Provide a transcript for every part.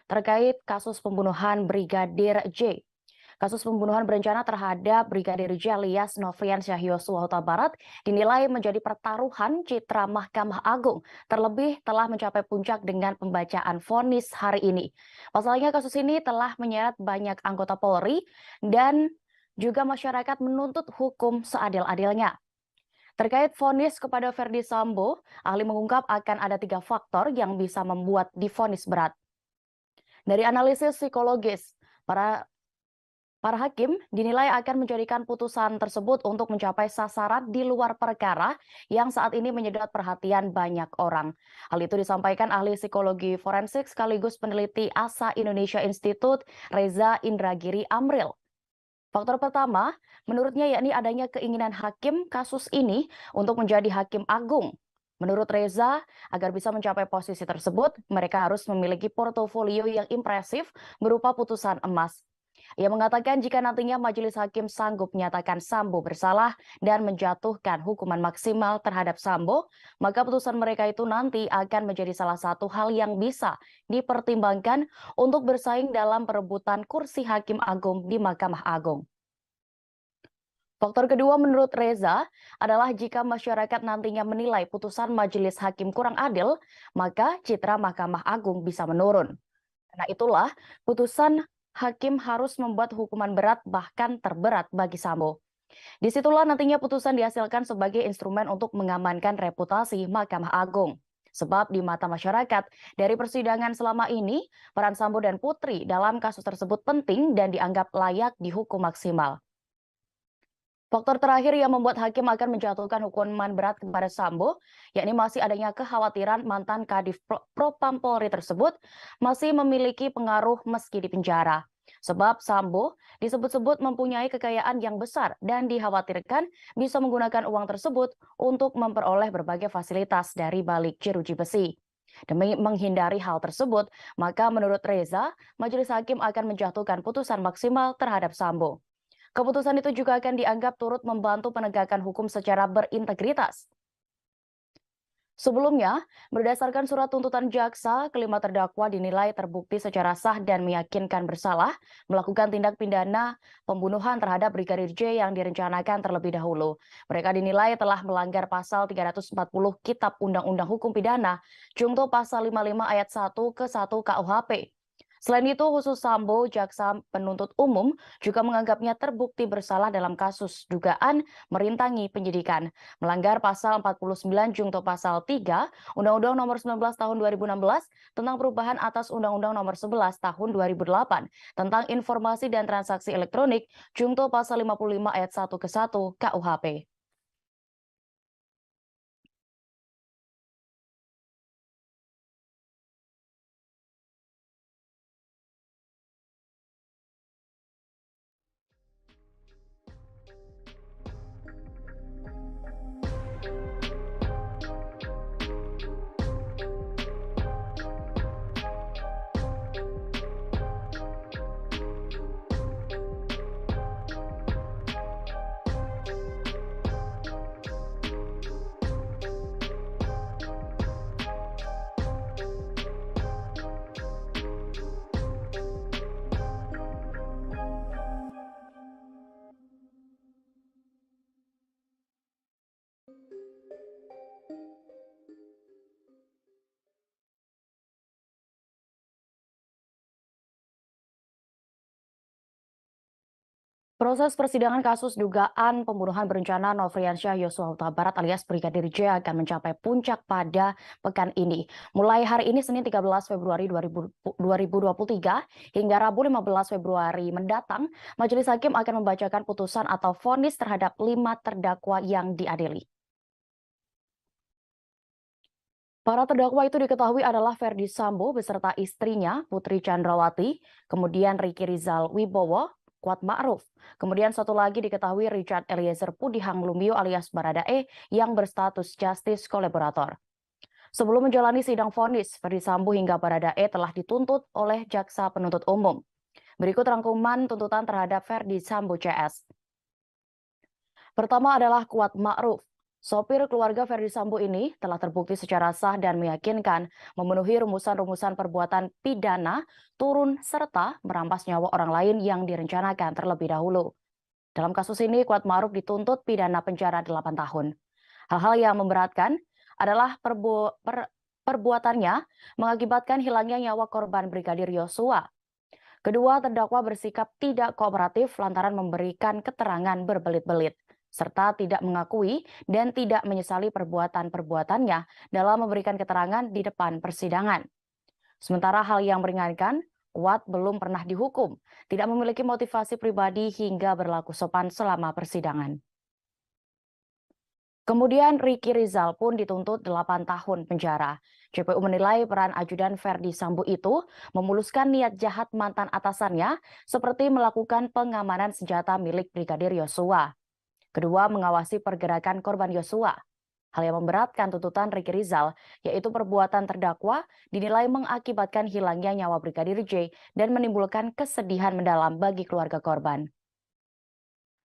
terkait kasus pembunuhan Brigadir J. Kasus pembunuhan berencana terhadap Brigadir J alias Nofriansyah Yosua Huta Barat dinilai menjadi pertaruhan citra Mahkamah Agung, terlebih telah mencapai puncak dengan pembacaan vonis hari ini. Pasalnya kasus ini telah menyeret banyak anggota Polri dan juga masyarakat menuntut hukum seadil-adilnya. Terkait vonis kepada Verdi Sambo, ahli mengungkap akan ada 3 faktor yang bisa membuat divonis berat. Dari analisis psikologis, para hakim dinilai akan menjadikan putusan tersebut untuk mencapai sasaran di luar perkara yang saat ini menyedot perhatian banyak orang. Hal itu disampaikan ahli psikologi forensik sekaligus peneliti ASA Indonesia Institute, Reza Indragiri Amril. Faktor pertama, menurutnya yakni adanya keinginan hakim kasus ini untuk menjadi hakim agung. Menurut Reza, agar bisa mencapai posisi tersebut, mereka harus memiliki portofolio yang impresif berupa putusan emas. Ia mengatakan jika nantinya majelis hakim sanggup menyatakan Sambo bersalah dan menjatuhkan hukuman maksimal terhadap Sambo, maka putusan mereka itu nanti akan menjadi salah satu hal yang bisa dipertimbangkan untuk bersaing dalam perebutan kursi hakim agung di Mahkamah Agung. Faktor kedua menurut Reza adalah jika masyarakat nantinya menilai putusan majelis hakim kurang adil, maka citra Mahkamah Agung bisa menurun. Karena itulah, putusan hakim harus membuat hukuman berat bahkan terberat bagi Sambo. Disitulah nantinya putusan dihasilkan sebagai instrumen untuk mengamankan reputasi Mahkamah Agung. Sebab di mata masyarakat, dari persidangan selama ini, peran Sambo dan Putri dalam kasus tersebut penting dan dianggap layak dihukum maksimal. Faktor terakhir yang membuat hakim akan menjatuhkan hukuman berat kepada Sambo, yakni masih adanya kekhawatiran mantan Kadif Propam Polri tersebut masih memiliki pengaruh meski di penjara. Sebab Sambo disebut-sebut mempunyai kekayaan yang besar dan dikhawatirkan bisa menggunakan uang tersebut untuk memperoleh berbagai fasilitas dari balik jeruji besi. Demi menghindari hal tersebut, maka menurut Reza, majelis hakim akan menjatuhkan putusan maksimal terhadap Sambo. Keputusan itu juga akan dianggap turut membantu penegakan hukum secara berintegritas. Sebelumnya, berdasarkan surat tuntutan jaksa, kelima terdakwa dinilai terbukti secara sah dan meyakinkan bersalah melakukan tindak pidana pembunuhan terhadap Brigadir J yang direncanakan terlebih dahulu. Mereka dinilai telah melanggar pasal 340 Kitab Undang-Undang Hukum Pidana, Junto pasal 55 ayat 1 ke 1 KUHP. Selain itu, khusus Sambo, jaksa penuntut umum juga menganggapnya terbukti bersalah dalam kasus dugaan merintangi penyidikan, melanggar pasal 49 Junto pasal 3 Undang-Undang Nomor 19 Tahun 2016 tentang perubahan atas Undang-Undang Nomor 11 Tahun 2008 tentang informasi dan transaksi elektronik, Junto pasal 55 ayat 1 ke 1 KUHP. Proses persidangan kasus dugaan pembunuhan berencana Nofriansyah Yosua Huta Barat alias Brigadir J akan mencapai puncak pada pekan ini. Mulai hari ini Senin 13 Februari 2023 hingga Rabu 15 Februari mendatang, Majelis Hakim akan membacakan putusan atau vonis terhadap 5 terdakwa yang diadili. Para terdakwa itu diketahui adalah Verdi Sambo beserta istrinya Putri Chandrawati, kemudian Riki Rizal Wibowo, Kuat Ma'ruf. Kemudian satu lagi diketahui Richard Eliezer Pudihang Lumbio alias Baradae yang berstatus justice kolaborator. Sebelum menjalani sidang vonis, Verdi Sambo hingga Baradae telah dituntut oleh jaksa penuntut umum. Berikut rangkuman tuntutan terhadap Verdi Sambo CS. Pertama adalah Kuat Ma'ruf. Sopir keluarga Ferdi Sambo ini telah terbukti secara sah dan meyakinkan memenuhi rumusan-rumusan perbuatan pidana turun serta merampas nyawa orang lain yang direncanakan terlebih dahulu. Dalam kasus ini, Kuat Ma'ruf dituntut pidana penjara 8 tahun. Hal-hal yang memberatkan adalah perbuatannya mengakibatkan hilangnya nyawa korban Brigadir Yosua. Kedua terdakwa bersikap tidak kooperatif lantaran memberikan keterangan berbelit-belit, serta tidak mengakui dan tidak menyesali perbuatan-perbuatannya dalam memberikan keterangan di depan persidangan. Sementara hal yang meringankan, Kuat belum pernah dihukum, tidak memiliki motivasi pribadi hingga berlaku sopan selama persidangan. Kemudian Ricky Rizal pun dituntut 8 tahun penjara. JPU menilai peran ajudan Ferdi Sambo itu memuluskan niat jahat mantan atasannya seperti melakukan pengamanan senjata milik Brigadir Yosua. Kedua, mengawasi pergerakan korban Yosua. Hal yang memberatkan tuntutan Ricky Rizal, yaitu perbuatan terdakwa dinilai mengakibatkan hilangnya nyawa Brigadir J dan menimbulkan kesedihan mendalam bagi keluarga korban.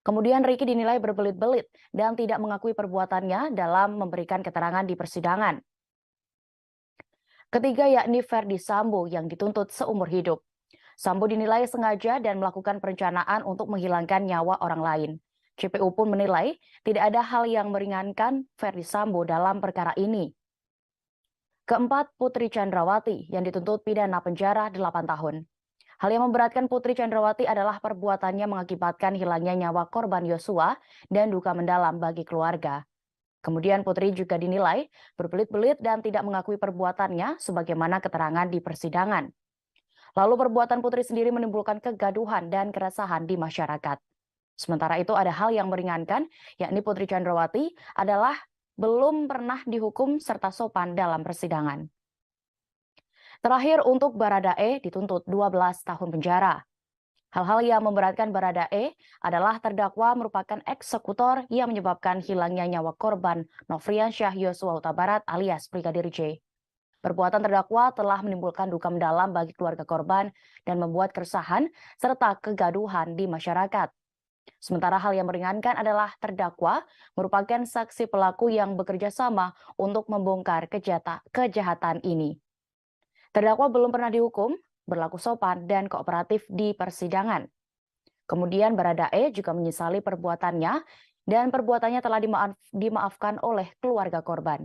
Kemudian Ricky dinilai berbelit-belit dan tidak mengakui perbuatannya dalam memberikan keterangan di persidangan. Ketiga yakni Ferdi Sambo yang dituntut seumur hidup. Sambo dinilai sengaja dan melakukan perencanaan untuk menghilangkan nyawa orang lain. JPU pun menilai tidak ada hal yang meringankan Ferdi Sambo dalam perkara ini. Keempat, Putri Chandrawati yang dituntut pidana penjara 8 tahun. Hal yang memberatkan Putri Chandrawati adalah perbuatannya mengakibatkan hilangnya nyawa korban Yosua dan duka mendalam bagi keluarga. Kemudian Putri juga dinilai berbelit-belit dan tidak mengakui perbuatannya sebagaimana keterangan di persidangan. Lalu perbuatan Putri sendiri menimbulkan kegaduhan dan keresahan di masyarakat. Sementara itu ada hal yang meringankan, yakni Putri Chandrawati adalah belum pernah dihukum serta sopan dalam persidangan. Terakhir untuk Baradae dituntut 12 tahun penjara. Hal-hal yang memberatkan Baradae adalah terdakwa merupakan eksekutor yang menyebabkan hilangnya nyawa korban Nofriansyah Yosua Huta Barat alias Brigadir J. Perbuatan terdakwa telah menimbulkan duka mendalam bagi keluarga korban dan membuat keresahan serta kegaduhan di masyarakat. Sementara hal yang meringankan adalah terdakwa merupakan saksi pelaku yang bekerja sama untuk membongkar kejahatan ini. Terdakwa belum pernah dihukum, berlaku sopan dan kooperatif di persidangan. Kemudian Baradae juga menyesali perbuatannya dan perbuatannya telah dimaafkan oleh keluarga korban.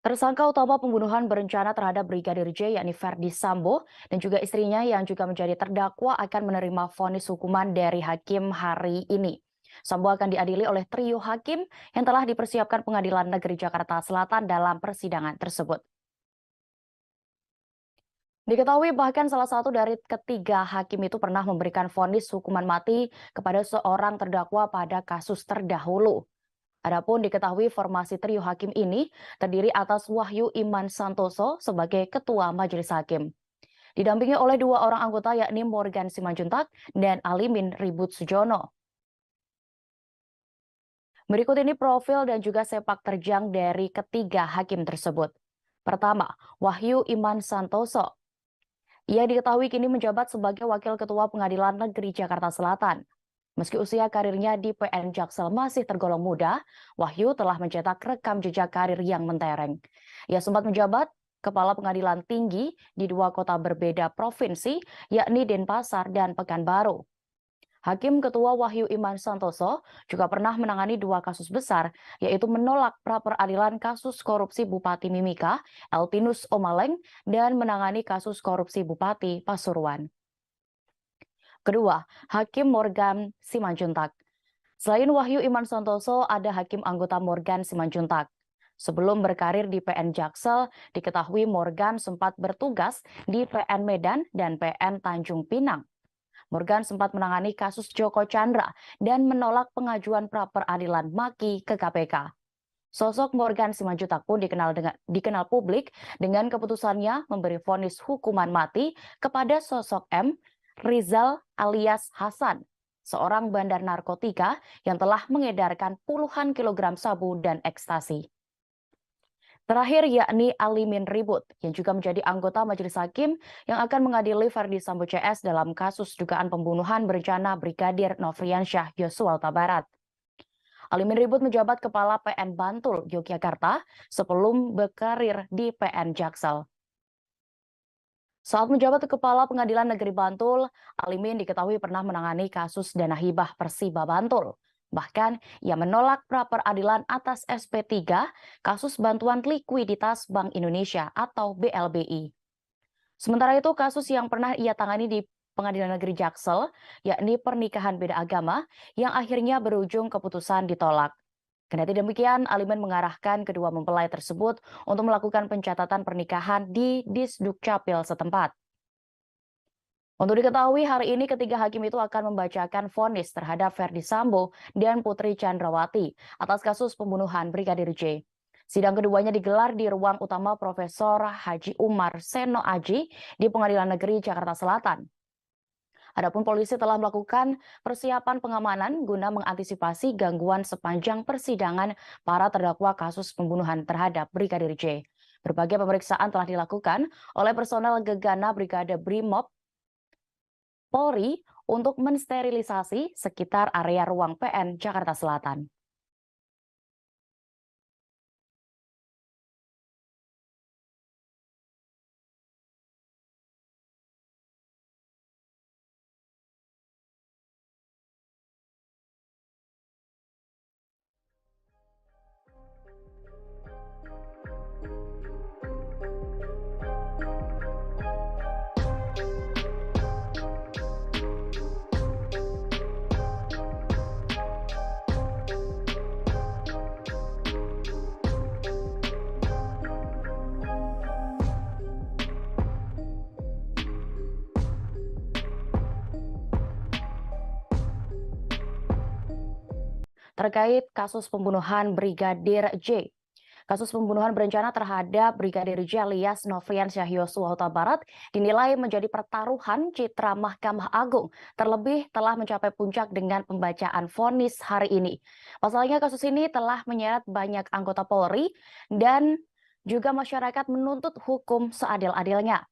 Tersangka utama pembunuhan berencana terhadap Brigadir J yakni Ferdi Sambo dan juga istrinya yang juga menjadi terdakwa akan menerima vonis hukuman dari hakim hari ini. Sambo akan diadili oleh trio hakim yang telah dipersiapkan Pengadilan Negeri Jakarta Selatan dalam persidangan tersebut. Diketahui bahkan salah satu dari ketiga hakim itu pernah memberikan vonis hukuman mati kepada seorang terdakwa pada kasus terdahulu. Adapun diketahui formasi trio hakim ini terdiri atas Wahyu Iman Santoso sebagai Ketua Majelis Hakim. Didampingi oleh dua orang anggota yakni Morgan Simanjuntak dan Alimin Ribut Sujono. Berikut ini profil dan juga sepak terjang dari ketiga hakim tersebut. Pertama, Wahyu Iman Santoso. Ia diketahui kini menjabat sebagai Wakil Ketua Pengadilan Negeri Jakarta Selatan. Meski usia karirnya di PN Jaksel masih tergolong muda, Wahyu telah mencetak rekam jejak karir yang mentereng. Ia sempat menjabat Kepala Pengadilan Tinggi di dua kota berbeda provinsi, yakni Denpasar dan Pekanbaru. Hakim Ketua Wahyu Iman Santoso juga pernah menangani 2 kasus besar, yaitu menolak pra-peradilan kasus korupsi Bupati Mimika, Elpinus Omaleng, dan menangani kasus korupsi Bupati Pasuruan. Kedua, Hakim Morgan Simanjuntak. Selain Wahyu Iman Santoso, ada Hakim anggota Morgan Simanjuntak. Sebelum berkarir di PN Jaksel, diketahui Morgan sempat bertugas di PN Medan dan PN Tanjung Pinang. Morgan sempat menangani kasus Joko Chandra dan menolak pengajuan pra-peradilan Maki ke KPK. Sosok Morgan Simanjuntak pun dikenal publik dengan keputusannya memberi vonis hukuman mati kepada sosok M. Rizal alias Hasan, seorang bandar narkotika yang telah mengedarkan puluhan kilogram sabu dan ekstasi. Terakhir yakni Alimin Ribut yang juga menjadi anggota majelis hakim yang akan mengadili Ferdi Sambo CS dalam kasus dugaan pembunuhan berencana Brigadir Nofriansyah Yosua Huta Barat. Alimin Ribut menjabat Kepala PN Bantul, Yogyakarta sebelum berkarir di PN Jaksel. Saat menjabat Kepala Pengadilan Negeri Bantul, Alimin diketahui pernah menangani kasus dana hibah Persiba Bantul. Bahkan, ia menolak pra-peradilan atas SP3 kasus bantuan likuiditas Bank Indonesia atau BLBI. Sementara itu, kasus yang pernah ia tangani di Pengadilan Negeri Jaksel, yakni pernikahan beda agama, yang akhirnya berujung keputusan ditolak. Kendati demikian, Alimin mengarahkan kedua mempelai tersebut untuk melakukan pencatatan pernikahan di Disdukcapil setempat. Untuk diketahui, hari ini ketiga hakim itu akan membacakan vonis terhadap Ferdi Sambo dan Putri Chandrawati atas kasus pembunuhan Brigadir J. Sidang keduanya digelar di ruang utama Profesor Haji Umar Seno Aji di Pengadilan Negeri Jakarta Selatan. Adapun polisi telah melakukan persiapan pengamanan guna mengantisipasi gangguan sepanjang persidangan para terdakwa kasus pembunuhan terhadap Brigadir J. Berbagai pemeriksaan telah dilakukan oleh personel Gegana Brigade Brimob Polri untuk mensterilisasi sekitar area ruang PN Jakarta Selatan. Terkait kasus pembunuhan Brigadir J. Kasus pembunuhan berencana terhadap Brigadir J alias Nofriansyah Yosua Huta Barat dinilai menjadi pertaruhan citra Mahkamah Agung, terlebih telah mencapai puncak dengan pembacaan vonis hari ini. Pasalnya kasus ini telah menyeret banyak anggota Polri dan juga masyarakat menuntut hukum seadil-adilnya.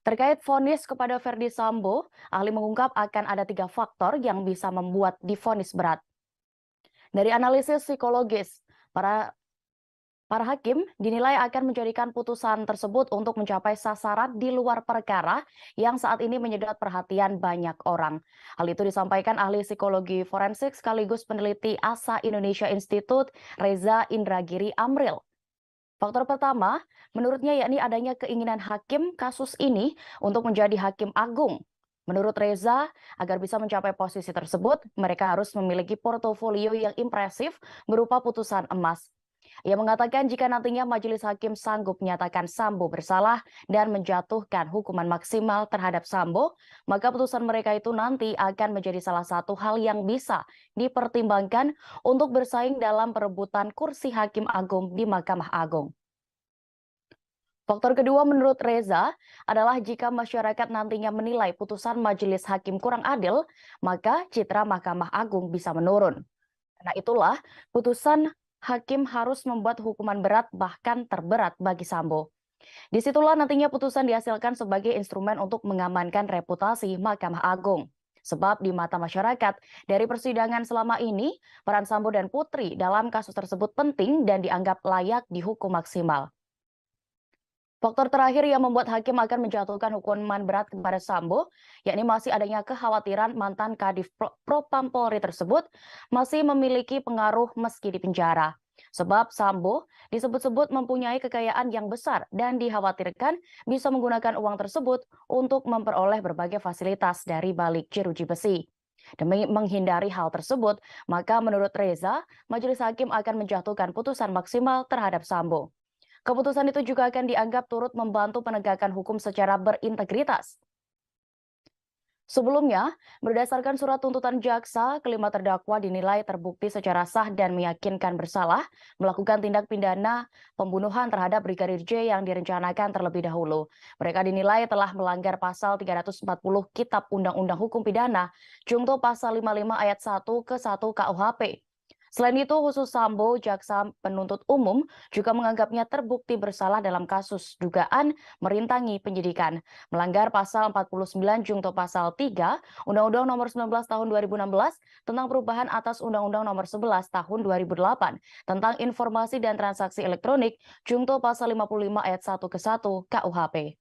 Terkait vonis kepada Ferdi Sambo, ahli mengungkap akan ada 3 faktor yang bisa membuat divonis berat. Dari analisis psikologis, para hakim dinilai akan menjadikan putusan tersebut untuk mencapai sasaran di luar perkara yang saat ini menyedot perhatian banyak orang. Hal itu disampaikan ahli psikologi forensik sekaligus peneliti ASA Indonesia Institute, Reza Indragiri Amril. Faktor pertama, menurutnya yakni adanya keinginan hakim kasus ini untuk menjadi hakim agung. Menurut Reza, agar bisa mencapai posisi tersebut, mereka harus memiliki portofolio yang impresif berupa putusan emas. Ia mengatakan jika nantinya majelis hakim sanggup menyatakan Sambo bersalah dan menjatuhkan hukuman maksimal terhadap Sambo, maka putusan mereka itu nanti akan menjadi salah satu hal yang bisa dipertimbangkan untuk bersaing dalam perebutan kursi hakim agung di Mahkamah Agung. Faktor kedua menurut Reza adalah jika masyarakat nantinya menilai putusan majelis hakim kurang adil, maka citra Mahkamah Agung bisa menurun. Karena itulah putusan hakim harus membuat hukuman berat bahkan terberat bagi Sambo. Disitulah nantinya putusan dihasilkan sebagai instrumen untuk mengamankan reputasi Mahkamah Agung. Sebab di mata masyarakat, dari persidangan selama ini, peran Sambo dan Putri dalam kasus tersebut penting dan dianggap layak dihukum maksimal. Faktor terakhir yang membuat hakim akan menjatuhkan hukuman berat kepada Sambo, yakni masih adanya kekhawatiran mantan Kadif Propam Polri tersebut masih memiliki pengaruh meski di penjara. Sebab Sambo disebut-sebut mempunyai kekayaan yang besar dan dikhawatirkan bisa menggunakan uang tersebut untuk memperoleh berbagai fasilitas dari balik jeruji besi. Demi menghindari hal tersebut, maka menurut Reza, majelis hakim akan menjatuhkan putusan maksimal terhadap Sambo. Keputusan itu juga akan dianggap turut membantu penegakan hukum secara berintegritas. Sebelumnya, berdasarkan surat tuntutan jaksa, kelima terdakwa dinilai terbukti secara sah dan meyakinkan bersalah melakukan tindak pidana pembunuhan terhadap Brigadir J yang direncanakan terlebih dahulu. Mereka dinilai telah melanggar pasal 340 Kitab Undang-Undang Hukum Pidana, Junto pasal 55 ayat 1 ke 1 KUHP. Selain itu, khusus Sambo, jaksa penuntut umum juga menganggapnya terbukti bersalah dalam kasus dugaan merintangi penyidikan, melanggar pasal 49 Junto pasal 3 Undang-Undang Nomor 19 Tahun 2016 tentang perubahan atas Undang-Undang Nomor 11 Tahun 2008 tentang informasi dan transaksi elektronik, Junto pasal 55 ayat 1 ke 1 KUHP.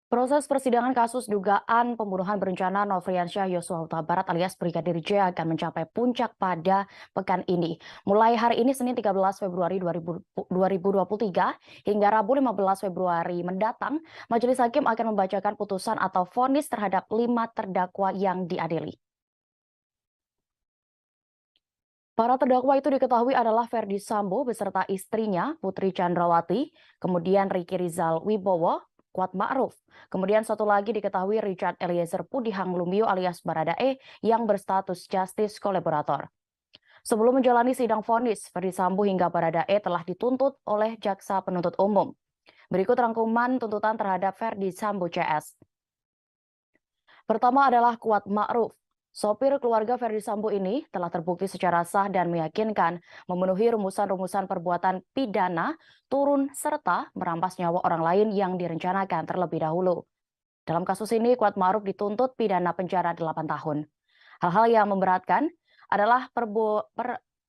Proses persidangan kasus dugaan pembunuhan berencana Nofriansyah Yosua Huta Barat alias Brigadir J akan mencapai puncak pada pekan ini. Mulai hari ini Senin 13 Februari 2023 hingga Rabu 15 Februari mendatang, Majelis Hakim akan membacakan putusan atau vonis terhadap 5 terdakwa yang diadili. Para terdakwa itu diketahui adalah Ferdi Sambo beserta istrinya Putri Chandrawati, kemudian Ricky Rizal Wibowo, Kuat Ma'ruf. Kemudian satu lagi diketahui Richard Eliezer Pudihang Lumiu alias Baradae yang berstatus justice kolaborator. Sebelum menjalani sidang vonis, Ferdi Sambo hingga Baradae telah dituntut oleh jaksa penuntut umum. Berikut rangkuman tuntutan terhadap Ferdi Sambo CS. Pertama adalah Kuat Ma'ruf. Sopir keluarga Ferdi Sambo ini telah terbukti secara sah dan meyakinkan memenuhi rumusan-rumusan perbuatan pidana turun serta merampas nyawa orang lain yang direncanakan terlebih dahulu. Dalam kasus ini, Kuat Ma'ruf dituntut pidana penjara 8 tahun. Hal-hal yang memberatkan adalah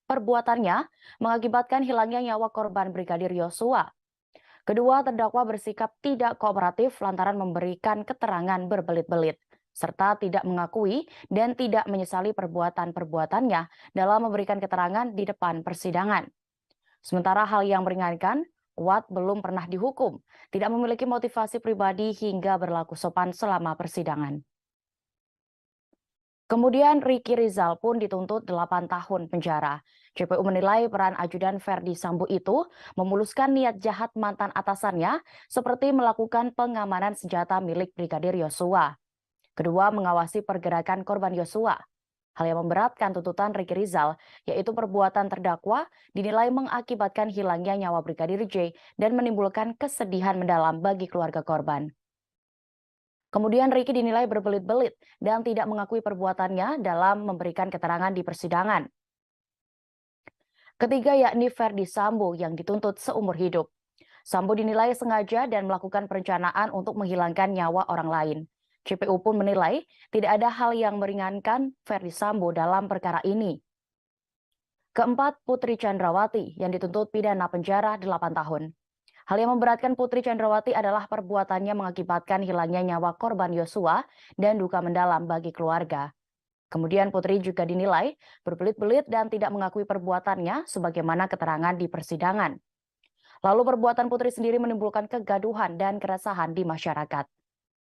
perbuatannya mengakibatkan hilangnya nyawa korban Brigadir Yosua. Kedua terdakwa bersikap tidak kooperatif lantaran memberikan keterangan berbelit-belit, serta tidak mengakui dan tidak menyesali perbuatan-perbuatannya dalam memberikan keterangan di depan persidangan. Sementara hal yang meringankan, Kuat belum pernah dihukum, tidak memiliki motivasi pribadi hingga berlaku sopan selama persidangan. Kemudian Ricky Rizal pun dituntut 8 tahun penjara. JPU menilai peran ajudan Ferdi Sambo itu memuluskan niat jahat mantan atasannya seperti melakukan pengamanan senjata milik Brigadir Yosua. Kedua, mengawasi pergerakan korban Yosua. Hal yang memberatkan tuntutan Ricky Rizal, yaitu perbuatan terdakwa dinilai mengakibatkan hilangnya nyawa Brigadir J dan menimbulkan kesedihan mendalam bagi keluarga korban. Kemudian Ricky dinilai berbelit-belit dan tidak mengakui perbuatannya dalam memberikan keterangan di persidangan. Ketiga, yakni Ferdi Sambo yang dituntut seumur hidup. Sambo dinilai sengaja dan melakukan perencanaan untuk menghilangkan nyawa orang lain. JPU pun menilai tidak ada hal yang meringankan Ferdi Sambo dalam perkara ini. Keempat, Putri Chandrawati yang dituntut pidana penjara 8 tahun. Hal yang memberatkan Putri Chandrawati adalah perbuatannya mengakibatkan hilangnya nyawa korban Yosua dan duka mendalam bagi keluarga. Kemudian Putri juga dinilai berbelit-belit dan tidak mengakui perbuatannya sebagaimana keterangan di persidangan. Lalu perbuatan Putri sendiri menimbulkan kegaduhan dan keresahan di masyarakat.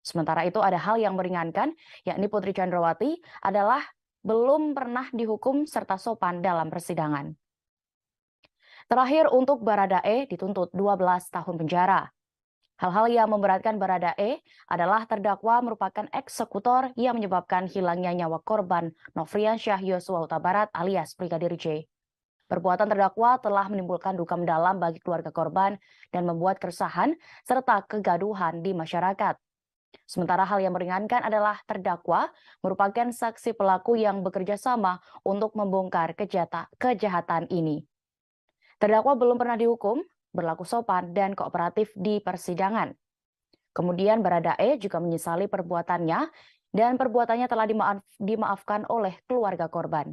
Sementara itu ada hal yang meringankan, yakni Putri Chandrawati adalah belum pernah dihukum serta sopan dalam persidangan. Terakhir untuk Baradae dituntut 12 tahun penjara. Hal-hal yang memberatkan Baradae adalah terdakwa merupakan eksekutor yang menyebabkan hilangnya nyawa korban Nofriansyah Yosua Huta Barat alias Brigadir J. Perbuatan terdakwa telah menimbulkan duka mendalam bagi keluarga korban dan membuat keresahan serta kegaduhan di masyarakat. Sementara hal yang meringankan adalah terdakwa merupakan saksi pelaku yang bekerja sama untuk membongkar kejahatan ini. Terdakwa belum pernah dihukum, berlaku sopan dan kooperatif di persidangan. Kemudian Baradae juga menyesali perbuatannya dan perbuatannya telah dimaafkan oleh keluarga korban.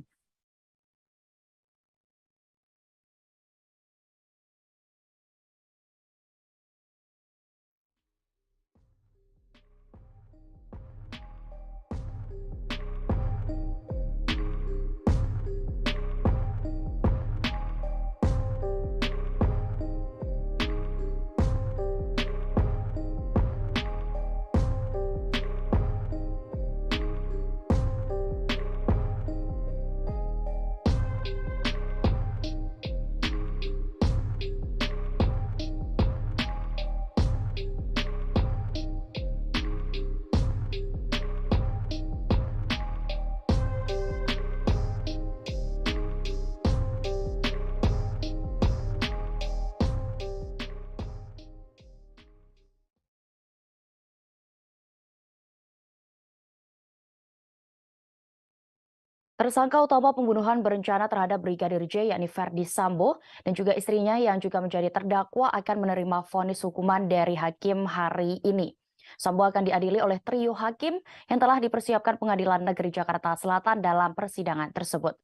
Tersangka utama pembunuhan berencana terhadap Brigadir J yakni Verdi Sambo dan juga istrinya yang juga menjadi terdakwa akan menerima vonis hukuman dari hakim hari ini. Sambo akan diadili oleh trio hakim yang telah dipersiapkan Pengadilan Negeri Jakarta Selatan dalam persidangan tersebut.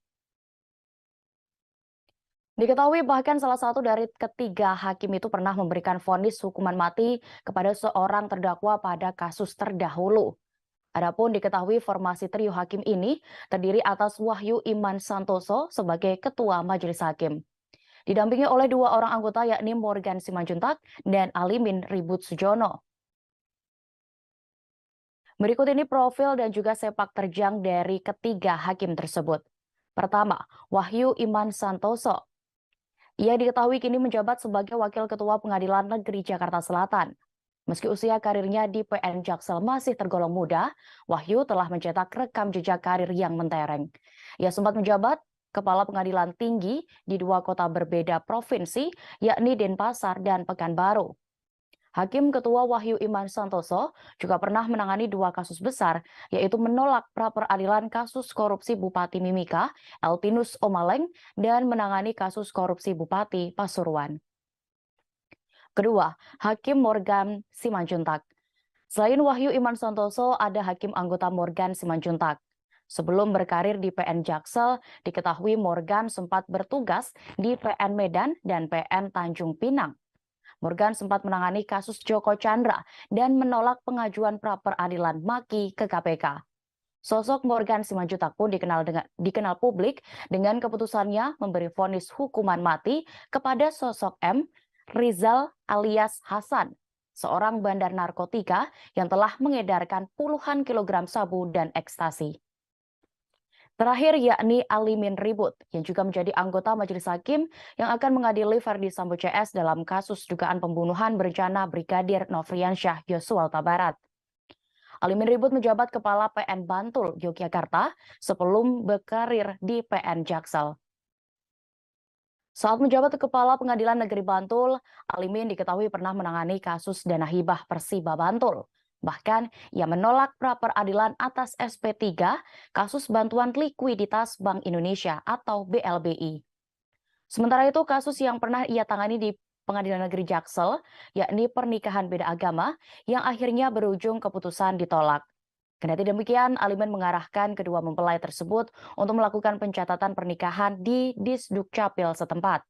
Diketahui bahkan salah satu dari ketiga hakim itu pernah memberikan vonis hukuman mati kepada seorang terdakwa pada kasus terdahulu. Adapun diketahui formasi trio hakim ini terdiri atas Wahyu Iman Santoso sebagai Ketua Majelis Hakim. Didampingi oleh dua orang anggota yakni Morgan Simanjuntak dan Alimin Ribut Sujono. Berikut ini profil dan juga sepak terjang dari ketiga hakim tersebut. Pertama, Wahyu Iman Santoso. Ia diketahui kini menjabat sebagai Wakil Ketua Pengadilan Negeri Jakarta Selatan. Meski usia karirnya di PN Jaksel masih tergolong muda, Wahyu telah mencetak rekam jejak karir yang mentereng. Ia sempat menjabat Kepala Pengadilan Tinggi di dua kota berbeda provinsi, yakni Denpasar dan Pekanbaru. Hakim Ketua Wahyu Iman Santoso juga pernah menangani dua kasus besar, yaitu menolak pra-peradilan kasus korupsi Bupati Mimika, Elpinus Omaleng, dan menangani kasus korupsi Bupati Pasuruan. Kedua, Hakim Morgan Simanjuntak. Selain Wahyu Iman Santoso, ada Hakim anggota Morgan Simanjuntak. Sebelum berkarir di PN Jaksel, diketahui Morgan sempat bertugas di PN Medan dan PN Tanjung Pinang. Morgan sempat menangani kasus Joko Chandra dan menolak pengajuan pra-peradilan Maki ke KPK. Sosok Morgan Simanjuntak pun dikenal publik dengan keputusannya memberi vonis hukuman mati kepada sosok M. Rizal alias Hasan, seorang bandar narkotika yang telah mengedarkan puluhan kilogram sabu dan ekstasi. Terakhir yakni Alimin Ribut yang juga menjadi anggota Majelis Hakim yang akan mengadili Verdi Sambo CS dalam kasus dugaan pembunuhan berencana Brigadir Nofriansyah Yosua Huta Barat. Alimin Ribut menjabat Kepala PN Bantul, Yogyakarta sebelum berkarir di PN Jaksel. Saat menjabat Kepala Pengadilan Negeri Bantul, Alimin diketahui pernah menangani kasus dana hibah Persiba Bantul. Bahkan, ia menolak pra-peradilan atas SP3 kasus bantuan likuiditas Bank Indonesia atau BLBI. Sementara itu, kasus yang pernah ia tangani di Pengadilan Negeri Jaksel, yakni pernikahan beda agama yang akhirnya berujung keputusan ditolak. Kendati demikian, Alimin mengarahkan kedua mempelai tersebut untuk melakukan pencatatan pernikahan di Disdukcapil setempat.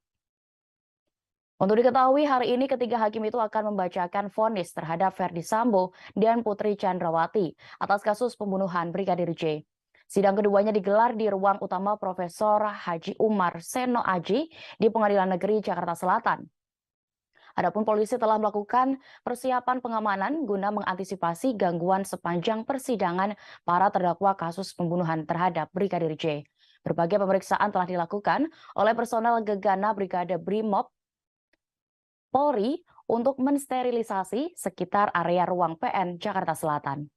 Untuk diketahui, hari ini ketiga hakim itu akan membacakan vonis terhadap Verdi Sambo dan Putri Chandrawati atas kasus pembunuhan Brigadir J. Sidang keduanya digelar di ruang utama Profesor Haji Umar Seno Aji di Pengadilan Negeri Jakarta Selatan. Adapun polisi telah melakukan persiapan pengamanan guna mengantisipasi gangguan sepanjang persidangan para terdakwa kasus pembunuhan terhadap Brigadir J. Berbagai pemeriksaan telah dilakukan oleh personel Gegana Brigade Brimob Polri untuk mensterilisasi sekitar area ruang PN Jakarta Selatan.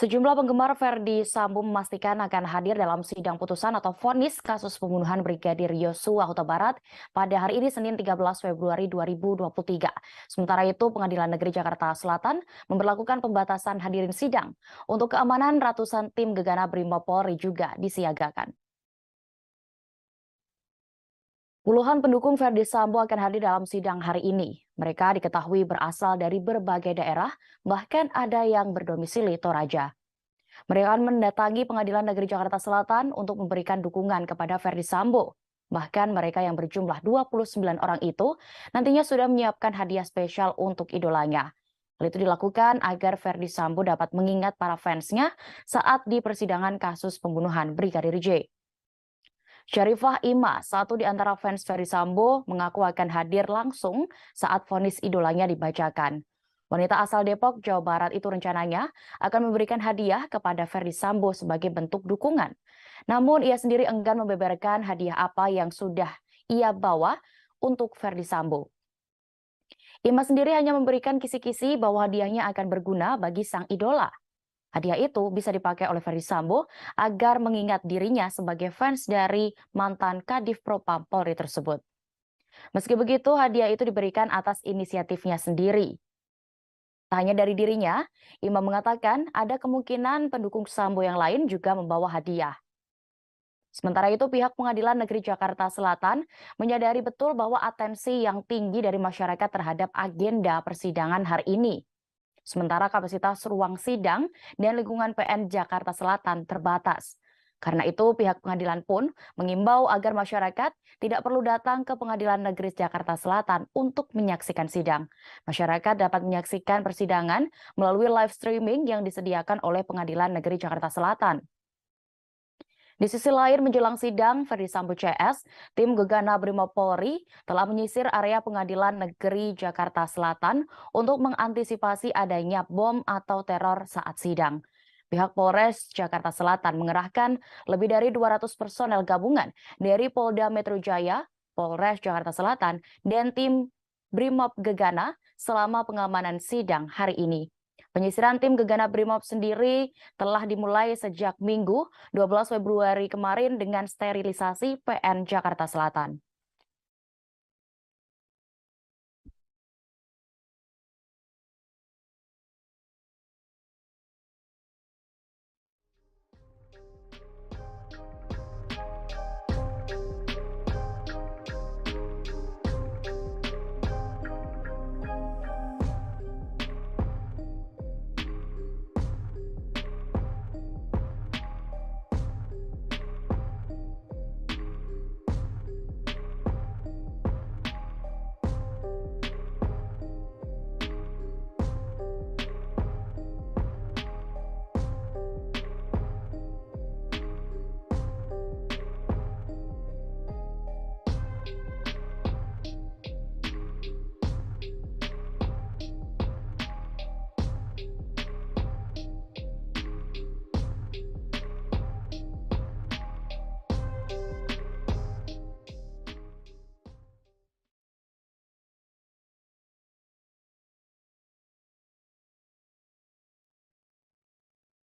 Sejumlah penggemar Verdi Sambo memastikan akan hadir dalam sidang putusan atau vonis kasus pembunuhan Brigadir Yosua Huta Barat pada hari ini Senin 13 Februari 2023. Sementara itu, Pengadilan Negeri Jakarta Selatan memberlakukan pembatasan hadirin sidang. Untuk keamanan, ratusan tim Gegana Brimob Polri juga disiagakan. Puluhan pendukung Verdi Sambo akan hadir dalam sidang hari ini. Mereka diketahui berasal dari berbagai daerah, bahkan ada yang berdomisili Toraja. Mereka akan mendatangi Pengadilan Negeri Jakarta Selatan untuk memberikan dukungan kepada Verdi Sambo. Bahkan mereka yang berjumlah 29 orang itu nantinya sudah menyiapkan hadiah spesial untuk idolanya. Hal itu dilakukan agar Verdi Sambo dapat mengingat para fansnya saat di persidangan kasus pembunuhan Brigadir J. Syarifah Ima, satu di antara fans Verdi Sambo, mengaku akan hadir langsung saat vonis idolanya dibacakan. Wanita asal Depok, Jawa Barat itu rencananya akan memberikan hadiah kepada Verdi Sambo sebagai bentuk dukungan. Namun ia sendiri enggan membeberkan hadiah apa yang sudah ia bawa untuk Verdi Sambo. Ima sendiri hanya memberikan kisi-kisi bahwa hadiahnya akan berguna bagi sang idola. Hadiah itu bisa dipakai oleh Verdi Sambo agar mengingat dirinya sebagai fans dari mantan Kadif Propam Polri tersebut. Meski begitu, hadiah itu diberikan atas inisiatifnya sendiri. Tak hanya dari dirinya, Ima mengatakan ada kemungkinan pendukung Sambo yang lain juga membawa hadiah. Sementara itu, pihak Pengadilan Negeri Jakarta Selatan menyadari betul bahwa atensi yang tinggi dari masyarakat terhadap agenda persidangan hari ini. Sementara kapasitas ruang sidang dan lingkungan PN Jakarta Selatan terbatas. Karena itu, pihak pengadilan pun mengimbau agar masyarakat tidak perlu datang ke Pengadilan Negeri Jakarta Selatan untuk menyaksikan sidang. Masyarakat dapat menyaksikan persidangan melalui live streaming yang disediakan oleh Pengadilan Negeri Jakarta Selatan. Di sisi lain, menjelang sidang Verdi Sambo CS, tim Gegana Brimob Polri telah menyisir area Pengadilan Negeri Jakarta Selatan untuk mengantisipasi adanya bom atau teror saat sidang. Pihak Polres Jakarta Selatan mengerahkan lebih dari 200 personel gabungan dari Polda Metro Jaya, Polres Jakarta Selatan, dan tim Brimob Gegana selama pengamanan sidang hari ini. Penyisiran tim Gegana Brimob sendiri telah dimulai sejak Minggu 12 Februari kemarin dengan sterilisasi PN Jakarta Selatan.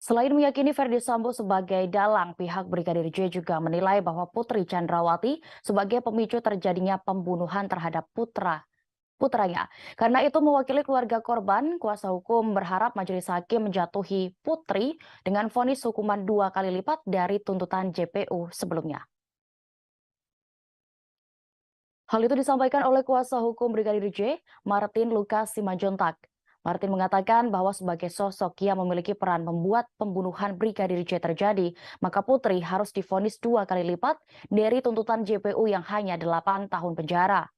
Selain meyakini Verdi Sambo sebagai dalang, pihak Brigadir J juga menilai bahwa Putri Chandrawati sebagai pemicu terjadinya pembunuhan terhadap putranya. Karena itu mewakili keluarga korban, kuasa hukum berharap majelis hakim menjatuhi Putri dengan vonis hukuman 2 kali lipat dari tuntutan JPU sebelumnya. Hal itu disampaikan oleh kuasa hukum Brigadir J, Martin Lukas Simanjuntak. Martin mengatakan bahwa sebagai sosok yang memiliki peran membuat pembunuhan Brigadir J terjadi, maka Putri harus divonis 2 kali lipat dari tuntutan JPU yang hanya 8 tahun penjara.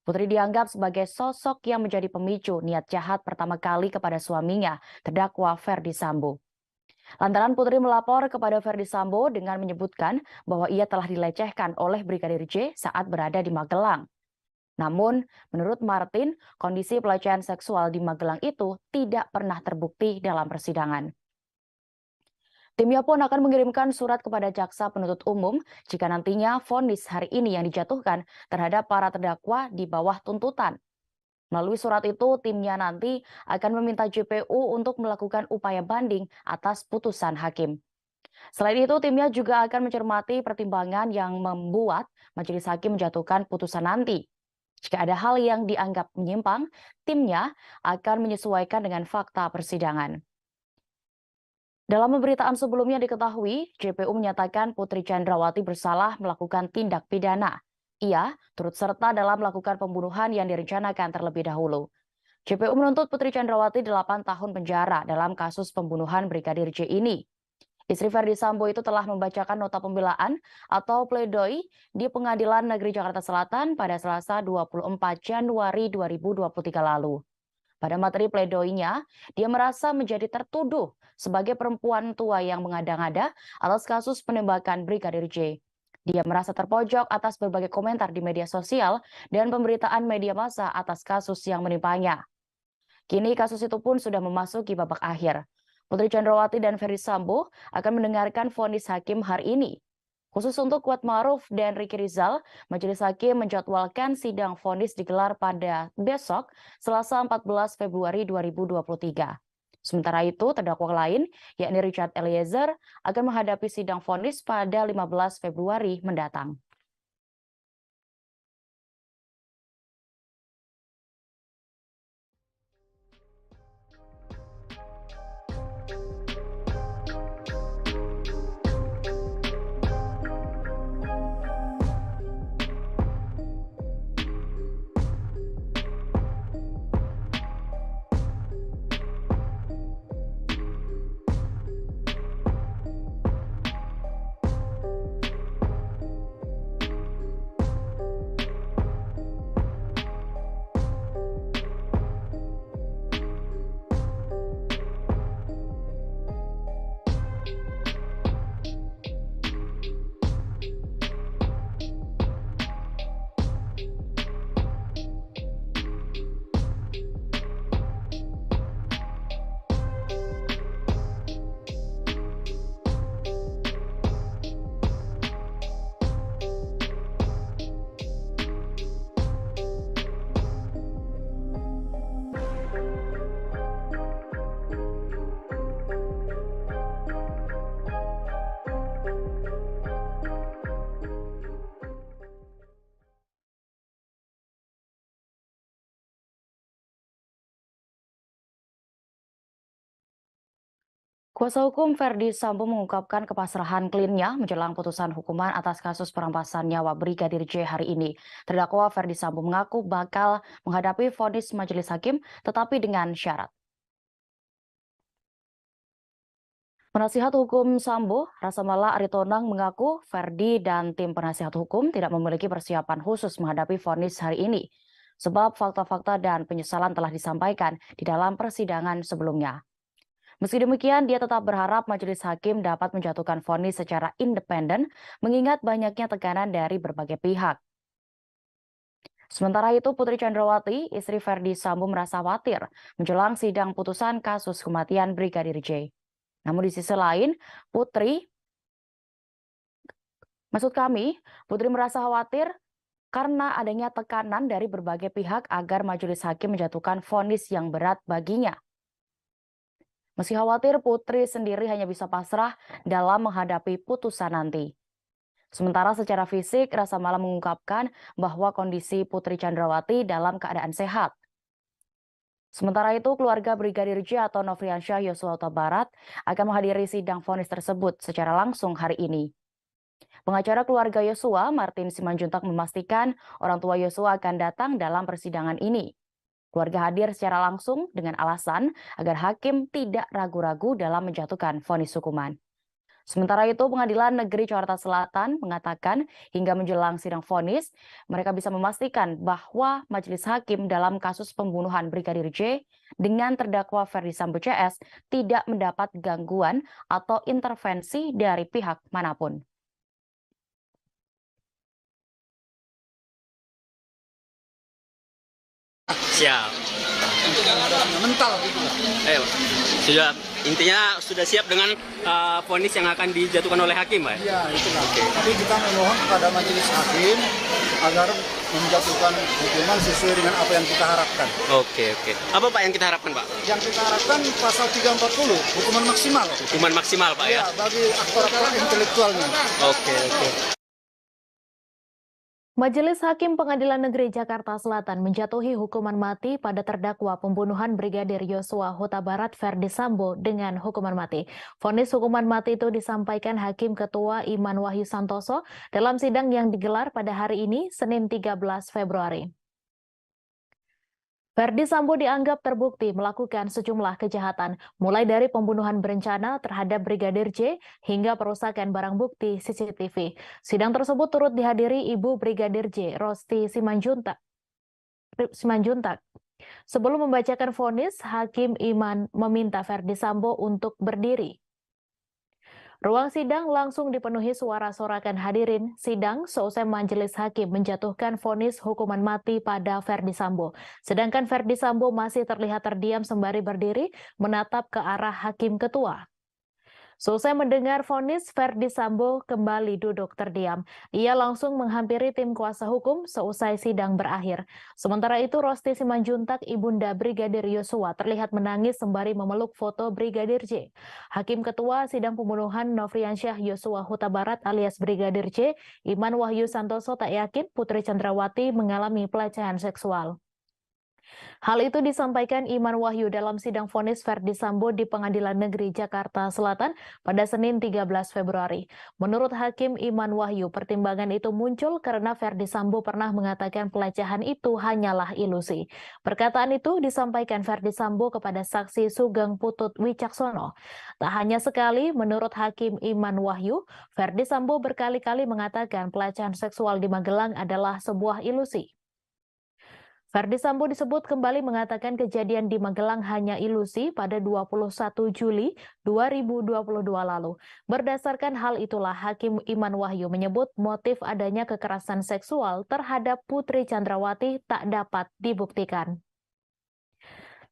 Putri dianggap sebagai sosok yang menjadi pemicu niat jahat pertama kali kepada suaminya, terdakwa Verdi Sambo. Lantaran Putri melapor kepada Verdi Sambo dengan menyebutkan bahwa ia telah dilecehkan oleh Brigadir J saat berada di Magelang. Namun, menurut Martin, kondisi pelecehan seksual di Magelang itu tidak pernah terbukti dalam persidangan. Timnya pun akan mengirimkan surat kepada jaksa penuntut umum jika nantinya vonis hari ini yang dijatuhkan terhadap para terdakwa di bawah tuntutan. Melalui surat itu, timnya nanti akan meminta JPU untuk melakukan upaya banding atas putusan hakim. Selain itu, timnya juga akan mencermati pertimbangan yang membuat majelis hakim menjatuhkan putusan nanti. Jika ada hal yang dianggap menyimpang, timnya akan menyesuaikan dengan fakta persidangan. Dalam pemberitaan sebelumnya diketahui, JPU menyatakan Putri Chandrawati bersalah melakukan tindak pidana. Ia turut serta dalam melakukan pembunuhan yang direncanakan terlebih dahulu. JPU menuntut Putri Chandrawati 8 tahun penjara dalam kasus pembunuhan Brigadir J ini. Istri Verdi Sambo itu telah membacakan nota pembelaan atau pledoi di Pengadilan Negeri Jakarta Selatan pada Selasa 24 Januari 2023 lalu. Pada materi pledoinya, dia merasa menjadi tertuduh sebagai perempuan tua yang mengada-ngada atas kasus penembakan Brigadir J. Dia merasa terpojok atas berbagai komentar di media sosial dan pemberitaan media massa atas kasus yang menimpanya. Kini kasus itu pun sudah memasuki babak akhir. Putri Chandrawati dan Verdi Sambo akan mendengarkan vonis hakim hari ini. Khusus untuk Kuatmaruf dan Ricky Rizal, majelis hakim menjadwalkan sidang vonis digelar pada besok, Selasa 14 Februari 2023. Sementara itu, terdakwa lain, yakni Richard Eliezer, akan menghadapi sidang vonis pada 15 Februari mendatang. Kuasa hukum Verdi Sambo mengungkapkan kepasrahan kliennya menjelang putusan hukuman atas kasus perampasan nyawa Brigadir J hari ini. Terdakwa Verdi Sambo mengaku bakal menghadapi vonis majelis hakim, tetapi dengan syarat. Penasihat hukum Sambo, Rasamala Aritonang mengaku Verdi dan tim penasihat hukum tidak memiliki persiapan khusus menghadapi vonis hari ini. Sebab fakta-fakta dan penyesalan telah disampaikan di dalam persidangan sebelumnya. Meski demikian, dia tetap berharap majelis hakim dapat menjatuhkan vonis secara independen, mengingat banyaknya tekanan dari berbagai pihak. Sementara itu, Putri Chandrawati, istri Verdi Sambo merasa khawatir menjelang sidang putusan kasus kematian Brigadir J. Namun di sisi lain, Putri merasa khawatir karena adanya tekanan dari berbagai pihak agar majelis hakim menjatuhkan vonis yang berat baginya. Meski khawatir, Putri sendiri hanya bisa pasrah dalam menghadapi putusan nanti. Sementara secara fisik, Rasa Mala mengungkapkan bahwa kondisi Putri Chandrawati dalam keadaan sehat. Sementara itu, keluarga Brigadir J atau Nofriansyah Yosua Huta Barat akan menghadiri sidang vonis tersebut secara langsung hari ini. Pengacara keluarga Yosua, Martin Simanjuntak, memastikan orang tua Yosua akan datang dalam persidangan ini. Keluarga hadir secara langsung dengan alasan agar hakim tidak ragu-ragu dalam menjatuhkan vonis hukuman. Sementara itu, Pengadilan Negeri Jakarta Selatan mengatakan hingga menjelang sidang vonis, mereka bisa memastikan bahwa majelis hakim dalam kasus pembunuhan Brigadir J dengan terdakwa Ferdi Sambo CS tidak mendapat gangguan atau intervensi dari pihak manapun. Siap. Mental gitu. Sudah, intinya sudah siap dengan vonis yang akan dijatuhkan oleh hakim, Pak? Iya, itulah. Tapi kita memohon kepada majelis hakim agar menjatuhkan hukuman sesuai dengan apa yang kita harapkan. Oke. Apa Pak yang kita harapkan, Pak? Yang kita harapkan pasal 340, hukuman maksimal. Hukuman maksimal, Pak, ya? Bagi aktor-aktor intelektualnya. Oke. Majelis Hakim Pengadilan Negeri Jakarta Selatan menjatuhi hukuman mati pada terdakwa pembunuhan Brigadir Yosua Huta Barat Ferdi Sambo dengan hukuman mati. Vonis hukuman mati itu disampaikan Hakim Ketua Iman Wahyu Santoso dalam sidang yang digelar pada hari ini, Senin 13 Februari. Ferdi Sambo dianggap terbukti melakukan sejumlah kejahatan, mulai dari pembunuhan berencana terhadap Brigadir J hingga perusakan barang bukti CCTV. Sidang tersebut turut dihadiri Ibu Brigadir J, Rosti Simanjuntak. Sebelum membacakan vonis, Hakim Iman meminta Ferdi Sambo untuk berdiri. Ruang sidang langsung dipenuhi suara sorakan hadirin sidang seusai majelis hakim menjatuhkan vonis hukuman mati pada Ferdi Sambo. Sedangkan Ferdi Sambo masih terlihat terdiam sembari berdiri menatap ke arah hakim ketua. Seusai mendengar vonis, Ferdi Sambo kembali duduk terdiam. Ia langsung menghampiri tim kuasa hukum seusai sidang berakhir. Sementara itu, Rosti Simanjuntak, ibunda Brigadir Yosua, terlihat menangis sembari memeluk foto Brigadir J. Hakim Ketua Sidang Pembunuhan Nofriansyah Yosua Huta Barat alias Brigadir J, Iman Wahyu Santoso, tak yakin Putri Chandrawati mengalami pelecehan seksual. Hal itu disampaikan Iman Wahyu dalam sidang vonis Ferdi Sambo di Pengadilan Negeri Jakarta Selatan pada Senin 13 Februari. Menurut Hakim Iman Wahyu, pertimbangan itu muncul karena Ferdi Sambo pernah mengatakan pelecehan itu hanyalah ilusi. Perkataan itu disampaikan Ferdi Sambo kepada saksi Sugeng Putut Wicaksono. Tak hanya sekali, menurut Hakim Iman Wahyu, Ferdi Sambo berkali-kali mengatakan pelecehan seksual di Magelang adalah sebuah ilusi. Ferdi Sambo disebut kembali mengatakan kejadian di Magelang hanya ilusi pada 21 Juli 2022 lalu. Berdasarkan hal itulah Hakim Iman Wahyu menyebut motif adanya kekerasan seksual terhadap Putri Chandrawati tak dapat dibuktikan.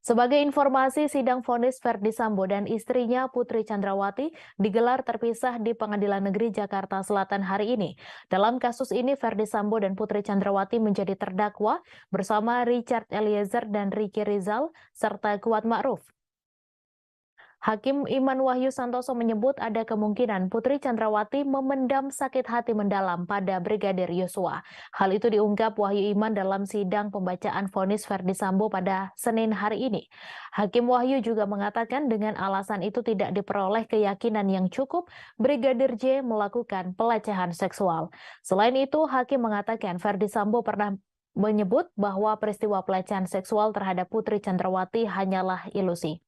Sebagai informasi, sidang vonis Ferdi Sambo dan istrinya Putri Chandrawati digelar terpisah di Pengadilan Negeri Jakarta Selatan hari ini. Dalam kasus ini, Ferdi Sambo dan Putri Chandrawati menjadi terdakwa bersama Richard Eliezer dan Ricky Rizal serta Kuat Ma'ruf. Hakim Iman Wahyu Santoso menyebut ada kemungkinan Putri Chandrawati memendam sakit hati mendalam pada Brigadir Yosua. Hal itu diungkap Wahyu Iman dalam sidang pembacaan vonis Ferdi Sambo pada Senin hari ini. Hakim Wahyu juga mengatakan dengan alasan itu tidak diperoleh keyakinan yang cukup Brigadir J melakukan pelecehan seksual. Selain itu, Hakim mengatakan Ferdi Sambo pernah menyebut bahwa peristiwa pelecehan seksual terhadap Putri Chandrawati hanyalah ilusi.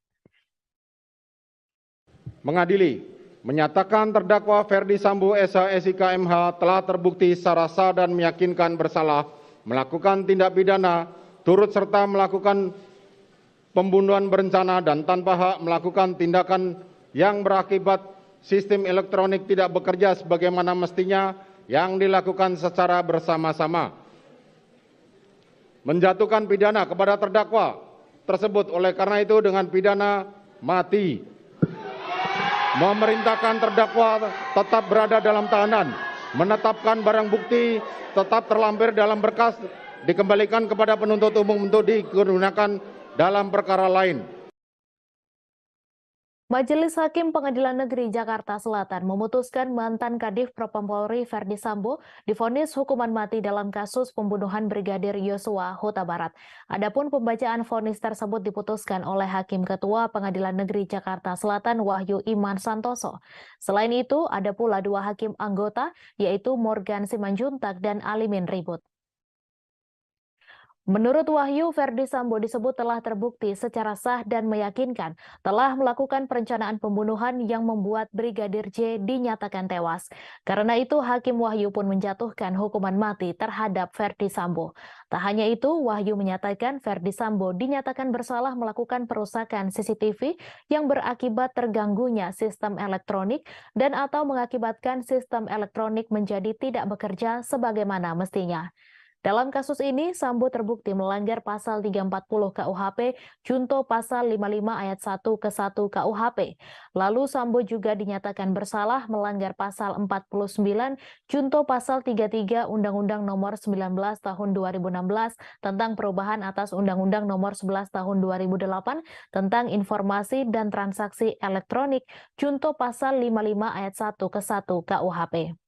Mengadili, menyatakan terdakwa Ferdi Sambo SH SIK MH telah terbukti secara sah dan meyakinkan bersalah melakukan tindak pidana turut serta melakukan pembunuhan berencana dan tanpa hak melakukan tindakan yang berakibat sistem elektronik tidak bekerja sebagaimana mestinya yang dilakukan secara bersama-sama. Menjatuhkan pidana kepada terdakwa tersebut oleh karena itu dengan pidana mati. Memerintahkan terdakwa tetap berada dalam tahanan, menetapkan barang bukti tetap terlampir dalam berkas, dikembalikan kepada penuntut umum untuk digunakan dalam perkara lain. Majelis Hakim Pengadilan Negeri Jakarta Selatan memutuskan mantan Kadif Propam Polri Verdi Sambo divonis hukuman mati dalam kasus pembunuhan Brigadir Yosua Huta Barat. Adapun pembacaan vonis tersebut diputuskan oleh Hakim Ketua Pengadilan Negeri Jakarta Selatan Wahyu Iman Santoso. Selain itu, ada pula 2 hakim anggota, yaitu Morgan Simanjuntak dan Alimin Ribut. Menurut Wahyu, Verdi Sambo disebut telah terbukti secara sah dan meyakinkan telah melakukan perencanaan pembunuhan yang membuat Brigadir J dinyatakan tewas. Karena itu, Hakim Wahyu pun menjatuhkan hukuman mati terhadap Verdi Sambo. Tak hanya itu, Wahyu menyatakan Verdi Sambo dinyatakan bersalah melakukan perusakan CCTV yang berakibat terganggunya sistem elektronik dan atau mengakibatkan sistem elektronik menjadi tidak bekerja sebagaimana mestinya. Dalam kasus ini, Sambo terbukti melanggar pasal 340 KUHP, junto pasal 55 ayat 1 ke 1 KUHP. Lalu Sambo juga dinyatakan bersalah melanggar pasal 49, junto pasal 33 Undang-Undang Nomor 19 Tahun 2016 tentang perubahan atas Undang-Undang Nomor 11 Tahun 2008 tentang informasi dan transaksi elektronik, junto pasal 55 ayat 1 ke 1 KUHP.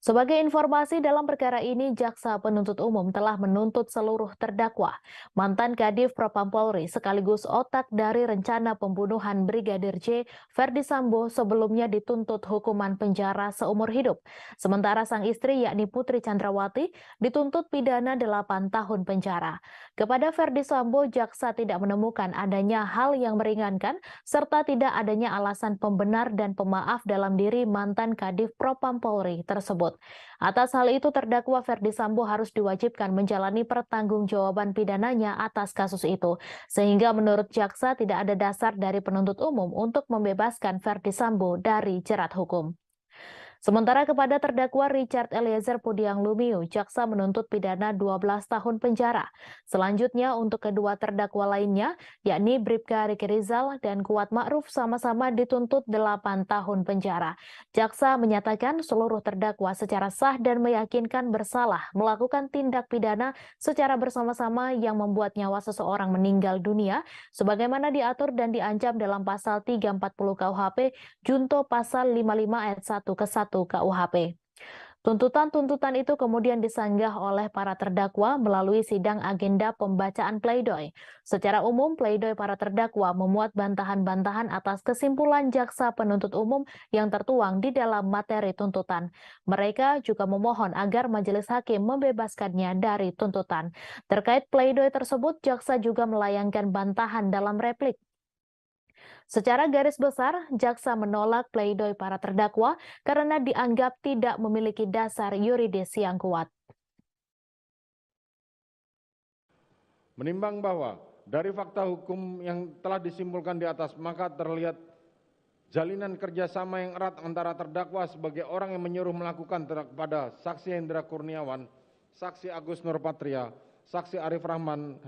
Sebagai informasi dalam perkara ini, Jaksa Penuntut Umum telah menuntut seluruh terdakwa, mantan Kadif Propam Polri sekaligus otak dari rencana pembunuhan Brigadir J, Verdi Sambo sebelumnya dituntut hukuman penjara seumur hidup. Sementara sang istri yakni Putri Chandrawati dituntut pidana 8 tahun penjara. Kepada Verdi Sambo, Jaksa tidak menemukan adanya hal yang meringankan serta tidak adanya alasan pembenar dan pemaaf dalam diri mantan Kadif Propam Polri tersebut. Atas hal itu, terdakwa Verdi Sambo harus diwajibkan menjalani pertanggungjawaban pidananya atas kasus itu. Sehingga menurut jaksa tidak ada dasar dari penuntut umum untuk membebaskan Verdi Sambo dari jerat hukum. Sementara kepada terdakwa Richard Eliezer Pudiang Lumiu, jaksa menuntut pidana 12 tahun penjara. Selanjutnya untuk kedua terdakwa lainnya, yakni Bribka Riki Rizal dan Kuat Ma'ruf sama-sama dituntut 8 tahun penjara. Jaksa menyatakan seluruh terdakwa secara sah dan meyakinkan bersalah melakukan tindak pidana secara bersama-sama yang membuat nyawa seseorang meninggal dunia, sebagaimana diatur dan diancam dalam pasal 340 KUHP, junto pasal 55 ayat 1 ke 1 KUHP. Tuntutan-tuntutan itu kemudian disanggah oleh para terdakwa melalui sidang agenda pembacaan pleidoy. Secara umum, pleidoy para terdakwa memuat bantahan-bantahan atas kesimpulan jaksa penuntut umum yang tertuang di dalam materi tuntutan. Mereka juga memohon agar majelis hakim membebaskannya dari tuntutan. Terkait pleidoy tersebut, jaksa juga melayangkan bantahan dalam replik. Secara garis besar, jaksa menolak pleidoy para terdakwa karena dianggap tidak memiliki dasar yuridis yang kuat. Menimbang bahwa dari fakta hukum yang telah disimpulkan di atas, maka terlihat jalinan kerjasama yang erat antara terdakwa sebagai orang yang menyuruh melakukan kepada saksi Hendra Kurniawan, saksi Agus Nurpatria, saksi Arif Rahman,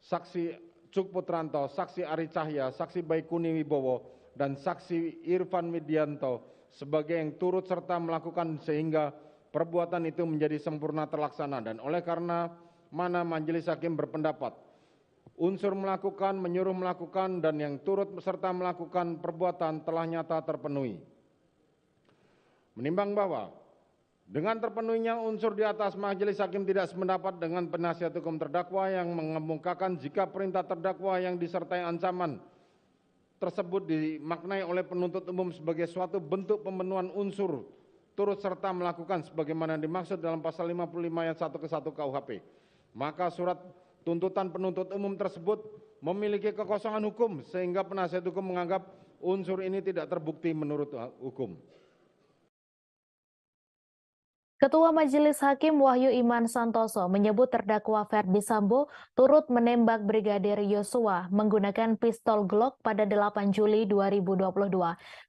saksi Cuk Putranto, saksi Ari Cahya, saksi Baikuni Wibowo, dan saksi Irfan Widianto sebagai yang turut serta melakukan sehingga perbuatan itu menjadi sempurna terlaksana. Dan oleh karena mana majelis hakim berpendapat unsur melakukan, menyuruh melakukan, dan yang turut serta melakukan perbuatan telah nyata terpenuhi. Menimbang bahwa dengan terpenuhinya unsur di atas, majelis hakim tidak sependapat dengan penasihat hukum terdakwa yang mengemukakan jika perintah terdakwa yang disertai ancaman tersebut dimaknai oleh penuntut umum sebagai suatu bentuk pemenuhan unsur turut serta melakukan sebagaimana dimaksud dalam pasal 55 ayat 1 ke 1 KUHP. Maka surat tuntutan penuntut umum tersebut memiliki kekosongan hukum sehingga penasihat hukum menganggap unsur ini tidak terbukti menurut hukum. Ketua Majelis Hakim Wahyu Iman Santoso menyebut terdakwa Verdi Sambo turut menembak Brigadir Yosua menggunakan pistol Glock pada 8 Juli 2022.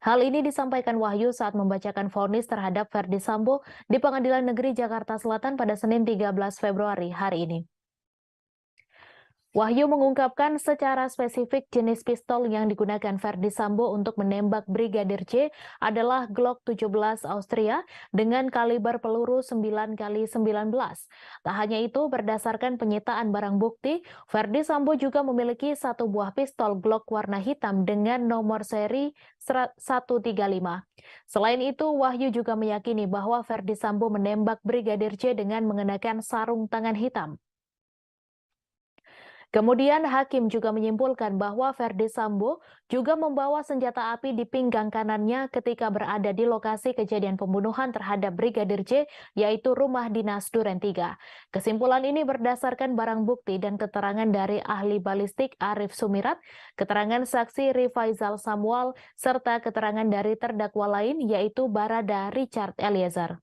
Hal ini disampaikan Wahyu saat membacakan vonis terhadap Verdi Sambo di Pengadilan Negeri Jakarta Selatan pada Senin 13 Februari hari ini. Wahyu mengungkapkan secara spesifik jenis pistol yang digunakan Verdi Sambo untuk menembak Brigadir J adalah Glock 17 Austria dengan kaliber peluru 9x19. Tak hanya itu, berdasarkan penyitaan barang bukti, Verdi Sambo juga memiliki satu buah pistol Glock warna hitam dengan nomor seri 135. Selain itu, Wahyu juga meyakini bahwa Verdi Sambo menembak Brigadir J dengan mengenakan sarung tangan hitam. Kemudian hakim juga menyimpulkan bahwa Verdi Sambo juga membawa senjata api di pinggang kanannya ketika berada di lokasi kejadian pembunuhan terhadap Brigadir J, yaitu rumah dinas Duren 3. Kesimpulan ini berdasarkan barang bukti dan keterangan dari ahli balistik Arif Sumirat, keterangan saksi Rifaizal Samuel, serta keterangan dari terdakwa lain yaitu Barada Richard Eliezer.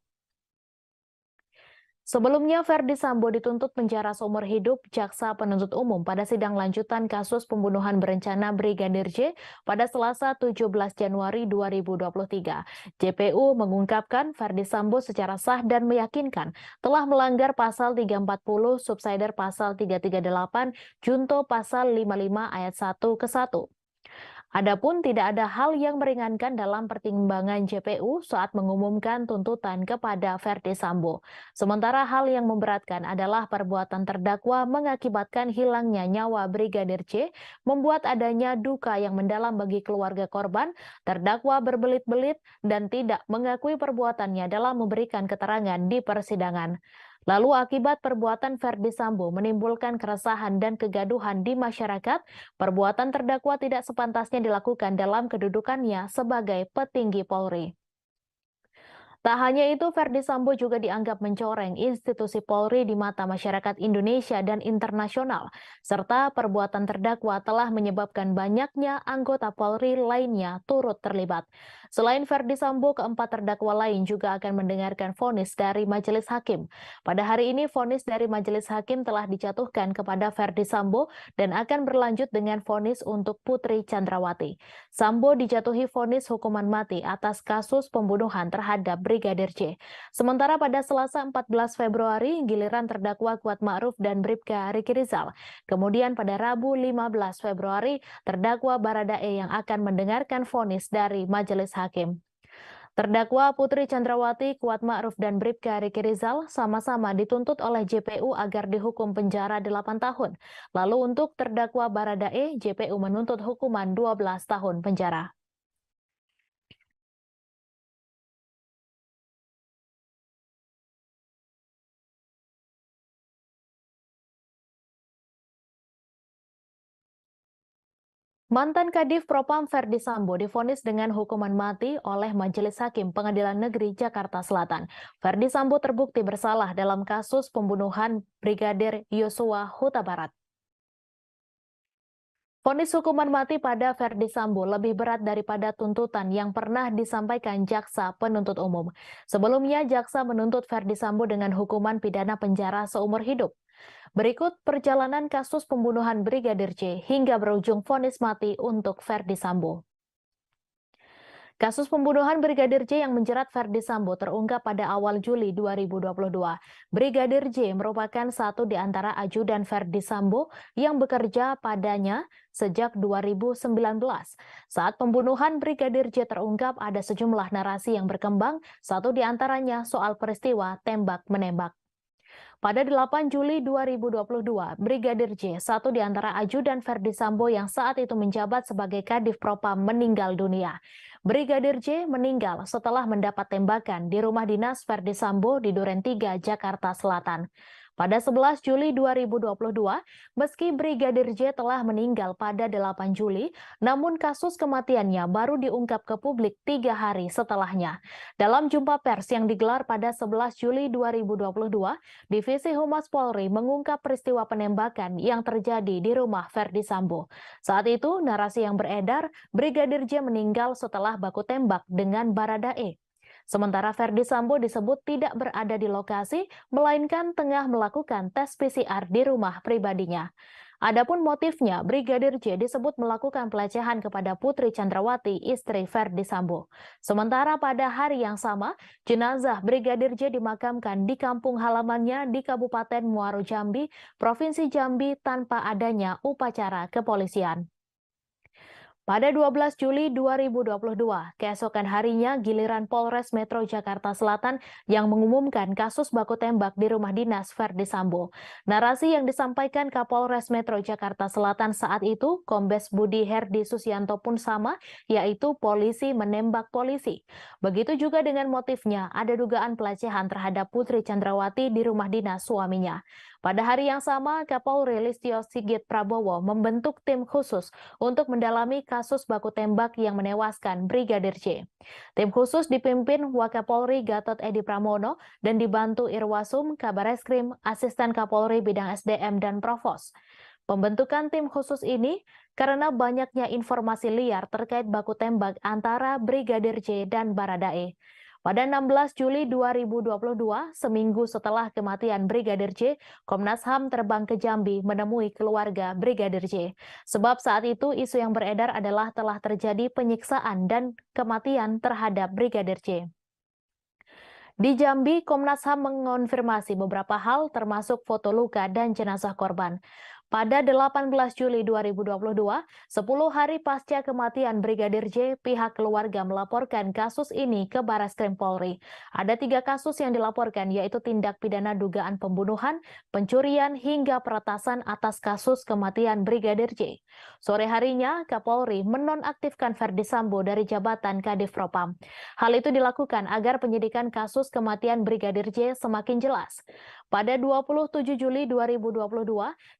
Sebelumnya, Verdi Sambo dituntut penjara seumur hidup jaksa penuntut umum pada sidang lanjutan kasus pembunuhan berencana Brigadir J pada Selasa 17 Januari 2023. JPU mengungkapkan Verdi Sambo secara sah dan meyakinkan telah melanggar pasal 340 subsider pasal 338 junto pasal 55 ayat 1 ke 1. Adapun tidak ada hal yang meringankan dalam pertimbangan JPU saat mengumumkan tuntutan kepada Verdi Sambo. Sementara hal yang memberatkan adalah perbuatan terdakwa mengakibatkan hilangnya nyawa Brigadir J, membuat adanya duka yang mendalam bagi keluarga korban, terdakwa berbelit-belit dan tidak mengakui perbuatannya dalam memberikan keterangan di persidangan. Lalu akibat perbuatan Verdi Sambo menimbulkan keresahan dan kegaduhan di masyarakat, perbuatan terdakwa tidak sepantasnya dilakukan dalam kedudukannya sebagai petinggi Polri. Tak hanya itu, Verdi Sambo juga dianggap mencoreng institusi Polri di mata masyarakat Indonesia dan internasional, serta perbuatan terdakwa telah menyebabkan banyaknya anggota Polri lainnya turut terlibat. Selain Verdi Sambo, keempat terdakwa lain juga akan mendengarkan vonis dari majelis hakim. Pada hari ini, vonis dari majelis hakim telah dijatuhkan kepada Verdi Sambo dan akan berlanjut dengan vonis untuk Putri Chandrawati. Sambo dijatuhi vonis hukuman mati atas kasus pembunuhan terhadap Brigadir J. Sementara pada Selasa 14 Februari, giliran terdakwa Kuat Ma'ruf dan Bribka Riki Rizal. Kemudian pada Rabu 15 Februari, terdakwa Baradae yang akan mendengarkan vonis dari majelis hakim. Terdakwa Putri Chandrawati, Kuat Ma'ruf dan Bribka Riki Rizal sama-sama dituntut oleh JPU agar dihukum penjara 8 tahun. Lalu untuk terdakwa Baradae, JPU menuntut hukuman 12 tahun penjara. Mantan Kadif Propam Verdi Sambo divonis dengan hukuman mati oleh Majelis Hakim Pengadilan Negeri Jakarta Selatan. Verdi Sambo terbukti bersalah dalam kasus pembunuhan Brigadir Yosua Huta Barat. Vonis hukuman mati pada Verdi Sambo lebih berat daripada tuntutan yang pernah disampaikan jaksa penuntut umum. Sebelumnya, jaksa menuntut Verdi Sambo dengan hukuman pidana penjara seumur hidup. Berikut perjalanan kasus pembunuhan Brigadir J hingga berujung vonis mati untuk Verdi Sambo. Kasus pembunuhan Brigadir J yang menjerat Verdi Sambo terungkap pada awal Juli 2022. Brigadir J merupakan satu di antara ajudan Verdi Sambo yang bekerja padanya sejak 2019. Saat pembunuhan Brigadir J terungkap, ada sejumlah narasi yang berkembang, satu di antaranya soal peristiwa tembak-menembak. Pada 8 Juli 2022, Brigadir J, satu di antara ajudan Verdi Sambo yang saat itu menjabat sebagai Kadif Propam, meninggal dunia. Brigadir J meninggal setelah mendapat tembakan di rumah dinas Verdi Sambo di Duren 3, Jakarta Selatan. Pada 11 Juli 2022, meski Brigadir J telah meninggal pada 8 Juli, namun kasus kematiannya baru diungkap ke publik 3 hari setelahnya. Dalam jumpa pers yang digelar pada 11 Juli 2022, Divisi Humas Polri mengungkap peristiwa penembakan yang terjadi di rumah Verdi Sambo. Saat itu, narasi yang beredar, Brigadir J meninggal setelah baku tembak dengan Baradae. Sementara Verdi Sambo disebut tidak berada di lokasi, melainkan tengah melakukan tes PCR di rumah pribadinya. Adapun motifnya, Brigadir J disebut melakukan pelecehan kepada Putri Chandrawati, istri Verdi Sambo. Sementara pada hari yang sama, jenazah Brigadir J dimakamkan di kampung halamannya di Kabupaten Muaro Jambi, Provinsi Jambi tanpa adanya upacara kepolisian. Pada 12 Juli 2022, keesokan harinya giliran Polres Metro Jakarta Selatan yang mengumumkan kasus baku tembak di rumah dinas Verdi Sambo. Narasi yang disampaikan Kapolres Metro Jakarta Selatan saat itu, Kombes Budi Herdi Susianto pun sama, yaitu polisi menembak polisi. Begitu juga dengan motifnya, ada dugaan pelecehan terhadap Putri Chandrawati di rumah dinas suaminya. Pada hari yang sama, Kapolri Listio Sigit Prabowo membentuk tim khusus untuk mendalami kasus baku tembak yang menewaskan Brigadir J. Tim khusus dipimpin Wakapolri Gatot Edi Pramono dan dibantu Irwasum, Kabareskrim, Asisten Kapolri Bidang SDM dan Provos. Pembentukan tim khusus ini karena banyaknya informasi liar terkait baku tembak antara Brigadir J dan Baradae. Pada 16 Juli 2022, seminggu setelah kematian Brigadir J, Komnas HAM terbang ke Jambi menemui keluarga Brigadir J. Sebab saat itu isu yang beredar adalah telah terjadi penyiksaan dan kematian terhadap Brigadir J. Di Jambi, Komnas HAM mengonfirmasi beberapa hal termasuk foto luka dan jenazah korban. Pada 18 Juli 2022, 10 hari pasca kematian Brigadir J, pihak keluarga melaporkan kasus ini ke Barreskrim Polri. Ada 3 kasus yang dilaporkan, yaitu tindak pidana dugaan pembunuhan, pencurian, hingga peretasan atas kasus kematian Brigadir J. Sore harinya, Kapolri menonaktifkan Verdi Sambo dari jabatan Kadif Propam. Hal itu dilakukan agar penyidikan kasus kematian Brigadir J semakin jelas. Pada 27 Juli 2022,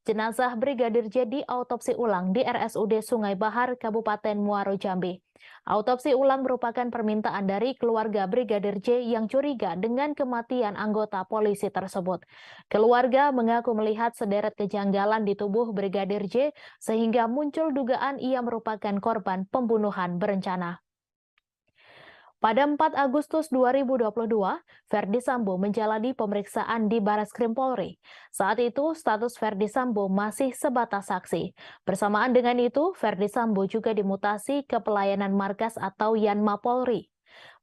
jenazah Brigadir J diautopsi ulang di RSUD Sungai Bahar, Kabupaten Muaro Jambi. Autopsi ulang merupakan permintaan dari keluarga Brigadir J yang curiga dengan kematian anggota polisi tersebut. Keluarga mengaku melihat sederet kejanggalan di tubuh Brigadir J sehingga muncul dugaan ia merupakan korban pembunuhan berencana. Pada 4 Agustus 2022, Verdi Sambo menjalani pemeriksaan di Barreskrim Polri. Saat itu, status Verdi Sambo masih sebatas saksi. Bersamaan dengan itu, Verdi Sambo juga dimutasi ke pelayanan markas atau Yanma Polri.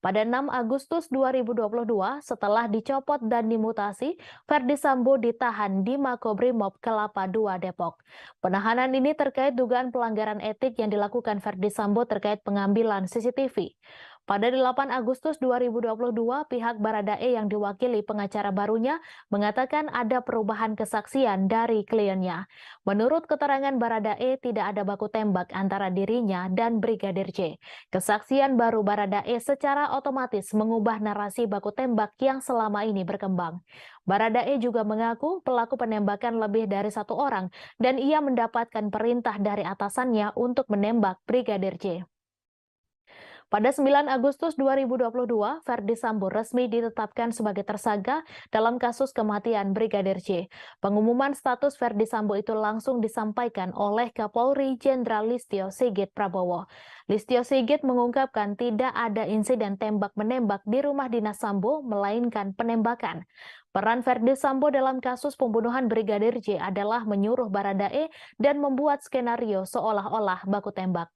Pada 6 Agustus 2022, setelah dicopot dan dimutasi, Verdi Sambo ditahan di Makobrimob Kelapa II Depok. Penahanan ini terkait dugaan pelanggaran etik yang dilakukan Verdi Sambo terkait pengambilan CCTV. Pada 8 Agustus 2022, pihak Baradae yang diwakili pengacara barunya mengatakan ada perubahan kesaksian dari kliennya. Menurut keterangan Baradae, tidak ada baku tembak antara dirinya dan Brigadir J. Kesaksian baru Baradae secara otomatis mengubah narasi baku tembak yang selama ini berkembang. Baradae juga mengaku pelaku penembakan lebih dari 1 orang dan ia mendapatkan perintah dari atasannya untuk menembak Brigadir J. Pada 9 Agustus 2022, Verdi Sambo resmi ditetapkan sebagai tersangka dalam kasus kematian Brigadir J. Pengumuman status Verdi Sambo itu langsung disampaikan oleh Kapolri Jenderal Listio Sigit Prabowo. Listio Sigit mengungkapkan tidak ada insiden tembak-menembak di rumah dinas Sambo, melainkan penembakan. Peran Verdi Sambo dalam kasus pembunuhan Brigadir J adalah menyuruh Baradae dan membuat skenario seolah-olah baku tembak.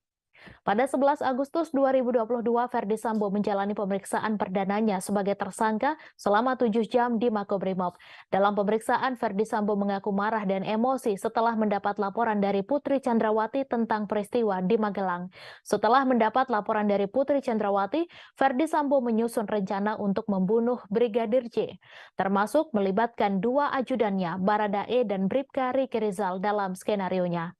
Pada 11 Agustus 2022, Verdi Sambo menjalani pemeriksaan perdananya sebagai tersangka selama 7 jam di Makobrimob. Dalam pemeriksaan, Verdi Sambo mengaku marah dan emosi setelah mendapat laporan dari Putri Chandrawati tentang peristiwa di Magelang. Setelah mendapat laporan dari Putri Chandrawati, Verdi Sambo menyusun rencana untuk membunuh Brigadir J, termasuk melibatkan 2 ajudannya, Baradae dan Bribka Riki Rizal dalam skenarionya.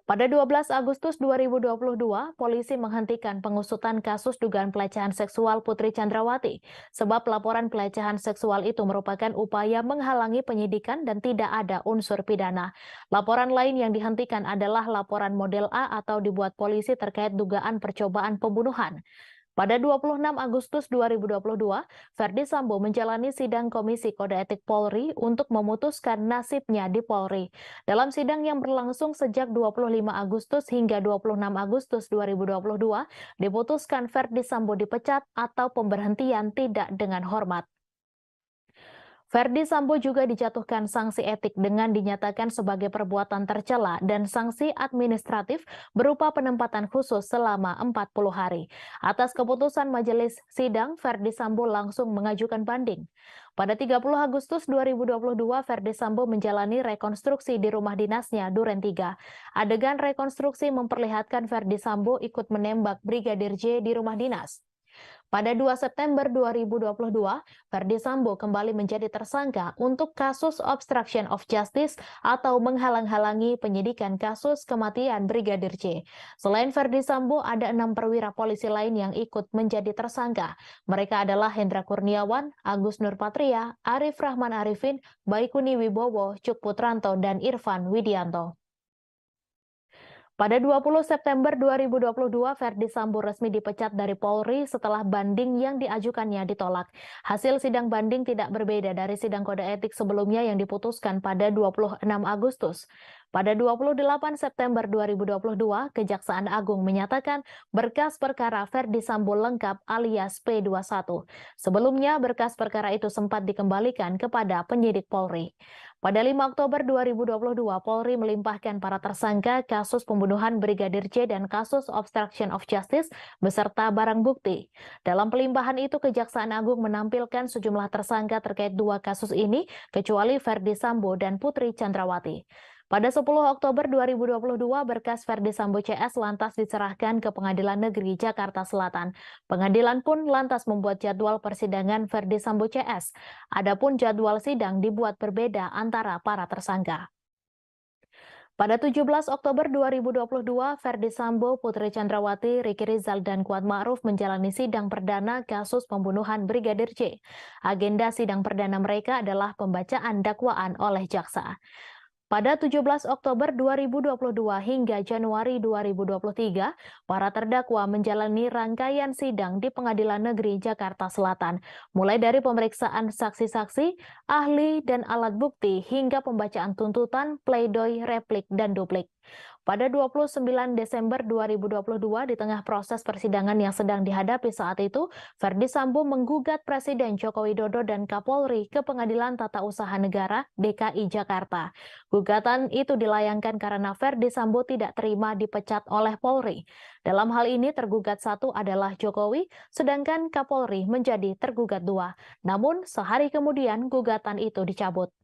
Pada 12 Agustus 2022, polisi menghentikan pengusutan kasus dugaan pelecehan seksual Putri Chandrawati, sebab laporan pelecehan seksual itu merupakan upaya menghalangi penyidikan dan tidak ada unsur pidana. Laporan lain yang dihentikan adalah laporan model A atau dibuat polisi terkait dugaan percobaan pembunuhan. Pada 26 Agustus 2022, Verdi Sambo menjalani sidang Komisi Kode Etik Polri untuk memutuskan nasibnya di Polri. Dalam sidang yang berlangsung sejak 25 Agustus hingga 26 Agustus 2022, diputuskan Verdi Sambo dipecat atau pemberhentian tidak dengan hormat. Verdi Sambo juga dijatuhkan sanksi etik dengan dinyatakan sebagai perbuatan tercela dan sanksi administratif berupa penempatan khusus selama 40 hari. Atas keputusan majelis sidang, Verdi Sambo langsung mengajukan banding. Pada 30 Agustus 2022, Verdi Sambo menjalani rekonstruksi di rumah dinasnya Duren 3. Adegan rekonstruksi memperlihatkan Verdi Sambo ikut menembak Brigadir J di rumah dinas. Pada 2 September 2022, Verdi Sambo kembali menjadi tersangka untuk kasus obstruction of justice atau menghalang-halangi penyidikan kasus kematian Brigadir J. Selain Verdi Sambo, ada 6 perwira polisi lain yang ikut menjadi tersangka. Mereka adalah Hendra Kurniawan, Agus Nurpatria, Arif Rahman Arifin, Baikuni Wibowo, Cuk Putranto, dan Irfan Widianto. Pada 20 September 2022, Verdi Sambo resmi dipecat dari Polri setelah banding yang diajukannya ditolak. Hasil sidang banding tidak berbeda dari sidang kode etik sebelumnya yang diputuskan pada 26 Agustus. Pada 28 September 2022, Kejaksaan Agung menyatakan berkas perkara Verdi Sambo lengkap alias P21. Sebelumnya, berkas perkara itu sempat dikembalikan kepada penyidik Polri. Pada 5 Oktober 2022, Polri melimpahkan para tersangka kasus pembunuhan Brigadir J dan kasus obstruction of justice beserta barang bukti. Dalam pelimpahan itu, Kejaksaan Agung menampilkan sejumlah tersangka terkait 2 kasus ini, kecuali Verdi Sambo dan Putri Chandrawati. Pada 10 Oktober 2022, berkas Verdi Sambo CS lantas diserahkan ke Pengadilan Negeri Jakarta Selatan. Pengadilan pun lantas membuat jadwal persidangan Verdi Sambo CS. Adapun jadwal sidang dibuat berbeda antara para tersangka. Pada 17 Oktober 2022, Verdi Sambo, Putri Chandrawati, Riki Rizal, dan Kuat Ma'ruf menjalani sidang perdana kasus pembunuhan Brigadir J. Agenda sidang perdana mereka adalah pembacaan dakwaan oleh jaksa. Pada 17 Oktober 2022 hingga Januari 2023, para terdakwa menjalani rangkaian sidang di Pengadilan Negeri Jakarta Selatan, mulai dari pemeriksaan saksi-saksi, ahli, dan alat bukti hingga pembacaan tuntutan, pledoi, replik, dan duplik. Pada 29 Desember 2022, di tengah proses persidangan yang sedang dihadapi saat itu, Verdi Sambo menggugat Presiden Joko Widodo dan Kapolri ke Pengadilan Tata Usaha Negara DKI Jakarta. Gugatan itu dilayangkan karena Verdi Sambo tidak terima dipecat oleh Polri. Dalam hal ini tergugat 1 adalah Jokowi, sedangkan Kapolri menjadi tergugat 2. Namun sehari kemudian gugatan itu dicabut.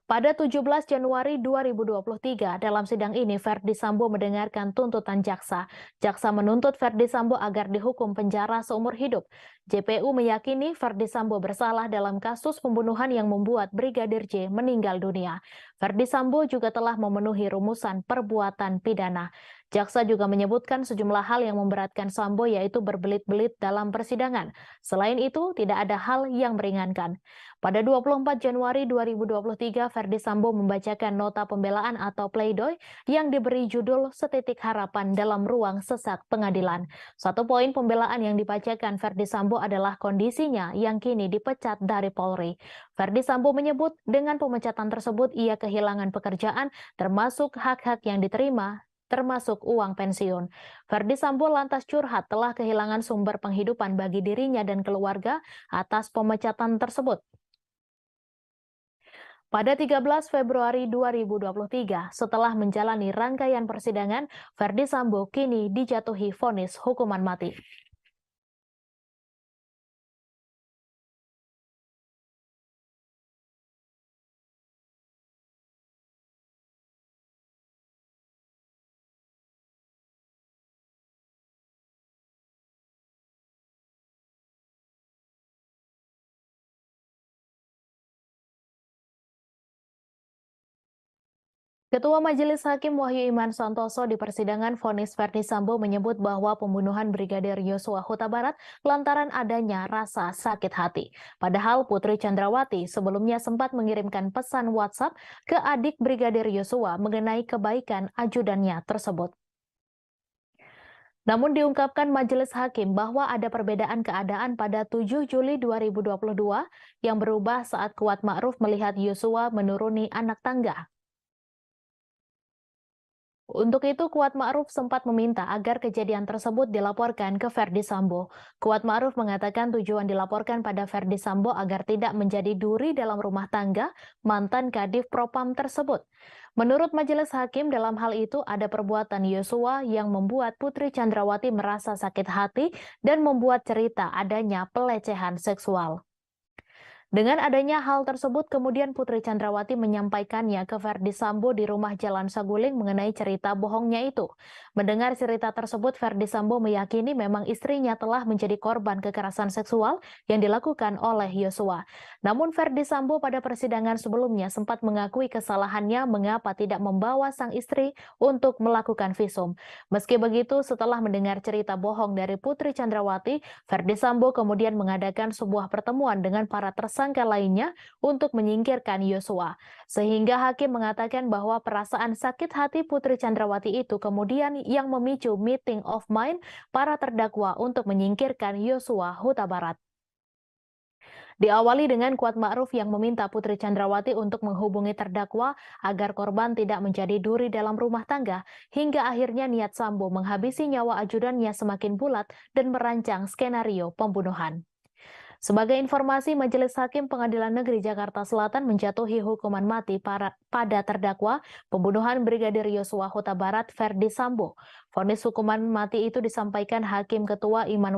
Pada 17 Januari 2023, dalam sidang ini Verdi Sambo mendengarkan tuntutan jaksa. Jaksa menuntut Verdi Sambo agar dihukum penjara seumur hidup. JPU meyakini Verdi Sambo bersalah dalam kasus pembunuhan yang membuat Brigadir J meninggal dunia. Verdi Sambo juga telah memenuhi rumusan perbuatan pidana. Jaksa juga menyebutkan sejumlah hal yang memberatkan Sambo, yaitu berbelit-belit dalam persidangan. Selain itu, tidak ada hal yang meringankan. Pada 24 Januari 2023, Verdi Sambo membacakan nota pembelaan atau pledoi yang diberi judul Setitik Harapan dalam ruang sesak pengadilan. 1 poin pembelaan yang dibacakan Verdi Sambo adalah kondisinya yang kini dipecat dari Polri. Verdi Sambo menyebut dengan pemecatan tersebut ia kehilangan pekerjaan termasuk hak-hak yang diterima, termasuk uang pensiun. Verdi Sambo lantas curhat telah kehilangan sumber penghidupan bagi dirinya dan keluarga atas pemecatan tersebut. Pada 13 Februari 2023, setelah menjalani rangkaian persidangan, Verdi Sambo kini dijatuhi vonis hukuman mati. Ketua Majelis Hakim Wahyu Iman Santoso di persidangan vonis Verdi Sambo menyebut bahwa pembunuhan Brigadir Yosua Huta Barat lantaran adanya rasa sakit hati. Padahal Putri Chandrawati sebelumnya sempat mengirimkan pesan WhatsApp ke adik Brigadir Yosua mengenai kebaikan ajudannya tersebut. Namun diungkapkan Majelis Hakim bahwa ada perbedaan keadaan pada 7 Juli 2022 yang berubah saat Kuat Ma'ruf melihat Yosua menuruni anak tangga. Untuk itu, Kuat Ma'ruf sempat meminta agar kejadian tersebut dilaporkan ke Ferdi Sambo. Kuat Ma'ruf mengatakan tujuan dilaporkan pada Ferdi Sambo agar tidak menjadi duri dalam rumah tangga mantan Kadif Propam tersebut. Menurut Majelis Hakim, dalam hal itu ada perbuatan Yosua yang membuat Putri Chandrawati merasa sakit hati dan membuat cerita adanya pelecehan seksual. Dengan adanya hal tersebut, kemudian Putri Chandrawati menyampaikannya ke Ferdi Sambo di rumah Jalan Saguling mengenai cerita bohongnya itu. Mendengar cerita tersebut, Ferdi Sambo meyakini memang istrinya telah menjadi korban kekerasan seksual yang dilakukan oleh Yosua. Namun Ferdi Sambo pada persidangan sebelumnya sempat mengakui kesalahannya mengapa tidak membawa sang istri untuk melakukan visum. Meski begitu, setelah mendengar cerita bohong dari Putri Chandrawati, Ferdi Sambo kemudian mengadakan sebuah pertemuan dengan para tersangka lainnya untuk menyingkirkan Yosua. Sehingga hakim mengatakan bahwa perasaan sakit hati Putri Chandrawati itu kemudian yang memicu meeting of mind para terdakwa untuk menyingkirkan Yosua Huta Barat. Diawali dengan Kuat Ma'ruf yang meminta Putri Chandrawati untuk menghubungi terdakwa agar korban tidak menjadi duri dalam rumah tangga, hingga akhirnya niat Sambo menghabisi nyawa ajudannya semakin bulat dan merancang skenario pembunuhan. Sebagai informasi, Majelis Hakim Pengadilan Negeri Jakarta Selatan menjatuhi hukuman mati pada terdakwa pembunuhan Brigadir Yosua Huta Barat Ferdi Sambo. Vonis hukuman mati itu disampaikan Hakim Ketua Iman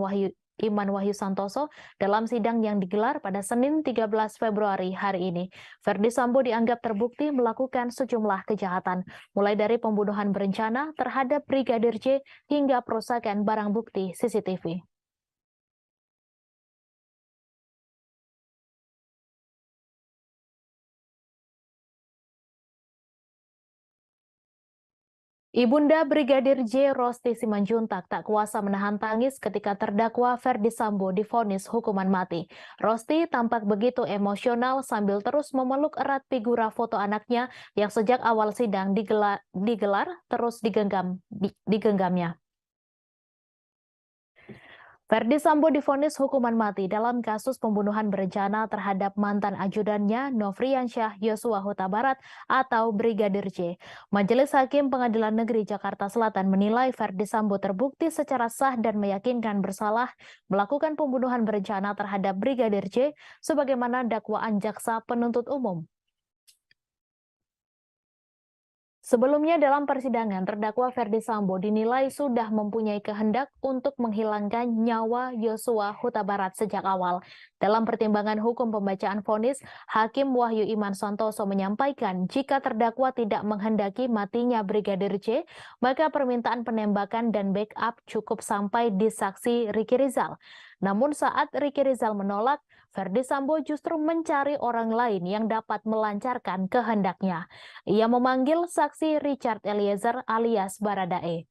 Wahyu Santoso dalam sidang yang digelar pada Senin 13 Februari hari ini. Ferdi Sambo dianggap terbukti melakukan sejumlah kejahatan, mulai dari pembunuhan berencana terhadap Brigadir J hingga perusakan barang bukti CCTV. Ibunda Brigadir J. Rosti Simanjuntak tak kuasa menahan tangis ketika terdakwa Ferdi Sambo divonis hukuman mati. Rosti tampak begitu emosional sambil terus memeluk erat figura foto anaknya yang sejak awal sidang digelar terus digenggamnya. Ferdi Sambo divonis hukuman mati dalam kasus pembunuhan berencana terhadap mantan ajudannya Nofriansyah Yosua Huta Barat atau Brigadir J. Majelis Hakim Pengadilan Negeri Jakarta Selatan menilai Ferdi Sambo terbukti secara sah dan meyakinkan bersalah melakukan pembunuhan berencana terhadap Brigadir J sebagaimana dakwaan jaksa penuntut umum. Sebelumnya dalam persidangan, terdakwa Ferdi Sambo dinilai sudah mempunyai kehendak untuk menghilangkan nyawa Yosua Huta Barat sejak awal. Dalam pertimbangan hukum pembacaan vonis, Hakim Wahyu Iman Santoso menyampaikan jika terdakwa tidak menghendaki matinya Brigadir J, maka permintaan penembakan dan backup cukup sampai di saksi Riki Rizal. Namun saat Riki Rizal menolak, Ferdi Sambo justru mencari orang lain yang dapat melancarkan kehendaknya. Ia memanggil saksi Richard Eliezer alias Baradae.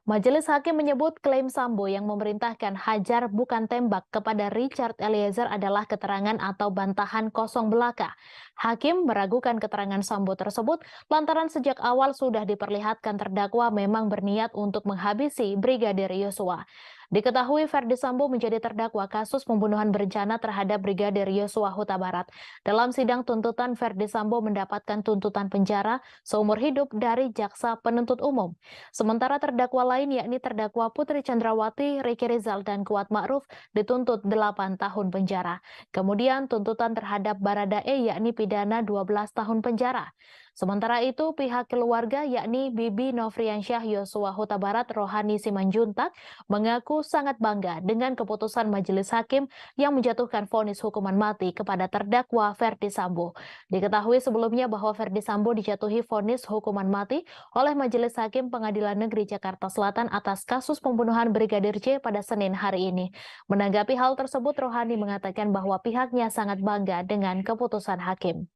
Majelis Hakim menyebut klaim Sambo yang memerintahkan hajar bukan tembak kepada Richard Eliezer adalah keterangan atau bantahan kosong belaka. Hakim meragukan keterangan Sambo tersebut lantaran sejak awal sudah diperlihatkan terdakwa memang berniat untuk menghabisi Brigadir Yosua. Diketahui Ferdi Sambo menjadi terdakwa kasus pembunuhan berencana terhadap Brigadir Yosua Huta Barat. Dalam sidang tuntutan, Ferdi Sambo mendapatkan tuntutan penjara seumur hidup dari jaksa penuntut umum. Sementara terdakwa lain yakni terdakwa Putri Chandrawati, Riki Rizal, dan Kuat Ma'ruf dituntut 8 tahun penjara. Kemudian tuntutan terhadap Baradae yakni pidana 12 tahun penjara. Sementara itu, pihak keluarga yakni Bibi Nofriansyah Yosua Huta Barat Rohani Simanjuntak mengaku sangat bangga dengan keputusan Majelis Hakim yang menjatuhkan vonis hukuman mati kepada terdakwa Ferdi Sambo. Diketahui sebelumnya bahwa Ferdi Sambo dijatuhi vonis hukuman mati oleh Majelis Hakim Pengadilan Negeri Jakarta Selatan atas kasus pembunuhan Brigadir J pada Senin hari ini. Menanggapi hal tersebut, Rohani mengatakan bahwa pihaknya sangat bangga dengan keputusan hakim.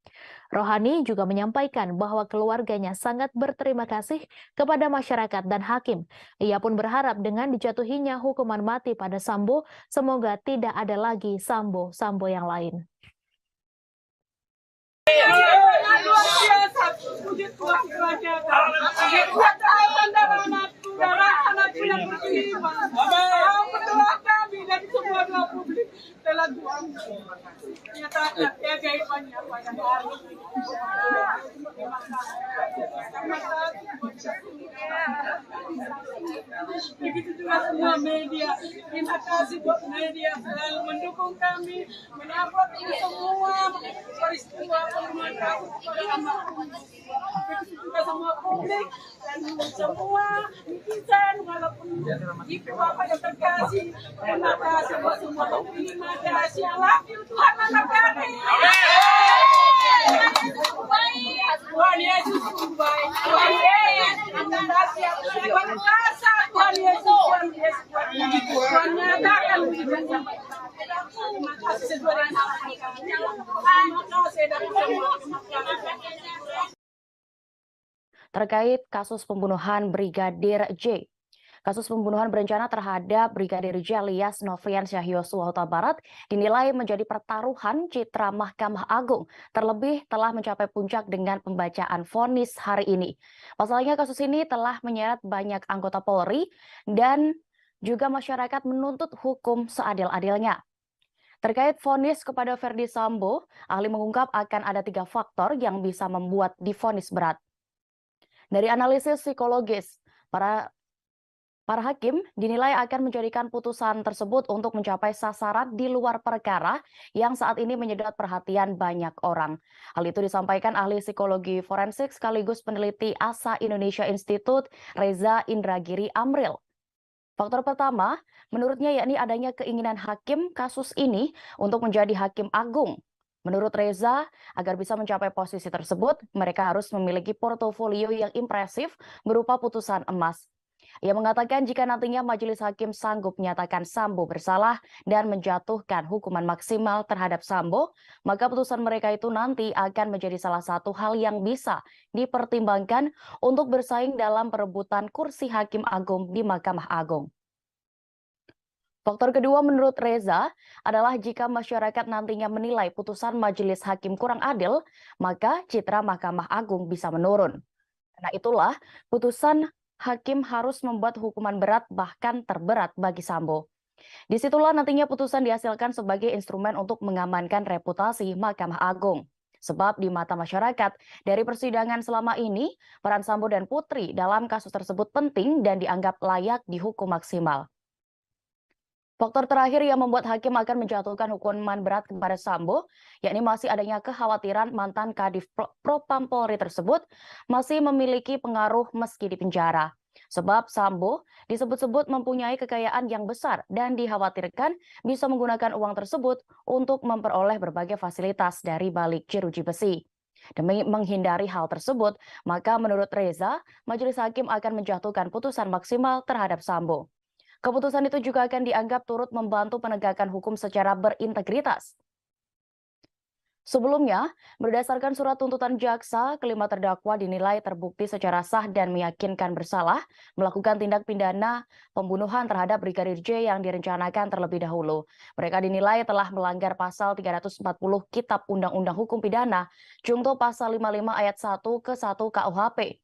Rohani juga menyampaikan bahwa keluarganya sangat berterima kasih kepada masyarakat dan hakim. Ia pun berharap dengan dijatuhinya hukuman mati pada Sambo, semoga tidak ada lagi Sambo yang lain. juga semua media. Terima kasih buat media selalu mendukung kami, melapor ini semua peristiwa pembunuhan kasus kepada almarhum. Begitu juga semua publik dan semua netizen walaupun itu apa yang terkasih. Terima kasih buat semua. Terima kasih. I love you Tuhan memberkati. Tuhan Yesus baik. Tuhan Yesus memberkati. Tuhan kuasa. Tuhan Yesus. Tuhan nyatakan hidupnya. Terima kasih sesuai dengan apa yang terima kasih dan semua. Terkait kasus pembunuhan Brigadir J. Kasus pembunuhan berencana terhadap Brigadir J alias Nofriansyah Yosua Huta Barat dinilai menjadi pertaruhan citra Mahkamah Agung, terlebih telah mencapai puncak dengan pembacaan vonis hari ini. Pasalnya kasus ini telah menyeret banyak anggota Polri dan juga masyarakat menuntut hukum seadil-adilnya. Terkait vonis kepada Verdi Sambo, ahli mengungkap akan ada 3 faktor yang bisa membuat divonis berat. Dari analisis psikologis, para hakim dinilai akan menjadikan putusan tersebut untuk mencapai sasaran di luar perkara yang saat ini menyedot perhatian banyak orang. Hal itu disampaikan ahli psikologi forensik sekaligus peneliti ASA Indonesia Institute Reza Indragiri Amril. Faktor pertama, menurutnya yakni adanya keinginan hakim kasus ini untuk menjadi hakim agung. Menurut Reza, agar bisa mencapai posisi tersebut, mereka harus memiliki portofolio yang impresif berupa putusan emas. Ia mengatakan jika nantinya majelis hakim sanggup menyatakan Sambo bersalah dan menjatuhkan hukuman maksimal terhadap Sambo, maka putusan mereka itu nanti akan menjadi salah satu hal yang bisa dipertimbangkan untuk bersaing dalam perebutan kursi hakim agung di Mahkamah Agung. Faktor kedua menurut Reza adalah jika masyarakat nantinya menilai putusan majelis hakim kurang adil, maka citra Mahkamah Agung bisa menurun. Karena itulah putusan hakim harus membuat hukuman berat bahkan terberat bagi Sambo. Disitulah nantinya putusan dihasilkan sebagai instrumen untuk mengamankan reputasi Mahkamah Agung. Sebab di mata masyarakat, dari persidangan selama ini, peran Sambo dan Putri dalam kasus tersebut penting dan dianggap layak dihukum maksimal. Faktor terakhir yang membuat hakim akan menjatuhkan hukuman berat kepada Sambo, yakni masih adanya kekhawatiran mantan Kadif Propam Polri tersebut masih memiliki pengaruh meski di penjara. Sebab Sambo disebut-sebut mempunyai kekayaan yang besar dan dikhawatirkan bisa menggunakan uang tersebut untuk memperoleh berbagai fasilitas dari balik jeruji besi. Demi menghindari hal tersebut, maka menurut Reza, majelis hakim akan menjatuhkan putusan maksimal terhadap Sambo. Keputusan itu juga akan dianggap turut membantu penegakan hukum secara berintegritas. Sebelumnya, berdasarkan surat tuntutan jaksa, kelima terdakwa dinilai terbukti secara sah dan meyakinkan bersalah melakukan tindak pidana pembunuhan terhadap Brigadir J yang direncanakan terlebih dahulu. Mereka dinilai telah melanggar pasal 340 Kitab Undang-Undang Hukum Pidana, Junto pasal 55 ayat 1 ke 1 KUHP.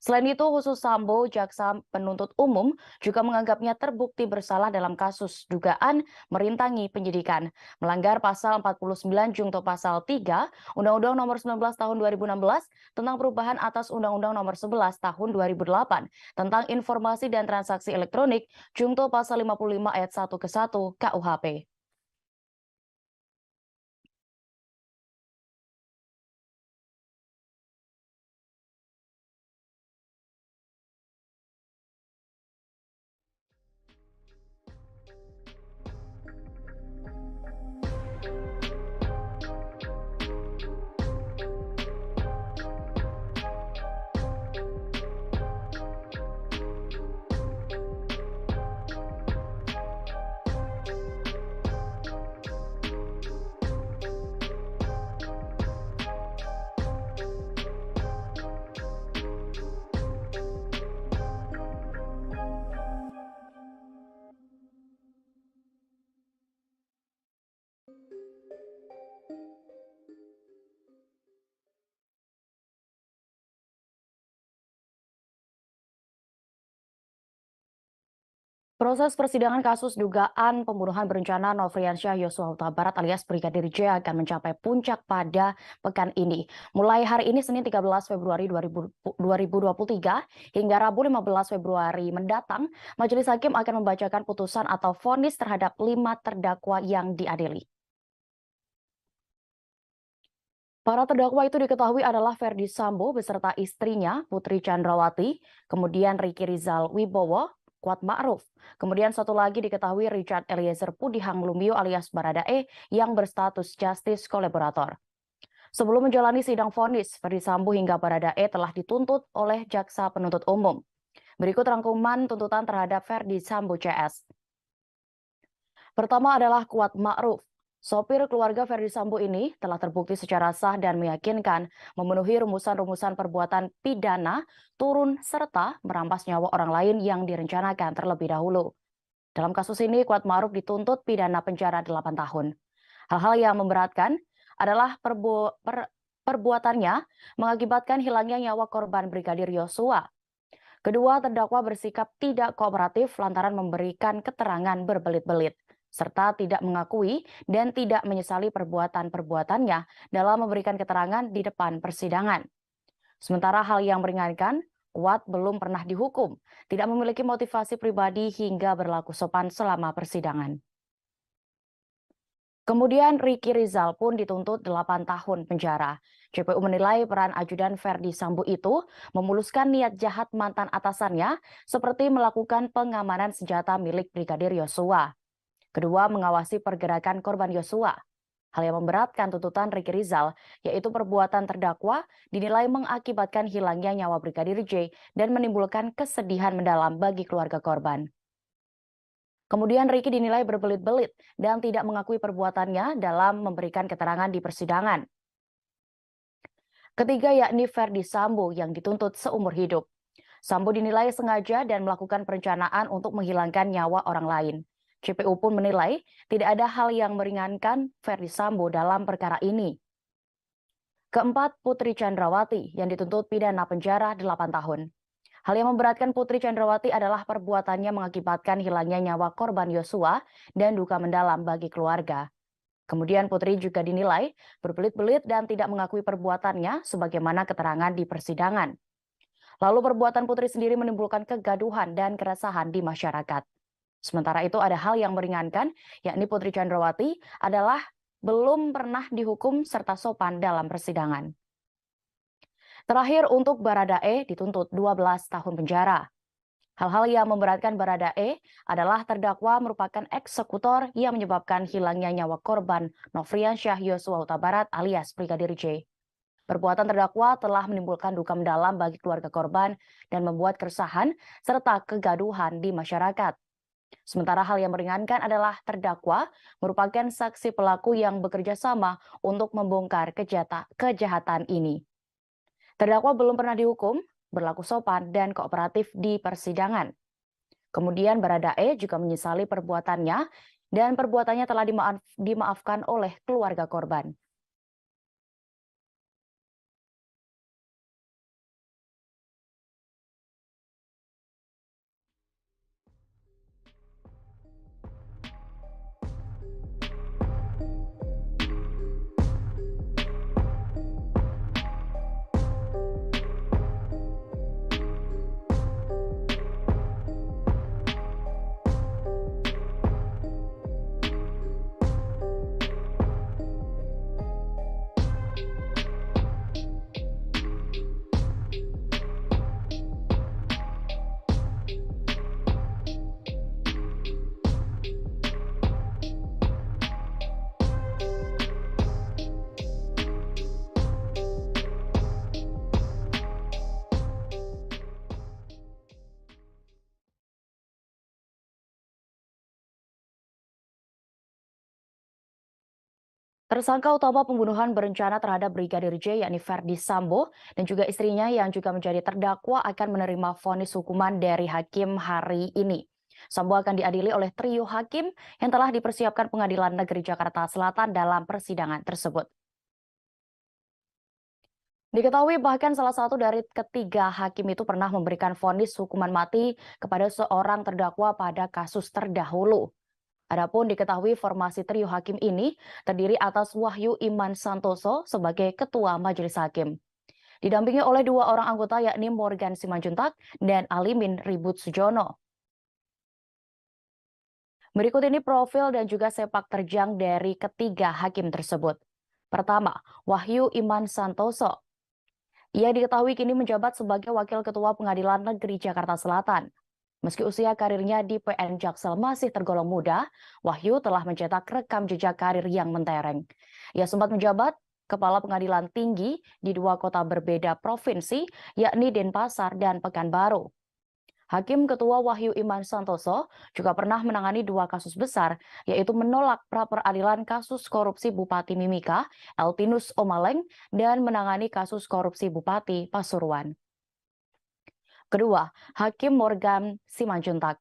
Selain itu, khusus Sambo, jaksa penuntut umum juga menganggapnya terbukti bersalah dalam kasus dugaan merintangi penyidikan, melanggar pasal 49 Junto pasal 3 Undang-Undang Nomor 19 Tahun 2016 tentang perubahan atas Undang-Undang Nomor 11 Tahun 2008 tentang informasi dan transaksi elektronik, Junto pasal 55 ayat 1 ke 1 KUHP. Proses persidangan kasus dugaan pembunuhan berencana Nofriansyah Yosua Huta Barat alias Brigadir J akan mencapai puncak pada pekan ini. Mulai hari ini Senin 13 Februari 2023 hingga Rabu 15 Februari mendatang, Majelis Hakim akan membacakan putusan atau vonis terhadap 5 terdakwa yang diadili. Para terdakwa itu diketahui adalah Ferdi Sambo beserta istrinya Putri Chandrawati, kemudian Ricky Rizal Wibowo, Kuat Ma'ruf. Kemudian satu lagi diketahui Richard Eliezer Pudihang Lumiu alias Baradae yang berstatus justice kolaborator. Sebelum menjalani sidang vonis, Ferdi Sambo hingga Baradae telah dituntut oleh Jaksa Penuntut Umum. Berikut rangkuman tuntutan terhadap Ferdi Sambo CS. Pertama adalah Kuat Ma'ruf. Sopir keluarga Ferdi Sambo ini telah terbukti secara sah dan meyakinkan memenuhi rumusan-rumusan perbuatan pidana turun serta merampas nyawa orang lain yang direncanakan terlebih dahulu. Dalam kasus ini, Kuat Ma'ruf dituntut pidana penjara 8 tahun. Hal-hal yang memberatkan adalah perbuatannya mengakibatkan hilangnya nyawa korban Brigadir Yosua. Kedua terdakwa bersikap tidak kooperatif lantaran memberikan keterangan berbelit-belit, serta tidak mengakui dan tidak menyesali perbuatan-perbuatannya dalam memberikan keterangan di depan persidangan. Sementara hal yang meringankan, Kuat belum pernah dihukum, tidak memiliki motivasi pribadi hingga berlaku sopan selama persidangan. Kemudian Ricky Rizal pun dituntut 8 tahun penjara. JPU menilai peran ajudan Ferdi Sambo itu memuluskan niat jahat mantan atasannya seperti melakukan pengamanan senjata milik Brigadir Yosua. Kedua, mengawasi pergerakan korban Yosua. Hal yang memberatkan tuntutan Ricky Rizal, yaitu perbuatan terdakwa dinilai mengakibatkan hilangnya nyawa Brigadir J dan menimbulkan kesedihan mendalam bagi keluarga korban. Kemudian Ricky dinilai berbelit-belit dan tidak mengakui perbuatannya dalam memberikan keterangan di persidangan. Ketiga, yakni Ferdi Sambo yang dituntut seumur hidup. Sambo dinilai sengaja dan melakukan perencanaan untuk menghilangkan nyawa orang lain. JPU pun menilai tidak ada hal yang meringankan Ferdi Sambo dalam perkara ini. Keempat, Putri Chandrawati yang dituntut pidana penjara 8 tahun. Hal yang memberatkan Putri Chandrawati adalah perbuatannya mengakibatkan hilangnya nyawa korban Yosua dan duka mendalam bagi keluarga. Kemudian Putri juga dinilai berbelit-belit dan tidak mengakui perbuatannya sebagaimana keterangan di persidangan. Lalu perbuatan Putri sendiri menimbulkan kegaduhan dan keresahan di masyarakat. Sementara itu ada hal yang meringankan, yakni Putri Chandrawati adalah belum pernah dihukum serta sopan dalam persidangan. Terakhir untuk Baradae dituntut 12 tahun penjara. Hal-hal yang memberatkan Baradae adalah terdakwa merupakan eksekutor yang menyebabkan hilangnya nyawa korban Nofriansyah Yosua Huta Barat alias Brigadir J. Perbuatan terdakwa telah menimbulkan duka mendalam bagi keluarga korban dan membuat keresahan serta kegaduhan di masyarakat. Sementara hal yang meringankan adalah terdakwa merupakan saksi pelaku yang bekerja sama untuk membongkar kejahatan ini. Terdakwa belum pernah dihukum, berlaku sopan dan kooperatif di persidangan. Kemudian Baradae juga menyesali perbuatannya dan perbuatannya telah dimaafkan oleh keluarga korban. Tersangka utama pembunuhan berencana terhadap Brigadir J yakni Ferdi Sambo dan juga istrinya yang juga menjadi terdakwa akan menerima vonis hukuman dari hakim hari ini. Sambo akan diadili oleh trio hakim yang telah dipersiapkan Pengadilan Negeri Jakarta Selatan dalam persidangan tersebut. Diketahui bahkan salah satu dari ketiga hakim itu pernah memberikan vonis hukuman mati kepada seorang terdakwa pada kasus terdahulu. Adapun diketahui formasi trio hakim ini terdiri atas Wahyu Iman Santoso sebagai Ketua Majelis Hakim. Didampingi oleh dua orang anggota yakni Morgan Simanjuntak dan Alimin Ribut Sujono. Berikut ini profil dan juga sepak terjang dari ketiga hakim tersebut. Pertama, Wahyu Iman Santoso. Ia diketahui kini menjabat sebagai Wakil Ketua Pengadilan Negeri Jakarta Selatan. Meski usia karirnya di PN Jaksel masih tergolong muda, Wahyu telah mencetak rekam jejak karir yang mentereng. Ia sempat menjabat Kepala Pengadilan Tinggi di dua kota berbeda provinsi, yakni Denpasar dan Pekanbaru. Hakim Ketua Wahyu Iman Santoso juga pernah menangani dua kasus besar, yaitu menolak pra-peradilan kasus korupsi Bupati Mimika, Elpinus Omaleng, dan menangani kasus korupsi Bupati Pasuruan. Kedua, Hakim Morgan Simanjuntak.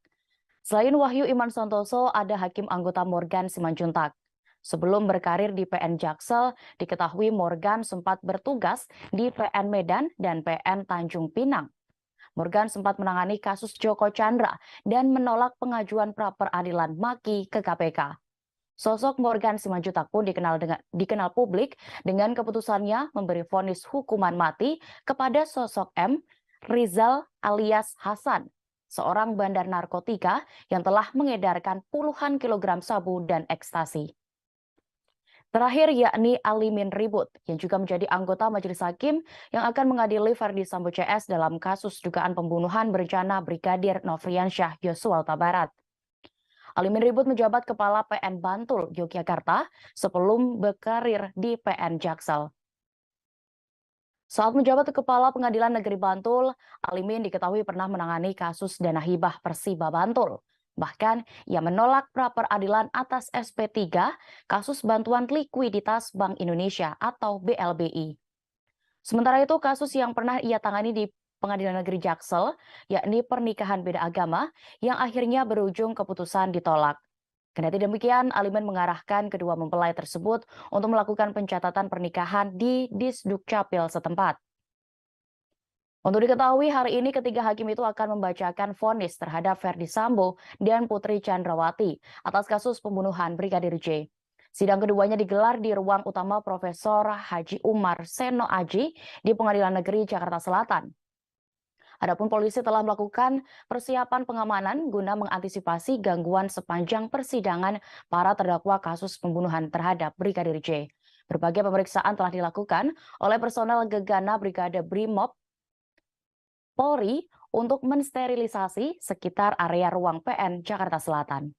Selain Wahyu Iman Santoso, ada Hakim anggota Morgan Simanjuntak. Sebelum berkarir di PN Jaksel, diketahui Morgan sempat bertugas di PN Medan dan PN Tanjung Pinang. Morgan sempat menangani kasus Joko Chandra dan menolak pengajuan pra-peradilan Maki ke KPK. Sosok Morgan Simanjuntak pun dikenal publik dengan keputusannya memberi vonis hukuman mati kepada sosok M. Rizal alias Hasan, seorang bandar narkotika yang telah mengedarkan puluhan kilogram sabu dan ekstasi. Terakhir yakni Alimin Ribut yang juga menjadi anggota Majelis Hakim yang akan mengadili Ferdi Sambo CS dalam kasus dugaan pembunuhan berencana Brigadir Nofriansyah Yosua Huta Barat. Alimin Ribut menjabat Kepala PN Bantul, Yogyakarta sebelum berkarir di PN Jaksel. Saat menjabat Kepala Pengadilan Negeri Bantul, Alimin diketahui pernah menangani kasus dana hibah Persiba Bantul. Bahkan, ia menolak pra-peradilan atas SP3 kasus bantuan likuiditas Bank Indonesia atau BLBI. Sementara itu, kasus yang pernah ia tangani di Pengadilan Negeri Jaksel, yakni pernikahan beda agama, yang akhirnya berujung keputusan ditolak. Kendati demikian, Alimin mengarahkan kedua mempelai tersebut untuk melakukan pencatatan pernikahan di Disdukcapil setempat. Untuk diketahui, hari ini ketiga hakim itu akan membacakan vonis terhadap Ferdi Sambo dan Putri Chandrawati atas kasus pembunuhan Brigadir J. Sidang keduanya digelar di ruang utama Profesor Haji Umar Seno Aji di Pengadilan Negeri Jakarta Selatan. Adapun polisi telah melakukan persiapan pengamanan guna mengantisipasi gangguan sepanjang persidangan para terdakwa kasus pembunuhan terhadap Brigadir J. Berbagai pemeriksaan telah dilakukan oleh personel Gegana Brigade Brimob Polri untuk mensterilisasi sekitar area ruang PN Jakarta Selatan.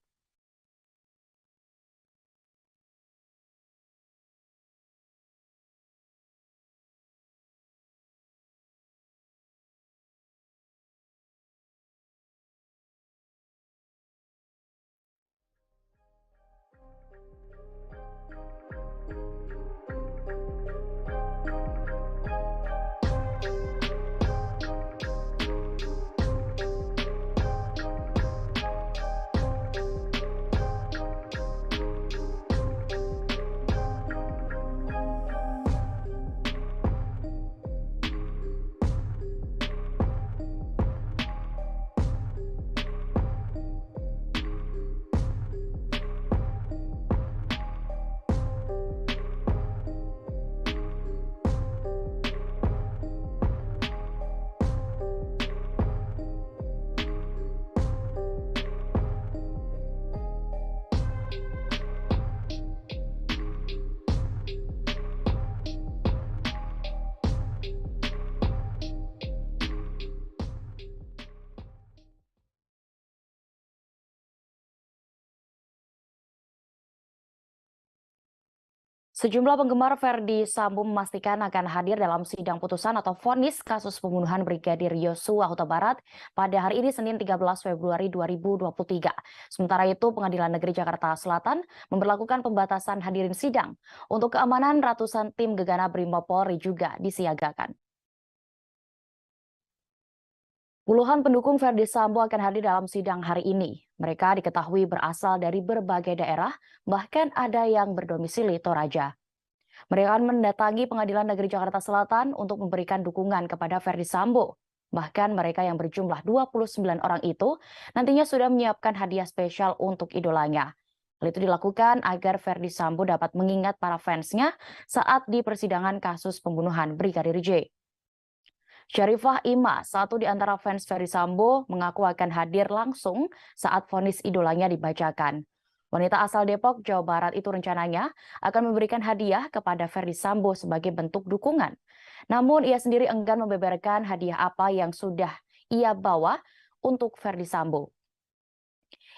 Sejumlah penggemar Ferdi Sambo memastikan akan hadir dalam sidang putusan atau vonis kasus pembunuhan Brigadir Yosua Huta Barat pada hari ini Senin 13 Februari 2023. Sementara itu, Pengadilan Negeri Jakarta Selatan memberlakukan pembatasan hadirin sidang. Untuk keamanan, ratusan tim Gegana Brimob Polri juga disiagakan. Puluhan pendukung Ferdi Sambo akan hadir dalam sidang hari ini. Mereka diketahui berasal dari berbagai daerah, bahkan ada yang berdomisili Toraja. Mereka akan mendatangi Pengadilan Negeri Jakarta Selatan untuk memberikan dukungan kepada Ferdi Sambo. Bahkan mereka yang berjumlah 29 orang itu nantinya sudah menyiapkan hadiah spesial untuk idolanya. Hal itu dilakukan agar Ferdi Sambo dapat mengingat para fansnya saat di persidangan kasus pembunuhan Brigadir J. Syarifah Ima, satu di antara fans Ferdi Sambo, mengaku akan hadir langsung saat vonis idolanya dibacakan. Wanita asal Depok, Jawa Barat itu rencananya akan memberikan hadiah kepada Ferdi Sambo sebagai bentuk dukungan. Namun ia sendiri enggan membeberkan hadiah apa yang sudah ia bawa untuk Ferdi Sambo.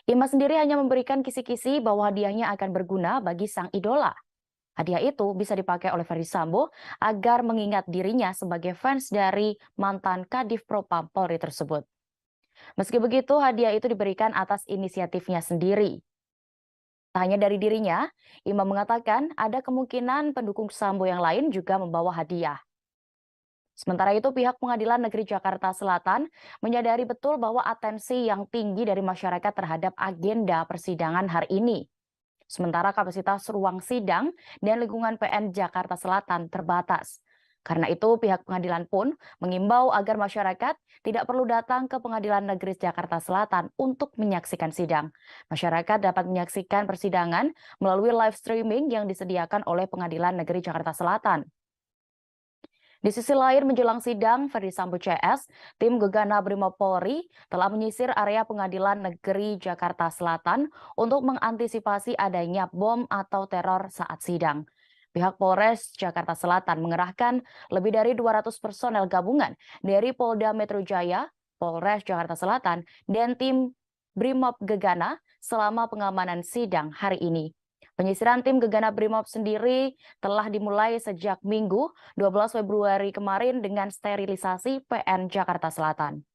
Ima sendiri hanya memberikan kisi-kisi bahwa hadiahnya akan berguna bagi sang idola. Hadiah itu bisa dipakai oleh Ferdi Sambo agar mengingat dirinya sebagai fans dari mantan Kadif Propam Polri tersebut. Meski begitu, hadiah itu diberikan atas inisiatifnya sendiri. Tak hanya dari dirinya, Ima mengatakan ada kemungkinan pendukung Sambo yang lain juga membawa hadiah. Sementara itu, pihak Pengadilan Negeri Jakarta Selatan menyadari betul bahwa atensi yang tinggi dari masyarakat terhadap agenda persidangan hari ini. Sementara kapasitas ruang sidang dan lingkungan PN Jakarta Selatan terbatas. Karena itu, pihak pengadilan pun mengimbau agar masyarakat tidak perlu datang ke Pengadilan Negeri Jakarta Selatan untuk menyaksikan sidang. Masyarakat dapat menyaksikan persidangan melalui live streaming yang disediakan oleh Pengadilan Negeri Jakarta Selatan. Di sisi lain, menjelang sidang Ferdi Sambo CS, tim Gegana Brimob Polri telah menyisir area Pengadilan Negeri Jakarta Selatan untuk mengantisipasi adanya bom atau teror saat sidang. Pihak Polres Jakarta Selatan mengerahkan lebih dari 200 personel gabungan dari Polda Metro Jaya, Polres Jakarta Selatan, dan tim Brimob Gegana selama pengamanan sidang hari ini. Penyisiran tim Gegana Brimob sendiri telah dimulai sejak Minggu 12 Februari kemarin dengan sterilisasi PN Jakarta Selatan.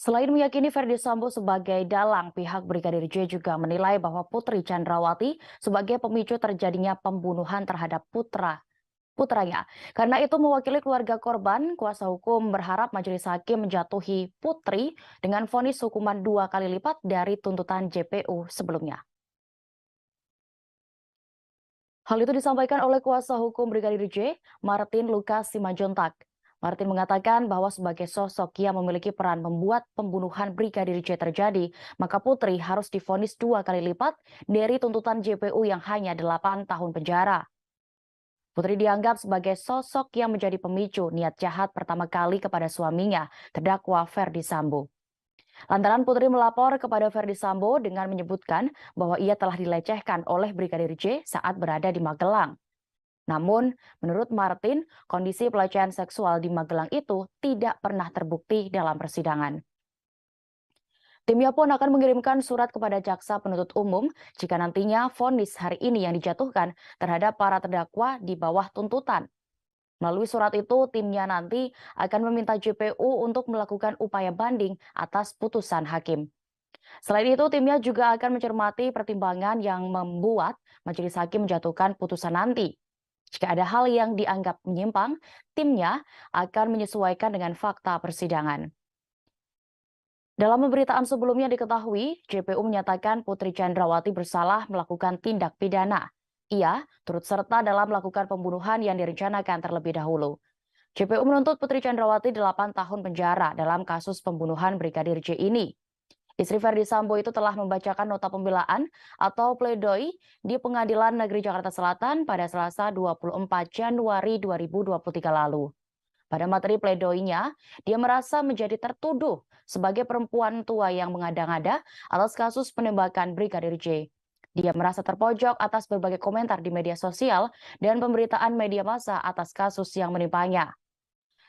Selain meyakini Ferdi Sambo sebagai dalang, pihak Brigadir J juga menilai bahwa Putri Chandrawati sebagai pemicu terjadinya pembunuhan terhadap putranya. Karena itu mewakili keluarga korban, kuasa hukum berharap majelis hakim menjatuhi Putri dengan vonis hukuman 2 kali lipat dari tuntutan JPU sebelumnya. Hal itu disampaikan oleh kuasa hukum Brigadir J, Martin Lukas Simanjuntak. Martin mengatakan bahwa sebagai sosok yang memiliki peran membuat pembunuhan Brigadir J terjadi, maka Putri harus divonis 2 kali lipat dari tuntutan JPU yang hanya 8 tahun penjara. Putri dianggap sebagai sosok yang menjadi pemicu niat jahat pertama kali kepada suaminya, terdakwa Ferdi Sambo. Lantaran Putri melapor kepada Ferdi Sambo dengan menyebutkan bahwa ia telah dilecehkan oleh Brigadir J saat berada di Magelang. Namun, menurut Martin, kondisi pelecehan seksual di Magelang itu tidak pernah terbukti dalam persidangan. Timnya pun akan mengirimkan surat kepada jaksa penuntut umum jika nantinya vonis hari ini yang dijatuhkan terhadap para terdakwa di bawah tuntutan. Melalui surat itu, timnya nanti akan meminta JPU untuk melakukan upaya banding atas putusan hakim. Selain itu, timnya juga akan mencermati pertimbangan yang membuat majelis hakim menjatuhkan putusan nanti. Jika ada hal yang dianggap menyimpang, timnya akan menyesuaikan dengan fakta persidangan. Dalam pemberitaan sebelumnya diketahui, JPU menyatakan Putri Chandrawati bersalah melakukan tindak pidana. Ia turut serta dalam melakukan pembunuhan yang direncanakan terlebih dahulu. JPU menuntut Putri Chandrawati 8 tahun penjara dalam kasus pembunuhan Brigadir J ini. Istri Ferdi Sambo itu telah membacakan nota pembelaan atau pledoi di Pengadilan Negeri Jakarta Selatan pada Selasa 24 Januari 2023 lalu. Pada materi pledoinya, dia merasa menjadi tertuduh sebagai perempuan tua yang mengada-ngada atas kasus penembakan Brigadir J. Dia merasa terpojok atas berbagai komentar di media sosial dan pemberitaan media massa atas kasus yang menimpanya.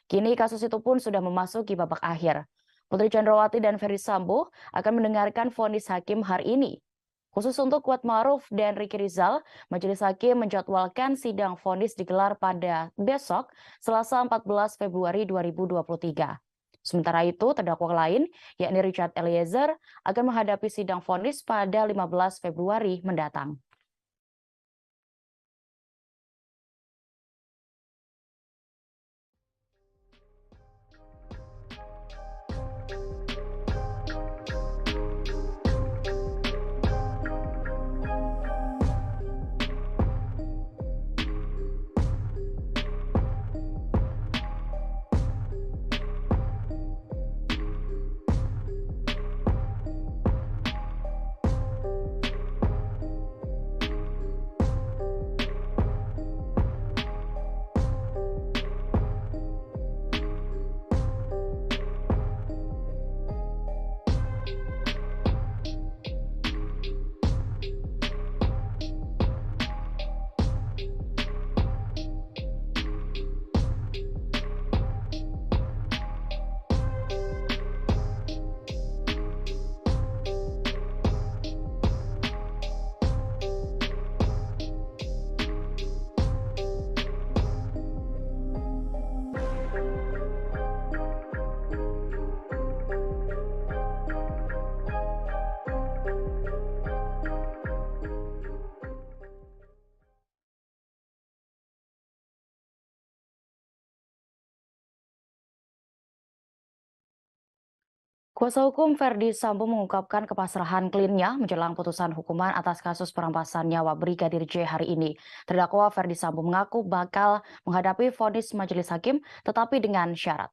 Kini kasus itu pun sudah memasuki babak akhir. Putri Chandrawati dan Ferdi Sambo akan mendengarkan vonis hakim hari ini. Khusus untuk Kuatmaruf dan Ricky Rizal, Majelis Hakim menjadwalkan sidang vonis digelar pada besok, Selasa 14 Februari 2023. Sementara itu, terdakwa lain, yakni Richard Eliezer, akan menghadapi sidang vonis pada 15 Februari mendatang. Kuasa hukum Ferdi Sambo mengungkapkan kepasrahan kliennya menjelang putusan hukuman atas kasus perampasan nyawa Brigadir J hari ini. Terdakwa Ferdi Sambo mengaku bakal menghadapi vonis majelis hakim, tetapi dengan syarat.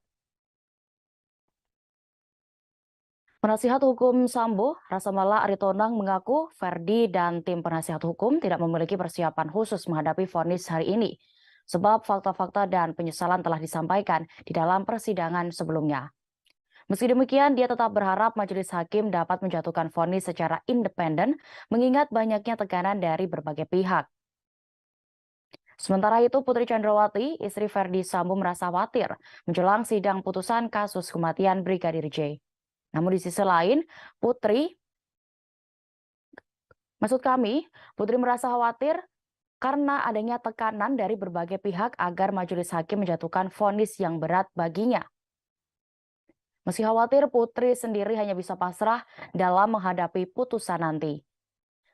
Penasihat hukum Sambo, Rasamala Aritonang, mengaku Ferdi dan tim penasihat hukum tidak memiliki persiapan khusus menghadapi vonis hari ini, sebab fakta-fakta dan penyesalan telah disampaikan di dalam persidangan sebelumnya. Meski demikian, dia tetap berharap majelis hakim dapat menjatuhkan vonis secara independen, mengingat banyaknya tekanan dari berbagai pihak. Sementara itu, Putri Chandrawati, istri Ferdi Sambo, merasa khawatir menjelang sidang putusan kasus kematian Brigadir J. Namun di sisi lain, Putri merasa khawatir karena adanya tekanan dari berbagai pihak agar majelis hakim menjatuhkan vonis yang berat baginya. Meski khawatir, Putri sendiri hanya bisa pasrah dalam menghadapi putusan nanti.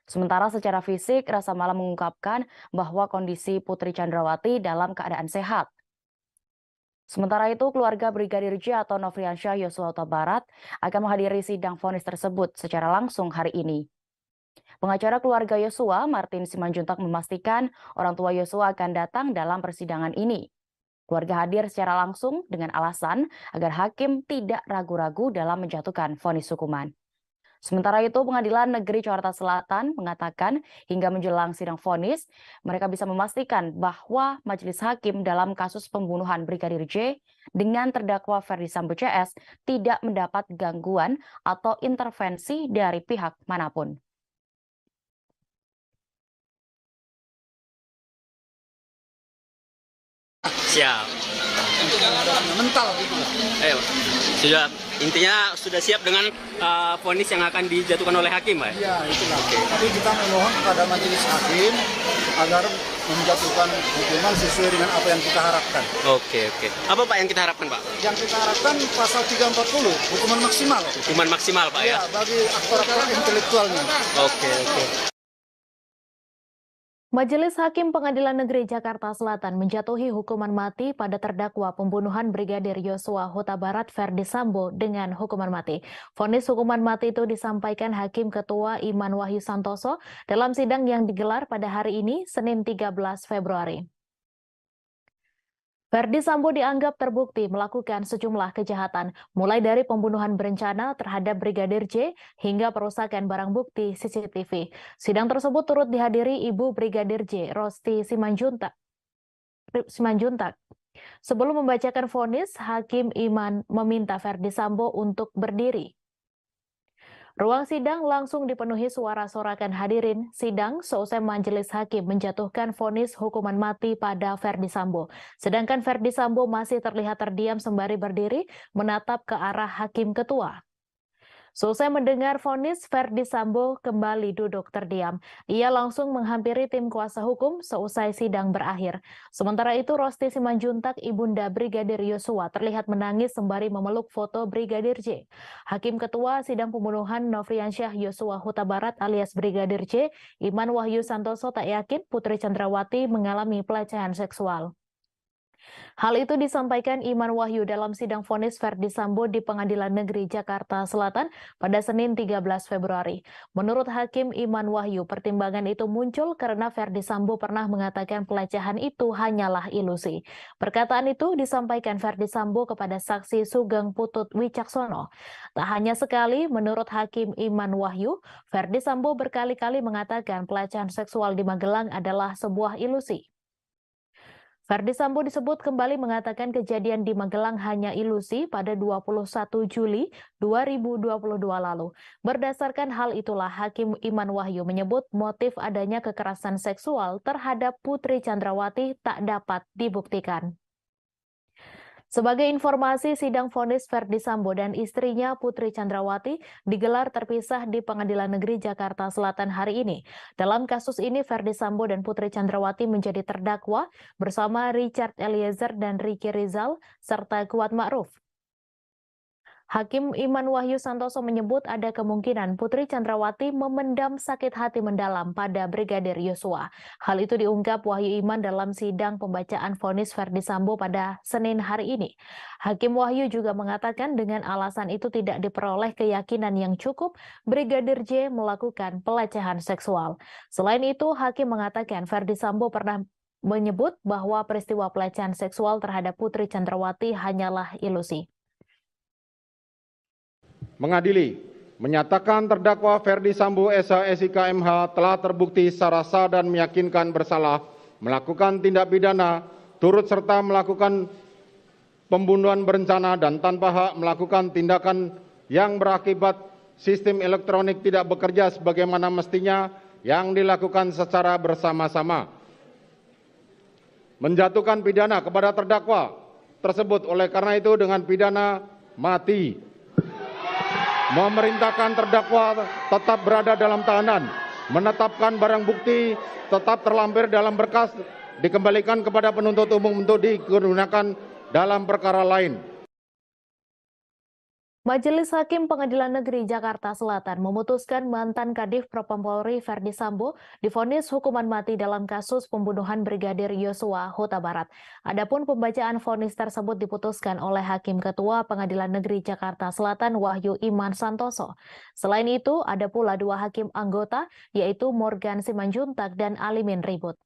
Sementara secara fisik, Rasamala mengungkapkan bahwa kondisi Putri Chandrawati dalam keadaan sehat. Sementara itu, keluarga Brigadir J atau Nofriansyah Yosua Huta Barat akan menghadiri sidang vonis tersebut secara langsung hari ini. Pengacara keluarga Yosua, Martin Simanjuntak, memastikan orang tua Yosua akan datang dalam persidangan ini. Keluarga hadir secara langsung dengan alasan agar hakim tidak ragu-ragu dalam menjatuhkan vonis hukuman. Sementara itu, Pengadilan Negeri Jakarta Selatan mengatakan hingga menjelang sidang vonis, mereka bisa memastikan bahwa majelis hakim dalam kasus pembunuhan Brigadir J dengan terdakwa Ferdi Sambo CS tidak mendapat gangguan atau intervensi dari pihak manapun. Siap. Mental gitu. Sudah siap dengan vonis yang akan dijatuhkan oleh hakim, Pak? Iya, itulah. Tapi kita memohon kepada majelis hakim agar menjatuhkan hukuman sesuai dengan apa yang kita harapkan. Oke. Apa Pak yang kita harapkan, Pak? Yang kita harapkan pasal 340, hukuman maksimal. Hukuman maksimal, Pak, ya? Ya, bagi aktor-aktor intelektualnya. Oke. Majelis Hakim Pengadilan Negeri Jakarta Selatan menjatuhi hukuman mati pada terdakwa pembunuhan Brigadir Yosua Huta Barat Ferdi Sambo dengan hukuman mati. Vonis hukuman mati itu disampaikan Hakim Ketua Iman Wahyu Santoso dalam sidang yang digelar pada hari ini, Senin 13 Februari. Verdi Sambo dianggap terbukti melakukan sejumlah kejahatan, mulai dari pembunuhan berencana terhadap Brigadir J hingga perusakan barang bukti CCTV. Sidang tersebut turut dihadiri Ibu Brigadir J, Rosti Simanjuntak. Sebelum membacakan vonis, Hakim Iman meminta Verdi Sambo untuk berdiri. Ruang sidang langsung dipenuhi suara sorakan hadirin. Sidang seusai majelis hakim menjatuhkan vonis hukuman mati pada Verdi Sambo. Sedangkan Verdi Sambo masih terlihat terdiam sembari berdiri menatap ke arah hakim ketua. Seusai mendengar vonis, Verdi Sambo kembali duduk terdiam. Ia langsung menghampiri tim kuasa hukum seusai sidang berakhir. Sementara itu, Rosti Simanjuntak, ibunda Brigadir Yosua, terlihat menangis sembari memeluk foto Brigadir J. Hakim Ketua Sidang Pembunuhan Nofriansyah Yosua Huta Barat alias Brigadir J, Iman Wahyu Santoso, tak yakin Putri Chandrawati mengalami pelecehan seksual. Hal itu disampaikan Iman Wahyu dalam sidang vonis Verdi Sambo di Pengadilan Negeri Jakarta Selatan pada Senin 13 Februari. Menurut Hakim Iman Wahyu, pertimbangan itu muncul karena Verdi Sambo pernah mengatakan pelecehan itu hanyalah ilusi. Perkataan itu disampaikan Verdi Sambo kepada saksi Sugeng Putut Wicaksono. Tak hanya sekali, menurut Hakim Iman Wahyu, Verdi Sambo berkali-kali mengatakan pelecehan seksual di Magelang adalah sebuah ilusi. Verdi Sambo disebut kembali mengatakan kejadian di Magelang hanya ilusi pada 21 Juli 2022 lalu. Berdasarkan hal itulah Hakim Iman Wahyu menyebut motif adanya kekerasan seksual terhadap Putri Chandrawati tak dapat dibuktikan. Sebagai informasi, sidang vonis Verdi Sambo dan istrinya Putri Chandrawati digelar terpisah di Pengadilan Negeri Jakarta Selatan hari ini. Dalam kasus ini, Verdi Sambo dan Putri Chandrawati menjadi terdakwa bersama Richard Eliezer dan Ricky Rizal serta Kuat Ma'ruf. Hakim Iman Wahyu Santoso menyebut ada kemungkinan Putri Chandrawati memendam sakit hati mendalam pada Brigadir Yosua. Hal itu diungkap Wahyu Iman dalam sidang pembacaan vonis Verdi Sambo pada Senin hari ini. Hakim Wahyu juga mengatakan dengan alasan itu tidak diperoleh keyakinan yang cukup Brigadir J melakukan pelecehan seksual. Selain itu, Hakim mengatakan Verdi Sambo pernah menyebut bahwa peristiwa pelecehan seksual terhadap Putri Chandrawati hanyalah ilusi. Mengadili, menyatakan terdakwa Verdi Sambo SH SIK MH telah terbukti secara sah dan meyakinkan bersalah melakukan tindak pidana turut serta melakukan pembunuhan berencana dan tanpa hak melakukan tindakan yang berakibat sistem elektronik tidak bekerja sebagaimana mestinya yang dilakukan secara bersama-sama. Menjatuhkan pidana kepada terdakwa tersebut oleh karena itu dengan pidana mati. Memerintahkan terdakwa tetap berada dalam tahanan, menetapkan barang bukti tetap terlampir dalam berkas, dikembalikan kepada penuntut umum untuk digunakan dalam perkara lain. Majelis Hakim Pengadilan Negeri Jakarta Selatan memutuskan mantan Kadif Propam Polri Verdi Sambo divonis hukuman mati dalam kasus pembunuhan Brigadir Yosua Huta Barat. Adapun pembacaan vonis tersebut diputuskan oleh Hakim Ketua Pengadilan Negeri Jakarta Selatan Wahyu Iman Santoso. Selain itu, ada pula dua hakim anggota yaitu Morgan Simanjuntak dan Alimin Ribut.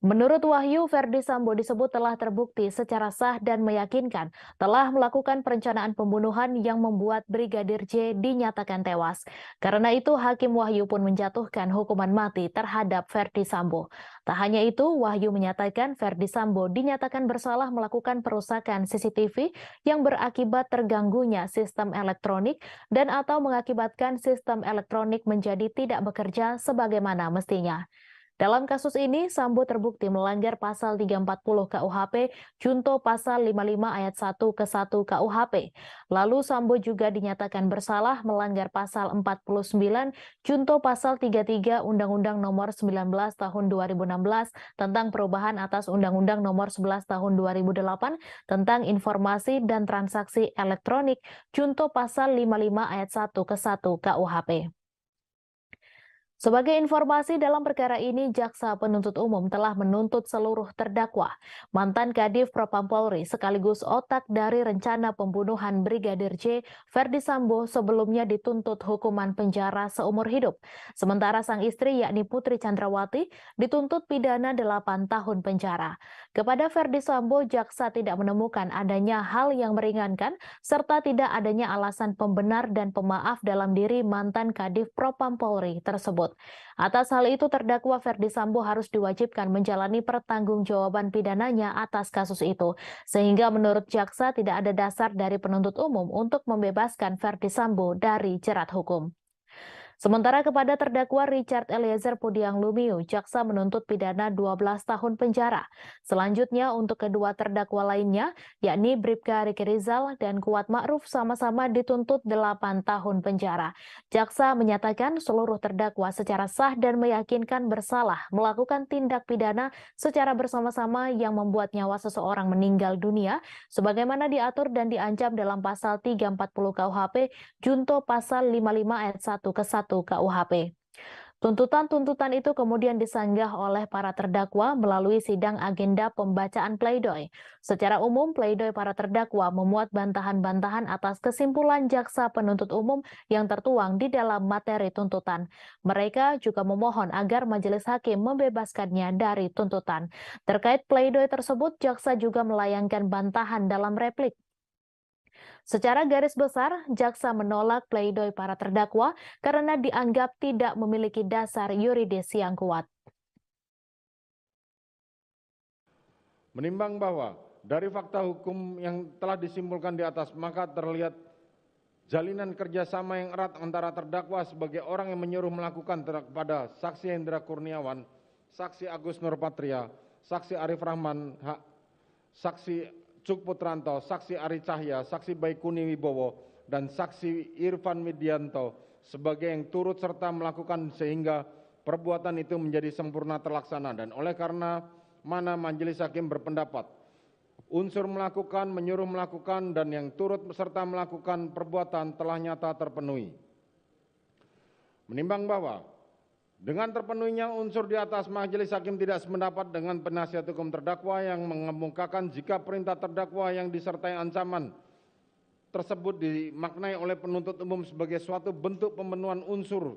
Menurut Wahyu, Verdi Sambo disebut telah terbukti secara sah dan meyakinkan telah melakukan perencanaan pembunuhan yang membuat Brigadir J dinyatakan tewas. Karena itu, Hakim Wahyu pun menjatuhkan hukuman mati terhadap Verdi Sambo. Tak hanya itu, Wahyu menyatakan Verdi Sambo dinyatakan bersalah melakukan perusakan CCTV yang berakibat terganggunya sistem elektronik dan atau mengakibatkan sistem elektronik menjadi tidak bekerja sebagaimana mestinya. Dalam kasus ini, Sambo terbukti melanggar pasal 340 KUHP, junto pasal 55 ayat 1 ke 1 KUHP. Lalu Sambo juga dinyatakan bersalah melanggar pasal 49, junto pasal 33 Undang-Undang Nomor 19 Tahun 2016 tentang perubahan atas Undang-Undang Nomor 11 Tahun 2008 tentang informasi dan transaksi elektronik, junto pasal 55 ayat 1 ke 1 KUHP. Sebagai informasi dalam perkara ini, Jaksa Penuntut Umum telah menuntut seluruh terdakwa, mantan Kadif Propam Polri sekaligus otak dari rencana pembunuhan Brigadir J, Ferdi Sambo sebelumnya dituntut hukuman penjara seumur hidup. Sementara sang istri yakni Putri Chandrawati dituntut pidana 8 tahun penjara. Kepada Ferdi Sambo, Jaksa tidak menemukan adanya hal yang meringankan serta tidak adanya alasan pembenar dan pemaaf dalam diri mantan Kadif Propam Polri tersebut. Atas hal itu, terdakwa Ferdi Sambo harus diwajibkan menjalani pertanggungjawaban pidananya atas kasus itu, sehingga menurut jaksa tidak ada dasar dari penuntut umum untuk membebaskan Ferdi Sambo dari jerat hukum. Sementara kepada terdakwa Richard Eliezer Pudiang Lumiu, jaksa menuntut pidana 12 tahun penjara. Selanjutnya untuk kedua terdakwa lainnya, yakni Bribka Riki Rizal dan Kuat Ma'ruf sama-sama dituntut 8 tahun penjara. Jaksa menyatakan seluruh terdakwa secara sah dan meyakinkan bersalah melakukan tindak pidana secara bersama-sama yang membuat nyawa seseorang meninggal dunia, sebagaimana diatur dan diancam dalam pasal 340 KUHP, junto pasal 55 ayat 1 ke 1 KUHP. Tuntutan-tuntutan itu kemudian disanggah oleh para terdakwa melalui sidang agenda pembacaan pleidoy. Secara umum, pleidoy para terdakwa memuat bantahan-bantahan atas kesimpulan jaksa penuntut umum yang tertuang di dalam materi tuntutan. Mereka juga memohon agar majelis hakim membebaskannya dari tuntutan. Terkait pleidoy tersebut, jaksa juga melayangkan bantahan dalam replik. Secara garis besar, jaksa menolak pleidoy para terdakwa karena dianggap tidak memiliki dasar yuridis yang kuat. Menimbang bahwa dari fakta hukum yang telah disimpulkan di atas, maka terlihat jalinan kerjasama yang erat antara terdakwa sebagai orang yang menyuruh melakukan kepada saksi Hendra Kurniawan, saksi Agus Nurpatria, saksi Arif Rahman, saksi Cuk Putranto, saksi Ari Cahya, saksi Baikuni Wibowo, dan saksi Irfan Widianto sebagai yang turut serta melakukan sehingga perbuatan itu menjadi sempurna terlaksana, dan oleh karena mana majelis hakim berpendapat unsur melakukan, menyuruh melakukan, dan yang turut serta melakukan perbuatan telah nyata terpenuhi. Menimbang bahwa dengan terpenuhinya unsur di atas, majelis hakim tidak sependapat dengan penasihat hukum terdakwa yang mengemukakan jika perintah terdakwa yang disertai ancaman tersebut dimaknai oleh penuntut umum sebagai suatu bentuk pemenuhan unsur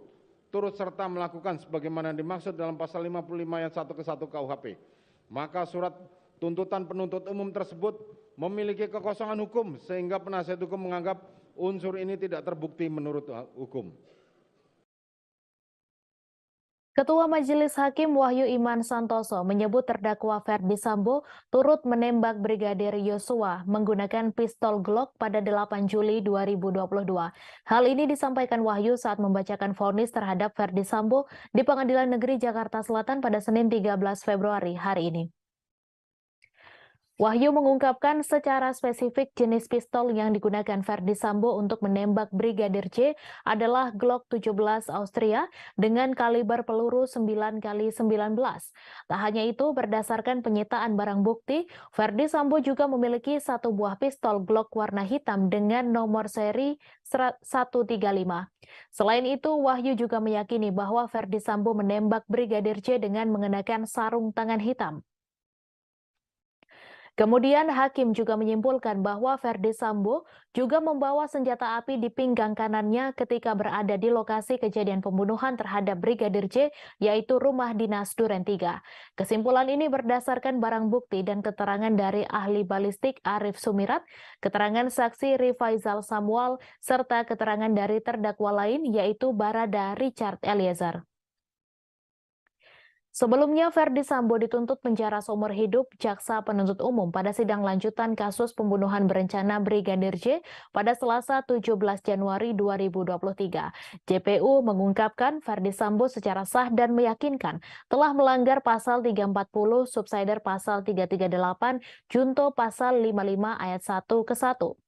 turut serta melakukan sebagaimana dimaksud dalam pasal 55 ayat 1 ke 1 KUHP. Maka surat tuntutan penuntut umum tersebut memiliki kekosongan hukum sehingga penasihat hukum menganggap unsur ini tidak terbukti menurut hukum. Ketua Majelis Hakim Wahyu Iman Santoso menyebut terdakwa Ferdi Sambo turut menembak Brigadir Yosua menggunakan pistol Glock pada 8 Juli 2022. Hal ini disampaikan Wahyu saat membacakan vonis terhadap Ferdi Sambo di Pengadilan Negeri Jakarta Selatan pada Senin 13 Februari hari ini. Wahyu mengungkapkan secara spesifik jenis pistol yang digunakan Ferdi Sambo untuk menembak Brigadir J adalah Glock 17 Austria dengan kaliber peluru 9x19. Tak hanya itu, berdasarkan penyitaan barang bukti, Ferdi Sambo juga memiliki satu buah pistol Glock warna hitam dengan nomor seri 135. Selain itu, Wahyu juga meyakini bahwa Ferdi Sambo menembak Brigadir J dengan mengenakan sarung tangan hitam. Kemudian hakim juga menyimpulkan bahwa Ferdi Sambo juga membawa senjata api di pinggang kanannya ketika berada di lokasi kejadian pembunuhan terhadap Brigadir J, yaitu rumah dinas Duren 3. Kesimpulan ini berdasarkan barang bukti dan keterangan dari ahli balistik Arif Sumirat, keterangan saksi Rifaizal Samuel, serta keterangan dari terdakwa lain yaitu Barada Richard Eliezer. Sebelumnya, Ferdi Sambo dituntut penjara seumur hidup jaksa penuntut umum pada sidang lanjutan kasus pembunuhan berencana Brigadir J pada Selasa 17 Januari 2023. JPU mengungkapkan Ferdi Sambo secara sah dan meyakinkan telah melanggar pasal 340 subsider pasal 338 junto pasal 55 ayat 1 ke 1.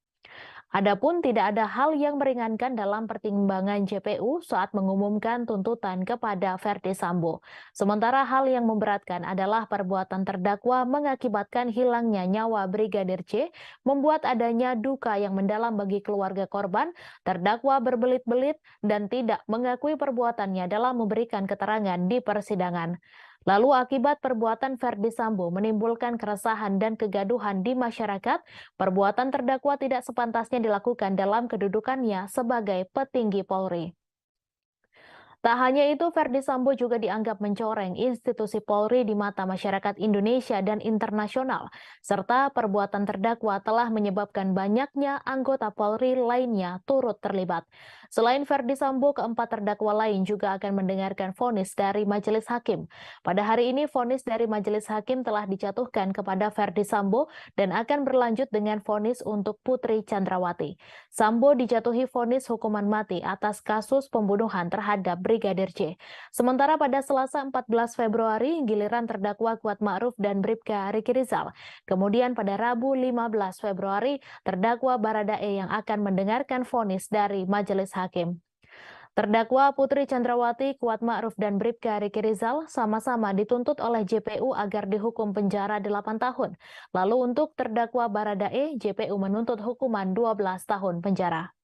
Adapun tidak ada hal yang meringankan dalam pertimbangan JPU saat mengumumkan tuntutan kepada Verdi Sambo. Sementara hal yang memberatkan adalah perbuatan terdakwa mengakibatkan hilangnya nyawa Brigadir J, membuat adanya duka yang mendalam bagi keluarga korban. Terdakwa berbelit-belit dan tidak mengakui perbuatannya dalam memberikan keterangan di persidangan. Lalu akibat perbuatan Verdi Sambo menimbulkan keresahan dan kegaduhan di masyarakat, perbuatan terdakwa tidak sepantasnya dilakukan dalam kedudukannya sebagai petinggi Polri. Tak hanya itu, Verdi Sambo juga dianggap mencoreng institusi Polri di mata masyarakat Indonesia dan internasional, serta perbuatan terdakwa telah menyebabkan banyaknya anggota Polri lainnya turut terlibat. Selain Verdi Sambo, keempat terdakwa lain juga akan mendengarkan vonis dari majelis hakim. Pada hari ini, vonis dari majelis hakim telah dijatuhkan kepada Verdi Sambo dan akan berlanjut dengan vonis untuk Putri Chandrawati. Sambo dijatuhi vonis hukuman mati atas kasus pembunuhan terhadap Brigadir J. Sementara pada Selasa 14 Februari, giliran terdakwa Kuat Ma'ruf dan Bribka Riki Rizal. Kemudian pada Rabu 15 Februari, terdakwa Baradae yang akan mendengarkan vonis dari majelis hakim. Terdakwa Putri Chandrawati, Kuat Ma'ruf, dan Bribka Riki Rizal sama-sama dituntut oleh JPU agar dihukum penjara 8 tahun. Lalu untuk terdakwa Baradae, JPU menuntut hukuman 12 tahun penjara.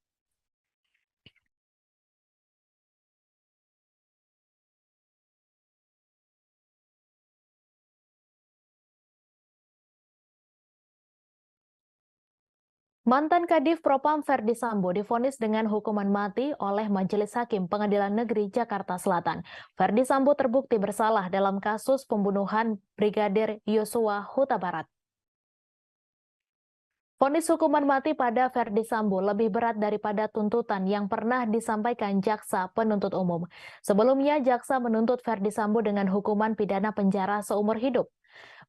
Mantan Kadif Propam Verdi Sambo divonis dengan hukuman mati oleh Majelis Hakim Pengadilan Negeri Jakarta Selatan. Verdi Sambo terbukti bersalah dalam kasus pembunuhan Brigadir Yosua Huta Barat. Vonis hukuman mati pada Verdi Sambo lebih berat daripada tuntutan yang pernah disampaikan jaksa penuntut umum. Sebelumnya, jaksa menuntut Verdi Sambo dengan hukuman pidana penjara seumur hidup.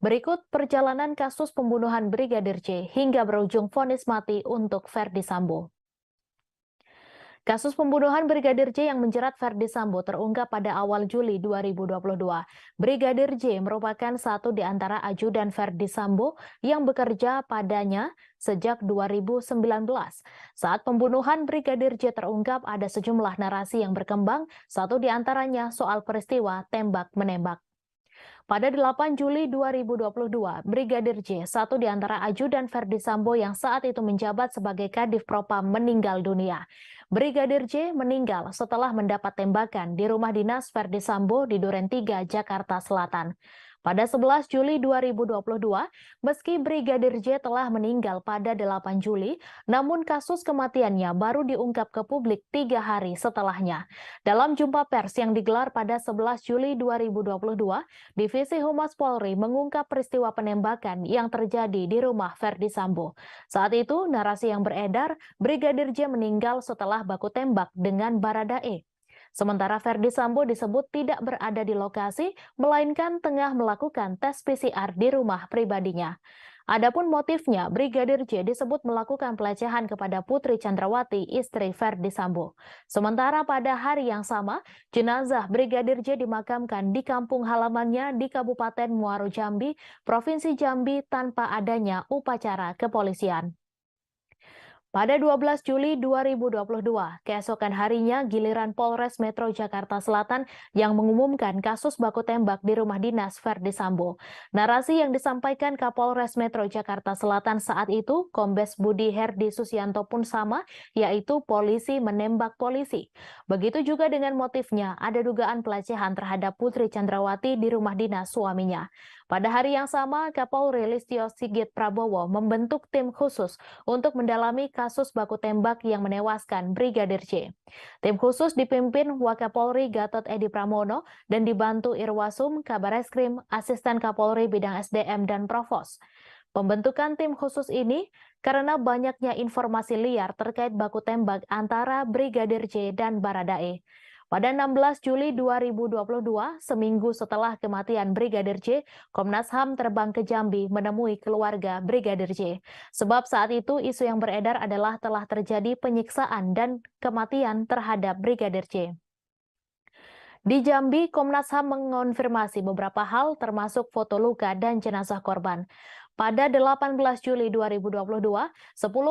Berikut perjalanan kasus pembunuhan Brigadir J hingga berujung vonis mati untuk Verdi Sambo. Kasus pembunuhan Brigadir J yang menjerat Verdi Sambo terungkap pada awal Juli 2022. Brigadir J merupakan satu di antara ajudan Verdi Sambo yang bekerja padanya sejak 2019. Saat pembunuhan Brigadir J terungkap, ada sejumlah narasi yang berkembang, satu di antaranya soal peristiwa tembak-menembak. Pada 8 Juli 2022, Brigadir J, satu di antara ajudan Verdi Sambo yang saat itu menjabat sebagai Kadif Propam, meninggal dunia. Brigadir J meninggal setelah mendapat tembakan di rumah dinas Verdi Sambo di Duren 3, Jakarta Selatan. Pada 11 Juli 2022, meski Brigadir J telah meninggal pada 8 Juli, namun kasus kematiannya baru diungkap ke publik 3 hari setelahnya. Dalam jumpa pers yang digelar pada 11 Juli 2022, Divisi Humas Polri mengungkap peristiwa penembakan yang terjadi di rumah Verdi Sambo. Saat itu, narasi yang beredar, Brigadir J meninggal setelah baku tembak dengan Baradae. Sementara Verdi Sambo disebut tidak berada di lokasi, melainkan tengah melakukan tes PCR di rumah pribadinya. Adapun motifnya, Brigadir J disebut melakukan pelecehan kepada Putri Chandrawati, istri Verdi Sambo. Sementara pada hari yang sama, jenazah Brigadir J dimakamkan di kampung halamannya di Kabupaten Muaro Jambi, Provinsi Jambi tanpa adanya upacara kepolisian. Pada 12 Juli 2022, keesokan harinya giliran Polres Metro Jakarta Selatan yang mengumumkan kasus baku tembak di rumah dinas Verdi Sambo. Narasi yang disampaikan Kapolres Metro Jakarta Selatan saat itu, Kombes Budi Herdi Susianto pun sama, yaitu polisi menembak polisi. Begitu juga dengan motifnya, ada dugaan pelecehan terhadap Putri Chandrawati di rumah dinas suaminya. Pada hari yang sama, Kapolri Listio Sigit Prabowo membentuk tim khusus untuk mendalami kasus baku tembak yang menewaskan Brigadir J. Tim khusus dipimpin Wakapolri Gatot Edi Pramono dan dibantu Irwasum, Kabareskrim, Asisten Kapolri Bidang SDM, dan Provos. Pembentukan tim khusus ini karena banyaknya informasi liar terkait baku tembak antara Brigadir J dan Baradae. Pada 16 Juli 2022, seminggu setelah kematian Brigadir J, Komnas HAM terbang ke Jambi menemui keluarga Brigadir J. Sebab saat itu isu yang beredar adalah telah terjadi penyiksaan dan kematian terhadap Brigadir J. Di Jambi, Komnas HAM mengonfirmasi beberapa hal termasuk foto luka dan jenazah korban. Pada 18 Juli 2022, 10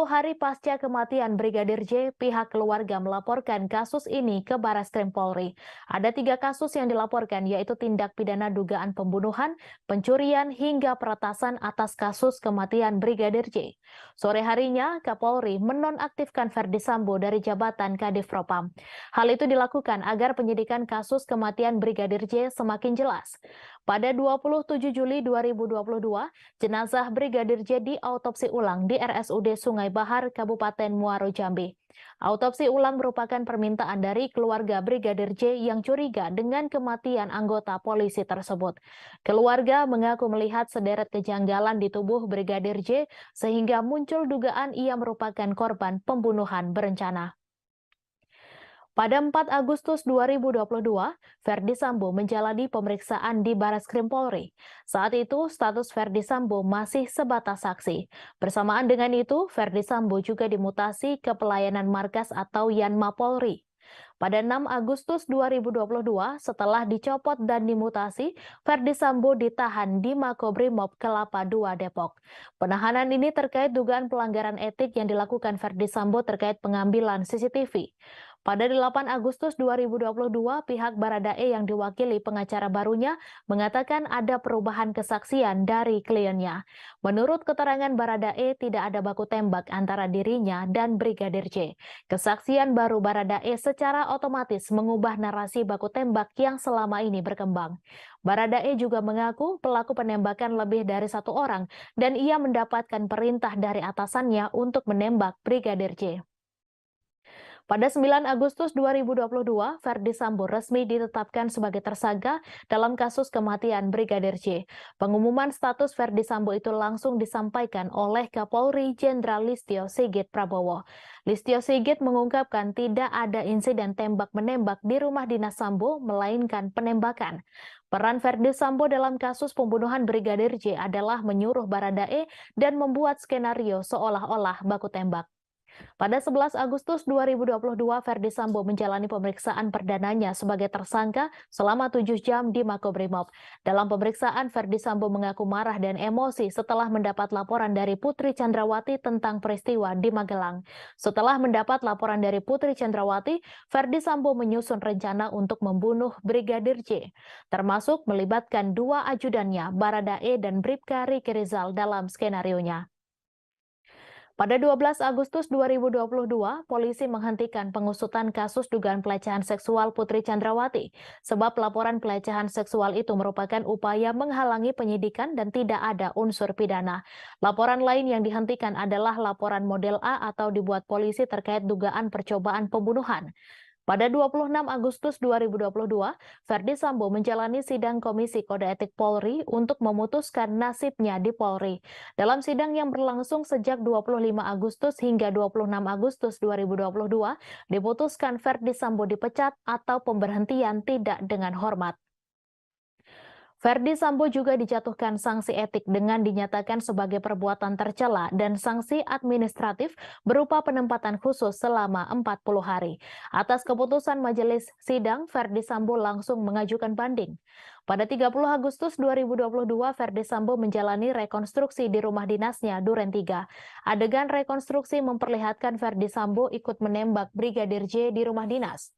hari pasca kematian Brigadir J, pihak keluarga melaporkan kasus ini ke Barreskrim Polri. Ada 3 kasus yang dilaporkan, yaitu tindak pidana dugaan pembunuhan, pencurian, hingga peretasan atas kasus kematian Brigadir J. Sore harinya, Kapolri menonaktifkan Ferdi Sambo dari jabatan Kadif Propam. Hal itu dilakukan agar penyidikan kasus kematian Brigadir J semakin jelas. Pada 27 Juli 2022, jenazah Brigadir J diautopsi ulang di RSUD Sungai Bahar, Kabupaten Muaro Jambi. Autopsi ulang merupakan permintaan dari keluarga Brigadir J yang curiga dengan kematian anggota polisi tersebut. Keluarga mengaku melihat sederet kejanggalan di tubuh Brigadir J sehingga muncul dugaan ia merupakan korban pembunuhan berencana. Pada 4 Agustus 2022, Ferdi Sambo menjalani pemeriksaan di Barreskrim Polri. Saat itu, status Ferdi Sambo masih sebatas saksi. Bersamaan dengan itu, Ferdi Sambo juga dimutasi ke pelayanan markas atau Yanma Polri. Pada 6 Agustus 2022, setelah dicopot dan dimutasi, Ferdi Sambo ditahan di Makobrimob Kelapa II Depok. Penahanan ini terkait dugaan pelanggaran etik yang dilakukan Ferdi Sambo terkait pengambilan CCTV. Pada 8 Agustus 2022, pihak Baradae yang diwakili pengacara barunya mengatakan ada perubahan kesaksian dari kliennya. Menurut keterangan Baradae, tidak ada baku tembak antara dirinya dan Brigadir J. Kesaksian baru Baradae secara otomatis mengubah narasi baku tembak yang selama ini berkembang. Baradae juga mengaku pelaku penembakan lebih dari 1 orang dan ia mendapatkan perintah dari atasannya untuk menembak Brigadir J. Pada 9 Agustus 2022, Ferdi Sambo resmi ditetapkan sebagai tersangka dalam kasus kematian Brigadir J. Pengumuman status Ferdi Sambo itu langsung disampaikan oleh Kapolri Jenderal Listio Sigit Prabowo. Listio Sigit mengungkapkan tidak ada insiden tembak-menembak di rumah dinas Sambo, melainkan penembakan. Peran Ferdi Sambo dalam kasus pembunuhan Brigadir J adalah menyuruh Baradae dan membuat skenario seolah-olah baku tembak. Pada 11 Agustus 2022, Ferdi Sambo menjalani pemeriksaan perdananya sebagai tersangka selama 7 jam di Makobrimob. Dalam pemeriksaan, Ferdi Sambo mengaku marah dan emosi setelah mendapat laporan dari Putri Chandrawati tentang peristiwa di Magelang. Setelah mendapat laporan dari Putri Chandrawati, Ferdi Sambo menyusun rencana untuk membunuh Brigadir J, termasuk melibatkan 2 ajudannya, Baradae dan Bribka Riki Rizal dalam skenarionya. Pada 12 Agustus 2022, polisi menghentikan pengusutan kasus dugaan pelecehan seksual Putri Chandrawati, sebab laporan pelecehan seksual itu merupakan upaya menghalangi penyidikan dan tidak ada unsur pidana. Laporan lain yang dihentikan adalah laporan model A atau dibuat polisi terkait dugaan percobaan pembunuhan. Pada 26 Agustus 2022, Ferdi Sambo menjalani sidang Komisi Kode Etik Polri untuk memutuskan nasibnya di Polri. Dalam sidang yang berlangsung sejak 25 Agustus hingga 26 Agustus 2022, diputuskan Ferdi Sambo dipecat atau pemberhentian tidak dengan hormat. Ferdi Sambo juga dijatuhkan sanksi etik dengan dinyatakan sebagai perbuatan tercela dan sanksi administratif berupa penempatan khusus selama 40 hari. Atas keputusan majelis sidang, Ferdi Sambo langsung mengajukan banding. Pada 30 Agustus 2022, Ferdi Sambo menjalani rekonstruksi di rumah dinasnya Duren 3. Adegan rekonstruksi memperlihatkan Ferdi Sambo ikut menembak Brigadir J di rumah dinas.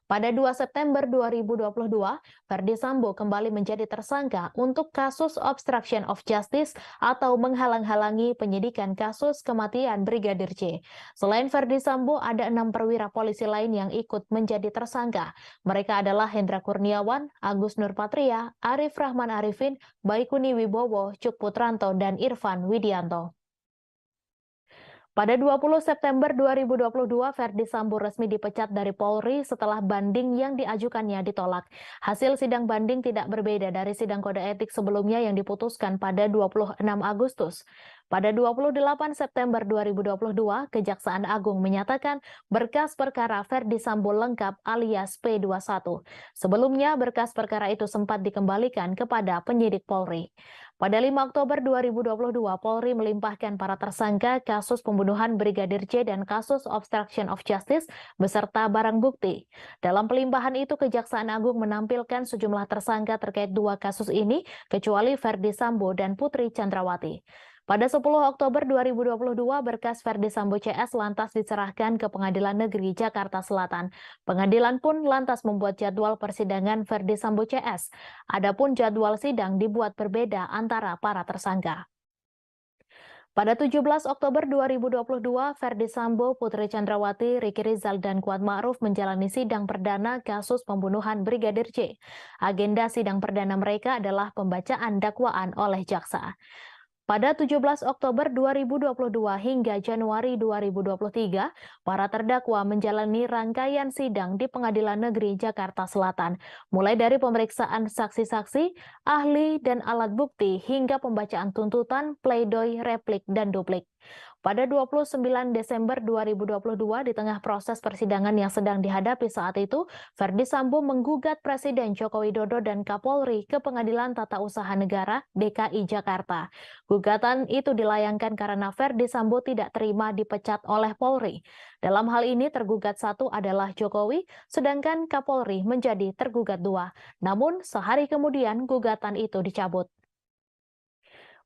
Pada 2 September 2022, Ferdi Sambo kembali menjadi tersangka untuk kasus obstruction of justice atau menghalang-halangi penyidikan kasus kematian Brigadir J. Selain Ferdi Sambo, ada 6 perwira polisi lain yang ikut menjadi tersangka. Mereka adalah Hendra Kurniawan, Agus Nurpatria, Arif Rahman Arifin, Baikuni Wibowo, Cuk Putranto, dan Irfan Widianto. Pada 20 September 2022, Ferdi Sambo resmi dipecat dari Polri setelah banding yang diajukannya ditolak. Hasil sidang banding tidak berbeda dari sidang kode etik sebelumnya yang diputuskan pada 26 Agustus. Pada 28 September 2022, Kejaksaan Agung menyatakan berkas perkara Ferdi Sambo lengkap alias P21. Sebelumnya, berkas perkara itu sempat dikembalikan kepada penyidik Polri. Pada 5 Oktober 2022, Polri melimpahkan para tersangka kasus pembunuhan Brigadir J dan kasus obstruction of justice beserta barang bukti. Dalam pelimpahan itu, Kejaksaan Agung menampilkan sejumlah tersangka terkait dua kasus ini, kecuali Ferdi Sambo dan Putri Chandrawati. Pada 10 Oktober 2022, berkas Ferdi Sambo CS lantas diserahkan ke Pengadilan Negeri Jakarta Selatan. Pengadilan pun lantas membuat jadwal persidangan Ferdi Sambo CS. Adapun jadwal sidang dibuat berbeda antara para tersangka. Pada 17 Oktober 2022, Ferdi Sambo, Putri Chandrawati, Ricky Rizal, dan Kuat Ma'ruf menjalani sidang perdana kasus pembunuhan Brigadir J. Agenda sidang perdana mereka adalah pembacaan dakwaan oleh jaksa. Pada 17 Oktober 2022 hingga Januari 2023, para terdakwa menjalani rangkaian sidang di Pengadilan Negeri Jakarta Selatan, mulai dari pemeriksaan saksi-saksi, ahli, dan alat bukti hingga pembacaan tuntutan, pledoi, replik, dan duplik. Pada 29 Desember 2022, di tengah proses persidangan yang sedang dihadapi saat itu, Ferdi Sambo menggugat Presiden Joko Widodo dan Kapolri ke Pengadilan Tata Usaha Negara DKI Jakarta. Gugatan itu dilayangkan karena Ferdi Sambo tidak terima dipecat oleh Polri. Dalam hal ini tergugat satu adalah Jokowi, sedangkan Kapolri menjadi tergugat dua. Namun sehari kemudian gugatan itu dicabut.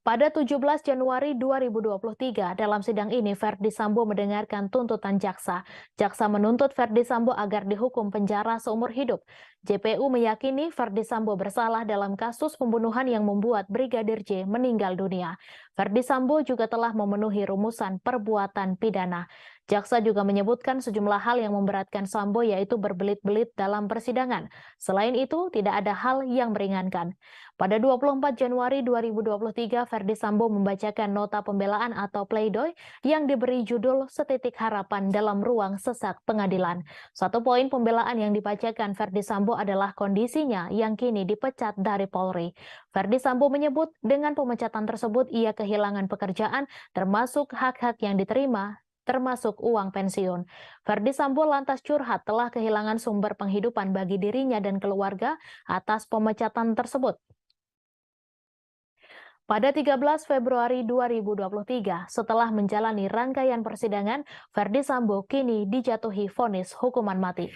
Pada 17 Januari 2023, dalam sidang ini Ferdi Sambo mendengarkan tuntutan jaksa. Jaksa menuntut Ferdi Sambo agar dihukum penjara seumur hidup. JPU meyakini Ferdi Sambo bersalah dalam kasus pembunuhan yang membuat Brigadir J meninggal dunia. Ferdi Sambo juga telah memenuhi rumusan perbuatan pidana. Jaksa juga menyebutkan sejumlah hal yang memberatkan Sambo, yaitu berbelit-belit dalam persidangan. Selain itu, tidak ada hal yang meringankan. Pada 24 Januari 2023, Ferdi Sambo membacakan nota pembelaan atau pledoi yang diberi judul Setitik Harapan dalam ruang sesak pengadilan. Satu poin pembelaan yang dibacakan Ferdi Sambo adalah kondisinya yang kini dipecat dari Polri. Ferdi Sambo menyebut dengan pemecatan tersebut ia kehilangan pekerjaan, termasuk hak-hak yang diterima, termasuk uang pensiun. Ferdi Sambo lantas curhat telah kehilangan sumber penghidupan bagi dirinya dan keluarga atas pemecatan tersebut. Pada 13 Februari 2023, setelah menjalani rangkaian persidangan, Ferdi Sambo kini dijatuhi vonis hukuman mati.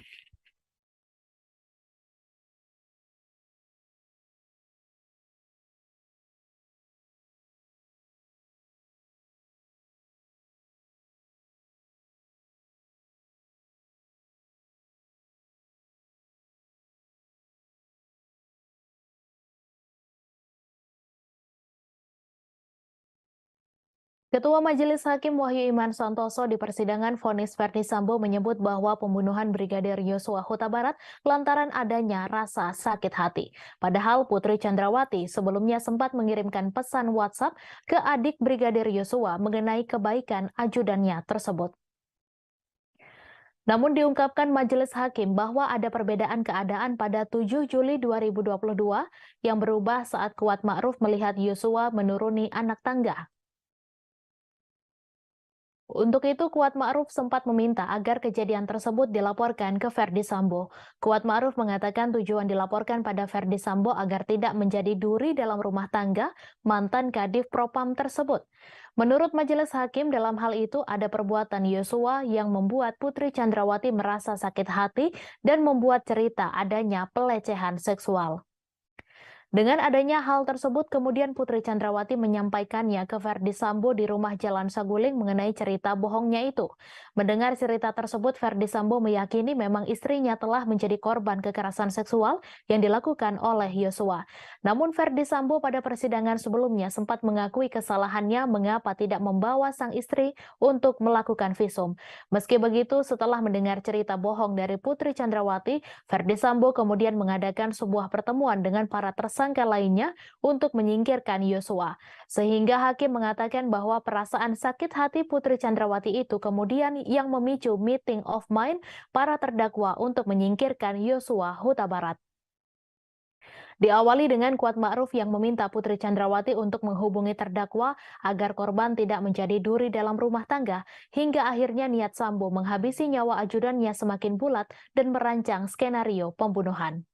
Ketua Majelis Hakim Wahyu Iman Santoso di persidangan vonis Ferdi Sambo menyebut bahwa pembunuhan Brigadir Yosua Huta Barat lantaran adanya rasa sakit hati. Padahal Putri Chandrawati sebelumnya sempat mengirimkan pesan WhatsApp ke adik Brigadir Yosua mengenai kebaikan ajudannya tersebut. Namun diungkapkan Majelis Hakim bahwa ada perbedaan keadaan pada 7 Juli 2022 yang berubah saat Kuat Ma'ruf melihat Yosua menuruni anak tangga. Untuk itu, Kuat Ma'ruf sempat meminta agar kejadian tersebut dilaporkan ke Ferdi Sambo. Kuat Ma'ruf mengatakan tujuan dilaporkan pada Ferdi Sambo agar tidak menjadi duri dalam rumah tangga mantan Kadif Propam tersebut. Menurut Majelis Hakim, dalam hal itu ada perbuatan Yosua yang membuat Putri Chandrawati merasa sakit hati dan membuat cerita adanya pelecehan seksual. Dengan adanya hal tersebut, kemudian Putri Chandrawati menyampaikannya ke Ferdi Sambo di rumah Jalan Saguling mengenai cerita bohongnya itu. Mendengar cerita tersebut, Ferdi Sambo meyakini memang istrinya telah menjadi korban kekerasan seksual yang dilakukan oleh Yosua. Namun Ferdi Sambo pada persidangan sebelumnya sempat mengakui kesalahannya mengapa tidak membawa sang istri untuk melakukan visum. Meski begitu, setelah mendengar cerita bohong dari Putri Chandrawati, Ferdi Sambo kemudian mengadakan sebuah pertemuan dengan para tersangka lainnya untuk menyingkirkan Yosua. Sehingga hakim mengatakan bahwa perasaan sakit hati Putri Chandrawati itu kemudian yang memicu meeting of mind para terdakwa untuk menyingkirkan Yosua Huta Barat. Diawali dengan Kuat Ma'ruf yang meminta Putri Chandrawati untuk menghubungi terdakwa agar korban tidak menjadi duri dalam rumah tangga, hingga akhirnya niat Sambo menghabisi nyawa ajudannya semakin bulat dan merancang skenario pembunuhan.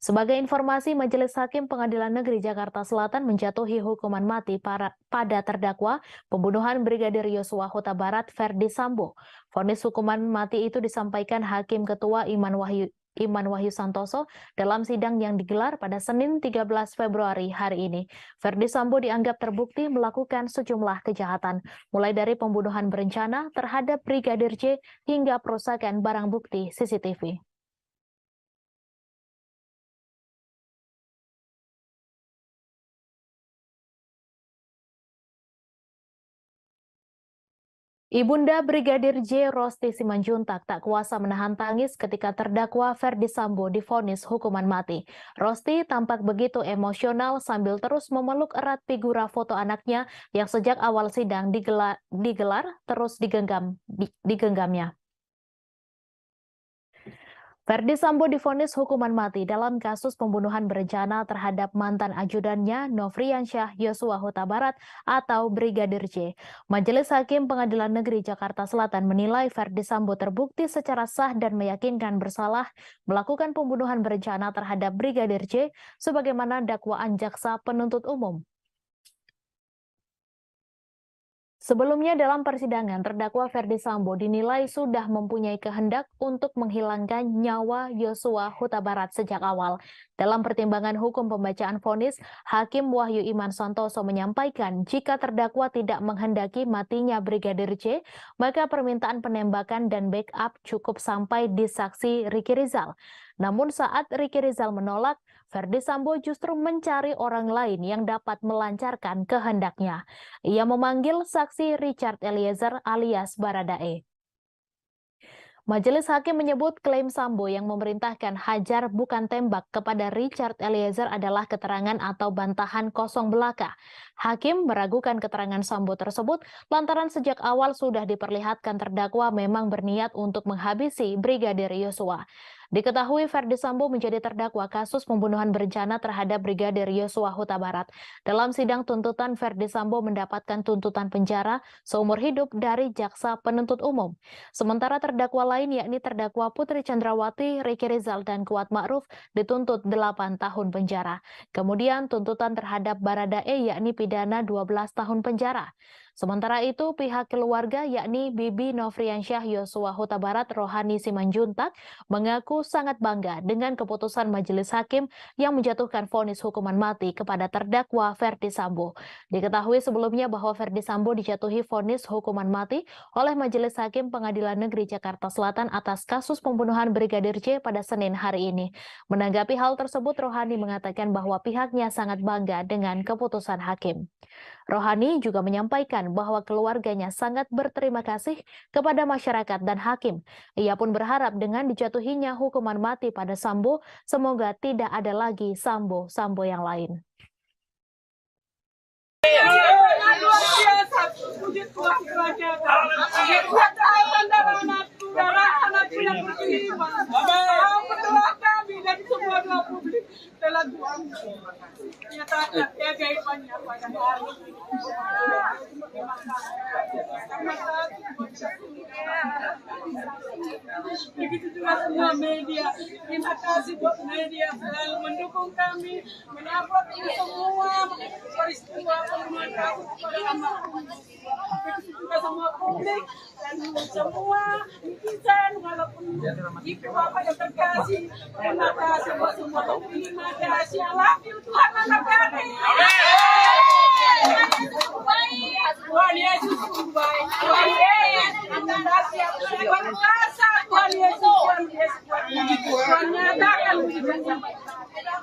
Sebagai informasi, Majelis Hakim Pengadilan Negeri Jakarta Selatan menjatuhi hukuman mati pada terdakwa pembunuhan Brigadir Yosua Huta Barat Ferdi Sambo. Vonis hukuman mati itu disampaikan Hakim Ketua Iman Wahyu Santoso dalam sidang yang digelar pada Senin 13 Februari hari ini. Ferdi Sambo dianggap terbukti melakukan sejumlah kejahatan, mulai dari pembunuhan berencana terhadap Brigadir J hingga perusakan barang bukti CCTV. Ibunda Brigadir J. Rosti Simanjuntak tak kuasa menahan tangis ketika terdakwa Ferdi Sambo divonis hukuman mati. Rosti tampak begitu emosional sambil terus memeluk erat figura foto anaknya yang sejak awal sidang digelar terus digenggamnya. Ferdi Sambo divonis hukuman mati dalam kasus pembunuhan berencana terhadap mantan ajudannya Nofriansyah Yosua Huta Barat atau Brigadir J. Majelis Hakim Pengadilan Negeri Jakarta Selatan menilai Ferdi Sambo terbukti secara sah dan meyakinkan bersalah melakukan pembunuhan berencana terhadap Brigadir J sebagaimana dakwaan jaksa penuntut umum. Sebelumnya dalam persidangan, terdakwa Ferdi Sambo dinilai sudah mempunyai kehendak untuk menghilangkan nyawa Yosua Huta Barat sejak awal. Dalam pertimbangan hukum pembacaan vonis, Hakim Wahyu Iman Santoso menyampaikan jika terdakwa tidak menghendaki matinya Brigadir J, maka permintaan penembakan dan backup cukup sampai di saksi Riki Rizal. Namun saat Riki Rizal menolak, Ferdi Sambo justru mencari orang lain yang dapat melancarkan kehendaknya. Ia memanggil saksi Richard Eliezer alias Baradae. Majelis Hakim menyebut klaim Sambo yang memerintahkan hajar bukan tembak kepada Richard Eliezer adalah keterangan atau bantahan kosong belaka. Hakim meragukan keterangan Sambo tersebut lantaran sejak awal sudah diperlihatkan terdakwa memang berniat untuk menghabisi Brigadir Yosua. Diketahui Ferdi Sambo menjadi terdakwa kasus pembunuhan berencana terhadap Brigadir Yosua Huta Barat. Dalam sidang tuntutan, Ferdi Sambo mendapatkan tuntutan penjara seumur hidup dari jaksa penuntut umum. Sementara terdakwa lain yakni terdakwa Putri Chandrawati, Riki Rizal, dan Kuat Ma'ruf dituntut 8 tahun penjara. Kemudian tuntutan terhadap Baradae yakni pidana 12 tahun penjara. Sementara itu, pihak keluarga yakni Bibi Nofriansyah Yosua Huta Barat Rohani Simanjuntak mengaku sangat bangga dengan keputusan Majelis Hakim yang menjatuhkan vonis hukuman mati kepada terdakwa Ferdi Sambo. Diketahui sebelumnya bahwa Ferdi Sambo dijatuhi vonis hukuman mati oleh Majelis Hakim Pengadilan Negeri Jakarta Selatan atas kasus pembunuhan Brigadir J pada Senin hari ini. Menanggapi hal tersebut, Rohani mengatakan bahwa pihaknya sangat bangga dengan keputusan hakim. Rohani juga menyampaikan bahwa keluarganya sangat berterima kasih kepada masyarakat dan hakim. Ia pun berharap dengan dijatuhinya hukuman mati pada Sambo, semoga tidak ada lagi Sambo yang lain. Luar biasa, puji Tuhan kerajaan. Darah anakku yang beriman. Berdoa kami dan semua doa publik telah Tuhan nyatakan keajaibannya pada hari ini. Begitu juga semua media. Terima kasih buat media selalu mendukung kami, melapor ini semua peristiwa pembunuhan kasus kepada anak. Begitu juga semua publik dan semua netizen walaupun ibu bapak yang terkasih. Terima kasih buat semua. Terima kasih. I love you Tuhan anak kami. Tuhan Yesus baik. Tuhan Yesus berkuasa. Tuhan Yesus Tuhan nyatakan mujizatnya.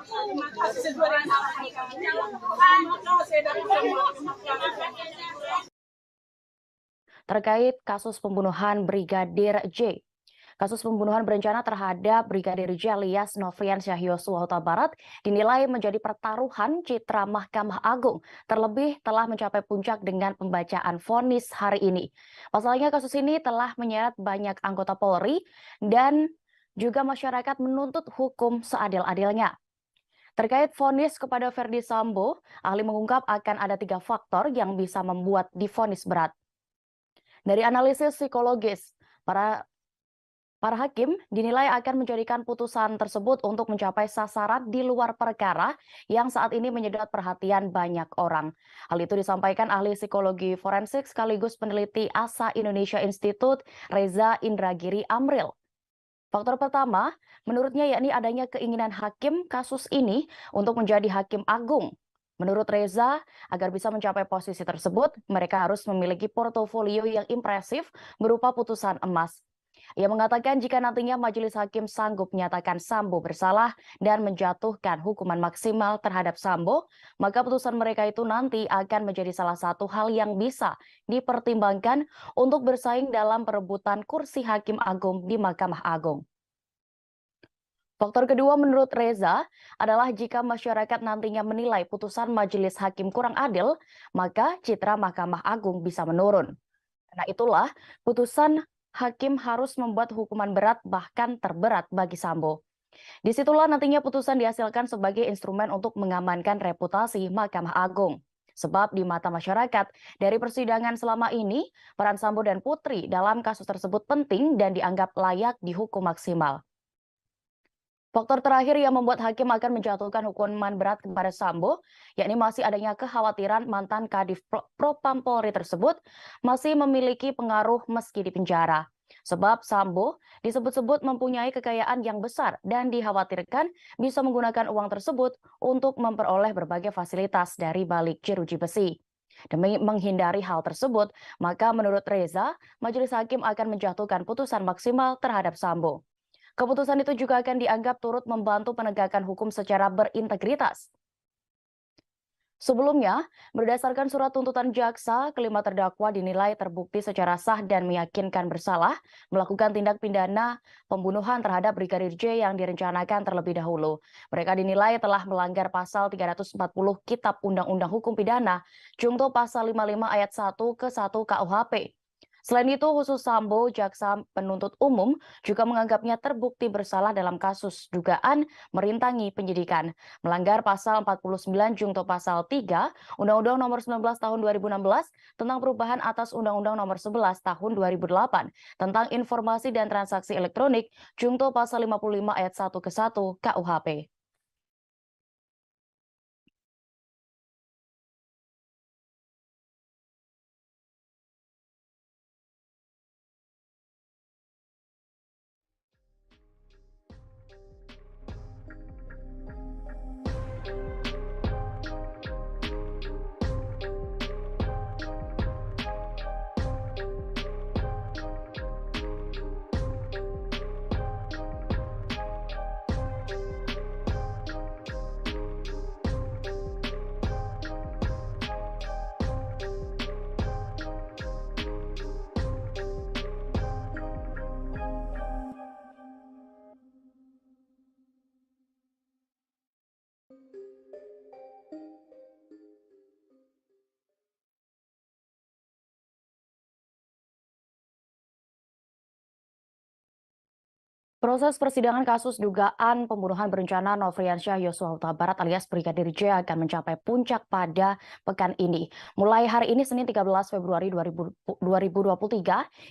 Terima kasih sesuai dengan terima kasih dari semua. Terkait kasus pembunuhan Brigadir J. Kasus pembunuhan berencana terhadap Brigadir J alias Nofriansyah Yosua Huta Barat dinilai menjadi pertaruhan citra Mahkamah Agung, terlebih telah mencapai puncak dengan pembacaan vonis hari ini. Pasalnya kasus ini telah menyeret banyak anggota Polri dan juga masyarakat menuntut hukum seadil-adilnya. Terkait vonis kepada Verdi Sambo, ahli mengungkap akan ada 3 faktor yang bisa membuat divonis berat. Dari analisis psikologis, para hakim dinilai akan menjadikan putusan tersebut untuk mencapai sasaran di luar perkara yang saat ini menyedot perhatian banyak orang. Hal itu disampaikan ahli psikologi forensik sekaligus peneliti ASA Indonesia Institute, Reza Indragiri Amril. Faktor pertama, menurutnya yakni adanya keinginan hakim kasus ini untuk menjadi hakim agung. Menurut Reza, agar bisa mencapai posisi tersebut, mereka harus memiliki portofolio yang impresif berupa putusan emas. Ia mengatakan jika nantinya majelis hakim sanggup menyatakan Sambo bersalah dan menjatuhkan hukuman maksimal terhadap Sambo, maka putusan mereka itu nanti akan menjadi salah satu hal yang bisa dipertimbangkan untuk bersaing dalam perebutan kursi hakim agung di Mahkamah Agung. Faktor kedua menurut Reza adalah jika masyarakat nantinya menilai putusan majelis hakim kurang adil, maka citra Mahkamah Agung bisa menurun. Karena itulah, putusan hakim harus membuat hukuman berat bahkan terberat bagi Sambo. Disitulah nantinya putusan dihasilkan sebagai instrumen untuk mengamankan reputasi Mahkamah Agung. Sebab di mata masyarakat, dari persidangan selama ini, peran Sambo dan Putri dalam kasus tersebut penting dan dianggap layak dihukum maksimal. Faktor terakhir yang membuat hakim akan menjatuhkan hukuman berat kepada Sambo, yakni masih adanya kekhawatiran mantan Kadif Propam Polri tersebut masih memiliki pengaruh meski di penjara. Sebab Sambo disebut-sebut mempunyai kekayaan yang besar dan dikhawatirkan bisa menggunakan uang tersebut untuk memperoleh berbagai fasilitas dari balik jeruji besi. Demi menghindari hal tersebut, maka menurut Reza, majelis hakim akan menjatuhkan putusan maksimal terhadap Sambo. Keputusan itu juga akan dianggap turut membantu penegakan hukum secara berintegritas. Sebelumnya, berdasarkan surat tuntutan jaksa, kelima terdakwa dinilai terbukti secara sah dan meyakinkan bersalah melakukan tindak pidana pembunuhan terhadap Brigadir J yang direncanakan terlebih dahulu. Mereka dinilai telah melanggar pasal 340 Kitab Undang-Undang Hukum Pidana, Junto pasal 55 ayat 1 ke 1 KUHP. Selain itu, khusus Sambo, jaksa penuntut umum juga menganggapnya terbukti bersalah dalam kasus dugaan merintangi penyidikan, melanggar pasal 49 Junto pasal 3 Undang-Undang Nomor 19 Tahun 2016 tentang perubahan atas Undang-Undang Nomor 11 Tahun 2008 tentang informasi dan transaksi elektronik, Junto pasal 55 ayat 1 ke 1 KUHP. Proses persidangan kasus dugaan pembunuhan berencana Nofriansyah Yosua Huta Barat alias Brigadir J akan mencapai puncak pada pekan ini. Mulai hari ini Senin 13 Februari 2023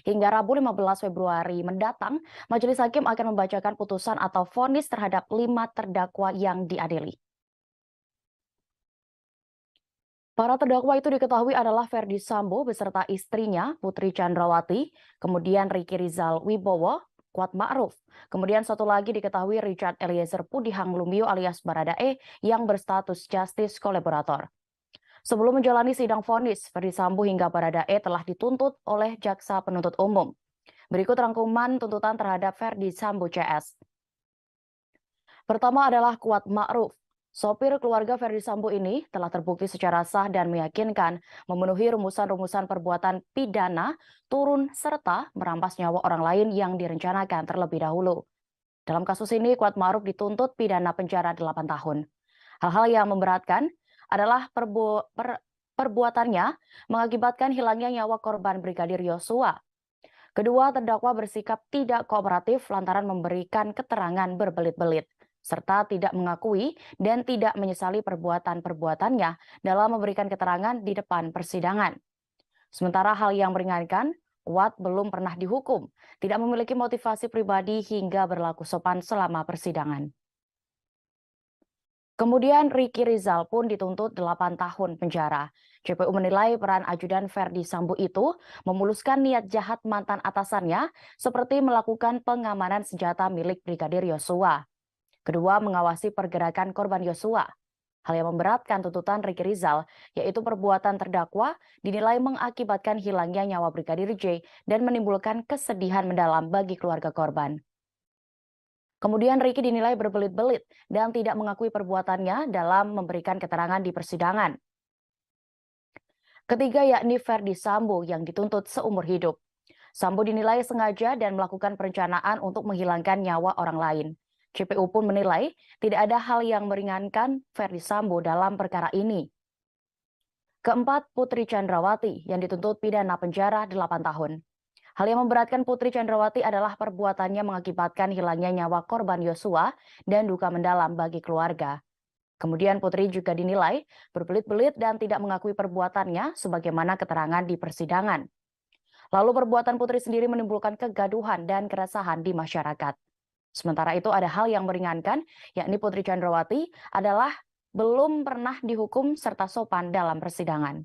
hingga Rabu 15 Februari mendatang, Majelis Hakim akan membacakan putusan atau vonis terhadap 5 terdakwa yang diadili. Para terdakwa itu diketahui adalah Verdi Sambo beserta istrinya Putri Chandrawati, kemudian Ricky Rizal Wibowo, Kuat Ma'ruf. Kemudian satu lagi diketahui Richard Eliezer Pudihang Lumbio alias Baradae yang berstatus justice kolaborator. Sebelum menjalani sidang vonis, Verdi Sambo hingga Baradae telah dituntut oleh jaksa penuntut umum. Berikut rangkuman tuntutan terhadap Verdi Sambo CS. Pertama adalah Kuat Ma'ruf. Sopir keluarga Verdi Sambo ini telah terbukti secara sah dan meyakinkan memenuhi rumusan-rumusan perbuatan pidana turun serta merampas nyawa orang lain yang direncanakan terlebih dahulu. Dalam kasus ini, Kuat Ma'ruf dituntut pidana penjara 8 tahun. Hal-hal yang memberatkan adalah perbuatannya mengakibatkan hilangnya nyawa korban Brigadir Yosua. Kedua terdakwa bersikap tidak kooperatif lantaran memberikan keterangan berbelit-belit. serta tidak mengakui dan tidak menyesali perbuatan-perbuatannya dalam memberikan keterangan di depan persidangan. Sementara hal yang meringankan, Kuat belum pernah dihukum, tidak memiliki motivasi pribadi hingga berlaku sopan selama persidangan. Kemudian Ricky Rizal pun dituntut 8 tahun penjara. JPU menilai peran ajudan Ferdi Sambo itu memuluskan niat jahat mantan atasannya seperti melakukan pengamanan senjata milik Brigadir Yosua. Kedua, mengawasi pergerakan korban Yosua. Hal yang memberatkan tuntutan Ricky Rizal, yaitu perbuatan terdakwa dinilai mengakibatkan hilangnya nyawa Brigadir J dan menimbulkan kesedihan mendalam bagi keluarga korban. Kemudian Ricky dinilai berbelit-belit dan tidak mengakui perbuatannya dalam memberikan keterangan di persidangan. Ketiga yakni Ferdi Sambo yang dituntut seumur hidup. Sambo dinilai sengaja dan melakukan perencanaan untuk menghilangkan nyawa orang lain. JPU pun menilai tidak ada hal yang meringankan Ferdi Sambo dalam perkara ini. Keempat, Putri Chandrawati yang dituntut pidana penjara 8 tahun. Hal yang memberatkan Putri Chandrawati adalah perbuatannya mengakibatkan hilangnya nyawa korban Yosua dan duka mendalam bagi keluarga. Kemudian Putri juga dinilai berbelit-belit dan tidak mengakui perbuatannya sebagaimana keterangan di persidangan. Lalu perbuatan Putri sendiri menimbulkan kegaduhan dan keresahan di masyarakat. Sementara itu ada hal yang meringankan, yakni Putri Chandrawati adalah belum pernah dihukum serta sopan dalam persidangan.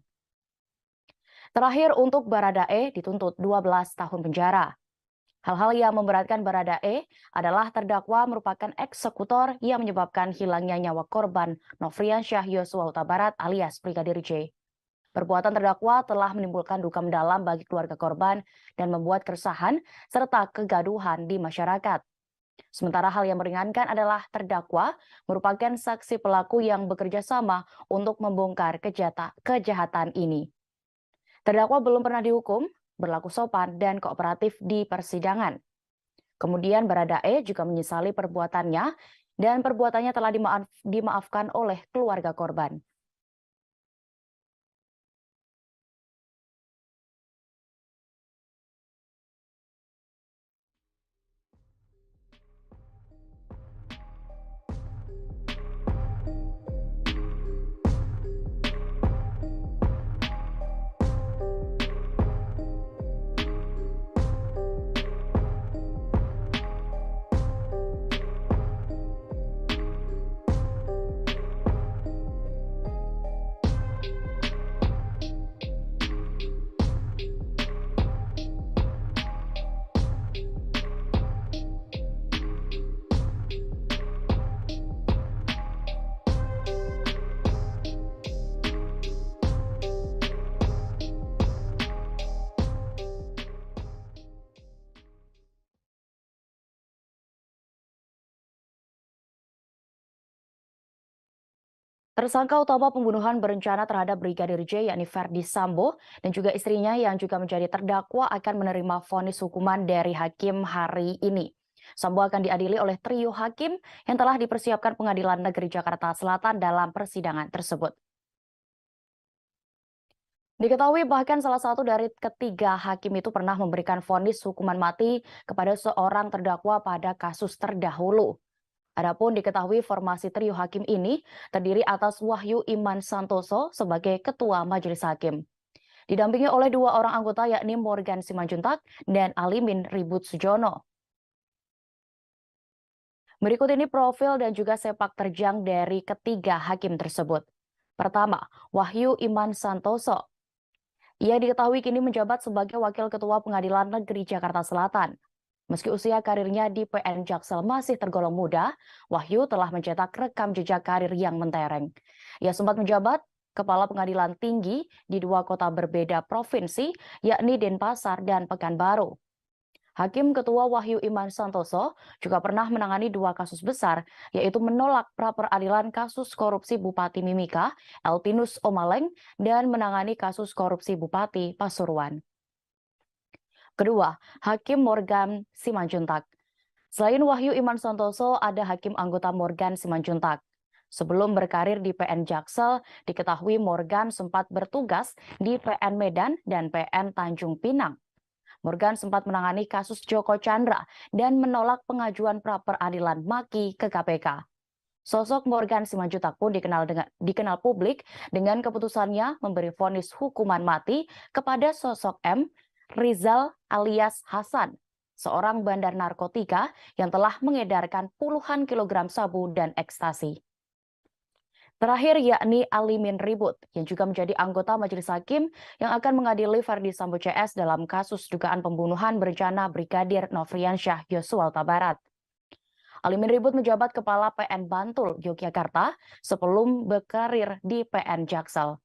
Terakhir untuk Baradae dituntut 12 tahun penjara. Hal-hal yang memberatkan Baradae adalah terdakwa merupakan eksekutor yang menyebabkan hilangnya nyawa korban Nofriansyah Yosua Huta Barat alias Brigadir J. Perbuatan terdakwa telah menimbulkan duka mendalam bagi keluarga korban dan membuat keresahan serta kegaduhan di masyarakat. Sementara hal yang meringankan adalah terdakwa merupakan saksi pelaku yang bekerja sama untuk membongkar kejahatan ini. Terdakwa belum pernah dihukum, berlaku sopan dan kooperatif di persidangan. Kemudian Baradae juga menyesali perbuatannya dan perbuatannya telah dimaafkan oleh keluarga korban. Tersangka utama pembunuhan berencana terhadap Brigadir J yakni Ferdi Sambo dan juga istrinya yang juga menjadi terdakwa akan menerima vonis hukuman dari hakim hari ini. Sambo akan diadili oleh trio hakim yang telah dipersiapkan Pengadilan Negeri Jakarta Selatan dalam persidangan tersebut. Diketahui bahkan salah satu dari ketiga hakim itu pernah memberikan vonis hukuman mati kepada seorang terdakwa pada kasus terdahulu. Adapun diketahui formasi trio hakim ini terdiri atas Wahyu Iman Santoso sebagai Ketua Majelis Hakim. Didampingi oleh dua orang anggota yakni Morgan Simanjuntak dan Alimin Ribut Sujono. Berikut ini profil dan juga sepak terjang dari ketiga hakim tersebut. Pertama, Wahyu Iman Santoso. Ia diketahui kini menjabat sebagai Wakil Ketua Pengadilan Negeri Jakarta Selatan. Meski usia karirnya di PN Jaksel masih tergolong muda, Wahyu telah mencetak rekam jejak karir yang mentereng. Ia sempat menjabat Kepala Pengadilan Tinggi di dua kota berbeda provinsi, yakni Denpasar dan Pekanbaru. Hakim Ketua Wahyu Iman Santoso juga pernah menangani dua kasus besar, yaitu menolak pra-peradilan kasus korupsi Bupati Mimika, Elpinus Omaleng, dan menangani kasus korupsi Bupati Pasuruan. Kedua, Hakim Morgan Simanjuntak. Selain Wahyu Iman Santoso, ada Hakim anggota Morgan Simanjuntak. Sebelum berkarir di PN Jaksel, diketahui Morgan sempat bertugas di PN Medan dan PN Tanjung Pinang. Morgan sempat menangani kasus Joko Chandra dan menolak pengajuan pra-peradilan Maki ke KPK. Sosok Morgan Simanjuntak pun dikenal publik dengan keputusannya memberi vonis hukuman mati kepada sosok M. Rizal alias Hasan, seorang bandar narkotika yang telah mengedarkan puluhan kilogram sabu dan ekstasi. Terakhir yakni Alimin Ribut yang juga menjadi anggota Majelis Hakim yang akan mengadili Ferdi Sambo CS dalam kasus dugaan pembunuhan berencana Brigadir Nofriansyah Yosua Huta Barat. Alimin Ribut menjabat Kepala PN Bantul, Yogyakarta sebelum berkarir di PN Jaksel.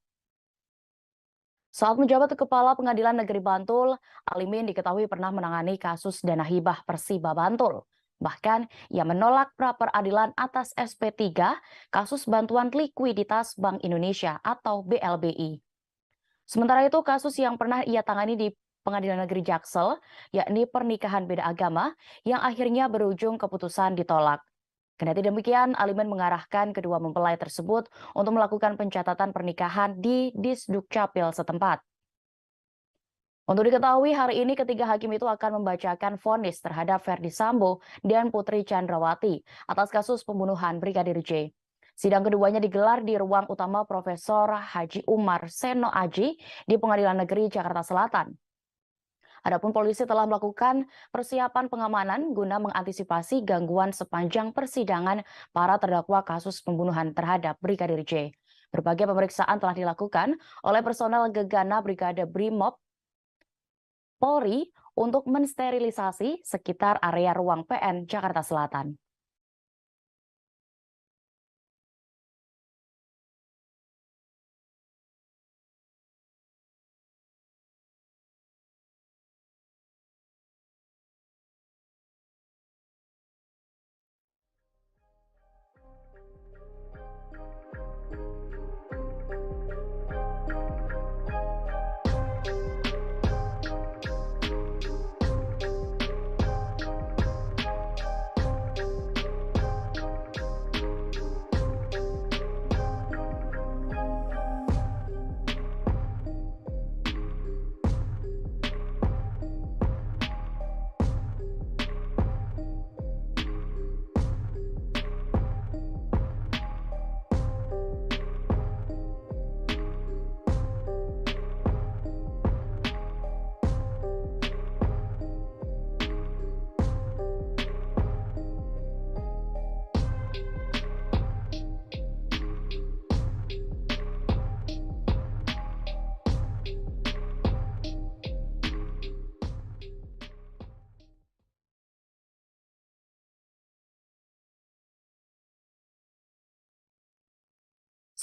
Saat menjabat Kepala Pengadilan Negeri Bantul, Alimin diketahui pernah menangani kasus dana hibah Persiba Bantul. Bahkan, ia menolak pra-peradilan atas SP3 kasus bantuan likuiditas Bank Indonesia atau BLBI. Sementara itu, kasus yang pernah ia tangani di Pengadilan Negeri Jaksel, yakni pernikahan beda agama yang akhirnya berujung keputusan ditolak. Kendati demikian, Alimin mengarahkan kedua mempelai tersebut untuk melakukan pencatatan pernikahan di Disdukcapil setempat. Untuk diketahui, hari ini ketiga hakim itu akan membacakan vonis terhadap Ferdi Sambo dan Putri Chandrawati atas kasus pembunuhan Brigadir J. Sidang keduanya digelar di ruang utama Profesor Haji Umar Seno Aji di Pengadilan Negeri Jakarta Selatan. Adapun polisi telah melakukan persiapan pengamanan guna mengantisipasi gangguan sepanjang persidangan para terdakwa kasus pembunuhan terhadap Brigadir J. Berbagai pemeriksaan telah dilakukan oleh personel Gegana Brigade Brimob Polri untuk mensterilisasi sekitar area ruang PN Jakarta Selatan.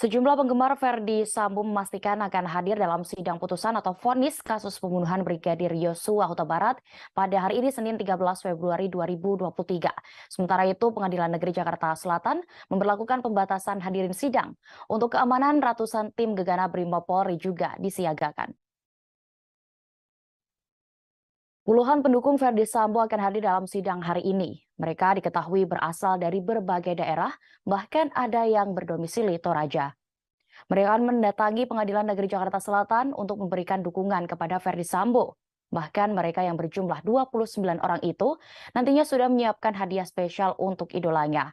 Sejumlah penggemar Ferdi Sambo memastikan akan hadir dalam sidang putusan atau vonis kasus pembunuhan Brigadir Yosua Huta Barat pada hari ini Senin 13 Februari 2023. Sementara itu, Pengadilan Negeri Jakarta Selatan memberlakukan pembatasan hadirin sidang. Untuk keamanan, ratusan tim Gegana Brimob Polri juga disiagakan. Puluhan pendukung Ferdi Sambo akan hadir dalam sidang hari ini. Mereka diketahui berasal dari berbagai daerah, bahkan ada yang berdomisili Toraja. Mereka akan mendatangi Pengadilan Negeri Jakarta Selatan untuk memberikan dukungan kepada Ferdi Sambo. Bahkan mereka yang berjumlah 29 orang itu nantinya sudah menyiapkan hadiah spesial untuk idolanya.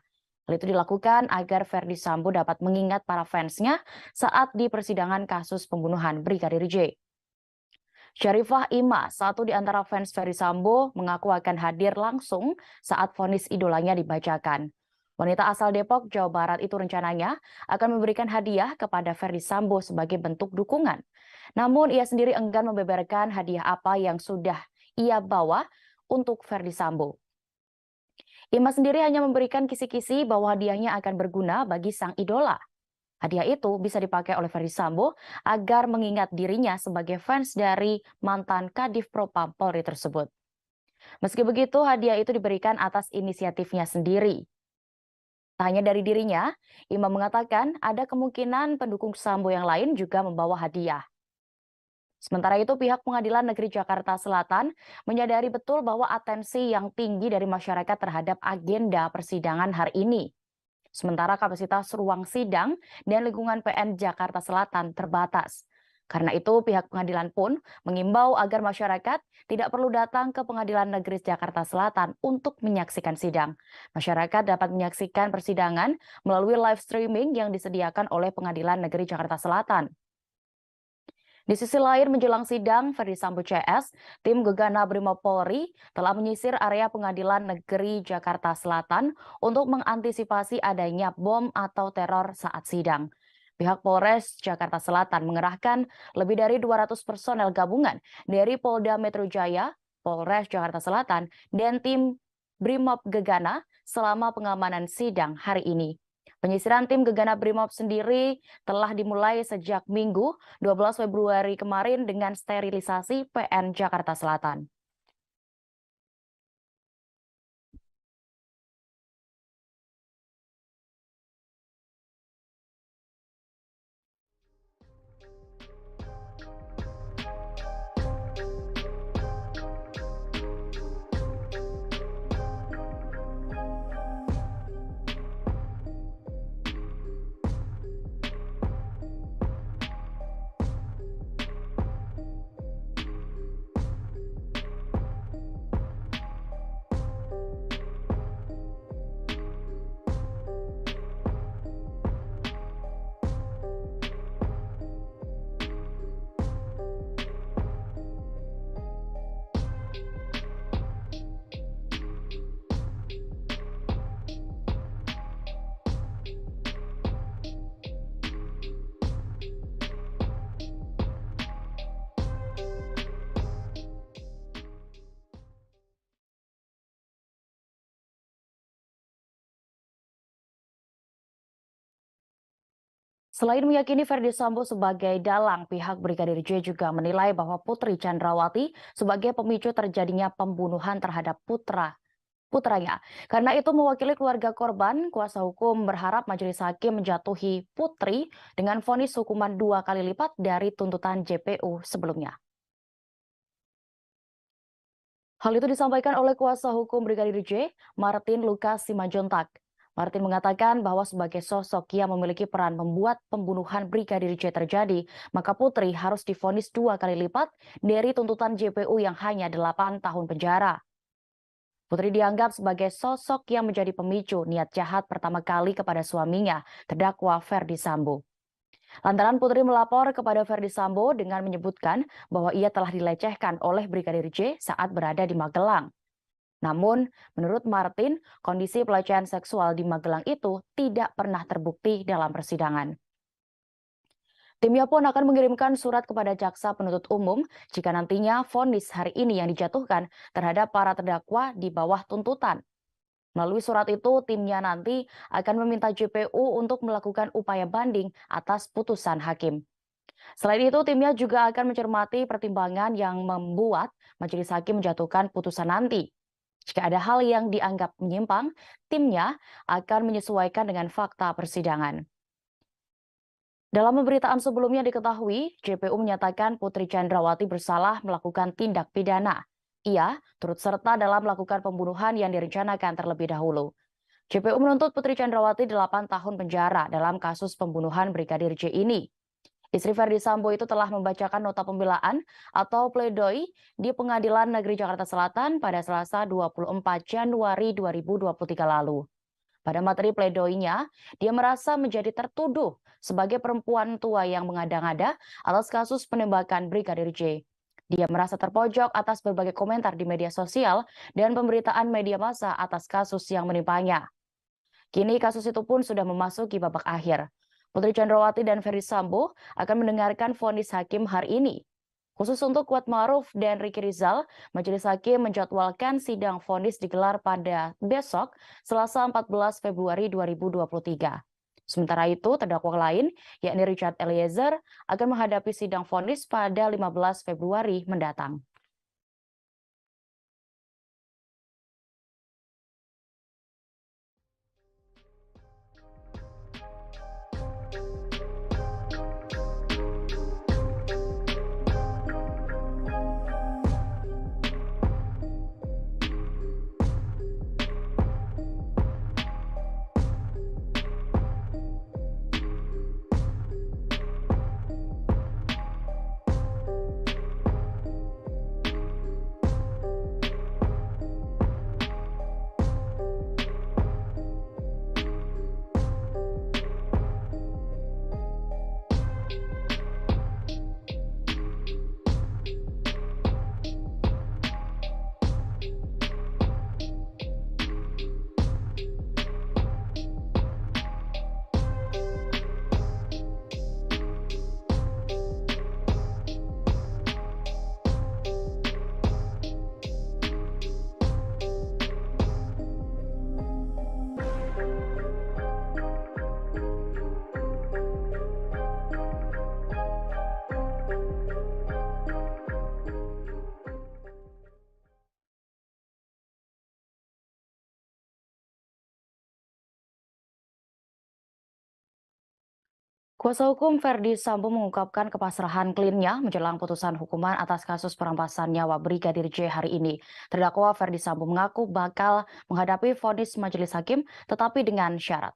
Hal itu dilakukan agar Ferdi Sambo dapat mengingat para fansnya saat di persidangan kasus pembunuhan Brigadir J. Syarifah Ima, satu di antara fans Ferdi Sambo, mengaku akan hadir langsung saat vonis idolanya dibacakan. Wanita asal Depok, Jawa Barat itu rencananya akan memberikan hadiah kepada Ferdi Sambo sebagai bentuk dukungan. Namun ia sendiri enggan membeberkan hadiah apa yang sudah ia bawa untuk Ferdi Sambo. Ima sendiri hanya memberikan kisi-kisi bahwa hadiahnya akan berguna bagi sang idola. Hadiah itu bisa dipakai oleh Ferdi Sambo agar mengingat dirinya sebagai fans dari mantan Kadif Propam Polri tersebut. Meski begitu, hadiah itu diberikan atas inisiatifnya sendiri. Tak hanya dari dirinya, Ima mengatakan ada kemungkinan pendukung Sambo yang lain juga membawa hadiah. Sementara itu, pihak Pengadilan Negeri Jakarta Selatan menyadari betul bahwa atensi yang tinggi dari masyarakat terhadap agenda persidangan hari ini. Sementara kapasitas ruang sidang dan lingkungan PN Jakarta Selatan terbatas. Karena itu, pihak pengadilan pun mengimbau agar masyarakat tidak perlu datang ke Pengadilan Negeri Jakarta Selatan untuk menyaksikan sidang. Masyarakat dapat menyaksikan persidangan melalui live streaming yang disediakan oleh Pengadilan Negeri Jakarta Selatan. Di sisi lain, menjelang sidang Ferdi Sambo CS, tim Gegana Brimob Polri telah menyisir area Pengadilan Negeri Jakarta Selatan untuk mengantisipasi adanya bom atau teror saat sidang. Pihak Polres Jakarta Selatan mengerahkan lebih dari 200 personel gabungan dari Polda Metro Jaya, Polres Jakarta Selatan, dan tim Brimob Gegana selama pengamanan sidang hari ini. Penyisiran tim Gegana Brimob sendiri telah dimulai sejak Minggu 12 Februari kemarin dengan sterilisasi PN Jakarta Selatan. Selain meyakini Ferdi Sambo sebagai dalang, pihak Brigadir J juga menilai bahwa Putri Chandrawati sebagai pemicu terjadinya pembunuhan terhadap putranya. Karena itu, mewakili keluarga korban, kuasa hukum berharap majelis hakim menjatuhi Putri dengan vonis hukuman 2 kali lipat dari tuntutan JPU sebelumnya. Hal itu disampaikan oleh kuasa hukum Brigadir J, Martin Lukas Simanjuntak. Martin mengatakan bahwa sebagai sosok yang memiliki peran membuat pembunuhan Brigadir J terjadi, maka Putri harus divonis 2 kali lipat dari tuntutan JPU yang hanya 8 tahun penjara. Putri dianggap sebagai sosok yang menjadi pemicu niat jahat pertama kali kepada suaminya, terdakwa Ferdi Sambo. Lantaran Putri melapor kepada Ferdi Sambo dengan menyebutkan bahwa ia telah dilecehkan oleh Brigadir J saat berada di Magelang. Namun, menurut Martin, kondisi pelecehan seksual di Magelang itu tidak pernah terbukti dalam persidangan. Timnya pun akan mengirimkan surat kepada jaksa penuntut umum jika nantinya vonis hari ini yang dijatuhkan terhadap para terdakwa di bawah tuntutan. Melalui surat itu, timnya nanti akan meminta JPU untuk melakukan upaya banding atas putusan hakim. Selain itu, timnya juga akan mencermati pertimbangan yang membuat majelis hakim menjatuhkan putusan nanti. Jika ada hal yang dianggap menyimpang, timnya akan menyesuaikan dengan fakta persidangan. Dalam pemberitaan sebelumnya diketahui, JPU menyatakan Putri Chandrawati bersalah melakukan tindak pidana. Ia turut serta dalam melakukan pembunuhan yang direncanakan terlebih dahulu. JPU menuntut Putri Chandrawati 8 tahun penjara dalam kasus pembunuhan Brigadir J ini. Istri Ferdi Sambo itu telah membacakan nota pembelaan atau pledoi di Pengadilan Negeri Jakarta Selatan pada Selasa 24 Januari 2023 lalu. Pada materi pledoinya, dia merasa menjadi tertuduh sebagai perempuan tua yang mengada-ngada atas kasus penembakan Brigadir J. Dia merasa terpojok atas berbagai komentar di media sosial dan pemberitaan media massa atas kasus yang menimpanya. Kini kasus itu pun sudah memasuki babak akhir. Putri Chandrawati dan Ferdi Sambo akan mendengarkan vonis hakim hari ini. Khusus untuk Kuatmaruf dan Ricky Rizal, majelis hakim menjadwalkan sidang vonis digelar pada besok, Selasa 14 Februari 2023. Sementara itu, terdakwa lain, yakni Richard Eliezer, akan menghadapi sidang vonis pada 15 Februari mendatang. Kuasa hukum Verdi Sambo mengungkapkan kepasrahan kliennya menjelang putusan hukuman atas kasus perampasan nyawa Brigadir J hari ini. Terdakwa Verdi Sambo mengaku bakal menghadapi vonis majelis hakim tetapi dengan syarat.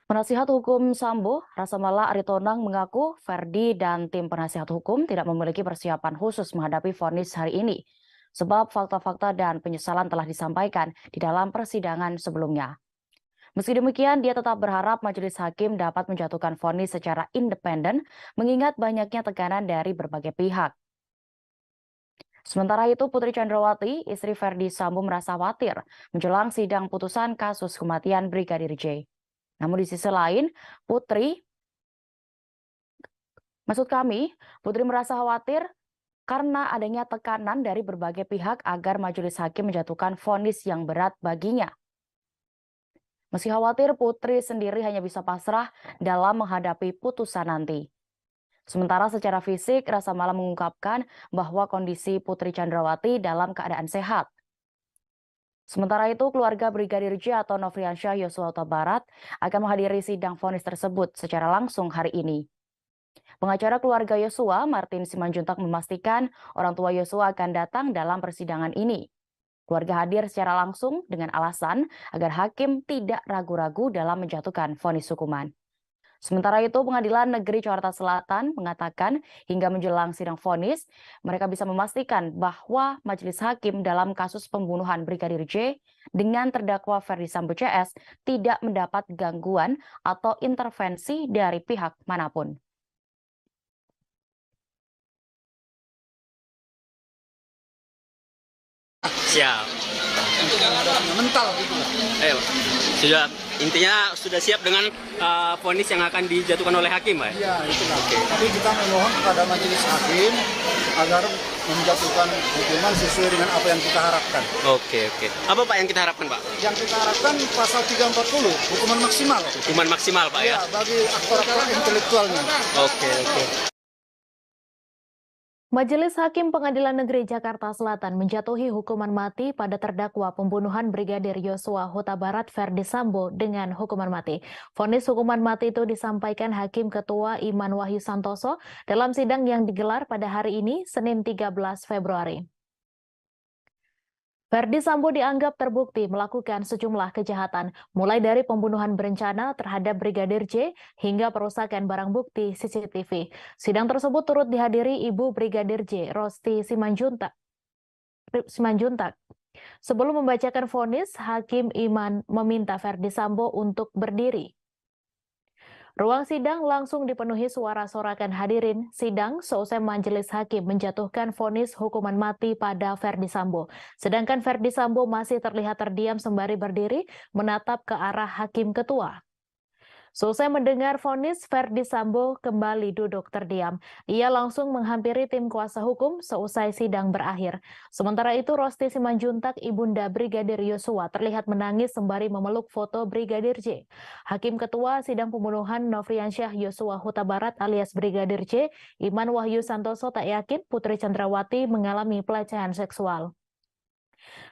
Penasihat hukum Sambo, Rasamala Aritonang mengaku Verdi dan tim penasihat hukum tidak memiliki persiapan khusus menghadapi vonis hari ini. Sebab fakta-fakta dan penyesalan telah disampaikan di dalam persidangan sebelumnya. Meski demikian, dia tetap berharap majelis hakim dapat menjatuhkan vonis secara independen, mengingat banyaknya tekanan dari berbagai pihak. Sementara itu, Putri Chandrawati, istri Verdi Sambo merasa khawatir menjelang sidang putusan kasus kematian Brigadir J. Namun di sisi lain, Putri merasa khawatir karena adanya tekanan dari berbagai pihak agar majelis hakim menjatuhkan vonis yang berat baginya. Meski khawatir, Putri sendiri hanya bisa pasrah dalam menghadapi putusan nanti. Sementara secara fisik, Rasamala mengungkapkan bahwa kondisi Putri Chandrawati dalam keadaan sehat. Sementara itu, keluarga Brigadir J atau Nofriansyah Yosua Huta Barat akan menghadiri sidang vonis tersebut secara langsung hari ini. Pengacara keluarga Yosua, Martin Simanjuntak, memastikan orang tua Yosua akan datang dalam persidangan ini. Keluarga hadir secara langsung dengan alasan agar hakim tidak ragu-ragu dalam menjatuhkan vonis hukuman. Sementara itu, Pengadilan Negeri Jakarta Selatan mengatakan hingga menjelang sidang vonis, mereka bisa memastikan bahwa majelis hakim dalam kasus pembunuhan Brigadir J dengan terdakwa Verdi Sambo CS tidak mendapat gangguan atau intervensi dari pihak manapun. Siap. Untuk mental gitu. Sudah siap dengan vonis yang akan dijatuhkan oleh hakim, Pak? Iya, itulah. Tapi kita memohon kepada majelis hakim agar menjatuhkan hukuman sesuai dengan apa yang kita harapkan. Oke. Apa Pak yang kita harapkan, Pak? Yang kita harapkan pasal 340, hukuman maksimal. Hukuman maksimal, Pak, ya? Bagi aktor-aktor intelektualnya. Oke. Majelis Hakim Pengadilan Negeri Jakarta Selatan menjatuhi hukuman mati pada terdakwa pembunuhan Brigadir Yosua Huta Barat Verdi Sambo dengan hukuman mati. Vonis hukuman mati itu disampaikan Hakim Ketua Iman Wahyu Santoso dalam sidang yang digelar pada hari ini, Senin 13 Februari. Verdi Sambo dianggap terbukti melakukan sejumlah kejahatan, mulai dari pembunuhan berencana terhadap Brigadir J hingga perusakan barang bukti CCTV. Sidang tersebut turut dihadiri Ibu Brigadir J, Rosti Simanjuntak. Sebelum membacakan vonis, Hakim Iman meminta Verdi Sambo untuk berdiri. Ruang sidang langsung dipenuhi suara sorakan hadirin sidang seusai majelis hakim menjatuhkan vonis hukuman mati pada Verdi Sambo. Sedangkan Verdi Sambo masih terlihat terdiam sembari berdiri menatap ke arah hakim ketua. Seusai mendengar vonis, Verdi Sambo kembali duduk terdiam. Ia langsung menghampiri tim kuasa hukum seusai sidang berakhir. Sementara itu, Rosti Simanjuntak, ibunda Brigadir Yosua, terlihat menangis sembari memeluk foto Brigadir J. Hakim Ketua Sidang Pembunuhan Nofriansyah Yosua Huta Barat alias Brigadir J, Iman Wahyu Santoso, tak yakin Putri Chandrawati mengalami pelecehan seksual.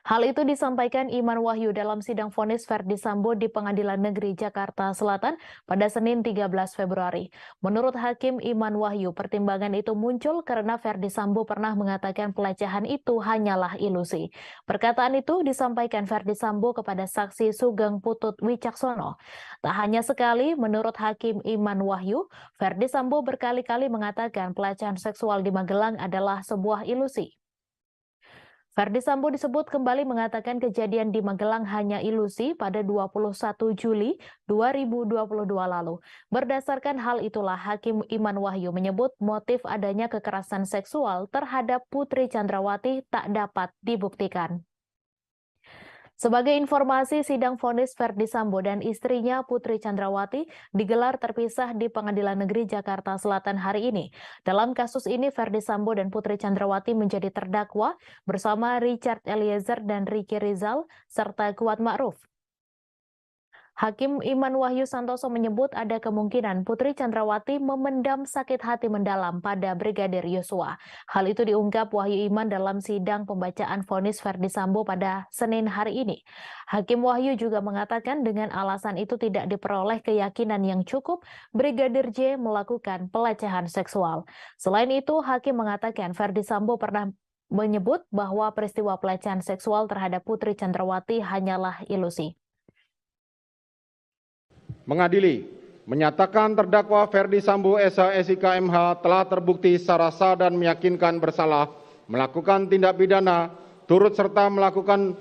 Hal itu disampaikan Iman Wahyu dalam sidang vonis Verdi Sambo di Pengadilan Negeri Jakarta Selatan pada Senin 13 Februari. Menurut Hakim Iman Wahyu, pertimbangan itu muncul karena Verdi Sambo pernah mengatakan pelecehan itu hanyalah ilusi. Perkataan itu disampaikan Verdi Sambo kepada saksi Sugeng Putut Wicaksono. Tak hanya sekali, menurut Hakim Iman Wahyu, Verdi Sambo berkali-kali mengatakan pelecehan seksual di Magelang adalah sebuah ilusi. Verdi Sambo disebut kembali mengatakan kejadian di Magelang hanya ilusi pada 21 Juli 2022 lalu. Berdasarkan hal itulah Hakim Iman Wahyu menyebut motif adanya kekerasan seksual terhadap Putri Chandrawati tak dapat dibuktikan. Sebagai informasi, sidang vonis Verdi Sambo dan istrinya Putri Chandrawati digelar terpisah di Pengadilan Negeri Jakarta Selatan hari ini. Dalam kasus ini, Verdi Sambo dan Putri Chandrawati menjadi terdakwa bersama Richard Eliezer dan Ricky Rizal serta Kuat Ma'ruf. Hakim Iman Wahyu Santoso menyebut ada kemungkinan Putri Chandrawati memendam sakit hati mendalam pada Brigadir Yosua. Hal itu diungkap Wahyu Iman dalam sidang pembacaan vonis Verdi Sambo pada Senin hari ini. Hakim Wahyu juga mengatakan dengan alasan itu tidak diperoleh keyakinan yang cukup Brigadir J melakukan pelecehan seksual. Selain itu, Hakim mengatakan Verdi Sambo pernah menyebut bahwa peristiwa pelecehan seksual terhadap Putri Chandrawati hanyalah ilusi. Mengadili, menyatakan terdakwa Verdi Sambo SH MH telah terbukti secara sah dan meyakinkan bersalah melakukan tindak pidana turut serta melakukan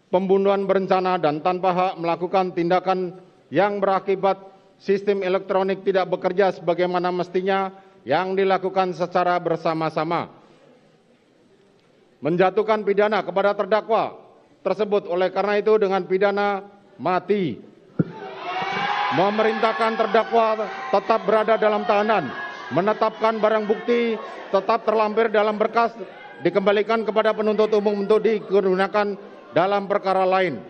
pembunuhan berencana dan tanpa hak melakukan tindakan yang berakibat sistem elektronik tidak bekerja sebagaimana mestinya yang dilakukan secara bersama-sama. Menjatuhkan pidana kepada terdakwa tersebut oleh karena itu dengan pidana mati. Memerintahkan terdakwa tetap berada dalam tahanan, menetapkan barang bukti tetap terlampir dalam berkas, dikembalikan kepada penuntut umum untuk digunakan dalam perkara lain.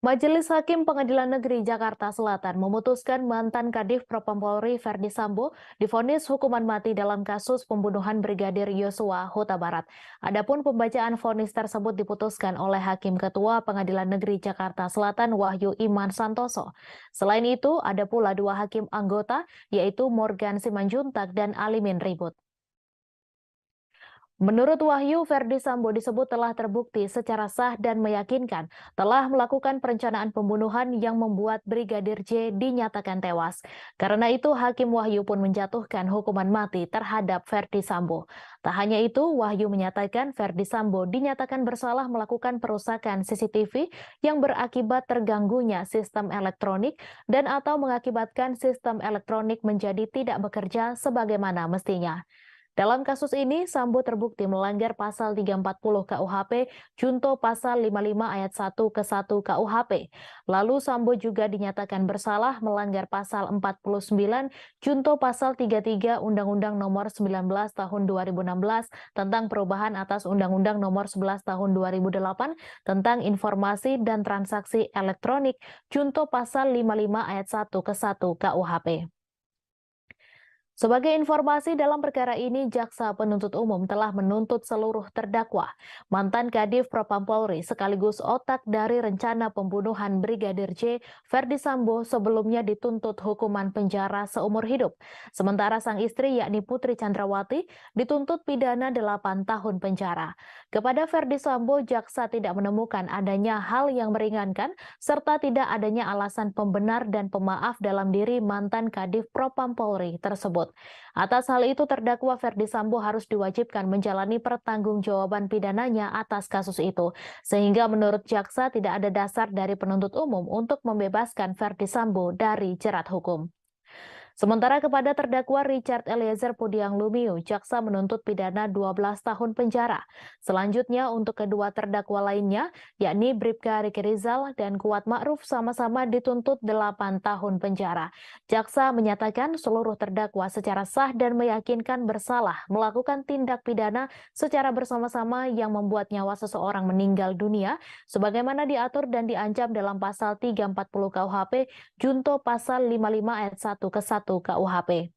Majelis Hakim Pengadilan Negeri Jakarta Selatan memutuskan mantan Kadif Propam Polri Verdi Sambo divonis hukuman mati dalam kasus pembunuhan Brigadir Yosua Huta Barat. Adapun pembacaan vonis tersebut diputuskan oleh Hakim Ketua Pengadilan Negeri Jakarta Selatan Wahyu Iman Santoso. Selain itu, ada pula 2 hakim anggota yaitu Morgan Simanjuntak dan Alimin Ribut. Menurut Wahyu, Verdi Sambo disebut telah terbukti secara sah dan meyakinkan telah melakukan perencanaan pembunuhan yang membuat Brigadir J dinyatakan tewas. Karena itu, Hakim Wahyu pun menjatuhkan hukuman mati terhadap Verdi Sambo. Tak hanya itu, Wahyu menyatakan Verdi Sambo dinyatakan bersalah melakukan perusakan CCTV yang berakibat terganggunya sistem elektronik dan atau mengakibatkan sistem elektronik menjadi tidak bekerja sebagaimana mestinya. Dalam kasus ini, Sambo terbukti melanggar pasal 340 KUHP, junto pasal 55 ayat 1 ke 1 KUHP. Lalu Sambo juga dinyatakan bersalah melanggar pasal 49, junto pasal 33 Undang-Undang Nomor 19 Tahun 2016 tentang perubahan atas Undang-Undang Nomor 11 Tahun 2008 tentang informasi dan transaksi elektronik, junto pasal 55 ayat 1 ke 1 KUHP. Sebagai informasi dalam perkara ini, Jaksa Penuntut Umum telah menuntut seluruh terdakwa, mantan Kadif Propam Polri sekaligus otak dari rencana pembunuhan Brigadir J, Verdi Sambo sebelumnya dituntut hukuman penjara seumur hidup. Sementara sang istri yakni Putri Chandrawati dituntut pidana 8 tahun penjara. Kepada Verdi Sambo, jaksa tidak menemukan adanya hal yang meringankan serta tidak adanya alasan pembenar dan pemaaf dalam diri mantan Kadif Propam Polri tersebut. Atas hal itu, terdakwa Verdi Sambo harus diwajibkan menjalani pertanggungjawaban pidananya atas kasus itu, sehingga menurut jaksa tidak ada dasar dari penuntut umum untuk membebaskan Verdi Sambo dari jerat hukum. Sementara kepada terdakwa Richard Eliezer Pudiang Lumiu, jaksa menuntut pidana 12 tahun penjara. Selanjutnya untuk kedua terdakwa lainnya, yakni Bribka Riki Rizal dan Kuat Ma'ruf sama-sama dituntut 8 tahun penjara. Jaksa menyatakan seluruh terdakwa secara sah dan meyakinkan bersalah melakukan tindak pidana secara bersama-sama yang membuat nyawa seseorang meninggal dunia, sebagaimana diatur dan diancam dalam pasal 340 KUHP, junto pasal 55 ayat 1 ke 1 KUHP.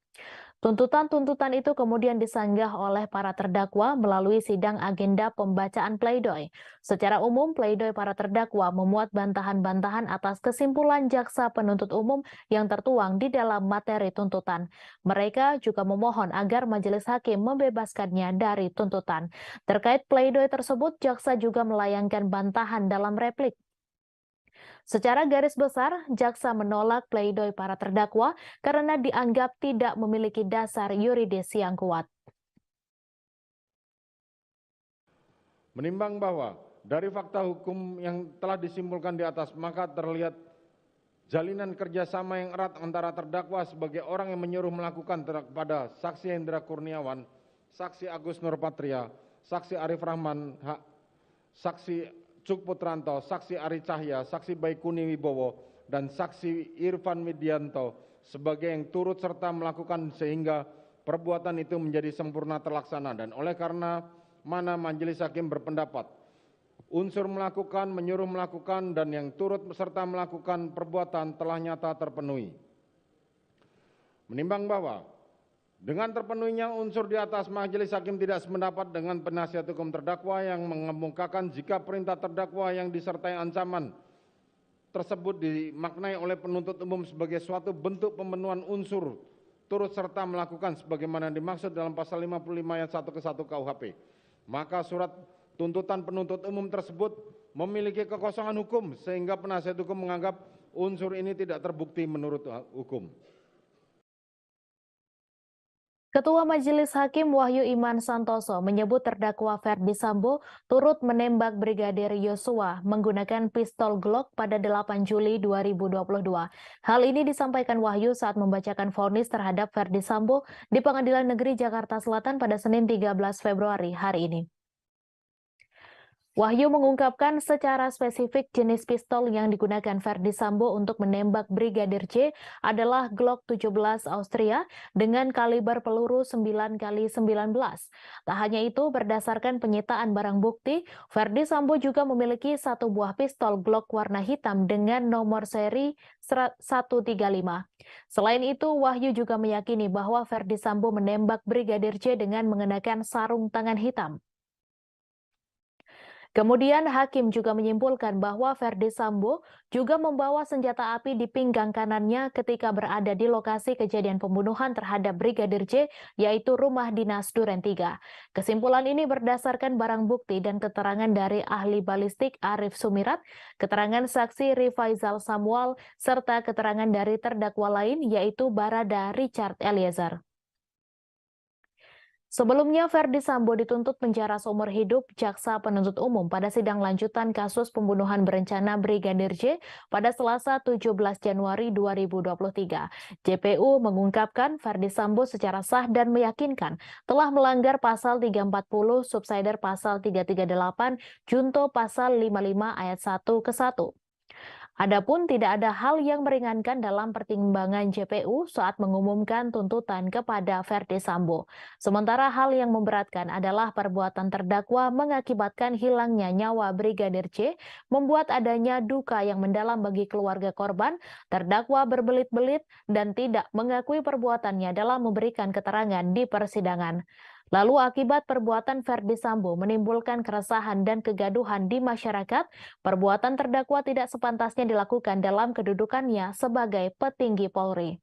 Tuntutan-tuntutan itu kemudian disanggah oleh para terdakwa melalui sidang agenda pembacaan pleidoy. Secara umum, pleidoy para terdakwa memuat bantahan-bantahan atas kesimpulan jaksa penuntut umum yang tertuang di dalam materi tuntutan. Mereka juga memohon agar majelis hakim membebaskannya dari tuntutan. Terkait pleidoy tersebut, jaksa juga melayangkan bantahan dalam replik. Secara garis besar, jaksa menolak pleidoy para terdakwa karena dianggap tidak memiliki dasar yuridis yang kuat. Menimbang bahwa dari fakta hukum yang telah disimpulkan di atas, maka terlihat jalinan kerjasama yang erat antara terdakwa sebagai orang yang menyuruh melakukan kepada saksi Hendra Kurniawan, saksi Agus Nurpatria, saksi Arif Rahman, saksi Cuk Putranto, saksi Ari Cahya, saksi Baikuni Wibowo, dan saksi Irfan Widianto sebagai yang turut serta melakukan sehingga perbuatan itu menjadi sempurna terlaksana. Dan oleh karena mana majelis hakim berpendapat unsur melakukan, menyuruh melakukan, dan yang turut serta melakukan perbuatan telah nyata terpenuhi. Menimbang bahwa dengan terpenuhinya unsur di atas, majelis hakim tidak sependapat dengan penasihat hukum terdakwa yang mengemukakan jika perintah terdakwa yang disertai ancaman tersebut dimaknai oleh penuntut umum sebagai suatu bentuk pemenuhan unsur turut serta melakukan sebagaimana dimaksud dalam pasal 55 ayat 1 ke 1 KUHP. Maka surat tuntutan penuntut umum tersebut memiliki kekosongan hukum sehingga penasihat hukum menganggap unsur ini tidak terbukti menurut hukum. Ketua Majelis Hakim Wahyu Iman Santoso menyebut terdakwa Ferdi Sambo turut menembak Brigadir Yosua menggunakan pistol Glock pada 8 Juli 2022. Hal ini disampaikan Wahyu saat membacakan vonis terhadap Ferdi Sambo di Pengadilan Negeri Jakarta Selatan pada Senin 13 Februari hari ini. Wahyu mengungkapkan secara spesifik jenis pistol yang digunakan Ferdi Sambo untuk menembak Brigadir J adalah Glock 17 Austria dengan kaliber peluru 9x19. Tak hanya itu, berdasarkan penyitaan barang bukti, Ferdi Sambo juga memiliki satu buah pistol Glock warna hitam dengan nomor seri 135. Selain itu, Wahyu juga meyakini bahwa Ferdi Sambo menembak Brigadir J dengan mengenakan sarung tangan hitam. Kemudian Hakim juga menyimpulkan bahwa Ferdi Sambo juga membawa senjata api di pinggang kanannya ketika berada di lokasi kejadian pembunuhan terhadap Brigadir J, yaitu rumah dinas Duren 3. Kesimpulan ini berdasarkan barang bukti dan keterangan dari ahli balistik Arif Sumirat, keterangan saksi Rifaizal Samuel, serta keterangan dari terdakwa lain yaitu Barada Richard Eliezer. Sebelumnya, Ferdi Sambo dituntut penjara seumur hidup jaksa penuntut umum pada sidang lanjutan kasus pembunuhan berencana Brigadir J pada Selasa 17 Januari 2023. JPU mengungkapkan Ferdi Sambo secara sah dan meyakinkan telah melanggar pasal 340, subsider pasal 338, junto pasal 55 ayat 1 ke 1. Adapun tidak ada hal yang meringankan dalam pertimbangan JPU saat mengumumkan tuntutan kepada Ferdi Sambo. Sementara hal yang memberatkan adalah perbuatan terdakwa mengakibatkan hilangnya nyawa Brigadir J, membuat adanya duka yang mendalam bagi keluarga korban. Terdakwa berbelit-belit dan tidak mengakui perbuatannya dalam memberikan keterangan di persidangan. Lalu akibat perbuatan Ferdi Sambo menimbulkan keresahan dan kegaduhan di masyarakat, perbuatan terdakwa tidak sepantasnya dilakukan dalam kedudukannya sebagai petinggi Polri.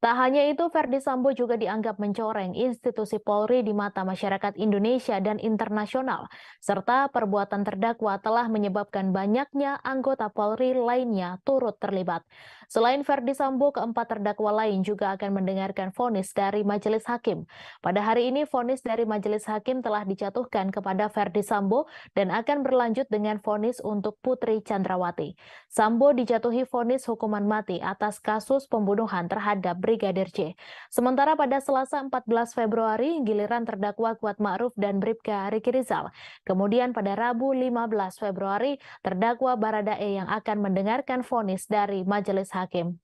Tak hanya itu, Ferdi Sambo juga dianggap mencoreng institusi Polri di mata masyarakat Indonesia dan internasional, serta perbuatan terdakwa telah menyebabkan banyaknya anggota Polri lainnya turut terlibat. Selain Ferdi Sambo, keempat terdakwa lain juga akan mendengarkan vonis dari Majelis Hakim. Pada hari ini, vonis dari Majelis Hakim telah dijatuhkan kepada Ferdi Sambo dan akan berlanjut dengan vonis untuk Putri Chandrawati. Sambo dijatuhi vonis hukuman mati atas kasus pembunuhan terhadap Brigadir J. Sementara pada Selasa 14 Februari, giliran terdakwa Kuat Ma'ruf dan Bribka Riki Rizal. Kemudian pada Rabu 15 Februari, terdakwa Baradae yang akan mendengarkan vonis dari Majelis Hakim.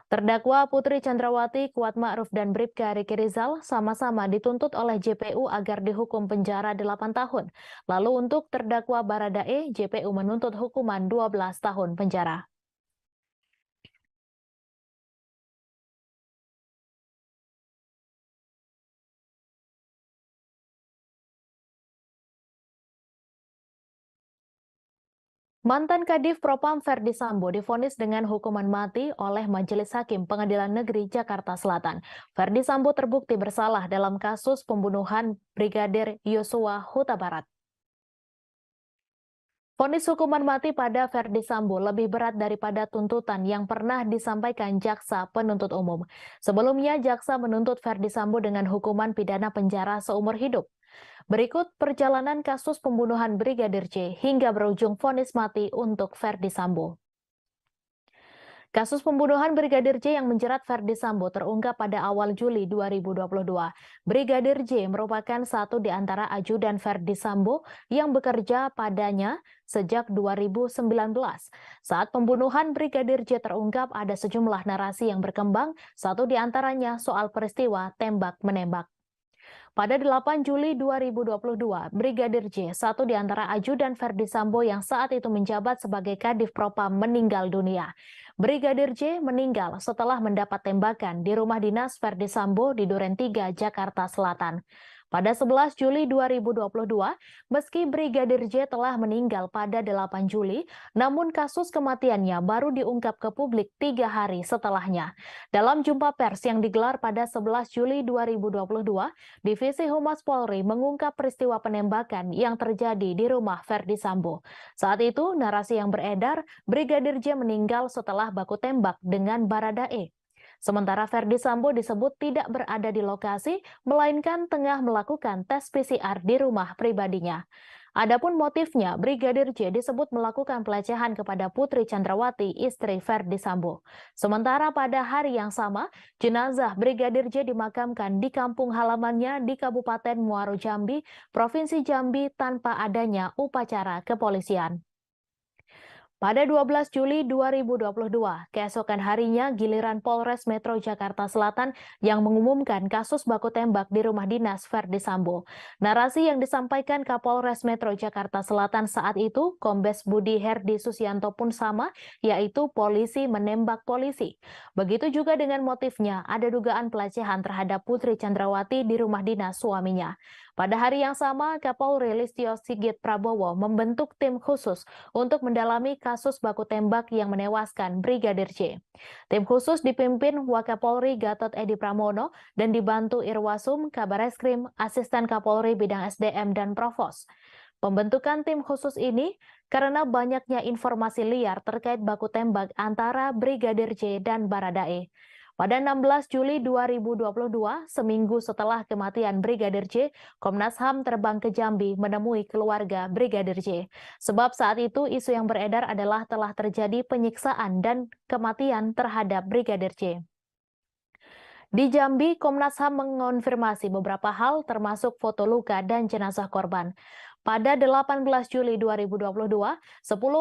Terdakwa Putri Chandrawati, Kuat Ma'ruf, dan Bribka Riki Rizal sama-sama dituntut oleh JPU agar dihukum penjara 8 tahun. Lalu untuk terdakwa Baradae, JPU menuntut hukuman 12 tahun penjara. Mantan Kadif Propam Ferdi Sambo divonis dengan hukuman mati oleh Majelis Hakim Pengadilan Negeri Jakarta Selatan. Ferdi Sambo terbukti bersalah dalam kasus pembunuhan Brigadir Yosua Huta Barat. Vonis hukuman mati pada Ferdi Sambo lebih berat daripada tuntutan yang pernah disampaikan jaksa penuntut umum. Sebelumnya, jaksa menuntut Ferdi Sambo dengan hukuman pidana penjara seumur hidup. Berikut perjalanan kasus pembunuhan Brigadir J hingga berujung vonis mati untuk Ferdi Sambo. Kasus pembunuhan Brigadir J yang menjerat Ferdi Sambo terungkap pada awal Juli 2022. Brigadir J merupakan satu di antara ajudan Ferdi Sambo yang bekerja padanya sejak 2019. Saat pembunuhan Brigadir J terungkap, ada sejumlah narasi yang berkembang, satu di antaranya soal peristiwa tembak-menembak. Pada 8 Juli 2022, Brigadir J, satu di antara ajudan Verdi Sambo yang saat itu menjabat sebagai Kadif Propam, meninggal dunia. Brigadir J meninggal setelah mendapat tembakan di rumah dinas Verdi Sambo di Duren 3, Jakarta Selatan. Pada 11 Juli 2022, meski Brigadir J telah meninggal pada 8 Juli, namun kasus kematiannya baru diungkap ke publik 3 hari setelahnya. Dalam jumpa pers yang digelar pada 11 Juli 2022, Divisi Humas Polri mengungkap peristiwa penembakan yang terjadi di rumah Verdi Sambo. Saat itu, narasi yang beredar, Brigadir J meninggal setelah baku tembak dengan Baradae. Sementara Verdi Sambo disebut tidak berada di lokasi, melainkan tengah melakukan tes PCR di rumah pribadinya. Adapun motifnya, Brigadir J disebut melakukan pelecehan kepada Putri Chandrawati, istri Verdi Sambo. Sementara pada hari yang sama, jenazah Brigadir J dimakamkan di kampung halamannya di Kabupaten Muaro Jambi, Provinsi Jambi tanpa adanya upacara kepolisian. Pada 12 Juli 2022, keesokan harinya giliran Polres Metro Jakarta Selatan yang mengumumkan kasus baku tembak di rumah dinas Verdi Sambo. Narasi yang disampaikan Kapolres Metro Jakarta Selatan saat itu, Kombes Budi Herdi Susianto pun sama, yaitu polisi menembak polisi. Begitu juga dengan motifnya, ada dugaan pelecehan terhadap Putri Chandrawati di rumah dinas suaminya. Pada hari yang sama, Kapolri Listio Sigit Prabowo membentuk tim khusus untuk mendalami kasus baku tembak yang menewaskan Brigadir J. Tim khusus dipimpin Wakapolri Gatot Edi Pramono dan dibantu Irwasum, Kabareskrim, Asisten Kapolri Bidang SDM, dan Provos. Pembentukan tim khusus ini karena banyaknya informasi liar terkait baku tembak antara Brigadir J dan Baradae. Pada 16 Juli 2022, seminggu setelah kematian Brigadir J, Komnas HAM terbang ke Jambi menemui keluarga Brigadir J. Sebab saat itu isu yang beredar adalah telah terjadi penyiksaan dan kematian terhadap Brigadir J. Di Jambi, Komnas HAM mengonfirmasi beberapa hal termasuk foto luka dan jenazah korban. Pada 18 Juli 2022, 10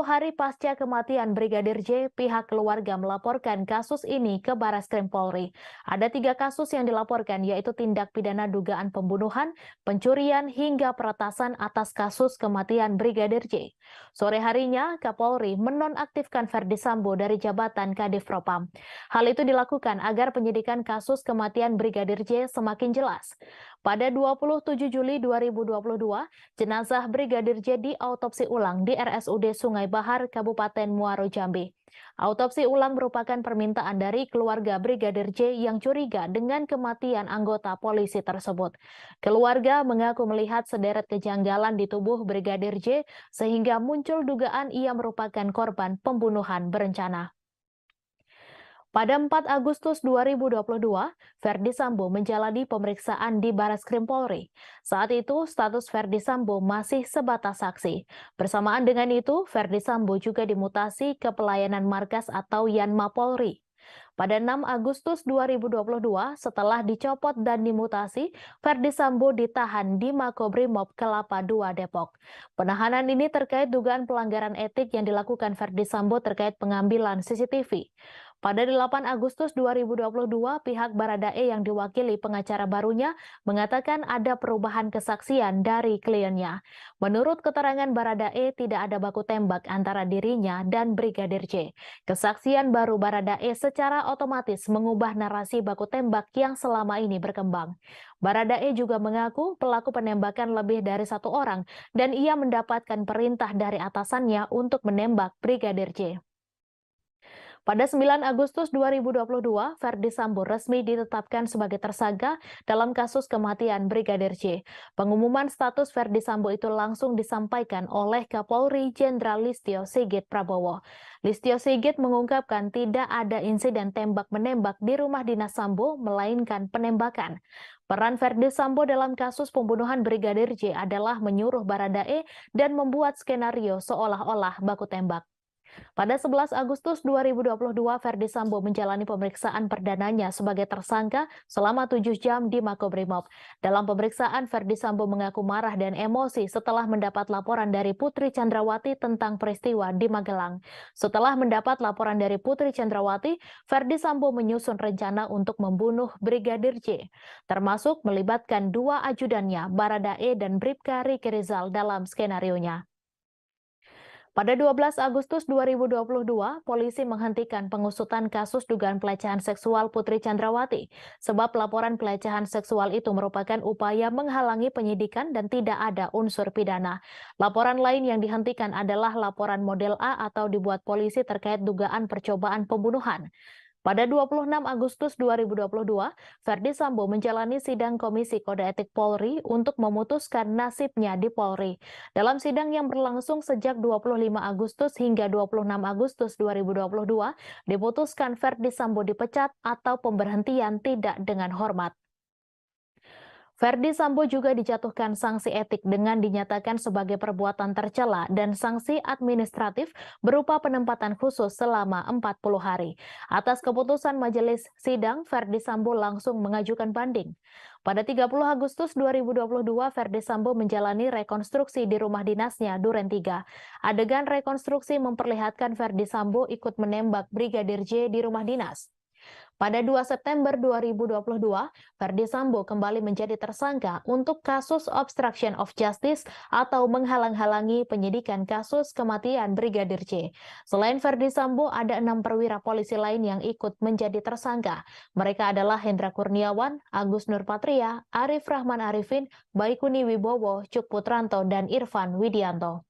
hari pasca kematian Brigadir J, pihak keluarga melaporkan kasus ini ke Barreskrim Polri. Ada 3 kasus yang dilaporkan, yaitu tindak pidana dugaan pembunuhan, pencurian, hingga peretasan atas kasus kematian Brigadir J. Sore harinya, Kapolri menonaktifkan Verdi Sambo dari jabatan Kadif Propam. Hal itu dilakukan agar penyidikan kasus kematian Brigadir J semakin jelas. Pada 27 Juli 2022, jenazah Brigadir J diautopsi ulang di RSUD Sungai Bahar, Kabupaten Muaro Jambi. Autopsi ulang merupakan permintaan dari keluarga Brigadir J yang curiga dengan kematian anggota polisi tersebut. Keluarga mengaku melihat sederet kejanggalan di tubuh Brigadir J sehingga muncul dugaan ia merupakan korban pembunuhan berencana. Pada 4 Agustus 2022, Verdi Sambo menjalani pemeriksaan di Barreskrim Polri. Saat itu, status Verdi Sambo masih sebatas saksi. Bersamaan dengan itu, Verdi Sambo juga dimutasi ke pelayanan markas atau Yanma Polri. Pada 6 Agustus 2022, setelah dicopot dan dimutasi, Verdi Sambo ditahan di Makobrimob Kelapa II Depok. Penahanan ini terkait dugaan pelanggaran etik yang dilakukan Verdi Sambo terkait pengambilan CCTV. Pada 8 Agustus 2022, pihak Baradae yang diwakili pengacara barunya mengatakan ada perubahan kesaksian dari kliennya. Menurut keterangan Baradae, tidak ada baku tembak antara dirinya dan Brigadir J. Kesaksian baru Baradae secara otomatis mengubah narasi baku tembak yang selama ini berkembang. Baradae juga mengaku pelaku penembakan lebih dari 1 orang dan ia mendapatkan perintah dari atasannya untuk menembak Brigadir J. Pada 9 Agustus 2022, Verdi Sambo resmi ditetapkan sebagai tersangka dalam kasus kematian Brigadir J. Pengumuman status Verdi Sambo itu langsung disampaikan oleh Kapolri Jenderal Listio Sigit Prabowo. Listio Sigit mengungkapkan tidak ada insiden tembak-menembak di rumah dinas Sambo, melainkan penembakan. Peran Verdi Sambo dalam kasus pembunuhan Brigadir J adalah menyuruh Baradae dan membuat skenario seolah-olah baku tembak. Pada 11 Agustus 2022, Ferdi Sambo menjalani pemeriksaan perdananya sebagai tersangka selama 7 jam di Makobrimob. Dalam pemeriksaan, Ferdi Sambo mengaku marah dan emosi setelah mendapat laporan dari Putri Chandrawati tentang peristiwa di Magelang. Setelah mendapat laporan dari Putri Chandrawati, Ferdi Sambo menyusun rencana untuk membunuh Brigadir J, termasuk melibatkan 2 ajudannya, Baradae dan Bribka Riki Rizal dalam skenarionya. Pada 12 Agustus 2022, polisi menghentikan pengusutan kasus dugaan pelecehan seksual Putri Chandrawati, sebab laporan pelecehan seksual itu merupakan upaya menghalangi penyidikan dan tidak ada unsur pidana. Laporan lain yang dihentikan adalah laporan model A atau dibuat polisi terkait dugaan percobaan pembunuhan. Pada 26 Agustus 2022, Ferdi Sambo menjalani sidang Komisi Kode Etik Polri untuk memutuskan nasibnya di Polri. Dalam sidang yang berlangsung sejak 25 Agustus hingga 26 Agustus 2022, diputuskan Ferdi Sambo dipecat atau pemberhentian tidak dengan hormat. Ferdi Sambo juga dijatuhkan sanksi etik dengan dinyatakan sebagai perbuatan tercela dan sanksi administratif berupa penempatan khusus selama 40 hari. Atas keputusan majelis sidang, Ferdi Sambo langsung mengajukan banding. Pada 30 Agustus 2022, Ferdi Sambo menjalani rekonstruksi di rumah dinasnya Duren 3. Adegan rekonstruksi memperlihatkan Ferdi Sambo ikut menembak Brigadir J di rumah dinas. Pada 2 September 2022, Ferdi Sambo kembali menjadi tersangka untuk kasus obstruction of justice atau menghalang-halangi penyidikan kasus kematian Brigadir J. Selain Ferdi Sambo, ada 6 perwira polisi lain yang ikut menjadi tersangka. Mereka adalah Hendra Kurniawan, Agus Nurpatria, Arif Rahman Arifin, Baikuni Wibowo, Cuk Putranto, dan Irfan Widianto.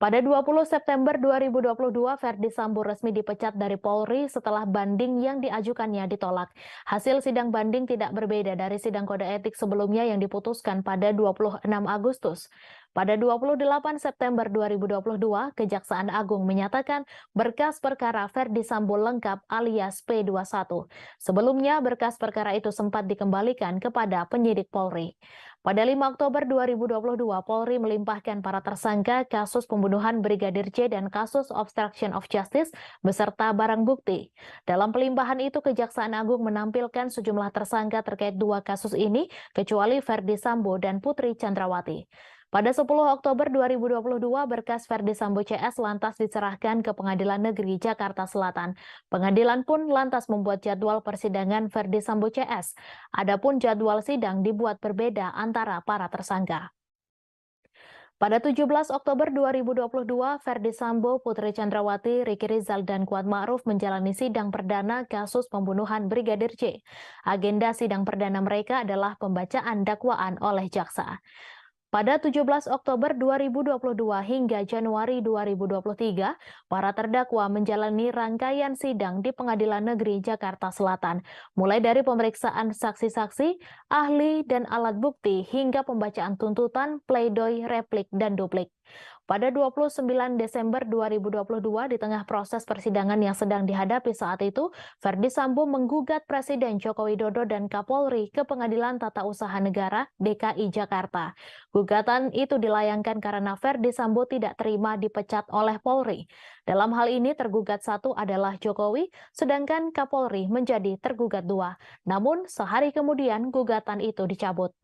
Pada 20 September 2022, Ferdi Sambo resmi dipecat dari Polri setelah banding yang diajukannya ditolak. Hasil sidang banding tidak berbeda dari sidang kode etik sebelumnya yang diputuskan pada 26 Agustus. Pada 28 September 2022, Kejaksaan Agung menyatakan berkas perkara Ferdi Sambo lengkap alias P21. Sebelumnya, berkas perkara itu sempat dikembalikan kepada penyidik Polri. Pada 5 Oktober 2022, Polri melimpahkan para tersangka kasus pembunuhan Brigadir J dan kasus obstruction of justice beserta barang bukti. Dalam pelimpahan itu, Kejaksaan Agung menampilkan sejumlah tersangka terkait 2 kasus ini, kecuali Ferdi Sambo dan Putri Chandrawati. Pada 10 Oktober 2022, berkas Ferdi Sambo CS lantas diserahkan ke Pengadilan Negeri Jakarta Selatan. Pengadilan pun lantas membuat jadwal persidangan Ferdi Sambo CS. Adapun jadwal sidang dibuat berbeda antara para tersangka. Pada 17 Oktober 2022, Ferdi Sambo, Putri Chandrawati, Riki Rizal, dan Kuat Ma'ruf menjalani sidang perdana kasus pembunuhan Brigadir J. Agenda sidang perdana mereka adalah pembacaan dakwaan oleh jaksa. Pada 17 Oktober 2022 hingga Januari 2023, para terdakwa menjalani rangkaian sidang di Pengadilan Negeri Jakarta Selatan, mulai dari pemeriksaan saksi-saksi, ahli, dan alat bukti hingga pembacaan tuntutan, pledoi, replik, dan duplik. Pada 29 Desember 2022, di tengah proses persidangan yang sedang dihadapi saat itu, Ferdi Sambo menggugat Presiden Joko Widodo dan Kapolri ke Pengadilan Tata Usaha Negara DKI Jakarta. Gugatan itu dilayangkan karena Ferdi Sambo tidak terima dipecat oleh Polri. Dalam hal ini tergugat 1 adalah Jokowi, sedangkan Kapolri menjadi tergugat 2. Namun sehari kemudian gugatan itu dicabut.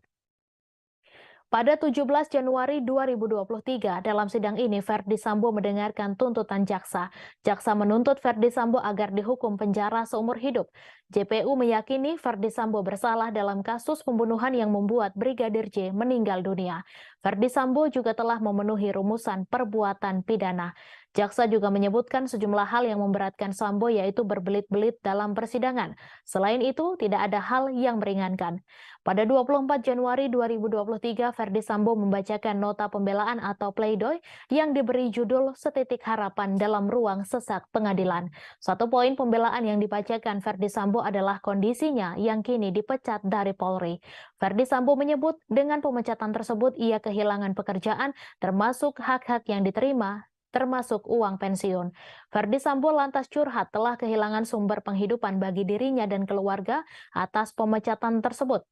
Pada 17 Januari 2023, dalam sidang ini Ferdi Sambo mendengarkan tuntutan jaksa. Jaksa menuntut Ferdi Sambo agar dihukum penjara seumur hidup. JPU meyakini Ferdi Sambo bersalah dalam kasus pembunuhan yang membuat Brigadir J meninggal dunia. Ferdi Sambo juga telah memenuhi rumusan perbuatan pidana. Jaksa juga menyebutkan sejumlah hal yang memberatkan Sambo, yaitu berbelit-belit dalam persidangan. Selain itu, tidak ada hal yang meringankan. Pada 24 Januari 2023, Ferdi Sambo membacakan nota pembelaan atau pledoi yang diberi judul Setitik Harapan dalam ruang sesak pengadilan. 1 poin pembelaan yang dibacakan Ferdi Sambo adalah kondisinya yang kini dipecat dari Polri. Ferdi Sambo menyebut dengan pemecatan tersebut ia kehilangan pekerjaan, termasuk hak-hak yang diterima, termasuk uang pensiun. Ferdi Sambo lantas curhat telah kehilangan sumber penghidupan bagi dirinya dan keluarga atas pemecatan tersebut.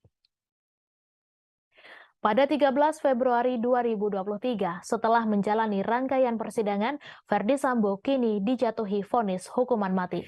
Pada 13 Februari 2023, setelah menjalani rangkaian persidangan, Ferdi Sambo kini dijatuhi vonis hukuman mati.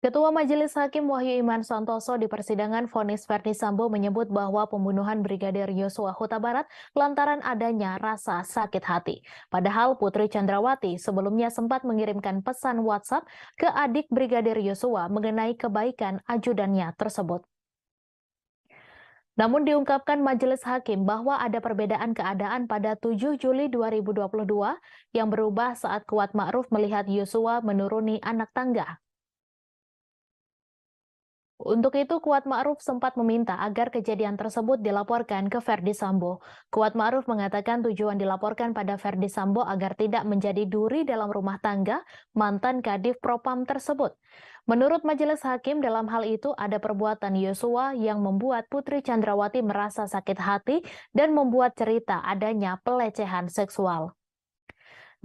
Ketua Majelis Hakim Wahyu Iman Santoso di persidangan vonis Ferdi Sambo menyebut bahwa pembunuhan Brigadir Yosua Huta Barat lantaran adanya rasa sakit hati. Padahal Putri Chandrawati sebelumnya sempat mengirimkan pesan WhatsApp ke adik Brigadir Yosua mengenai kebaikan ajudannya tersebut. Namun diungkapkan Majelis Hakim bahwa ada perbedaan keadaan pada 7 Juli 2022 yang berubah saat Kuat Ma'ruf melihat Yosua menuruni anak tangga. Untuk itu, Kuat Ma'ruf sempat meminta agar kejadian tersebut dilaporkan ke Ferdi Sambo. Kuat Ma'ruf mengatakan tujuan dilaporkan pada Ferdi Sambo agar tidak menjadi duri dalam rumah tangga mantan Kadif Propam tersebut. Menurut Majelis Hakim, dalam hal itu ada perbuatan Yosua yang membuat Putri Chandrawati merasa sakit hati dan membuat cerita adanya pelecehan seksual.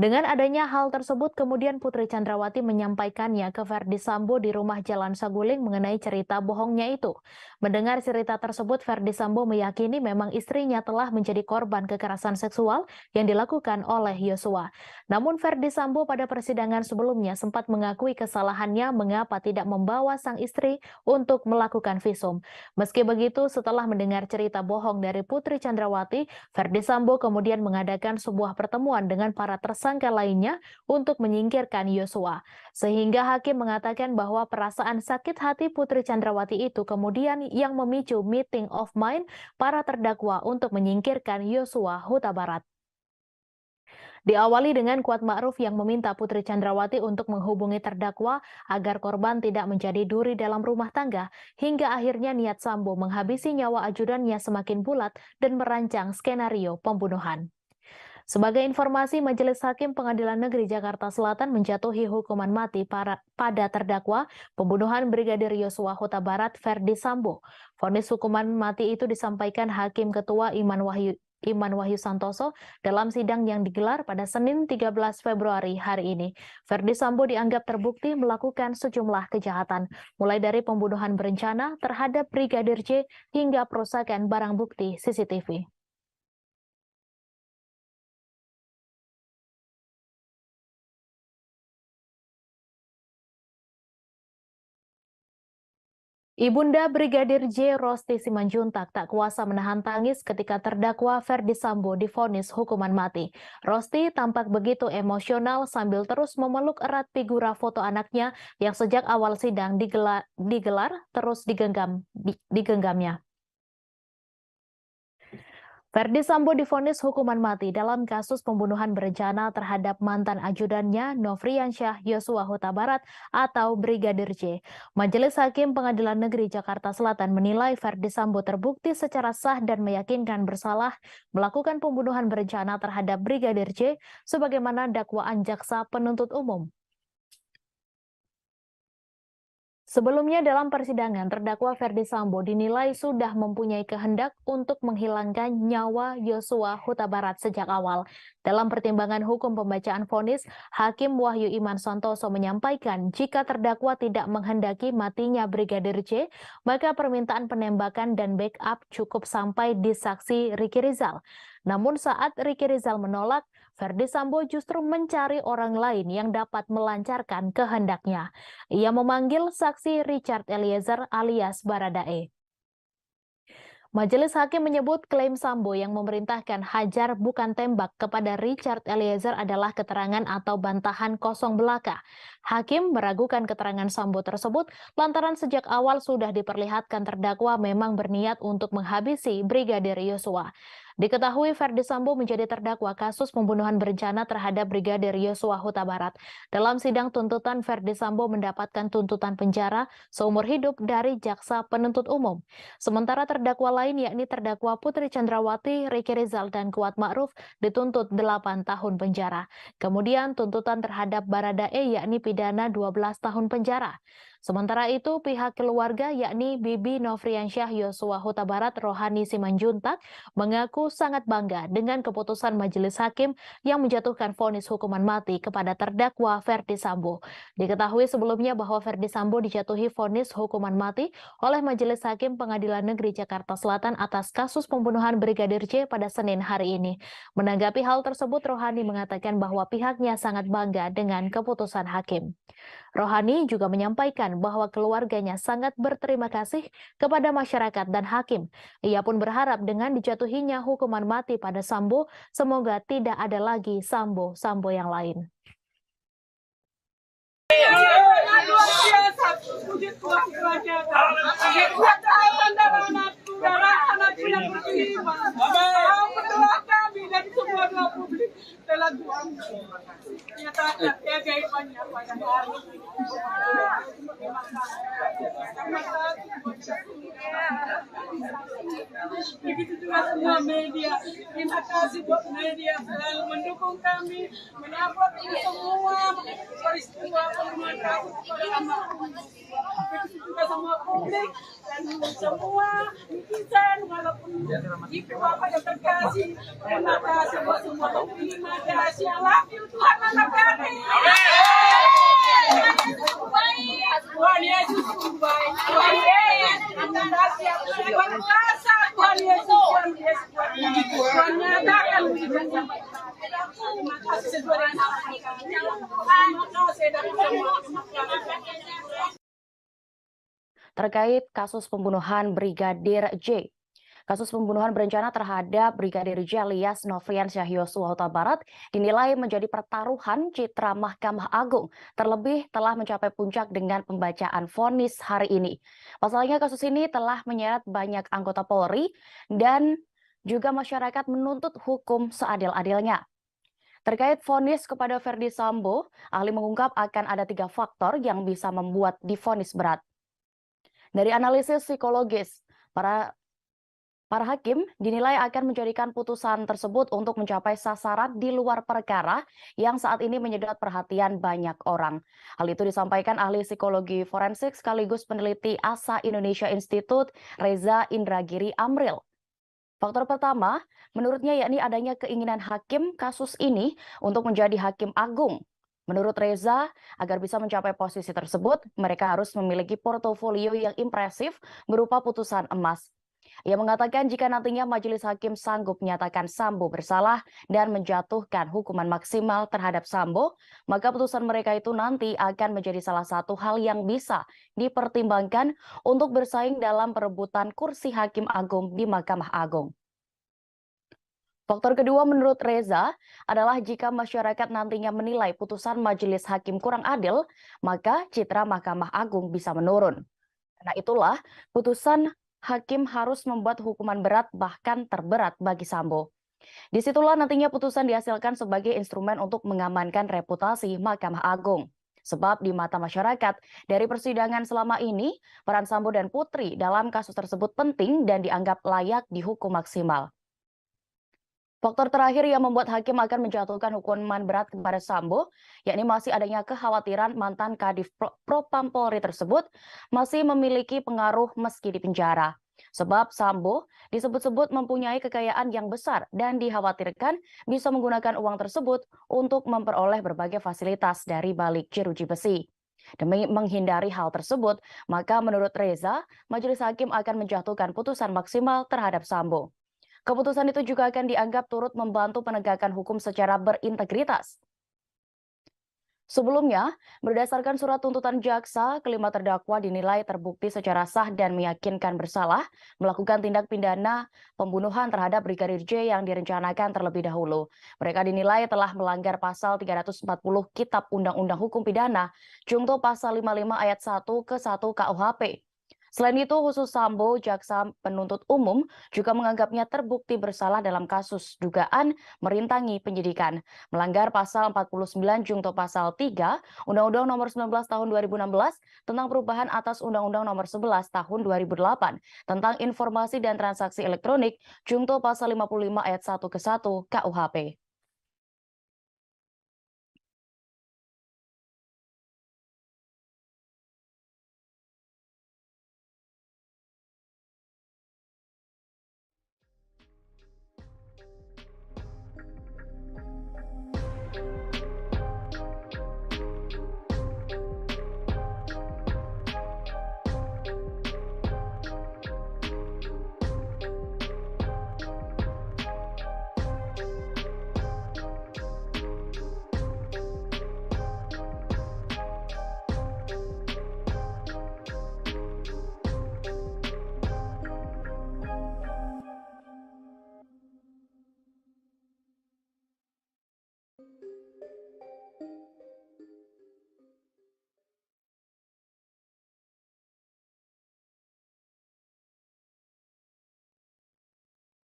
Dengan adanya hal tersebut, kemudian Putri Chandrawati menyampaikannya ke Ferdi Sambo di rumah Jalan Saguling mengenai cerita bohongnya itu. Mendengar cerita tersebut, Ferdi Sambo meyakini memang istrinya telah menjadi korban kekerasan seksual yang dilakukan oleh Yosua. Namun Ferdi Sambo pada persidangan sebelumnya sempat mengakui kesalahannya mengapa tidak membawa sang istri untuk melakukan visum. Meski begitu, setelah mendengar cerita bohong dari Putri Chandrawati, Ferdi Sambo kemudian mengadakan sebuah pertemuan dengan para tersangka lainnya untuk menyingkirkan Yosua. Sehingga hakim mengatakan bahwa perasaan sakit hati Putri Chandrawati itu kemudian yang memicu meeting of mind para terdakwa untuk menyingkirkan Yosua Huta Barat. Diawali dengan Kuat Ma'ruf yang meminta Putri Chandrawati untuk menghubungi terdakwa agar korban tidak menjadi duri dalam rumah tangga, hingga akhirnya niat Sambo menghabisi nyawa ajudannya semakin bulat dan merancang skenario pembunuhan. Sebagai informasi, Majelis Hakim Pengadilan Negeri Jakarta Selatan menjatuhi hukuman mati pada terdakwa pembunuhan Brigadir Yosua Huta Barat Ferdi Sambo. Vonis hukuman mati itu disampaikan Hakim Ketua Iman Wahyu Santoso dalam sidang yang digelar pada Senin 13 Februari hari ini. Ferdi Sambo dianggap terbukti melakukan sejumlah kejahatan, mulai dari pembunuhan berencana terhadap Brigadir J hingga perusakan barang bukti CCTV. Ibunda Brigadir J. Rosti Simanjuntak tak kuasa menahan tangis ketika terdakwa Ferdi Sambo divonis hukuman mati. Rosti tampak begitu emosional sambil terus memeluk erat figura foto anaknya yang sejak awal sidang digelar terus digenggamnya. Ferdi Sambo divonis hukuman mati dalam kasus pembunuhan berencana terhadap mantan ajudannya Nofriansyah Yosua Huta Barat atau Brigadir J. Majelis Hakim Pengadilan Negeri Jakarta Selatan menilai Ferdi Sambo terbukti secara sah dan meyakinkan bersalah melakukan pembunuhan berencana terhadap Brigadir J sebagaimana dakwaan jaksa penuntut umum. Sebelumnya dalam persidangan, terdakwa Ferdi Sambo dinilai sudah mempunyai kehendak untuk menghilangkan nyawa Yosua Huta Barat sejak awal. Dalam pertimbangan hukum pembacaan vonis, Hakim Wahyu Iman Santoso menyampaikan jika terdakwa tidak menghendaki matinya Brigadir J, maka permintaan penembakan dan backup cukup sampai di saksi Riki Rizal. Namun saat Riki Rizal menolak, Ferdi Sambo justru mencari orang lain yang dapat melancarkan kehendaknya. Ia memanggil saksi Richard Eliezer alias Baradae. Majelis Hakim menyebut klaim Sambo yang memerintahkan hajar bukan tembak kepada Richard Eliezer adalah keterangan atau bantahan kosong belaka. Hakim meragukan keterangan Sambo tersebut lantaran sejak awal sudah diperlihatkan terdakwa memang berniat untuk menghabisi Brigadir Yosua. Diketahui Ferdi Sambo menjadi terdakwa kasus pembunuhan berencana terhadap Brigadir Yosua Huta Barat. Dalam sidang tuntutan, Ferdi Sambo mendapatkan tuntutan penjara seumur hidup dari jaksa penuntut umum. Sementara terdakwa lain yakni terdakwa Putri Chandrawati, Ricky Rizal, dan Kuat Ma'ruf dituntut 8 tahun penjara. Kemudian tuntutan terhadap Baradae yakni pidana 12 tahun penjara. Sementara itu, pihak keluarga yakni Bibi Nofriansyah Yosua Huta Barat Rohani Simanjuntak mengaku sangat bangga dengan keputusan majelis hakim yang menjatuhkan vonis hukuman mati kepada terdakwa Ferdi Sambo. Diketahui sebelumnya bahwa Ferdi Sambo dijatuhi vonis hukuman mati oleh Majelis Hakim Pengadilan Negeri Jakarta Selatan atas kasus pembunuhan Brigadir J pada Senin hari ini. Menanggapi hal tersebut, Rohani mengatakan bahwa pihaknya sangat bangga dengan keputusan hakim. Rohani juga menyampaikan bahwa keluarganya sangat berterima kasih kepada masyarakat dan hakim. Ia pun berharap dengan dijatuhinya hukuman mati pada Sambo, semoga tidak ada lagi Sambo yang lain. Luar biasa, puji Tuhan kerajaan. Darah anakku yang beriman. Berdoa kami dan semua doa publik telah Tuhan nyatakan keajaibannya pada hari ini. Begitu juga semua media. Terima kasih buat media selalu mendukung kami, menyambut ini semua peristiwa pembunuhan kasus kepada anak. Begitu juga semua publik dan semua netizen walaupun itu apa yang terkasih. Terima kasih buat semua. Terima kasih. I love you Tuhan anak kami. Tuhan Yesus baik. Tuhan Yesus berkuasa. Tuhan Yesus Tuhan nyatakan mujizatnya. Terima kasih sesuai dengan apa yang kami. Terima kasih dari semua. Terkait kasus pembunuhan Brigadir J. Kasus pembunuhan berencana terhadap Brigadir J alias Nofriansyah Yosua Huta Barat dinilai menjadi pertaruhan citra Mahkamah Agung, terlebih telah mencapai puncak dengan pembacaan vonis hari ini. Pasalnya kasus ini telah menyeret banyak anggota Polri dan juga masyarakat menuntut hukum seadil-adilnya. Terkait vonis kepada Ferdi Sambo, ahli mengungkap akan ada 3 faktor yang bisa membuat divonis berat. Dari analisis psikologis, para hakim dinilai akan menjadikan putusan tersebut untuk mencapai sasaran di luar perkara yang saat ini menyedot perhatian banyak orang. Hal itu disampaikan ahli psikologi forensik sekaligus peneliti ASA Indonesia Institute Reza Indragiri Amril. Faktor pertama, menurutnya yakni adanya keinginan hakim kasus ini untuk menjadi hakim agung. Menurut Reza, agar bisa mencapai posisi tersebut, mereka harus memiliki portofolio yang impresif berupa putusan emas. Ia mengatakan jika nantinya majelis hakim sanggup menyatakan Sambo bersalah dan menjatuhkan hukuman maksimal terhadap Sambo, maka putusan mereka itu nanti akan menjadi salah satu hal yang bisa dipertimbangkan untuk bersaing dalam perebutan kursi hakim agung di Mahkamah Agung. Faktor kedua menurut Reza adalah jika masyarakat nantinya menilai putusan majelis hakim kurang adil, maka citra Mahkamah Agung bisa menurun. Karena itulah putusan hakim harus membuat hukuman berat bahkan terberat bagi Sambo. Disitulah nantinya putusan dihasilkan sebagai instrumen untuk mengamankan reputasi Mahkamah Agung. Sebab di mata masyarakat, dari persidangan selama ini, peran Sambo dan Putri dalam kasus tersebut penting dan dianggap layak dihukum maksimal. Faktor terakhir yang membuat hakim akan menjatuhkan hukuman berat kepada Sambo, yakni masih adanya kekhawatiran mantan Kadif Propam Polri tersebut masih memiliki pengaruh meski di penjara. Sebab Sambo disebut-sebut mempunyai kekayaan yang besar dan dikhawatirkan bisa menggunakan uang tersebut untuk memperoleh berbagai fasilitas dari balik jeruji besi. Demi menghindari hal tersebut, maka menurut Reza, majelis hakim akan menjatuhkan putusan maksimal terhadap Sambo. Keputusan itu juga akan dianggap turut membantu penegakan hukum secara berintegritas. Sebelumnya, berdasarkan surat tuntutan jaksa, kelima terdakwa dinilai terbukti secara sah dan meyakinkan bersalah melakukan tindak pidana pembunuhan terhadap Brigadir J yang direncanakan terlebih dahulu. Mereka dinilai telah melanggar pasal 340 Kitab Undang-Undang Hukum Pidana, Junto pasal 55 ayat 1 ke 1 KUHP. Selain itu, khusus Sambo, jaksa penuntut umum juga menganggapnya terbukti bersalah dalam kasus dugaan merintangi penyidikan, melanggar pasal 49 junto pasal 3 Undang-Undang Nomor 19 Tahun 2016 tentang perubahan atas Undang-Undang Nomor 11 Tahun 2008 tentang informasi dan transaksi elektronik junto pasal 55 ayat 1 ke 1 KUHP.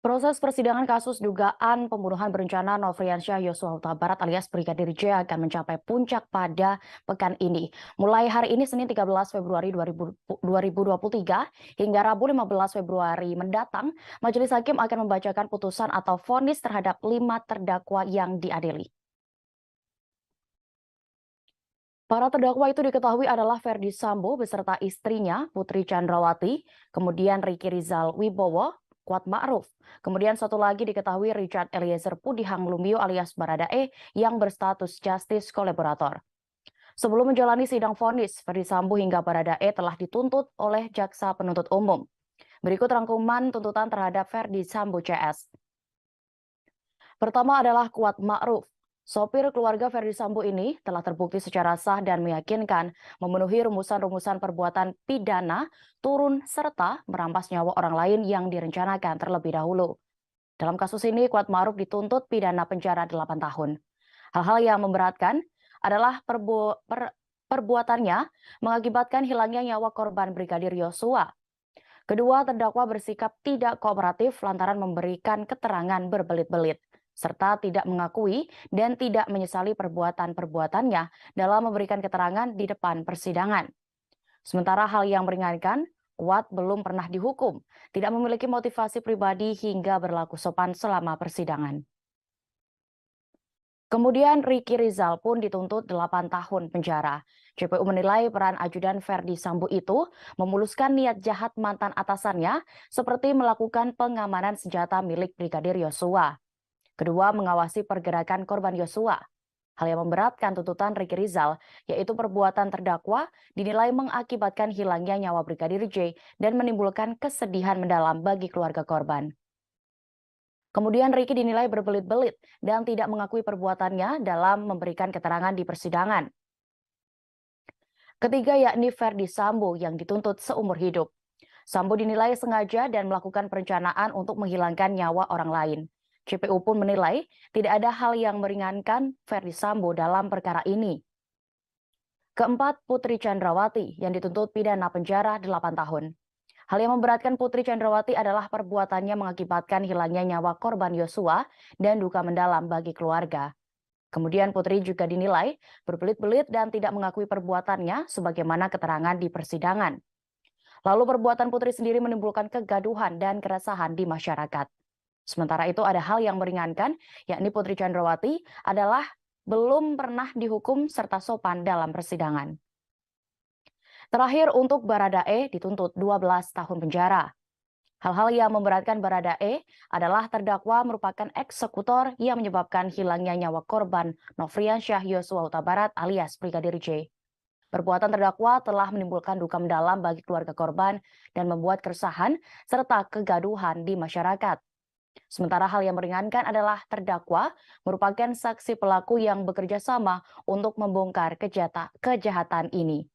Proses persidangan kasus dugaan pembunuhan berencana Nofriansyah Yosua Huta Barat alias Brigadir J akan mencapai puncak pada pekan ini. Mulai hari ini Senin 13 Februari 2023 hingga Rabu 15 Februari mendatang, Majelis Hakim akan membacakan putusan atau vonis terhadap 5 terdakwa yang diadili. Para terdakwa itu diketahui adalah Ferdi Sambo beserta istrinya Putri Chandrawati, kemudian Ricky Rizal Wibowo, Kuat Ma'ruf. Kemudian satu lagi diketahui Richard Eliezer Pudihang Lumiu alias Baradae yang berstatus justice kolaborator. Sebelum menjalani sidang vonis, Ferdi Sambo hingga Baradae telah dituntut oleh jaksa penuntut umum. Berikut rangkuman tuntutan terhadap Ferdi Sambo CS. Pertama adalah Kuat Ma'ruf. Sopir keluarga Ferdi Sambo ini telah terbukti secara sah dan meyakinkan memenuhi rumusan-rumusan perbuatan pidana turun serta merampas nyawa orang lain yang direncanakan terlebih dahulu. Dalam kasus ini, Kuat Ma'ruf dituntut pidana penjara 8 tahun. Hal-hal yang memberatkan adalah perbuatannya mengakibatkan hilangnya nyawa korban Brigadir Yosua. Kedua terdakwa bersikap tidak kooperatif lantaran memberikan keterangan berbelit-belit, serta tidak mengakui dan tidak menyesali perbuatan-perbuatannya dalam memberikan keterangan di depan persidangan. Sementara hal yang meringankan, Kuat belum pernah dihukum, tidak memiliki motivasi pribadi hingga berlaku sopan selama persidangan. Kemudian Ricky Rizal pun dituntut 8 tahun penjara. JPU menilai peran ajudan Ferdi Sambo itu memuluskan niat jahat mantan atasannya seperti melakukan pengamanan senjata milik Brigadir Yosua. Kedua, mengawasi pergerakan korban Yosua. Hal yang memberatkan tuntutan Ricky Rizal, yaitu perbuatan terdakwa dinilai mengakibatkan hilangnya nyawa Brigadir J dan menimbulkan kesedihan mendalam bagi keluarga korban. Kemudian Ricky dinilai berbelit-belit dan tidak mengakui perbuatannya dalam memberikan keterangan di persidangan. Ketiga yakni Ferdi Sambo yang dituntut seumur hidup. Sambo dinilai sengaja dan melakukan perencanaan untuk menghilangkan nyawa orang lain. JPU pun menilai tidak ada hal yang meringankan Ferdi Sambo dalam perkara ini. Keempat, Putri Chandrawati yang dituntut pidana penjara 8 tahun. Hal yang memberatkan Putri Chandrawati adalah perbuatannya mengakibatkan hilangnya nyawa korban Yosua dan duka mendalam bagi keluarga. Kemudian Putri juga dinilai berbelit-belit dan tidak mengakui perbuatannya sebagaimana keterangan di persidangan. Lalu perbuatan Putri sendiri menimbulkan kegaduhan dan keresahan di masyarakat. Sementara itu ada hal yang meringankan, yakni Putri Chandrawati adalah belum pernah dihukum serta sopan dalam persidangan. Terakhir untuk Baradae dituntut 12 tahun penjara. Hal-hal yang memberatkan Baradae adalah terdakwa merupakan eksekutor yang menyebabkan hilangnya nyawa korban Nofriansyah Yosua Huta Barat alias Brigadir J. Perbuatan terdakwa telah menimbulkan duka mendalam bagi keluarga korban dan membuat keresahan serta kegaduhan di masyarakat. Sementara hal yang meringankan adalah terdakwa merupakan saksi pelaku yang bekerja sama untuk membongkar kejahatan ini.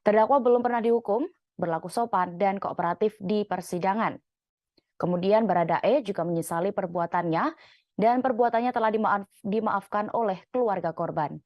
Terdakwa belum pernah dihukum, berlaku sopan dan kooperatif di persidangan. Kemudian Baradae juga menyesali perbuatannya dan perbuatannya telah dimaafkan oleh keluarga korban.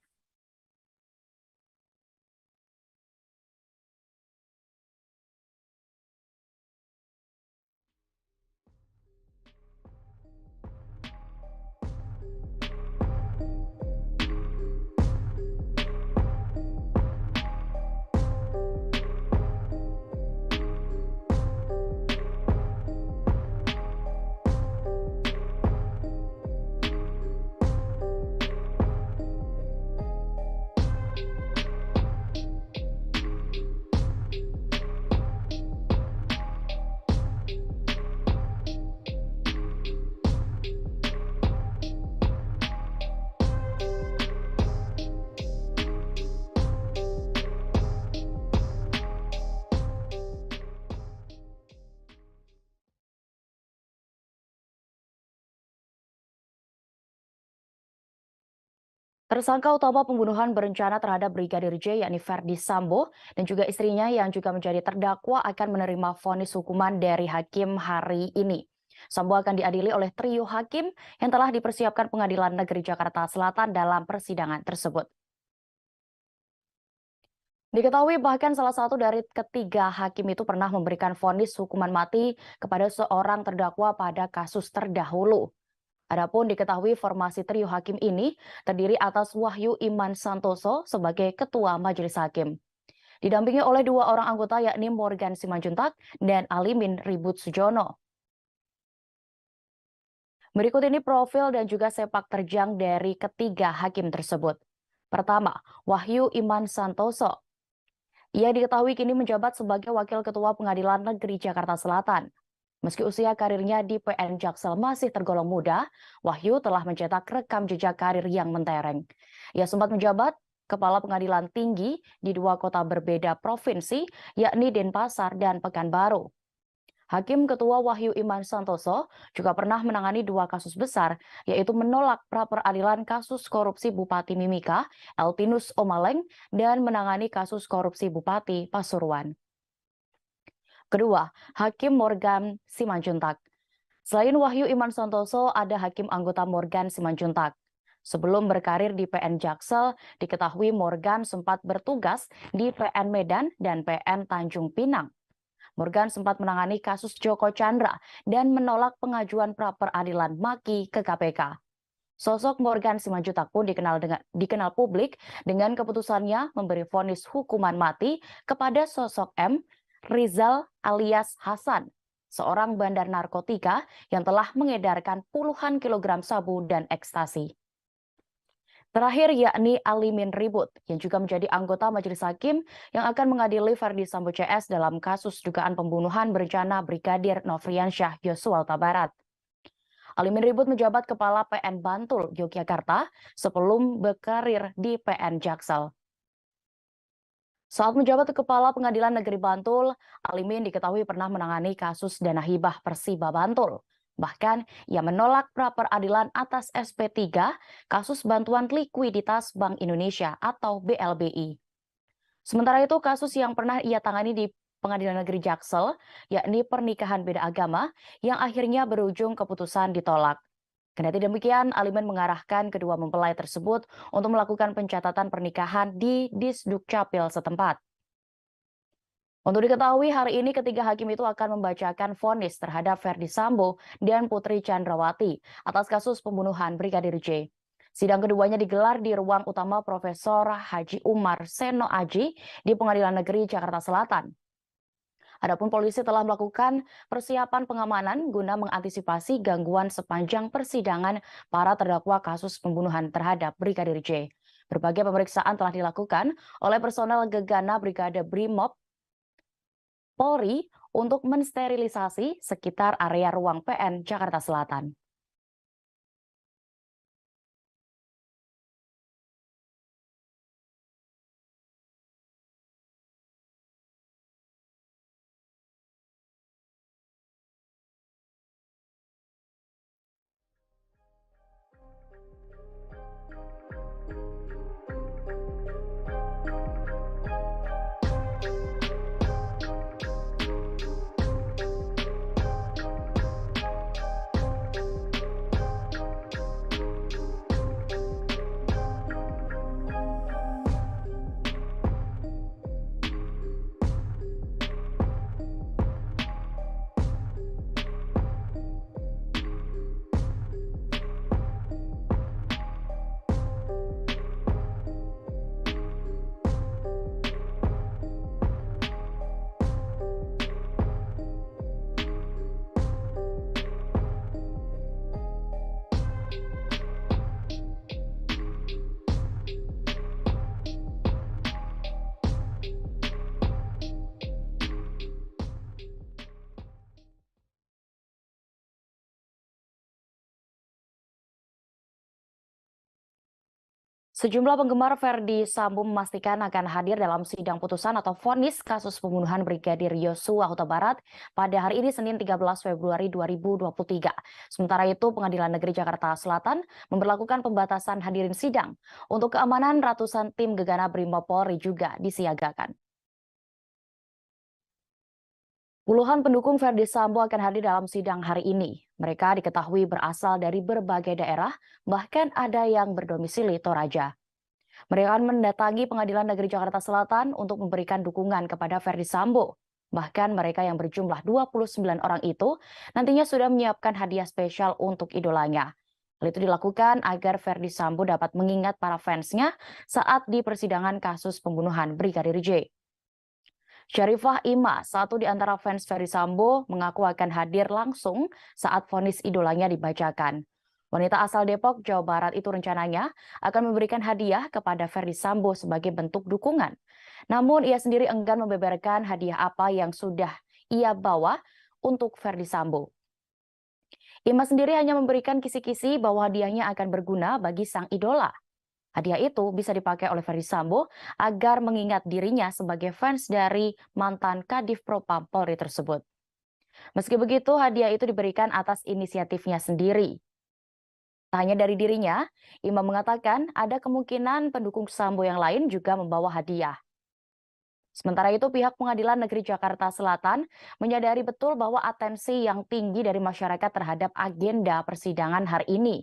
Tersangka utama pembunuhan berencana terhadap Brigadir J yakni Verdi Sambo dan juga istrinya yang juga menjadi terdakwa akan menerima vonis hukuman dari hakim hari ini. Sambo akan diadili oleh trio hakim yang telah dipersiapkan Pengadilan Negeri Jakarta Selatan dalam persidangan tersebut. Diketahui bahkan salah satu dari ketiga hakim itu pernah memberikan vonis hukuman mati kepada seorang terdakwa pada kasus terdahulu. Adapun diketahui formasi trio hakim ini terdiri atas Wahyu Iman Santoso sebagai Ketua Majelis Hakim. Didampingi oleh dua orang anggota yakni Morgan Simanjuntak dan Alimin Ribut Sujono. Berikut ini profil dan juga sepak terjang dari ketiga hakim tersebut. Pertama, Wahyu Iman Santoso. Ia diketahui kini menjabat sebagai Wakil Ketua Pengadilan Negeri Jakarta Selatan. Meski usia karirnya di PN Jaksel masih tergolong muda, Wahyu telah mencetak rekam jejak karir yang mentereng. Ia sempat menjabat Kepala Pengadilan Tinggi di dua kota berbeda provinsi, yakni Denpasar dan Pekanbaru. Hakim Ketua Wahyu Iman Santoso juga pernah menangani dua kasus besar, yaitu menolak pra-peradilan kasus korupsi Bupati Mimika, Eltinus Omaleng, dan menangani kasus korupsi Bupati Pasuruan. Kedua, Hakim Morgan Simanjuntak. Selain Wahyu Iman Santoso, ada Hakim anggota Morgan Simanjuntak. Sebelum berkarir di PN Jaksel, diketahui Morgan sempat bertugas di PN Medan dan PN Tanjung Pinang. Morgan sempat menangani kasus Joko Chandra dan menolak pengajuan pra-peradilan Maki ke KPK. Sosok Morgan Simanjuntak pun dikenal publik dengan keputusannya memberi vonis hukuman mati kepada sosok M. Rizal alias Hasan, seorang bandar narkotika yang telah mengedarkan puluhan kilogram sabu dan ekstasi. Terakhir yakni Alimin Ribut, yang juga menjadi anggota Majelis Hakim yang akan mengadili Verdi Sambo CS dalam kasus dugaan pembunuhan berencana Brigadir Nofriansyah Yosua Huta Barat. Alimin Ribut menjabat Kepala PN Bantul, Yogyakarta, sebelum berkarir di PN Jaksel. Saat menjabat Kepala Pengadilan Negeri Bantul, Alimin diketahui pernah menangani kasus dana hibah Persiba Bantul. Bahkan, ia menolak pra-peradilan atas SP3 kasus bantuan likuiditas Bank Indonesia atau BLBI. Sementara itu, kasus yang pernah ia tangani di Pengadilan Negeri Jaksel, yakni pernikahan beda agama, yang akhirnya berujung keputusan ditolak. Kendati demikian, Alimin mengarahkan kedua mempelai tersebut untuk melakukan pencatatan pernikahan di Disdukcapil setempat. Untuk diketahui, hari ini ketiga hakim itu akan membacakan vonis terhadap Verdi Sambo dan Putri Chandrawati atas kasus pembunuhan Brigadir J. Sidang keduanya digelar di ruang utama Profesor Haji Umar Seno Aji di Pengadilan Negeri Jakarta Selatan. Adapun polisi telah melakukan persiapan pengamanan guna mengantisipasi gangguan sepanjang persidangan para terdakwa kasus pembunuhan terhadap Brigadir J. Berbagai pemeriksaan telah dilakukan oleh personel Gegana Brigade Brimob Polri untuk mensterilisasi sekitar area ruang PN Jakarta Selatan. Sejumlah penggemar Verdi Sambo memastikan akan hadir dalam sidang putusan atau vonis kasus pembunuhan Brigadir Yosua Huta Barat pada hari ini Senin 13 Februari 2023. Sementara itu, Pengadilan Negeri Jakarta Selatan memberlakukan pembatasan hadirin sidang. Untuk keamanan, ratusan tim gegana Brimopolri juga disiagakan. Puluhan pendukung Verdi Sambo akan hadir dalam sidang hari ini. Mereka diketahui berasal dari berbagai daerah, bahkan ada yang berdomisili Toraja. Mereka akan mendatangi Pengadilan Negeri Jakarta Selatan untuk memberikan dukungan kepada Verdi Sambo. Bahkan mereka yang berjumlah 29 orang itu nantinya sudah menyiapkan hadiah spesial untuk idolanya. Hal itu dilakukan agar Verdi Sambo dapat mengingat para fansnya saat di persidangan kasus pembunuhan Brigadir J. Syarifah Ima, satu di antara fans Verdi Sambo, mengaku akan hadir langsung saat vonis idolanya dibacakan. Wanita asal Depok, Jawa Barat itu rencananya akan memberikan hadiah kepada Verdi Sambo sebagai bentuk dukungan. Namun ia sendiri enggan membeberkan hadiah apa yang sudah ia bawa untuk Verdi Sambo. Ima sendiri hanya memberikan kisi-kisi bahwa hadiahnya akan berguna bagi sang idola. Hadiah itu bisa dipakai oleh Verdi Sambo agar mengingat dirinya sebagai fans dari mantan Kadif Propam Polri tersebut. Meski begitu, hadiah itu diberikan atas inisiatifnya sendiri. Tak hanya dari dirinya, Ima mengatakan ada kemungkinan pendukung Sambo yang lain juga membawa hadiah. Sementara itu, pihak Pengadilan Negeri Jakarta Selatan menyadari betul bahwa atensi yang tinggi dari masyarakat terhadap agenda persidangan hari ini.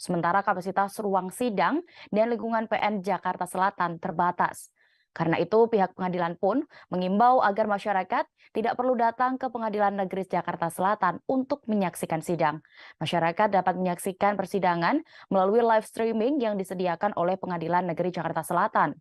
Sementara kapasitas ruang sidang dan lingkungan PN Jakarta Selatan terbatas. Karena itu, pihak pengadilan pun mengimbau agar masyarakat tidak perlu datang ke Pengadilan Negeri Jakarta Selatan untuk menyaksikan sidang. Masyarakat dapat menyaksikan persidangan melalui live streaming yang disediakan oleh Pengadilan Negeri Jakarta Selatan.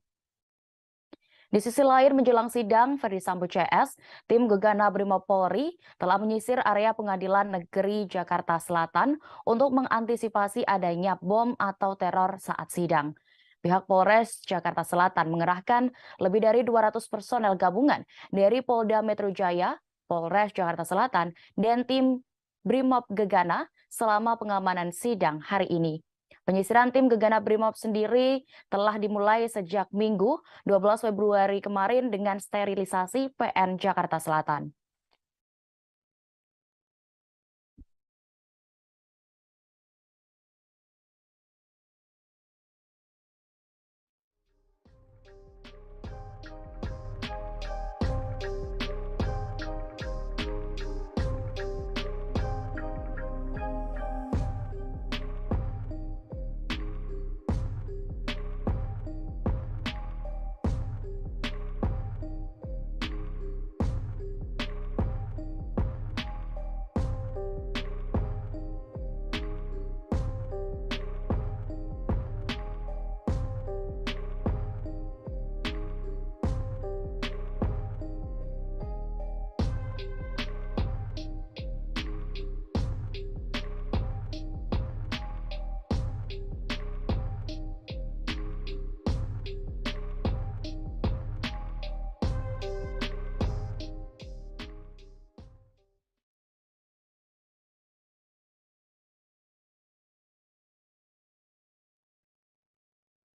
Di sisi lain, menjelang sidang Verdi Sambo CS, tim gegana Brimopolri telah menyisir area Pengadilan Negeri Jakarta Selatan untuk mengantisipasi adanya bom atau teror saat sidang. Pihak Polres Jakarta Selatan mengerahkan lebih dari 200 personel gabungan dari Polda Metro Jaya, Polres Jakarta Selatan, dan tim Brimob Gegana selama pengamanan sidang hari ini. Penyisiran tim gegana Brimob sendiri telah dimulai sejak Minggu 12 Februari kemarin dengan sterilisasi PN Jakarta Selatan.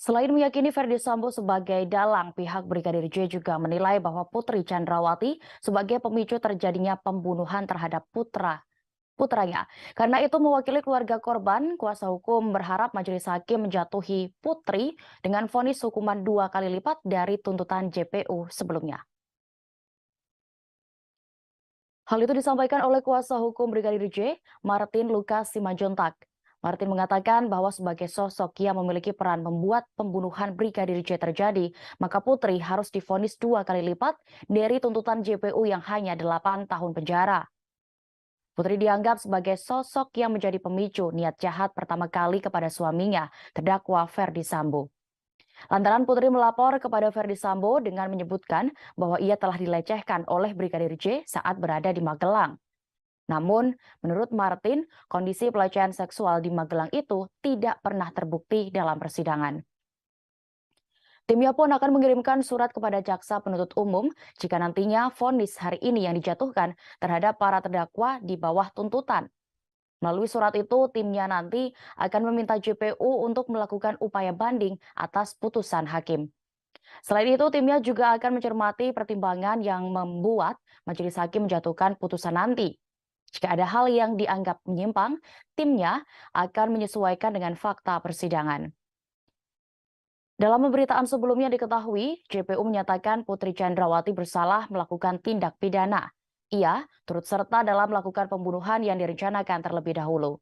Selain meyakini Verdi Sambo sebagai dalang, pihak Brigadir J juga menilai bahwa Putri Chandrawati sebagai pemicu terjadinya pembunuhan terhadap putranya. Karena itu mewakili keluarga korban, kuasa hukum berharap majelis hakim menjatuhi Putri dengan vonis hukuman 2 kali lipat dari tuntutan JPU sebelumnya. Hal itu disampaikan oleh kuasa hukum Brigadir J, Martin Lukas Simanjuntak. Martin mengatakan bahwa sebagai sosok yang memiliki peran membuat pembunuhan Brigadir J terjadi, maka Putri harus divonis 2 kali lipat dari tuntutan JPU yang hanya 8 tahun penjara. Putri dianggap sebagai sosok yang menjadi pemicu niat jahat pertama kali kepada suaminya, terdakwa Verdi Sambo. Lantaran Putri melapor kepada Verdi Sambo dengan menyebutkan bahwa ia telah dilecehkan oleh Brigadir J saat berada di Magelang. Namun, menurut Martin, kondisi pelecehan seksual di Magelang itu tidak pernah terbukti dalam persidangan. Timnya pun akan mengirimkan surat kepada jaksa penuntut umum jika nantinya vonis hari ini yang dijatuhkan terhadap para terdakwa di bawah tuntutan. Melalui surat itu, timnya nanti akan meminta JPU untuk melakukan upaya banding atas putusan hakim. Selain itu, timnya juga akan mencermati pertimbangan yang membuat majelis hakim menjatuhkan putusan nanti. Jika ada hal yang dianggap menyimpang, timnya akan menyesuaikan dengan fakta persidangan. Dalam pemberitaan sebelumnya diketahui, JPU menyatakan Putri Chandrawati bersalah melakukan tindak pidana. Ia turut serta dalam melakukan pembunuhan yang direncanakan terlebih dahulu.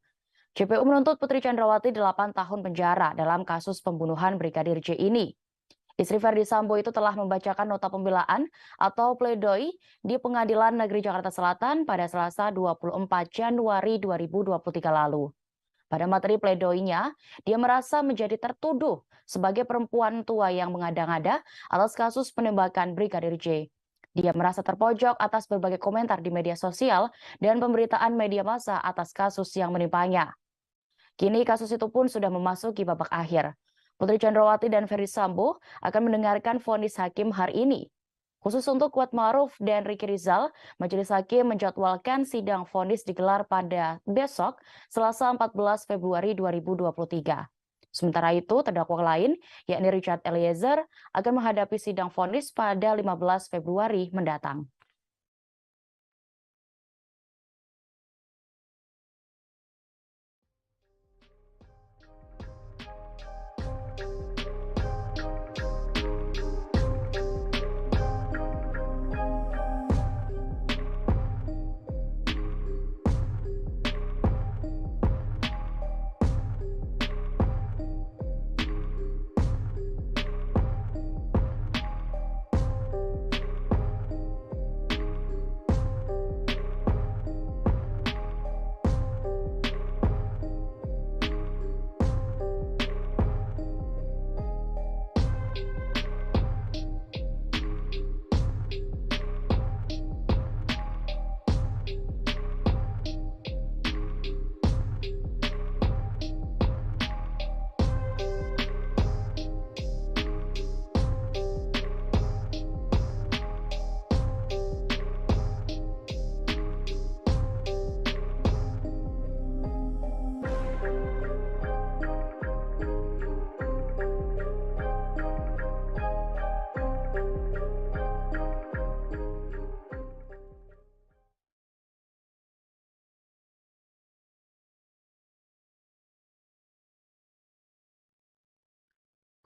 JPU menuntut Putri Chandrawati 8 tahun penjara dalam kasus pembunuhan Brigadir J ini. Istri Ferdi Sambo itu telah membacakan nota pembelaan atau pledoi di Pengadilan Negeri Jakarta Selatan pada Selasa 24 Januari 2023 lalu. Pada materi pledoinya, dia merasa menjadi tertuduh sebagai perempuan tua yang mengada-ngada atas kasus penembakan Brigadir J. Dia merasa terpojok atas berbagai komentar di media sosial dan pemberitaan media massa atas kasus yang menimpanya. Kini kasus itu pun sudah memasuki babak akhir. Putri Chandrawati dan Ferdi Sambo akan mendengarkan vonis hakim hari ini. Khusus untuk Kuatmaruf dan Ricky Rizal, majelis hakim menjadwalkan sidang vonis digelar pada besok, Selasa 14 Februari 2023. Sementara itu, terdakwa lain, yakni Richard Eliezer, akan menghadapi sidang vonis pada 15 Februari mendatang.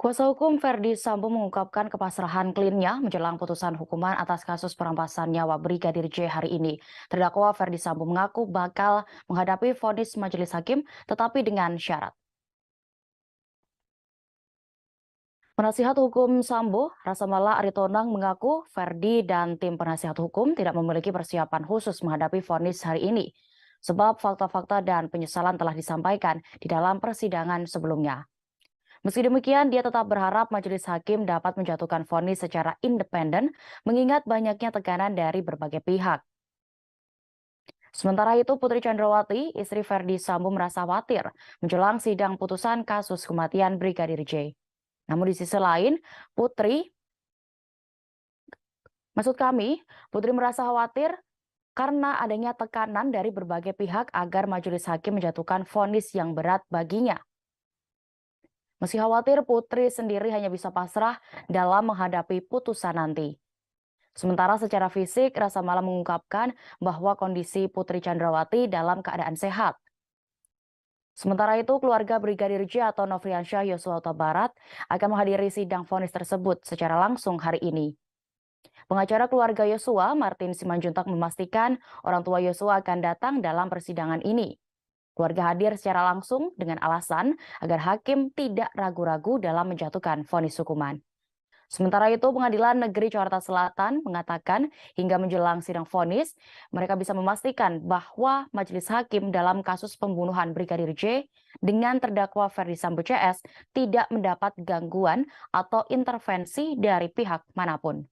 Kuasa hukum Ferdi Sambo mengungkapkan kepasrahan kliennya menjelang putusan hukuman atas kasus perampasan nyawa Brigadir J hari ini. Terdakwa Ferdi Sambo mengaku bakal menghadapi vonis majelis hakim, tetapi dengan syarat. Penasihat hukum Sambo, Rasamala Aritonang, mengaku Ferdi dan tim penasihat hukum tidak memiliki persiapan khusus menghadapi vonis hari ini, sebab fakta-fakta dan penyesalan telah disampaikan di dalam persidangan sebelumnya. Meski demikian, dia tetap berharap majelis hakim dapat menjatuhkan vonis secara independen, mengingat banyaknya tekanan dari berbagai pihak. Sementara itu, Putri Chandrawati, istri Ferdi Sambo, merasa khawatir menjelang sidang putusan kasus kematian Brigadir J. Namun di sisi lain, Putri merasa khawatir karena adanya tekanan dari berbagai pihak agar majelis hakim menjatuhkan vonis yang berat baginya. Meski khawatir, Putri sendiri hanya bisa pasrah dalam menghadapi putusan nanti. Sementara secara fisik, Rasamala mengungkapkan bahwa kondisi Putri Chandrawati dalam keadaan sehat. Sementara itu, keluarga Brigadir J atau Nofriansyah Yosua Huta Barat akan menghadiri sidang vonis tersebut secara langsung hari ini. Pengacara keluarga Yosua, Martin Simanjuntak, memastikan orang tua Yosua akan datang dalam persidangan ini. Keluarga hadir secara langsung dengan alasan agar hakim tidak ragu-ragu dalam menjatuhkan vonis hukuman. Sementara itu, Pengadilan Negeri Jakarta Selatan mengatakan hingga menjelang sidang vonis, mereka bisa memastikan bahwa majelis hakim dalam kasus pembunuhan Brigadir J dengan terdakwa Ferdi Sambo CS tidak mendapat gangguan atau intervensi dari pihak manapun.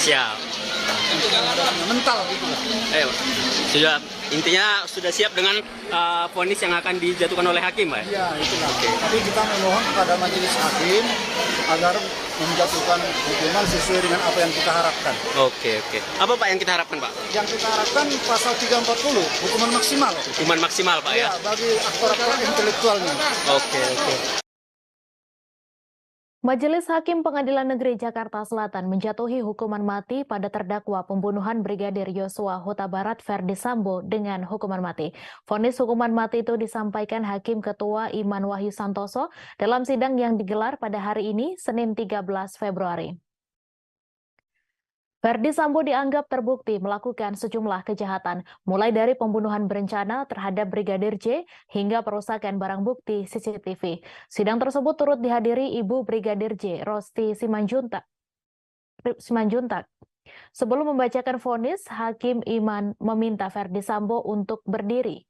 Siap. Mental gitu lah. Sudah, intinya sudah siap dengan vonis yang akan dijatuhkan oleh hakim, Pak? Iya, itulah. Tapi kita memohon kepada majelis hakim agar menjatuhkan hukuman sesuai dengan apa yang kita harapkan. Oke. Apa Pak yang kita harapkan, Pak? Yang kita harapkan pasal 340, hukuman maksimal. Hukuman maksimal, Pak, ya? Bagi aktor-aktor intelektualnya. Oke. Majelis Hakim Pengadilan Negeri Jakarta Selatan menjatuhi hukuman mati pada terdakwa pembunuhan Brigadir Yosua Huta Barat Ferdi Sambo dengan hukuman mati. Vonis hukuman mati itu disampaikan Hakim Ketua Iman Wahyu Santoso dalam sidang yang digelar pada hari ini, Senin 13 Februari. Ferdi Sambo dianggap terbukti melakukan sejumlah kejahatan, mulai dari pembunuhan berencana terhadap Brigadir J hingga perusakan barang bukti CCTV. Sidang tersebut turut dihadiri Ibu Brigadir J, Rosti Simanjuntak. Sebelum membacakan vonis, Hakim Iman meminta Ferdi Sambo untuk berdiri.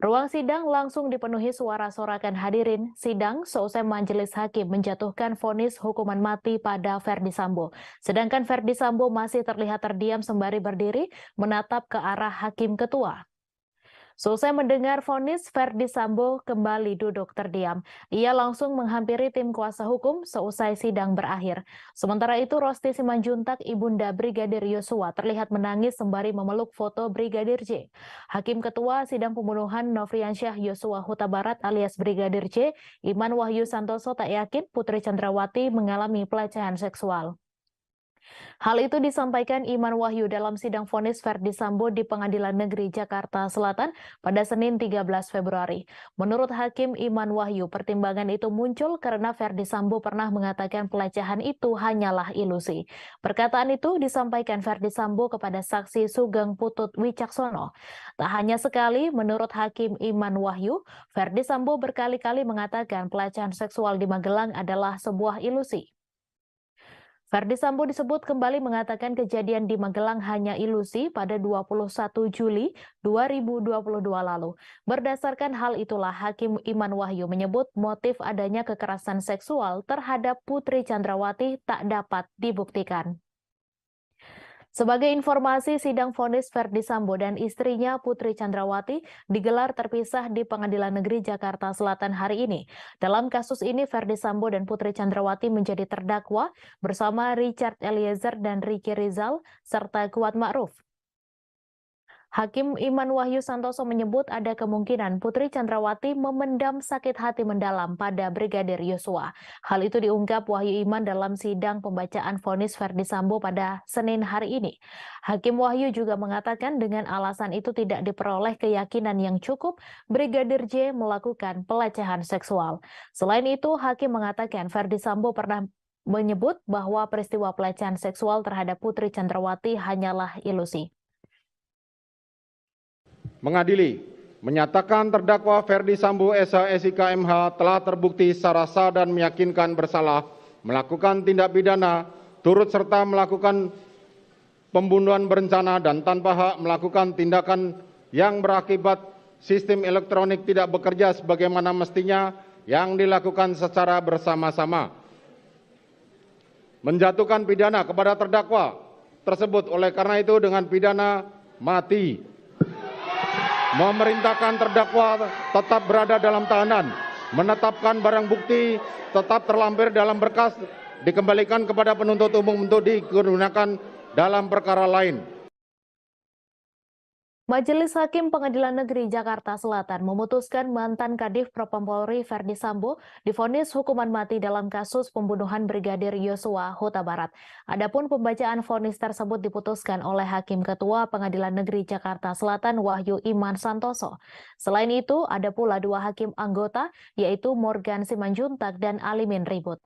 Ruang sidang langsung dipenuhi suara sorakan hadirin. Sidang seusai majelis hakim menjatuhkan vonis hukuman mati pada Ferdi Sambo. Sedangkan Ferdi Sambo masih terlihat terdiam sembari berdiri menatap ke arah hakim ketua. Seusai mendengar vonis, Ferdi Sambo kembali duduk terdiam. Ia langsung menghampiri tim kuasa hukum seusai sidang berakhir. Sementara itu, Rosti Simanjuntak, ibunda Brigadir Yosua, terlihat menangis sembari memeluk foto Brigadir J. Hakim Ketua Sidang Pembunuhan Nofriansyah Yosua Huta Barat alias Brigadir J, Iman Wahyu Santoso, tak yakin Putri Chandrawati mengalami pelecehan seksual. Hal itu disampaikan Iman Wahyu dalam sidang vonis Ferdi Sambo di Pengadilan Negeri Jakarta Selatan pada Senin 13 Februari. Menurut Hakim Iman Wahyu, pertimbangan itu muncul karena Ferdi Sambo pernah mengatakan pelecehan itu hanyalah ilusi. Perkataan itu disampaikan Ferdi Sambo kepada saksi Sugeng Putut Wicaksono. Tak hanya sekali, menurut Hakim Iman Wahyu, Ferdi Sambo berkali-kali mengatakan pelecehan seksual di Magelang adalah sebuah ilusi. Ferdi Sambo disebut kembali mengatakan kejadian di Magelang hanya ilusi pada 21 Juli 2022 lalu. Berdasarkan hal itulah Hakim Iman Wahyu menyebut motif adanya kekerasan seksual terhadap Putri Chandrawati tak dapat dibuktikan. Sebagai informasi, sidang vonis Ferdi Sambo dan istrinya Putri Chandrawati digelar terpisah di Pengadilan Negeri Jakarta Selatan hari ini. Dalam kasus ini, Ferdi Sambo dan Putri Chandrawati menjadi terdakwa bersama Richard Eliezer dan Ricky Rizal serta Kuat Ma'ruf. Hakim Iman Wahyu Santoso menyebut ada kemungkinan Putri Chandrawati memendam sakit hati mendalam pada Brigadir Yosua. Hal itu diungkap Wahyu Iman dalam sidang pembacaan vonis Ferdi Sambo pada Senin hari ini. Hakim Wahyu juga mengatakan dengan alasan itu tidak diperoleh keyakinan yang cukup Brigadir J melakukan pelecehan seksual. Selain itu, Hakim mengatakan Ferdi Sambo pernah menyebut bahwa peristiwa pelecehan seksual terhadap Putri Chandrawati hanyalah ilusi. Mengadili, menyatakan terdakwa Ferdi Sambo SH MH telah terbukti secara sah dan meyakinkan bersalah melakukan tindak pidana turut serta melakukan pembunuhan berencana dan tanpa hak melakukan tindakan yang berakibat sistem elektronik tidak bekerja sebagaimana mestinya yang dilakukan secara bersama-sama. Menjatuhkan pidana kepada terdakwa tersebut oleh karena itu dengan pidana mati. Memerintahkan terdakwa tetap berada dalam tahanan, menetapkan barang bukti tetap terlampir dalam berkas, dikembalikan kepada penuntut umum untuk digunakan dalam perkara lain. Majelis Hakim Pengadilan Negeri Jakarta Selatan memutuskan mantan Kadif Propam Polri Ferdi Sambo divonis hukuman mati dalam kasus pembunuhan Brigadir Yosua Huta Barat. Adapun pembacaan vonis tersebut diputuskan oleh Hakim Ketua Pengadilan Negeri Jakarta Selatan Wahyu Iman Santoso. Selain itu, ada pula dua hakim anggota yaitu Morgan Simanjuntak dan Alimin Ribut.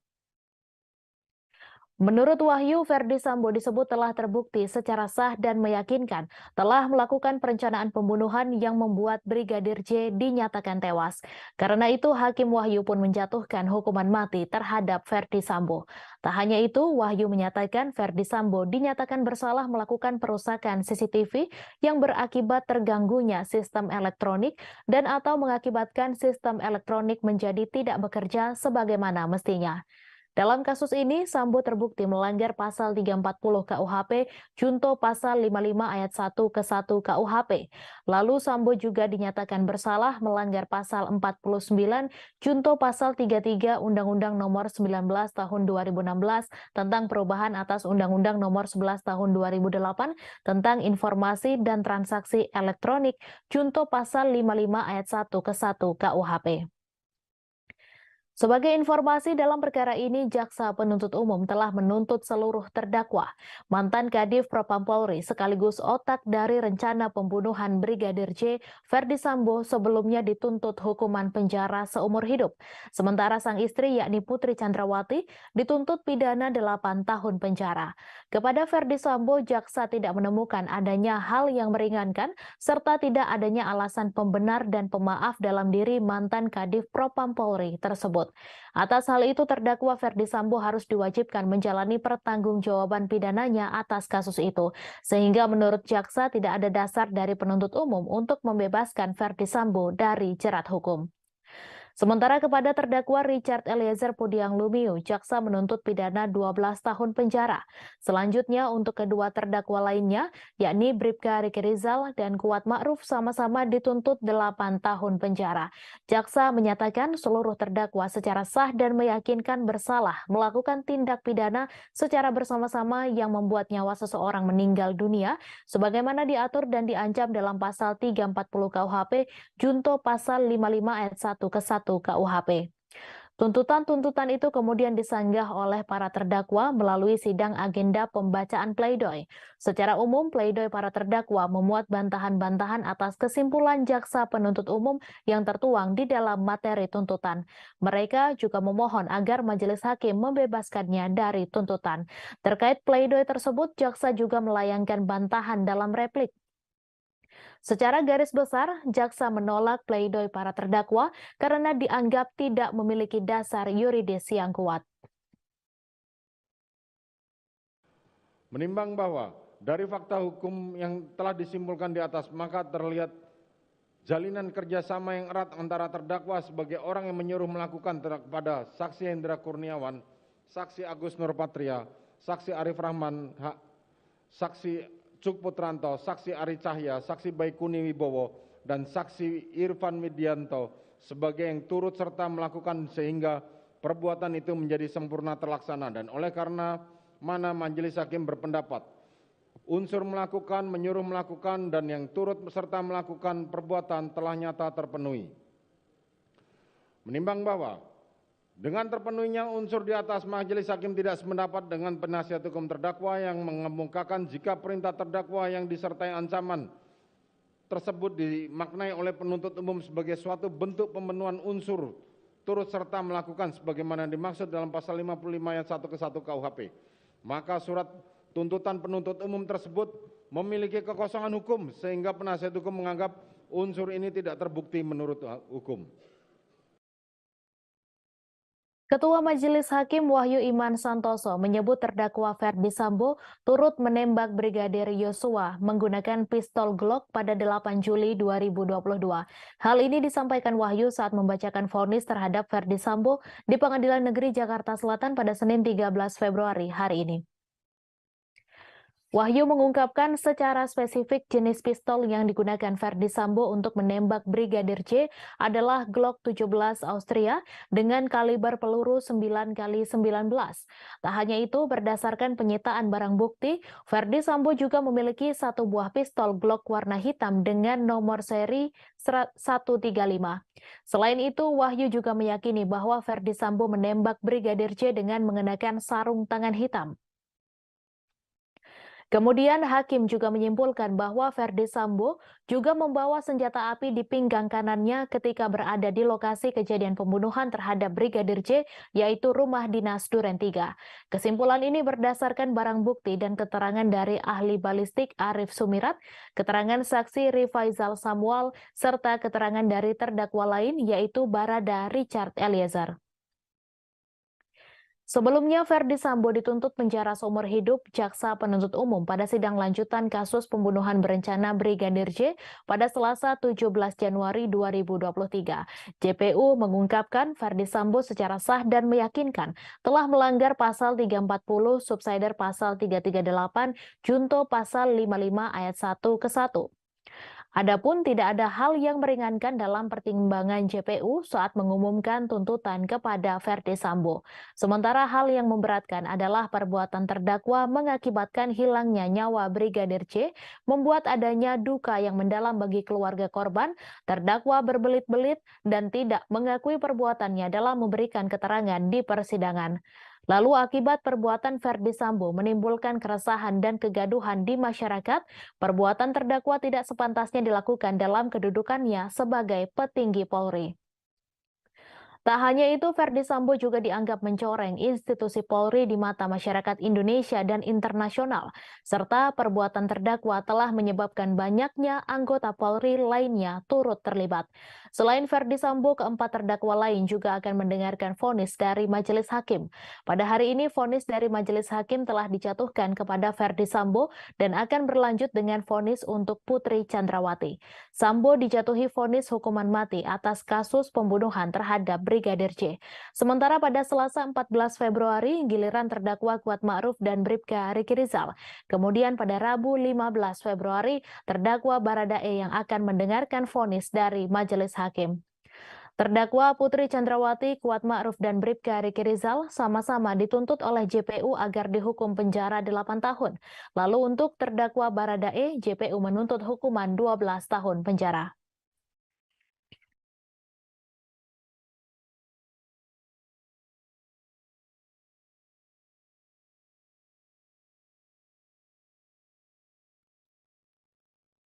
Menurut Wahyu, Ferdi Sambo disebut telah terbukti secara sah dan meyakinkan telah melakukan perencanaan pembunuhan yang membuat Brigadir J dinyatakan tewas. Karena itu, Hakim Wahyu pun menjatuhkan hukuman mati terhadap Ferdi Sambo. Tak hanya itu, Wahyu menyatakan Ferdi Sambo dinyatakan bersalah melakukan perusakan CCTV yang berakibat terganggunya sistem elektronik dan atau mengakibatkan sistem elektronik menjadi tidak bekerja sebagaimana mestinya. Dalam kasus ini, Sambo terbukti melanggar pasal 340 KUHP, junto pasal 55 ayat 1 ke 1 KUHP. Lalu Sambo juga dinyatakan bersalah melanggar pasal 49, junto pasal 33 Undang-Undang Nomor 19 Tahun 2016 tentang perubahan atas Undang-Undang Nomor 11 Tahun 2008 tentang informasi dan transaksi elektronik, junto pasal 55 ayat 1 ke 1 KUHP. Sebagai informasi dalam perkara ini, Jaksa Penuntut Umum telah menuntut seluruh terdakwa, mantan Kadif Propam Polri sekaligus otak dari rencana pembunuhan Brigadir J, Ferdi Sambo sebelumnya dituntut hukuman penjara seumur hidup. Sementara sang istri yakni Putri Chandrawati dituntut pidana 8 tahun penjara. Kepada Ferdi Sambo, Jaksa tidak menemukan adanya hal yang meringankan serta tidak adanya alasan pembenar dan pemaaf dalam diri mantan Kadif Propam Polri tersebut. Atas hal itu, terdakwa Ferdi Sambo harus diwajibkan menjalani pertanggungjawaban pidananya atas kasus itu, sehingga menurut jaksa tidak ada dasar dari penuntut umum untuk membebaskan Ferdi Sambo dari jerat hukum. Sementara kepada terdakwa Richard Eliezer Pudiang Lumiu, jaksa menuntut pidana 12 tahun penjara. Selanjutnya untuk kedua terdakwa lainnya, yakni Bribka Riki Rizal dan Kuat Ma'ruf sama-sama dituntut 8 tahun penjara. Jaksa menyatakan seluruh terdakwa secara sah dan meyakinkan bersalah melakukan tindak pidana secara bersama-sama yang membuat nyawa seseorang meninggal dunia, sebagaimana diatur dan diancam dalam pasal 340 KUHP, junto pasal 55 ayat 1 ke 1 KUHP. Tuntutan-tuntutan itu kemudian disanggah oleh para terdakwa melalui sidang agenda pembacaan pleidoy. Secara umum, pleidoy para terdakwa memuat bantahan-bantahan atas kesimpulan jaksa penuntut umum yang tertuang di dalam materi tuntutan. Mereka juga memohon agar majelis hakim membebaskannya dari tuntutan. Terkait pleidoy tersebut, jaksa juga melayangkan bantahan dalam replik. Secara garis besar, jaksa menolak pleidoy para terdakwa karena dianggap tidak memiliki dasar yuridis yang kuat. Menimbang bahwa dari fakta hukum yang telah disimpulkan di atas, maka terlihat jalinan kerjasama yang erat antara terdakwa sebagai orang yang menyuruh melakukan kepada saksi Hendra Kurniawan, saksi Agus Nurpatria, saksi Arif Rahman, saksi Cuk Putranto, saksi Ari Cahya, saksi Baikuni Wibowo, dan saksi Irfan Widianto sebagai yang turut serta melakukan sehingga perbuatan itu menjadi sempurna terlaksana, dan oleh karena mana majelis hakim berpendapat unsur melakukan, menyuruh melakukan, dan yang turut serta melakukan perbuatan telah nyata terpenuhi. Menimbang bahwa dengan terpenuhinya unsur di atas, majelis hakim tidak sependapat dengan penasihat hukum terdakwa yang mengemukakan jika perintah terdakwa yang disertai ancaman tersebut dimaknai oleh penuntut umum sebagai suatu bentuk pemenuhan unsur turut serta melakukan sebagaimana dimaksud dalam pasal 55 ayat 1 ke 1 KUHP. Maka surat tuntutan penuntut umum tersebut memiliki kekosongan hukum sehingga penasihat hukum menganggap unsur ini tidak terbukti menurut hukum. Ketua Majelis Hakim Wahyu Iman Santoso menyebut terdakwa Ferdi Sambo turut menembak Brigadir Yosua menggunakan pistol Glock pada 8 Juli 2022. Hal ini disampaikan Wahyu saat membacakan vonis terhadap Ferdi Sambo di Pengadilan Negeri Jakarta Selatan pada Senin 13 Februari hari ini. Wahyu mengungkapkan secara spesifik jenis pistol yang digunakan Ferdi Sambo untuk menembak Brigadir J adalah Glock 17 Austria dengan kaliber peluru 9x19. Tak hanya itu, berdasarkan penyitaan barang bukti, Ferdi Sambo juga memiliki satu buah pistol Glock warna hitam dengan nomor seri 135. Selain itu, Wahyu juga meyakini bahwa Ferdi Sambo menembak Brigadir J dengan mengenakan sarung tangan hitam. Kemudian hakim juga menyimpulkan bahwa Ferdi Sambo juga membawa senjata api di pinggang kanannya ketika berada di lokasi kejadian pembunuhan terhadap Brigadir J, yaitu rumah dinas Duren 3. Kesimpulan ini berdasarkan barang bukti dan keterangan dari ahli balistik Arif Sumirat, keterangan saksi Rifaizal Samuel, serta keterangan dari terdakwa lain yaitu Barada Richard Eliezer. Sebelumnya, Ferdi Sambo dituntut penjara seumur hidup jaksa penuntut umum pada sidang lanjutan kasus pembunuhan berencana Brigadir J pada Selasa 17 Januari 2023. JPU mengungkapkan Ferdi Sambo secara sah dan meyakinkan telah melanggar pasal 340, subsider pasal 338, junto pasal 55 ayat 1 ke 1. Adapun tidak ada hal yang meringankan dalam pertimbangan JPU saat mengumumkan tuntutan kepada Ferdi Sambo. Sementara hal yang memberatkan adalah perbuatan terdakwa mengakibatkan hilangnya nyawa Brigadir J, membuat adanya duka yang mendalam bagi keluarga korban, terdakwa berbelit-belit dan tidak mengakui perbuatannya dalam memberikan keterangan di persidangan. Lalu akibat perbuatan Ferdi Sambo menimbulkan keresahan dan kegaduhan di masyarakat, perbuatan terdakwa tidak sepantasnya dilakukan dalam kedudukannya sebagai petinggi Polri. Tak hanya itu, Ferdi Sambo juga dianggap mencoreng institusi Polri di mata masyarakat Indonesia dan internasional, serta perbuatan terdakwa telah menyebabkan banyaknya anggota Polri lainnya turut terlibat. Selain Ferdi Sambo, keempat terdakwa lain juga akan mendengarkan vonis dari majelis hakim. Pada hari ini, vonis dari majelis hakim telah dijatuhkan kepada Ferdi Sambo dan akan berlanjut dengan vonis untuk Putri Chandrawati. Sambo dijatuhi vonis hukuman mati atas kasus pembunuhan terhadap Brigadir J. Sementara pada Selasa 14 Februari, giliran terdakwa Kuat Ma'ruf dan Bribka Riki Rizal. Kemudian pada Rabu 15 Februari, terdakwa Baradae yang akan mendengarkan vonis dari majelis hakim. Terdakwa Putri Chandrawati, Kuat Ma'ruf, dan Bribka Riki Rizal sama-sama dituntut oleh JPU agar dihukum penjara 8 tahun. Lalu untuk terdakwa Baradae, JPU menuntut hukuman 12 tahun penjara.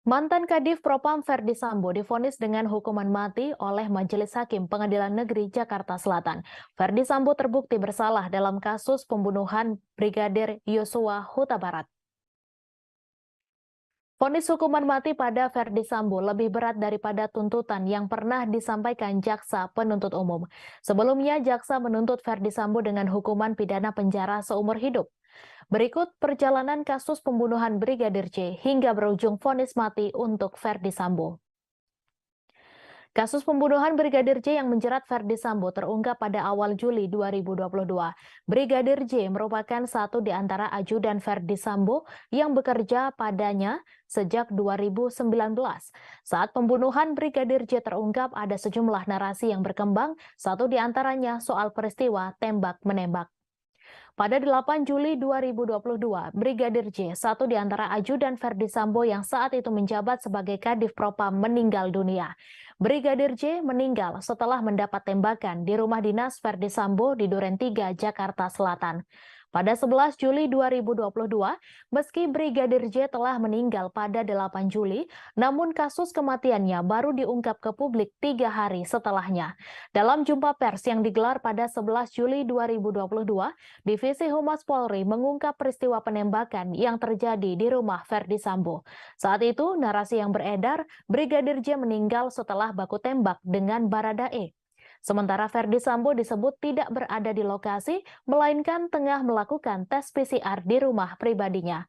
Mantan Kadif Propam Ferdi Sambo divonis dengan hukuman mati oleh Majelis Hakim Pengadilan Negeri Jakarta Selatan. Ferdi Sambo terbukti bersalah dalam kasus pembunuhan Brigadir Yosua Huta Barat. Vonis hukuman mati pada Ferdi Sambo lebih berat daripada tuntutan yang pernah disampaikan jaksa penuntut umum. Sebelumnya, jaksa menuntut Ferdi Sambo dengan hukuman pidana penjara seumur hidup. Berikut perjalanan kasus pembunuhan Brigadir J hingga berujung vonis mati untuk Ferdi Sambo. Kasus pembunuhan Brigadir J yang menjerat Ferdi Sambo terungkap pada awal Juli 2022. Brigadir J merupakan satu di antara ajudan Ferdi Sambo yang bekerja padanya sejak 2019. Saat pembunuhan Brigadir J terungkap, ada sejumlah narasi yang berkembang, satu di antaranya soal peristiwa tembak-menembak. Pada 8 Juli 2022, Brigadir J, satu di antara ajudan Ferdi Sambo yang saat itu menjabat sebagai Kadif Propam, meninggal dunia. Brigadir J meninggal setelah mendapat tembakan di rumah dinas Ferdi Sambo di Duren 3, Jakarta Selatan. Pada 11 Juli 2022, meski Brigadir J telah meninggal pada 8 Juli, namun kasus kematiannya baru diungkap ke publik 3 hari setelahnya. Dalam jumpa pers yang digelar pada 11 Juli 2022, Divisi Humas Polri mengungkap peristiwa penembakan yang terjadi di rumah Ferdi Sambo. Saat itu, narasi yang beredar, Brigadir J meninggal setelah baku tembak dengan Baradae. Sementara Ferdi Sambo disebut tidak berada di lokasi, melainkan tengah melakukan tes PCR di rumah pribadinya.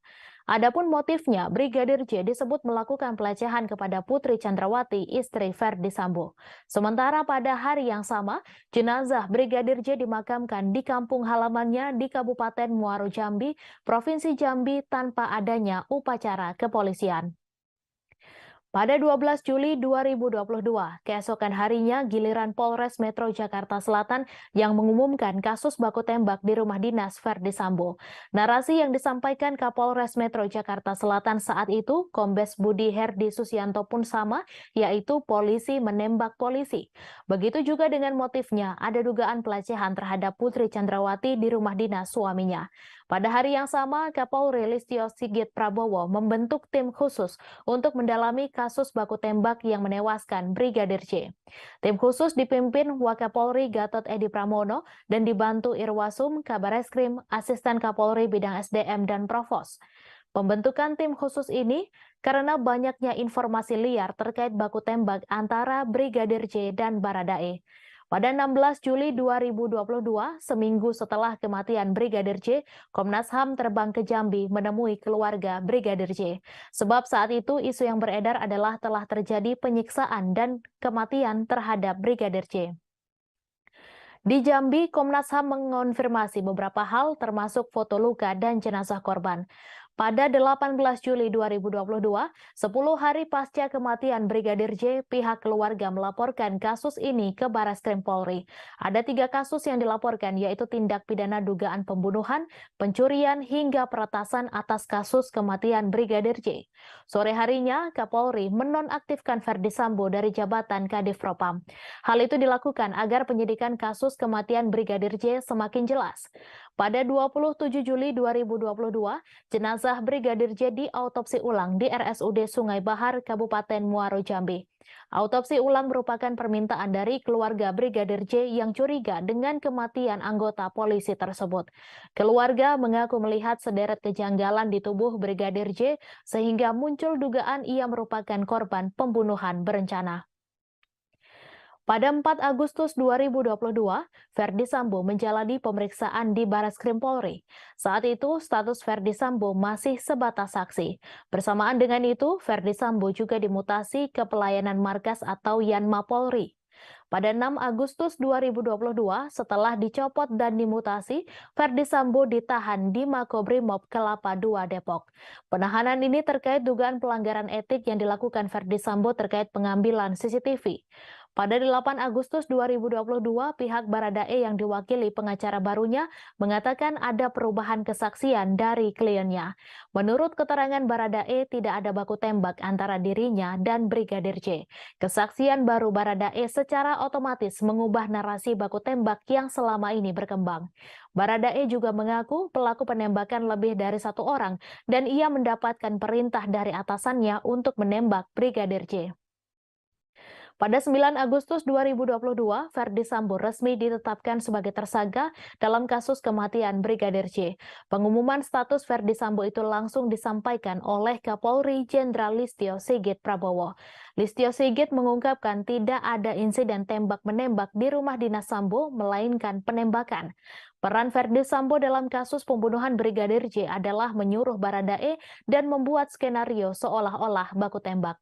Adapun motifnya, Brigadir J disebut melakukan pelecehan kepada Putri Chandrawati, istri Ferdi Sambo. Sementara pada hari yang sama, jenazah Brigadir J dimakamkan di kampung halamannya di Kabupaten Muaro Jambi, Provinsi Jambi tanpa adanya upacara kepolisian. Pada 12 Juli 2022, keesokan harinya giliran Polres Metro Jakarta Selatan yang mengumumkan kasus baku tembak di rumah dinas Ferdi Sambo. Narasi yang disampaikan Kapolres Metro Jakarta Selatan saat itu, Kombes Budi Herdi Susianto pun sama, yaitu polisi menembak polisi. Begitu juga dengan motifnya, ada dugaan pelecehan terhadap Putri Chandrawati di rumah dinas suaminya. Pada hari yang sama, Kapolri Listio Sigit Prabowo membentuk tim khusus untuk mendalami kasus baku tembak yang menewaskan Brigadir J. Tim khusus dipimpin Wakapolri Gatot Edi Pramono dan dibantu Irwasum, Kabareskrim, Asisten Kapolri Bidang SDM, dan Provos. Pembentukan tim khusus ini karena banyaknya informasi liar terkait baku tembak antara Brigadir J dan Baradae. Pada 16 Juli 2022, seminggu setelah kematian Brigadir J, Komnas HAM terbang ke Jambi menemui keluarga Brigadir J. Sebab saat itu isu yang beredar adalah telah terjadi penyiksaan dan kematian terhadap Brigadir J. Di Jambi, Komnas HAM mengonfirmasi beberapa hal termasuk foto luka dan jenazah korban. Pada 18 Juli 2022, 10 hari pasca kematian Brigadir J, pihak keluarga melaporkan kasus ini ke Barreskrim Polri. Ada 3 kasus yang dilaporkan, yaitu tindak pidana dugaan pembunuhan, pencurian, hingga peretasan atas kasus kematian Brigadir J. Sore harinya, Kapolri menonaktifkan Ferdi Sambo dari jabatan Kadif Propam. Hal itu dilakukan agar penyidikan kasus kematian Brigadir J semakin jelas. Pada 27 Juli 2022, jenazah Brigadir J diautopsi ulang di RSUD Sungai Bahar, Kabupaten Muaro Jambi. Autopsi ulang merupakan permintaan dari keluarga Brigadir J yang curiga dengan kematian anggota polisi tersebut. Keluarga mengaku melihat sederet kejanggalan di tubuh Brigadir J sehingga muncul dugaan ia merupakan korban pembunuhan berencana. Pada 4 Agustus 2022, Ferdi Sambo menjalani pemeriksaan di Barreskrim Polri. Saat itu, status Ferdi Sambo masih sebatas saksi. Bersamaan dengan itu, Ferdi Sambo juga dimutasi ke pelayanan markas atau Yanma Polri. Pada 6 Agustus 2022, setelah dicopot dan dimutasi, Ferdi Sambo ditahan di Makobrimob Kelapa II Depok. Penahanan ini terkait dugaan pelanggaran etik yang dilakukan Ferdi Sambo terkait pengambilan CCTV. Pada 8 Agustus 2022, pihak Baradae yang diwakili pengacara barunya mengatakan ada perubahan kesaksian dari kliennya. Menurut keterangan Baradae, tidak ada baku tembak antara dirinya dan Brigadir J. Kesaksian baru Baradae secara otomatis mengubah narasi baku tembak yang selama ini berkembang. Baradae juga mengaku pelaku penembakan lebih dari 1 orang dan ia mendapatkan perintah dari atasannya untuk menembak Brigadir J. Pada 9 Agustus 2022, Ferdi Sambo resmi ditetapkan sebagai tersangka dalam kasus kematian Brigadir J. Pengumuman status Ferdi Sambo itu langsung disampaikan oleh Kapolri Jenderal Listio Sigit Prabowo. Listio Sigit mengungkapkan tidak ada insiden tembak-menembak di rumah dinas Sambo, melainkan penembakan. Peran Ferdi Sambo dalam kasus pembunuhan Brigadir J adalah menyuruh Baradae dan membuat skenario seolah-olah baku tembak.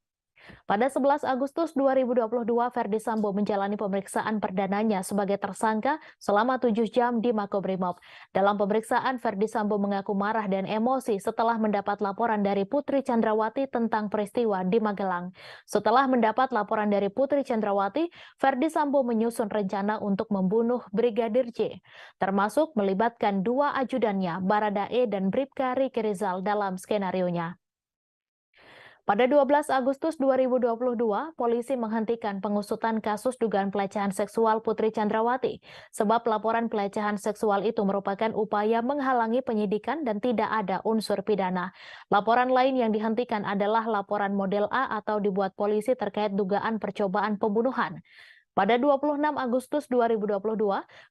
Pada 11 Agustus 2022, Ferdi Sambo menjalani pemeriksaan perdananya sebagai tersangka selama 7 jam di Makobrimob. Dalam pemeriksaan, Ferdi Sambo mengaku marah dan emosi setelah mendapat laporan dari Putri Chandrawati tentang peristiwa di Magelang. Setelah mendapat laporan dari Putri Chandrawati, Ferdi Sambo menyusun rencana untuk membunuh Brigadir J, termasuk melibatkan 2 ajudannya, Baradae dan Bribka Riki Rizal dalam skenarionya. Pada 12 Agustus 2022, polisi menghentikan pengusutan kasus dugaan pelecehan seksual Putri Chandrawati, sebab laporan pelecehan seksual itu merupakan upaya menghalangi penyidikan dan tidak ada unsur pidana. Laporan lain yang dihentikan adalah laporan model A atau dibuat polisi terkait dugaan percobaan pembunuhan. Pada 26 Agustus 2022,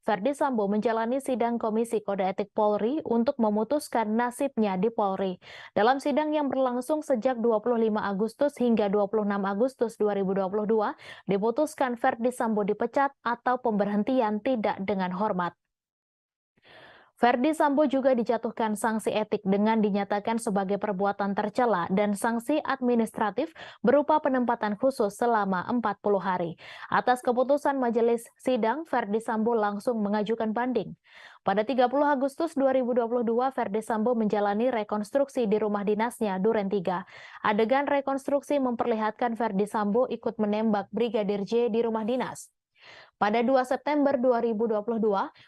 Ferdi Sambo menjalani sidang Komisi Kode Etik Polri untuk memutuskan nasibnya di Polri. Dalam sidang yang berlangsung sejak 25 Agustus hingga 26 Agustus 2022, diputuskan Ferdi Sambo dipecat atau pemberhentian tidak dengan hormat. Ferdi Sambo juga dijatuhkan sanksi etik dengan dinyatakan sebagai perbuatan tercela dan sanksi administratif berupa penempatan khusus selama 40 hari. Atas keputusan majelis sidang, Ferdi Sambo langsung mengajukan banding. Pada 30 Agustus 2022, Ferdi Sambo menjalani rekonstruksi di rumah dinasnya Duren 3. Adegan rekonstruksi memperlihatkan Ferdi Sambo ikut menembak Brigadir J di rumah dinas. Pada 2 September 2022,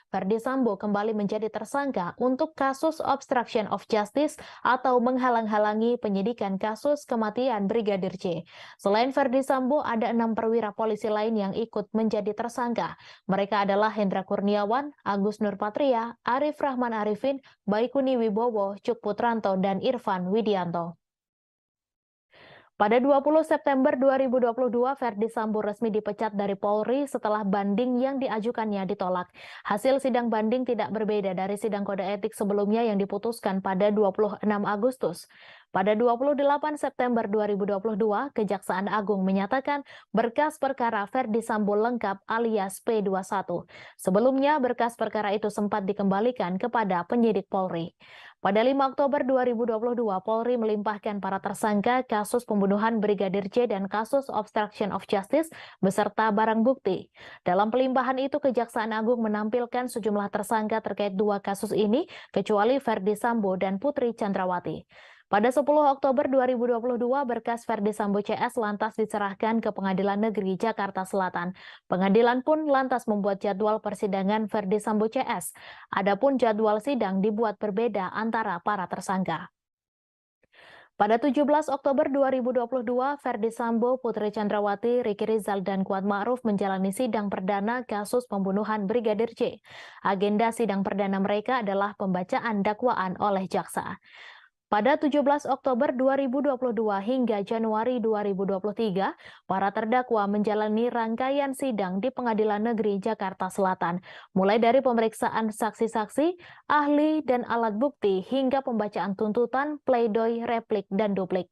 Ferdi Sambo kembali menjadi tersangka untuk kasus obstruction of justice atau menghalang-halangi penyidikan kasus kematian Brigadir J. Selain Ferdi Sambo, ada 6 perwira polisi lain yang ikut menjadi tersangka. Mereka adalah Hendra Kurniawan, Agus Nurpatria, Arif Rahman Arifin, Baikuni Wibowo, Cuk Putranto, dan Irfan Widianto. Pada 20 September 2022, Ferdi Sambo resmi dipecat dari Polri setelah banding yang diajukannya ditolak. Hasil sidang banding tidak berbeda dari sidang kode etik sebelumnya yang diputuskan pada 26 Agustus. Pada 28 September 2022, Kejaksaan Agung menyatakan berkas perkara Ferdi Sambo lengkap alias P21. Sebelumnya, berkas perkara itu sempat dikembalikan kepada penyidik Polri. Pada 5 Oktober 2022, Polri melimpahkan para tersangka kasus pembunuhan Brigadir J dan kasus obstruction of justice beserta barang bukti. Dalam pelimpahan itu, Kejaksaan Agung menampilkan sejumlah tersangka terkait dua kasus ini, kecuali Ferdi Sambo dan Putri Chandrawati. Pada 10 Oktober 2022, berkas Ferdi Sambo CS lantas diserahkan ke Pengadilan Negeri Jakarta Selatan. Pengadilan pun lantas membuat jadwal persidangan Ferdi Sambo CS. Adapun jadwal sidang dibuat berbeda antara para tersangka. Pada 17 Oktober 2022, Ferdi Sambo, Putri Chandrawati, Riki Rizal, dan Kuat Ma'ruf menjalani sidang perdana kasus pembunuhan Brigadir J. Agenda sidang perdana mereka adalah pembacaan dakwaan oleh jaksa. Pada 17 Oktober 2022 hingga Januari 2023, para terdakwa menjalani rangkaian sidang di Pengadilan Negeri Jakarta Selatan, mulai dari pemeriksaan saksi-saksi, ahli, dan alat bukti hingga pembacaan tuntutan, pledoi, replik, dan duplik.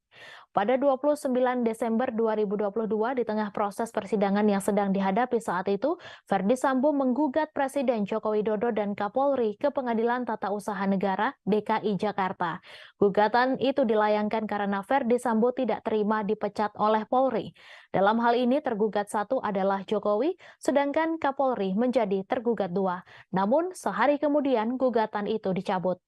Pada 29 Desember 2022, di tengah proses persidangan yang sedang dihadapi saat itu, Ferdi Sambo menggugat Presiden Joko Widodo dan Kapolri ke Pengadilan Tata Usaha Negara DKI Jakarta. Gugatan itu dilayangkan karena Ferdi Sambo tidak terima dipecat oleh Polri. Dalam hal ini tergugat satu adalah Jokowi, sedangkan Kapolri menjadi tergugat dua. Namun sehari kemudian gugatan itu dicabut.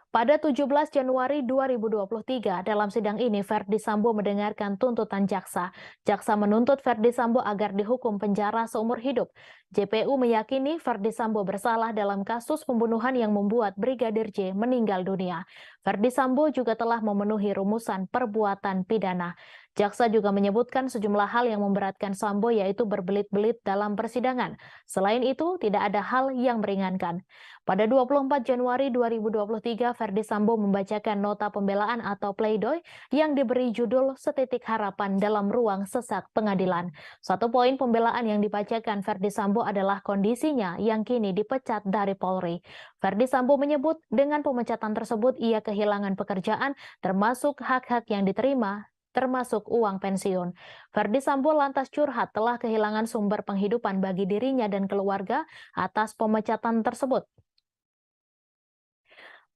Pada 17 Januari 2023, dalam sidang ini Ferdi Sambo mendengarkan tuntutan jaksa. Jaksa menuntut Ferdi Sambo agar dihukum penjara seumur hidup. JPU meyakini Ferdi Sambo bersalah dalam kasus pembunuhan yang membuat Brigadir J meninggal dunia. Ferdi Sambo juga telah memenuhi rumusan perbuatan pidana. Jaksa juga menyebutkan sejumlah hal yang memberatkan Sambo, yaitu berbelit-belit dalam persidangan. Selain itu, tidak ada hal yang meringankan. Pada 24 Januari 2023, Ferdi Sambo membacakan nota pembelaan atau pledoi yang diberi judul Setitik Harapan dalam ruang sesak pengadilan. Satu poin pembelaan yang dibacakan Ferdi Sambo adalah kondisinya yang kini dipecat dari Polri. Ferdi Sambo menyebut dengan pemecatan tersebut ia kehilangan pekerjaan, termasuk hak-hak yang diterima, termasuk uang pensiun. Ferdi Sambo lantas curhat telah kehilangan sumber penghidupan bagi dirinya dan keluarga atas pemecatan tersebut.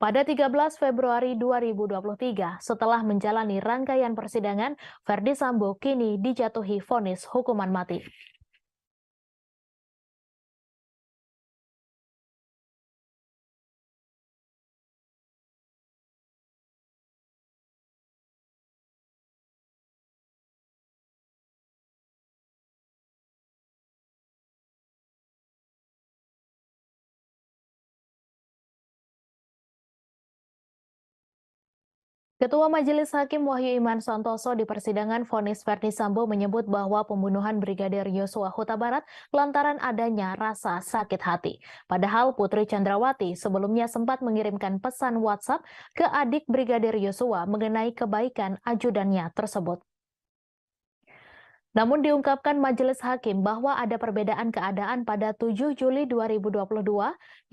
Pada 13 Februari 2023, setelah menjalani rangkaian persidangan, Ferdi Sambo kini dijatuhi vonis hukuman mati. Ketua Majelis Hakim Wahyu Iman Santoso di persidangan vonis Ferdi Sambo menyebut bahwa pembunuhan Brigadir Yosua Huta Barat lantaran adanya rasa sakit hati. Padahal Putri Chandrawati sebelumnya sempat mengirimkan pesan WhatsApp ke adik Brigadir Yosua mengenai kebaikan ajudannya tersebut. Namun diungkapkan Majelis Hakim bahwa ada perbedaan keadaan pada 7 Juli 2022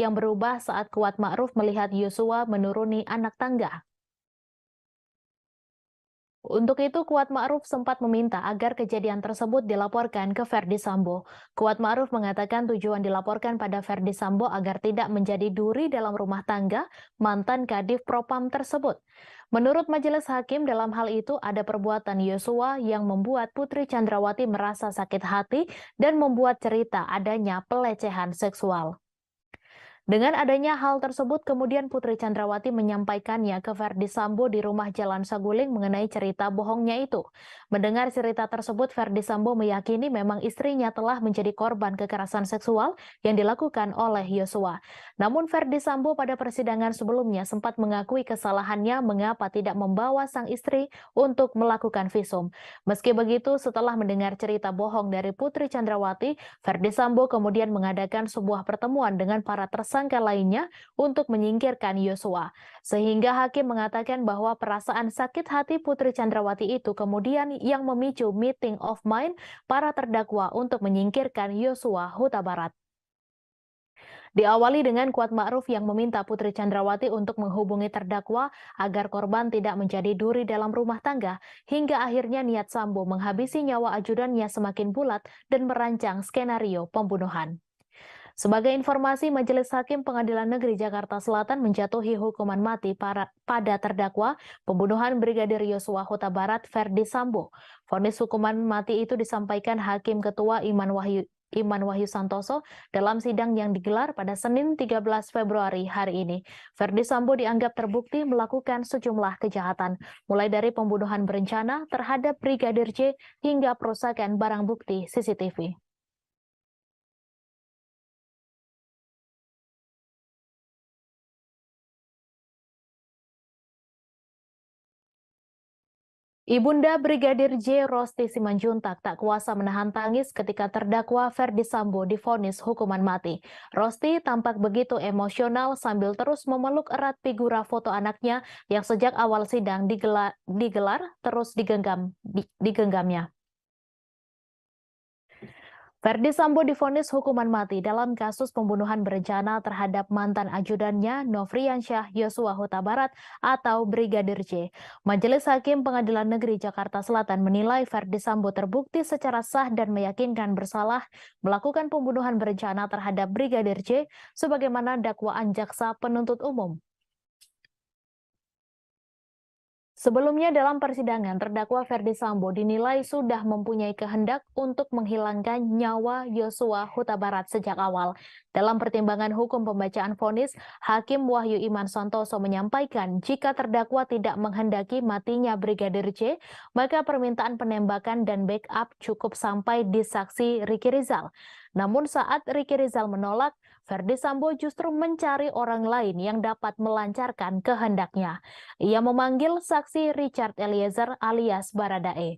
yang berubah saat Kuat Ma'ruf melihat Yosua menuruni anak tangga. Untuk itu, Kuat Ma'ruf sempat meminta agar kejadian tersebut dilaporkan ke Ferdi Sambo. Kuat Ma'ruf mengatakan tujuan dilaporkan pada Ferdi Sambo agar tidak menjadi duri dalam rumah tangga mantan Kadif Propam tersebut. Menurut Majelis Hakim, dalam hal itu ada perbuatan Yosua yang membuat Putri Chandrawati merasa sakit hati dan membuat cerita adanya pelecehan seksual. Dengan adanya hal tersebut, kemudian Putri Chandrawati menyampaikannya ke Ferdi Sambo di rumah Jalan Saguling mengenai cerita bohongnya itu. Mendengar cerita tersebut, Ferdi Sambo meyakini memang istrinya telah menjadi korban kekerasan seksual yang dilakukan oleh Yosua. Namun Ferdi Sambo pada persidangan sebelumnya sempat mengakui kesalahannya mengapa tidak membawa sang istri untuk melakukan visum. Meski begitu, setelah mendengar cerita bohong dari Putri Chandrawati, Ferdi Sambo kemudian mengadakan sebuah pertemuan dengan para tersangka tersangka lainnya untuk menyingkirkan Yosua. Sehingga hakim mengatakan bahwa perasaan sakit hati Putri Chandrawati itu kemudian yang memicu meeting of mind para terdakwa untuk menyingkirkan Yosua Huta Barat. Diawali dengan Kuat Ma'ruf yang meminta Putri Chandrawati untuk menghubungi terdakwa agar korban tidak menjadi duri dalam rumah tangga, hingga akhirnya niat Sambo menghabisi nyawa ajudannya semakin bulat dan merancang skenario pembunuhan. Sebagai informasi, Majelis Hakim Pengadilan Negeri Jakarta Selatan menjatuhi hukuman mati pada terdakwa pembunuhan Brigadir Yosua Huta Barat Ferdi Sambo. Vonis hukuman mati itu disampaikan Hakim Ketua Iman Wahyu Santoso dalam sidang yang digelar pada Senin 13 Februari hari ini. Ferdi Sambo dianggap terbukti melakukan sejumlah kejahatan, mulai dari pembunuhan berencana terhadap Brigadir J hingga perusakan barang bukti CCTV. Ibunda Brigadir J. Rosti Simanjuntak tak kuasa menahan tangis ketika terdakwa Ferdi Sambo divonis hukuman mati. Rosti tampak begitu emosional sambil terus memeluk erat figura foto anaknya yang sejak awal sidang digelar terus digenggamnya. Ferdi Sambo divonis hukuman mati dalam kasus pembunuhan berencana terhadap mantan ajudannya Nofriansyah Yosua Huta Barat atau Brigadir J. Majelis Hakim Pengadilan Negeri Jakarta Selatan menilai Ferdi Sambo terbukti secara sah dan meyakinkan bersalah melakukan pembunuhan berencana terhadap Brigadir J sebagaimana dakwaan jaksa penuntut umum. Sebelumnya dalam persidangan, terdakwa Ferdi Sambo dinilai sudah mempunyai kehendak untuk menghilangkan nyawa Yosua Huta Barat sejak awal. Dalam pertimbangan hukum pembacaan vonis, Hakim Wahyu Iman Santoso menyampaikan jika terdakwa tidak menghendaki matinya Brigadir J, maka permintaan penembakan dan backup cukup sampai di saksi Riki Rizal. Namun saat Riki Rizal menolak, Ferdi Sambo justru mencari orang lain yang dapat melancarkan kehendaknya. Ia memanggil saksi Richard Eliezer alias Baradae.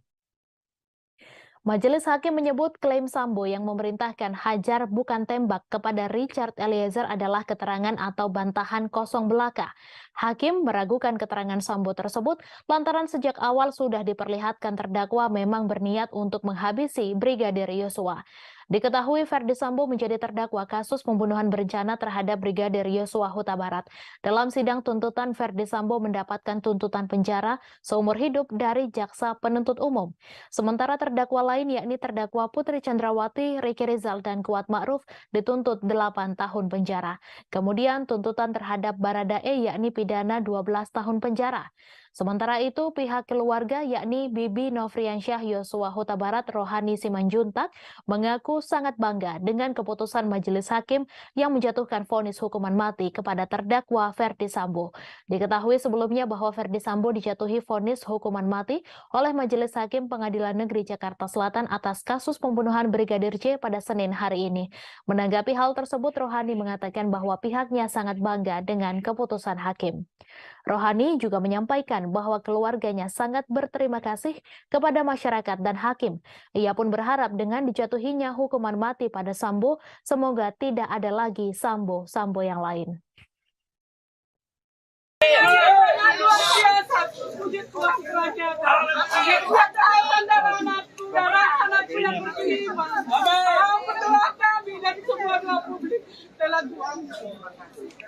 Majelis Hakim menyebut klaim Sambo yang memerintahkan hajar bukan tembak kepada Richard Eliezer adalah keterangan atau bantahan kosong belaka. Hakim meragukan keterangan Sambo tersebut lantaran sejak awal sudah diperlihatkan terdakwa memang berniat untuk menghabisi Brigadir Yosua. Diketahui Ferdi Sambo menjadi terdakwa kasus pembunuhan berencana terhadap Brigadir Yosua Huta Barat. Dalam sidang tuntutan, Ferdi Sambo mendapatkan tuntutan penjara seumur hidup dari jaksa penuntut umum. Sementara terdakwa lain yakni terdakwa Putri Chandrawati, Riki Rizal, dan Kuat Ma'ruf dituntut 8 tahun penjara. Kemudian tuntutan terhadap Baradae yakni pidana 12 tahun penjara. Sementara itu, pihak keluarga yakni Bibi Nofriansyah Yosua Huta Barat Rohani Simanjuntak mengaku sangat bangga dengan keputusan Majelis Hakim yang menjatuhkan vonis hukuman mati kepada terdakwa Ferdi Sambo. Diketahui sebelumnya bahwa Ferdi Sambo dijatuhi vonis hukuman mati oleh Majelis Hakim Pengadilan Negeri Jakarta Selatan atas kasus pembunuhan Brigadir J pada Senin hari ini. Menanggapi hal tersebut, Rohani mengatakan bahwa pihaknya sangat bangga dengan keputusan hakim. Rohani juga menyampaikan bahwa keluarganya sangat berterima kasih kepada masyarakat dan hakim. Ia pun berharap dengan dijatuhinya hukuman mati pada Sambo, semoga tidak ada lagi Sambo yang lain. Telah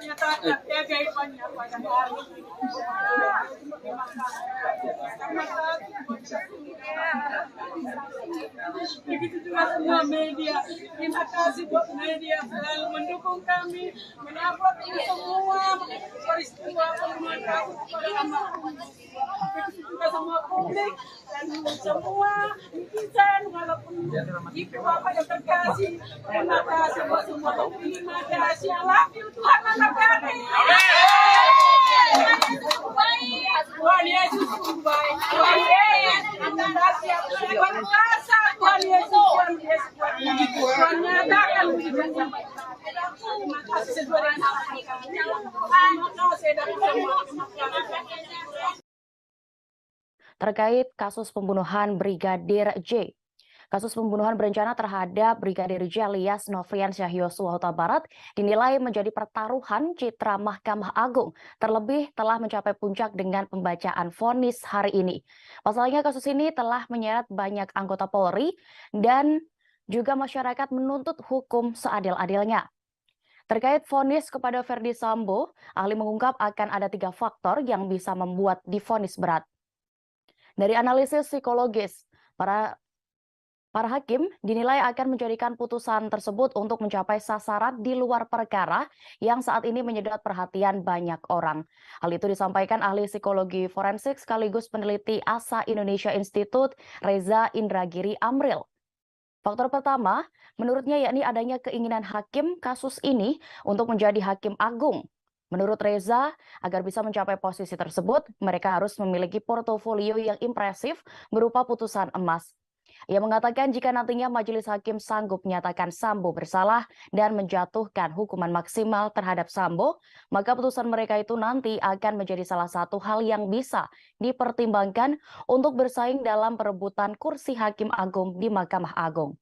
nyatakan keajaibannya pada hari ini. Begitu juga semua media. Terima kasih buat media selalu mendukung kami, menyambut ini semua peristiwa pembunuhan kasus kepada almarhum. Begitu juga semua publik dan semua netizen walaupun ibu bapak yang terkasih. Terima kasih buat semua. Terima kasih. I love you Tuhan anak kami. Tuhan Yesus baik. Tuhan Yesus Tuhan kuasa. Tuhan Yesus Tuhan nyatakan terima kasih sesuai dengan apa yang kami. Terima kasih dari semua. Terkait kasus pembunuhan Brigadir J. Kasus pembunuhan berencana terhadap Brigadir J alias Nofriansyah Yosua Huta Barat dinilai menjadi pertaruhan citra Mahkamah Agung, terlebih telah mencapai puncak dengan pembacaan vonis hari ini. Pasalnya kasus ini telah menyeret banyak anggota Polri dan juga masyarakat menuntut hukum seadil-adilnya. Terkait vonis kepada Ferdi Sambo, ahli mengungkap akan ada 3 faktor yang bisa membuat divonis berat. Dari analisis psikologis, Para hakim dinilai akan menjadikan putusan tersebut untuk mencapai sasaran di luar perkara yang saat ini menyedot perhatian banyak orang. Hal itu disampaikan ahli psikologi forensik sekaligus peneliti ASA Indonesia Institute, Reza Indragiri Amril. Faktor pertama, menurutnya yakni adanya keinginan hakim kasus ini untuk menjadi hakim agung. Menurut Reza, agar bisa mencapai posisi tersebut, mereka harus memiliki portofolio yang impresif berupa putusan emas. Ia mengatakan jika nantinya majelis hakim sanggup menyatakan Sambo bersalah dan menjatuhkan hukuman maksimal terhadap Sambo, maka putusan mereka itu nanti akan menjadi salah satu hal yang bisa dipertimbangkan untuk bersaing dalam perebutan kursi hakim agung di Mahkamah Agung.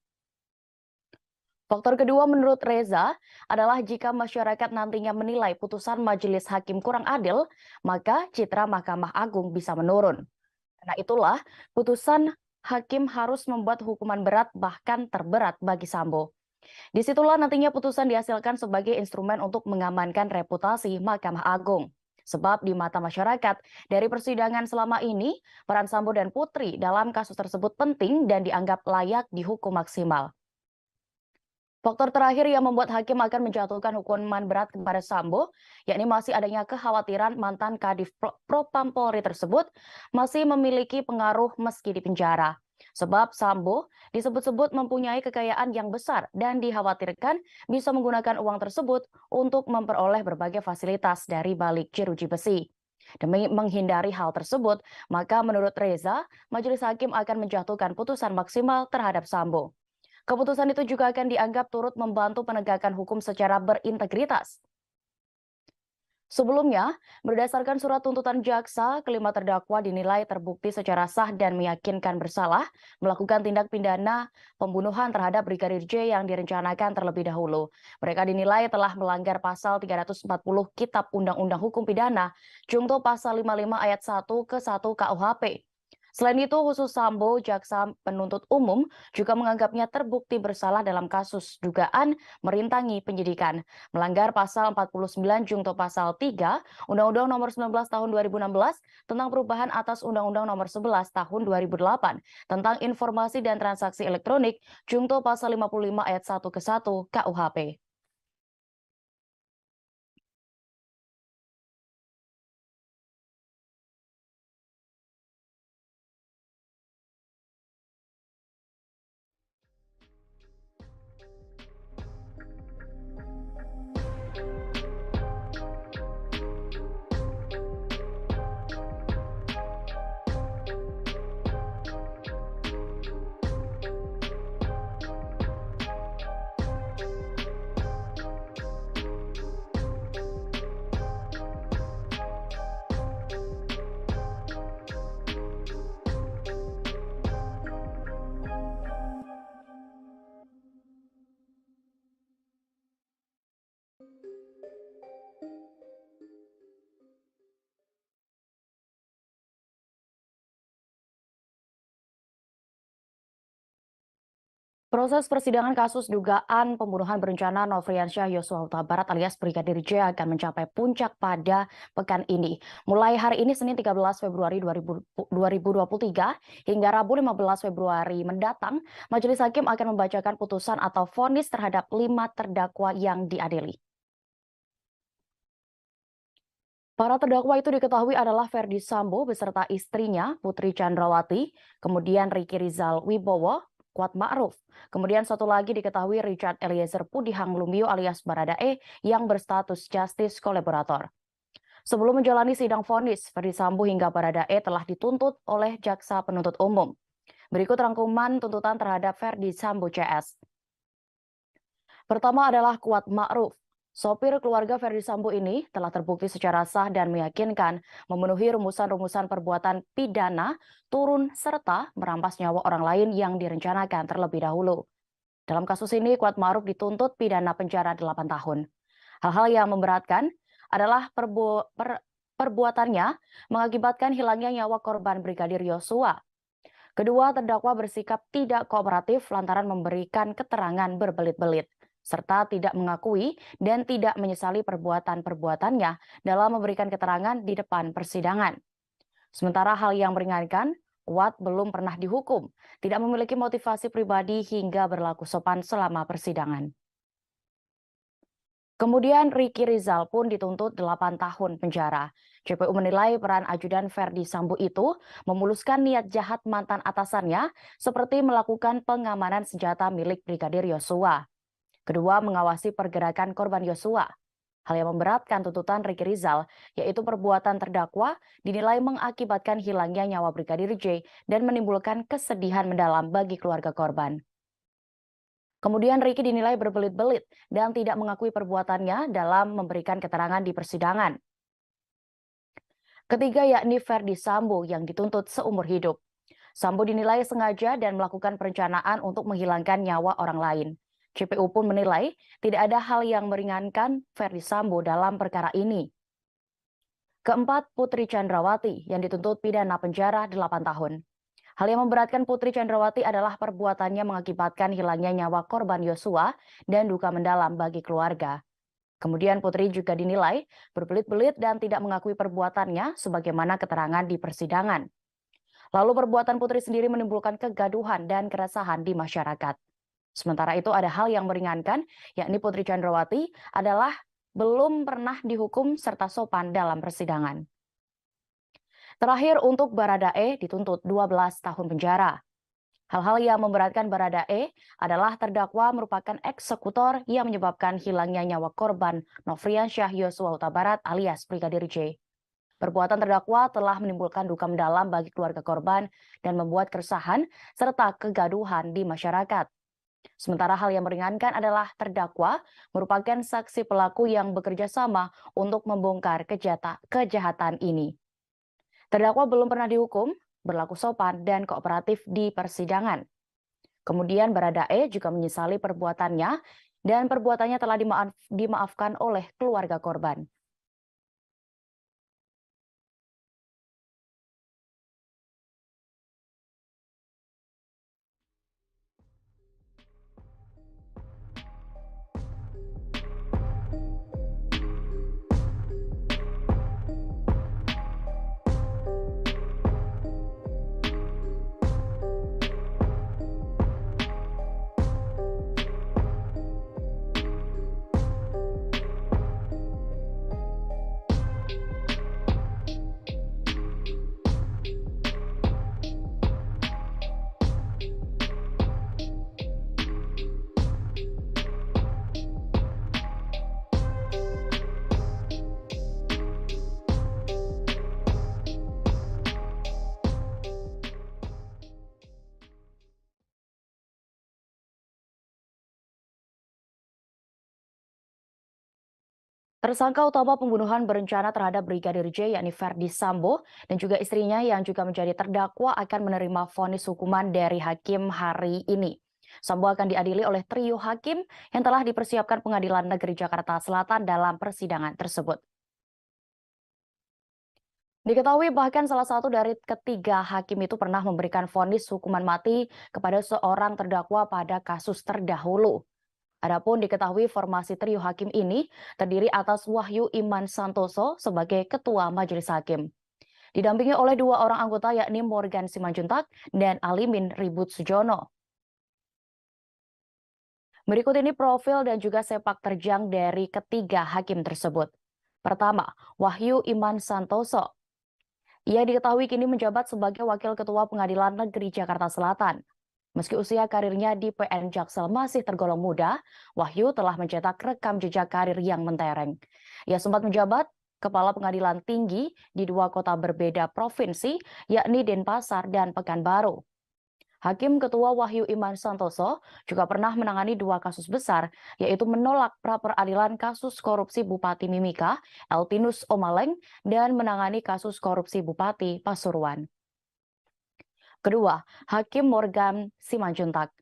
Faktor kedua menurut Reza adalah jika masyarakat nantinya menilai putusan majelis hakim kurang adil, maka citra Mahkamah Agung bisa menurun. Karena itulah putusan hakim harus membuat hukuman berat bahkan terberat bagi Sambo. Disitulah nantinya putusan dihasilkan sebagai instrumen untuk mengamankan reputasi Mahkamah Agung. Sebab di mata masyarakat, dari persidangan selama ini, peran Sambo dan Putri dalam kasus tersebut penting dan dianggap layak dihukum maksimal. Faktor terakhir yang membuat hakim akan menjatuhkan hukuman berat kepada Sambo, yakni masih adanya kekhawatiran mantan Kadif Propam Polri tersebut masih memiliki pengaruh meski di penjara. Sebab Sambo disebut-sebut mempunyai kekayaan yang besar dan dikhawatirkan bisa menggunakan uang tersebut untuk memperoleh berbagai fasilitas dari balik jeruji besi. Demi menghindari hal tersebut, maka menurut Reza, majelis hakim akan menjatuhkan putusan maksimal terhadap Sambo. Keputusan itu juga akan dianggap turut membantu penegakan hukum secara berintegritas. Sebelumnya, berdasarkan surat tuntutan jaksa, kelima terdakwa dinilai terbukti secara sah dan meyakinkan bersalah melakukan tindak pidana pembunuhan terhadap Brigadir J yang direncanakan terlebih dahulu. Mereka dinilai telah melanggar pasal 340 Kitab Undang-Undang Hukum Pidana, Jungto pasal 55 ayat 1 ke 1 KUHP. Selain itu, khusus Sambo, jaksa penuntut umum juga menganggapnya terbukti bersalah dalam kasus dugaan merintangi penyidikan, melanggar pasal 49 Jungto pasal 3 Undang-Undang nomor 19 tahun 2016 tentang perubahan atas Undang-Undang nomor 11 tahun 2008 tentang informasi dan transaksi elektronik, Jungto pasal 55 ayat 1 ke 1 KUHP. Proses persidangan kasus dugaan pembunuhan berencana Nofriansyah Yosua Huta Barat alias Brigadir J akan mencapai puncak pada pekan ini. Mulai hari ini Senin 13 Februari 2023 hingga Rabu 15 Februari mendatang, Majelis Hakim akan membacakan putusan atau vonis terhadap 5 terdakwa yang diadili. Para terdakwa itu diketahui adalah Ferdi Sambo beserta istrinya Putri Chandrawati, kemudian Riki Rizal Wibowo, Kuat Ma'ruf. Kemudian satu lagi diketahui Richard Eliezer Pudihang Lumiu alias Baradae yang berstatus justice kolaborator. Sebelum menjalani sidang vonis, Ferdi Sambo hingga Baradae telah dituntut oleh jaksa penuntut umum. Berikut rangkuman tuntutan terhadap Ferdi Sambo CS. Pertama adalah Kuat Ma'ruf. Sopir keluarga Ferdi Sambo ini telah terbukti secara sah dan meyakinkan memenuhi rumusan-rumusan perbuatan pidana turun serta merampas nyawa orang lain yang direncanakan terlebih dahulu. Dalam kasus ini, Kuatmaruf dituntut pidana penjara 8 tahun. Hal-hal yang memberatkan adalah perbuatannya mengakibatkan hilangnya nyawa korban Brigadir Yosua. Kedua terdakwa bersikap tidak kooperatif lantaran memberikan keterangan berbelit-belit, serta tidak mengakui dan tidak menyesali perbuatan-perbuatannya dalam memberikan keterangan di depan persidangan. Sementara hal yang meringankan, Kuat belum pernah dihukum, tidak memiliki motivasi pribadi hingga berlaku sopan selama persidangan. Kemudian Ricky Rizal pun dituntut 8 tahun penjara. JPU menilai peran ajudan Ferdi Sambo itu memuluskan niat jahat mantan atasannya seperti melakukan pengamanan senjata milik Brigadir Yosua. Kedua, mengawasi pergerakan korban Yosua. Hal yang memberatkan tuntutan Ricky Rizal, yaitu perbuatan terdakwa dinilai mengakibatkan hilangnya nyawa Brigadir J dan menimbulkan kesedihan mendalam bagi keluarga korban. Kemudian Ricky dinilai berbelit-belit dan tidak mengakui perbuatannya dalam memberikan keterangan di persidangan. Ketiga yakni Ferdi Sambo yang dituntut seumur hidup. Sambo dinilai sengaja dan melakukan perencanaan untuk menghilangkan nyawa orang lain. JPU pun menilai tidak ada hal yang meringankan Ferdi Sambo dalam perkara ini. Keempat, Putri Chandrawati yang dituntut pidana penjara 8 tahun. Hal yang memberatkan Putri Chandrawati adalah perbuatannya mengakibatkan hilangnya nyawa korban Yosua dan duka mendalam bagi keluarga. Kemudian Putri juga dinilai berbelit-belit dan tidak mengakui perbuatannya sebagaimana keterangan di persidangan. Lalu perbuatan Putri sendiri menimbulkan kegaduhan dan keresahan di masyarakat. Sementara itu ada hal yang meringankan, yakni Putri Chandrawati adalah belum pernah dihukum serta sopan dalam persidangan. Terakhir untuk Baradae dituntut 12 tahun penjara. Hal-hal yang memberatkan Baradae adalah terdakwa merupakan eksekutor yang menyebabkan hilangnya nyawa korban Nofriansyah Yosua Huta Barat alias Brigadir J. Perbuatan terdakwa telah menimbulkan duka mendalam bagi keluarga korban dan membuat keresahan serta kegaduhan di masyarakat. Sementara hal yang meringankan adalah terdakwa merupakan saksi pelaku yang bekerja sama untuk membongkar kejahatan ini. Terdakwa belum pernah dihukum, berlaku sopan dan kooperatif di persidangan. Kemudian Baradae juga menyesali perbuatannya dan perbuatannya telah dimaafkan oleh keluarga korban. Tersangka utama pembunuhan berencana terhadap Brigadir J yakni Ferdi Sambo dan juga istrinya yang juga menjadi terdakwa akan menerima vonis hukuman dari hakim hari ini. Sambo akan diadili oleh trio hakim yang telah dipersiapkan Pengadilan Negeri Jakarta Selatan dalam persidangan tersebut. Diketahui bahkan salah satu dari ketiga hakim itu pernah memberikan vonis hukuman mati kepada seorang terdakwa pada kasus terdahulu. Adapun diketahui formasi trio hakim ini terdiri atas Wahyu Iman Santoso sebagai Ketua Majelis Hakim. Didampingi oleh dua orang anggota yakni Morgan Simanjuntak dan Alimin Ribut Sujono. Berikut ini profil dan juga sepak terjang dari ketiga hakim tersebut. Pertama, Wahyu Iman Santoso. Ia diketahui kini menjabat sebagai Wakil Ketua Pengadilan Negeri Jakarta Selatan. Meski usia karirnya di PN Jaksel masih tergolong muda, Wahyu telah mencetak rekam jejak karir yang mentereng. Ia sempat menjabat Kepala Pengadilan Tinggi di dua kota berbeda provinsi, yakni Denpasar dan Pekanbaru. Hakim Ketua Wahyu Iman Santoso juga pernah menangani 2 kasus besar, yaitu menolak pra-peradilan kasus korupsi Bupati Mimika, Eltinus Omaleng, dan menangani kasus korupsi Bupati Pasuruan. Kedua, Hakim Morgan Simanjuntak.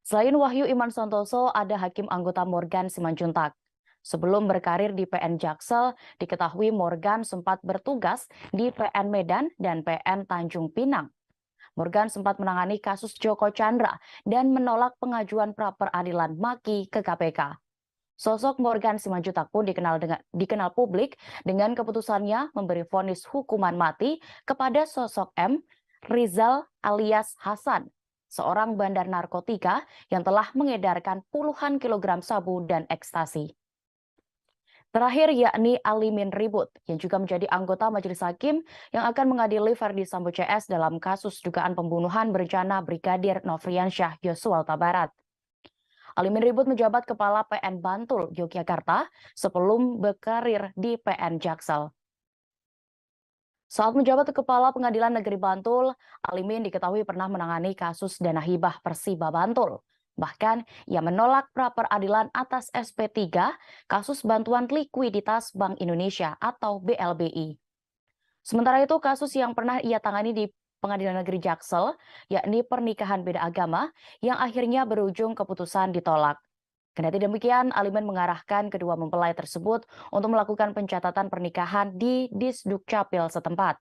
Selain Wahyu Iman Santoso, ada Hakim anggota Morgan Simanjuntak. Sebelum berkarir di PN Jaksel, diketahui Morgan sempat bertugas di PN Medan dan PN Tanjung Pinang. Morgan sempat menangani kasus Joko Chandra dan menolak pengajuan pra-peradilan Maki ke KPK. Sosok Morgan Simanjuntak pun dikenal publik dengan keputusannya memberi vonis hukuman mati kepada sosok M. Rizal alias Hasan, seorang bandar narkotika yang telah mengedarkan puluhan kilogram sabu dan ekstasi. Terakhir yakni Alimin Ribut yang juga menjadi anggota Majelis Hakim yang akan mengadili Ferdi Sambo CS dalam kasus dugaan pembunuhan berencana Brigadir Nofriansyah Yosua Huta Barat. Alimin Ribut menjabat Kepala PN Bantul, Yogyakarta sebelum berkarir di PN Jaksel. Saat menjabat Kepala Pengadilan Negeri Bantul, Alimin diketahui pernah menangani kasus dana hibah Persiba Bantul. Bahkan, ia menolak pra-peradilan atas SP3 kasus bantuan likuiditas Bank Indonesia atau BLBI. Sementara itu, kasus yang pernah ia tangani di Pengadilan Negeri Jaksel, yakni pernikahan beda agama, yang akhirnya berujung keputusan ditolak. Kendati demikian, Alimin mengarahkan kedua mempelai tersebut untuk melakukan pencatatan pernikahan di Disdukcapil setempat.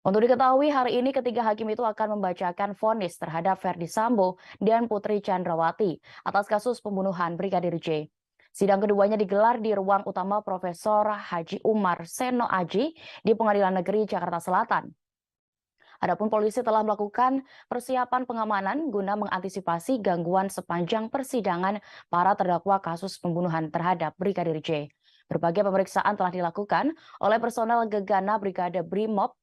Untuk diketahui, hari ini ketiga hakim itu akan membacakan vonis terhadap Ferdi Sambo dan Putri Chandrawati atas kasus pembunuhan Brigadir J. Sidang keduanya digelar di ruang utama Profesor Haji Umar Seno Aji di Pengadilan Negeri Jakarta Selatan. Adapun polisi telah melakukan persiapan pengamanan guna mengantisipasi gangguan sepanjang persidangan para terdakwa kasus pembunuhan terhadap Brigadir J. Berbagai pemeriksaan telah dilakukan oleh personel Gegana Brigade Brimob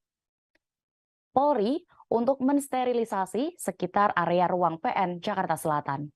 Polri untuk mensterilisasi sekitar area ruang PN Jakarta Selatan.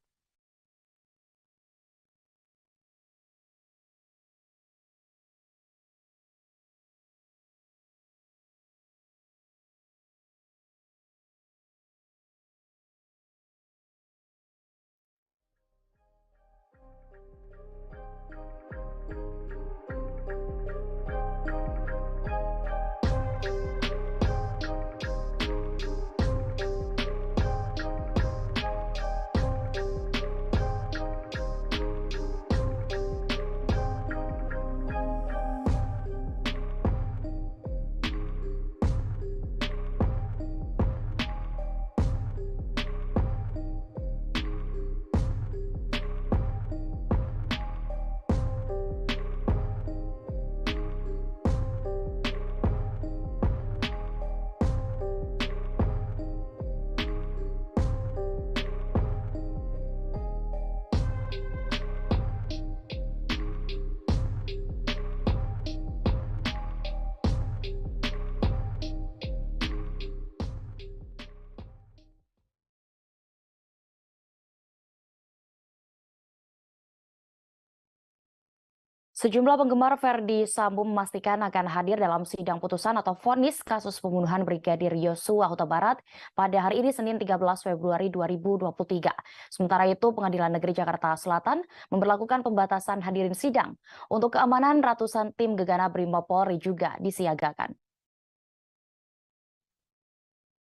Sejumlah penggemar Ferdi Sambo memastikan akan hadir dalam sidang putusan atau vonis kasus pembunuhan Brigadir Yosua Huta Barat pada hari ini Senin 13 Februari 2023. Sementara itu, Pengadilan Negeri Jakarta Selatan memberlakukan pembatasan hadirin sidang. Untuk keamanan, ratusan tim Gegana Brimob Polri juga disiagakan.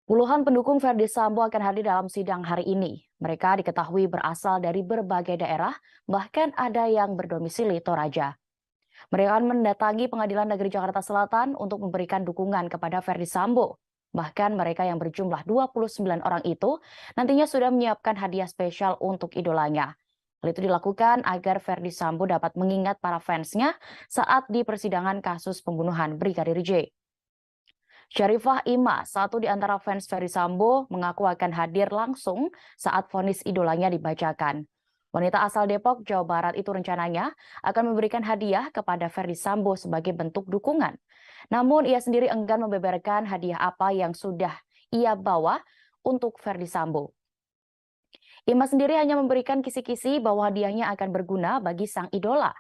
Puluhan pendukung Ferdi Sambo akan hadir dalam sidang hari ini. Mereka diketahui berasal dari berbagai daerah, bahkan ada yang berdomisili Toraja. Mereka akan mendatangi Pengadilan Negeri Jakarta Selatan untuk memberikan dukungan kepada Ferdi Sambo. Bahkan mereka yang berjumlah 29 orang itu nantinya sudah menyiapkan hadiah spesial untuk idolanya. Hal itu dilakukan agar Ferdi Sambo dapat mengingat para fansnya saat di persidangan kasus pembunuhan Brigadir J. Syarifah Ima, satu di antara fans Ferdi Sambo, mengaku akan hadir langsung saat vonis idolanya dibacakan. Wanita asal Depok, Jawa Barat itu rencananya akan memberikan hadiah kepada Ferdi Sambo sebagai bentuk dukungan. Namun ia sendiri enggan membeberkan hadiah apa yang sudah ia bawa untuk Ferdi Sambo. Ima sendiri hanya memberikan kisi-kisi bahwa hadiahnya akan berguna bagi sang idola.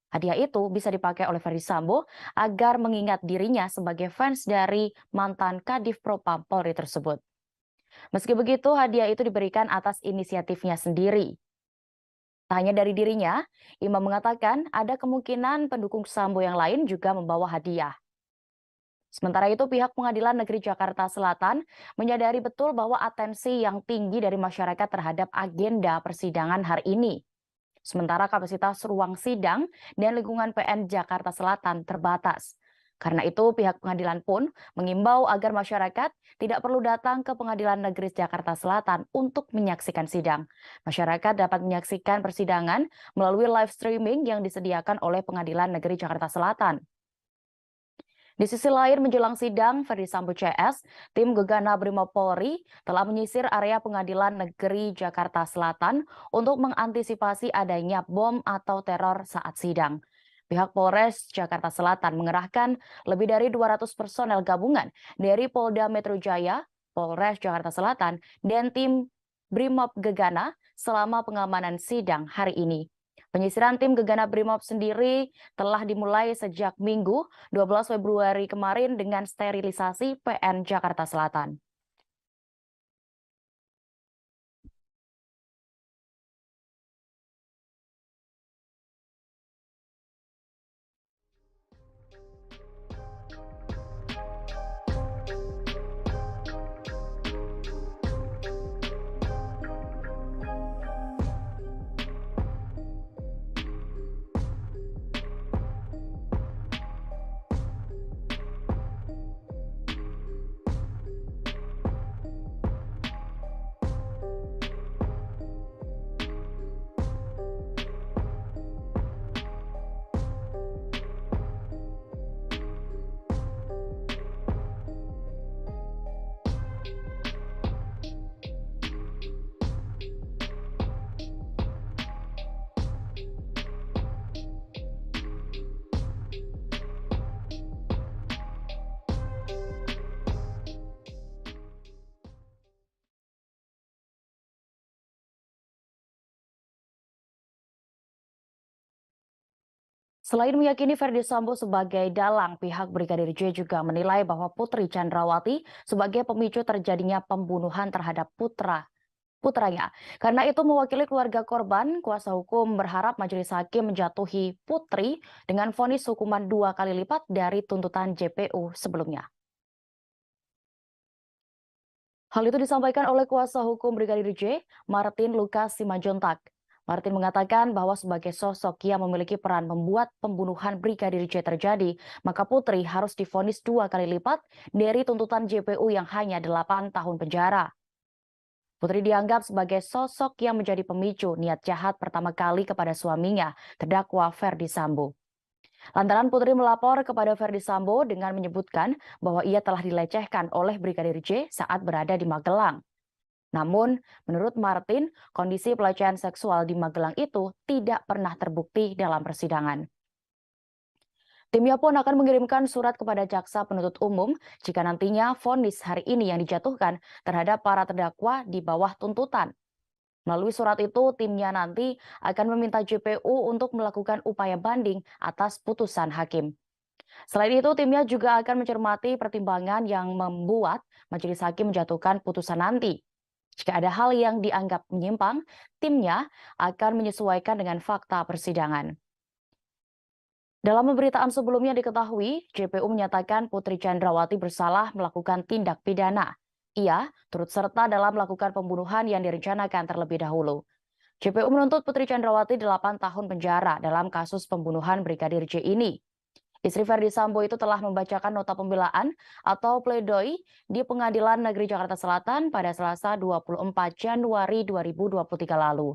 Hadiah itu bisa dipakai oleh Ferdi Sambo agar mengingat dirinya sebagai fans dari mantan Kadif Propam Polri tersebut. Meski begitu, hadiah itu diberikan atas inisiatifnya sendiri. Tak hanya dari dirinya, Imam mengatakan ada kemungkinan pendukung Sambo yang lain juga membawa hadiah. Sementara itu, pihak Pengadilan Negeri Jakarta Selatan menyadari betul bahwa atensi yang tinggi dari masyarakat terhadap agenda persidangan hari ini. Sementara kapasitas ruang sidang dan lingkungan PN Jakarta Selatan terbatas. Karena itu, pihak pengadilan pun mengimbau agar masyarakat tidak perlu datang ke Pengadilan Negeri Jakarta Selatan untuk menyaksikan sidang. Masyarakat dapat menyaksikan persidangan melalui live streaming yang disediakan oleh Pengadilan Negeri Jakarta Selatan. Di sisi lain, menjelang sidang Ferdi Sambo CS, tim Gegana Brimob Polri telah menyisir area Pengadilan Negeri Jakarta Selatan untuk mengantisipasi adanya bom atau teror saat sidang. Pihak Polres Jakarta Selatan mengerahkan lebih dari 200 personel gabungan dari Polda Metro Jaya, Polres Jakarta Selatan, dan tim Brimob Gegana selama pengamanan sidang hari ini. Penyisiran tim Gegana Brimob sendiri telah dimulai sejak Minggu 12 Februari kemarin dengan sterilisasi PN Jakarta Selatan. Selain meyakini Ferdi Sambo sebagai dalang, pihak Brigadir J juga menilai bahwa Putri Chandrawati sebagai pemicu terjadinya pembunuhan terhadap putranya. Karena itu mewakili keluarga korban, kuasa hukum berharap majelis hakim menjatuhi Putri dengan vonis hukuman 2 kali lipat dari tuntutan JPU sebelumnya. Hal itu disampaikan oleh kuasa hukum Brigadir J, Martin Lucas Simanjuntak. Martin mengatakan bahwa sebagai sosok yang memiliki peran membuat pembunuhan Brigadir J terjadi, maka Putri harus divonis 2 kali lipat dari tuntutan JPU yang hanya 8 tahun penjara. Putri dianggap sebagai sosok yang menjadi pemicu niat jahat pertama kali kepada suaminya, terdakwa Ferdi Sambo. Lantaran Putri melapor kepada Ferdi Sambo dengan menyebutkan bahwa ia telah dilecehkan oleh Brigadir J saat berada di Magelang. Namun, menurut Martin, kondisi pelecehan seksual di Magelang itu tidak pernah terbukti dalam persidangan. Timnya pun akan mengirimkan surat kepada jaksa penuntut umum jika nantinya vonis hari ini yang dijatuhkan terhadap para terdakwa di bawah tuntutan. Melalui surat itu, timnya nanti akan meminta JPU untuk melakukan upaya banding atas putusan hakim. Selain itu, timnya juga akan mencermati pertimbangan yang membuat majelis hakim menjatuhkan putusan nanti. Jika ada hal yang dianggap menyimpang, timnya akan menyesuaikan dengan fakta persidangan. Dalam pemberitaan sebelumnya diketahui, JPU menyatakan Putri Chandrawati bersalah melakukan tindak pidana. Ia turut serta dalam melakukan pembunuhan yang direncanakan terlebih dahulu. JPU menuntut Putri Chandrawati 8 tahun penjara dalam kasus pembunuhan Brigadir J ini. Istri Ferdi Sambo itu telah membacakan nota pembelaan atau pledoi di Pengadilan Negeri Jakarta Selatan pada Selasa 24 Januari 2023 lalu.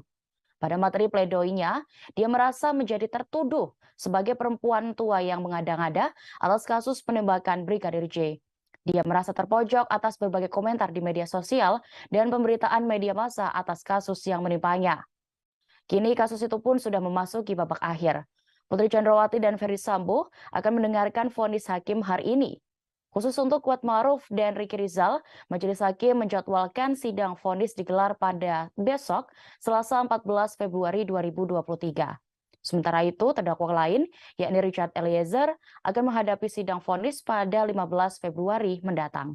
Pada materi pledoinya, dia merasa menjadi tertuduh sebagai perempuan tua yang mengada-ngada atas kasus penembakan Brigadir J. Dia merasa terpojok atas berbagai komentar di media sosial dan pemberitaan media massa atas kasus yang menimpanya. Kini kasus itu pun sudah memasuki babak akhir. Putri Chandrawati dan Ferdi Sambo akan mendengarkan vonis hakim hari ini. Khusus untuk Kuatmaruf dan Ricky Rizal, majelis hakim menjadwalkan sidang vonis digelar pada besok, Selasa 14 Februari 2023. Sementara itu, terdakwa lain, yakni Richard Eliezer, akan menghadapi sidang vonis pada 15 Februari mendatang.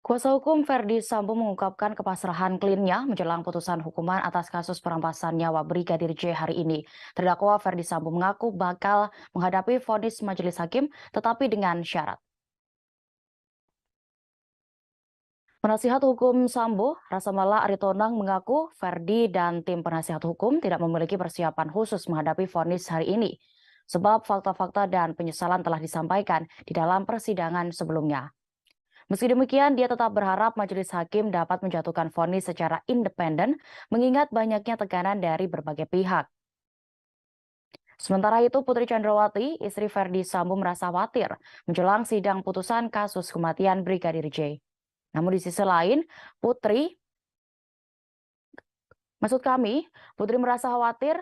Kuasa hukum Ferdi Sambo mengungkapkan kepasrahan kliennya menjelang putusan hukuman atas kasus perampasan nyawa Brigadir J hari ini. Terdakwa Ferdi Sambo mengaku bakal menghadapi vonis majelis hakim, tetapi dengan syarat. Penasihat hukum Sambo, Rasamala Aritonang, mengaku Ferdi dan tim penasihat hukum tidak memiliki persiapan khusus menghadapi vonis hari ini, sebab fakta-fakta dan penyesalan telah disampaikan di dalam persidangan sebelumnya. Meski demikian, dia tetap berharap majelis hakim dapat menjatuhkan vonis secara independen, mengingat banyaknya tekanan dari berbagai pihak. Sementara itu, Putri Chandrawati, istri Ferdi Sambo, merasa khawatir menjelang sidang putusan kasus kematian Brigadir J. Namun di sisi lain, Putri merasa khawatir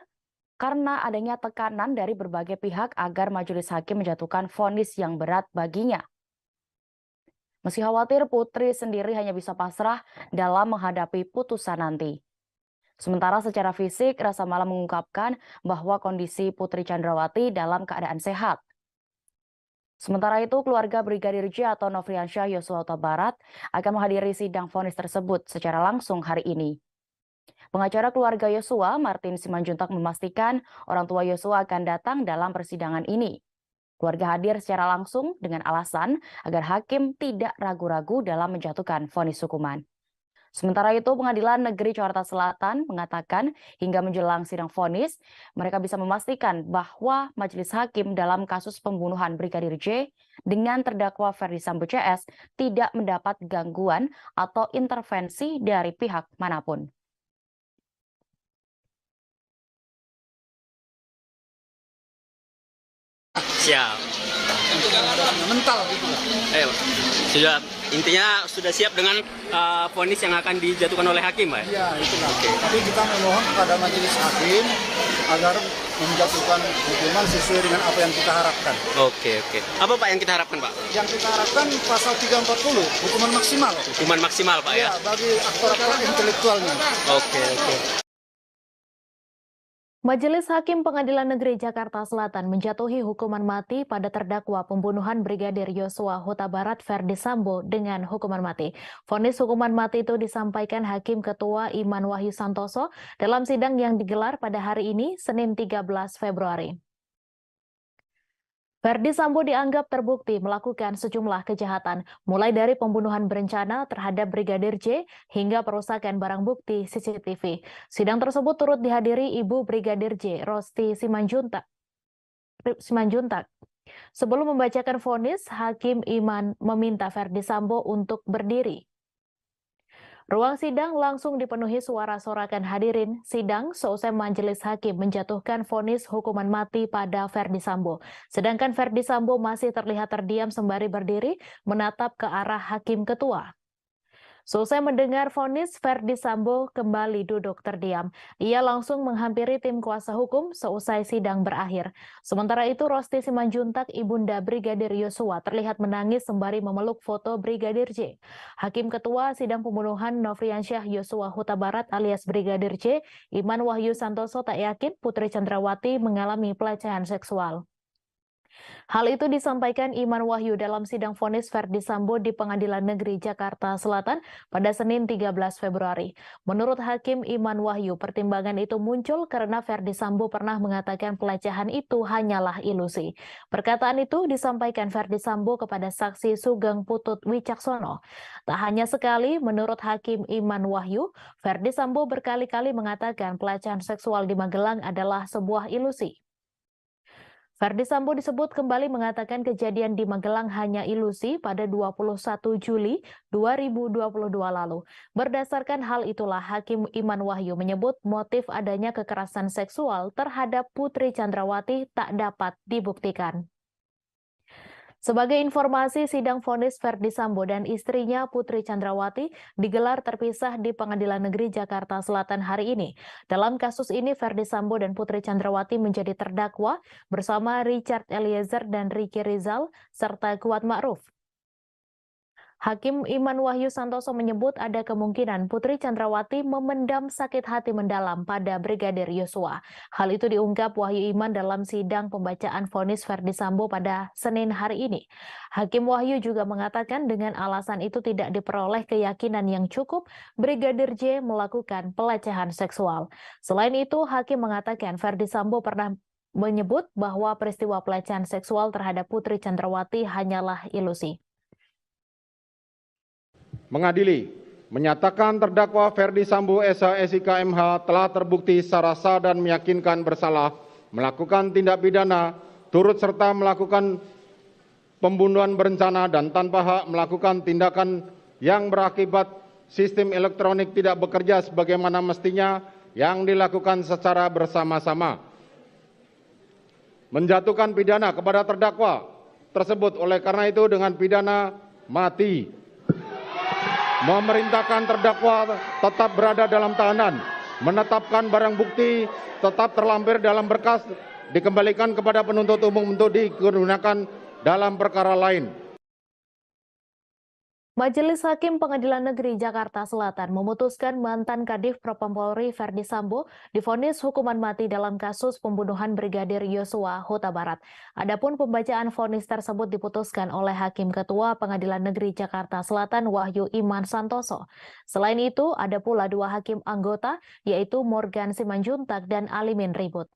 karena adanya tekanan dari berbagai pihak agar majelis hakim menjatuhkan vonis yang berat baginya. Meski khawatir, Putri sendiri hanya bisa pasrah dalam menghadapi putusan nanti. Sementara secara fisik, Rasamala mengungkapkan bahwa kondisi Putri Chandrawati dalam keadaan sehat. Sementara itu, keluarga Brigadir J atau Nofriansyah Yosua Huta Barat akan menghadiri sidang vonis tersebut secara langsung hari ini. Pengacara keluarga Yosua, Martin Simanjuntak, memastikan orang tua Yosua akan datang dalam persidangan ini. Keluarga hadir secara langsung dengan alasan agar hakim tidak ragu-ragu dalam menjatuhkan vonis hukuman. Sementara itu, Pengadilan Negeri Jakarta Selatan mengatakan hingga menjelang sidang vonis, mereka bisa memastikan bahwa majelis hakim dalam kasus pembunuhan Brigadir J dengan terdakwa Ferdi Sambo CS tidak mendapat gangguan atau intervensi dari pihak manapun. Siap. Mental gitu lah. Sudah siap dengan vonis yang akan dijatuhkan oleh hakim, Pak? Iya, itulah. Tapi kita memohon kepada majelis hakim agar menjatuhkan hukuman sesuai dengan apa yang kita harapkan. Oke. Apa Pak yang kita harapkan, Pak? Yang kita harapkan pasal 340, hukuman maksimal. Hukuman maksimal, Pak, ya? Bagi aktor-aktor intelektualnya. Oke. Majelis Hakim Pengadilan Negeri Jakarta Selatan menjatuhi hukuman mati pada terdakwa pembunuhan Brigadir Yosua Huta Barat Ferdi Sambo dengan hukuman mati. Vonis hukuman mati itu disampaikan Hakim Ketua Iman Wahyu Santoso dalam sidang yang digelar pada hari ini, Senin 13 Februari. Ferdi Sambo dianggap terbukti melakukan sejumlah kejahatan, mulai dari pembunuhan berencana terhadap Brigadir J hingga perusakan barang bukti CCTV. Sidang tersebut turut dihadiri Ibu Brigadir J, Rosti Simanjuntak. Sebelum membacakan vonis, Hakim Iman meminta Ferdi Sambo untuk berdiri. Ruang sidang langsung dipenuhi suara sorakan hadirin sidang seusai majelis hakim menjatuhkan vonis hukuman mati pada Ferdi Sambo. Sedangkan Ferdi Sambo masih terlihat terdiam sembari berdiri menatap ke arah hakim ketua. Seusai mendengar vonis, Ferdi Sambo kembali duduk terdiam. Ia langsung menghampiri tim kuasa hukum seusai sidang berakhir. Sementara itu, Rosti Simanjuntak, ibunda Brigadir Yosua, terlihat menangis sembari memeluk foto Brigadir J. Hakim Ketua Sidang Pembunuhan Nofriansyah Yosua Huta Barat alias Brigadir J, Iman Wahyu Santoso, tak yakin Putri Chandrawati mengalami pelecehan seksual. Hal itu disampaikan Iman Wahyu dalam sidang vonis Ferdi Sambo di Pengadilan Negeri Jakarta Selatan pada Senin 13 Februari. Menurut Hakim Iman Wahyu, pertimbangan itu muncul karena Ferdi Sambo pernah mengatakan pelecehan itu hanyalah ilusi. Perkataan itu disampaikan Ferdi Sambo kepada saksi Sugeng Putut Wicaksono. Tak hanya sekali, menurut Hakim Iman Wahyu, Ferdi Sambo berkali-kali mengatakan pelecehan seksual di Magelang adalah sebuah ilusi. Ferdi Sambo disebut kembali mengatakan kejadian di Magelang hanya ilusi pada 21 Juli 2022 lalu. Berdasarkan hal itulah Hakim Iman Wahyu menyebut motif adanya kekerasan seksual terhadap Putri Chandrawati tak dapat dibuktikan. Sebagai informasi, sidang vonis Ferdi Sambo dan istrinya Putri Chandrawati digelar terpisah di Pengadilan Negeri Jakarta Selatan hari ini. Dalam kasus ini, Ferdi Sambo dan Putri Chandrawati menjadi terdakwa bersama Richard Eliezer dan Ricky Rizal serta Kuat Ma'ruf. Hakim Iman Wahyu Santoso menyebut ada kemungkinan Putri Chandrawati memendam sakit hati mendalam pada Brigadir Yosua. Hal itu diungkap Wahyu Iman dalam sidang pembacaan vonis Verdi Sambo pada Senin hari ini. Hakim Wahyu juga mengatakan dengan alasan itu tidak diperoleh keyakinan yang cukup Brigadir J melakukan pelecehan seksual. Selain itu, Hakim mengatakan Verdi Sambo pernah menyebut bahwa peristiwa pelecehan seksual terhadap Putri Chandrawati hanyalah ilusi. Mengadili, menyatakan terdakwa Verdi Sambo SH.SIK MH telah terbukti secara sah dan meyakinkan bersalah melakukan tindak pidana turut serta melakukan pembunuhan berencana dan tanpa hak melakukan tindakan yang berakibat sistem elektronik tidak bekerja sebagaimana mestinya yang dilakukan secara bersama-sama. Menjatuhkan pidana kepada terdakwa tersebut oleh karena itu dengan pidana mati. Memerintahkan terdakwa tetap berada dalam tahanan, menetapkan barang bukti tetap terlampir dalam berkas, dikembalikan kepada penuntut umum untuk digunakan dalam perkara lain. Majelis Hakim Pengadilan Negeri Jakarta Selatan memutuskan mantan Kadif Propam Polri Verdi Sambo divonis hukuman mati dalam kasus pembunuhan Brigadir Yosua Huta Barat. Adapun pembacaan vonis tersebut diputuskan oleh Hakim Ketua Pengadilan Negeri Jakarta Selatan Wahyu Iman Santoso. Selain itu, ada pula 2 hakim anggota yaitu Morgan Simanjuntak dan Alimin Ribut.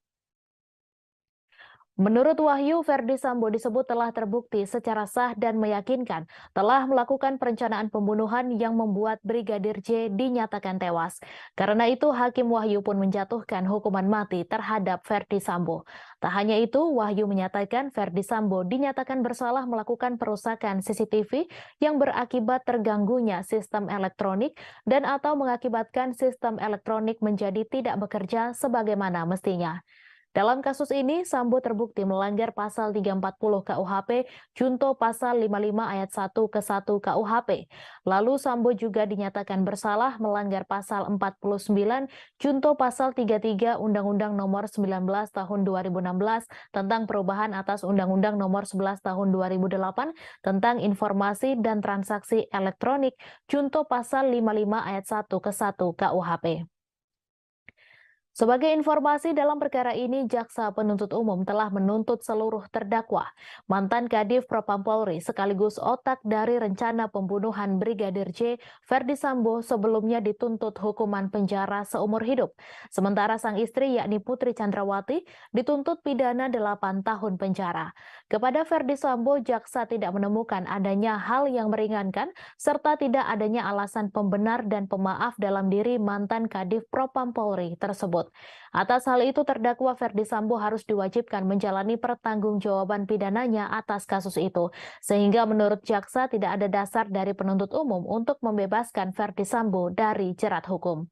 Menurut Wahyu, Verdi Sambo disebut telah terbukti secara sah dan meyakinkan telah melakukan perencanaan pembunuhan yang membuat Brigadir J dinyatakan tewas. Karena itu, Hakim Wahyu pun menjatuhkan hukuman mati terhadap Verdi Sambo. Tak hanya itu, Wahyu menyatakan Verdi Sambo dinyatakan bersalah melakukan perusakan CCTV yang berakibat terganggunya sistem elektronik dan atau mengakibatkan sistem elektronik menjadi tidak bekerja sebagaimana mestinya. Dalam kasus ini, Sambo terbukti melanggar pasal 340 KUHP, junto pasal 55 ayat 1 ke 1 KUHP. Lalu Sambo juga dinyatakan bersalah melanggar pasal 49, junto pasal 33 Undang-Undang Nomor 19 Tahun 2016 tentang perubahan atas Undang-Undang Nomor 11 Tahun 2008 tentang informasi dan transaksi elektronik, junto pasal 55 ayat 1 ke 1 KUHP. Sebagai informasi dalam perkara ini, Jaksa Penuntut Umum telah menuntut seluruh terdakwa, mantan Kadif Propam Polri sekaligus otak dari rencana pembunuhan Brigadir J, Verdi Sambo sebelumnya dituntut hukuman penjara seumur hidup. Sementara sang istri yakni Putri Chandrawati dituntut pidana 8 tahun penjara. Kepada Verdi Sambo, Jaksa tidak menemukan adanya hal yang meringankan serta tidak adanya alasan pembenar dan pemaaf dalam diri mantan Kadif Propam Polri tersebut. Atas hal itu, terdakwa Verdi Sambo harus diwajibkan menjalani pertanggungjawaban pidananya atas kasus itu. Sehingga menurut jaksa tidak ada dasar dari penuntut umum untuk membebaskan Verdi Sambo dari jerat hukum.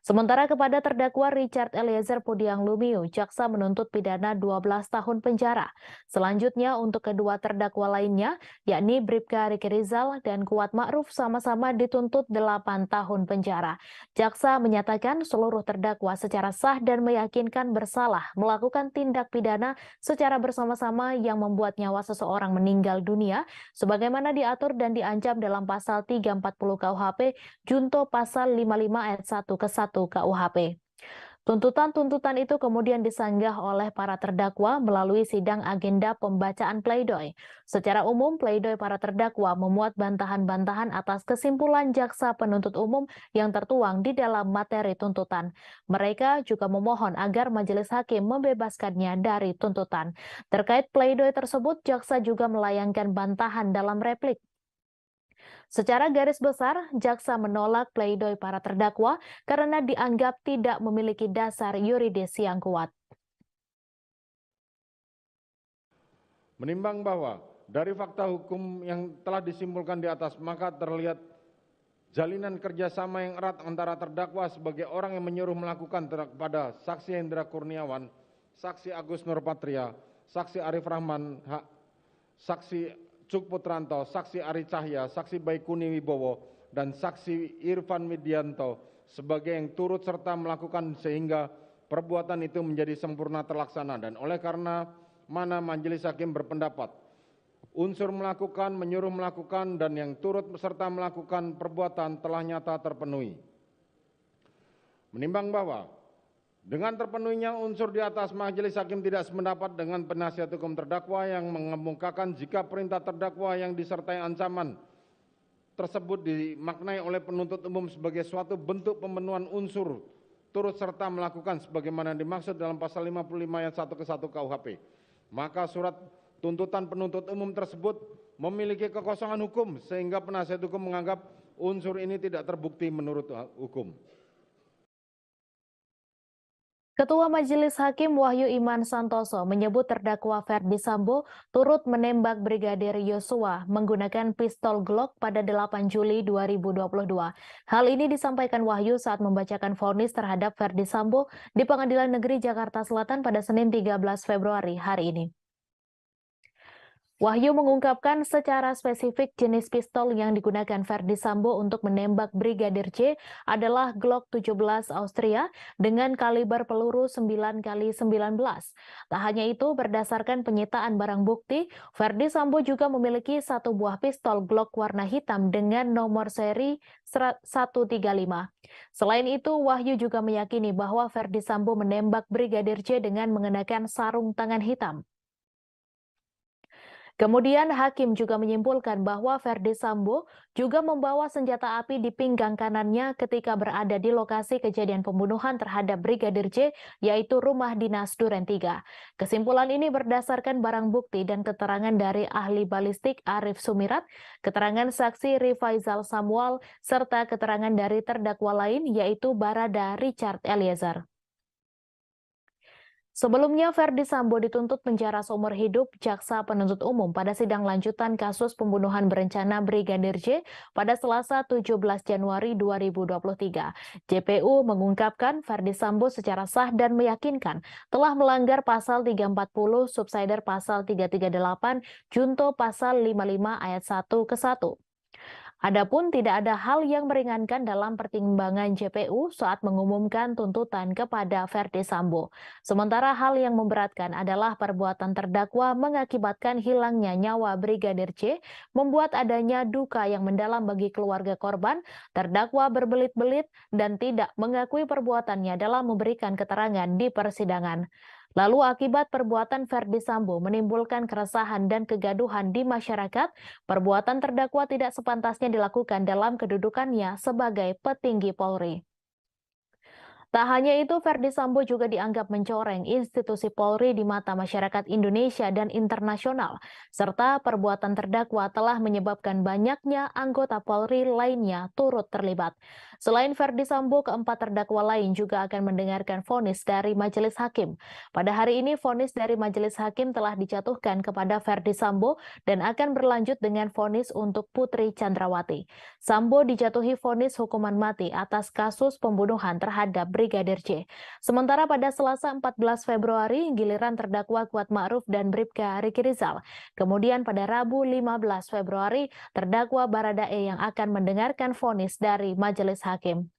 Sementara kepada terdakwa Richard Eliezer Pudiang Lumiu, jaksa menuntut pidana 12 tahun penjara. Selanjutnya untuk kedua terdakwa lainnya, yakni Bribka Riki Rizal dan Kuat Ma'ruf sama-sama dituntut 8 tahun penjara. Jaksa menyatakan seluruh terdakwa secara sah dan meyakinkan bersalah melakukan tindak pidana secara bersama-sama yang membuat nyawa seseorang meninggal dunia, sebagaimana diatur dan diancam dalam pasal 340 KUHP, junto pasal 55 ayat 1 ke 1 KUHP. Tuntutan-tuntutan itu kemudian disanggah oleh para terdakwa melalui sidang agenda pembacaan pleidoy. Secara umum, pleidoy para terdakwa memuat bantahan-bantahan atas kesimpulan jaksa penuntut umum yang tertuang di dalam materi tuntutan. Mereka juga memohon agar majelis hakim membebaskannya dari tuntutan. Terkait pleidoy tersebut, jaksa juga melayangkan bantahan dalam replik. Secara garis besar, jaksa menolak pleidoy para terdakwa karena dianggap tidak memiliki dasar yuridis yang kuat. Menimbang bahwa dari fakta hukum yang telah disimpulkan di atas, maka terlihat jalinan kerjasama yang erat antara terdakwa sebagai orang yang menyuruh melakukan kepada saksi Hendra Kurniawan, saksi Agus Nurpatria, saksi Arif Rahman, saksi Cuk Putranto, saksi Ari Cahya, saksi Baikuni Wibowo, dan saksi Irfan Widianto sebagai yang turut serta melakukan sehingga perbuatan itu menjadi sempurna terlaksana. Dan oleh karena mana majelis hakim berpendapat unsur melakukan, menyuruh melakukan, dan yang turut serta melakukan perbuatan telah nyata terpenuhi. Menimbang bahwa dengan terpenuhinya unsur di atas, majelis hakim tidak sependapat dengan penasihat hukum terdakwa yang mengemukakan jika perintah terdakwa yang disertai ancaman tersebut dimaknai oleh penuntut umum sebagai suatu bentuk pemenuhan unsur turut serta melakukan sebagaimana dimaksud dalam pasal 55 ayat 1 ke 1 KUHP. Maka surat tuntutan penuntut umum tersebut memiliki kekosongan hukum sehingga penasihat hukum menganggap unsur ini tidak terbukti menurut hukum. Ketua Majelis Hakim Wahyu Iman Santoso menyebut terdakwa Ferdi Sambo turut menembak Brigadir Yosua menggunakan pistol Glock pada 8 Juli 2022. Hal ini disampaikan Wahyu saat membacakan vonis terhadap Ferdi Sambo di Pengadilan Negeri Jakarta Selatan pada Senin 13 Februari hari ini. Wahyu mengungkapkan secara spesifik jenis pistol yang digunakan Ferdi Sambo untuk menembak Brigadir J adalah Glock 17 Austria dengan kaliber peluru 9x19. Tak hanya itu, berdasarkan penyitaan barang bukti, Ferdi Sambo juga memiliki satu buah pistol Glock warna hitam dengan nomor seri 135. Selain itu, Wahyu juga meyakini bahwa Ferdi Sambo menembak Brigadir J dengan mengenakan sarung tangan hitam. Kemudian hakim juga menyimpulkan bahwa Ferdi Sambo juga membawa senjata api di pinggang kanannya ketika berada di lokasi kejadian pembunuhan terhadap Brigadir J, yaitu rumah dinas Duren 3. Kesimpulan ini berdasarkan barang bukti dan keterangan dari ahli balistik Arif Sumirat, keterangan saksi Rifaizal Samuel, serta keterangan dari terdakwa lain yaitu Barada Richard Eliezer. Sebelumnya, Ferdi Sambo dituntut penjara seumur hidup jaksa penuntut umum pada sidang lanjutan kasus pembunuhan berencana Brigadir J pada Selasa 17 Januari 2023. JPU mengungkapkan Ferdi Sambo secara sah dan meyakinkan telah melanggar pasal 340 subsider pasal 338 junto pasal 55 ayat 1 ke 1. Adapun tidak ada hal yang meringankan dalam pertimbangan JPU saat mengumumkan tuntutan kepada Ferdi Sambo. Sementara hal yang memberatkan adalah perbuatan terdakwa mengakibatkan hilangnya nyawa Brigadir J, membuat adanya duka yang mendalam bagi keluarga korban. Terdakwa berbelit-belit dan tidak mengakui perbuatannya dalam memberikan keterangan di persidangan. Lalu akibat perbuatan Ferdi Sambo menimbulkan keresahan dan kegaduhan di masyarakat, perbuatan terdakwa tidak sepantasnya dilakukan dalam kedudukannya sebagai petinggi Polri. Tak hanya itu, Ferdi Sambo juga dianggap mencoreng institusi Polri di mata masyarakat Indonesia dan internasional, serta perbuatan terdakwa telah menyebabkan banyaknya anggota Polri lainnya turut terlibat. Selain Ferdi Sambo, keempat terdakwa lain juga akan mendengarkan vonis dari majelis hakim. Pada hari ini, vonis dari majelis hakim telah dijatuhkan kepada Ferdi Sambo dan akan berlanjut dengan vonis untuk Putri Chandrawati. Sambo dijatuhi vonis hukuman mati atas kasus pembunuhan terhadap Brigadir J. Sementara pada Selasa 14 Februari, giliran terdakwa Kuat Ma'ruf dan Bribka Riki Rizal. Kemudian pada Rabu 15 Februari, terdakwa Baradae yang akan mendengarkan vonis dari majelis hakim.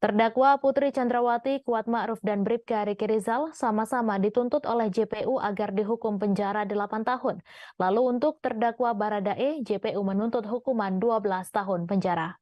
Terdakwa Putri Chandrawati, Kuat Ma'ruf, dan Bribka Riki Rizal sama-sama dituntut oleh JPU agar dihukum penjara 8 tahun. Lalu untuk terdakwa Baradae, JPU menuntut hukuman 12 tahun penjara.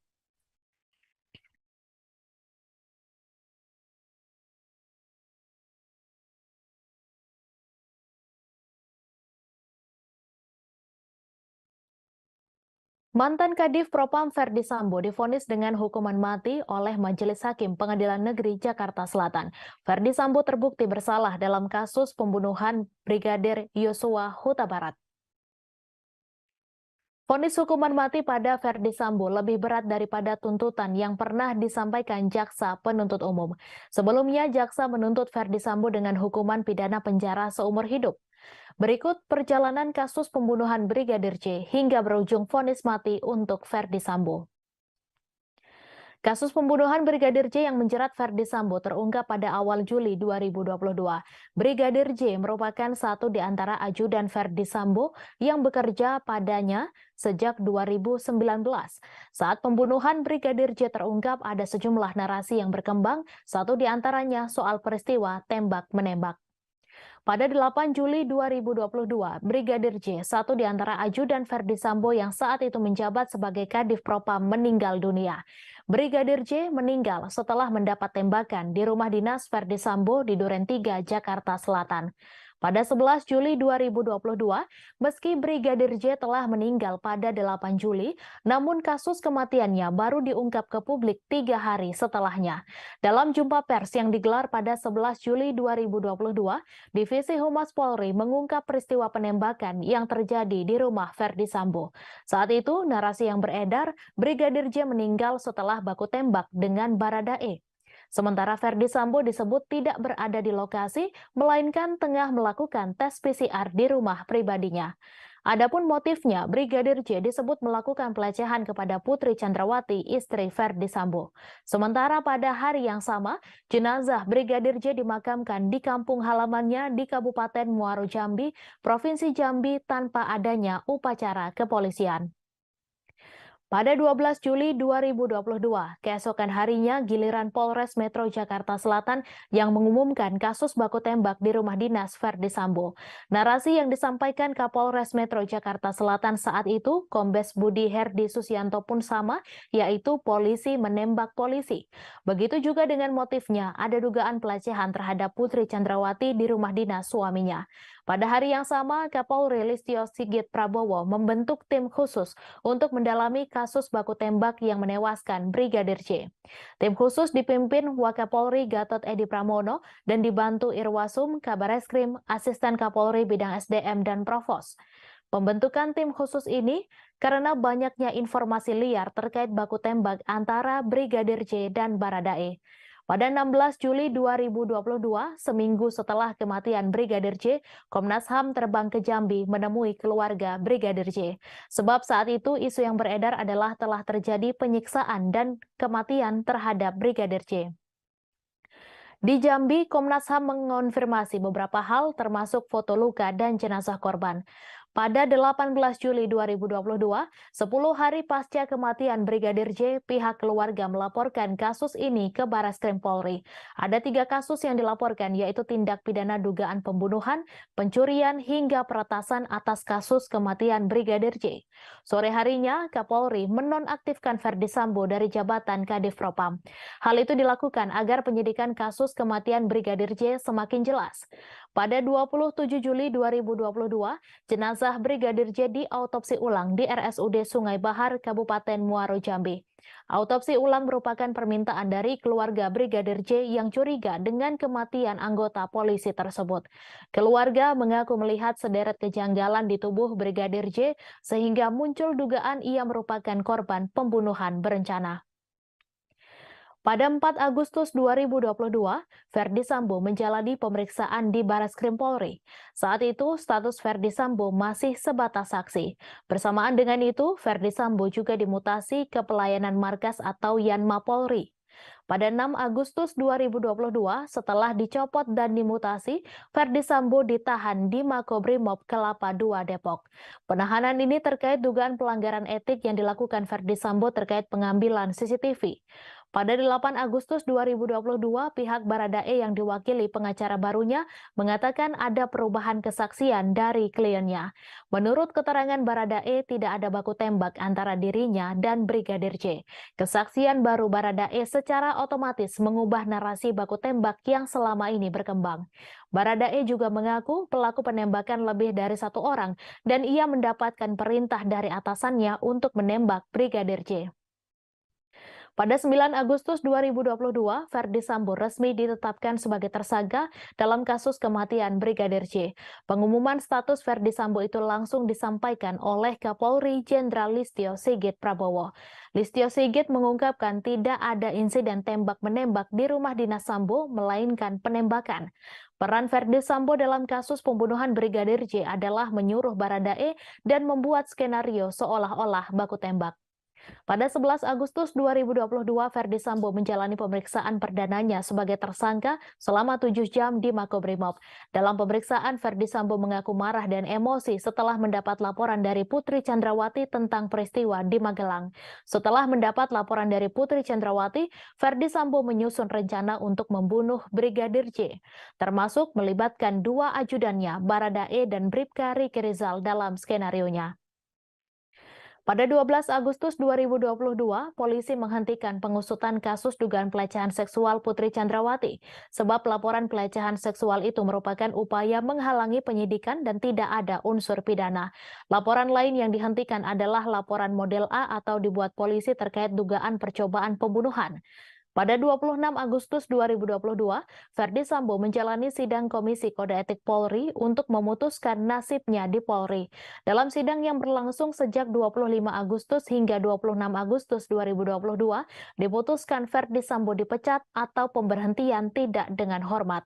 Mantan Kadif Propam Ferdi Sambo divonis dengan hukuman mati oleh Majelis Hakim Pengadilan Negeri Jakarta Selatan. Ferdi Sambo terbukti bersalah dalam kasus pembunuhan Brigadir Yosua Huta Barat. Vonis hukuman mati pada Ferdi Sambo lebih berat daripada tuntutan yang pernah disampaikan jaksa penuntut umum. Sebelumnya, jaksa menuntut Ferdi Sambo dengan hukuman pidana penjara seumur hidup. Berikut perjalanan kasus pembunuhan Brigadir J hingga berujung vonis mati untuk Ferdi Sambo. Kasus pembunuhan Brigadir J yang menjerat Ferdi Sambo terungkap pada awal Juli 2022. Brigadir J merupakan satu di antara ajudan Ferdi Sambo yang bekerja padanya sejak 2019. Saat pembunuhan Brigadir J terungkap, ada sejumlah narasi yang berkembang, satu di antaranya soal peristiwa tembak-menembak. Pada 8 Juli 2022, Brigadir J, satu di antara ajudan Verdi Sambo yang saat itu menjabat sebagai Kadif Propam, meninggal dunia. Brigadir J meninggal setelah mendapat tembakan di rumah dinas Verdi Sambo di Duren 3, Jakarta Selatan. Pada 11 Juli 2022, meski Brigadir J telah meninggal pada 8 Juli, namun kasus kematiannya baru diungkap ke publik 3 hari setelahnya. Dalam jumpa pers yang digelar pada 11 Juli 2022, Divisi Humas Polri mengungkap peristiwa penembakan yang terjadi di rumah Verdi Sambo. Saat itu, narasi yang beredar, Brigadir J meninggal setelah baku tembak dengan Baradae. Sementara Verdi Sambo disebut tidak berada di lokasi, melainkan tengah melakukan tes PCR di rumah pribadinya. Adapun motifnya, Brigadir J disebut melakukan pelecehan kepada Putri Chandrawati, istri Verdi Sambo. Sementara pada hari yang sama, jenazah Brigadir J dimakamkan di kampung halamannya di Kabupaten Muaro Jambi, Provinsi Jambi tanpa adanya upacara kepolisian. Pada 12 Juli 2022, keesokan harinya giliran Polres Metro Jakarta Selatan yang mengumumkan kasus baku tembak di rumah dinas Verdi Sambo. Narasi yang disampaikan Kapolres Metro Jakarta Selatan saat itu, Kombes Budi Herdi Susianto pun sama, yaitu polisi menembak polisi. Begitu juga dengan motifnya, ada dugaan pelecehan terhadap Putri Chandrawati di rumah dinas suaminya. Pada hari yang sama, Kapolri Listio Sigit Prabowo membentuk tim khusus untuk mendalami kasus baku tembak yang menewaskan Brigadir J. Tim khusus dipimpin Wakapolri Gatot Edi Pramono dan dibantu Irwasum, Kabareskrim, Asisten Kapolri Bidang SDM, dan Provos. Pembentukan tim khusus ini karena banyaknya informasi liar terkait baku tembak antara Brigadir J dan Baradae. Pada 16 Juli 2022, seminggu setelah kematian Brigadir J, Komnas HAM terbang ke Jambi menemui keluarga Brigadir J. Sebab saat itu isu yang beredar adalah telah terjadi penyiksaan dan kematian terhadap Brigadir J. Di Jambi, Komnas HAM mengonfirmasi beberapa hal termasuk foto luka dan jenazah korban. Pada 18 Juli 2022, 10 hari pasca kematian Brigadir J, pihak keluarga melaporkan kasus ini ke Barreskrim Polri. Ada 3 kasus yang dilaporkan, yaitu tindak pidana dugaan pembunuhan, pencurian, hingga peretasan atas kasus kematian Brigadir J. Sore harinya, Kapolri menonaktifkan Verdi Sambo dari jabatan Kadif Propam. Hal itu dilakukan agar penyidikan kasus kematian Brigadir J semakin jelas. Pada 27 Juli 2022, jenazah Brigadir J diautopsi ulang di RSUD Sungai Bahar, Kabupaten Muaro Jambi. Autopsi ulang merupakan permintaan dari keluarga Brigadir J yang curiga dengan kematian anggota polisi tersebut. Keluarga mengaku melihat sederet kejanggalan di tubuh Brigadir J sehingga muncul dugaan ia merupakan korban pembunuhan berencana. Pada 4 Agustus 2022, Verdi Sambo menjalani pemeriksaan di Barreskrim Polri. Saat itu, status Verdi Sambo masih sebatas saksi. Bersamaan dengan itu, Verdi Sambo juga dimutasi ke pelayanan markas atau Yanma Polri. Pada 6 Agustus 2022, setelah dicopot dan dimutasi, Verdi Sambo ditahan di Makobrimob Kelapa II Depok. Penahanan ini terkait dugaan pelanggaran etik yang dilakukan Verdi Sambo terkait pengambilan CCTV. Pada 8 Agustus 2022, pihak Baradae yang diwakili pengacara barunya mengatakan ada perubahan kesaksian dari kliennya. Menurut keterangan Baradae, tidak ada baku tembak antara dirinya dan Brigadir J. Kesaksian baru Baradae secara otomatis mengubah narasi baku tembak yang selama ini berkembang. Baradae juga mengaku pelaku penembakan lebih dari 1 orang dan ia mendapatkan perintah dari atasannya untuk menembak Brigadir J. Pada 9 Agustus 2022, Verdi Sambo resmi ditetapkan sebagai tersangka dalam kasus kematian Brigadir J. Pengumuman status Verdi Sambo itu langsung disampaikan oleh Kapolri Jenderal Listio Sigit Prabowo. Listio Sigit mengungkapkan tidak ada insiden tembak-menembak di rumah dinas Sambo, melainkan penembakan. Peran Verdi Sambo dalam kasus pembunuhan Brigadir J adalah menyuruh Baradae dan membuat skenario seolah-olah baku tembak. Pada 11 Agustus 2022, Ferdi Sambo menjalani pemeriksaan perdananya sebagai tersangka selama 7 jam di Makobrimob. Dalam pemeriksaan, Ferdi Sambo mengaku marah dan emosi setelah mendapat laporan dari Putri Chandrawati tentang peristiwa di Magelang. Setelah mendapat laporan dari Putri Chandrawati, Ferdi Sambo menyusun rencana untuk membunuh Brigadir J, termasuk melibatkan 2 ajudannya, Baradae dan Bribka Riki Rizal dalam skenarionya. Pada 12 Agustus 2022, polisi menghentikan pengusutan kasus dugaan pelecehan seksual Putri Chandrawati, sebab laporan pelecehan seksual itu merupakan upaya menghalangi penyidikan dan tidak ada unsur pidana. Laporan lain yang dihentikan adalah laporan model A atau dibuat polisi terkait dugaan percobaan pembunuhan. Pada 26 Agustus 2022, Ferdi Sambo menjalani sidang Komisi Kode Etik Polri untuk memutuskan nasibnya di Polri. Dalam sidang yang berlangsung sejak 25 Agustus hingga 26 Agustus 2022, diputuskan Ferdi Sambo dipecat atau pemberhentian tidak dengan hormat.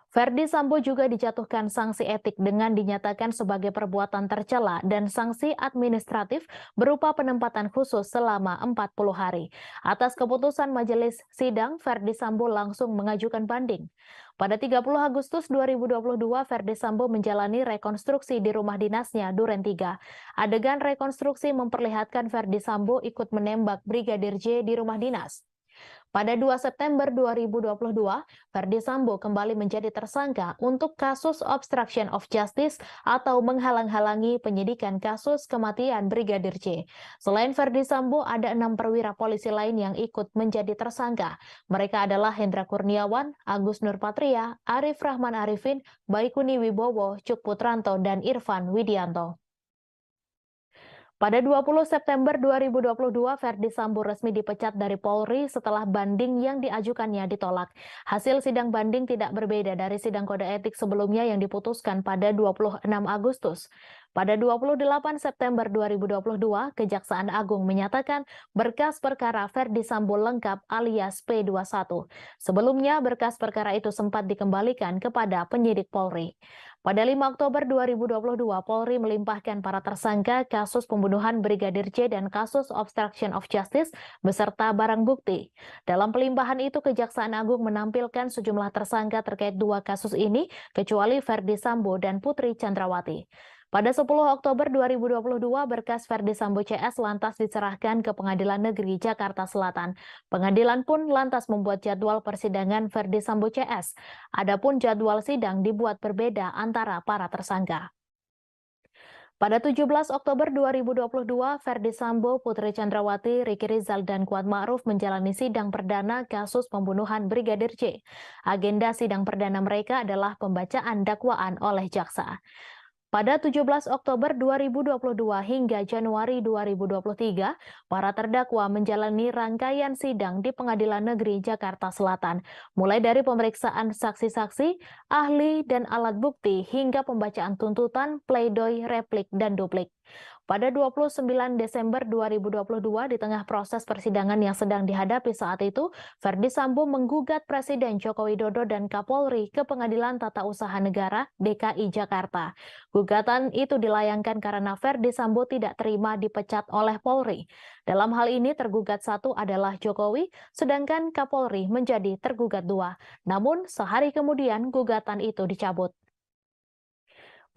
Ferdi Sambo juga dijatuhkan sanksi etik dengan dinyatakan sebagai perbuatan tercela dan sanksi administratif berupa penempatan khusus selama 40 hari. Atas keputusan majelis sidang, Ferdi Sambo langsung mengajukan banding. Pada 30 Agustus 2022, Ferdi Sambo menjalani rekonstruksi di rumah dinasnya Duren 3. Adegan rekonstruksi memperlihatkan Ferdi Sambo ikut menembak Brigadir J di rumah dinas. Pada 2 September 2022, Ferdi Sambo kembali menjadi tersangka untuk kasus obstruction of justice atau menghalang-halangi penyidikan kasus kematian Brigadir J. Selain Ferdi Sambo, ada 6 perwira polisi lain yang ikut menjadi tersangka. Mereka adalah Hendra Kurniawan, Agus Nurpatria, Arif Rahman Arifin, Baikuni Wibowo, Cuk Putranto, dan Irfan Widianto. Pada 20 September 2022, Ferdi Sambo resmi dipecat dari Polri setelah banding yang diajukannya ditolak. Hasil sidang banding tidak berbeda dari sidang kode etik sebelumnya yang diputuskan pada 26 Agustus. Pada 28 September 2022, Kejaksaan Agung menyatakan berkas perkara Ferdi Sambo lengkap alias P21. Sebelumnya, berkas perkara itu sempat dikembalikan kepada penyidik Polri. Pada 5 Oktober 2022, Polri melimpahkan para tersangka kasus pembunuhan Brigadir J dan kasus obstruction of justice beserta barang bukti. Dalam pelimpahan itu, Kejaksaan Agung menampilkan sejumlah tersangka terkait 2 kasus ini, kecuali Ferdi Sambo dan Putri Chandrawati. Pada 10 Oktober 2022, berkas Ferdi Sambo CS lantas diserahkan ke Pengadilan Negeri Jakarta Selatan. Pengadilan pun lantas membuat jadwal persidangan Ferdi Sambo CS. Adapun jadwal sidang dibuat berbeda antara para tersangka. Pada 17 Oktober 2022, Ferdi Sambo, Putri Chandrawati, Riki Rizal, dan Kuat Ma'ruf menjalani sidang perdana kasus pembunuhan Brigadir J. Agenda sidang perdana mereka adalah pembacaan dakwaan oleh jaksa. Pada 17 Oktober 2022 hingga Januari 2023, para terdakwa menjalani rangkaian sidang di Pengadilan Negeri Jakarta Selatan, mulai dari pemeriksaan saksi-saksi, ahli, dan alat bukti hingga pembacaan tuntutan, pledoi, replik, dan duplik. Pada 29 Desember 2022, di tengah proses persidangan yang sedang dihadapi saat itu, Ferdi Sambo menggugat Presiden Joko Widodo dan Kapolri ke Pengadilan Tata Usaha Negara DKI Jakarta. Gugatan itu dilayangkan karena Ferdi Sambo tidak terima dipecat oleh Polri. Dalam hal ini tergugat 1 adalah Jokowi, sedangkan Kapolri menjadi tergugat 2. Namun sehari kemudian gugatan itu dicabut.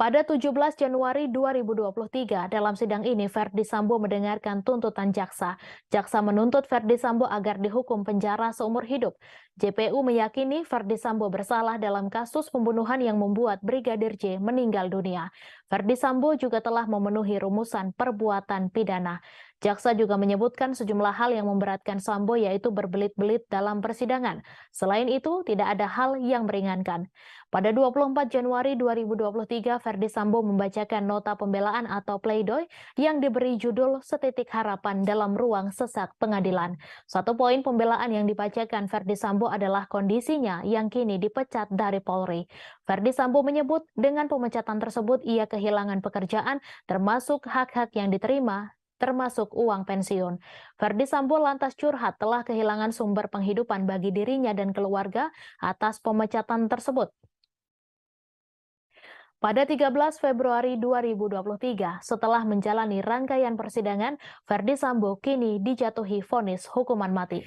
Pada 17 Januari 2023, dalam sidang ini Ferdi Sambo mendengarkan tuntutan jaksa. Jaksa menuntut Ferdi Sambo agar dihukum penjara seumur hidup. JPU meyakini Ferdi Sambo bersalah dalam kasus pembunuhan yang membuat Brigadir J meninggal dunia. Ferdi Sambo juga telah memenuhi rumusan perbuatan pidana. Jaksa juga menyebutkan sejumlah hal yang memberatkan Sambo, yaitu berbelit-belit dalam persidangan. Selain itu, tidak ada hal yang meringankan. Pada 24 Januari 2023, Ferdi Sambo membacakan nota pembelaan atau pledoi yang diberi judul Setitik Harapan dalam ruang sesak pengadilan. Satu poin pembelaan yang dibacakan Ferdi Sambo adalah kondisinya yang kini dipecat dari Polri. Ferdi Sambo menyebut dengan pemecatan tersebut ia kehilangan pekerjaan termasuk hak-hak yang diterima, termasuk uang pensiun. Ferdi Sambo lantas curhat telah kehilangan sumber penghidupan bagi dirinya dan keluarga atas pemecatan tersebut. Pada 13 Februari 2023, setelah menjalani rangkaian persidangan, Ferdi Sambo kini dijatuhi vonis hukuman mati.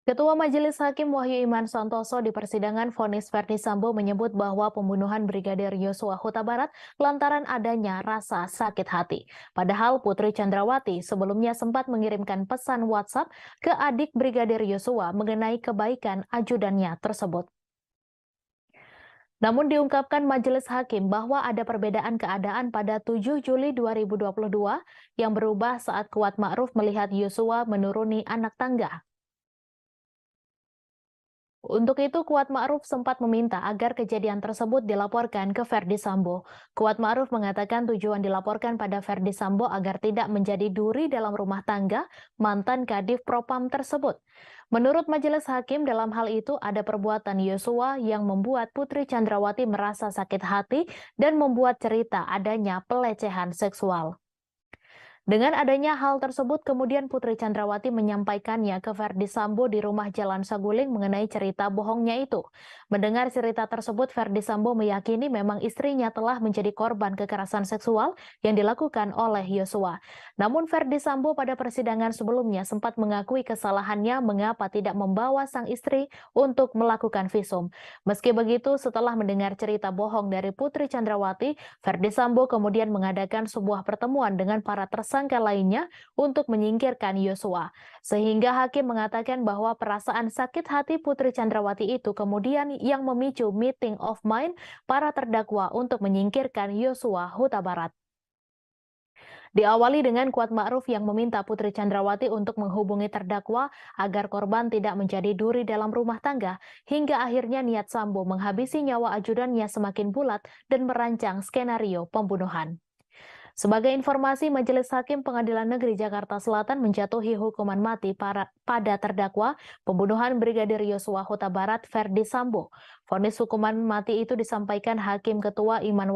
Ketua Majelis Hakim Wahyu Iman Santoso di persidangan vonis Ferdi Sambo menyebut bahwa pembunuhan Brigadir Yosua Huta Barat lantaran adanya rasa sakit hati. Padahal Putri Chandrawati sebelumnya sempat mengirimkan pesan WhatsApp ke adik Brigadir Yosua mengenai kebaikan ajudannya tersebut. Namun diungkapkan Majelis Hakim bahwa ada perbedaan keadaan pada 7 Juli 2022 yang berubah saat Kuat Ma'ruf melihat Yosua menuruni anak tangga. Untuk itu, Kuat Ma'ruf sempat meminta agar kejadian tersebut dilaporkan ke Ferdi Sambo. Kuat Ma'ruf mengatakan tujuan dilaporkan pada Ferdi Sambo agar tidak menjadi duri dalam rumah tangga mantan Kadif Propam tersebut. Menurut Majelis Hakim, dalam hal itu ada perbuatan Yosua yang membuat Putri Chandrawati merasa sakit hati dan membuat cerita adanya pelecehan seksual. Dengan adanya hal tersebut, kemudian Putri Chandrawati menyampaikannya ke Ferdi Sambo di rumah Jalan Saguling mengenai cerita bohongnya itu. Mendengar cerita tersebut, Ferdi Sambo meyakini memang istrinya telah menjadi korban kekerasan seksual yang dilakukan oleh Yosua. Namun Ferdi Sambo pada persidangan sebelumnya sempat mengakui kesalahannya mengapa tidak membawa sang istri untuk melakukan visum. Meski begitu, setelah mendengar cerita bohong dari Putri Chandrawati, Ferdi Sambo kemudian mengadakan sebuah pertemuan dengan para tersangka lainnya untuk menyingkirkan Yosua. Sehingga hakim mengatakan bahwa perasaan sakit hati Putri Chandrawati itu kemudian yang memicu meeting of mind para terdakwa untuk menyingkirkan Yosua Huta Barat. Diawali dengan Kuat Ma'ruf yang meminta Putri Chandrawati untuk menghubungi terdakwa agar korban tidak menjadi duri dalam rumah tangga, hingga akhirnya niat Sambo menghabisi nyawa ajudannya semakin bulat dan merancang skenario pembunuhan. Sebagai informasi, Majelis Hakim Pengadilan Negeri Jakarta Selatan menjatuhi hukuman mati pada terdakwa pembunuhan Brigadir Yosua Huta Barat Ferdi Sambo. Vonis hukuman mati itu disampaikan Hakim Ketua Iman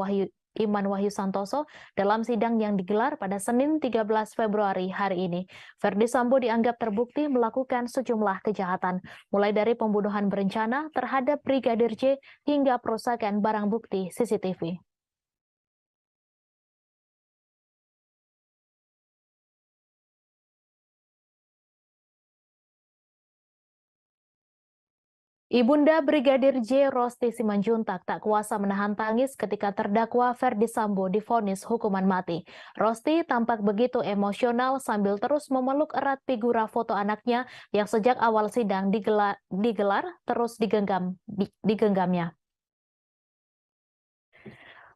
Wahyu Santoso dalam sidang yang digelar pada Senin 13 Februari hari ini. Ferdi Sambo dianggap terbukti melakukan sejumlah kejahatan, mulai dari pembunuhan berencana terhadap Brigadir J hingga perusakan barang bukti CCTV. Ibunda Brigadir J. Rosti Simanjuntak tak kuasa menahan tangis ketika terdakwa Ferdi Sambo divonis hukuman mati. Rosti tampak begitu emosional sambil terus memeluk erat figura foto anaknya yang sejak awal sidang digelar terus digenggamnya.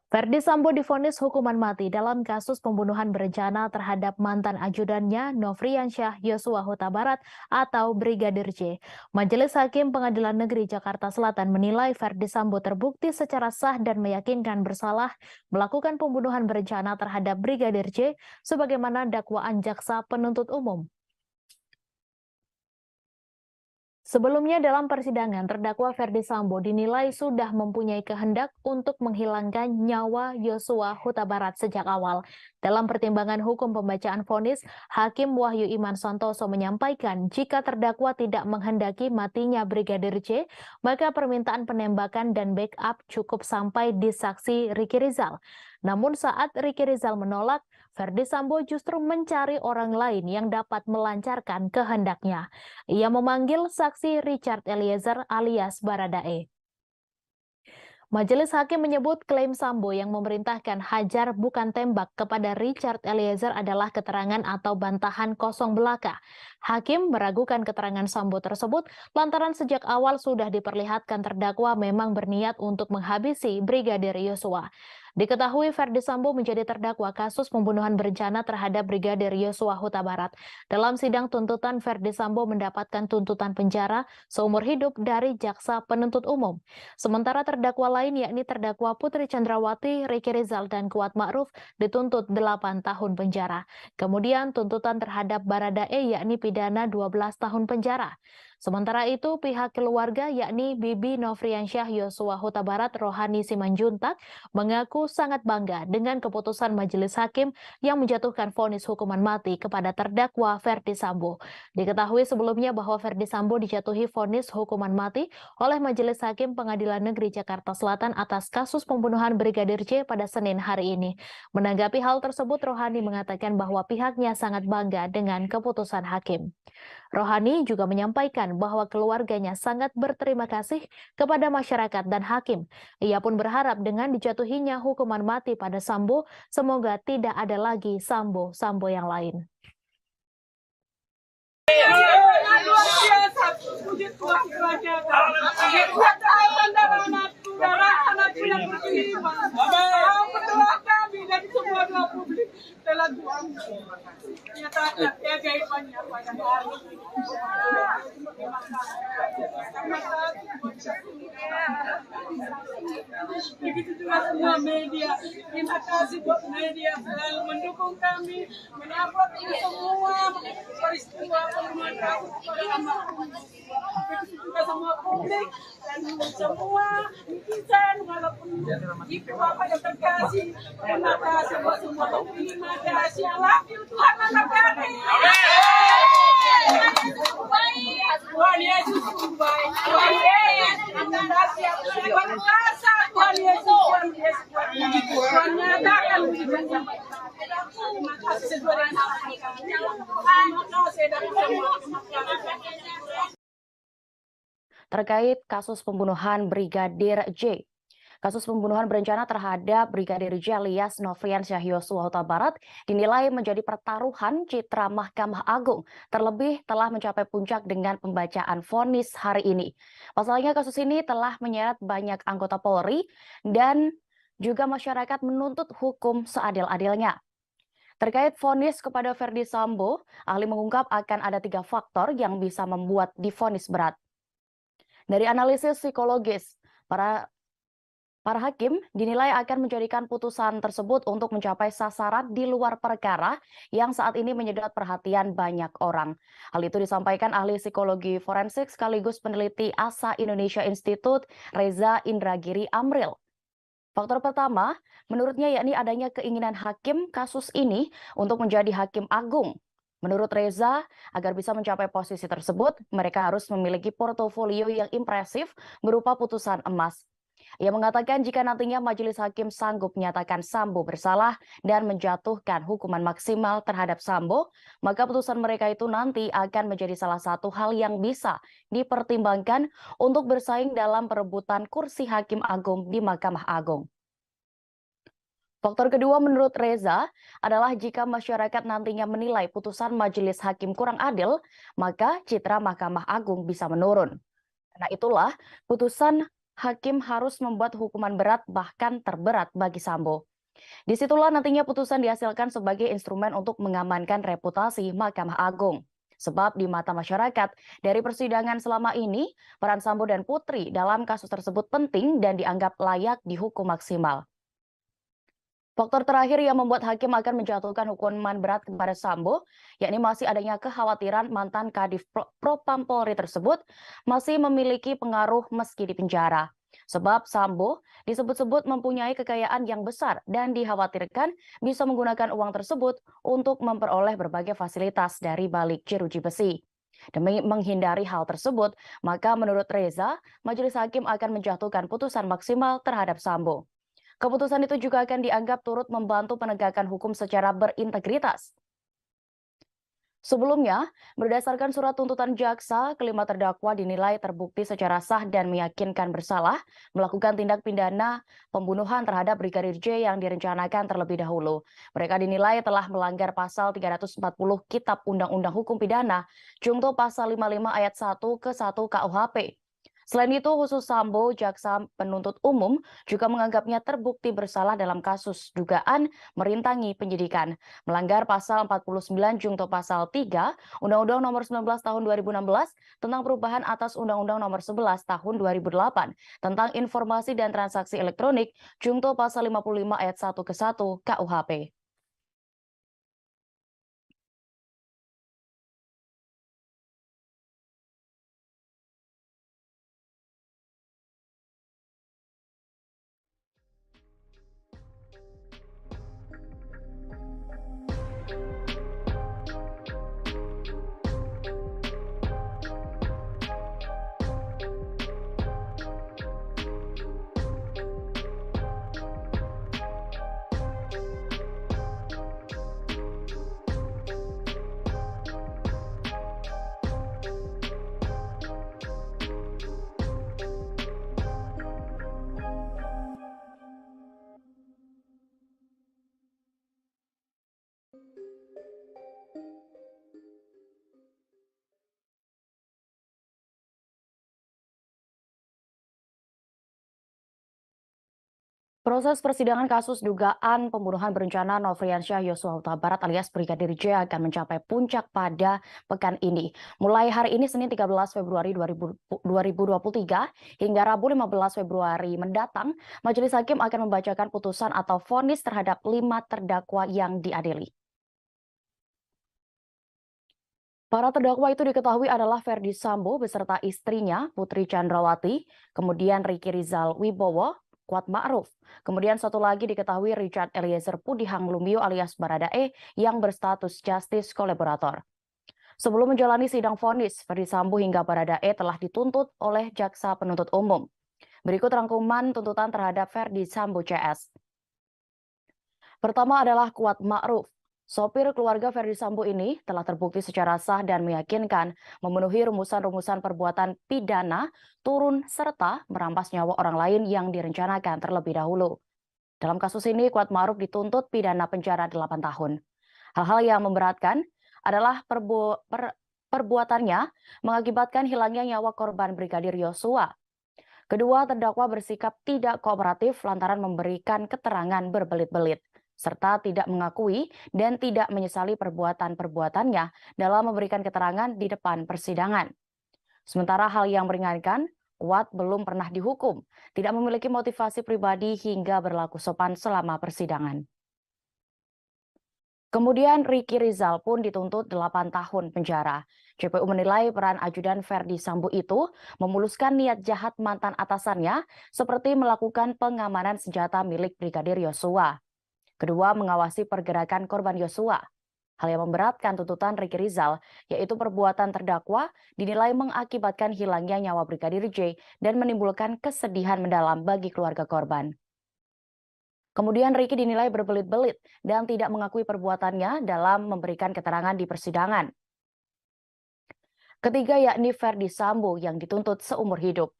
Ferdi Sambo divonis hukuman mati dalam kasus pembunuhan berencana terhadap mantan ajudannya Nofriansyah Yosua Huta Barat atau Brigadir J. Majelis Hakim Pengadilan Negeri Jakarta Selatan menilai Ferdi Sambo terbukti secara sah dan meyakinkan bersalah melakukan pembunuhan berencana terhadap Brigadir J sebagaimana dakwaan jaksa penuntut umum. Sebelumnya dalam persidangan, terdakwa Ferdi Sambo dinilai sudah mempunyai kehendak untuk menghilangkan nyawa Yosua Huta Barat sejak awal. Dalam pertimbangan hukum pembacaan vonis, Hakim Wahyu Iman Santoso menyampaikan jika terdakwa tidak menghendaki matinya Brigadir J, maka permintaan penembakan dan backup cukup sampai di saksi Ricky Rizal. Namun saat Ricky Rizal menolak, Ferdi Sambo justru mencari orang lain yang dapat melancarkan kehendaknya. Ia memanggil saksi Richard Eliezer alias Baradae. Majelis Hakim menyebut klaim Sambo yang memerintahkan hajar bukan tembak kepada Richard Eliezer adalah keterangan atau bantahan kosong belaka. Hakim meragukan keterangan Sambo tersebut lantaran sejak awal sudah diperlihatkan terdakwa memang berniat untuk menghabisi Brigadir Yosua. Diketahui Ferdi Sambo menjadi terdakwa kasus pembunuhan berencana terhadap Brigadir Yosua Huta Barat. Dalam sidang tuntutan, Ferdi Sambo mendapatkan tuntutan penjara seumur hidup dari jaksa penuntut umum. Sementara terdakwa lain yakni terdakwa Putri Chandrawati, Ricky Rizal, dan Kuat Ma'ruf dituntut 8 tahun penjara. Kemudian tuntutan terhadap Baradae yakni pidana 12 tahun penjara. Sementara itu, pihak keluarga yakni Bibi Nofriansyah Yosua Huta Barat Rohani Simanjuntak mengaku sangat bangga dengan keputusan majelis hakim yang menjatuhkan vonis hukuman mati kepada terdakwa Ferdi Sambo. Diketahui sebelumnya bahwa Ferdi Sambo dijatuhi vonis hukuman mati oleh Majelis Hakim Pengadilan Negeri Jakarta Selatan atas kasus pembunuhan Brigadir J pada Senin hari ini. Menanggapi hal tersebut, Rohani mengatakan bahwa pihaknya sangat bangga dengan keputusan hakim. Rohani juga menyampaikan bahwa keluarganya sangat berterima kasih kepada masyarakat dan hakim. Ia pun berharap dengan dijatuhinya hukuman mati pada Sambo, semoga tidak ada lagi Sambo yang lain. Luar biasa, puji Tuhan kerajaan. Anak-anak yang beriman. Berdoa kami dan semua doa publik telah Tuhan nyatakan keajaibannya pada hari ini. Begitu juga semua media. Terima kasih buat media selalu mendukung kami, menyambut ini semua peristiwa pembunuhan kasus kepada almarhum. Begitu juga semua publik dan semua netizen walaupun itu apa yang terkasih. Terima kasih buat semua. Terima kasih. I love you Tuhan anak kami. Tuhan Yesus baik. Tuhan Yesus Tuhan kuasa. Tuhan Yesus Tuhan nyatakan terima kasih sesuai dengan apa yang terima kasih dari semua. Terkait kasus pembunuhan Brigadir J. Kasus pembunuhan berencana terhadap Brigadir J alias Nofriansyah Yosua Huta Barat dinilai menjadi pertaruhan citra Mahkamah Agung, terlebih telah mencapai puncak dengan pembacaan vonis hari ini. Pasalnya kasus ini telah menyeret banyak anggota Polri dan juga masyarakat menuntut hukum seadil-adilnya. Terkait vonis kepada Ferdi Sambo, ahli mengungkap akan ada 3 faktor yang bisa membuat divonis berat. Dari analisis psikologis, para hakim dinilai akan menjadikan putusan tersebut untuk mencapai sasaran di luar perkara yang saat ini menyedot perhatian banyak orang. Hal itu disampaikan ahli psikologi forensik sekaligus peneliti ASA Indonesia Institute Reza Indragiri Amril. Faktor pertama, menurutnya yakni adanya keinginan hakim kasus ini untuk menjadi hakim agung. Menurut Reza, agar bisa mencapai posisi tersebut, mereka harus memiliki portofolio yang impresif berupa putusan emas. Ia mengatakan jika nantinya majelis hakim sanggup menyatakan Sambo bersalah dan menjatuhkan hukuman maksimal terhadap Sambo, maka putusan mereka itu nanti akan menjadi salah satu hal yang bisa dipertimbangkan untuk bersaing dalam perebutan kursi hakim agung di Mahkamah Agung. Faktor kedua menurut Reza adalah jika masyarakat nantinya menilai putusan majelis hakim kurang adil, maka citra Mahkamah Agung bisa menurun. Karena itulah putusan hakim harus membuat hukuman berat bahkan terberat bagi Sambo. Disitulah nantinya putusan dihasilkan sebagai instrumen untuk mengamankan reputasi Mahkamah Agung. Sebab di mata masyarakat, dari persidangan selama ini, peran Sambo dan Putri dalam kasus tersebut penting dan dianggap layak dihukum maksimal. Faktor terakhir yang membuat hakim akan menjatuhkan hukuman berat kepada Sambo, yakni masih adanya kekhawatiran mantan Kadif Propam Polri tersebut masih memiliki pengaruh meski di penjara. Sebab Sambo disebut-sebut mempunyai kekayaan yang besar dan dikhawatirkan bisa menggunakan uang tersebut untuk memperoleh berbagai fasilitas dari balik jeruji besi. Demi menghindari hal tersebut, maka menurut Reza, majelis hakim akan menjatuhkan putusan maksimal terhadap Sambo. Keputusan itu juga akan dianggap turut membantu penegakan hukum secara berintegritas. Sebelumnya, berdasarkan surat tuntutan jaksa, kelima terdakwa dinilai terbukti secara sah dan meyakinkan bersalah melakukan tindak pidana pembunuhan terhadap Brigadir J yang direncanakan terlebih dahulu. Mereka dinilai telah melanggar pasal 340 Kitab Undang-Undang Hukum Pidana, Junto pasal 55 ayat 1 ke 1 KUHP. Selain itu, khusus Sambo, jaksa penuntut umum juga menganggapnya terbukti bersalah dalam kasus dugaan merintangi penyidikan, melanggar pasal 49 junto pasal 3 Undang-Undang Nomor 19 Tahun 2016 tentang perubahan atas Undang-Undang Nomor 11 Tahun 2008 tentang informasi dan transaksi elektronik junto pasal 55 ayat 1 ke 1 KUHP. Proses persidangan kasus dugaan pembunuhan berencana Nofriansyah Yosua Huta Barat alias Brigadir J akan mencapai puncak pada pekan ini. Mulai hari ini Senin 13 Februari 2023 hingga Rabu 15 Februari mendatang, Majelis Hakim akan membacakan putusan atau vonis terhadap 5 terdakwa yang diadili. Para terdakwa itu diketahui adalah Ferdi Sambo beserta istrinya Putri Chandrawati, kemudian Ricky Rizal Wibowo, Kuat Ma'ruf. Kemudian satu lagi diketahui Richard Eliezer Pudihang Lumiu alias Baradae yang berstatus justice collaborator. Sebelum menjalani sidang vonis, Ferdi Sambo hingga Baradae telah dituntut oleh jaksa penuntut umum. Berikut rangkuman tuntutan terhadap Ferdi Sambo CS. Pertama adalah Kuat Ma'ruf. Sopir keluarga Ferdi Sambo ini telah terbukti secara sah dan meyakinkan memenuhi rumusan-rumusan perbuatan pidana turun serta merampas nyawa orang lain yang direncanakan terlebih dahulu. Dalam kasus ini, Kuat Ma'ruf dituntut pidana penjara 8 tahun. Hal-hal yang memberatkan adalah perbuatannya mengakibatkan hilangnya nyawa korban Brigadir Yosua. Kedua terdakwa bersikap tidak kooperatif lantaran memberikan keterangan berbelit-belit, serta tidak mengakui dan tidak menyesali perbuatan-perbuatannya dalam memberikan keterangan di depan persidangan. Sementara hal yang meringankan, Kuat belum pernah dihukum, tidak memiliki motivasi pribadi hingga berlaku sopan selama persidangan. Kemudian Ricky Rizal pun dituntut 8 tahun penjara. JPU menilai peran ajudan Ferdi Sambo itu memuluskan niat jahat mantan atasannya seperti melakukan pengamanan senjata milik Brigadir Yosua. Kedua, mengawasi pergerakan korban Yosua. Hal yang memberatkan tuntutan Ricky Rizal, yaitu perbuatan terdakwa dinilai mengakibatkan hilangnya nyawa Brigadir J dan menimbulkan kesedihan mendalam bagi keluarga korban. Kemudian Ricky dinilai berbelit-belit dan tidak mengakui perbuatannya dalam memberikan keterangan di persidangan. Ketiga yakni Ferdi Sambo yang dituntut seumur hidup.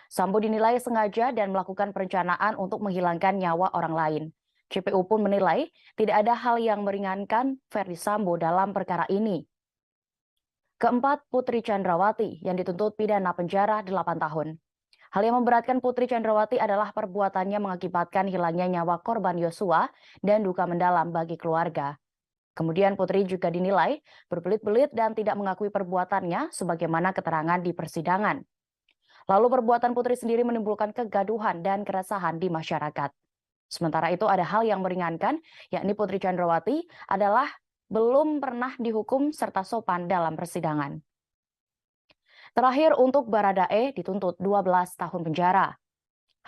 Sambo dinilai sengaja dan melakukan perencanaan untuk menghilangkan nyawa orang lain. JPU pun menilai tidak ada hal yang meringankan Ferdi Sambo dalam perkara ini. Keempat, Putri Chandrawati yang dituntut pidana penjara 8 tahun. Hal yang memberatkan Putri Chandrawati adalah perbuatannya mengakibatkan hilangnya nyawa korban Yosua dan duka mendalam bagi keluarga. Kemudian Putri juga dinilai berbelit-belit dan tidak mengakui perbuatannya sebagaimana keterangan di persidangan. Lalu perbuatan Putri sendiri menimbulkan kegaduhan dan keresahan di masyarakat. Sementara itu ada hal yang meringankan, yakni Putri Chandrawati adalah belum pernah dihukum serta sopan dalam persidangan. Terakhir untuk Baradae dituntut 12 tahun penjara.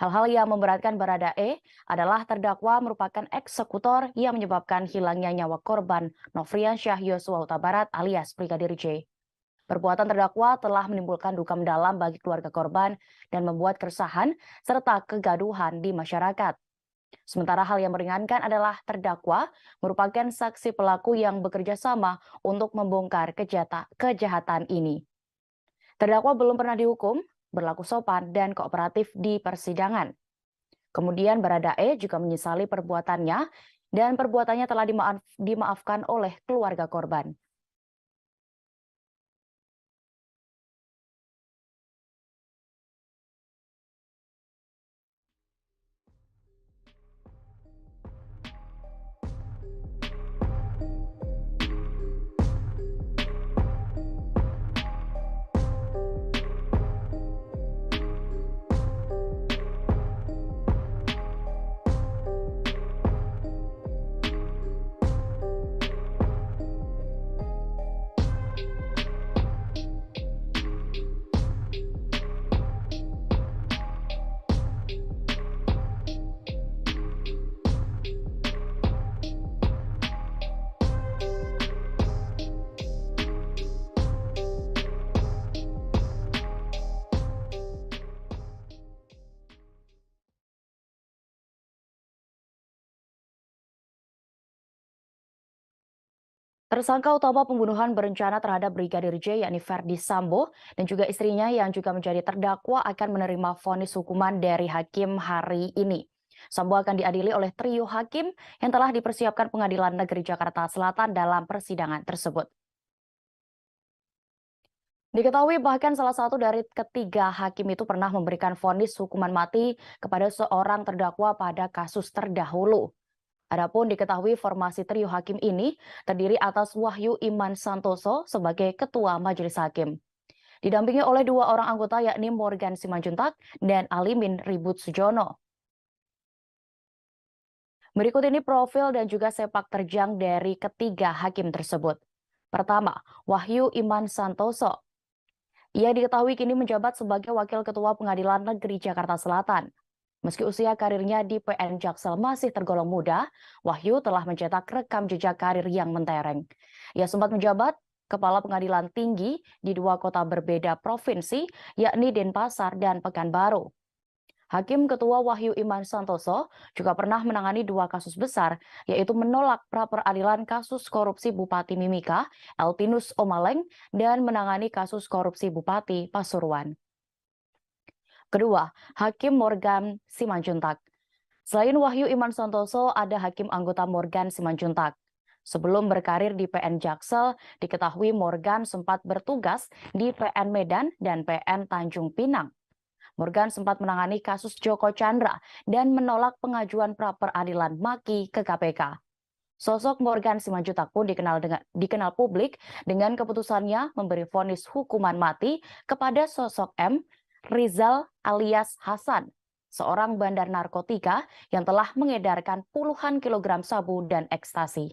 Hal-hal yang memberatkan Baradae adalah terdakwa merupakan eksekutor yang menyebabkan hilangnya nyawa korban Nofriansyah Yosua Huta Barat alias Brigadir J. Perbuatan terdakwa telah menimbulkan duka mendalam bagi keluarga korban dan membuat keresahan serta kegaduhan di masyarakat. Sementara hal yang meringankan adalah terdakwa merupakan saksi pelaku yang bekerja sama untuk membongkar kejahatan ini. Terdakwa belum pernah dihukum, berlaku sopan dan kooperatif di persidangan. Kemudian Baradae juga menyesali perbuatannya dan perbuatannya telah dimaafkan oleh keluarga korban. Tersangka utama pembunuhan berencana terhadap Brigadir J yakni Verdi Sambo dan juga istrinya yang juga menjadi terdakwa akan menerima vonis hukuman dari hakim hari ini. Sambo akan diadili oleh trio hakim yang telah dipersiapkan Pengadilan Negeri Jakarta Selatan dalam persidangan tersebut. Diketahui bahkan salah satu dari ketiga hakim itu pernah memberikan vonis hukuman mati kepada seorang terdakwa pada kasus terdahulu. Adapun diketahui formasi trio hakim ini terdiri atas Wahyu Iman Santoso sebagai Ketua Majelis Hakim. Didampingi oleh dua orang anggota yakni Morgan Simanjuntak dan Alimin Ribut Sujono. Berikut ini profil dan juga sepak terjang dari ketiga hakim tersebut. Pertama, Wahyu Iman Santoso. Ia diketahui kini menjabat sebagai Wakil Ketua Pengadilan Negeri Jakarta Selatan. Meski usia karirnya di PN Jaksel masih tergolong muda, Wahyu telah mencetak rekam jejak karir yang mentereng. Ia sempat menjabat Kepala Pengadilan Tinggi di dua kota berbeda provinsi, yakni Denpasar dan Pekanbaru. Hakim Ketua Wahyu Iman Santoso juga pernah menangani dua kasus besar, yaitu menolak pra-peradilan kasus korupsi Bupati Mimika, Eltinus Omaleng, dan menangani kasus korupsi Bupati Pasuruan. Kedua, Hakim Morgan Simanjuntak. Selain Wahyu Iman Santoso, ada Hakim anggota Morgan Simanjuntak. Sebelum berkarir di PN Jaksel, diketahui Morgan sempat bertugas di PN Medan dan PN Tanjung Pinang. Morgan sempat menangani kasus Joko Chandra dan menolak pengajuan pra-peradilan Maki ke KPK. Sosok Morgan Simanjuntak pun dikenal publik dengan keputusannya memberi vonis hukuman mati kepada sosok M. Rizal alias Hasan, seorang bandar narkotika yang telah mengedarkan puluhan kilogram sabu dan ekstasi.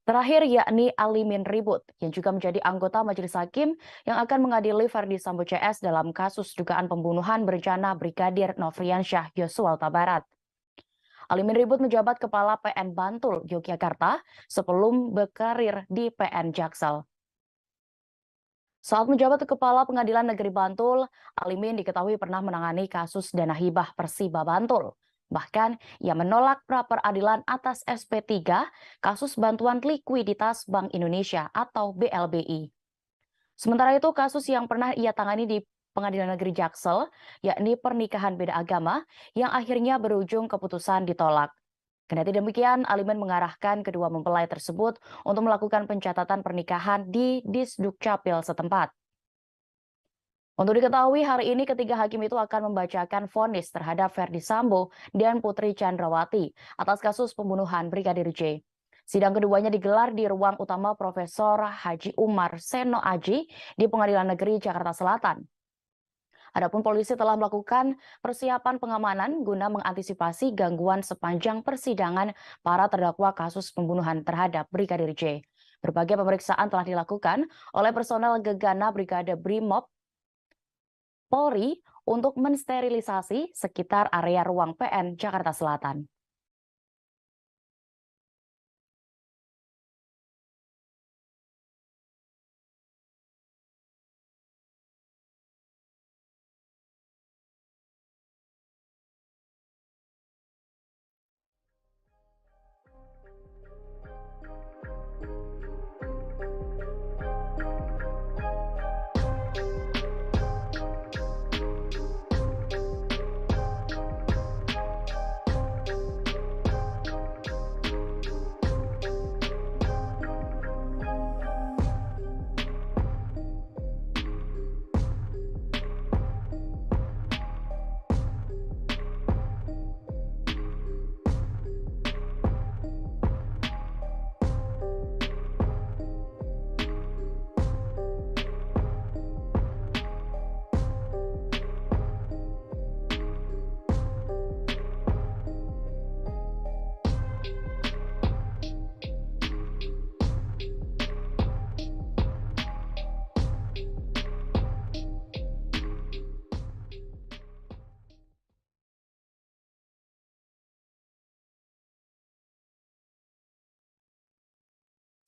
Terakhir yakni Alimin Ribut, yang juga menjadi anggota Majelis Hakim yang akan mengadili Verdi Sambo CS dalam kasus dugaan pembunuhan berencana Brigadir Nofriansyah Yosua Huta Barat. Alimin Ribut menjabat Kepala PN Bantul, Yogyakarta, sebelum berkarir di PN Jaksel. Saat menjabat Kepala Pengadilan Negeri Bantul, Alimin diketahui pernah menangani kasus dana hibah Persiba Bantul. Bahkan, ia menolak pra-peradilan atas SP3 kasus bantuan likuiditas Bank Indonesia atau BLBI. Sementara itu, kasus yang pernah ia tangani di Pengadilan Negeri Jaksel, yakni pernikahan beda agama, yang akhirnya berujung keputusan ditolak. Kendati demikian, Alimin mengarahkan kedua mempelai tersebut untuk melakukan pencatatan pernikahan di Disdukcapil setempat. Untuk diketahui, hari ini ketiga hakim itu akan membacakan vonis terhadap Verdi Sambo dan Putri Chandrawati atas kasus pembunuhan Brigadir J. Sidang keduanya digelar di ruang utama Profesor Haji Umar Seno Aji di Pengadilan Negeri Jakarta Selatan. Adapun polisi telah melakukan persiapan pengamanan guna mengantisipasi gangguan sepanjang persidangan para terdakwa kasus pembunuhan terhadap Brigadir J. Berbagai pemeriksaan telah dilakukan oleh personel Gegana Brigade Brimob Polri untuk mensterilisasi sekitar area ruang PN Jakarta Selatan.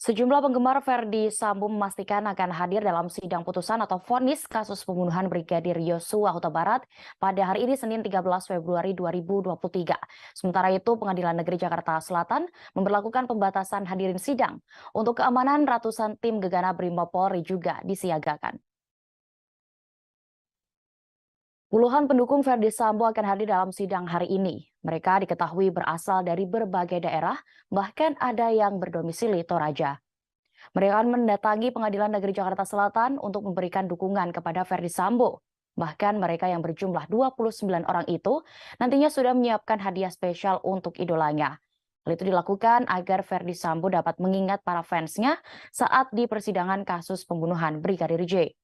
Sejumlah penggemar Verdi Sambo memastikan akan hadir dalam sidang putusan atau vonis kasus pembunuhan Brigadir Yosua Huta Barat pada hari ini Senin 13 Februari 2023. Sementara itu, Pengadilan Negeri Jakarta Selatan memberlakukan pembatasan hadirin sidang. Untuk keamanan, ratusan tim gegana Brimob Polri juga disiagakan. Puluhan pendukung Verdi Sambo akan hadir dalam sidang hari ini. Mereka diketahui berasal dari berbagai daerah, bahkan ada yang berdomisili Toraja. Mereka akan mendatangi Pengadilan Negeri Jakarta Selatan untuk memberikan dukungan kepada Verdi Sambo. Bahkan mereka yang berjumlah 29 orang itu nantinya sudah menyiapkan hadiah spesial untuk idolanya. Hal itu dilakukan agar Verdi Sambo dapat mengingat para fansnya saat di persidangan kasus pembunuhan Brigadir J.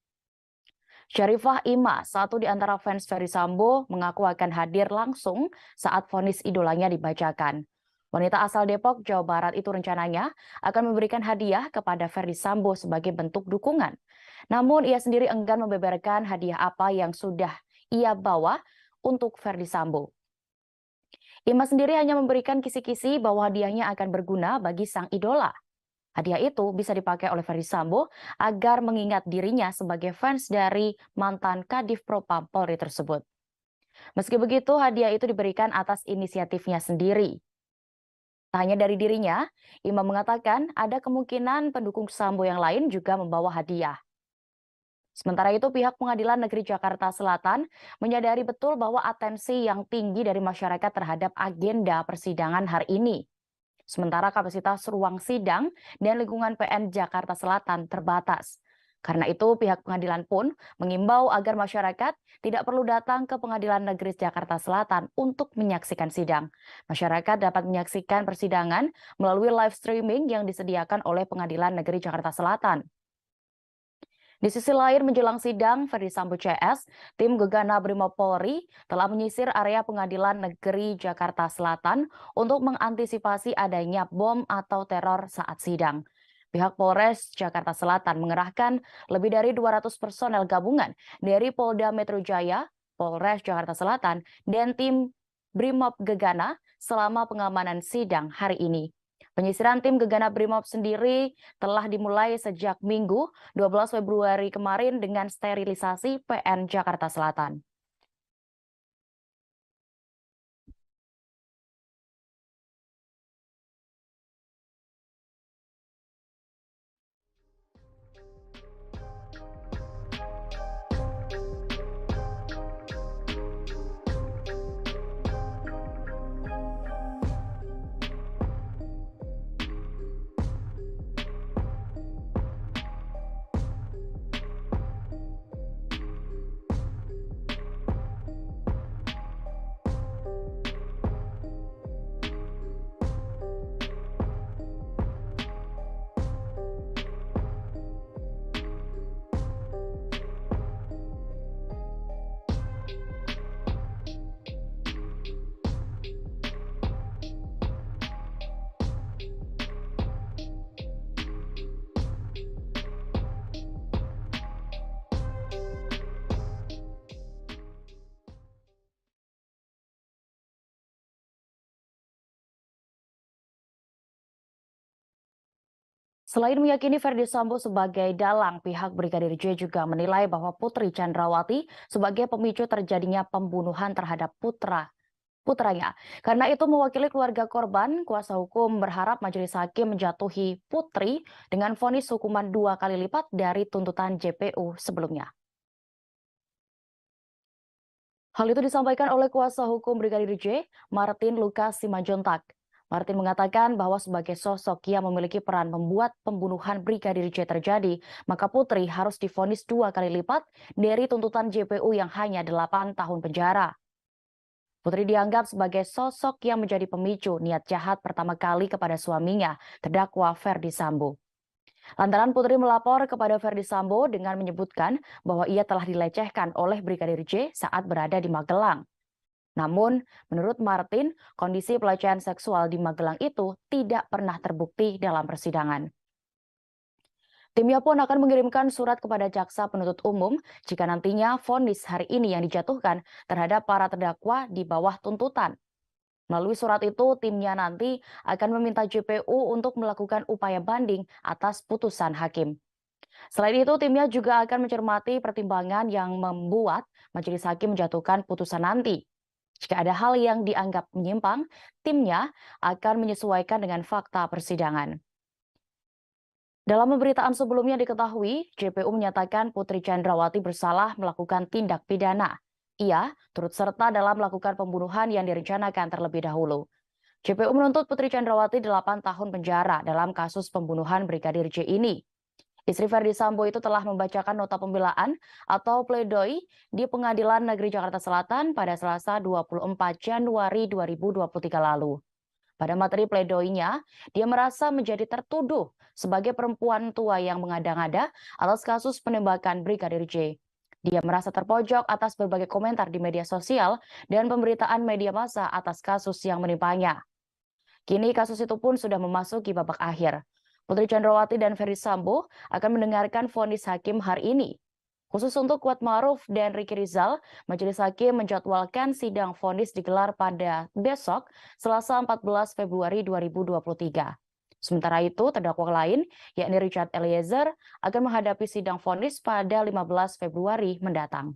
Syarifah Ima, satu di antara fans Verdi Sambo, mengaku akan hadir langsung saat vonis idolanya dibacakan. Wanita asal Depok, Jawa Barat itu rencananya akan memberikan hadiah kepada Verdi Sambo sebagai bentuk dukungan. Namun ia sendiri enggan membeberkan hadiah apa yang sudah ia bawa untuk Verdi Sambo. Ima sendiri hanya memberikan kisi-kisi bahwa hadiahnya akan berguna bagi sang idola. Hadiah itu bisa dipakai oleh Verdi Sambo agar mengingat dirinya sebagai fans dari mantan Kadif Propam Polri tersebut. Meski begitu, hadiah itu diberikan atas inisiatifnya sendiri. Tak hanya dari dirinya, Ima mengatakan ada kemungkinan pendukung Sambo yang lain juga membawa hadiah. Sementara itu, pihak Pengadilan Negeri Jakarta Selatan menyadari betul bahwa atensi yang tinggi dari masyarakat terhadap agenda persidangan hari ini. Sementara kapasitas ruang sidang dan lingkungan PN Jakarta Selatan terbatas. Karena itu, pihak pengadilan pun mengimbau agar masyarakat tidak perlu datang ke Pengadilan Negeri Jakarta Selatan untuk menyaksikan sidang. Masyarakat dapat menyaksikan persidangan melalui live streaming yang disediakan oleh Pengadilan Negeri Jakarta Selatan. Di sisi lain, menjelang sidang Verdi Sambo CS, tim gegana Brimob Polri telah menyisir area Pengadilan Negeri Jakarta Selatan untuk mengantisipasi adanya bom atau teror saat sidang. Pihak Polres Jakarta Selatan mengerahkan lebih dari 200 personel gabungan dari Polda Metro Jaya, Polres Jakarta Selatan, dan tim Brimob Gegana selama pengamanan sidang hari ini. Penyisiran tim gegana Brimob sendiri telah dimulai sejak Minggu 12 Februari kemarin dengan sterilisasi PN Jakarta Selatan. Selain meyakini Verdi Sambo sebagai dalang, pihak Brigadir J juga menilai bahwa Putri Chandrawati sebagai pemicu terjadinya pembunuhan terhadap putranya. Karena itu mewakili keluarga korban, kuasa hukum berharap majelis hakim menjatuhi Putri dengan vonis hukuman 2 kali lipat dari tuntutan JPU sebelumnya. Hal itu disampaikan oleh kuasa hukum Brigadir J, Martin Lukas Simanjuntak. Martin mengatakan bahwa sebagai sosok yang memiliki peran membuat pembunuhan Brigadir J terjadi, maka Putri harus divonis 2 kali lipat dari tuntutan JPU yang hanya 8 tahun penjara. Putri dianggap sebagai sosok yang menjadi pemicu niat jahat pertama kali kepada suaminya, terdakwa Verdi Sambo. Lantaran Putri melapor kepada Verdi Sambo dengan menyebutkan bahwa ia telah dilecehkan oleh Brigadir J saat berada di Magelang. Namun, menurut Martin, kondisi pelecehan seksual di Magelang itu tidak pernah terbukti dalam persidangan. Timnya pun akan mengirimkan surat kepada jaksa penuntut umum jika nantinya vonis hari ini yang dijatuhkan terhadap para terdakwa di bawah tuntutan. Melalui surat itu, timnya nanti akan meminta JPU untuk melakukan upaya banding atas putusan hakim. Selain itu, timnya juga akan mencermati pertimbangan yang membuat majelis hakim menjatuhkan putusan nanti. Jika ada hal yang dianggap menyimpang, timnya akan menyesuaikan dengan fakta persidangan. Dalam pemberitaan sebelumnya diketahui, JPU menyatakan Putri Chandrawati bersalah melakukan tindak pidana. Ia turut serta dalam melakukan pembunuhan yang direncanakan terlebih dahulu. JPU menuntut Putri Chandrawati 8 tahun penjara dalam kasus pembunuhan Brigadir J ini. Istri Ferdi Sambo itu telah membacakan nota pembelaan atau pledoi di Pengadilan Negeri Jakarta Selatan pada Selasa 24 Januari 2023 lalu. Pada materi pledoinya, dia merasa menjadi tertuduh sebagai perempuan tua yang mengada-ngada atas kasus penembakan Brigadir J. Dia merasa terpojok atas berbagai komentar di media sosial dan pemberitaan media massa atas kasus yang menimpanya. Kini kasus itu pun sudah memasuki babak akhir. Putri Chandrawati dan Ferdi Sambo akan mendengarkan vonis hakim hari ini. Khusus untuk Kuatmaruf dan Ricky Rizal, majelis hakim menjadwalkan sidang vonis digelar pada besok, Selasa 14 Februari 2023. Sementara itu, terdakwa lain, yakni Richard Eliezer, akan menghadapi sidang vonis pada 15 Februari mendatang.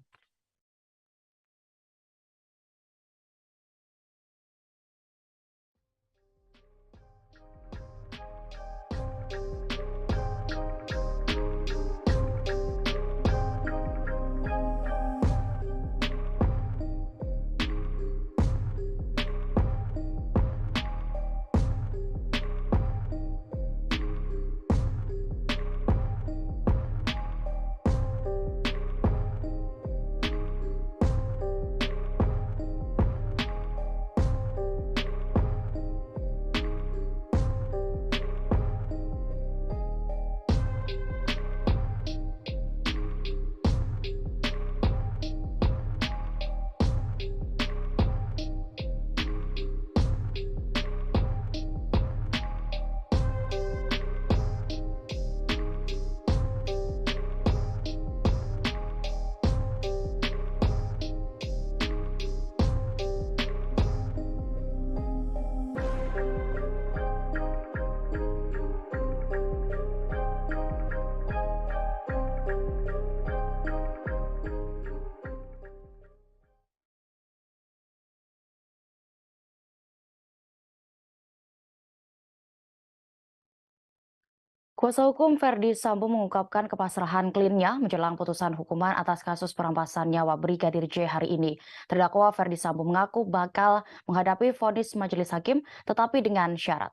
Kuasa hukum Ferdi Sambo mengungkapkan kepasrahan kliennya menjelang putusan hukuman atas kasus perampasan nyawa Brigadir J hari ini. Terdakwa Ferdi Sambo mengaku bakal menghadapi vonis majelis hakim, tetapi dengan syarat.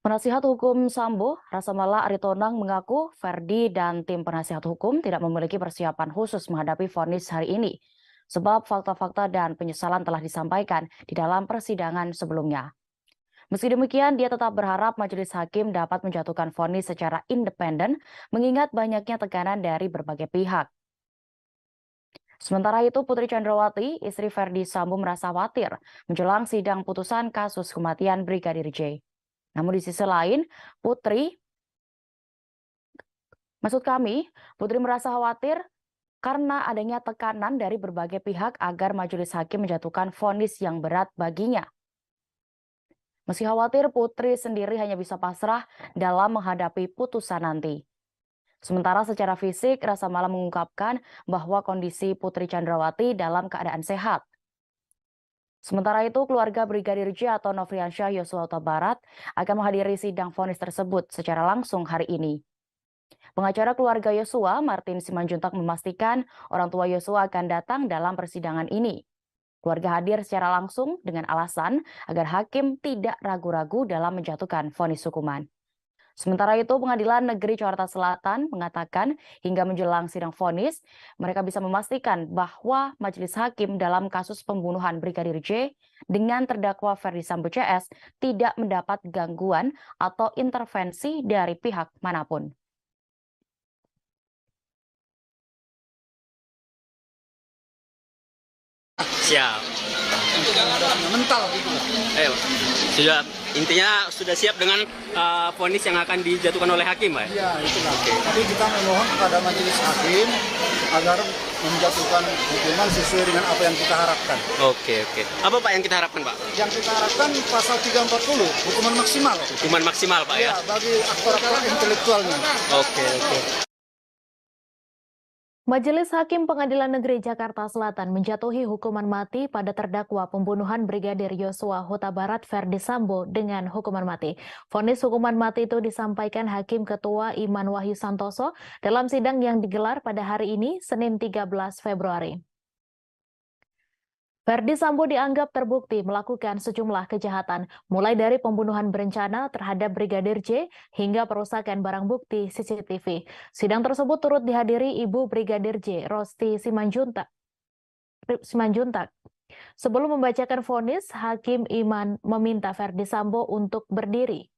Penasihat hukum Sambo, Rasamala Aritonang, mengaku Ferdi dan tim penasihat hukum tidak memiliki persiapan khusus menghadapi vonis hari ini, sebab fakta-fakta dan penyesalan telah disampaikan di dalam persidangan sebelumnya. Meski demikian, dia tetap berharap majelis hakim dapat menjatuhkan vonis secara independen, mengingat banyaknya tekanan dari berbagai pihak. Sementara itu, Putri Chandrawati, istri Ferdi Sambo, merasa khawatir menjelang sidang putusan kasus kematian Brigadir J. Namun di sisi lain, Putri merasa khawatir karena adanya tekanan dari berbagai pihak agar majelis hakim menjatuhkan vonis yang berat baginya. Meski khawatir, Putri sendiri hanya bisa pasrah dalam menghadapi putusan nanti. Sementara secara fisik, Rasamala mengungkapkan bahwa kondisi Putri Chandrawati dalam keadaan sehat. Sementara itu, keluarga Brigadir J atau Nofriansyah Yosua Huta Barat akan menghadiri sidang vonis tersebut secara langsung hari ini. Pengacara keluarga Yosua, Martin Simanjuntak, memastikan orang tua Yosua akan datang dalam persidangan ini. Keluarga hadir secara langsung dengan alasan agar hakim tidak ragu-ragu dalam menjatuhkan vonis hukuman. Sementara itu, Pengadilan Negeri Jakarta Selatan mengatakan hingga menjelang sidang vonis, mereka bisa memastikan bahwa majelis hakim dalam kasus pembunuhan Brigadir J dengan terdakwa Ferdi Sambo CS tidak mendapat gangguan atau intervensi dari pihak manapun. Siap. Mental gitu. Sudah siap dengan vonis yang akan dijatuhkan oleh hakim, Pak? Iya, itulah. Tapi kita memohon kepada majelis hakim agar menjatuhkan hukuman sesuai dengan apa yang kita harapkan. Oke. Apa Pak yang kita harapkan, Pak? Yang kita harapkan pasal 340, hukuman maksimal. Hukuman maksimal, Pak ya? Bagi aktor-aktor intelektualnya. Oke. Majelis Hakim Pengadilan Negeri Jakarta Selatan menjatuhi hukuman mati pada terdakwa pembunuhan Brigadir Yosua Huta Barat Ferdi Sambo dengan hukuman mati. Vonis hukuman mati itu disampaikan Hakim Ketua Iman Wahyu Santoso dalam sidang yang digelar pada hari ini, Senin 13 Februari. Ferdi Sambo dianggap terbukti melakukan sejumlah kejahatan, mulai dari pembunuhan berencana terhadap Brigadir J hingga perusakan barang bukti CCTV. Sidang tersebut turut dihadiri Ibu Brigadir J, Rosti Simanjuntak. Sebelum membacakan vonis, Hakim Iman meminta Ferdi Sambo untuk berdiri.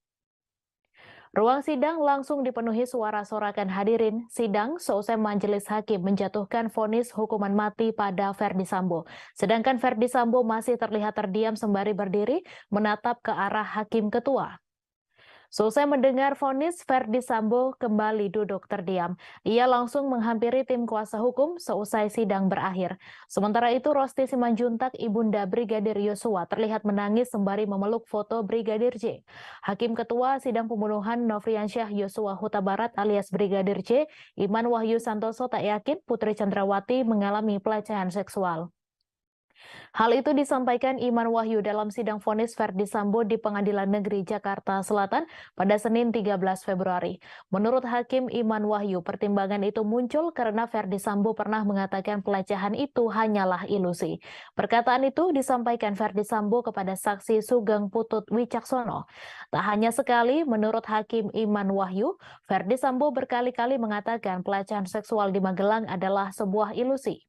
Ruang sidang langsung dipenuhi suara sorakan hadirin. Sidang seusai majelis hakim menjatuhkan vonis hukuman mati pada Ferdi Sambo. Sedangkan Ferdi Sambo masih terlihat terdiam sembari berdiri menatap ke arah hakim ketua. Seusai mendengar vonis, Ferdi Sambo kembali duduk terdiam. Ia langsung menghampiri tim kuasa hukum seusai sidang berakhir. Sementara itu, Rosti Simanjuntak, ibunda Brigadir Yosua, terlihat menangis sembari memeluk foto Brigadir J. Hakim Ketua Sidang Pembunuhan Nofriansyah Yosua Huta Barat alias Brigadir J, Iman Wahyu Santoso, tak yakin Putri Chandrawati mengalami pelecehan seksual. Hal itu disampaikan Iman Wahyu dalam sidang vonis Ferdi Sambo di Pengadilan Negeri Jakarta Selatan pada Senin 13 Februari. Menurut Hakim Iman Wahyu, pertimbangan itu muncul karena Ferdi Sambo pernah mengatakan pelecehan itu hanyalah ilusi. Perkataan itu disampaikan Ferdi Sambo kepada saksi Sugeng Putut Wicaksono. Tak hanya sekali, menurut Hakim Iman Wahyu, Ferdi Sambo berkali-kali mengatakan pelecehan seksual di Magelang adalah sebuah ilusi.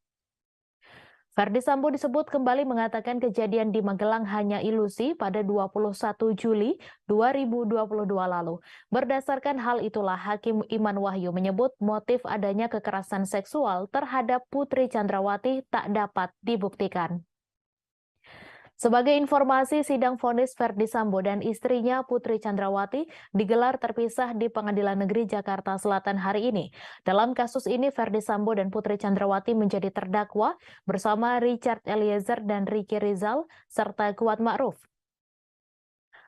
Ferdi Sambo disebut kembali mengatakan kejadian di Magelang hanya ilusi pada 21 Juli 2022 lalu. Berdasarkan hal itulah Hakim Iman Wahyu menyebut motif adanya kekerasan seksual terhadap Putri Chandrawati tak dapat dibuktikan. Sebagai informasi, sidang vonis Ferdi Sambo dan istrinya Putri Chandrawati digelar terpisah di Pengadilan Negeri Jakarta Selatan hari ini. Dalam kasus ini, Ferdi Sambo dan Putri Chandrawati menjadi terdakwa bersama Richard Eliezer dan Ricky Rizal serta Kuat Ma'ruf.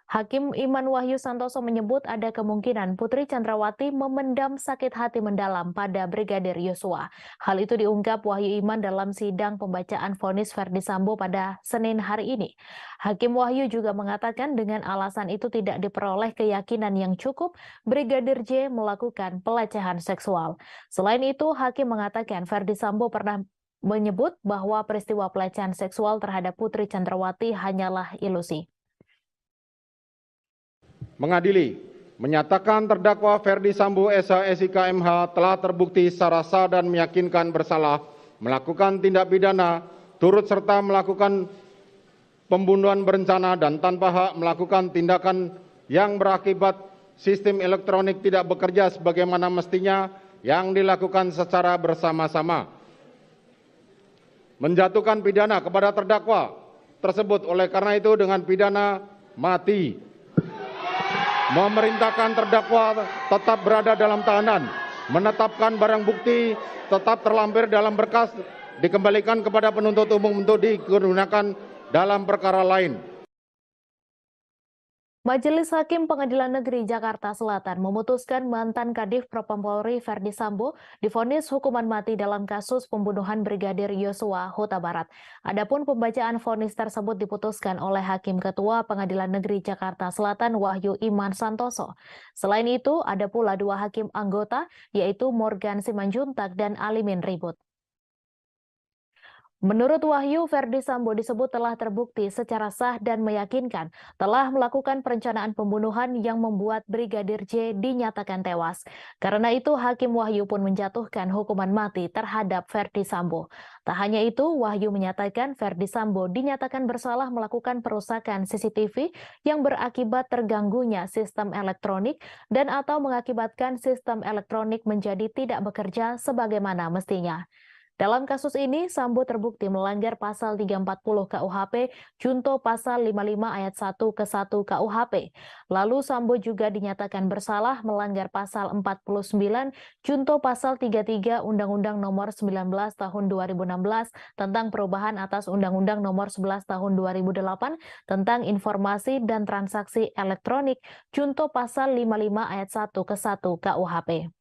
Hakim Iman Wahyu Santoso menyebut ada kemungkinan Putri Chandrawati memendam sakit hati mendalam pada Brigadir Yosua. Hal itu diungkap Wahyu Iman dalam sidang pembacaan vonis Ferdi Sambo pada Senin hari ini. Hakim Wahyu juga mengatakan dengan alasan itu tidak diperoleh keyakinan yang cukup Brigadir J melakukan pelecehan seksual. Selain itu, Hakim mengatakan Ferdi Sambo pernah menyebut bahwa peristiwa pelecehan seksual terhadap Putri Chandrawati hanyalah ilusi. Mengadili, menyatakan terdakwa Ferdi Sambo SH MH telah terbukti secara sah dan meyakinkan bersalah melakukan tindak pidana turut serta melakukan pembunuhan berencana dan tanpa hak melakukan tindakan yang berakibat sistem elektronik tidak bekerja sebagaimana mestinya yang dilakukan secara bersama-sama. Menjatuhkan pidana kepada terdakwa tersebut oleh karena itu dengan pidana mati. Memerintahkan terdakwa tetap berada dalam tahanan, menetapkan barang bukti tetap terlampir dalam berkas, dikembalikan kepada penuntut umum untuk digunakan dalam perkara lain. Majelis Hakim Pengadilan Negeri Jakarta Selatan memutuskan mantan Kadif Propam Polri Ferdi Sambo divonis hukuman mati dalam kasus pembunuhan Brigadir Yosua Huta Barat. Adapun pembacaan vonis tersebut diputuskan oleh Hakim Ketua Pengadilan Negeri Jakarta Selatan Wahyu Iman Santoso. Selain itu, ada pula dua hakim anggota yaitu Morgan Simanjuntak dan Alimin Ribut. Menurut Wahyu, Ferdi Sambo disebut telah terbukti secara sah dan meyakinkan telah melakukan perencanaan pembunuhan yang membuat Brigadir J dinyatakan tewas. Karena itu, Hakim Wahyu pun menjatuhkan hukuman mati terhadap Ferdi Sambo. Tak hanya itu, Wahyu menyatakan Ferdi Sambo dinyatakan bersalah melakukan perusakan CCTV yang berakibat terganggunya sistem elektronik dan atau mengakibatkan sistem elektronik menjadi tidak bekerja sebagaimana mestinya. Dalam kasus ini, Sambo terbukti melanggar pasal 340 KUHP, junto pasal 55 ayat 1 ke 1 KUHP. Lalu Sambo juga dinyatakan bersalah melanggar pasal 49, junto pasal 33 Undang-Undang Nomor 19 Tahun 2016 tentang perubahan atas Undang-Undang Nomor 11 Tahun 2008 tentang informasi dan transaksi elektronik, junto pasal 55 ayat 1 ke 1 KUHP.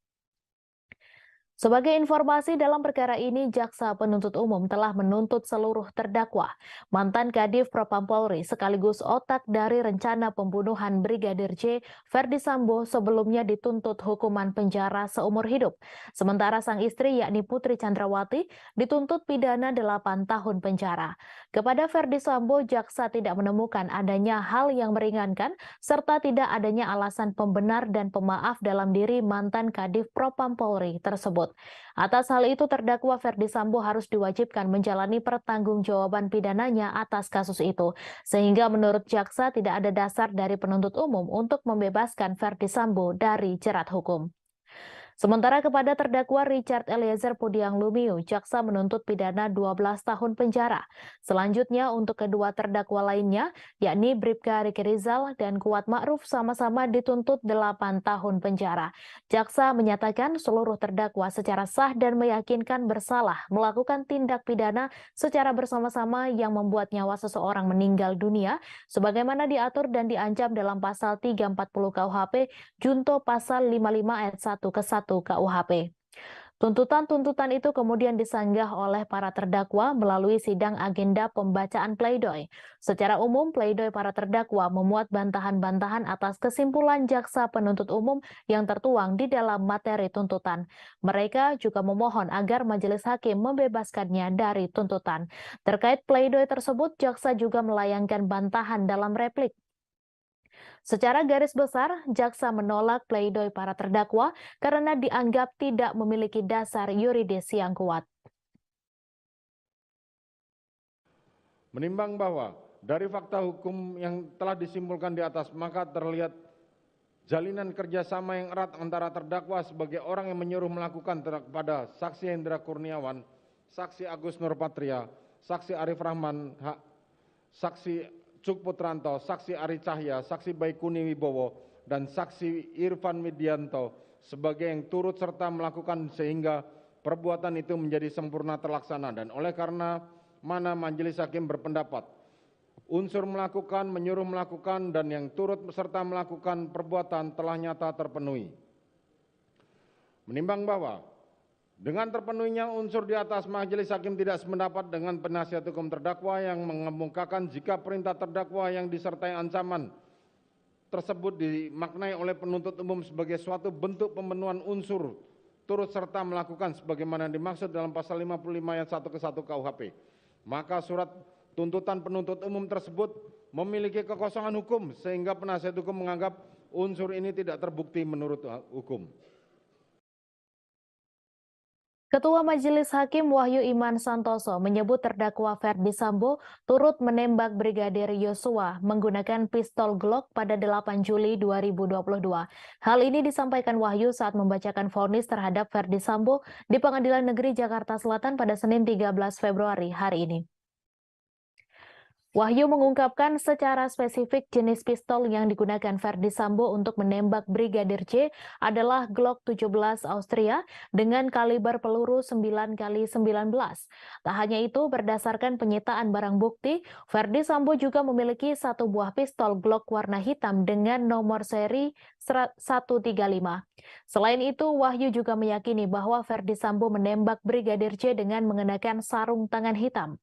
Sebagai informasi dalam perkara ini, Jaksa Penuntut Umum telah menuntut seluruh terdakwa, mantan Kadif Propam Polri sekaligus otak dari rencana pembunuhan Brigadir J, Ferdi Sambo sebelumnya dituntut hukuman penjara seumur hidup. Sementara sang istri yakni Putri Chandrawati dituntut pidana 8 tahun penjara. Kepada Ferdi Sambo, Jaksa tidak menemukan adanya hal yang meringankan serta tidak adanya alasan pembenar dan pemaaf dalam diri mantan Kadif Propam Polri tersebut. Atas hal itu, terdakwa Ferdi Sambo harus diwajibkan menjalani pertanggungjawaban pidananya atas kasus itu, sehingga menurut jaksa tidak ada dasar dari penuntut umum untuk membebaskan Ferdi Sambo dari jerat hukum. Sementara kepada terdakwa Richard Eliezer Pudiang Lumiu, jaksa menuntut pidana 12 tahun penjara. Selanjutnya untuk kedua terdakwa lainnya, yakni Bribka Riki Rizal dan Kuat Ma'ruf sama-sama dituntut 8 tahun penjara. Jaksa menyatakan seluruh terdakwa secara sah dan meyakinkan bersalah melakukan tindak pidana secara bersama-sama yang membuat nyawa seseorang meninggal dunia, sebagaimana diatur dan diancam dalam pasal 340 KUHP, junto pasal 55 ayat 1 ke 1 KUHP. Tuntutan-tuntutan itu kemudian disanggah oleh para terdakwa melalui sidang agenda pembacaan pleidoy. Secara umum, pleidoy para terdakwa memuat bantahan-bantahan atas kesimpulan jaksa penuntut umum yang tertuang di dalam materi tuntutan. Mereka juga memohon agar majelis hakim membebaskannya dari tuntutan. Terkait pleidoy tersebut, jaksa juga melayangkan bantahan dalam replik. Secara garis besar, jaksa menolak pleidoy para terdakwa karena dianggap tidak memiliki dasar yuridis yang kuat. Menimbang bahwa dari fakta hukum yang telah disimpulkan di atas, maka terlihat jalinan kerjasama yang erat antara terdakwa sebagai orang yang menyuruh melakukan kepada saksi Hendra Kurniawan, saksi Agus Nurpatria, saksi Arif Rahman, saksi Cuk Putranto, saksi Ari Cahya, saksi Baikuni Wibowo, dan saksi Irfan Widianto sebagai yang turut serta melakukan sehingga perbuatan itu menjadi sempurna terlaksana, dan oleh karena mana majelis hakim berpendapat unsur melakukan, menyuruh melakukan, dan yang turut serta melakukan perbuatan telah nyata terpenuhi. Menimbang bahwa dengan terpenuhinya unsur di atas, majelis hakim tidak sependapat dengan penasihat hukum terdakwa yang mengemukakan jika perintah terdakwa yang disertai ancaman tersebut dimaknai oleh penuntut umum sebagai suatu bentuk pemenuhan unsur turut serta melakukan sebagaimana dimaksud dalam pasal 55 ayat 1 ke 1 KUHP. Maka surat tuntutan penuntut umum tersebut memiliki kekosongan hukum sehingga penasihat hukum menganggap unsur ini tidak terbukti menurut hukum. Ketua Majelis Hakim Wahyu Iman Santoso menyebut terdakwa Ferdi Sambo turut menembak Brigadir Yosua menggunakan pistol Glock pada 8 Juli 2022. Hal ini disampaikan Wahyu saat membacakan vonis terhadap Ferdi Sambo di Pengadilan Negeri Jakarta Selatan pada Senin 13 Februari hari ini. Wahyu mengungkapkan secara spesifik jenis pistol yang digunakan Ferdi Sambo untuk menembak Brigadir J adalah Glock 17 Austria dengan kaliber peluru 9x19. Tak hanya itu, berdasarkan penyitaan barang bukti, Ferdi Sambo juga memiliki satu buah pistol Glock warna hitam dengan nomor seri 135. Selain itu, Wahyu juga meyakini bahwa Ferdi Sambo menembak Brigadir J dengan mengenakan sarung tangan hitam.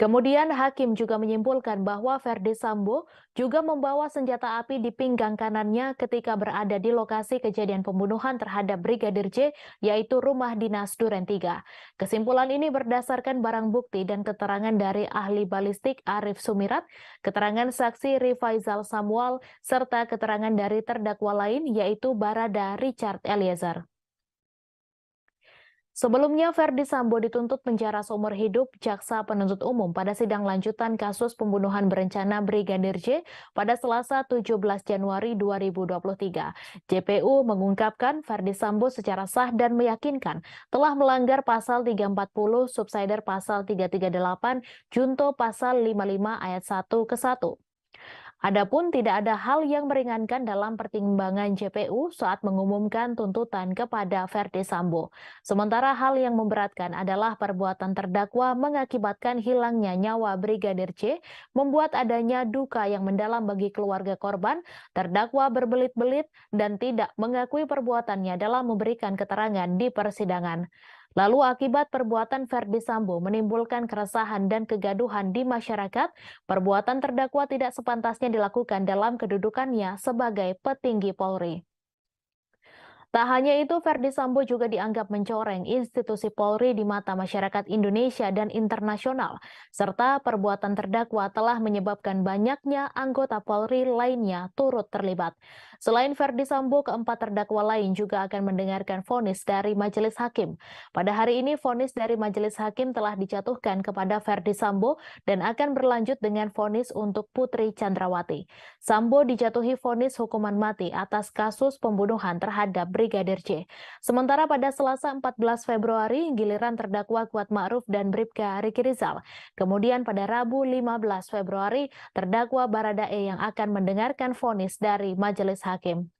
Kemudian hakim juga menyimpulkan bahwa Ferdi Sambo juga membawa senjata api di pinggang kanannya ketika berada di lokasi kejadian pembunuhan terhadap Brigadir J, yaitu rumah dinas Duren 3. Kesimpulan ini berdasarkan barang bukti dan keterangan dari ahli balistik Arif Sumirat, keterangan saksi Rifaizal Samuel, serta keterangan dari terdakwa lain yaitu Barada Richard Eliezer. Sebelumnya, Ferdi Sambo dituntut penjara seumur hidup jaksa penuntut umum pada sidang lanjutan kasus pembunuhan berencana Brigadir J pada Selasa 17 Januari 2023. JPU mengungkapkan Ferdi Sambo secara sah dan meyakinkan telah melanggar pasal 340, subsider pasal 338, junto pasal 55 ayat 1 ke 1. Adapun tidak ada hal yang meringankan dalam pertimbangan JPU saat mengumumkan tuntutan kepada Ferdi Sambo. Sementara hal yang memberatkan adalah perbuatan terdakwa mengakibatkan hilangnya nyawa Brigadir J, membuat adanya duka yang mendalam bagi keluarga korban, terdakwa berbelit-belit dan tidak mengakui perbuatannya dalam memberikan keterangan di persidangan. Lalu akibat perbuatan Ferdi Sambo menimbulkan keresahan dan kegaduhan di masyarakat, perbuatan terdakwa tidak sepantasnya dilakukan dalam kedudukannya sebagai petinggi Polri. Tak hanya itu, Ferdi Sambo juga dianggap mencoreng institusi Polri di mata masyarakat Indonesia dan internasional, serta perbuatan terdakwa telah menyebabkan banyaknya anggota Polri lainnya turut terlibat. Selain Ferdi Sambo, keempat terdakwa lain juga akan mendengarkan vonis dari majelis hakim. Pada hari ini, vonis dari majelis hakim telah dijatuhkan kepada Ferdi Sambo dan akan berlanjut dengan vonis untuk Putri Chandrawati. Sambo dijatuhi vonis hukuman mati atas kasus pembunuhan terhadap Brigadir J. Sementara pada Selasa 14 Februari, giliran terdakwa Kuat Ma'ruf dan Bribka Riki Rizal. Kemudian pada Rabu 15 Februari, terdakwa Baradae yang akan mendengarkan vonis dari majelis hakim.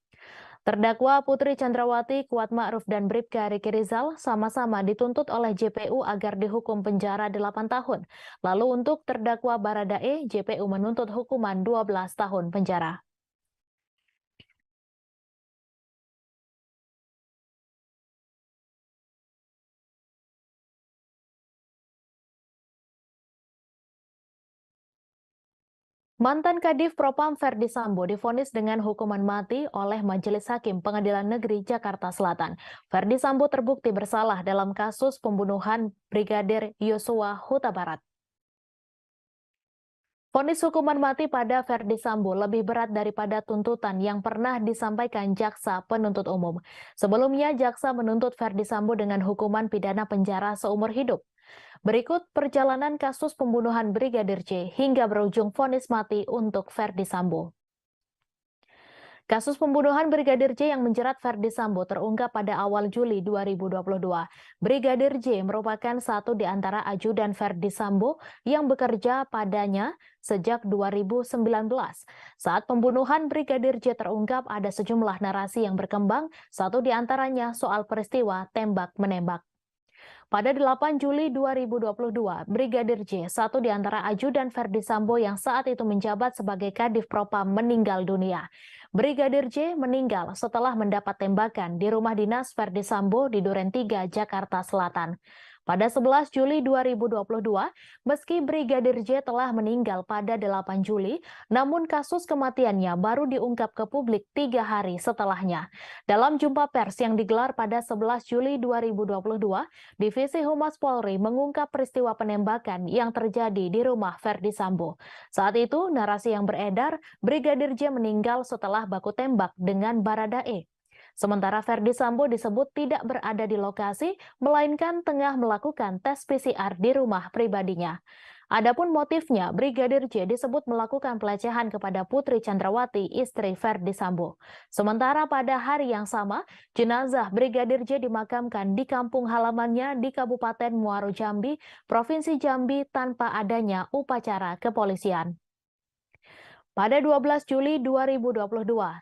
Terdakwa Putri Chandrawati, Kuat Ma'ruf, dan Bribka Riki Rizal sama-sama dituntut oleh JPU agar dihukum penjara 8 tahun. Lalu untuk terdakwa Baradae, JPU menuntut hukuman 12 tahun penjara. Mantan Kadif Propam Ferdi Sambo divonis dengan hukuman mati oleh Majelis Hakim Pengadilan Negeri Jakarta Selatan. Ferdi Sambo terbukti bersalah dalam kasus pembunuhan Brigadir Yosua Huta Barat. Vonis hukuman mati pada Ferdi Sambo lebih berat daripada tuntutan yang pernah disampaikan jaksa penuntut umum. Sebelumnya, jaksa menuntut Ferdi Sambo dengan hukuman pidana penjara seumur hidup. Berikut perjalanan kasus pembunuhan Brigadir J hingga berujung vonis mati untuk Ferdi Sambo. Kasus pembunuhan Brigadir J yang menjerat Ferdi Sambo terungkap pada awal Juli 2022. Brigadir J merupakan satu di antara ajudan Ferdi Sambo yang bekerja padanya sejak 2019. Saat pembunuhan Brigadir J terungkap, ada sejumlah narasi yang berkembang, satu di antaranya soal peristiwa tembak-menembak. Pada 8 Juli 2022, Brigadir J, satu di antara ajudan Ferdi Sambo yang saat itu menjabat sebagai Kadif Propam, meninggal dunia. Brigadir J meninggal setelah mendapat tembakan di rumah dinas Ferdi Sambo di Duren 3, Jakarta Selatan. Pada 11 Juli 2022, meski Brigadir J telah meninggal pada 8 Juli, namun kasus kematiannya baru diungkap ke publik 3 hari setelahnya. Dalam jumpa pers yang digelar pada 11 Juli 2022, Divisi Humas Polri mengungkap peristiwa penembakan yang terjadi di rumah Ferdi Sambo. Saat itu, narasi yang beredar, Brigadir J meninggal setelah baku tembak dengan Baradae. Sementara Ferdi Sambo disebut tidak berada di lokasi, melainkan tengah melakukan tes PCR di rumah pribadinya. Adapun motifnya, Brigadir J disebut melakukan pelecehan kepada Putri Chandrawati, istri Ferdi Sambo. Sementara pada hari yang sama, jenazah Brigadir J dimakamkan di kampung halamannya di Kabupaten Muaro Jambi, Provinsi Jambi tanpa adanya upacara kepolisian. Pada 12 Juli 2022,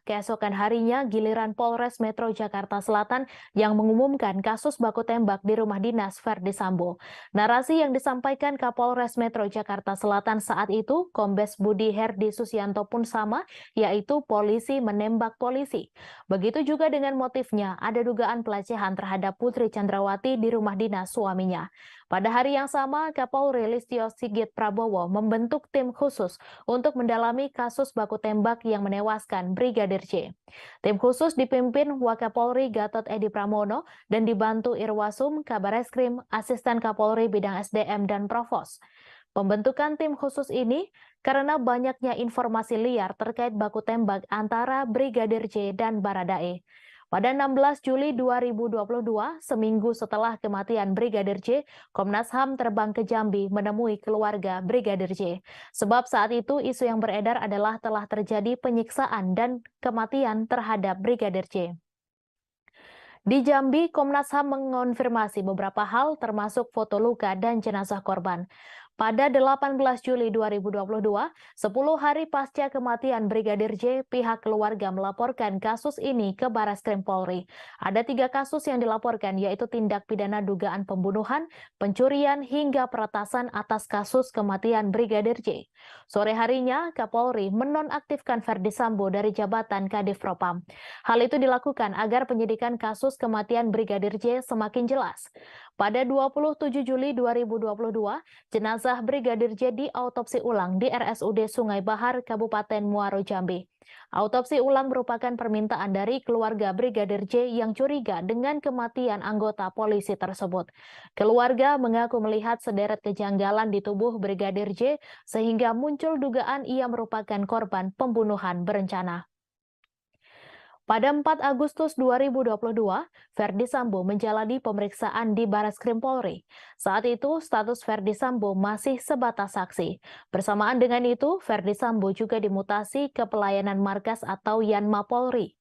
keesokan harinya giliran Polres Metro Jakarta Selatan yang mengumumkan kasus baku tembak di rumah dinas Ferdi Sambo. Narasi yang disampaikan Kapolres Metro Jakarta Selatan saat itu, Kombes Budi Herdi Susianto pun sama, yaitu polisi menembak polisi. Begitu juga dengan motifnya, ada dugaan pelecehan terhadap Putri Chandrawati di rumah dinas suaminya. Pada hari yang sama, Kapolri Listio Sigit Prabowo membentuk tim khusus untuk mendalami kasus baku tembak yang menewaskan Brigadir J. Tim khusus dipimpin Wakapolri Gatot Edi Pramono dan dibantu Irwasum, Kabareskrim, Asisten Kapolri Bidang SDM, dan Provos. Pembentukan tim khusus ini karena banyaknya informasi liar terkait baku tembak antara Brigadir J dan Baradae. Pada 16 Juli 2022, seminggu setelah kematian Brigadir J, Komnas HAM terbang ke Jambi menemui keluarga Brigadir J. Sebab saat itu isu yang beredar adalah telah terjadi penyiksaan dan kematian terhadap Brigadir J. Di Jambi, Komnas HAM mengonfirmasi beberapa hal termasuk foto luka dan jenazah korban. Pada 18 Juli 2022, 10 hari pasca kematian Brigadir J, pihak keluarga melaporkan kasus ini ke Barreskrim Polri. Ada 3 kasus yang dilaporkan, yaitu tindak pidana dugaan pembunuhan, pencurian, hingga peretasan atas kasus kematian Brigadir J. Sore harinya, Kapolri menonaktifkan Ferdi Sambo dari jabatan Kadif Propam. Hal itu dilakukan agar penyidikan kasus kematian Brigadir J semakin jelas. Pada 27 Juli 2022, jenazah Brigadir J diautopsi ulang di RSUD Sungai Bahar, Kabupaten Muaro Jambi. Autopsi ulang merupakan permintaan dari keluarga Brigadir J yang curiga dengan kematian anggota polisi tersebut. Keluarga mengaku melihat sederet kejanggalan di tubuh Brigadir J sehingga muncul dugaan ia merupakan korban pembunuhan berencana. Pada 4 Agustus 2022, Ferdi Sambo menjalani pemeriksaan di Barreskrim Polri. Saat itu, status Ferdi Sambo masih sebatas saksi. Bersamaan dengan itu, Ferdi Sambo juga dimutasi ke pelayanan markas atau Yanma Polri.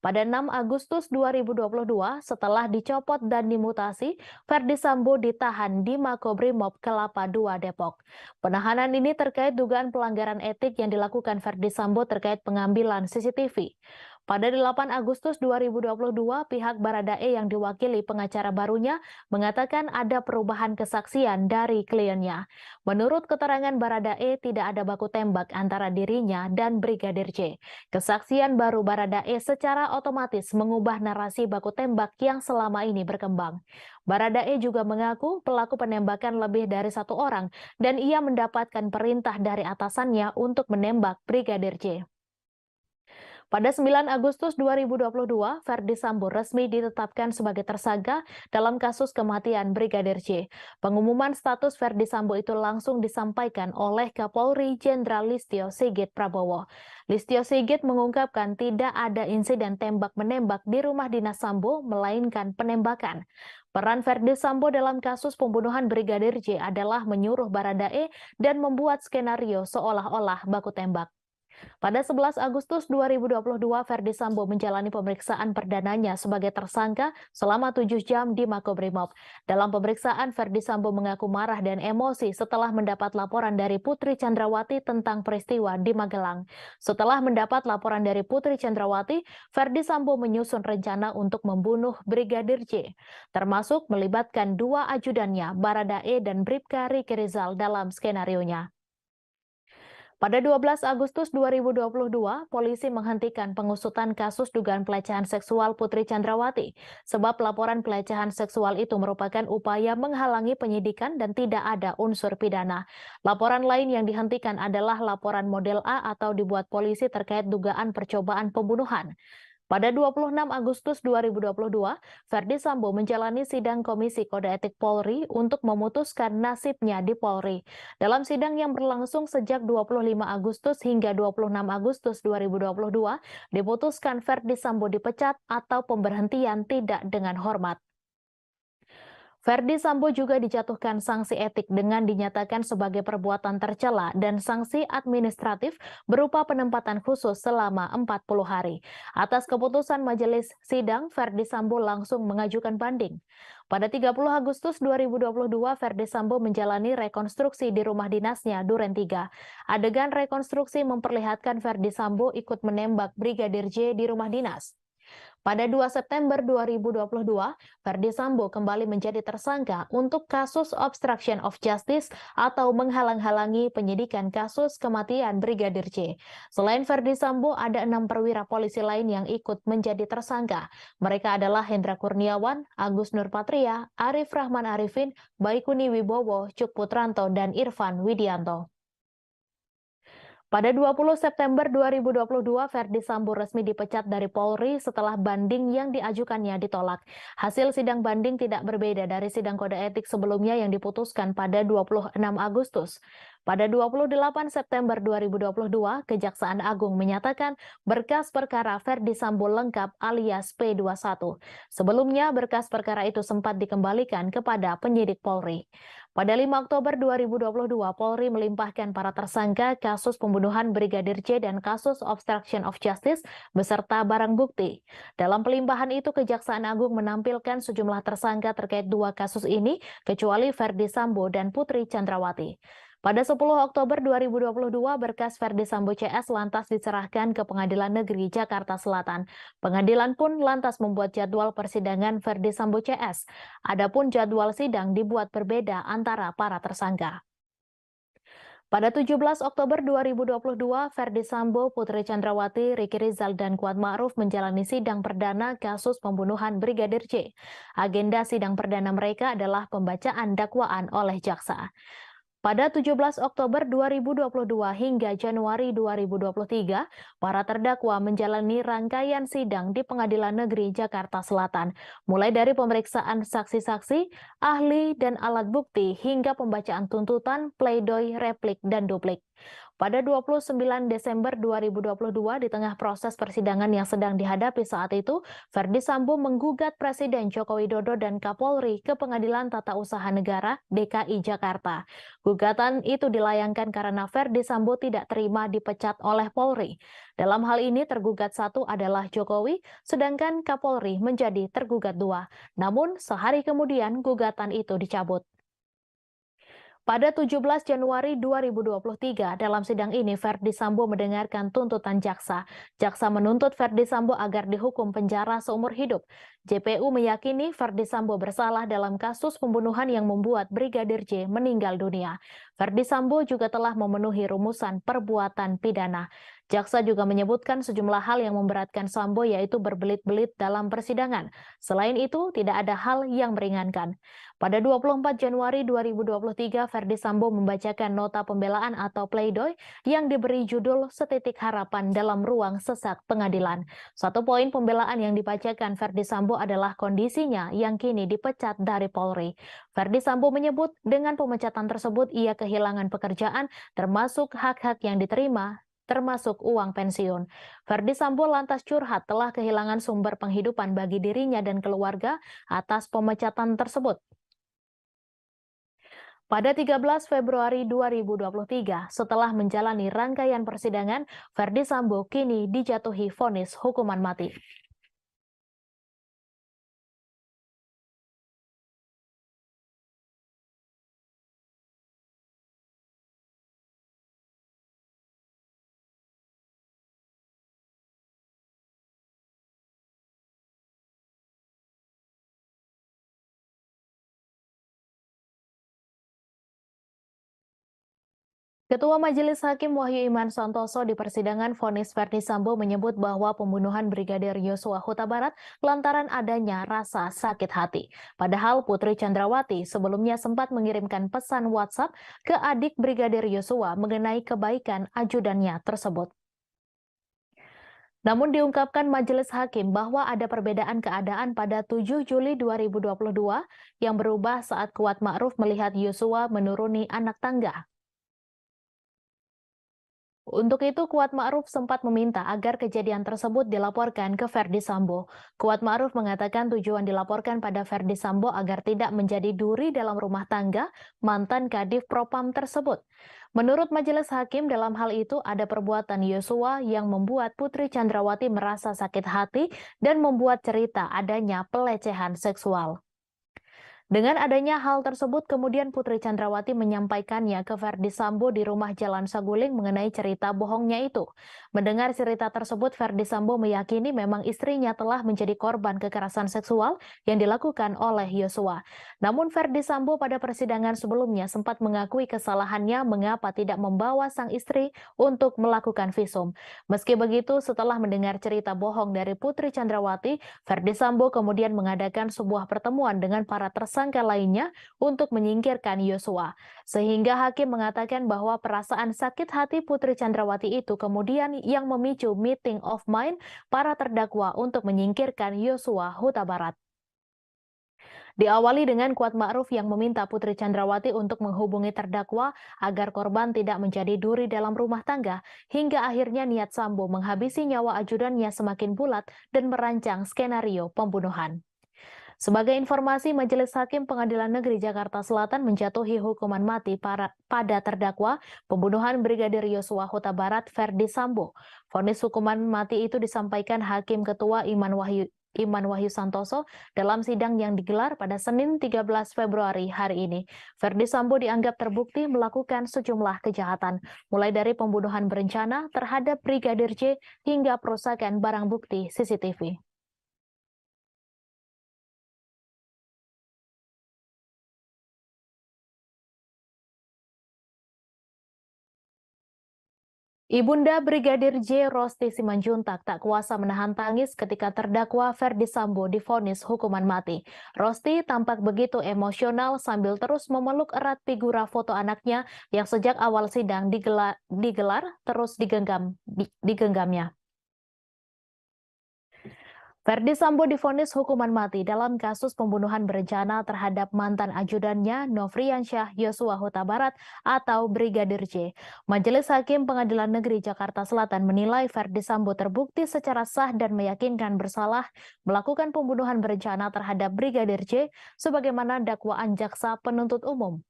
Pada 6 Agustus 2022, setelah dicopot dan dimutasi, Ferdi Sambo ditahan di Makobrimob Kelapa II Depok. Penahanan ini terkait dugaan pelanggaran etik yang dilakukan Ferdi Sambo terkait pengambilan CCTV. Pada 8 Agustus 2022, pihak Baradae yang diwakili pengacara barunya mengatakan ada perubahan kesaksian dari kliennya. Menurut keterangan Baradae, tidak ada baku tembak antara dirinya dan Brigadir J. Kesaksian baru Baradae secara otomatis mengubah narasi baku tembak yang selama ini berkembang. Baradae juga mengaku pelaku penembakan lebih dari 1 orang dan ia mendapatkan perintah dari atasannya untuk menembak Brigadir J. Pada 9 Agustus 2022, Ferdi Sambo resmi ditetapkan sebagai tersangka dalam kasus kematian Brigadir J. Pengumuman status Ferdi Sambo itu langsung disampaikan oleh Kapolri Jenderal Listio Sigit Prabowo. Listio Sigit mengungkapkan tidak ada insiden tembak-menembak di rumah dinas Sambo, melainkan penembakan. Peran Ferdi Sambo dalam kasus pembunuhan Brigadir J adalah menyuruh Baradae dan membuat skenario seolah-olah baku tembak. Pada 11 Agustus 2022, Ferdi Sambo menjalani pemeriksaan perdananya sebagai tersangka selama 7 jam di Makobrimob. Dalam pemeriksaan, Ferdi Sambo mengaku marah dan emosi setelah mendapat laporan dari Putri Chandrawati tentang peristiwa di Magelang. Setelah mendapat laporan dari Putri Chandrawati, Ferdi Sambo menyusun rencana untuk membunuh Brigadir J, termasuk melibatkan 2 ajudannya, Baradae dan Bribka Riki Rizal dalam skenarionya. Pada 12 Agustus 2022, polisi menghentikan pengusutan kasus dugaan pelecehan seksual Putri Chandrawati, sebab laporan pelecehan seksual itu merupakan upaya menghalangi penyidikan dan tidak ada unsur pidana. Laporan lain yang dihentikan adalah laporan model A atau dibuat polisi terkait dugaan percobaan pembunuhan. Pada 26 Agustus 2022, Ferdi Sambo menjalani sidang Komisi Kode Etik Polri untuk memutuskan nasibnya di Polri. Dalam sidang yang berlangsung sejak 25 Agustus hingga 26 Agustus 2022, diputuskan Ferdi Sambo dipecat atau pemberhentian tidak dengan hormat. Ferdi Sambo juga dijatuhkan sanksi etik dengan dinyatakan sebagai perbuatan tercela dan sanksi administratif berupa penempatan khusus selama 40 hari. Atas keputusan majelis sidang, Ferdi Sambo langsung mengajukan banding. Pada 30 Agustus 2022, Ferdi Sambo menjalani rekonstruksi di rumah dinasnya Duren 3. Adegan rekonstruksi memperlihatkan Ferdi Sambo ikut menembak Brigadir J di rumah dinas. Pada 2 September 2022, Ferdi Sambo kembali menjadi tersangka untuk kasus obstruction of justice atau menghalang-halangi penyidikan kasus kematian Brigadir J. Selain Ferdi Sambo, ada 6 perwira polisi lain yang ikut menjadi tersangka. Mereka adalah Hendra Kurniawan, Agus Nurpatria, Arif Rahman Arifin, Baikuni Wibowo, Cuk Putranto, dan Irfan Widianto. Pada 20 September 2022, Ferdi Sambo resmi dipecat dari Polri setelah banding yang diajukannya ditolak. Hasil sidang banding tidak berbeda dari sidang kode etik sebelumnya yang diputuskan pada 26 Agustus. Pada 28 September 2022, Kejaksaan Agung menyatakan berkas perkara Ferdi Sambo lengkap alias P21. Sebelumnya, berkas perkara itu sempat dikembalikan kepada penyidik Polri. Pada 5 Oktober 2022, Polri melimpahkan para tersangka kasus pembunuhan Brigadir J dan kasus obstruction of justice beserta barang bukti. Dalam pelimpahan itu, Kejaksaan Agung menampilkan sejumlah tersangka terkait dua kasus ini, kecuali Ferdi Sambo dan Putri Chandrawati. Pada 10 Oktober 2022, berkas Ferdi Sambo CS lantas diserahkan ke Pengadilan Negeri Jakarta Selatan. Pengadilan pun lantas membuat jadwal persidangan Ferdi Sambo CS. Adapun jadwal sidang dibuat berbeda antara para tersangka. Pada 17 Oktober 2022, Ferdi Sambo, Putri Chandrawati, Riki Rizal, dan Kuat Ma'ruf menjalani sidang perdana kasus pembunuhan Brigadir J. Agenda sidang perdana mereka adalah pembacaan dakwaan oleh jaksa. Pada 17 Oktober 2022 hingga Januari 2023, para terdakwa menjalani rangkaian sidang di Pengadilan Negeri Jakarta Selatan, mulai dari pemeriksaan saksi-saksi, ahli, dan alat bukti hingga pembacaan tuntutan, pledoi, replik, dan duplik. Pada 29 Desember 2022, di tengah proses persidangan yang sedang dihadapi saat itu, Ferdi Sambo menggugat Presiden Joko Widodo dan Kapolri ke Pengadilan Tata Usaha Negara DKI Jakarta. Gugatan itu dilayangkan karena Ferdi Sambo tidak terima dipecat oleh Polri. Dalam hal ini tergugat satu adalah Jokowi, sedangkan Kapolri menjadi tergugat dua. Namun sehari kemudian gugatan itu dicabut. Pada 17 Januari 2023, dalam sidang ini Ferdi Sambo mendengarkan tuntutan jaksa. Jaksa menuntut Ferdi Sambo agar dihukum penjara seumur hidup. JPU meyakini Ferdi Sambo bersalah dalam kasus pembunuhan yang membuat Brigadir J meninggal dunia. Ferdi Sambo juga telah memenuhi rumusan perbuatan pidana. Jaksa juga menyebutkan sejumlah hal yang memberatkan Sambo, yaitu berbelit-belit dalam persidangan. Selain itu, tidak ada hal yang meringankan. Pada 24 Januari 2023, Ferdi Sambo membacakan nota pembelaan atau pledoi yang diberi judul Setitik Harapan dalam ruang sesak pengadilan. Satu poin pembelaan yang dibacakan Ferdi Sambo adalah kondisinya yang kini dipecat dari Polri. Ferdi Sambo menyebut dengan pemecatan tersebut ia kehilangan pekerjaan, termasuk hak-hak yang diterima, termasuk uang pensiun. Ferdi Sambo lantas curhat telah kehilangan sumber penghidupan bagi dirinya dan keluarga atas pemecatan tersebut. Pada 13 Februari 2023, setelah menjalani rangkaian persidangan, Ferdi Sambo kini dijatuhi vonis hukuman mati. Ketua Majelis Hakim Wahyu Iman Santoso di persidangan vonis Ferdi Sambo menyebut bahwa pembunuhan Brigadir Yosua Huta Barat lantaran adanya rasa sakit hati. Padahal Putri Chandrawati sebelumnya sempat mengirimkan pesan WhatsApp ke adik Brigadir Yosua mengenai kebaikan ajudannya tersebut. Namun diungkapkan Majelis Hakim bahwa ada perbedaan keadaan pada 7 Juli 2022 yang berubah saat Kuat Ma'ruf melihat Yosua menuruni anak tangga. Untuk itu, Kuat Ma'ruf sempat meminta agar kejadian tersebut dilaporkan ke Ferdi Sambo. Kuat Ma'ruf mengatakan tujuan dilaporkan pada Ferdi Sambo agar tidak menjadi duri dalam rumah tangga mantan Kadif Propam tersebut. Menurut Majelis Hakim, dalam hal itu ada perbuatan Yosua yang membuat Putri Chandrawati merasa sakit hati dan membuat cerita adanya pelecehan seksual. Dengan adanya hal tersebut, kemudian Putri Chandrawati menyampaikannya ke Ferdi Sambo di rumah Jalan Saguling mengenai cerita bohongnya itu. Mendengar cerita tersebut, Ferdi Sambo meyakini memang istrinya telah menjadi korban kekerasan seksual yang dilakukan oleh Yosua. Namun Ferdi Sambo pada persidangan sebelumnya sempat mengakui kesalahannya mengapa tidak membawa sang istri untuk melakukan visum. Meski begitu, setelah mendengar cerita bohong dari Putri Chandrawati, Ferdi Sambo kemudian mengadakan sebuah pertemuan dengan para tersangka lainnya untuk menyingkirkan Yosua. Sehingga hakim mengatakan bahwa perasaan sakit hati Putri Chandrawati itu kemudian yang memicu meeting of mind para terdakwa untuk menyingkirkan Yosua Huta Barat. Diawali dengan Kuat Ma'ruf yang meminta Putri Chandrawati untuk menghubungi terdakwa agar korban tidak menjadi duri dalam rumah tangga, hingga akhirnya niat Sambo menghabisi nyawa ajudannya semakin bulat dan merancang skenario pembunuhan. Sebagai informasi, Majelis Hakim Pengadilan Negeri Jakarta Selatan menjatuhi hukuman mati pada terdakwa pembunuhan Brigadir Yosua Huta Barat Ferdi Sambo. Vonis hukuman mati itu disampaikan Hakim Ketua Iman Wahyu Santoso dalam sidang yang digelar pada Senin 13 Februari hari ini. Ferdi Sambo dianggap terbukti melakukan sejumlah kejahatan, mulai dari pembunuhan berencana terhadap Brigadir J hingga perusakan barang bukti CCTV. Ibunda Brigadir J. Rosti Simanjuntak tak kuasa menahan tangis ketika terdakwa Ferdi Sambo divonis hukuman mati. Rosti tampak begitu emosional sambil terus memeluk erat figura foto anaknya yang sejak awal sidang digelar terus digenggamnya. Ferdi Sambo divonis hukuman mati dalam kasus pembunuhan berencana terhadap mantan ajudannya Nofriansyah Yosua Huta Barat atau Brigadir J. Majelis Hakim Pengadilan Negeri Jakarta Selatan menilai Ferdi Sambo terbukti secara sah dan meyakinkan bersalah melakukan pembunuhan berencana terhadap Brigadir J sebagaimana dakwaan jaksa penuntut umum.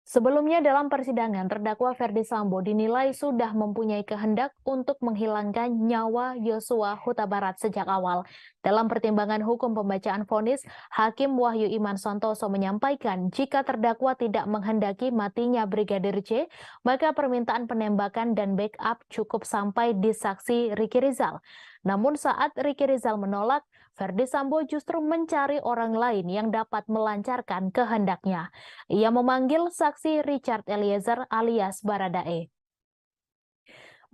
Sebelumnya dalam persidangan, terdakwa Ferdi Sambo dinilai sudah mempunyai kehendak untuk menghilangkan nyawa Yosua Huta Barat sejak awal. Dalam pertimbangan hukum pembacaan vonis, Hakim Wahyu Iman Santoso menyampaikan jika terdakwa tidak menghendaki matinya Brigadir J, maka permintaan penembakan dan backup cukup sampai di saksi Riki Rizal. Namun saat Riki Rizal menolak, Ferdi Sambo justru mencari orang lain yang dapat melancarkan kehendaknya. Ia memanggil saksi Richard Eliezer alias Baradae.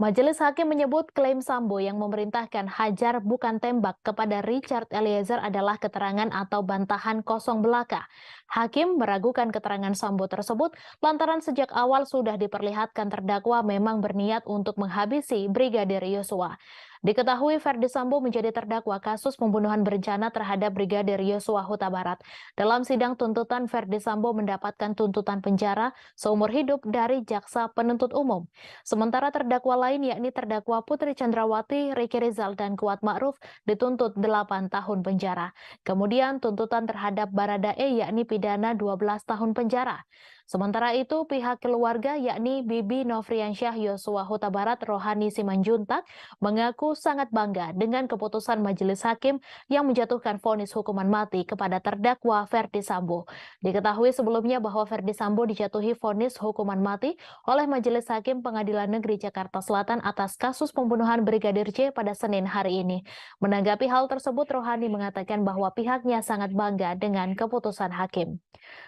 Majelis Hakim menyebut klaim Sambo yang memerintahkan hajar bukan tembak kepada Richard Eliezer adalah keterangan atau bantahan kosong belaka. Hakim meragukan keterangan Sambo tersebut lantaran sejak awal sudah diperlihatkan terdakwa memang berniat untuk menghabisi Brigadir Yosua. Diketahui Ferdi Sambo menjadi terdakwa kasus pembunuhan berencana terhadap Brigadir Yosua Huta Barat. Dalam sidang tuntutan, Ferdi Sambo mendapatkan tuntutan penjara seumur hidup dari jaksa penuntut umum. Sementara terdakwa lain yakni terdakwa Putri Chandrawati, Riki Rizal, dan Kuat Ma'ruf dituntut 8 tahun penjara. Kemudian tuntutan terhadap Baradae yakni pidana 12 tahun penjara. Sementara itu, pihak keluarga yakni Bibi Nofriansyah Yosua Huta Barat Rohani Simanjuntak mengaku sangat bangga dengan keputusan Majelis Hakim yang menjatuhkan vonis hukuman mati kepada terdakwa Ferdi Sambo. Diketahui sebelumnya bahwa Ferdi Sambo dijatuhi vonis hukuman mati oleh Majelis Hakim Pengadilan Negeri Jakarta Selatan atas kasus pembunuhan Brigadir J pada Senin hari ini. Menanggapi hal tersebut, Rohani mengatakan bahwa pihaknya sangat bangga dengan keputusan hakim.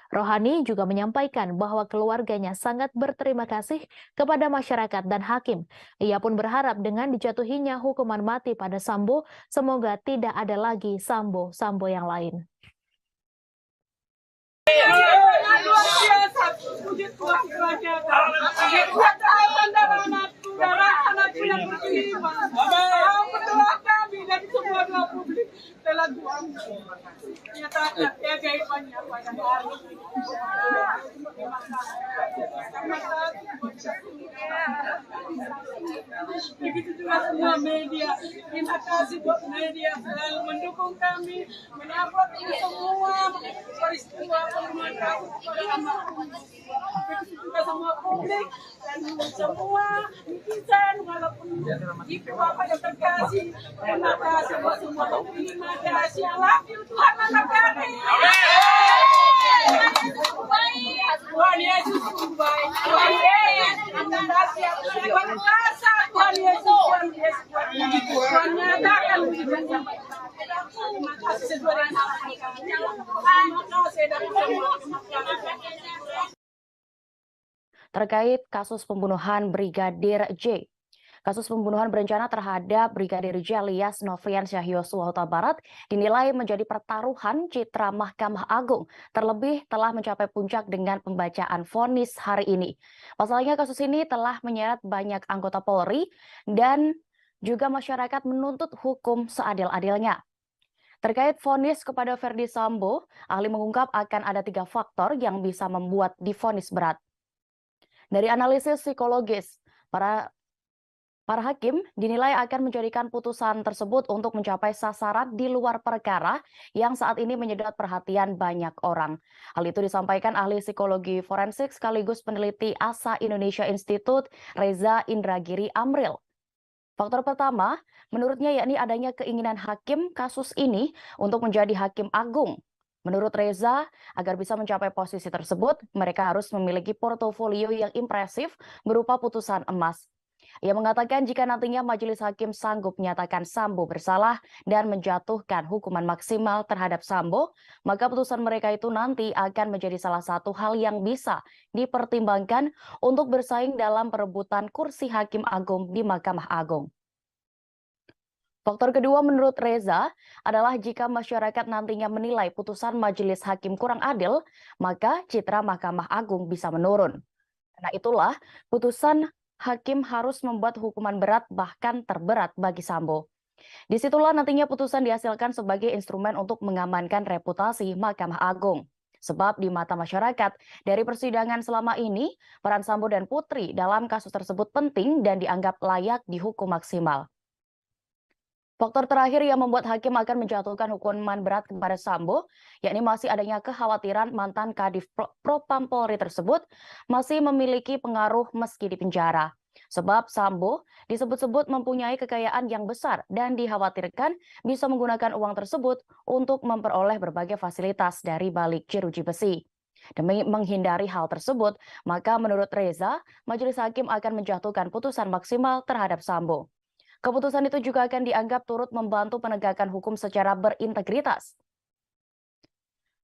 Rohani juga menyampaikan bahwa keluarganya sangat berterima kasih kepada masyarakat dan hakim. Ia pun berharap dengan dijatuhinya hukuman mati pada Sambo, semoga tidak ada lagi Sambo yang lain. Telah nyatakan keajaibannya pada hari ini. Begitu juga semua media. Terima kasih buat media selalu mendukung kami, menyambut ini semua peristiwa pembunuhan kasus kepada almarhum. Begitu juga semua publik dan semua netizen walaupun itu apa yang terkasih. Terima kasih buat semua. Terima kasih. I love you Tuhan anak kami. Tuhan Yesus baik. Tuhan Yesus berkuasa. Tuhan Yesus Tuhan nyatakan terima kasih sesuai dengan harapan kami. Terima kasih dari semua. Terkait kasus pembunuhan Brigadir J. Kasus pembunuhan berencana terhadap Brigadir J alias Nofriansyah Yosua Huta Barat dinilai menjadi pertaruhan citra Mahkamah Agung, terlebih telah mencapai puncak dengan pembacaan vonis hari ini. Pasalnya kasus ini telah menyeret banyak anggota Polri dan juga masyarakat menuntut hukum seadil-adilnya. Terkait vonis kepada Verdi Sambo, ahli mengungkap akan ada 3 faktor yang bisa membuat divonis berat. Dari analisis psikologis, para hakim dinilai akan menjadikan putusan tersebut untuk mencapai sasaran di luar perkara yang saat ini menyedot perhatian banyak orang. Hal itu disampaikan ahli psikologi forensik sekaligus peneliti ASA Indonesia Institute, Reza Indragiri Amril. Faktor pertama, menurutnya yakni adanya keinginan hakim kasus ini untuk menjadi hakim agung. Menurut Reza, agar bisa mencapai posisi tersebut, mereka harus memiliki portofolio yang impresif berupa putusan emas. Ia mengatakan jika nantinya majelis hakim sanggup menyatakan Sambo bersalah dan menjatuhkan hukuman maksimal terhadap Sambo, maka putusan mereka itu nanti akan menjadi salah satu hal yang bisa dipertimbangkan untuk bersaing dalam perebutan kursi hakim agung di Mahkamah Agung. Faktor kedua menurut Reza adalah jika masyarakat nantinya menilai putusan majelis hakim kurang adil, maka citra Mahkamah Agung bisa menurun. Karena itulah putusan hakim harus membuat hukuman berat bahkan terberat bagi Sambo. Disitulah nantinya putusan dihasilkan sebagai instrumen untuk mengamankan reputasi Mahkamah Agung. Sebab di mata masyarakat, dari persidangan selama ini, peran Sambo dan Putri dalam kasus tersebut penting dan dianggap layak dihukum maksimal. Faktor terakhir yang membuat hakim akan menjatuhkan hukuman berat kepada Sambo, yakni masih adanya kekhawatiran mantan Kadif Propam Polri tersebut masih memiliki pengaruh meski di penjara. Sebab Sambo disebut-sebut mempunyai kekayaan yang besar dan dikhawatirkan bisa menggunakan uang tersebut untuk memperoleh berbagai fasilitas dari balik jeruji besi. Demi menghindari hal tersebut, maka menurut Reza, majelis hakim akan menjatuhkan putusan maksimal terhadap Sambo. Keputusan itu juga akan dianggap turut membantu penegakan hukum secara berintegritas.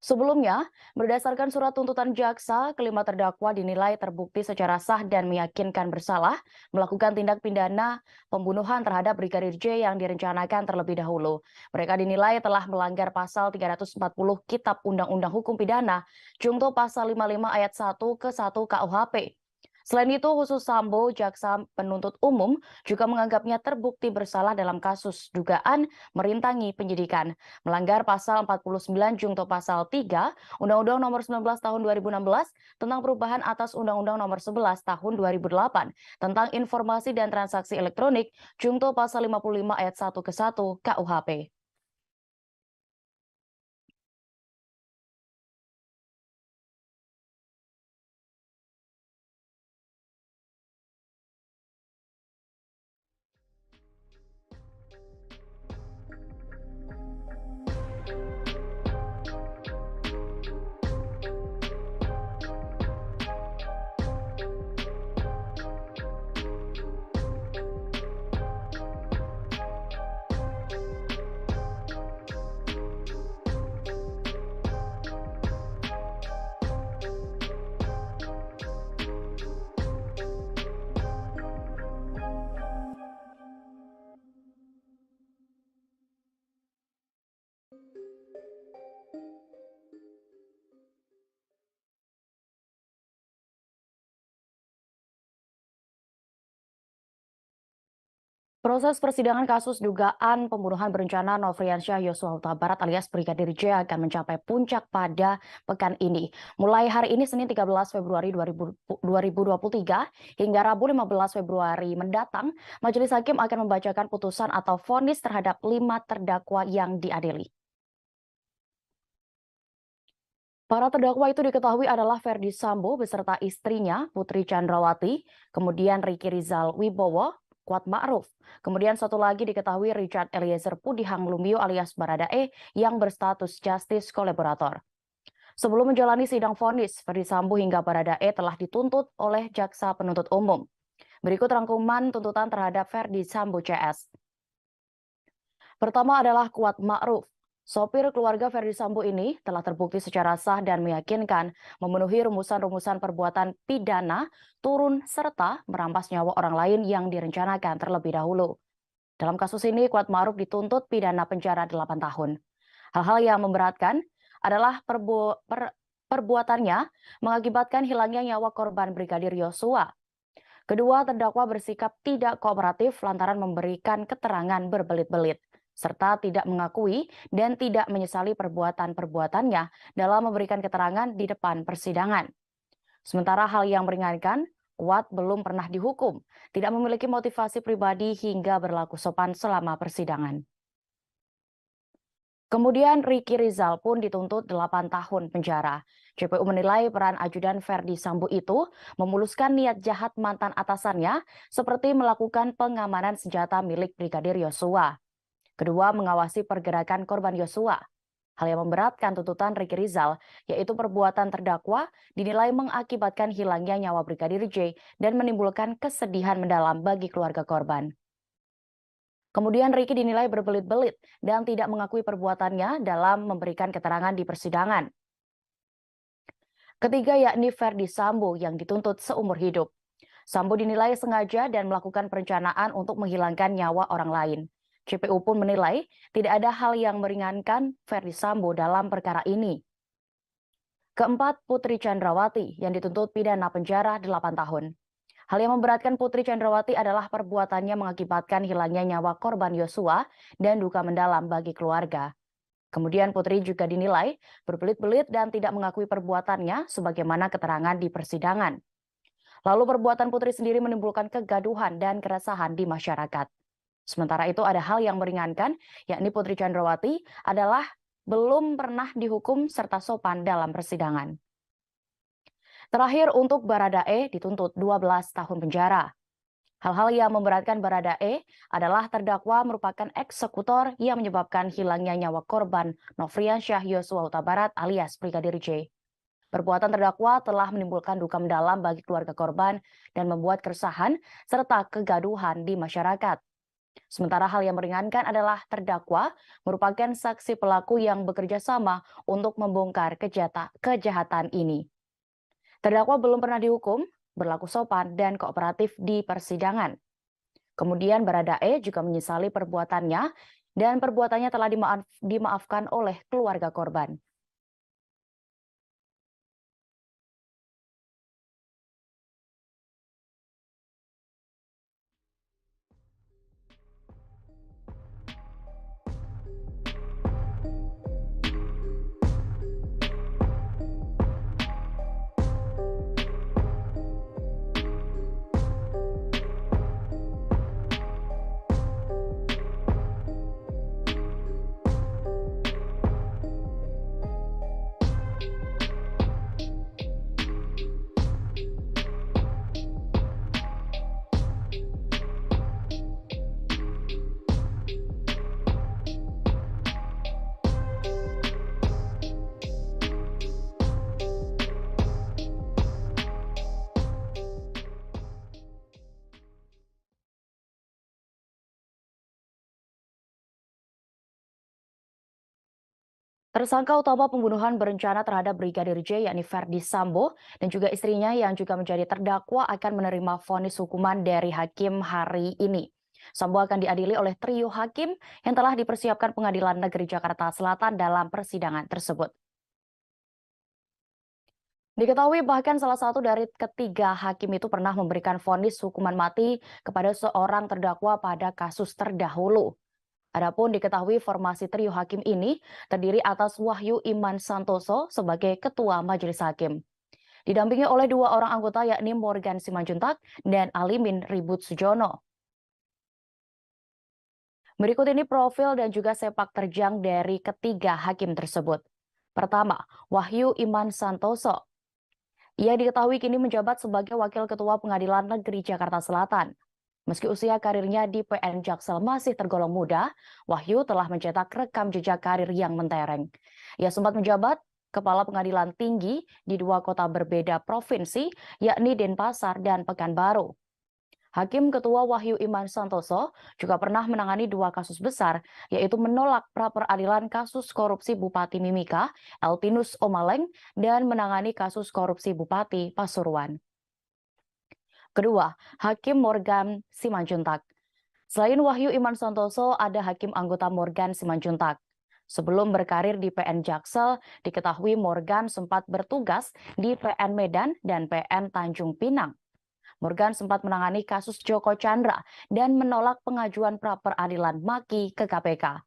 Sebelumnya, berdasarkan surat tuntutan jaksa, kelima terdakwa dinilai terbukti secara sah dan meyakinkan bersalah melakukan tindak pidana pembunuhan terhadap Brigadir J yang direncanakan terlebih dahulu. Mereka dinilai telah melanggar pasal 340 Kitab Undang-Undang Hukum Pidana, Jungto pasal 55 ayat 1 ke 1 KUHP. Selain itu, khusus Sambo, jaksa penuntut umum juga menganggapnya terbukti bersalah dalam kasus dugaan merintangi penyidikan, melanggar pasal 49 Jungto pasal 3 Undang-Undang Nomor 19 Tahun 2016 tentang perubahan atas Undang-Undang Nomor 11 Tahun 2008 tentang informasi dan transaksi elektronik, Jungto pasal 55 ayat 1 ke 1 KUHP. Proses persidangan kasus dugaan pembunuhan berencana Nofriansyah Yosua Huta Barat alias Brigadir J akan mencapai puncak pada pekan ini. Mulai hari ini Senin 13 Februari 2023 hingga Rabu 15 Februari mendatang, Majelis Hakim akan membacakan putusan atau vonis terhadap 5 terdakwa yang diadili. Para terdakwa itu diketahui adalah Verdi Sambo beserta istrinya Putri Chandrawati, kemudian Riki Rizal Wibowo, Kuat Ma'ruf. Kemudian satu lagi diketahui Richard Eliezer Pudihang Lumbio alias Baradae yang berstatus justice kolaborator. Sebelum menjalani sidang vonis, Verdi Sambo hingga Baradae telah dituntut oleh jaksa penuntut umum. Berikut rangkuman tuntutan terhadap Verdi Sambo CS. Pertama adalah Kuat Ma'ruf. Sopir keluarga Verdi Sambo ini telah terbukti secara sah dan meyakinkan memenuhi rumusan-rumusan perbuatan pidana turun serta merampas nyawa orang lain yang direncanakan terlebih dahulu. Dalam kasus ini, Kuat Ma'ruf dituntut pidana penjara 8 tahun. Hal-hal yang memberatkan adalah perbuatannya mengakibatkan hilangnya nyawa korban Brigadir Yosua. Kedua terdakwa bersikap tidak kooperatif lantaran memberikan keterangan berbelit-belit. serta tidak mengakui dan tidak menyesali perbuatan-perbuatannya dalam memberikan keterangan di depan persidangan. Sementara hal yang meringankan, Kuat belum pernah dihukum, tidak memiliki motivasi pribadi hingga berlaku sopan selama persidangan. Kemudian Ricky Rizal pun dituntut 8 tahun penjara. JPU menilai peran ajudan Ferdi Sambo itu memuluskan niat jahat mantan atasannya seperti melakukan pengamanan senjata milik Brigadir Yosua. Kedua, mengawasi pergerakan korban Yosua. Hal yang memberatkan tuntutan Ricky Rizal, yaitu perbuatan terdakwa dinilai mengakibatkan hilangnya nyawa Brigadir J dan menimbulkan kesedihan mendalam bagi keluarga korban. Kemudian Ricky dinilai berbelit-belit dan tidak mengakui perbuatannya dalam memberikan keterangan di persidangan. Ketiga yakni Ferdi Sambo yang dituntut seumur hidup. Sambo dinilai sengaja dan melakukan perencanaan untuk menghilangkan nyawa orang lain. JPU pun menilai tidak ada hal yang meringankan Ferdi Sambo dalam perkara ini. Keempat, Putri Chandrawati yang dituntut pidana penjara 8 tahun. Hal yang memberatkan Putri Chandrawati adalah perbuatannya mengakibatkan hilangnya nyawa korban Yosua dan duka mendalam bagi keluarga. Kemudian Putri juga dinilai berbelit-belit dan tidak mengakui perbuatannya sebagaimana keterangan di persidangan. Lalu perbuatan Putri sendiri menimbulkan kegaduhan dan keresahan di masyarakat. Sementara itu ada hal yang meringankan, yakni Putri Chandrawati adalah belum pernah dihukum serta sopan dalam persidangan. Terakhir untuk Baradae dituntut 12 tahun penjara. Hal-hal yang memberatkan Baradae adalah terdakwa merupakan eksekutor yang menyebabkan hilangnya nyawa korban Nofriansyah Yosua Huta Barat alias Brigadir J. Perbuatan terdakwa telah menimbulkan duka mendalam bagi keluarga korban dan membuat keresahan serta kegaduhan di masyarakat. Sementara hal yang meringankan adalah terdakwa merupakan saksi pelaku yang bekerja sama untuk membongkar kejahatan ini. Terdakwa belum pernah dihukum, berlaku sopan dan kooperatif di persidangan. Kemudian Baradae juga menyesali perbuatannya dan perbuatannya telah dimaafkan oleh keluarga korban. Tersangka utama pembunuhan berencana terhadap Brigadir J yakni Ferdi Sambo dan juga istrinya yang juga menjadi terdakwa akan menerima vonis hukuman dari hakim hari ini. Sambo akan diadili oleh trio hakim yang telah dipersiapkan Pengadilan Negeri Jakarta Selatan dalam persidangan tersebut. Diketahui bahkan salah satu dari ketiga hakim itu pernah memberikan vonis hukuman mati kepada seorang terdakwa pada kasus terdahulu. Adapun diketahui formasi trio hakim ini terdiri atas Wahyu Iman Santoso sebagai Ketua Majelis Hakim. Didampingi oleh dua orang anggota yakni Morgan Simanjuntak dan Alimin Ribut Sujono. Berikut ini profil dan juga sepak terjang dari ketiga hakim tersebut. Pertama, Wahyu Iman Santoso. Ia diketahui kini menjabat sebagai Wakil Ketua Pengadilan Negeri Jakarta Selatan. Meski usia karirnya di PN Jaksel masih tergolong muda, Wahyu telah mencetak rekam jejak karir yang mentereng. Ia sempat menjabat Kepala Pengadilan Tinggi di dua kota berbeda provinsi, yakni Denpasar dan Pekanbaru. Hakim Ketua Wahyu Iman Santoso juga pernah menangani dua kasus besar, yaitu menolak pra-peradilan kasus korupsi Bupati Mimika, Eltinus Omaleng, dan menangani kasus korupsi Bupati Pasuruan. Kedua, Hakim Morgan Simanjuntak. Selain Wahyu Iman Santoso, ada Hakim anggota Morgan Simanjuntak. Sebelum berkarir di PN Jaksel, diketahui Morgan sempat bertugas di PN Medan dan PN Tanjung Pinang. Morgan sempat menangani kasus Joko Chandra dan menolak pengajuan pra-peradilan Maki ke KPK.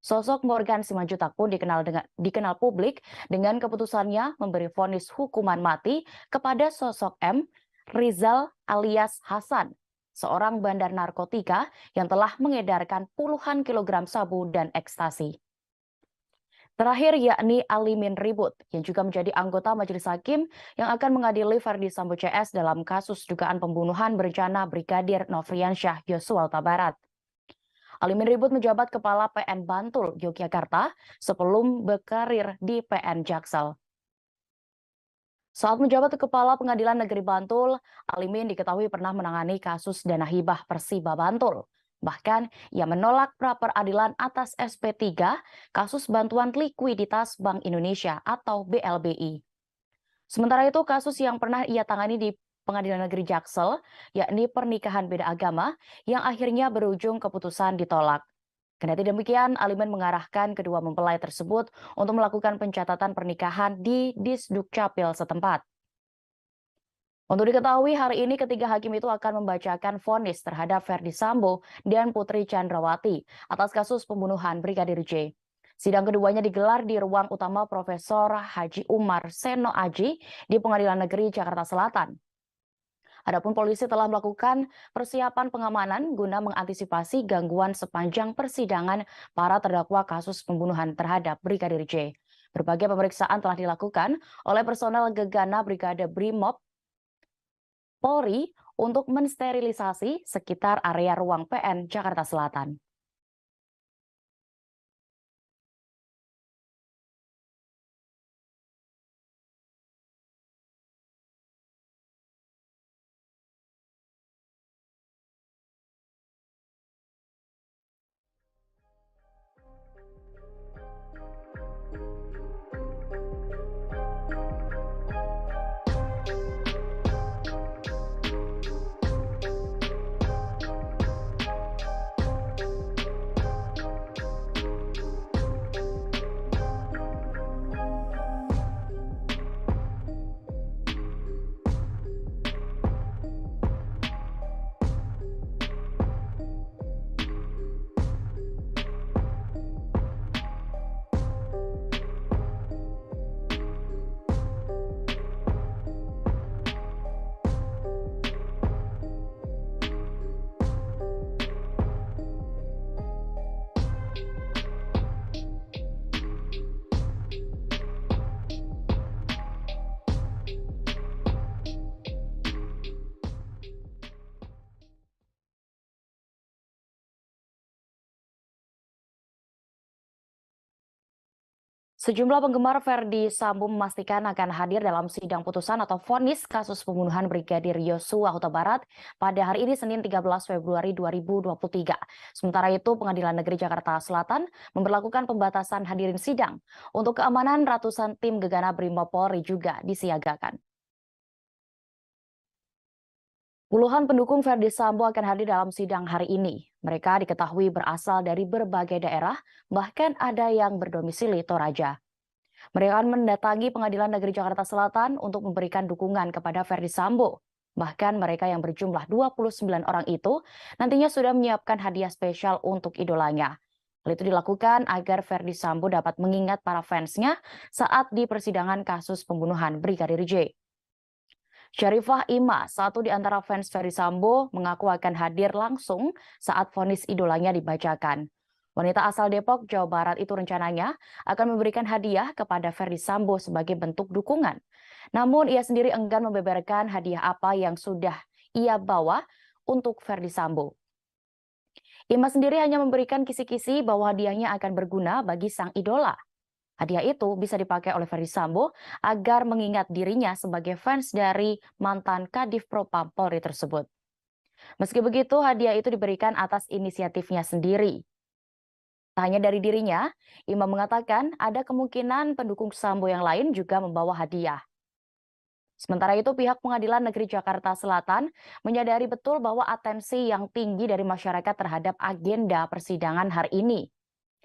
Sosok Morgan Simanjuntak pun dikenal publik dengan keputusannya memberi vonis hukuman mati kepada sosok M. Rizal alias Hasan, seorang bandar narkotika yang telah mengedarkan puluhan kilogram sabu dan ekstasi. Terakhir yakni Alimin Ribut yang juga menjadi anggota majelis hakim yang akan mengadili Ferdi Sambo CS dalam kasus dugaan pembunuhan berencana Brigadir Nofriansyah Yosua Huta Barat. Alimin Ribut menjabat Kepala PN Bantul, Yogyakarta sebelum berkarir di PN Jaksel. Saat menjabat Kepala Pengadilan Negeri Bantul, Alimin diketahui pernah menangani kasus dana hibah Persiba Bantul. Bahkan, ia menolak pra-peradilan atas SP3 kasus bantuan likuiditas Bank Indonesia atau BLBI. Sementara itu, kasus yang pernah ia tangani di Pengadilan Negeri Jaksel, yakni pernikahan beda agama, yang akhirnya berujung keputusan ditolak. Kendati demikian, Alimin mengarahkan kedua mempelai tersebut untuk melakukan pencatatan pernikahan di Disdukcapil setempat. Untuk diketahui, hari ini ketiga hakim itu akan membacakan vonis terhadap Ferdi Sambo dan Putri Chandrawati atas kasus pembunuhan Brigadir J. Sidang keduanya digelar di ruang utama Profesor Haji Umar Seno Aji di Pengadilan Negeri Jakarta Selatan. Adapun polisi telah melakukan persiapan pengamanan guna mengantisipasi gangguan sepanjang persidangan para terdakwa kasus pembunuhan terhadap Brigadir J. Berbagai pemeriksaan telah dilakukan oleh personel Gegana Brigade Brimob Polri untuk mensterilisasi sekitar area ruang PN Jakarta Selatan. Sejumlah penggemar Ferdi Sambo memastikan akan hadir dalam sidang putusan atau vonis kasus pembunuhan Brigadir Yosua Huta Barat pada hari ini Senin 13 Februari 2023. Sementara itu, Pengadilan Negeri Jakarta Selatan memberlakukan pembatasan hadirin sidang. Untuk keamanan, ratusan tim Gegana Brimob Polri juga disiagakan. Puluhan pendukung Ferdi Sambo akan hadir dalam sidang hari ini. Mereka diketahui berasal dari berbagai daerah, bahkan ada yang berdomisili Toraja. Mereka akan mendatangi Pengadilan Negeri Jakarta Selatan untuk memberikan dukungan kepada Ferdi Sambo. Bahkan mereka yang berjumlah 29 orang itu nantinya sudah menyiapkan hadiah spesial untuk idolanya. Hal itu dilakukan agar Ferdi Sambo dapat mengingat para fansnya saat di persidangan kasus pembunuhan Brigadir J. Syarifah Ima, satu di antara fans Ferdi Sambo, mengaku akan hadir langsung saat vonis idolanya dibacakan. Wanita asal Depok, Jawa Barat itu rencananya akan memberikan hadiah kepada Ferdi Sambo sebagai bentuk dukungan. Namun ia sendiri enggan membeberkan hadiah apa yang sudah ia bawa untuk Ferdi Sambo. Ima sendiri hanya memberikan kisi-kisi bahwa hadiahnya akan berguna bagi sang idola. Hadiah itu bisa dipakai oleh Ferdi Sambo agar mengingat dirinya sebagai fans dari mantan Kadif Propam Polri tersebut. Meski begitu, hadiah itu diberikan atas inisiatifnya sendiri. Tak hanya dari dirinya, Ima mengatakan ada kemungkinan pendukung Sambo yang lain juga membawa hadiah. Sementara itu, pihak Pengadilan Negeri Jakarta Selatan menyadari betul bahwa atensi yang tinggi dari masyarakat terhadap agenda persidangan hari ini.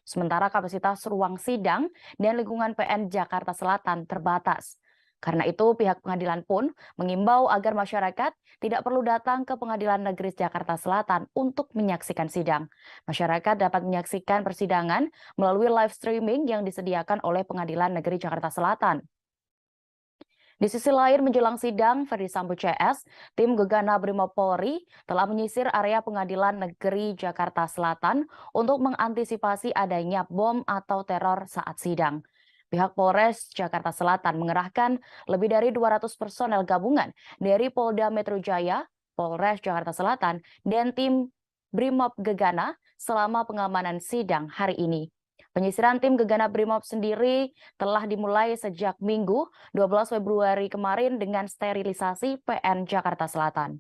Sementara kapasitas ruang sidang dan lingkungan PN Jakarta Selatan terbatas. Karena itu, pihak pengadilan pun mengimbau agar masyarakat tidak perlu datang ke Pengadilan Negeri Jakarta Selatan untuk menyaksikan sidang. Masyarakat dapat menyaksikan persidangan melalui live streaming yang disediakan oleh Pengadilan Negeri Jakarta Selatan. Di sisi lain, menjelang sidang Ferdi Sambo CS, tim Gegana Brimob Polri telah menyisir area Pengadilan Negeri Jakarta Selatan untuk mengantisipasi adanya bom atau teror saat sidang. Pihak Polres Jakarta Selatan mengerahkan lebih dari 200 personel gabungan dari Polda Metro Jaya, Polres Jakarta Selatan, dan tim Brimob Gegana selama pengamanan sidang hari ini. Penyisiran tim Gegana Brimob sendiri telah dimulai sejak Minggu 12 Februari kemarin dengan sterilisasi PN Jakarta Selatan.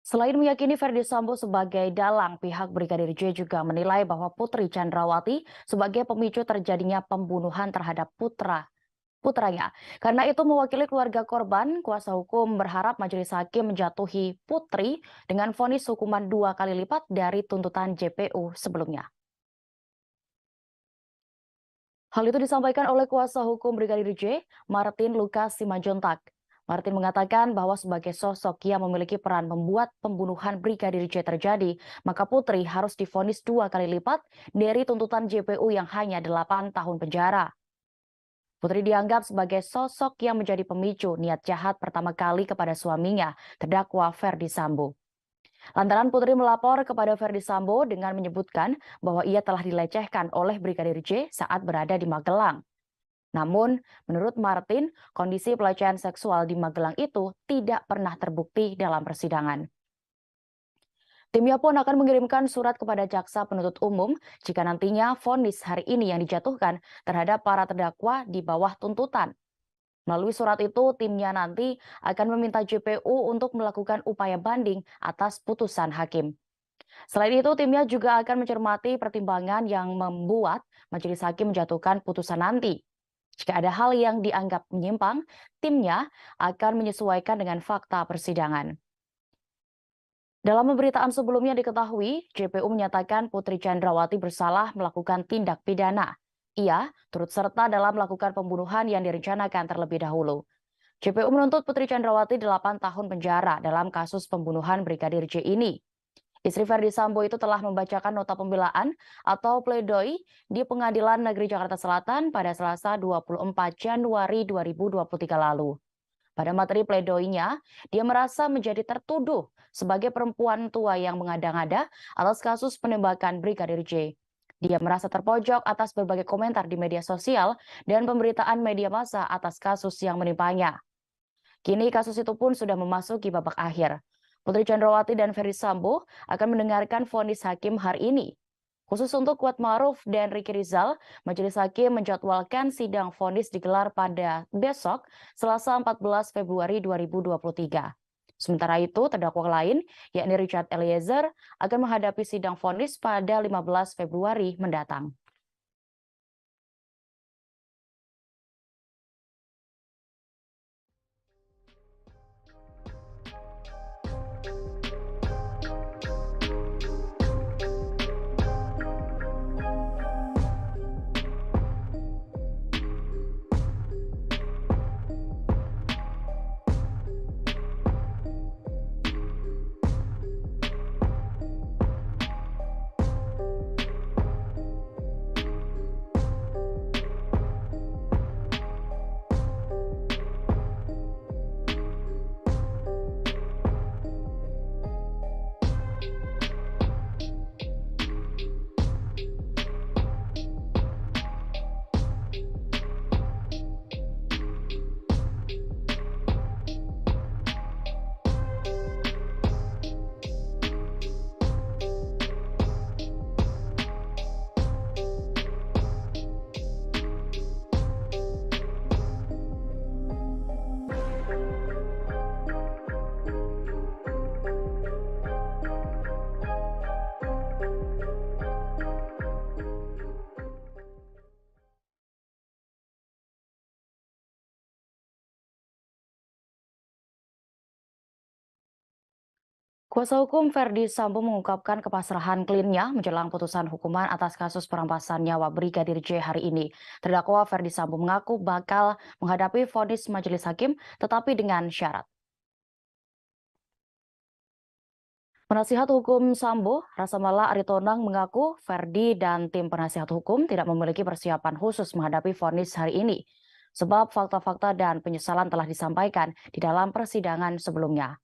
Selain meyakini Ferdi Sambo sebagai dalang, pihak Brigadir J juga menilai bahwa Putri Chandrawati sebagai pemicu terjadinya pembunuhan terhadap putranya. Karena itu mewakili keluarga korban, kuasa hukum berharap majelis hakim menjatuhi Putri dengan vonis hukuman 2 kali lipat dari tuntutan JPU sebelumnya. Hal itu disampaikan oleh kuasa hukum Brigadir J, Martin Lucas Simanjuntak. Martin mengatakan bahwa sebagai sosok yang memiliki peran membuat pembunuhan Brigadir J terjadi, maka Putri harus divonis 2 kali lipat dari tuntutan JPU yang hanya 8 tahun penjara. Putri dianggap sebagai sosok yang menjadi pemicu niat jahat pertama kali kepada suaminya, terdakwa Ferdi Sambo. Lantaran Putri melapor kepada Ferdi Sambo dengan menyebutkan bahwa ia telah dilecehkan oleh Brigadir J saat berada di Magelang. Namun, menurut Martin, kondisi pelecehan seksual di Magelang itu tidak pernah terbukti dalam persidangan. Timnya pun akan mengirimkan surat kepada jaksa penuntut umum jika nantinya vonis hari ini yang dijatuhkan terhadap para terdakwa di bawah tuntutan. Melalui surat itu, timnya nanti akan meminta JPU untuk melakukan upaya banding atas putusan hakim. Selain itu, timnya juga akan mencermati pertimbangan yang membuat majelis hakim menjatuhkan putusan nanti. Jika ada hal yang dianggap menyimpang, timnya akan menyesuaikan dengan fakta persidangan. Dalam pemberitaan sebelumnya diketahui, JPU menyatakan Putri Chandrawati bersalah melakukan tindak pidana. Ia turut serta dalam melakukan pembunuhan yang direncanakan terlebih dahulu. JPU menuntut Putri Chandrawati 8 tahun penjara dalam kasus pembunuhan Brigadir J ini. Istri Ferdi Sambo itu telah membacakan nota pembelaan atau pledoi di Pengadilan Negeri Jakarta Selatan pada Selasa 24 Januari 2023 lalu. Pada materi pledoinya, dia merasa menjadi tertuduh sebagai perempuan tua yang mengada-ngada atas kasus penembakan Brigadir J. Dia merasa terpojok atas berbagai komentar di media sosial dan pemberitaan media massa atas kasus yang menimpanya. Kini kasus itu pun sudah memasuki babak akhir. Putri Chandrawati dan Ferdi Sambo akan mendengarkan vonis hakim hari ini. Khusus untuk Kuatmaruf dan Ricky Rizal, majelis hakim menjadwalkan sidang vonis digelar pada besok, Selasa 14 Februari 2023. Sementara itu, terdakwa lain, yakni Richard Eliezer, akan menghadapi sidang vonis pada 15 Februari mendatang. Kuasa hukum Ferdi Sambo mengungkapkan kepasrahan kliennya menjelang putusan hukuman atas kasus perampasan nyawa Brigadir J hari ini. Terdakwa Ferdi Sambo mengaku bakal menghadapi vonis majelis hakim, tetapi dengan syarat. Penasihat hukum Sambo, Rasamala Aritonang, mengaku Ferdi dan tim penasihat hukum tidak memiliki persiapan khusus menghadapi vonis hari ini, sebab fakta-fakta dan penyesalan telah disampaikan di dalam persidangan sebelumnya.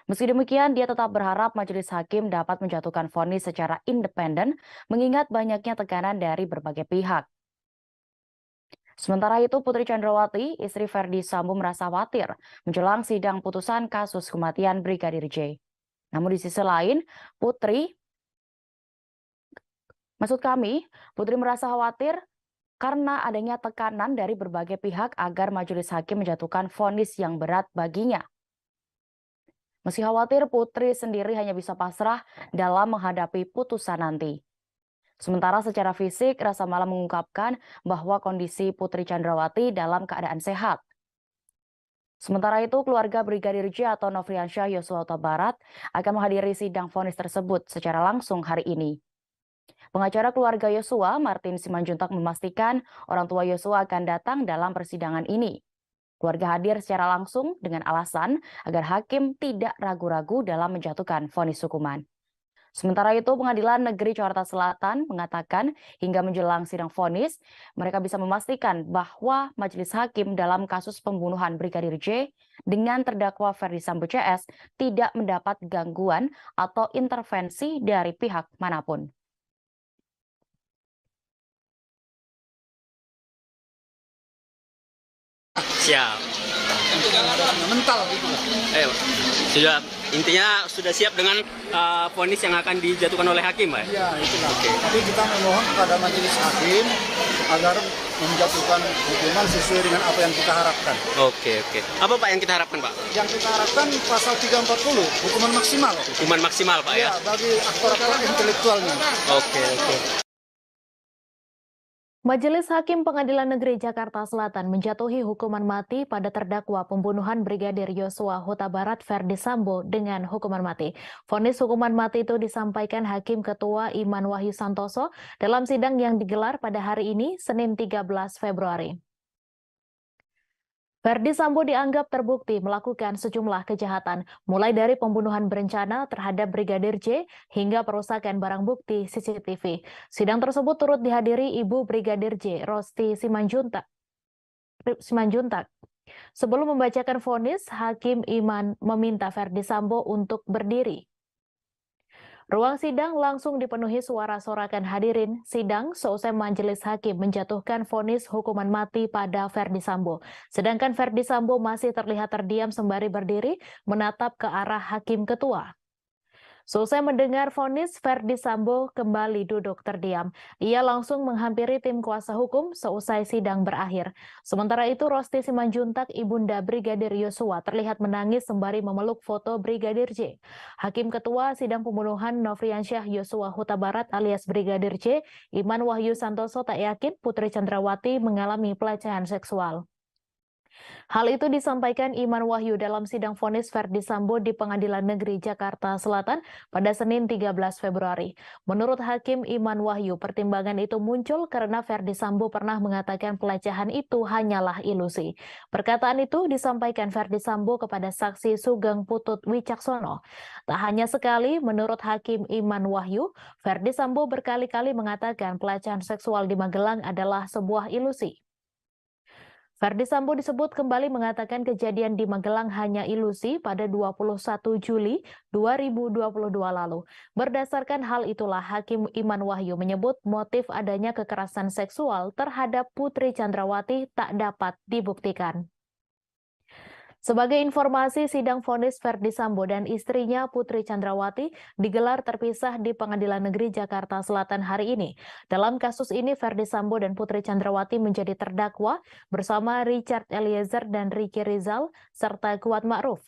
Meski demikian, dia tetap berharap majelis hakim dapat menjatuhkan vonis secara independen, mengingat banyaknya tekanan dari berbagai pihak. Sementara itu, Putri Chandrawati, istri Ferdi Sambo, merasa khawatir menjelang sidang putusan kasus kematian Brigadir J. Namun di sisi lain, Putri merasa khawatir karena adanya tekanan dari berbagai pihak agar majelis hakim menjatuhkan vonis yang berat baginya. Meski khawatir, Putri sendiri hanya bisa pasrah dalam menghadapi putusan nanti. Sementara secara fisik, Rasamala mengungkapkan bahwa kondisi Putri Chandrawati dalam keadaan sehat. Sementara itu, keluarga Brigadir J atau Nofriansyah Yosua Huta Barat akan menghadiri sidang vonis tersebut secara langsung hari ini. Pengacara keluarga Yosua, Martin Simanjuntak, memastikan orang tua Yosua akan datang dalam persidangan ini. Keluarga hadir secara langsung dengan alasan agar hakim tidak ragu-ragu dalam menjatuhkan vonis hukuman. Sementara itu, Pengadilan Negeri Jakarta Selatan mengatakan hingga menjelang sidang vonis, mereka bisa memastikan bahwa majelis hakim dalam kasus pembunuhan Brigadir J dengan terdakwa Ferdi Sambo CS tidak mendapat gangguan atau intervensi dari pihak manapun. Siap. Mental gitu lah. Sudah siap dengan vonis yang akan dijatuhkan oleh hakim, Pak? Iya, itulah. Tapi kita memohon kepada majelis hakim agar menjatuhkan hukuman sesuai dengan apa yang kita harapkan. Oke. Apa Pak yang kita harapkan, Pak? Yang kita harapkan pasal 340, hukuman maksimal. Hukuman maksimal, Pak, ya? Bagi aktor-aktor intelektualnya. Oke. Majelis Hakim Pengadilan Negeri Jakarta Selatan menjatuhi hukuman mati pada terdakwa pembunuhan Brigadir Yosua Huta Barat Ferdi Sambo dengan hukuman mati. Vonis hukuman mati itu disampaikan Hakim Ketua Iman Wahyu Santoso dalam sidang yang digelar pada hari ini, Senin 13 Februari. Ferdi Sambo dianggap terbukti melakukan sejumlah kejahatan, mulai dari pembunuhan berencana terhadap Brigadir J hingga perusakan barang bukti CCTV. Sidang tersebut turut dihadiri Ibu Brigadir J, Rosti Simanjuntak. Sebelum membacakan vonis, Hakim Iman meminta Ferdi Sambo untuk berdiri. Ruang sidang langsung dipenuhi suara sorakan hadirin sidang seusai majelis hakim menjatuhkan vonis hukuman mati pada Ferdi Sambo. Sedangkan Ferdi Sambo masih terlihat terdiam sembari berdiri menatap ke arah hakim ketua. Seusai mendengar vonis, Ferdi Sambo kembali duduk terdiam. Ia langsung menghampiri tim kuasa hukum seusai sidang berakhir. Sementara itu, Rosti Simanjuntak, ibunda Brigadir Yosua, terlihat menangis sembari memeluk foto Brigadir J. Hakim Ketua Sidang Pembunuhan Nofriansyah Yosua Huta Barat alias Brigadir J, Iman Wahyu Santoso, tak yakin Putri Chandrawati mengalami pelecehan seksual. Hal itu disampaikan Iman Wahyu dalam sidang vonis Ferdi Sambo di Pengadilan Negeri Jakarta Selatan pada Senin 13 Februari. Menurut Hakim Iman Wahyu, pertimbangan itu muncul karena Ferdi Sambo pernah mengatakan pelecehan itu hanyalah ilusi. Perkataan itu disampaikan Ferdi Sambo kepada saksi Sugeng Putut Wicaksono. Tak hanya sekali, menurut Hakim Iman Wahyu, Ferdi Sambo berkali-kali mengatakan pelecehan seksual di Magelang adalah sebuah ilusi. Ferdi Sambo disebut kembali mengatakan kejadian di Magelang hanya ilusi pada 21 Juli 2022 lalu. Berdasarkan hal itulah Hakim Iman Wahyu menyebut motif adanya kekerasan seksual terhadap Putri Chandrawati tak dapat dibuktikan. Sebagai informasi, sidang vonis Ferdi Sambo dan istrinya Putri Chandrawati digelar terpisah di Pengadilan Negeri Jakarta Selatan hari ini. Dalam kasus ini, Ferdi Sambo dan Putri Chandrawati menjadi terdakwa bersama Richard Eliezer dan Ricky Rizal serta Kuat Ma'ruf.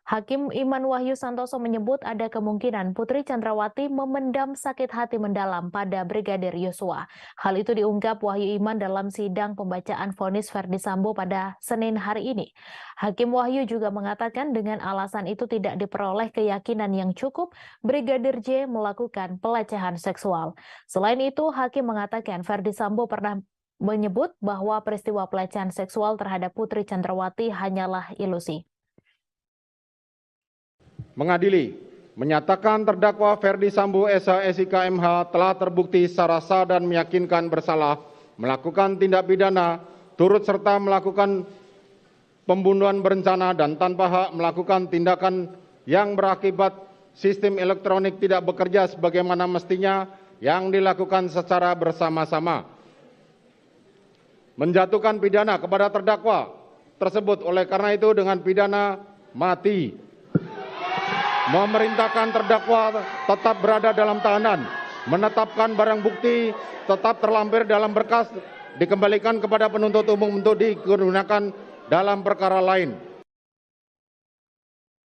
Hakim Iman Wahyu Santoso menyebut ada kemungkinan Putri Chandrawati memendam sakit hati mendalam pada Brigadir Yosua. Hal itu diungkap Wahyu Iman dalam sidang pembacaan vonis Verdi Sambo pada Senin hari ini. Hakim Wahyu juga mengatakan dengan alasan itu tidak diperoleh keyakinan yang cukup Brigadir J melakukan pelecehan seksual. Selain itu, Hakim mengatakan Verdi Sambo pernah menyebut bahwa peristiwa pelecehan seksual terhadap Putri Chandrawati hanyalah ilusi. Mengadili, menyatakan terdakwa Verdi Sambo SH.SIK MH telah terbukti secara sah dan meyakinkan bersalah melakukan tindak pidana turut serta melakukan pembunuhan berencana dan tanpa hak melakukan tindakan yang berakibat sistem elektronik tidak bekerja sebagaimana mestinya yang dilakukan secara bersama-sama. Menjatuhkan pidana kepada terdakwa tersebut oleh karena itu dengan pidana mati. Memerintahkan terdakwa tetap berada dalam tahanan, menetapkan barang bukti tetap terlampir dalam berkas, dikembalikan kepada penuntut umum untuk digunakan dalam perkara lain.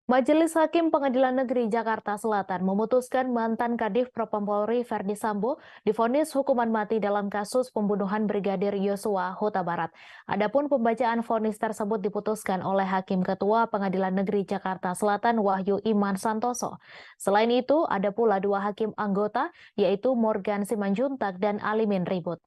Majelis Hakim Pengadilan Negeri Jakarta Selatan memutuskan mantan Kadif Propam Polri Verdi Sambo divonis hukuman mati dalam kasus pembunuhan Brigadir Yosua Huta Barat. Adapun pembacaan vonis tersebut diputuskan oleh Hakim Ketua Pengadilan Negeri Jakarta Selatan Wahyu Iman Santoso. Selain itu, ada pula 2 hakim anggota yaitu Morgan Simanjuntak dan Alimin Ribut.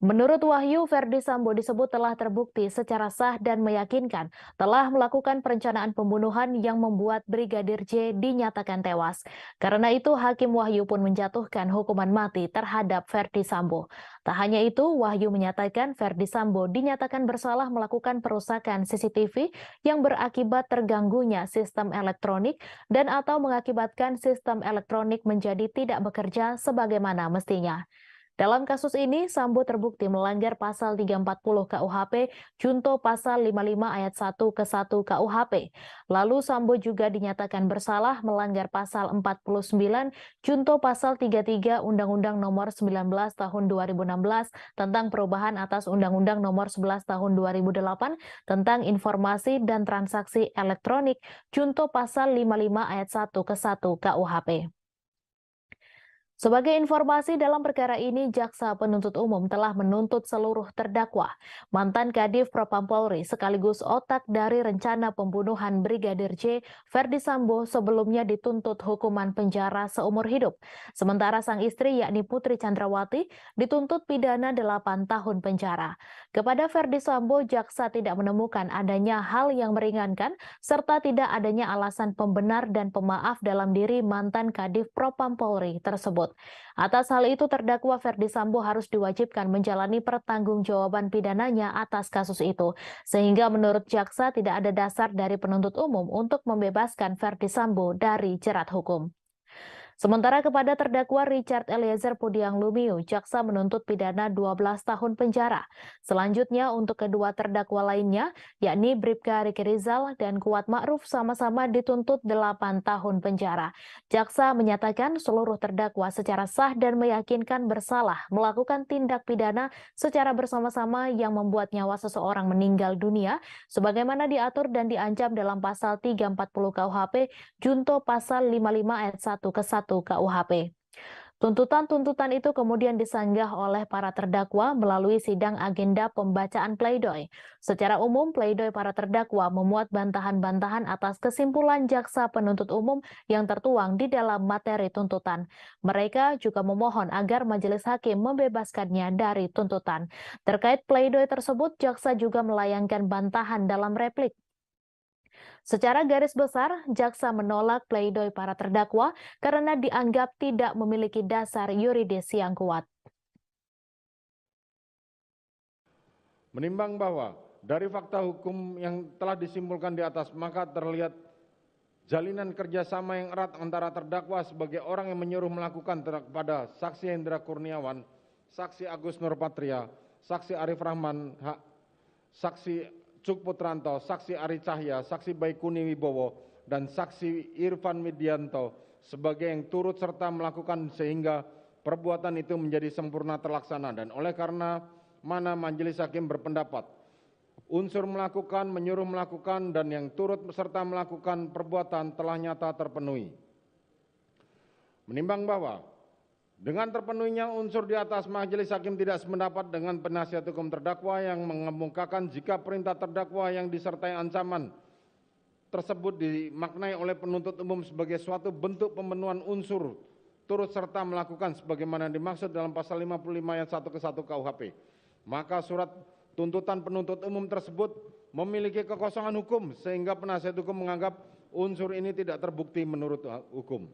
Menurut Wahyu, Verdi Sambo disebut telah terbukti secara sah dan meyakinkan telah melakukan perencanaan pembunuhan yang membuat Brigadir J dinyatakan tewas. Karena itu, Hakim Wahyu pun menjatuhkan hukuman mati terhadap Verdi Sambo. Tak hanya itu, Wahyu menyatakan Verdi Sambo dinyatakan bersalah melakukan perusakan CCTV yang berakibat terganggunya sistem elektronik dan atau mengakibatkan sistem elektronik menjadi tidak bekerja sebagaimana mestinya. Dalam kasus ini, Sambo terbukti melanggar pasal 340 KUHP, junto pasal 55 ayat 1 ke 1 KUHP. Lalu Sambo juga dinyatakan bersalah melanggar pasal 49, junto pasal 33 Undang-Undang Nomor 19 Tahun 2016 tentang perubahan atas Undang-Undang Nomor 11 Tahun 2008 tentang informasi dan transaksi elektronik, junto pasal 55 ayat 1 ke 1 KUHP. Sebagai informasi dalam perkara ini, Jaksa Penuntut Umum telah menuntut seluruh terdakwa, mantan Kadif Propam Polri sekaligus otak dari rencana pembunuhan Brigadir J, Verdi Sambo sebelumnya dituntut hukuman penjara seumur hidup. Sementara sang istri yakni Putri Chandrawati dituntut pidana 8 tahun penjara. Kepada Verdi Sambo, Jaksa tidak menemukan adanya hal yang meringankan serta tidak adanya alasan pembenar dan pemaaf dalam diri mantan Kadif Propam Polri tersebut. Atas hal itu, terdakwa Verdi Sambo harus diwajibkan menjalani pertanggungjawaban pidananya atas kasus itu. Sehingga menurut jaksa tidak ada dasar dari penuntut umum untuk membebaskan Verdi Sambo dari jerat hukum. Sementara kepada terdakwa Richard Eliezer Pudiang Lumiu, jaksa menuntut pidana 12 tahun penjara. Selanjutnya untuk kedua terdakwa lainnya, yakni Bribka Riki Rizal dan Kuat Ma'ruf sama-sama dituntut 8 tahun penjara. Jaksa menyatakan seluruh terdakwa secara sah dan meyakinkan bersalah melakukan tindak pidana secara bersama-sama yang membuat nyawa seseorang meninggal dunia, sebagaimana diatur dan diancam dalam pasal 340 KUHP, junto pasal 55 ayat 1 ke 1 KUHP. Tuntutan-tuntutan itu kemudian disanggah oleh para terdakwa melalui sidang agenda pembacaan pleidoy. Secara umum, pleidoy para terdakwa memuat bantahan-bantahan atas kesimpulan jaksa penuntut umum yang tertuang di dalam materi tuntutan. Mereka juga memohon agar majelis hakim membebaskannya dari tuntutan. Terkait pleidoy tersebut, jaksa juga melayangkan bantahan dalam replik. Secara garis besar, jaksa menolak pleidoy para terdakwa karena dianggap tidak memiliki dasar yuridis yang kuat. Menimbang bahwa dari fakta hukum yang telah disimpulkan di atas, maka terlihat jalinan kerjasama yang erat antara terdakwa sebagai orang yang menyuruh melakukan kepada saksi Hendra Kurniawan, saksi Agus Nurpatria, saksi Arif Rahman, saksi Cuk Putranto, saksi Ari Cahya, saksi Baikuni Wibowo, dan saksi Irfan Widianto sebagai yang turut serta melakukan sehingga perbuatan itu menjadi sempurna terlaksana. Dan oleh karena mana majelis hakim berpendapat unsur melakukan, menyuruh melakukan, dan yang turut serta melakukan perbuatan telah nyata terpenuhi. Menimbang bahwa dengan terpenuhinya unsur di atas, majelis hakim tidak sependapat dengan penasihat hukum terdakwa yang mengemukakan jika perintah terdakwa yang disertai ancaman tersebut dimaknai oleh penuntut umum sebagai suatu bentuk pemenuhan unsur turut serta melakukan sebagaimana dimaksud dalam pasal 55 ayat 1 ke 1 KUHP. Maka surat tuntutan penuntut umum tersebut memiliki kekosongan hukum sehingga penasihat hukum menganggap unsur ini tidak terbukti menurut hukum.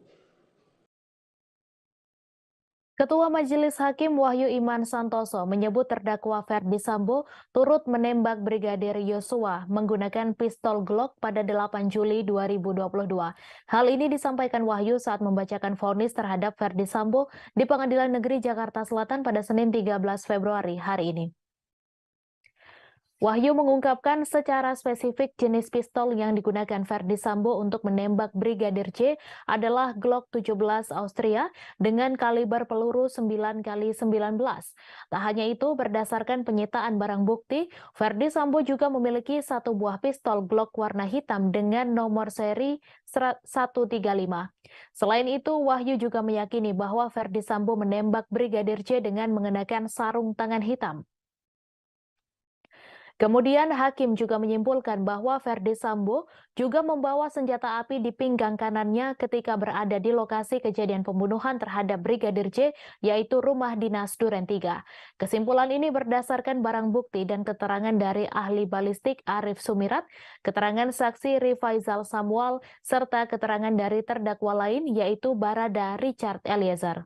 Ketua Majelis Hakim Wahyu Iman Santoso menyebut terdakwa Ferdi Sambo turut menembak Brigadir Yosua menggunakan pistol Glock pada 8 Juli 2022. Hal ini disampaikan Wahyu saat membacakan vonis terhadap Ferdi Sambo di Pengadilan Negeri Jakarta Selatan pada Senin 13 Februari hari ini. Wahyu mengungkapkan secara spesifik jenis pistol yang digunakan Ferdi Sambo untuk menembak Brigadir J adalah Glock 17 Austria dengan kaliber peluru 9x19. Tak hanya itu, berdasarkan penyitaan barang bukti, Ferdi Sambo juga memiliki satu buah pistol Glock warna hitam dengan nomor seri 135. Selain itu, Wahyu juga meyakini bahwa Ferdi Sambo menembak Brigadir J dengan mengenakan sarung tangan hitam. Kemudian hakim juga menyimpulkan bahwa Ferdi Sambo juga membawa senjata api di pinggang kanannya ketika berada di lokasi kejadian pembunuhan terhadap Brigadir J, yaitu rumah dinas Duren 3. Kesimpulan ini berdasarkan barang bukti dan keterangan dari ahli balistik Arif Sumirat, keterangan saksi Rifaizal Samuel, serta keterangan dari terdakwa lain yaitu Barada Richard Eliezer.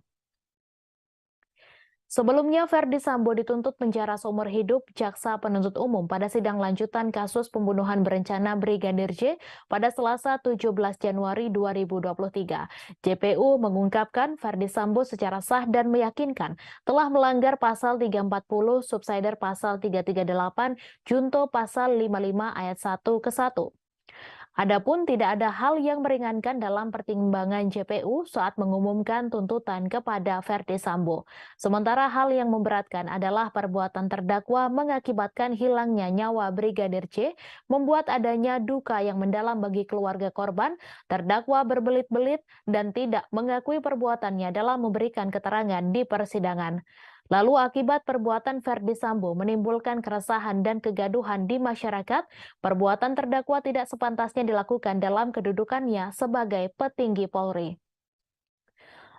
Sebelumnya, Ferdi Sambo dituntut penjara seumur hidup jaksa penuntut umum pada sidang lanjutan kasus pembunuhan berencana Brigadir J pada Selasa 17 Januari 2023. JPU mengungkapkan Ferdi Sambo secara sah dan meyakinkan telah melanggar pasal 340, subsider pasal 338, junto pasal 55 ayat 1 ke 1. Adapun tidak ada hal yang meringankan dalam pertimbangan JPU saat mengumumkan tuntutan kepada Ferdi Sambo. Sementara hal yang memberatkan adalah perbuatan terdakwa mengakibatkan hilangnya nyawa Brigadir J, membuat adanya duka yang mendalam bagi keluarga korban. Terdakwa berbelit-belit dan tidak mengakui perbuatannya dalam memberikan keterangan di persidangan. Lalu akibat perbuatan Ferdi Sambo menimbulkan keresahan dan kegaduhan di masyarakat, perbuatan terdakwa tidak sepantasnya dilakukan dalam kedudukannya sebagai petinggi Polri.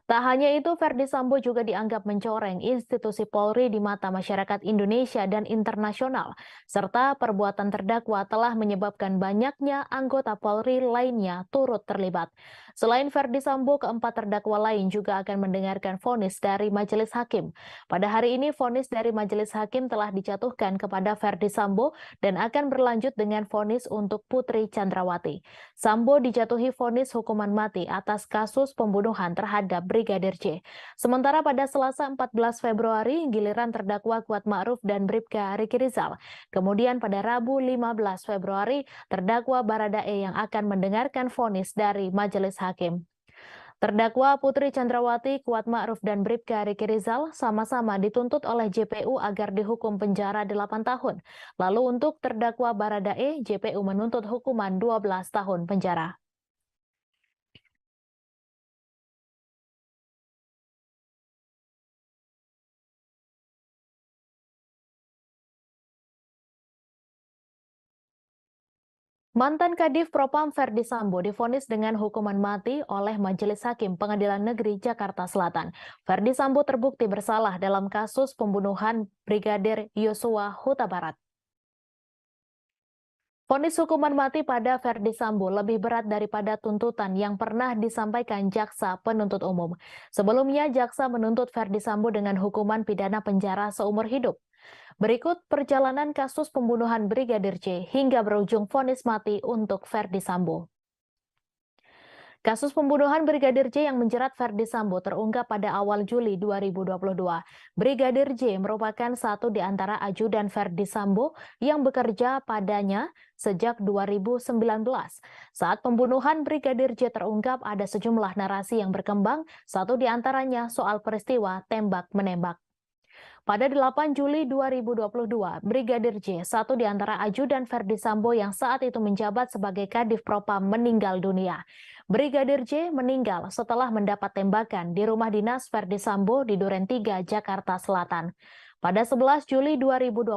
Tak hanya itu, Ferdi Sambo juga dianggap mencoreng institusi Polri di mata masyarakat Indonesia dan internasional, serta perbuatan terdakwa telah menyebabkan banyaknya anggota Polri lainnya turut terlibat. Selain Ferdi Sambo, keempat terdakwa lain juga akan mendengarkan vonis dari majelis hakim. Pada hari ini, vonis dari majelis hakim telah dijatuhkan kepada Ferdi Sambo dan akan berlanjut dengan vonis untuk Putri Chandrawati. Sambo dijatuhi vonis hukuman mati atas kasus pembunuhan terhadap Brigadir J. Sementara pada Selasa 14 Februari, giliran terdakwa Kuat Ma'ruf dan Bribka Riki Rizal. Kemudian pada Rabu 15 Februari, terdakwa Baradae yang akan mendengarkan vonis dari majelis hakim. Terdakwa Putri Chandrawati, Kuat Ma'ruf, dan Bribka Riki Rizal sama-sama dituntut oleh JPU agar dihukum penjara 8 tahun. Lalu untuk terdakwa Baradae, JPU menuntut hukuman 12 tahun penjara. Mantan Kadif Propam Ferdi Sambo divonis dengan hukuman mati oleh Majelis Hakim Pengadilan Negeri Jakarta Selatan. Ferdi Sambo terbukti bersalah dalam kasus pembunuhan Brigadir Yosua Huta Barat. Vonis hukuman mati pada Ferdi Sambo lebih berat daripada tuntutan yang pernah disampaikan jaksa penuntut umum. Sebelumnya, jaksa menuntut Ferdi Sambo dengan hukuman pidana penjara seumur hidup. Berikut perjalanan kasus pembunuhan Brigadir J hingga berujung vonis mati untuk Ferdi Sambo. Kasus pembunuhan Brigadir J yang menjerat Ferdi Sambo terungkap pada awal Juli 2022. Brigadir J merupakan satu di antara ajudan Ferdi Sambo yang bekerja padanya sejak 2019. Saat pembunuhan Brigadir J terungkap, ada sejumlah narasi yang berkembang, satu di antaranya soal peristiwa tembak-menembak. Pada 8 Juli 2022, Brigadir J, satu di antara ajudan Verdi Sambo yang saat itu menjabat sebagai Kadif Propam, meninggal dunia. Brigadir J meninggal setelah mendapat tembakan di rumah dinas Verdi Sambo di Duren 3, Jakarta Selatan. Pada 11 Juli 2022,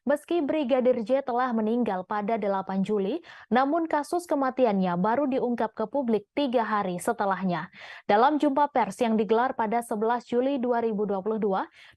meski Brigadir J telah meninggal pada 8 Juli, namun kasus kematiannya baru diungkap ke publik 3 hari setelahnya. Dalam jumpa pers yang digelar pada 11 Juli 2022,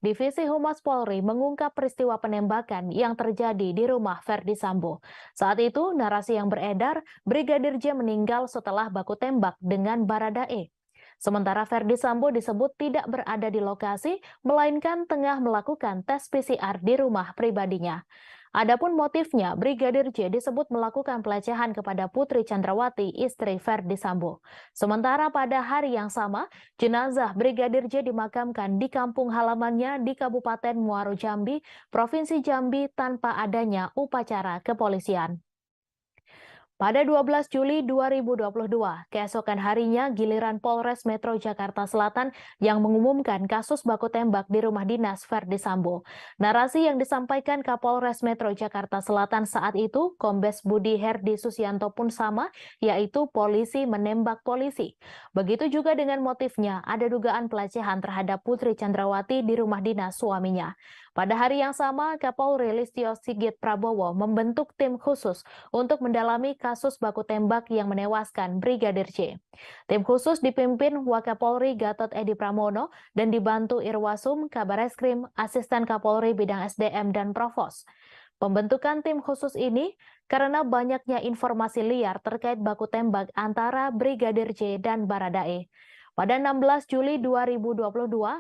Divisi Humas Polri mengungkap peristiwa penembakan yang terjadi di rumah Verdi Sambo. Saat itu, narasi yang beredar, Brigadir J meninggal setelah baku tembak dengan Baradae. Sementara Verdi Sambo disebut tidak berada di lokasi, melainkan tengah melakukan tes PCR di rumah pribadinya. Adapun motifnya, Brigadir J disebut melakukan pelecehan kepada Putri Chandrawati, istri Verdi Sambo. Sementara pada hari yang sama, jenazah Brigadir J dimakamkan di kampung halamannya di Kabupaten Muaro Jambi, Provinsi Jambi tanpa adanya upacara kepolisian. Pada 12 Juli 2022, keesokan harinya giliran Polres Metro Jakarta Selatan yang mengumumkan kasus baku tembak di rumah dinas Verdi Sambo. Narasi yang disampaikan Kapolres Metro Jakarta Selatan saat itu, Kombes Budi Herdi Susianto pun sama, yaitu polisi menembak polisi. Begitu juga dengan motifnya, ada dugaan pelecehan terhadap Putri Chandrawati di rumah dinas suaminya. Pada hari yang sama, Kapolri Listio Sigit Prabowo membentuk tim khusus untuk mendalami kasus baku tembak yang menewaskan Brigadir J. Tim khusus dipimpin Wakapolri Gatot Edi Pramono dan dibantu Irwasum, Kabareskrim, Asisten Kapolri Bidang SDM, dan Provos. Pembentukan tim khusus ini karena banyaknya informasi liar terkait baku tembak antara Brigadir J dan Baradae. Pada 16 Juli 2022,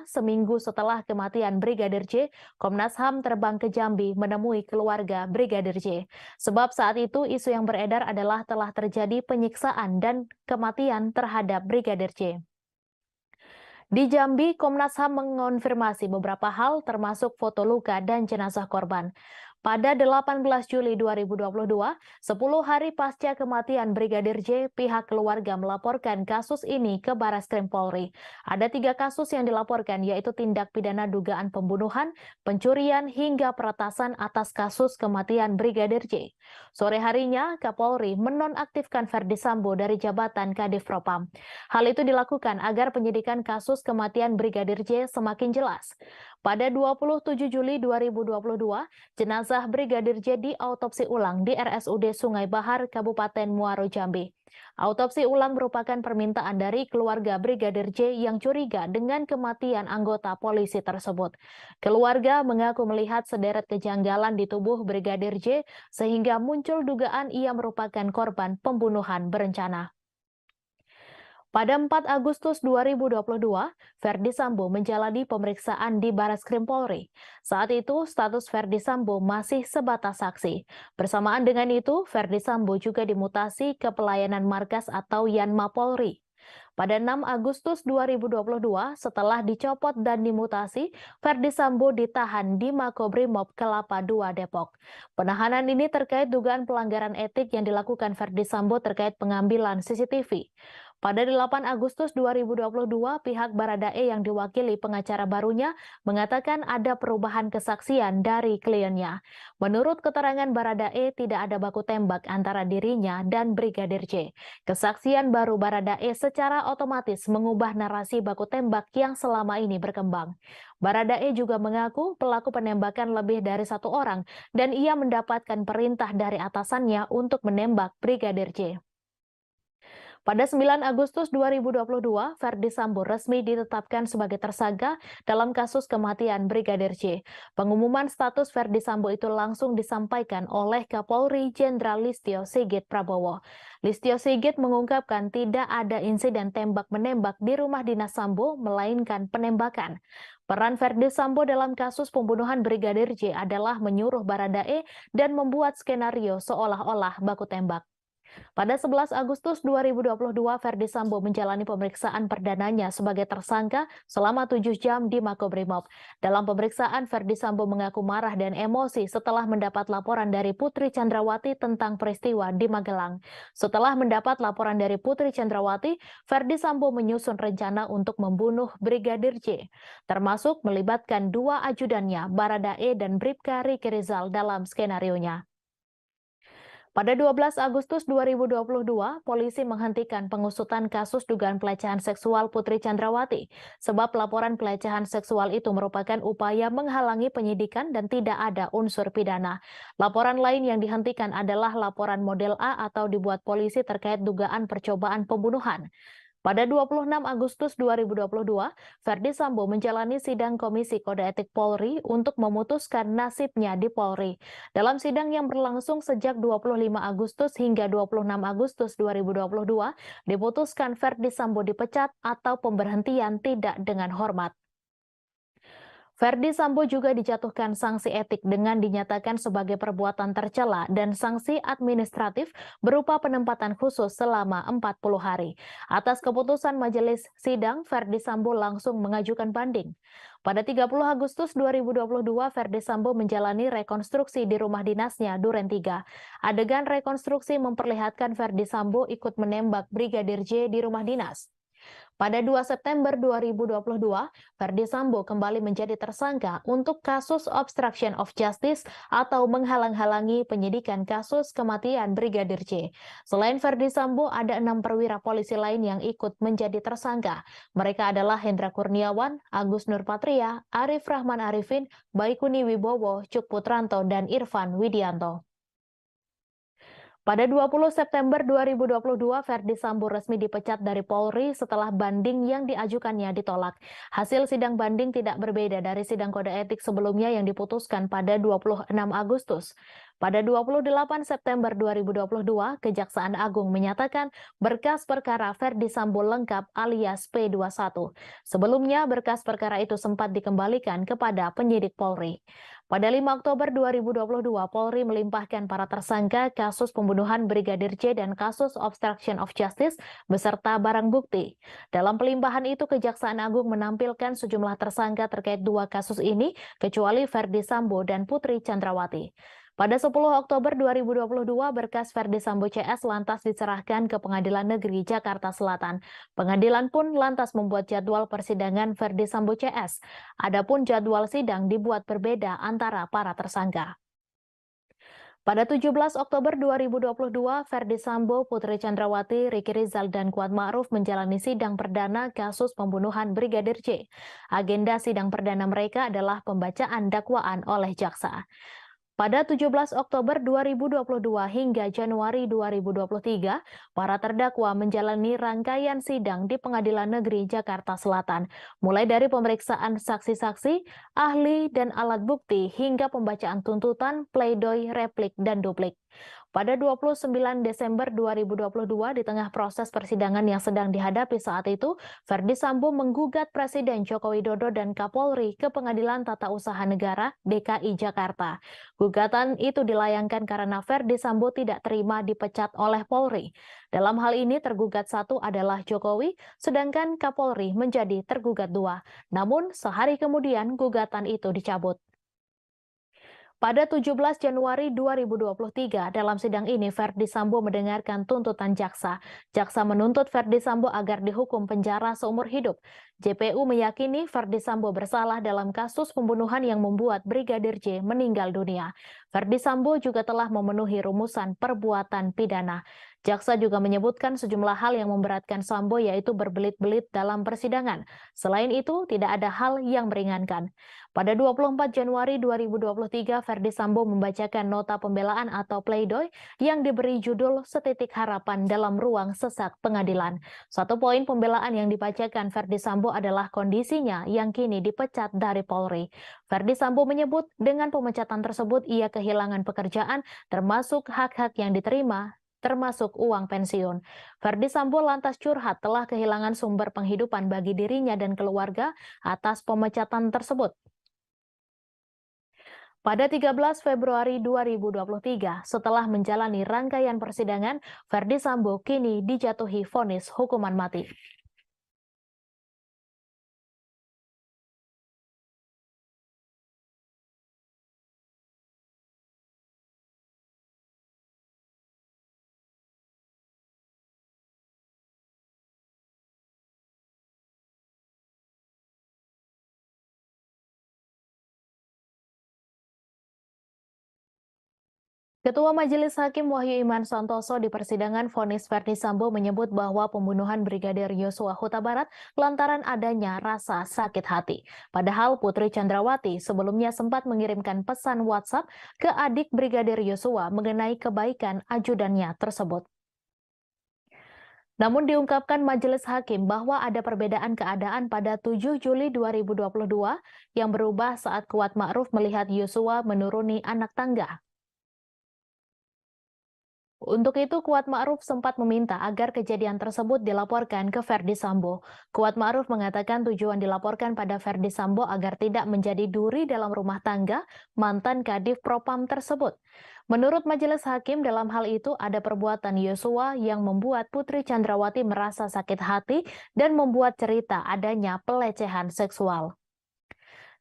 seminggu setelah kematian Brigadir J, Komnas HAM terbang ke Jambi menemui keluarga Brigadir J. Sebab saat itu isu yang beredar adalah telah terjadi penyiksaan dan kematian terhadap Brigadir J. Di Jambi, Komnas HAM mengonfirmasi beberapa hal termasuk foto luka dan jenazah korban. Pada 18 Juli 2022, 10 hari pasca kematian Brigadir J, pihak keluarga melaporkan kasus ini ke Barreskrim Polri. Ada 3 kasus yang dilaporkan, yaitu tindak pidana dugaan pembunuhan, pencurian, hingga peretasan atas kasus kematian Brigadir J. Sore harinya, Kapolri menonaktifkan Verdi Sambo dari jabatan Kadif Propam. Hal itu dilakukan agar penyidikan kasus kematian Brigadir J semakin jelas. Pada 27 Juli 2022, jenazah Brigadir J diautopsi ulang di RSUD Sungai Bahar, Kabupaten Muaro Jambi. Autopsi ulang merupakan permintaan dari keluarga Brigadir J yang curiga dengan kematian anggota polisi tersebut. Keluarga mengaku melihat sederet kejanggalan di tubuh Brigadir J sehingga muncul dugaan ia merupakan korban pembunuhan berencana. Pada 4 Agustus 2022, Verdi Sambo menjalani pemeriksaan di Barreskrim Polri. Saat itu, status Verdi Sambo masih sebatas saksi. Bersamaan dengan itu, Verdi Sambo juga dimutasi ke pelayanan markas atau Yanma Polri. Pada 6 Agustus 2022, setelah dicopot dan dimutasi, Verdi Sambo ditahan di Makobrimob Kelapa II Depok. Penahanan ini terkait dugaan pelanggaran etik yang dilakukan Verdi Sambo terkait pengambilan CCTV. Pada 8 Agustus 2022, pihak Baradae yang diwakili pengacara barunya mengatakan ada perubahan kesaksian dari kliennya. Menurut keterangan Baradae, tidak ada baku tembak antara dirinya dan Brigadir J. Kesaksian baru Baradae secara otomatis mengubah narasi baku tembak yang selama ini berkembang. Baradae juga mengaku pelaku penembakan lebih dari 1 orang dan ia mendapatkan perintah dari atasannya untuk menembak Brigadir J. Pada 9 Agustus 2022, Verdi Sambo resmi ditetapkan sebagai tersangka dalam kasus kematian Brigadir J. Pengumuman status Verdi Sambo itu langsung disampaikan oleh Kapolri Jenderal Listio Sigit Prabowo. Listio Sigit mengungkapkan tidak ada insiden tembak-menembak di rumah dinas Sambo, melainkan penembakan. Peran Verdi Sambo dalam kasus pembunuhan Brigadir J adalah menyuruh Baradae dan membuat skenario seolah-olah baku tembak. Pada 11 Agustus 2022, Ferdi Sambo menjalani pemeriksaan perdananya sebagai tersangka selama 7 jam di Makobrimob. Dalam pemeriksaan, Ferdi Sambo mengaku marah dan emosi setelah mendapat laporan dari Putri Chandrawati tentang peristiwa di Magelang. Setelah mendapat laporan dari Putri Chandrawati, Ferdi Sambo menyusun rencana untuk membunuh Brigadir J, termasuk melibatkan 2 ajudannya, Baradae dan Bribka Riki Rizal dalam skenarionya. Pada 12 Agustus 2022, polisi menghentikan pengusutan kasus dugaan pelecehan seksual Putri Chandrawati, sebab laporan pelecehan seksual itu merupakan upaya menghalangi penyidikan dan tidak ada unsur pidana. Laporan lain yang dihentikan adalah laporan model A atau dibuat polisi terkait dugaan percobaan pembunuhan. Pada 26 Agustus 2022, Ferdi Sambo menjalani sidang Komisi Kode Etik Polri untuk memutuskan nasibnya di Polri. Dalam sidang yang berlangsung sejak 25 Agustus hingga 26 Agustus 2022, diputuskan Ferdi Sambo dipecat atau pemberhentian tidak dengan hormat. Ferdi Sambo juga dijatuhkan sanksi etik dengan dinyatakan sebagai perbuatan tercela dan sanksi administratif berupa penempatan khusus selama 40 hari. Atas keputusan majelis sidang, Ferdi Sambo langsung mengajukan banding. Pada 30 Agustus 2022, Ferdi Sambo menjalani rekonstruksi di rumah dinasnya Duren 3. Adegan rekonstruksi memperlihatkan Ferdi Sambo ikut menembak Brigadir J di rumah dinas. Pada 2 September 2022, Ferdi Sambo kembali menjadi tersangka untuk kasus obstruction of justice atau menghalang-halangi penyidikan kasus kematian Brigadir J. Selain Ferdi Sambo, ada 6 perwira polisi lain yang ikut menjadi tersangka. Mereka adalah Hendra Kurniawan, Agus Nurpatria, Arif Rahman Arifin, Baikuni Wibowo, Cuk Putranto, dan Irfan Widianto. Pada 20 September 2022, Ferdi Sambo resmi dipecat dari Polri setelah banding yang diajukannya ditolak. Hasil sidang banding tidak berbeda dari sidang kode etik sebelumnya yang diputuskan pada 26 Agustus. Pada 28 September 2022, Kejaksaan Agung menyatakan berkas perkara Ferdi Sambo lengkap alias P21. Sebelumnya, berkas perkara itu sempat dikembalikan kepada penyidik Polri. Pada 5 Oktober 2022, Polri melimpahkan para tersangka kasus pembunuhan Brigadir J dan kasus obstruction of justice beserta barang bukti. Dalam pelimpahan itu, Kejaksaan Agung menampilkan sejumlah tersangka terkait 2 kasus ini, kecuali Ferdi Sambo dan Putri Chandrawati. Pada 10 Oktober 2022, berkas Ferdi Sambo CS lantas diserahkan ke Pengadilan Negeri Jakarta Selatan. Pengadilan pun lantas membuat jadwal persidangan Ferdi Sambo CS. Adapun jadwal sidang dibuat berbeda antara para tersangka. Pada 17 Oktober 2022, Ferdi Sambo, Putri Chandrawati, Riki Rizal, dan Kuat Ma'ruf menjalani sidang perdana kasus pembunuhan Brigadir J. Agenda sidang perdana mereka adalah pembacaan dakwaan oleh jaksa. Pada 17 Oktober 2022 hingga Januari 2023, para terdakwa menjalani rangkaian sidang di Pengadilan Negeri Jakarta Selatan, mulai dari pemeriksaan saksi-saksi, ahli, dan alat bukti hingga pembacaan tuntutan, pledoi, replik, dan duplik. Pada 29 Desember 2022, di tengah proses persidangan yang sedang dihadapi saat itu, Ferdi Sambo menggugat Presiden Joko Widodo dan Kapolri ke Pengadilan Tata Usaha Negara DKI Jakarta. Gugatan itu dilayangkan karena Ferdi Sambo tidak terima dipecat oleh Polri. Dalam hal ini tergugat 1 adalah Jokowi, sedangkan Kapolri menjadi tergugat 2. Namun sehari kemudian gugatan itu dicabut. Pada 17 Januari 2023, dalam sidang ini Ferdi Sambo mendengarkan tuntutan jaksa. Jaksa menuntut Ferdi Sambo agar dihukum penjara seumur hidup. JPU meyakini Ferdi Sambo bersalah dalam kasus pembunuhan yang membuat Brigadir J meninggal dunia. Ferdi Sambo juga telah memenuhi rumusan perbuatan pidana. Jaksa juga menyebutkan sejumlah hal yang memberatkan Sambo, yaitu berbelit-belit dalam persidangan. Selain itu, tidak ada hal yang meringankan. Pada 24 Januari 2023, Ferdi Sambo membacakan nota pembelaan atau pledoi yang diberi judul Setitik Harapan dalam ruang sesak pengadilan. Satu poin pembelaan yang dibacakan Ferdi Sambo adalah kondisinya yang kini dipecat dari Polri. Ferdi Sambo menyebut dengan pemecatan tersebut ia kehilangan pekerjaan, termasuk hak-hak yang diterima, termasuk uang pensiun. Ferdi Sambo lantas curhat telah kehilangan sumber penghidupan bagi dirinya dan keluarga atas pemecatan tersebut. Pada 13 Februari 2023, setelah menjalani rangkaian persidangan, Ferdi Sambo kini dijatuhi vonis hukuman mati. Ketua Majelis Hakim Wahyu Iman Santoso di persidangan vonis Ferdi Sambo menyebut bahwa pembunuhan Brigadir Yosua Huta Barat lantaran adanya rasa sakit hati. Padahal Putri Chandrawati sebelumnya sempat mengirimkan pesan WhatsApp ke adik Brigadir Yosua mengenai kebaikan ajudannya tersebut. Namun diungkapkan Majelis Hakim bahwa ada perbedaan keadaan pada 7 Juli 2022 yang berubah saat Kuat Ma'ruf melihat Yosua menuruni anak tangga. Untuk itu, Kuat Ma'ruf sempat meminta agar kejadian tersebut dilaporkan ke Ferdi Sambo. Kuat Ma'ruf mengatakan tujuan dilaporkan pada Ferdi Sambo agar tidak menjadi duri dalam rumah tangga mantan Kadif Propam tersebut. Menurut Majelis Hakim, dalam hal itu ada perbuatan Yosua yang membuat Putri Chandrawati merasa sakit hati dan membuat cerita adanya pelecehan seksual.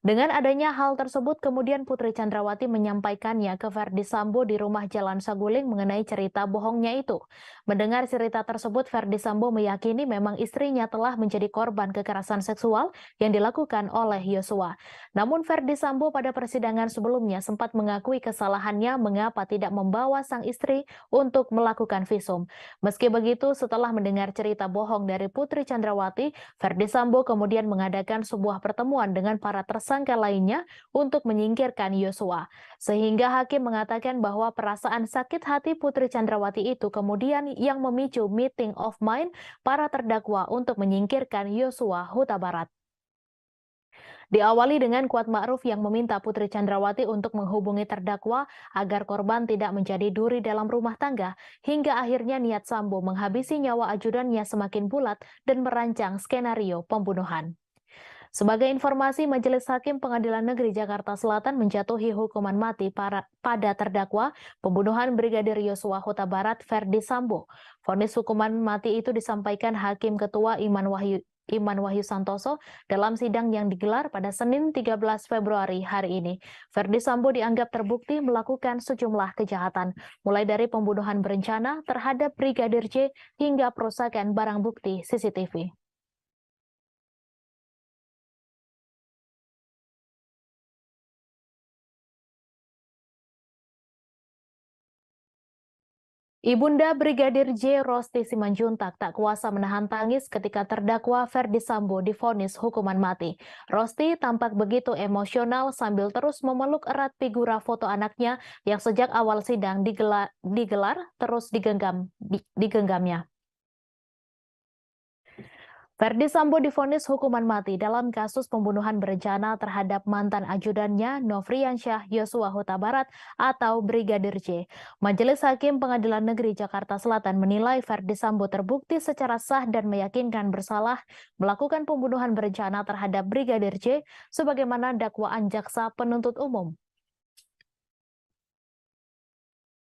Dengan adanya hal tersebut, kemudian Putri Chandrawati menyampaikannya ke Ferdi Sambo di rumah Jalan Saguling mengenai cerita bohongnya itu. Mendengar cerita tersebut, Ferdi Sambo meyakini memang istrinya telah menjadi korban kekerasan seksual yang dilakukan oleh Yosua. Namun Ferdi Sambo pada persidangan sebelumnya sempat mengakui kesalahannya mengapa tidak membawa sang istri untuk melakukan visum. Meski begitu, setelah mendengar cerita bohong dari Putri Chandrawati, Ferdi Sambo kemudian mengadakan sebuah pertemuan dengan para tersangka lainnya untuk menyingkirkan Yosua. Sehingga hakim mengatakan bahwa perasaan sakit hati Putri Chandrawati itu kemudian yang memicu meeting of mind para terdakwa untuk menyingkirkan Yosua Huta Barat. Diawali dengan Kuat Ma'ruf yang meminta Putri Chandrawati untuk menghubungi terdakwa agar korban tidak menjadi duri dalam rumah tangga, hingga akhirnya niat Sambo menghabisi nyawa ajudannya semakin bulat dan merancang skenario pembunuhan. Sebagai informasi, Majelis Hakim Pengadilan Negeri Jakarta Selatan menjatuhi hukuman mati pada terdakwa pembunuhan Brigadir Yosua Huta Barat Ferdi Sambo. Vonis hukuman mati itu disampaikan Hakim Ketua Iman Wahyu Santoso dalam sidang yang digelar pada Senin 13 Februari hari ini. Ferdi Sambo dianggap terbukti melakukan sejumlah kejahatan, mulai dari pembunuhan berencana terhadap Brigadir J hingga perusakan barang bukti CCTV. Ibunda Brigadir J. Rosti Simanjuntak tak kuasa menahan tangis ketika terdakwa Ferdi Sambo divonis hukuman mati. Rosti tampak begitu emosional sambil terus memeluk erat figura foto anaknya yang sejak awal sidang digelar terus digenggamnya. Ferdi Sambo divonis hukuman mati dalam kasus pembunuhan berencana terhadap mantan ajudannya Nofriansyah Yosua Huta Barat atau Brigadir J. Majelis Hakim Pengadilan Negeri Jakarta Selatan menilai Ferdi Sambo terbukti secara sah dan meyakinkan bersalah melakukan pembunuhan berencana terhadap Brigadir J sebagaimana dakwaan jaksa penuntut umum.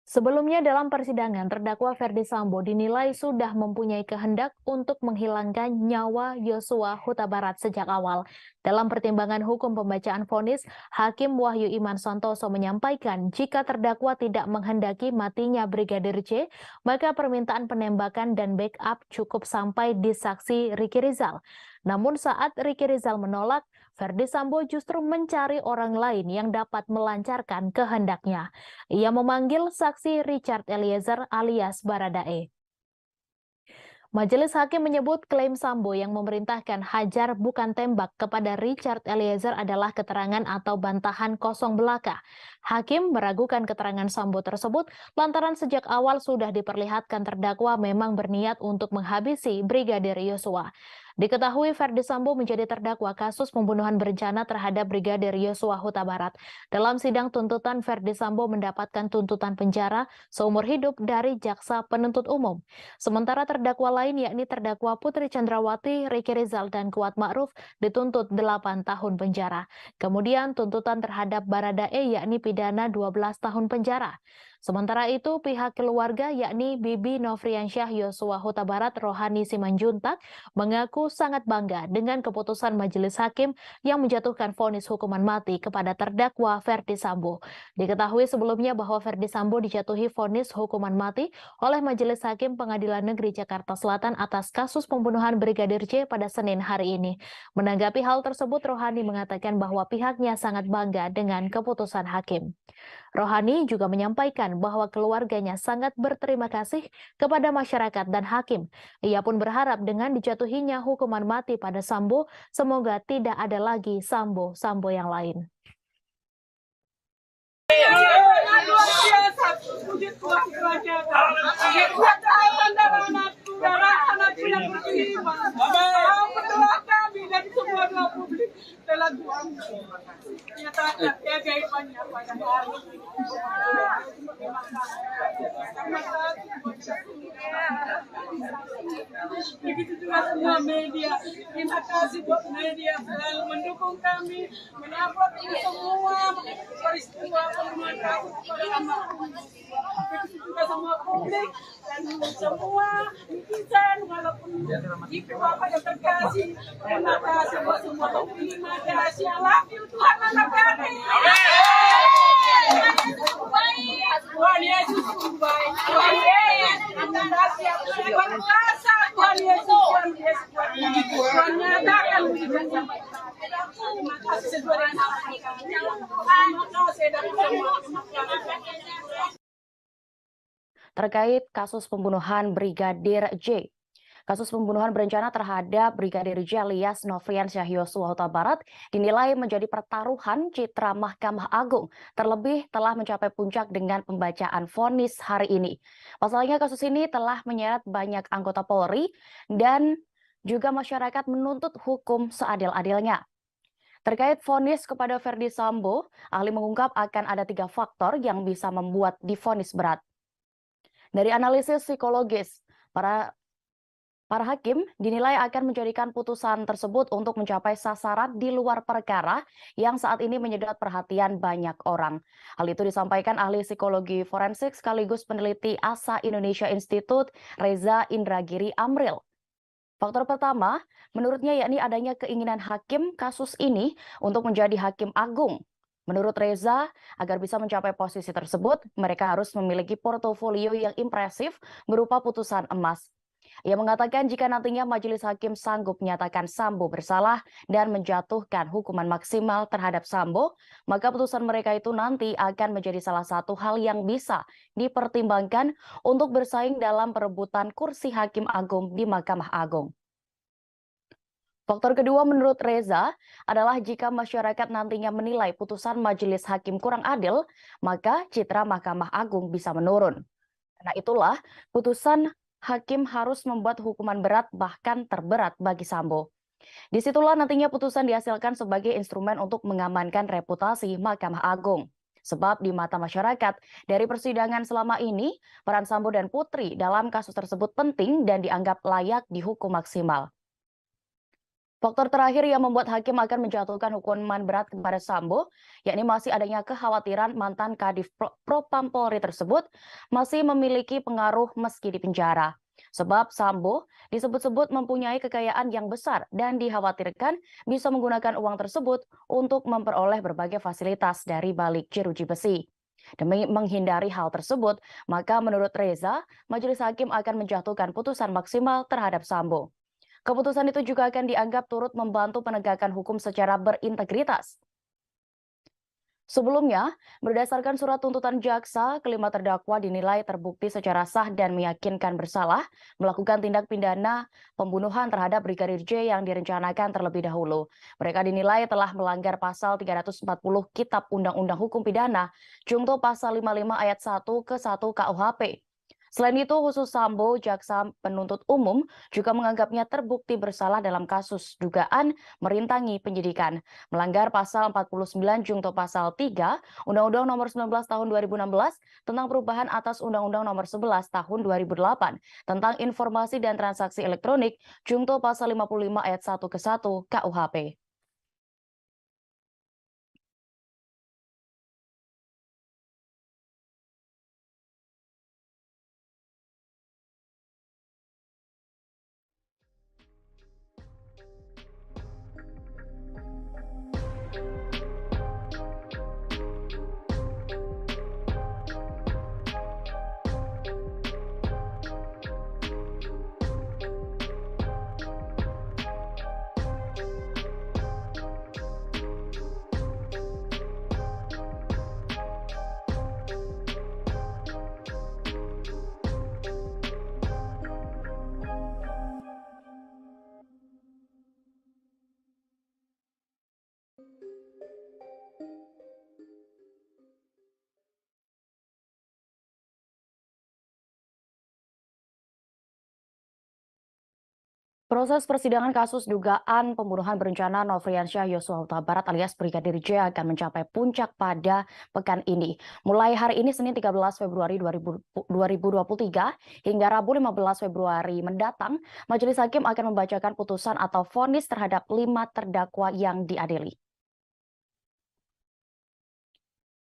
Sebelumnya dalam persidangan, terdakwa Ferdi Sambo dinilai sudah mempunyai kehendak untuk menghilangkan nyawa Yosua Huta Barat sejak awal. Dalam pertimbangan hukum pembacaan vonis, Hakim Wahyu Iman Santoso menyampaikan jika terdakwa tidak menghendaki matinya Brigadir J, maka permintaan penembakan dan backup cukup sampai di saksi Ricky Rizal. Namun saat Ricky Rizal menolak, Ferdi Sambo justru mencari orang lain yang dapat melancarkan kehendaknya. Ia memanggil saksi Richard Eliezer alias Baradae. Majelis Hakim menyebut klaim Sambo yang memerintahkan hajar bukan tembak kepada Richard Eliezer adalah keterangan atau bantahan kosong belaka. Hakim meragukan keterangan Sambo tersebut lantaran sejak awal sudah diperlihatkan terdakwa memang berniat untuk menghabisi Brigadir Yosua. Diketahui Ferdi Sambo menjadi terdakwa kasus pembunuhan berencana terhadap Brigadir Yosua Huta Barat. Dalam sidang tuntutan, Ferdi Sambo mendapatkan tuntutan penjara seumur hidup dari jaksa penuntut umum. Sementara terdakwa lain yakni terdakwa Putri Chandrawati, Ricky Rizal, dan Kuat Ma'ruf dituntut 8 tahun penjara. Kemudian tuntutan terhadap Baradae yakni pidana 12 tahun penjara. Sementara itu, pihak keluarga yakni Bibi Nofriansyah Yosua Huta Barat Rohani Simanjuntak mengaku sangat bangga dengan keputusan majelis hakim yang menjatuhkan vonis hukuman mati kepada terdakwa Ferdi Sambo. Diketahui sebelumnya bahwa Ferdi Sambo dijatuhi vonis hukuman mati oleh Majelis Hakim Pengadilan Negeri Jakarta Selatan atas kasus pembunuhan Brigadir J pada Senin hari ini. Menanggapi hal tersebut, Rohani mengatakan bahwa pihaknya sangat bangga dengan keputusan hakim. Rohani juga menyampaikan bahwa keluarganya sangat berterima kasih kepada masyarakat dan hakim. Ia pun berharap dengan dijatuhinya hukuman mati pada Sambo, semoga tidak ada lagi Sambo yang lain. Luar biasa, puji Tuhan kerajaan. Anak-anak yang beriman. Berdoa kami dan semua doa publik telah Tuhan nyatakan keajaibannya pada hari ini. Begitu juga semua media. Terima kasih buat media selalu mendukung kami, menyambut ini semua peristiwa pembunuhan kasus kepada almarhum. Begitu juga semua publik dan semua netizen walaupun itu apa yang terkasih. Terima kasih buat semua. Terima kasih. I love you Tuhan anak kami. Tuhan Yesus baik. Tuhan Yesus Tuhan kuasa. Tuhan Yesus Tuhan nyatakan terima kasih sesuai dengan apa terima kasih dari semua. Terkait kasus pembunuhan Brigadir J. Kasus pembunuhan berencana terhadap Brigadir J alias Nofriansyah Yosua Huta Barat dinilai menjadi pertaruhan citra Mahkamah Agung, terlebih telah mencapai puncak dengan pembacaan vonis hari ini. Pasalnya kasus ini telah menyeret banyak anggota Polri dan juga masyarakat menuntut hukum seadil-adilnya. Terkait vonis kepada Ferdi Sambo, ahli mengungkap akan ada 3 faktor yang bisa membuat divonis berat. Dari analisis psikologis, para hakim dinilai akan menjadikan putusan tersebut untuk mencapai sasaran di luar perkara yang saat ini menyedot perhatian banyak orang. Hal itu disampaikan ahli psikologi forensik sekaligus peneliti ASA Indonesia Institute Reza Indragiri Amril. Faktor pertama, menurutnya yakni adanya keinginan hakim kasus ini untuk menjadi hakim agung. Menurut Reza, agar bisa mencapai posisi tersebut, mereka harus memiliki portofolio yang impresif berupa putusan emas. Ia mengatakan jika nantinya majelis hakim sanggup menyatakan Sambo bersalah dan menjatuhkan hukuman maksimal terhadap Sambo, maka putusan mereka itu nanti akan menjadi salah satu hal yang bisa dipertimbangkan untuk bersaing dalam perebutan kursi hakim agung di Mahkamah Agung. Faktor kedua menurut Reza adalah jika masyarakat nantinya menilai putusan majelis hakim kurang adil, maka citra Mahkamah Agung bisa menurun. Karena itulah putusan hakim harus membuat hukuman berat bahkan terberat bagi Sambo. Disitulah nantinya putusan dihasilkan sebagai instrumen untuk mengamankan reputasi Mahkamah Agung. Sebab di mata masyarakat, dari persidangan selama ini, peran Sambo dan Putri dalam kasus tersebut penting dan dianggap layak dihukum maksimal. Faktor terakhir yang membuat hakim akan menjatuhkan hukuman berat kepada Sambo, yakni masih adanya kekhawatiran mantan Kadif Propam Polri tersebut masih memiliki pengaruh meski di penjara. Sebab Sambo disebut-sebut mempunyai kekayaan yang besar dan dikhawatirkan bisa menggunakan uang tersebut untuk memperoleh berbagai fasilitas dari balik jeruji besi. Demi menghindari hal tersebut, maka menurut Reza, majelis hakim akan menjatuhkan putusan maksimal terhadap Sambo. Keputusan itu juga akan dianggap turut membantu penegakan hukum secara berintegritas. Sebelumnya, berdasarkan surat tuntutan jaksa, kelima terdakwa dinilai terbukti secara sah dan meyakinkan bersalah melakukan tindak pidana pembunuhan terhadap Brigadir J yang direncanakan terlebih dahulu. Mereka dinilai telah melanggar pasal 340 Kitab Undang-Undang Hukum Pidana, Jungto pasal 55 ayat 1 ke 1 KUHP. Selain itu, khusus Sambo, jaksa penuntut umum juga menganggapnya terbukti bersalah dalam kasus dugaan merintangi penyidikan, melanggar pasal 49 junto pasal 3 Undang-Undang Nomor 19 Tahun 2016 tentang perubahan atas Undang-Undang Nomor 11 Tahun 2008 tentang informasi dan transaksi elektronik junto pasal 55 ayat 1 ke 1 KUHP. Proses persidangan kasus dugaan pembunuhan berencana Nofriansyah Yosua Huta Barat alias Brigadir J akan mencapai puncak pada pekan ini. Mulai hari ini Senin 13 Februari 2023 hingga Rabu 15 Februari mendatang, Majelis Hakim akan membacakan putusan atau vonis terhadap 5 terdakwa yang diadili.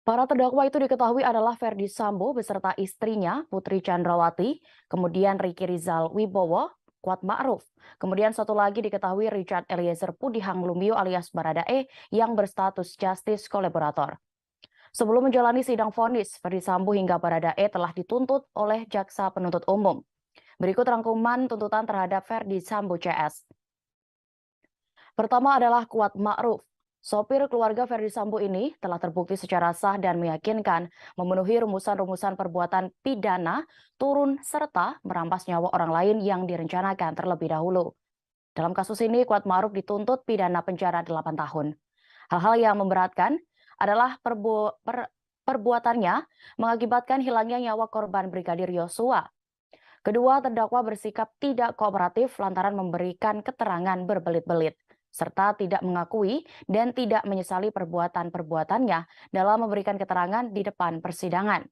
Para terdakwa itu diketahui adalah Ferdi Sambo beserta istrinya Putri Chandrawati, kemudian Ricky Rizal Wibowo, Kuat Ma'ruf. Kemudian satu lagi diketahui Richard Eliezer Pudihang Lumiu alias Baradae yang berstatus justice kolaborator. Sebelum menjalani sidang vonis, Ferdi Sambo hingga Baradae telah dituntut oleh jaksa penuntut umum. Berikut rangkuman tuntutan terhadap Ferdi Sambo CS. Pertama adalah Kuat Ma'ruf. Sopir keluarga Ferdi Sambo ini telah terbukti secara sah dan meyakinkan memenuhi rumusan-rumusan perbuatan pidana turun serta merampas nyawa orang lain yang direncanakan terlebih dahulu. Dalam kasus ini, Kuat Ma'ruf dituntut pidana penjara 8 tahun. Hal-hal yang memberatkan adalah perbuatannya mengakibatkan hilangnya nyawa korban Brigadir Yosua. Kedua, terdakwa bersikap tidak kooperatif lantaran memberikan keterangan berbelit-belit, serta tidak mengakui dan tidak menyesali perbuatan-perbuatannya dalam memberikan keterangan di depan persidangan.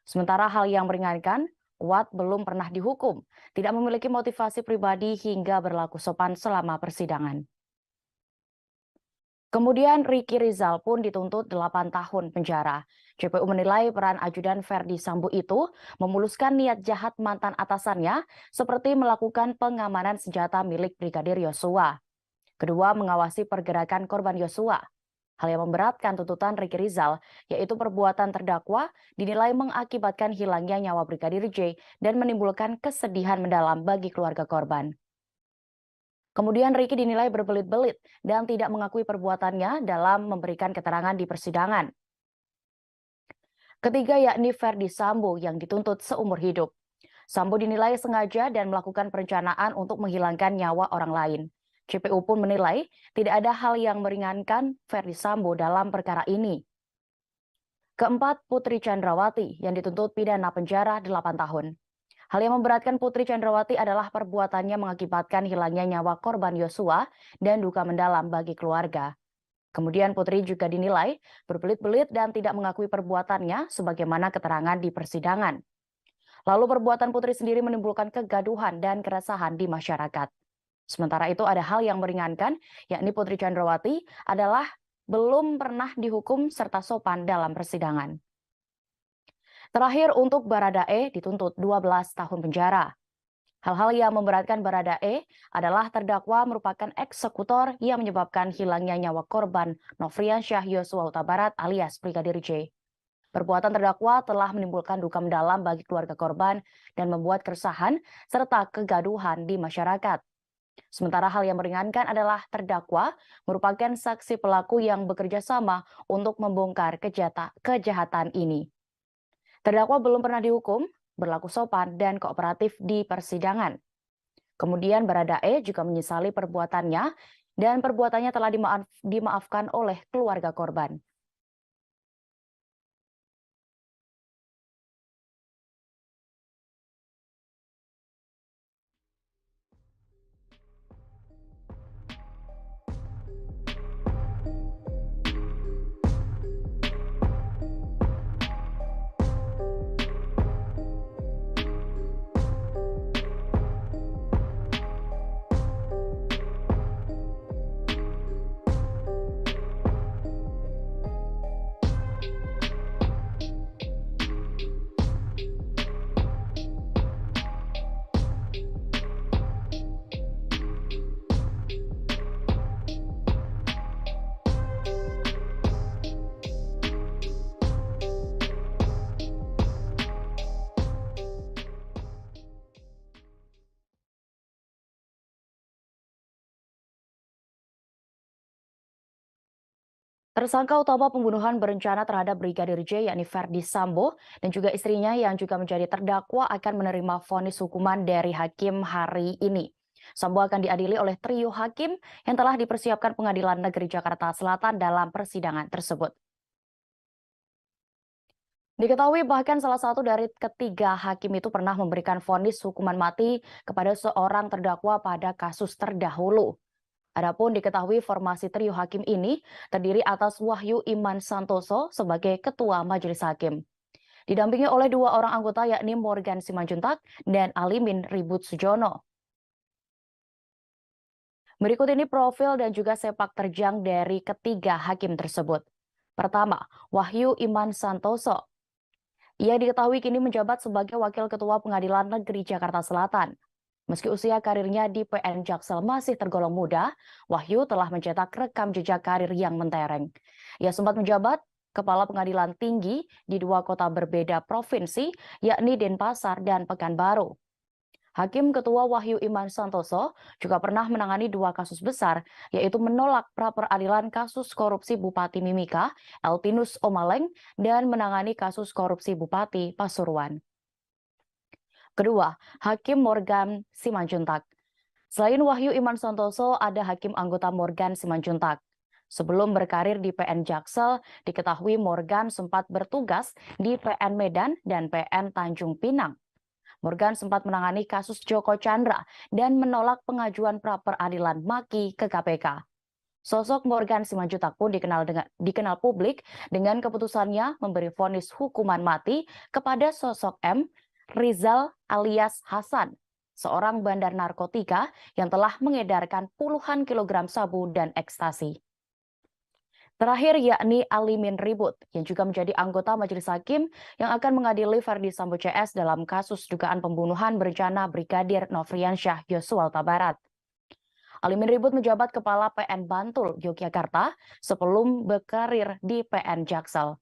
Sementara hal yang meringankan, Kuat belum pernah dihukum, tidak memiliki motivasi pribadi hingga berlaku sopan selama persidangan. Kemudian Ricky Rizal pun dituntut 8 tahun penjara. JPU menilai peran ajudan Ferdi Sambo itu memuluskan niat jahat mantan atasannya seperti melakukan pengamanan senjata milik Brigadir Yosua. Kedua, mengawasi pergerakan korban Yosua. Hal yang memberatkan tuntutan Ricky Rizal, yaitu perbuatan terdakwa dinilai mengakibatkan hilangnya nyawa Brigadir J dan menimbulkan kesedihan mendalam bagi keluarga korban. Kemudian Ricky dinilai berbelit-belit dan tidak mengakui perbuatannya dalam memberikan keterangan di persidangan. Ketiga, yakni Ferdi Sambo yang dituntut seumur hidup. Sambo dinilai sengaja dan melakukan perencanaan untuk menghilangkan nyawa orang lain. JPU pun menilai tidak ada hal yang meringankan Ferdi Sambo dalam perkara ini. Keempat, Putri Chandrawati yang dituntut pidana penjara 8 tahun. Hal yang memberatkan Putri Chandrawati adalah perbuatannya mengakibatkan hilangnya nyawa korban Yosua dan duka mendalam bagi keluarga. Kemudian Putri juga dinilai berbelit-belit dan tidak mengakui perbuatannya sebagaimana keterangan di persidangan. Lalu perbuatan Putri sendiri menimbulkan kegaduhan dan keresahan di masyarakat. Sementara itu ada hal yang meringankan, yakni Putri Chandrawati adalah belum pernah dihukum serta sopan dalam persidangan. Terakhir untuk Baradae dituntut 12 tahun penjara. Hal-hal yang memberatkan Baradae adalah terdakwa merupakan eksekutor yang menyebabkan hilangnya nyawa korban Nofriansyah Yosua Huta Barat alias Brigadir J. Perbuatan terdakwa telah menimbulkan duka mendalam bagi keluarga korban dan membuat keresahan serta kegaduhan di masyarakat. Sementara hal yang meringankan adalah terdakwa merupakan saksi pelaku yang bekerja sama untuk membongkar kejahatan ini. Terdakwa belum pernah dihukum, berlaku sopan dan kooperatif di persidangan. Kemudian Baradae juga menyesali perbuatannya dan perbuatannya telah dimaafkan oleh keluarga korban. Tersangka utama pembunuhan berencana terhadap Brigadir J yakni Ferdi Sambo dan juga istrinya yang juga menjadi terdakwa akan menerima vonis hukuman dari hakim hari ini. Sambo akan diadili oleh trio hakim yang telah dipersiapkan Pengadilan Negeri Jakarta Selatan dalam persidangan tersebut. Diketahui bahkan salah satu dari ketiga hakim itu pernah memberikan vonis hukuman mati kepada seorang terdakwa pada kasus terdahulu. Adapun diketahui formasi trio hakim ini terdiri atas Wahyu Iman Santoso sebagai Ketua Majelis Hakim. Didampingi oleh dua orang anggota yakni Morgan Simanjuntak dan Alimin Ribut Sujono. Berikut ini profil dan juga sepak terjang dari ketiga hakim tersebut. Pertama, Wahyu Iman Santoso. Ia diketahui kini menjabat sebagai Wakil Ketua Pengadilan Negeri Jakarta Selatan. Meski usia karirnya di PN Jaksel masih tergolong muda, Wahyu telah mencetak rekam jejak karir yang mentereng. Ia sempat menjabat Kepala Pengadilan Tinggi di dua kota berbeda provinsi, yakni Denpasar dan Pekanbaru. Hakim Ketua Wahyu Iman Santoso juga pernah menangani dua kasus besar, yaitu menolak pra-peradilan kasus korupsi Bupati Mimika, Eltinus Omaleng, dan menangani kasus korupsi Bupati Pasuruan. Kedua, Hakim Morgan Simanjuntak. Selain Wahyu Iman Santoso, ada Hakim anggota Morgan Simanjuntak. Sebelum berkarir di PN Jaksel, diketahui Morgan sempat bertugas di PN Medan dan PN Tanjung Pinang. Morgan sempat menangani kasus Joko Chandra dan menolak pengajuan pra-peradilan Maki ke KPK. Sosok Morgan Simanjuntak pun dikenal publik dengan keputusannya memberi vonis hukuman mati kepada sosok M. Rizal alias Hasan, seorang bandar narkotika yang telah mengedarkan puluhan kilogram sabu dan ekstasi. Terakhir yakni Alimin Ribut yang juga menjadi anggota Majelis Hakim yang akan mengadili Ferdi Sambo CS dalam kasus dugaan pembunuhan berencana Brigadir Nofriansyah Yosua Huta Barat. Alimin Ribut menjabat Kepala PN Bantul, Yogyakarta sebelum berkarir di PN Jaksel.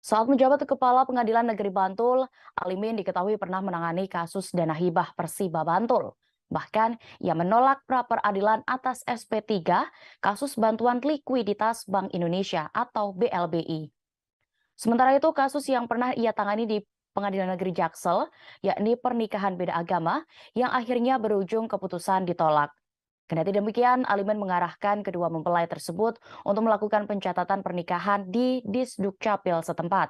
Saat menjabat Kepala Pengadilan Negeri Bantul, Alimin diketahui pernah menangani kasus dana hibah Persiba Bantul. Bahkan, ia menolak pra-peradilan atas SP3 kasus bantuan likuiditas Bank Indonesia atau BLBI. Sementara itu, kasus yang pernah ia tangani di Pengadilan Negeri Jaksel, yakni pernikahan beda agama, yang akhirnya berujung keputusan ditolak. Kendati demikian, Alimin mengarahkan kedua mempelai tersebut untuk melakukan pencatatan pernikahan di Disdukcapil setempat.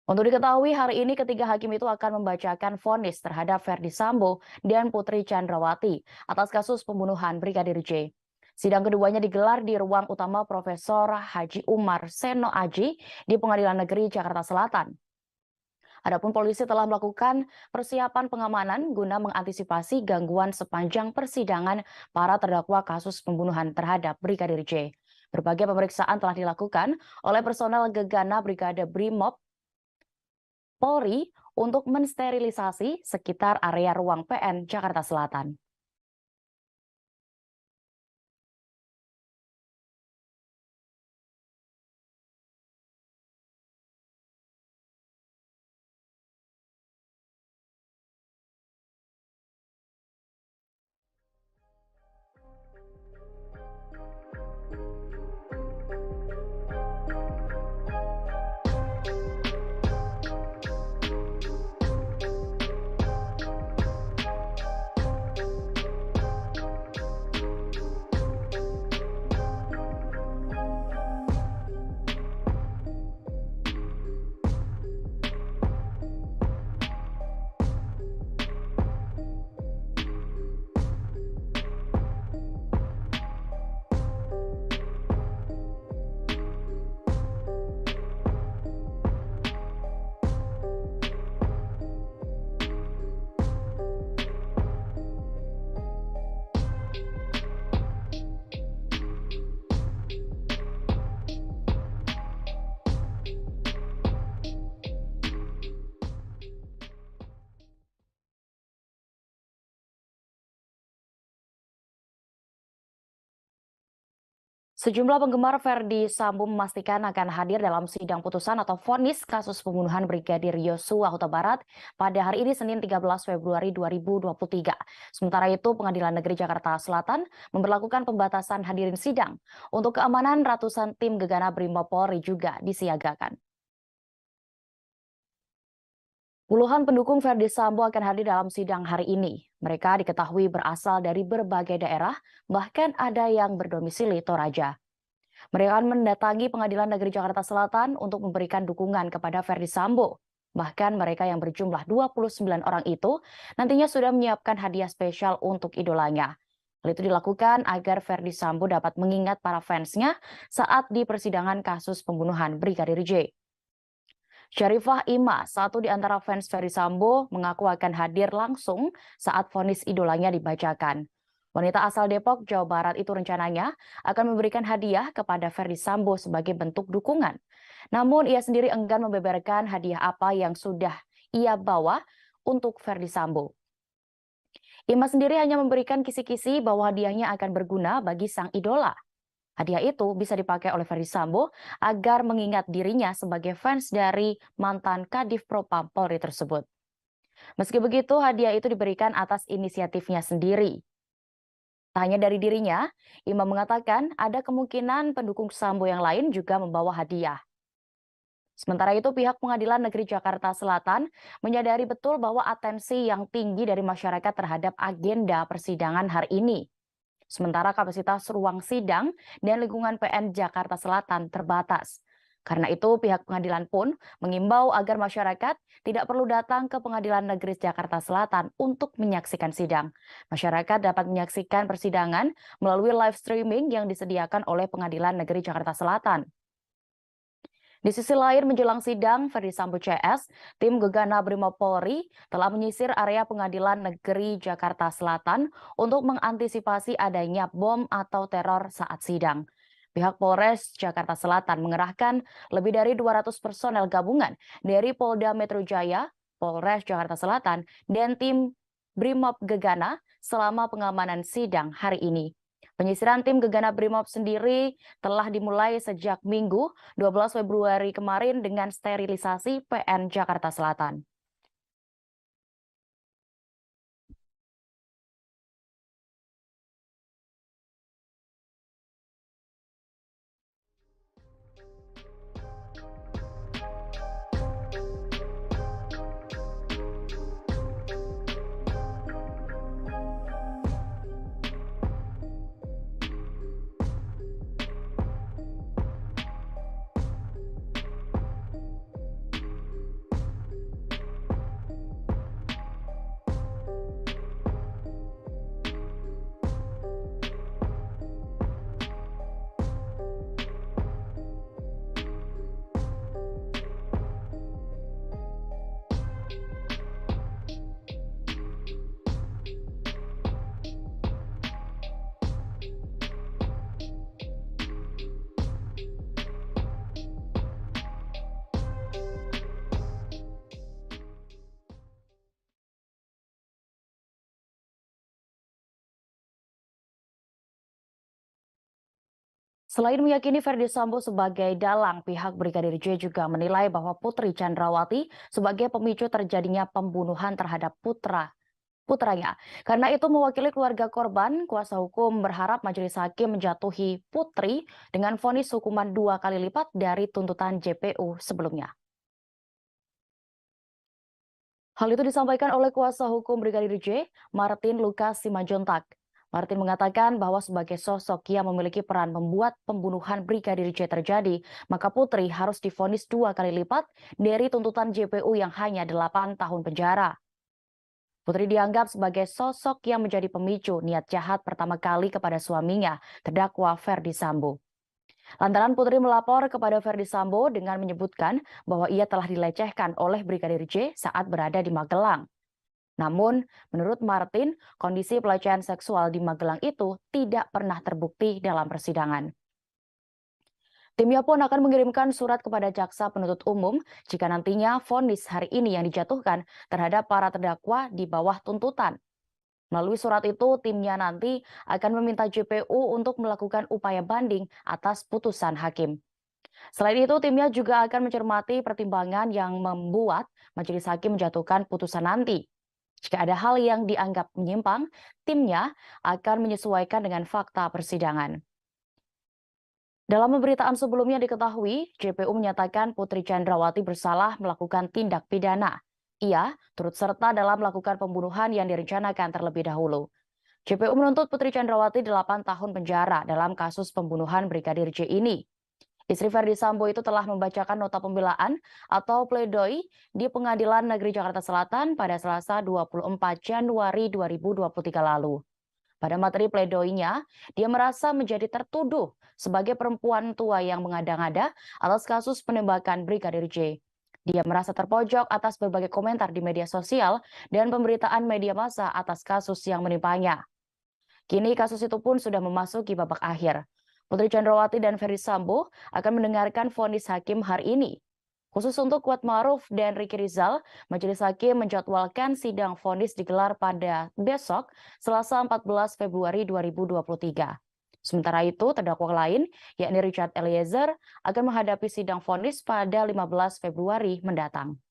Untuk diketahui, hari ini ketiga hakim itu akan membacakan vonis terhadap Ferdi Sambo dan Putri Chandrawati atas kasus pembunuhan Brigadir J. Sidang keduanya digelar di ruang utama Profesor Haji Umar Seno Aji di Pengadilan Negeri Jakarta Selatan. Adapun polisi telah melakukan persiapan pengamanan guna mengantisipasi gangguan sepanjang persidangan para terdakwa kasus pembunuhan terhadap Brigadir J. Berbagai pemeriksaan telah dilakukan oleh personel Gegana Brigade Brimob Polri untuk mensterilisasi sekitar area ruang PN Jakarta Selatan. Sejumlah penggemar Verdi Sambo memastikan akan hadir dalam sidang putusan atau vonis kasus pembunuhan Brigadir Yosua Huta Barat pada hari ini Senin 13 Februari 2023. Sementara itu, Pengadilan Negeri Jakarta Selatan memberlakukan pembatasan hadirin sidang. Untuk keamanan, ratusan tim gegana Brimob Polri juga disiagakan. Puluhan pendukung Verdi Sambo akan hadir dalam sidang hari ini. Mereka diketahui berasal dari berbagai daerah, bahkan ada yang berdomisili Toraja. Mereka akan mendatangi Pengadilan Negeri Jakarta Selatan untuk memberikan dukungan kepada Verdi Sambo. Bahkan mereka yang berjumlah 29 orang itu nantinya sudah menyiapkan hadiah spesial untuk idolanya. Hal itu dilakukan agar Verdi Sambo dapat mengingat para fansnya saat di persidangan kasus pembunuhan Brigadir J. Syarifah Ima, satu di antara fans Verdi Sambo, mengaku akan hadir langsung saat vonis idolanya dibacakan. Wanita asal Depok, Jawa Barat itu rencananya akan memberikan hadiah kepada Verdi Sambo sebagai bentuk dukungan. Namun ia sendiri enggan membeberkan hadiah apa yang sudah ia bawa untuk Verdi Sambo. Ima sendiri hanya memberikan kisi-kisi bahwa hadiahnya akan berguna bagi sang idola. Hadiah itu bisa dipakai oleh Verdi Sambo agar mengingat dirinya sebagai fans dari mantan Kadif Propam Polri tersebut. Meski begitu, hadiah itu diberikan atas inisiatifnya sendiri. Tak hanya dari dirinya, Ima mengatakan ada kemungkinan pendukung Sambo yang lain juga membawa hadiah. Sementara itu, pihak Pengadilan Negeri Jakarta Selatan menyadari betul bahwa atensi yang tinggi dari masyarakat terhadap agenda persidangan hari ini. Sementara kapasitas ruang sidang dan lingkungan PN Jakarta Selatan terbatas. Karena itu, pihak pengadilan pun mengimbau agar masyarakat tidak perlu datang ke Pengadilan Negeri Jakarta Selatan untuk menyaksikan sidang. Masyarakat dapat menyaksikan persidangan melalui live streaming yang disediakan oleh Pengadilan Negeri Jakarta Selatan. Di sisi lain, menjelang sidang Verdi Sambo CS, tim gegana Brimob Polri telah menyisir area Pengadilan Negeri Jakarta Selatan untuk mengantisipasi adanya bom atau teror saat sidang. Pihak Polres Jakarta Selatan mengerahkan lebih dari 200 personel gabungan dari Polda Metro Jaya, Polres Jakarta Selatan, dan tim Brimob Gegana selama pengamanan sidang hari ini. Penyisiran tim gegana Brimob sendiri telah dimulai sejak Minggu 12 Februari kemarin dengan sterilisasi PN Jakarta Selatan. Selain meyakini Verdi Sambo sebagai dalang, pihak Brigadir J juga menilai bahwa Putri Chandrawati sebagai pemicu terjadinya pembunuhan terhadap putranya. Karena itu mewakili keluarga korban, kuasa hukum berharap majelis hakim menjatuhi Putri dengan vonis hukuman 2 kali lipat dari tuntutan JPU sebelumnya. Hal itu disampaikan oleh kuasa hukum Brigadir J, Martin Lucas Simanjuntak. Martin mengatakan bahwa sebagai sosok yang memiliki peran membuat pembunuhan Brigadir J terjadi, maka Putri harus divonis 2 kali lipat dari tuntutan JPU yang hanya 8 tahun penjara. Putri dianggap sebagai sosok yang menjadi pemicu niat jahat pertama kali kepada suaminya, terdakwa Verdi Sambo. Lantaran Putri melapor kepada Verdi Sambo dengan menyebutkan bahwa ia telah dilecehkan oleh Brigadir J saat berada di Magelang. Namun, menurut Martin, kondisi pelecehan seksual di Magelang itu tidak pernah terbukti dalam persidangan. Timnya pun akan mengirimkan surat kepada jaksa penuntut umum jika nantinya vonis hari ini yang dijatuhkan terhadap para terdakwa di bawah tuntutan. Melalui surat itu, timnya nanti akan meminta JPU untuk melakukan upaya banding atas putusan hakim. Selain itu, timnya juga akan mencermati pertimbangan yang membuat majelis hakim menjatuhkan putusan nanti. Jika ada hal yang dianggap menyimpang, timnya akan menyesuaikan dengan fakta persidangan. Dalam pemberitaan sebelumnya diketahui, JPU menyatakan Putri Chandrawati bersalah melakukan tindak pidana. Ia turut serta dalam melakukan pembunuhan yang direncanakan terlebih dahulu. JPU menuntut Putri Chandrawati 8 tahun penjara dalam kasus pembunuhan Brigadir J ini. Istri Ferdi Sambo itu telah membacakan nota pembelaan atau pledoi di Pengadilan Negeri Jakarta Selatan pada Selasa 24 Januari 2023 lalu. Pada materi pledoinya, dia merasa menjadi tertuduh sebagai perempuan tua yang mengada-ngada atas kasus penembakan Brigadir J. Dia merasa terpojok atas berbagai komentar di media sosial dan pemberitaan media massa atas kasus yang menimpanya. Kini kasus itu pun sudah memasuki babak akhir. Putri Chandrawati dan Ferdi Sambo akan mendengarkan vonis hakim hari ini. Khusus untuk Kuatmaruf dan Ricky Rizal, majelis hakim menjadwalkan sidang vonis digelar pada besok, Selasa 14 Februari 2023. Sementara itu, terdakwa lain, yakni Richard Eliezer, akan menghadapi sidang vonis pada 15 Februari mendatang.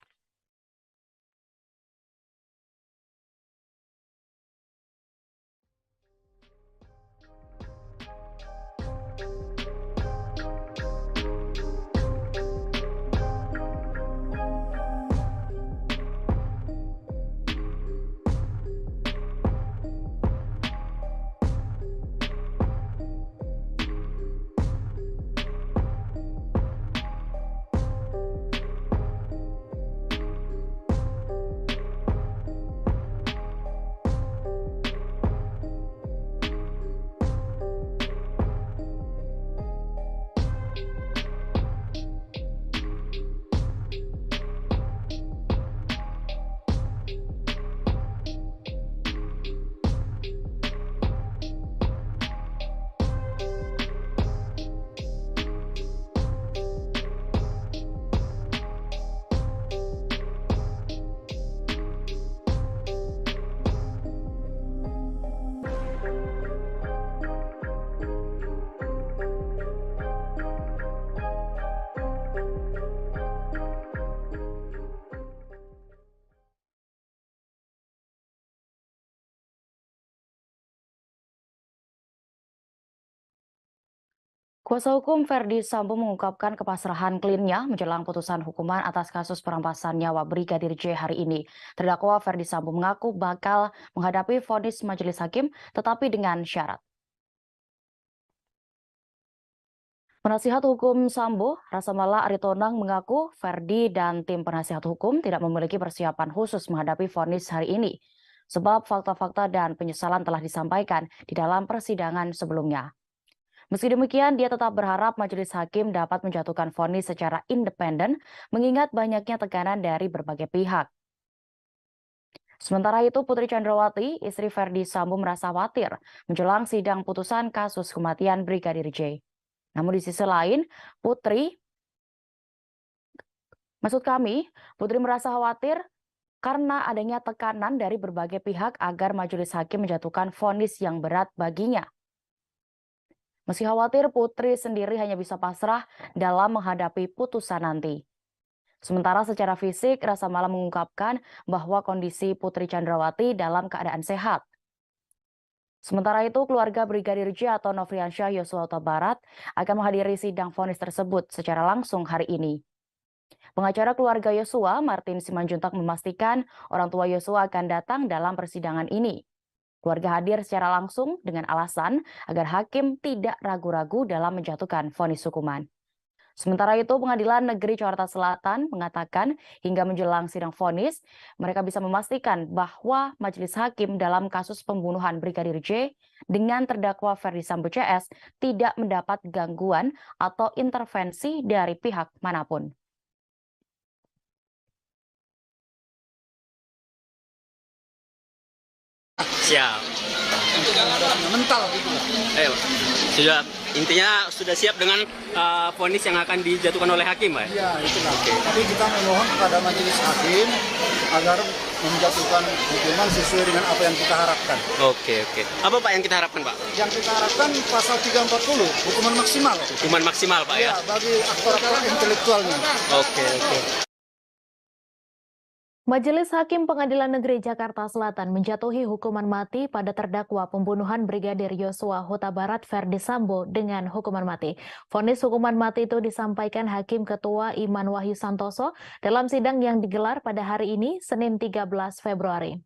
Kuasa hukum Ferdi Sambo mengungkapkan kepasrahan kliennya menjelang putusan hukuman atas kasus perampasan nyawa Brigadir J hari ini. Terdakwa Ferdi Sambo mengaku bakal menghadapi vonis majelis hakim, tetapi dengan syarat. Penasihat hukum Sambo, Rasamala Aritonang, mengaku Ferdi dan tim penasihat hukum tidak memiliki persiapan khusus menghadapi vonis hari ini, sebab fakta-fakta dan penyesalan telah disampaikan di dalam persidangan sebelumnya. Meski demikian, dia tetap berharap majelis hakim dapat menjatuhkan vonis secara independen, mengingat banyaknya tekanan dari berbagai pihak. Sementara itu, Putri Chandrawati, istri Ferdi Sambo, merasa khawatir menjelang sidang putusan kasus kematian Brigadir J. Namun di sisi lain, Putri merasa khawatir karena adanya tekanan dari berbagai pihak agar majelis hakim menjatuhkan vonis yang berat baginya. Meski khawatir, Putri sendiri hanya bisa pasrah dalam menghadapi putusan nanti. Sementara secara fisik, Rasamala mengungkapkan bahwa kondisi Putri Chandrawati dalam keadaan sehat. Sementara itu, keluarga Brigadir J atau Nofriansyah Yosua Huta Barat akan menghadiri sidang vonis tersebut secara langsung hari ini. Pengacara keluarga Yosua, Martin Simanjuntak, memastikan orang tua Yosua akan datang dalam persidangan ini. Keluarga hadir secara langsung dengan alasan agar hakim tidak ragu-ragu dalam menjatuhkan vonis hukuman. Sementara itu, Pengadilan Negeri Jakarta Selatan mengatakan hingga menjelang sidang vonis, mereka bisa memastikan bahwa majelis hakim dalam kasus pembunuhan Brigadir J dengan terdakwa Ferdi Sambo CS tidak mendapat gangguan atau intervensi dari pihak manapun. Siap. Mental gitu. Sudah, intinya sudah siap dengan vonis yang akan dijatuhkan oleh hakim, Pak? Iya, itulah. Tapi kita memohon kepada majelis hakim agar menjatuhkan hukuman sesuai dengan apa yang kita harapkan. Oke. Apa Pak yang kita harapkan, Pak? Yang kita harapkan pasal 340, hukuman maksimal. Hukuman maksimal, Pak ya? Ya, bagi aktor-aktor intelektualnya. Oke. Majelis Hakim Pengadilan Negeri Jakarta Selatan menjatuhi hukuman mati pada terdakwa pembunuhan Brigadir Yosua Huta Barat Ferdi Sambo dengan hukuman mati. Vonis hukuman mati itu disampaikan Hakim Ketua Iman Wahyu Santoso dalam sidang yang digelar pada hari ini, Senin 13 Februari.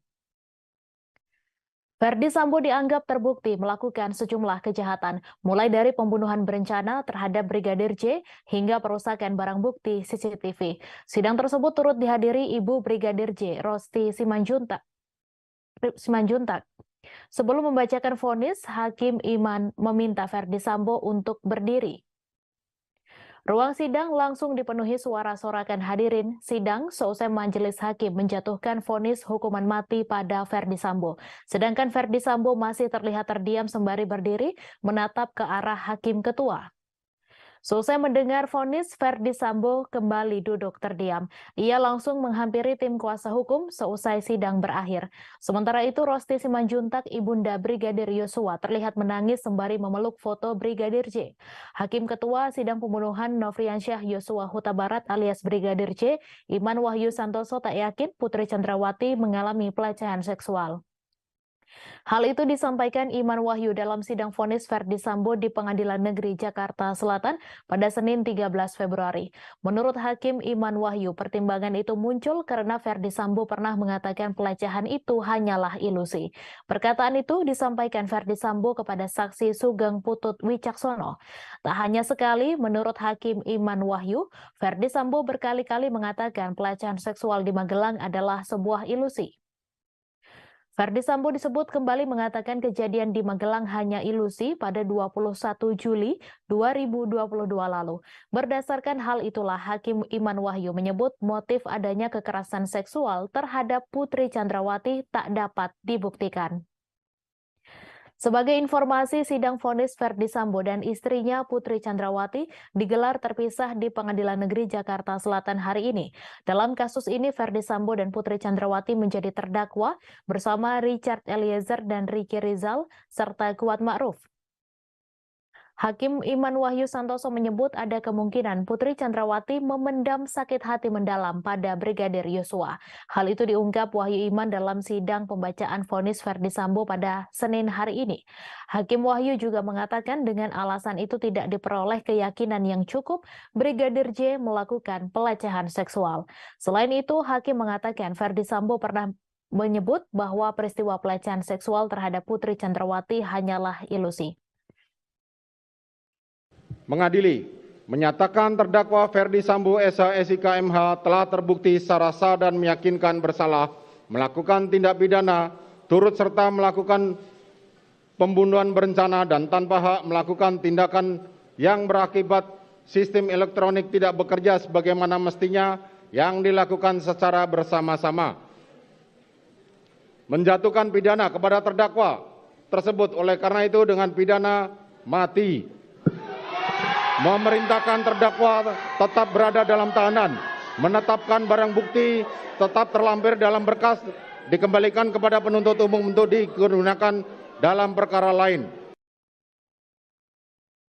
Ferdi Sambo dianggap terbukti melakukan sejumlah kejahatan, mulai dari pembunuhan berencana terhadap Brigadir J hingga perusakan barang bukti CCTV. Sidang tersebut turut dihadiri Ibu Brigadir J, Rosti Simanjuntak. Sebelum membacakan vonis, Hakim Iman meminta Ferdi Sambo untuk berdiri. Ruang sidang langsung dipenuhi suara sorakan hadirin sidang seusai majelis hakim menjatuhkan vonis hukuman mati pada Ferdi Sambo. Sedangkan Ferdi Sambo masih terlihat terdiam sembari berdiri menatap ke arah hakim ketua. Seusai mendengar vonis, Ferdi Sambo kembali duduk terdiam. Ia langsung menghampiri tim kuasa hukum seusai sidang berakhir. Sementara itu, Rosti Simanjuntak, ibunda Brigadir Yosua, terlihat menangis sembari memeluk foto Brigadir J. Hakim Ketua Sidang Pembunuhan Nofriansyah Yosua Huta Barat alias Brigadir J, Iman Wahyu Santoso, tak yakin Putri Chandrawati mengalami pelecehan seksual. Hal itu disampaikan Iman Wahyu dalam sidang vonis Ferdi Sambo di Pengadilan Negeri Jakarta Selatan pada Senin 13 Februari. Menurut Hakim Iman Wahyu, pertimbangan itu muncul karena Ferdi Sambo pernah mengatakan pelecehan itu hanyalah ilusi. Perkataan itu disampaikan Ferdi Sambo kepada saksi Sugeng Putut Wicaksono. Tak hanya sekali, menurut Hakim Iman Wahyu, Ferdi Sambo berkali-kali mengatakan pelecehan seksual di Magelang adalah sebuah ilusi. Ferdi Sambo disebut kembali mengatakan kejadian di Magelang hanya ilusi pada 21 Juli 2022 lalu. Berdasarkan hal itulah Hakim Iman Wahyu menyebut motif adanya kekerasan seksual terhadap Putri Chandrawati tak dapat dibuktikan. Sebagai informasi, sidang vonis Ferdi Sambo dan istrinya Putri Chandrawati digelar terpisah di Pengadilan Negeri Jakarta Selatan hari ini. Dalam kasus ini, Ferdi Sambo dan Putri Chandrawati menjadi terdakwa bersama Richard Eliezer dan Ricky Rizal serta Kuat Ma'ruf. Hakim Iman Wahyu Santoso menyebut ada kemungkinan Putri Chandrawati memendam sakit hati mendalam pada Brigadir Yosua. Hal itu diungkap Wahyu Iman dalam sidang pembacaan vonis Ferdi Sambo pada Senin hari ini. Hakim Wahyu juga mengatakan dengan alasan itu tidak diperoleh keyakinan yang cukup Brigadir J melakukan pelecehan seksual. Selain itu, Hakim mengatakan Ferdi Sambo pernah menyebut bahwa peristiwa pelecehan seksual terhadap Putri Chandrawati hanyalah ilusi. Mengadili, menyatakan terdakwa Ferdi Sambo SH MH telah terbukti secara sah dan meyakinkan bersalah melakukan tindak pidana turut serta melakukan pembunuhan berencana dan tanpa hak melakukan tindakan yang berakibat sistem elektronik tidak bekerja sebagaimana mestinya yang dilakukan secara bersama-sama. Menjatuhkan pidana kepada terdakwa tersebut oleh karena itu dengan pidana mati. Memerintahkan terdakwa tetap berada dalam tahanan, menetapkan barang bukti tetap terlampir dalam berkas, dikembalikan kepada penuntut umum untuk digunakan dalam perkara lain.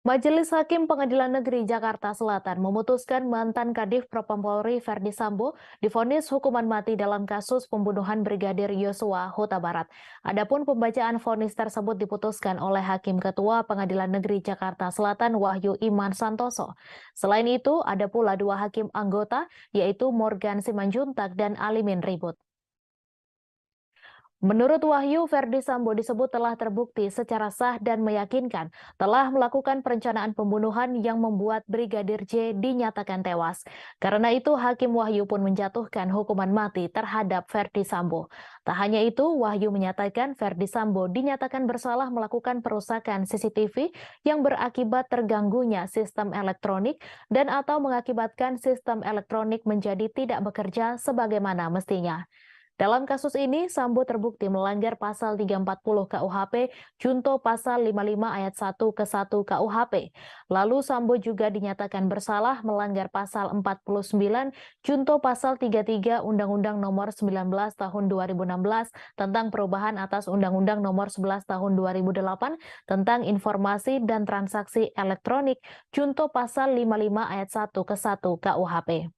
Majelis Hakim Pengadilan Negeri Jakarta Selatan memutuskan mantan Kadif Propam Polri Ferdi Sambo divonis hukuman mati dalam kasus pembunuhan Brigadir Yosua Huta Barat. Adapun pembacaan vonis tersebut diputuskan oleh Hakim Ketua Pengadilan Negeri Jakarta Selatan Wahyu Iman Santoso. Selain itu, ada pula dua hakim anggota, yaitu Morgan Simanjuntak dan Alimin Ribut. Menurut Wahyu, Ferdi Sambo disebut telah terbukti secara sah dan meyakinkan telah melakukan perencanaan pembunuhan yang membuat Brigadir J dinyatakan tewas. Karena itu, Hakim Wahyu pun menjatuhkan hukuman mati terhadap Ferdi Sambo. Tak hanya itu, Wahyu menyatakan Ferdi Sambo dinyatakan bersalah melakukan perusakan CCTV yang berakibat terganggunya sistem elektronik dan atau mengakibatkan sistem elektronik menjadi tidak bekerja sebagaimana mestinya. Dalam kasus ini, Sambo terbukti melanggar pasal 340 KUHP, junto pasal 55 ayat 1 ke 1 KUHP. Lalu Sambo juga dinyatakan bersalah melanggar pasal 49, junto pasal 33 Undang-Undang Nomor 19 Tahun 2016 tentang perubahan atas Undang-Undang Nomor 11 Tahun 2008 tentang informasi dan transaksi elektronik, junto pasal 55 ayat 1 ke 1 KUHP.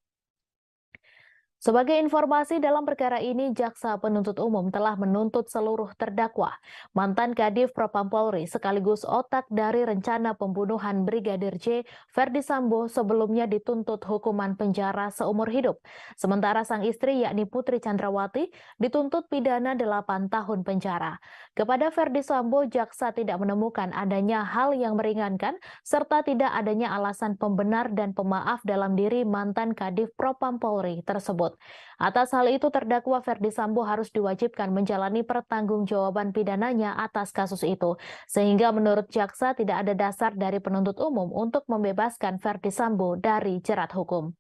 Sebagai informasi dalam perkara ini, Jaksa Penuntut Umum telah menuntut seluruh terdakwa, mantan Kadif Propam Polri sekaligus otak dari rencana pembunuhan Brigadir J, Ferdi Sambo sebelumnya dituntut hukuman penjara seumur hidup. Sementara sang istri yakni Putri Chandrawati dituntut pidana 8 tahun penjara. Kepada Ferdi Sambo, Jaksa tidak menemukan adanya hal yang meringankan serta tidak adanya alasan pembenar dan pemaaf dalam diri mantan Kadif Propam Polri tersebut. Atas hal itu, terdakwa Ferdi Sambo harus diwajibkan menjalani pertanggungjawaban pidananya atas kasus itu, sehingga menurut jaksa tidak ada dasar dari penuntut umum untuk membebaskan Ferdi Sambo dari jerat hukum.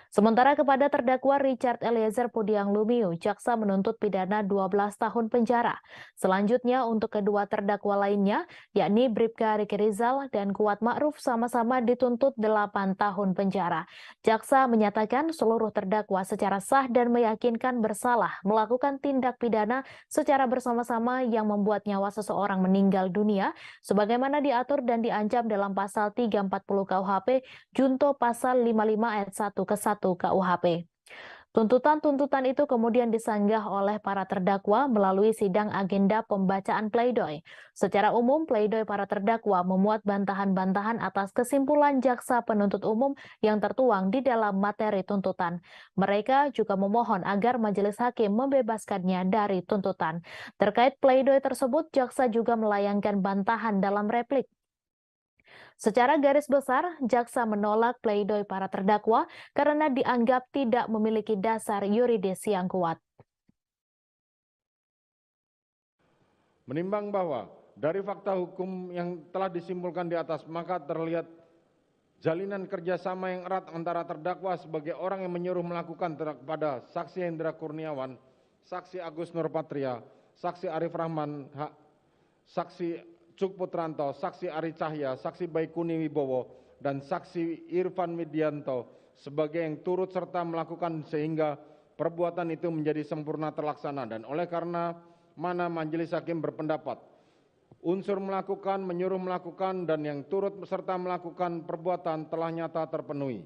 Sementara kepada terdakwa Richard Eliezer Pudiang Lumiu, jaksa menuntut pidana 12 tahun penjara. Selanjutnya untuk kedua terdakwa lainnya, yakni Bribka Riki Rizal dan Kuat Ma'ruf sama-sama dituntut 8 tahun penjara. Jaksa menyatakan seluruh terdakwa secara sah dan meyakinkan bersalah melakukan tindak pidana secara bersama-sama yang membuat nyawa seseorang meninggal dunia, sebagaimana diatur dan diancam dalam pasal 340 KUHP, junto pasal 55 ayat 1 ke 1 KUHP. Tuntutan-tuntutan itu kemudian disanggah oleh para terdakwa melalui sidang agenda pembacaan pledoi. Secara umum, pledoi para terdakwa memuat bantahan-bantahan atas kesimpulan jaksa penuntut umum yang tertuang di dalam materi tuntutan. Mereka juga memohon agar majelis hakim membebaskannya dari tuntutan. Terkait pledoi tersebut, jaksa juga melayangkan bantahan dalam replik. Secara garis besar, jaksa menolak pledoi para terdakwa karena dianggap tidak memiliki dasar yuridis yang kuat. Menimbang bahwa dari fakta hukum yang telah disimpulkan di atas, maka terlihat jalinan kerjasama yang erat antara terdakwa sebagai orang yang menyuruh melakukan kepada saksi Hendra Kurniawan, saksi Agus Nurpatria, saksi Arif Rahman, saksi Cuk Putranto, saksi Ari Cahya, saksi Baikuni Wibowo, dan saksi Irfan Widianto sebagai yang turut serta melakukan sehingga perbuatan itu menjadi sempurna terlaksana. Dan oleh karena mana majelis hakim berpendapat unsur melakukan, menyuruh melakukan, dan yang turut serta melakukan perbuatan telah nyata terpenuhi.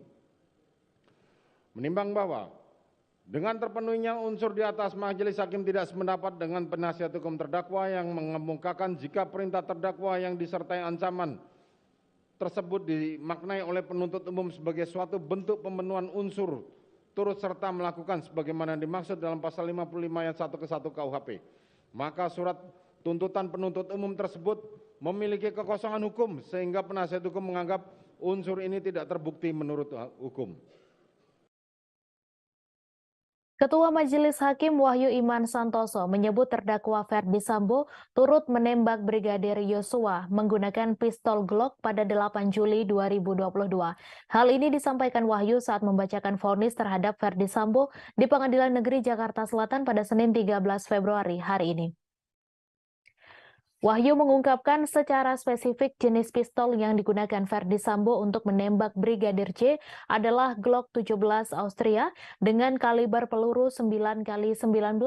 Menimbang bahwa dengan terpenuhinya unsur di atas, majelis hakim tidak sependapat dengan penasihat hukum terdakwa yang mengemukakan jika perintah terdakwa yang disertai ancaman tersebut dimaknai oleh penuntut umum sebagai suatu bentuk pemenuhan unsur turut serta melakukan sebagaimana dimaksud dalam pasal 55 ayat 1 ke 1 KUHP. Maka surat tuntutan penuntut umum tersebut memiliki kekosongan hukum sehingga penasihat hukum menganggap unsur ini tidak terbukti menurut hukum. Ketua Majelis Hakim Wahyu Iman Santoso menyebut terdakwa Ferdi Sambo turut menembak Brigadir Yosua menggunakan pistol Glock pada 8 Juli 2022. Hal ini disampaikan Wahyu saat membacakan vonis terhadap Ferdi Sambo di Pengadilan Negeri Jakarta Selatan pada Senin 13 Februari hari ini. Wahyu mengungkapkan secara spesifik jenis pistol yang digunakan Ferdi Sambo untuk menembak Brigadir J adalah Glock 17 Austria dengan kaliber peluru 9x19.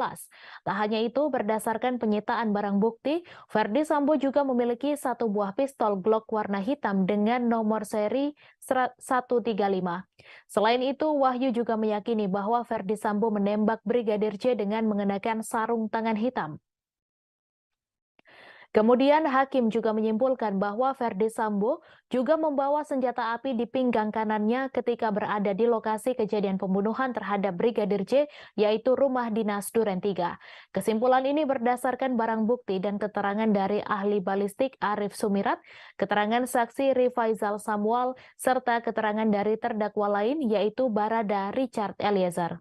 Tak hanya itu, berdasarkan penyitaan barang bukti, Ferdi Sambo juga memiliki satu buah pistol Glock warna hitam dengan nomor seri 135. Selain itu, Wahyu juga meyakini bahwa Ferdi Sambo menembak Brigadir J dengan mengenakan sarung tangan hitam. Kemudian hakim juga menyimpulkan bahwa Ferdi Sambo juga membawa senjata api di pinggang kanannya ketika berada di lokasi kejadian pembunuhan terhadap Brigadir J, yaitu rumah dinas Duren 3. Kesimpulan ini berdasarkan barang bukti dan keterangan dari ahli balistik Arif Sumirat, keterangan saksi Rifaizal Samuel, serta keterangan dari terdakwa lain yaitu Barada Richard Eliezer.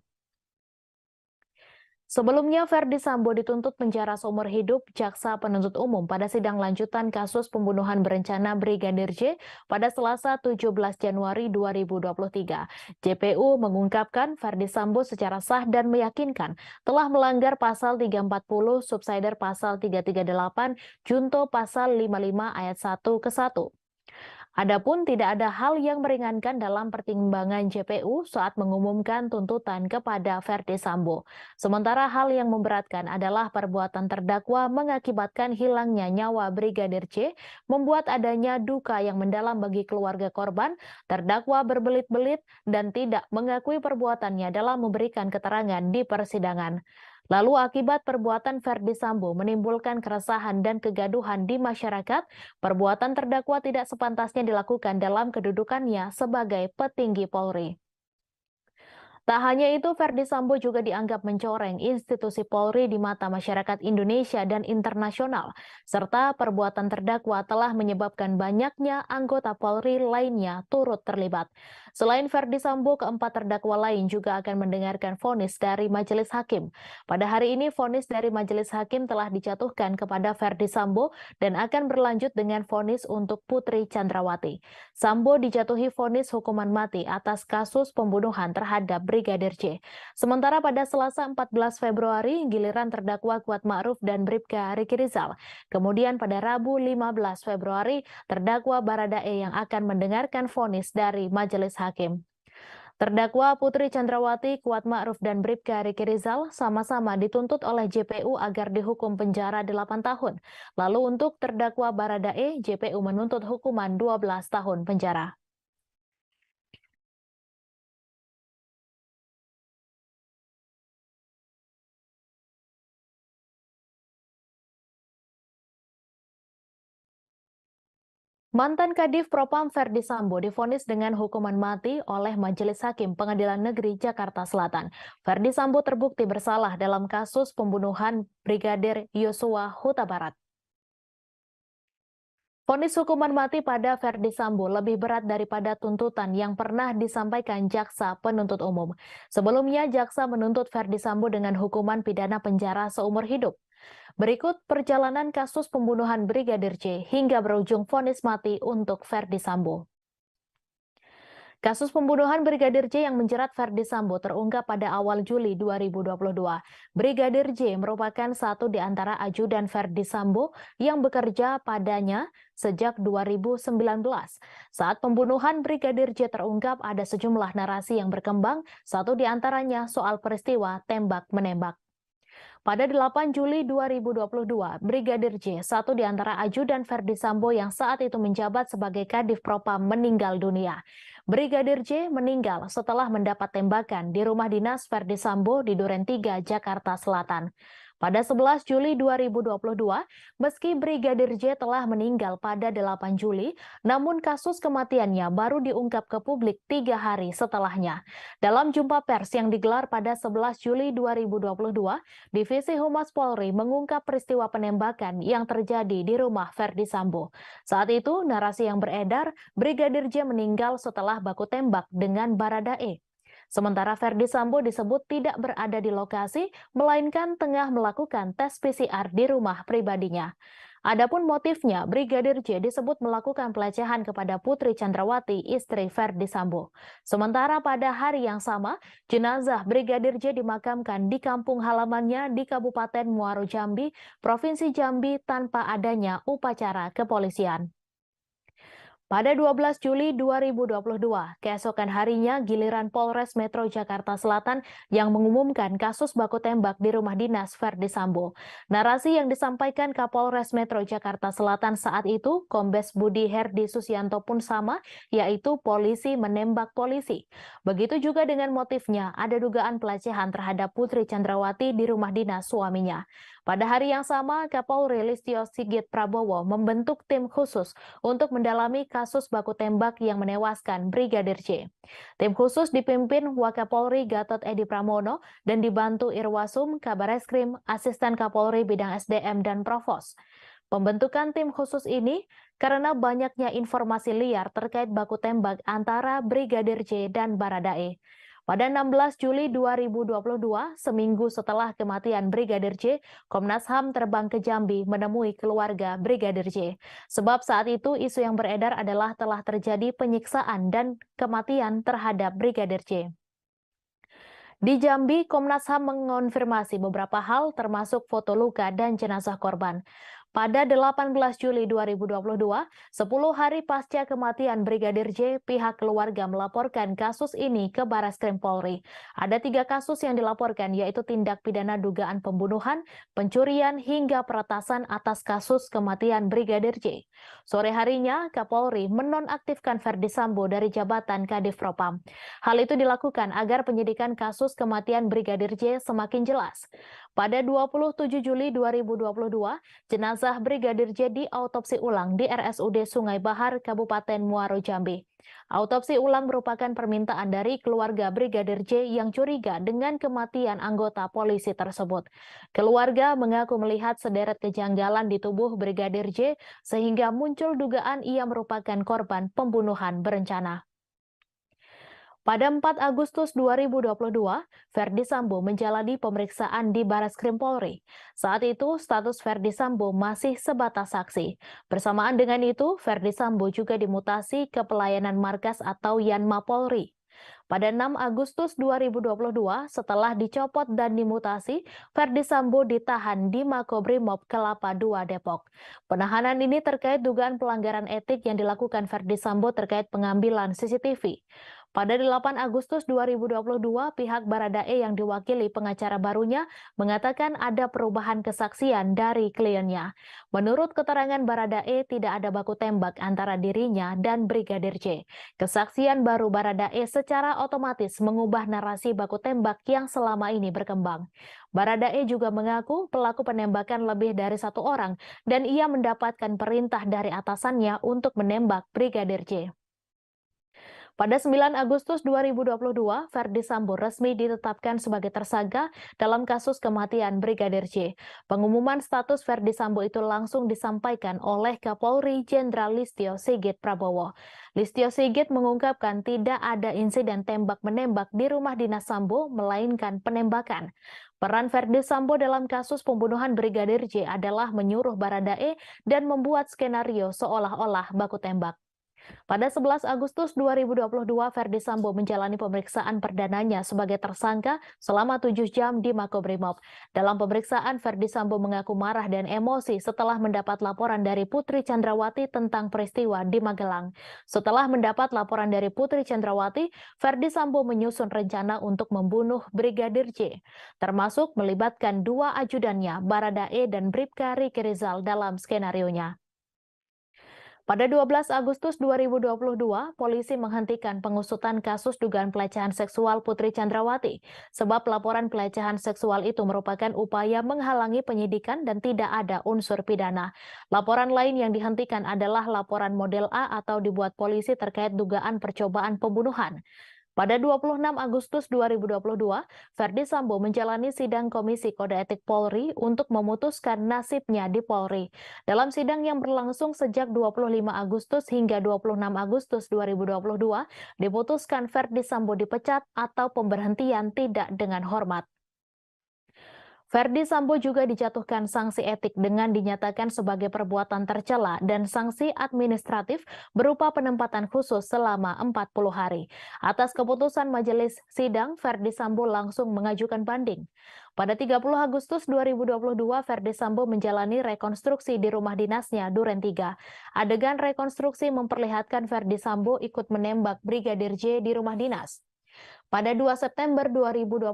Sebelumnya, Ferdi Sambo dituntut penjara seumur hidup jaksa penuntut umum pada sidang lanjutan kasus pembunuhan berencana Brigadir J pada Selasa 17 Januari 2023. JPU mengungkapkan Ferdi Sambo secara sah dan meyakinkan telah melanggar pasal 340, subsider pasal 338, junto pasal 55 ayat 1 ke 1. Adapun tidak ada hal yang meringankan dalam pertimbangan JPU saat mengumumkan tuntutan kepada Ferdi Sambo. Sementara hal yang memberatkan adalah perbuatan terdakwa mengakibatkan hilangnya nyawa Brigadir J, membuat adanya duka yang mendalam bagi keluarga korban, terdakwa berbelit-belit dan tidak mengakui perbuatannya dalam memberikan keterangan di persidangan. Lalu akibat perbuatan Ferdi Sambo menimbulkan keresahan dan kegaduhan di masyarakat, perbuatan terdakwa tidak sepantasnya dilakukan dalam kedudukannya sebagai petinggi Polri. Tak hanya itu, Ferdi Sambo juga dianggap mencoreng institusi Polri di mata masyarakat Indonesia dan internasional, serta perbuatan terdakwa telah menyebabkan banyaknya anggota Polri lainnya turut terlibat. Selain Ferdi Sambo, keempat terdakwa lain juga akan mendengarkan vonis dari majelis hakim. Pada hari ini, vonis dari majelis hakim telah dijatuhkan kepada Ferdi Sambo dan akan berlanjut dengan vonis untuk Putri Chandrawati. Sambo dijatuhi vonis hukuman mati atas kasus pembunuhan terhadap Brigadir J. Sementara pada Selasa 14 Februari, giliran terdakwa Kuat Ma'ruf dan Bribka Riki Rizal. Kemudian pada Rabu 15 Februari, terdakwa Baradae yang akan mendengarkan vonis dari majelis hakim. Terdakwa Putri Chandrawati, Kuat Ma'ruf, dan Bribka Riki Rizal sama-sama dituntut oleh JPU agar dihukum penjara 8 tahun. Lalu untuk terdakwa Baradae, JPU menuntut hukuman 12 tahun penjara. Mantan Kadif Propam Ferdi Sambo divonis dengan hukuman mati oleh Majelis Hakim Pengadilan Negeri Jakarta Selatan. Ferdi Sambo terbukti bersalah dalam kasus pembunuhan Brigadir Yosua Huta Barat. Vonis hukuman mati pada Ferdi Sambo lebih berat daripada tuntutan yang pernah disampaikan jaksa penuntut umum. Sebelumnya, jaksa menuntut Ferdi Sambo dengan hukuman pidana penjara seumur hidup. Berikut perjalanan kasus pembunuhan Brigadir J hingga berujung vonis mati untuk Ferdi Sambo. Kasus pembunuhan Brigadir J yang menjerat Ferdi Sambo terungkap pada awal Juli 2022. Brigadir J merupakan satu di antara ajudan Ferdi Sambo yang bekerja padanya sejak 2019. Saat pembunuhan Brigadir J terungkap, ada sejumlah narasi yang berkembang, satu di antaranya soal peristiwa tembak-menembak. Pada 8 Juli 2022, Brigadir J, satu di antara ajudan Ferdi Sambo yang saat itu menjabat sebagai Kadif Propam, meninggal dunia. Brigadir J meninggal setelah mendapat tembakan di rumah dinas Ferdi Sambo di Duren 3, Jakarta Selatan. Pada 11 Juli 2022, meski Brigadir J telah meninggal pada 8 Juli, namun kasus kematiannya baru diungkap ke publik 3 hari setelahnya. Dalam jumpa pers yang digelar pada 11 Juli 2022, Divisi Humas Polri mengungkap peristiwa penembakan yang terjadi di rumah Ferdi Sambo. Saat itu, narasi yang beredar, Brigadir J meninggal setelah baku tembak dengan Baradae. Sementara Ferdi Sambo disebut tidak berada di lokasi, melainkan tengah melakukan tes PCR di rumah pribadinya. Adapun motifnya, Brigadir J disebut melakukan pelecehan kepada Putri Chandrawati, istri Ferdi Sambo. Sementara pada hari yang sama, jenazah Brigadir J dimakamkan di kampung halamannya di Kabupaten Muaro Jambi, Provinsi Jambi tanpa adanya upacara kepolisian. Pada 12 Juli 2022, keesokan harinya giliran Polres Metro Jakarta Selatan yang mengumumkan kasus baku tembak di rumah dinas Ferdi Sambo. Narasi yang disampaikan Kapolres Metro Jakarta Selatan saat itu, Kombes Budi Herdi Susianto pun sama, yaitu polisi menembak polisi. Begitu juga dengan motifnya, ada dugaan pelecehan terhadap Putri Chandrawati di rumah dinas suaminya. Pada hari yang sama, Kapolri Listio Sigit Prabowo membentuk tim khusus untuk mendalami kasus baku tembak yang menewaskan Brigadir J. Tim khusus dipimpin Wakapolri Gatot Edi Pramono dan dibantu Irwasum, Kabareskrim, Asisten Kapolri Bidang SDM, dan Provos. Pembentukan tim khusus ini karena banyaknya informasi liar terkait baku tembak antara Brigadir J dan Baradae. Pada 16 Juli 2022, seminggu setelah kematian Brigadir J, Komnas HAM terbang ke Jambi menemui keluarga Brigadir J. Sebab saat itu isu yang beredar adalah telah terjadi penyiksaan dan kematian terhadap Brigadir J. Di Jambi, Komnas HAM mengonfirmasi beberapa hal termasuk foto luka dan jenazah korban. Pada 18 Juli 2022, 10 hari pasca kematian Brigadir J, pihak keluarga melaporkan kasus ini ke Barreskrim Polri. Ada 3 kasus yang dilaporkan, yaitu tindak pidana dugaan pembunuhan, pencurian, hingga peretasan atas kasus kematian Brigadir J. Sore harinya, Kapolri menonaktifkan Ferdi Sambo dari jabatan Kadif Propam. Hal itu dilakukan agar penyidikan kasus kematian Brigadir J semakin jelas. Pada 27 Juli 2022, jenazah Brigadir J diautopsi ulang di RSUD Sungai Bahar, Kabupaten Muaro Jambi. Autopsi ulang merupakan permintaan dari keluarga Brigadir J yang curiga dengan kematian anggota polisi tersebut. Keluarga mengaku melihat sederet kejanggalan di tubuh Brigadir J sehingga muncul dugaan ia merupakan korban pembunuhan berencana. Pada 4 Agustus 2022, Ferdi Sambo menjalani pemeriksaan di Barreskrim Polri. Saat itu, status Ferdi Sambo masih sebatas saksi. Bersamaan dengan itu, Ferdi Sambo juga dimutasi ke pelayanan markas atau Yanma Polri. Pada 6 Agustus 2022, setelah dicopot dan dimutasi, Ferdi Sambo ditahan di Makobrimob Kelapa II Depok. Penahanan ini terkait dugaan pelanggaran etik yang dilakukan Ferdi Sambo terkait pengambilan CCTV. Pada 8 Agustus 2022, pihak Baradae yang diwakili pengacara barunya mengatakan ada perubahan kesaksian dari kliennya. Menurut keterangan Baradae, tidak ada baku tembak antara dirinya dan Brigadir J. Kesaksian baru Baradae secara otomatis mengubah narasi baku tembak yang selama ini berkembang. Baradae juga mengaku pelaku penembakan lebih dari 1 orang dan ia mendapatkan perintah dari atasannya untuk menembak Brigadir J. Pada 9 Agustus 2022, Ferdi Sambo resmi ditetapkan sebagai tersangka dalam kasus kematian Brigadir J. Pengumuman status Ferdi Sambo itu langsung disampaikan oleh Kapolri Jenderal Listio Sigit Prabowo. Listio Sigit mengungkapkan tidak ada insiden tembak-menembak di rumah dinas Sambo, melainkan penembakan. Peran Ferdi Sambo dalam kasus pembunuhan Brigadir J adalah menyuruh Baradae dan membuat skenario seolah-olah baku tembak. Pada 11 Agustus 2022, Ferdi Sambo menjalani pemeriksaan perdananya sebagai tersangka selama 7 jam di Makobrimob. Dalam pemeriksaan, Ferdi Sambo mengaku marah dan emosi setelah mendapat laporan dari Putri Chandrawati tentang peristiwa di Magelang. Setelah mendapat laporan dari Putri Chandrawati, Ferdi Sambo menyusun rencana untuk membunuh Brigadir J, termasuk melibatkan 2 ajudannya, Baradae dan Bribka Riki Rizal dalam skenarionya. Pada 12 Agustus 2022, polisi menghentikan pengusutan kasus dugaan pelecehan seksual Putri Chandrawati, sebab laporan pelecehan seksual itu merupakan upaya menghalangi penyidikan dan tidak ada unsur pidana. Laporan lain yang dihentikan adalah laporan model A atau dibuat polisi terkait dugaan percobaan pembunuhan. Pada 26 Agustus 2022, Ferdi Sambo menjalani sidang Komisi Kode Etik Polri untuk memutuskan nasibnya di Polri. Dalam sidang yang berlangsung sejak 25 Agustus hingga 26 Agustus 2022, diputuskan Ferdi Sambo dipecat atau pemberhentian tidak dengan hormat. Ferdi Sambo juga dijatuhkan sanksi etik dengan dinyatakan sebagai perbuatan tercela dan sanksi administratif berupa penempatan khusus selama 40 hari. Atas keputusan majelis sidang, Ferdi Sambo langsung mengajukan banding. Pada 30 Agustus 2022, Ferdi Sambo menjalani rekonstruksi di rumah dinasnya Duren 3. Adegan rekonstruksi memperlihatkan Ferdi Sambo ikut menembak Brigadir J di rumah dinas. Pada 2 September 2022,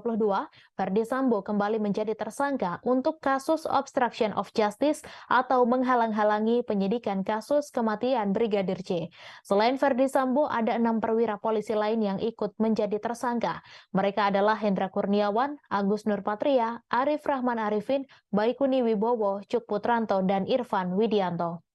Ferdi Sambo kembali menjadi tersangka untuk kasus obstruction of justice atau menghalang-halangi penyidikan kasus kematian Brigadir J. Selain Ferdi Sambo, ada 6 perwira polisi lain yang ikut menjadi tersangka. Mereka adalah Hendra Kurniawan, Agus Nurpatria, Arif Rahman Arifin, Baikuni Wibowo, Cuk Putranto, dan Irfan Widianto.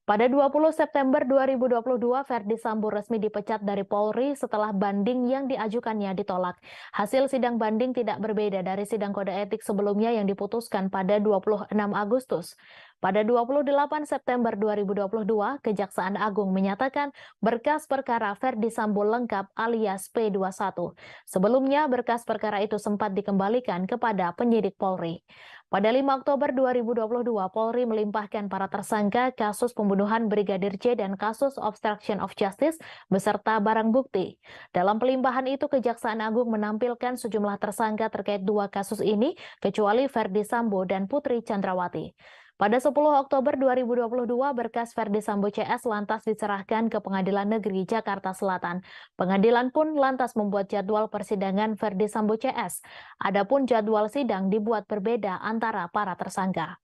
Pada 20 September 2022, Ferdi Sambo resmi dipecat dari Polri setelah banding yang diajukannya ditolak. Hasil sidang banding tidak berbeda dari sidang kode etik sebelumnya yang diputuskan pada 26 Agustus. Pada 28 September 2022, Kejaksaan Agung menyatakan berkas perkara Ferdi Sambo lengkap alias P21. Sebelumnya, berkas perkara itu sempat dikembalikan kepada penyidik Polri. Pada 5 Oktober 2022, Polri melimpahkan para tersangka kasus pembunuhan Brigadir J dan kasus obstruction of justice beserta barang bukti. Dalam pelimpahan itu, Kejaksaan Agung menampilkan sejumlah tersangka terkait 2 kasus ini, kecuali Ferdi Sambo dan Putri Chandrawati. Pada 10 Oktober 2022, berkas Ferdi Sambo CS lantas diserahkan ke Pengadilan Negeri Jakarta Selatan. Pengadilan pun lantas membuat jadwal persidangan Ferdi Sambo CS. Adapun jadwal sidang dibuat berbeda antara para tersangka.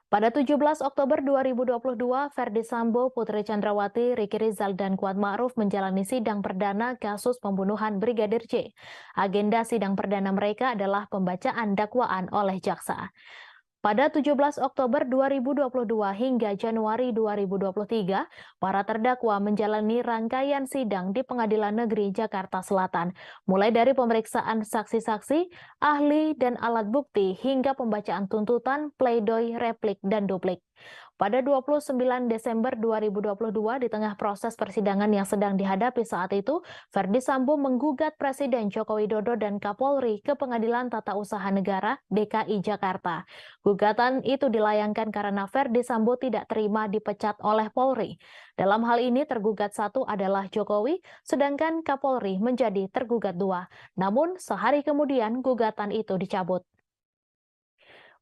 Pada 17 Oktober 2022, Ferdi Sambo, Putri Chandrawati, Ricky Rizal, dan Kuat Ma'ruf menjalani sidang perdana kasus pembunuhan Brigadir J. Agenda sidang perdana mereka adalah pembacaan dakwaan oleh jaksa. Pada 17 Oktober 2022 hingga Januari 2023, para terdakwa menjalani rangkaian sidang di Pengadilan Negeri Jakarta Selatan, mulai dari pemeriksaan saksi-saksi, ahli, dan alat bukti hingga pembacaan tuntutan, pledoi, replik, dan duplik. Pada 29 Desember 2022, di tengah proses persidangan yang sedang dihadapi saat itu, Ferdi Sambo menggugat Presiden Joko Widodo dan Kapolri ke Pengadilan Tata Usaha Negara DKI Jakarta. Gugatan itu dilayangkan karena Ferdi Sambo tidak terima dipecat oleh Polri. Dalam hal ini tergugat 1 adalah Jokowi, sedangkan Kapolri menjadi tergugat 2. Namun sehari kemudian gugatan itu dicabut.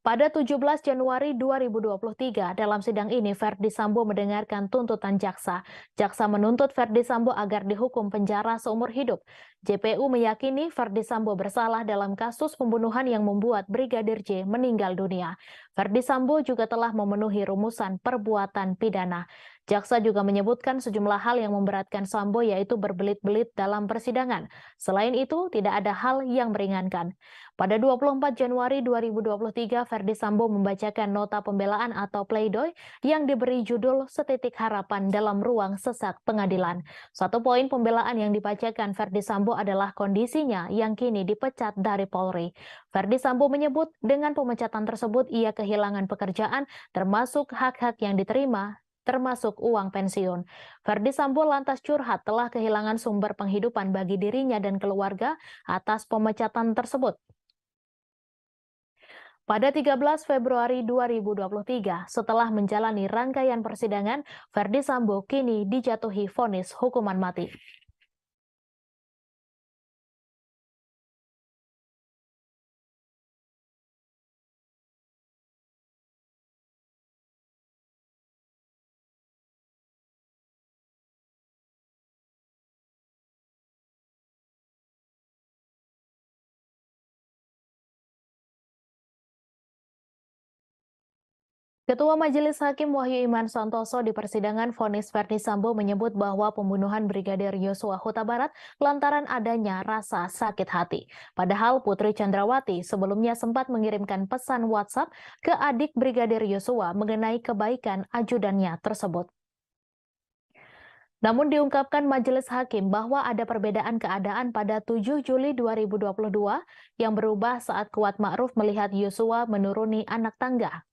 Pada 17 Januari 2023, dalam sidang ini Ferdi Sambo mendengarkan tuntutan jaksa. Jaksa menuntut Ferdi Sambo agar dihukum penjara seumur hidup. JPU meyakini Ferdi Sambo bersalah dalam kasus pembunuhan yang membuat Brigadir J meninggal dunia. Ferdi Sambo juga telah memenuhi rumusan perbuatan pidana. Jaksa juga menyebutkan sejumlah hal yang memberatkan Sambo, yaitu berbelit-belit dalam persidangan. Selain itu, tidak ada hal yang meringankan. Pada 24 Januari 2023, Ferdi Sambo membacakan nota pembelaan atau pledoi yang diberi judul Setitik Harapan dalam ruang sesak pengadilan. 1 poin pembelaan yang dibacakan Ferdi Sambo adalah kondisinya yang kini dipecat dari Polri. Ferdi Sambo menyebut dengan pemecatan tersebut ia kehilangan pekerjaan termasuk hak-hak yang diterima, termasuk uang pensiun. Ferdi Sambo lantas curhat telah kehilangan sumber penghidupan bagi dirinya dan keluarga atas pemecatan tersebut. Pada 13 Februari 2023, setelah menjalani rangkaian persidangan, Ferdi Sambo kini dijatuhi vonis hukuman mati. Ketua Majelis Hakim Wahyu Iman Santoso di persidangan vonis Ferdi Sambo menyebut bahwa pembunuhan Brigadir Yosua Huta Barat lantaran adanya rasa sakit hati. Padahal Putri Chandrawati sebelumnya sempat mengirimkan pesan WhatsApp ke adik Brigadir Yosua mengenai kebaikan ajudannya tersebut. Namun diungkapkan Majelis Hakim bahwa ada perbedaan keadaan pada 7 Juli 2022 yang berubah saat Kuat Ma'ruf melihat Yosua menuruni anak tangga.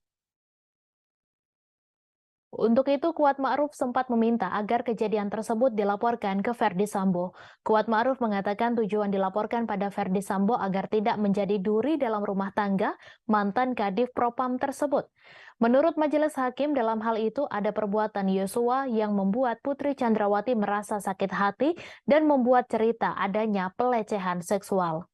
Untuk itu, Kuat Ma'ruf sempat meminta agar kejadian tersebut dilaporkan ke Ferdi Sambo. Kuat Ma'ruf mengatakan tujuan dilaporkan pada Ferdi Sambo agar tidak menjadi duri dalam rumah tangga mantan Kadif Propam tersebut. Menurut Majelis Hakim, dalam hal itu ada perbuatan Yosua yang membuat Putri Chandrawati merasa sakit hati dan membuat cerita adanya pelecehan seksual.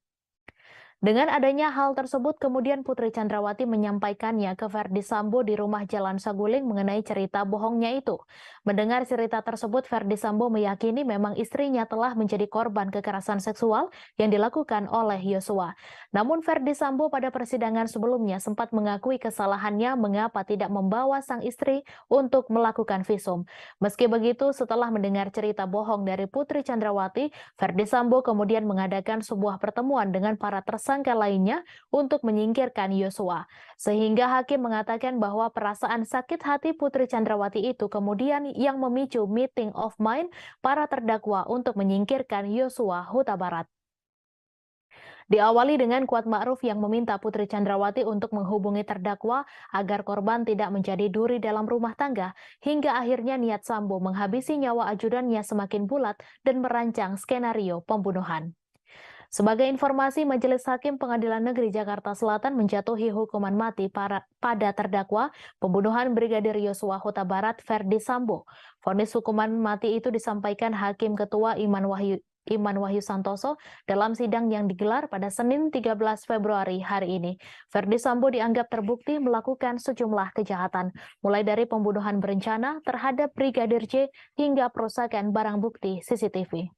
Dengan adanya hal tersebut, kemudian Putri Chandrawati menyampaikannya ke Ferdi Sambo di rumah Jalan Saguling mengenai cerita bohongnya itu. Mendengar cerita tersebut, Ferdi Sambo meyakini memang istrinya telah menjadi korban kekerasan seksual yang dilakukan oleh Yosua. Namun Ferdi Sambo pada persidangan sebelumnya sempat mengakui kesalahannya mengapa tidak membawa sang istri untuk melakukan visum. Meski begitu, setelah mendengar cerita bohong dari Putri Chandrawati, Ferdi Sambo kemudian mengadakan sebuah pertemuan dengan para tersangka lainnya untuk menyingkirkan Yosua. Sehingga hakim mengatakan bahwa perasaan sakit hati Putri Chandrawati itu kemudian yang memicu meeting of mind para terdakwa untuk menyingkirkan Yosua Huta Barat. Diawali dengan Kuat Ma'ruf yang meminta Putri Chandrawati untuk menghubungi terdakwa agar korban tidak menjadi duri dalam rumah tangga, hingga akhirnya niat Sambo menghabisi nyawa ajudannya semakin bulat dan merancang skenario pembunuhan. Sebagai informasi, Majelis Hakim Pengadilan Negeri Jakarta Selatan menjatuhi hukuman mati pada terdakwa pembunuhan Brigadir Yosua Huta Barat Ferdi Sambo. Vonis hukuman mati itu disampaikan Hakim Ketua Iman Wahyu Santoso dalam sidang yang digelar pada Senin 13 Februari hari ini. Ferdi Sambo dianggap terbukti melakukan sejumlah kejahatan, mulai dari pembunuhan berencana terhadap Brigadir J hingga perusakan barang bukti CCTV.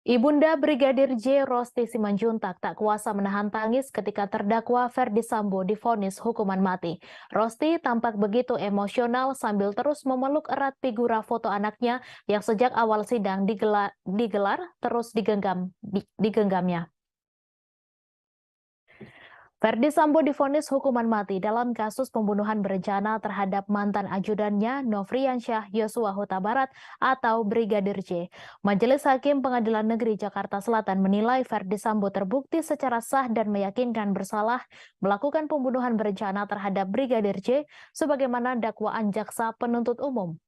Ibunda Brigadir J. Rosti Simanjuntak tak kuasa menahan tangis ketika terdakwa Ferdi Sambo divonis hukuman mati. Rosti tampak begitu emosional sambil terus memeluk erat figura foto anaknya yang sejak awal sidang digelar terus digenggamnya. Ferdi Sambo divonis hukuman mati dalam kasus pembunuhan berencana terhadap mantan ajudannya Nofriansyah Yosua Huta Barat atau Brigadir J. Majelis Hakim Pengadilan Negeri Jakarta Selatan menilai Ferdi Sambo terbukti secara sah dan meyakinkan bersalah melakukan pembunuhan berencana terhadap Brigadir J sebagaimana dakwaan jaksa penuntut umum.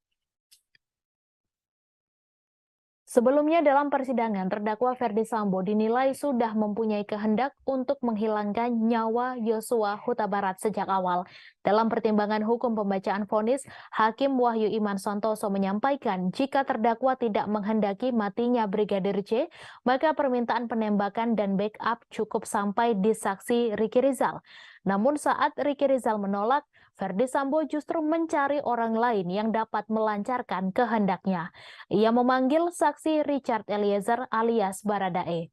Sebelumnya dalam persidangan, terdakwa Ferdi Sambo dinilai sudah mempunyai kehendak untuk menghilangkan nyawa Yosua Huta Barat sejak awal. Dalam pertimbangan hukum pembacaan vonis, Hakim Wahyu Iman Santoso menyampaikan jika terdakwa tidak menghendaki matinya Brigadir J, maka permintaan penembakan dan backup cukup sampai di saksi Riki Rizal. Namun saat Riki Rizal menolak, Ferdi Sambo justru mencari orang lain yang dapat melancarkan kehendaknya. Ia memanggil saksi Richard Eliezer alias Baradae.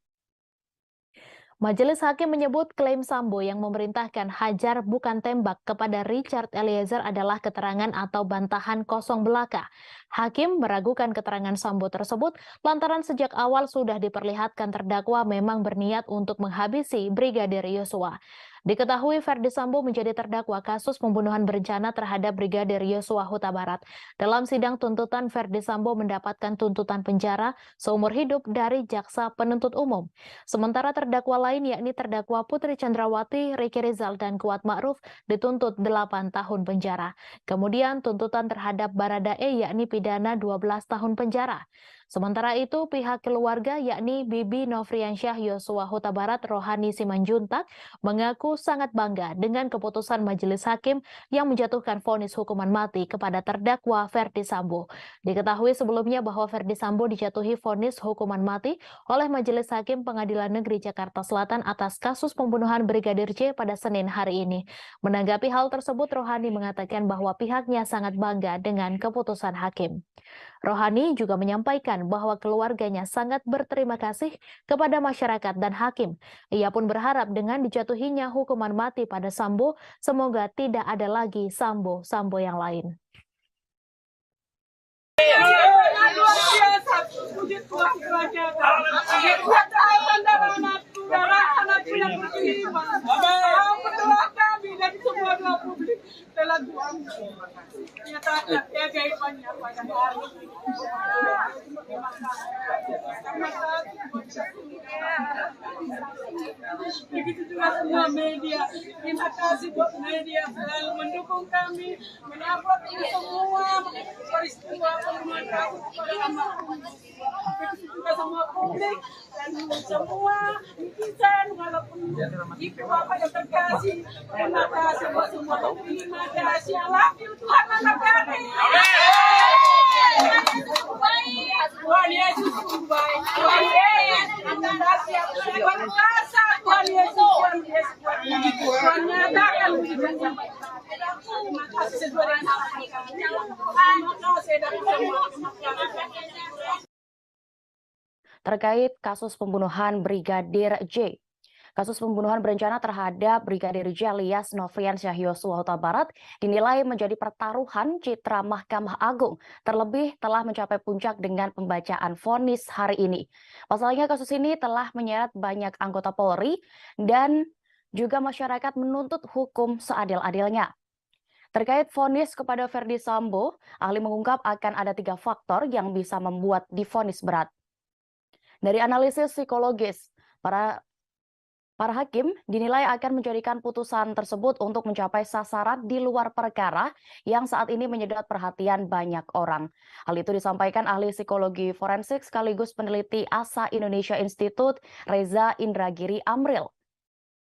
Majelis Hakim menyebut klaim Sambo yang memerintahkan hajar bukan tembak kepada Richard Eliezer adalah keterangan atau bantahan kosong belaka. Hakim meragukan keterangan Sambo tersebut lantaran sejak awal sudah diperlihatkan terdakwa memang berniat untuk menghabisi Brigadir Yosua. Diketahui Ferdi Sambo menjadi terdakwa kasus pembunuhan berencana terhadap Brigadir Yosua Huta Barat. Dalam sidang tuntutan, Ferdi Sambo mendapatkan tuntutan penjara seumur hidup dari jaksa penuntut umum. Sementara terdakwa lain yakni terdakwa Putri Chandrawati, Riki Rizal, dan Kuat Ma'ruf dituntut 8 tahun penjara. Kemudian tuntutan terhadap Baradae yakni pidana 12 tahun penjara. Sementara itu, pihak keluarga yakni Bibi Nofriansyah Yosua Huta Barat Rohani Simanjuntak mengaku sangat bangga dengan keputusan Majelis Hakim yang menjatuhkan vonis hukuman mati kepada terdakwa Ferdi Sambo. Diketahui sebelumnya bahwa Ferdi Sambo dijatuhi vonis hukuman mati oleh Majelis Hakim Pengadilan Negeri Jakarta Selatan atas kasus pembunuhan Brigadir J pada Senin hari ini. Menanggapi hal tersebut, Rohani mengatakan bahwa pihaknya sangat bangga dengan keputusan hakim. Rohani juga menyampaikan bahwa keluarganya sangat berterima kasih kepada masyarakat dan hakim. Ia pun berharap dengan dijatuhinya hukuman mati pada Sambo, semoga tidak ada lagi Sambo yang lain. Luar biasa, puji Tuhan kerajaan. Anak-anakku yang beriman. Berdoa kami dan semua doa publik telah Tuhan nyatakan keajaibannya pada hari ini. Begitu juga semua media. Terima kasih buat media selalu mendukung kami, mengupload ini semua peristiwa pembunuhan kasus kepada almarhum. Begitu juga semua publik dan semua netizen walaupun ibu bapak yang terkasih. Terima kasih buat semua. Terima kasih. I love you Tuhan anak kami. Tuhan Yesus baik. Tuhan Yesus berkuasa. Tuhan Yesus Tuhan nyatakan mujizatnya. Terima kasih sesuai dengan apa yang kami. Terima kasih dan semua. Terkait kasus pembunuhan Brigadir J. Kasus pembunuhan berencana terhadap Brigadir J alias Nofriansyah Yosua Huta Barat dinilai menjadi pertaruhan citra Mahkamah Agung, terlebih telah mencapai puncak dengan pembacaan vonis hari ini. Pasalnya kasus ini telah menyeret banyak anggota Polri dan juga masyarakat menuntut hukum seadil-adilnya. Terkait vonis kepada Verdi Sambo, ahli mengungkap akan ada 3 faktor yang bisa membuat divonis berat. Dari analisis psikologis, para hakim dinilai akan menjadikan putusan tersebut untuk mencapai sasaran di luar perkara yang saat ini menyedot perhatian banyak orang. Hal itu disampaikan ahli psikologi forensik sekaligus peneliti ASA Indonesia Institute, Reza Indragiri Amril.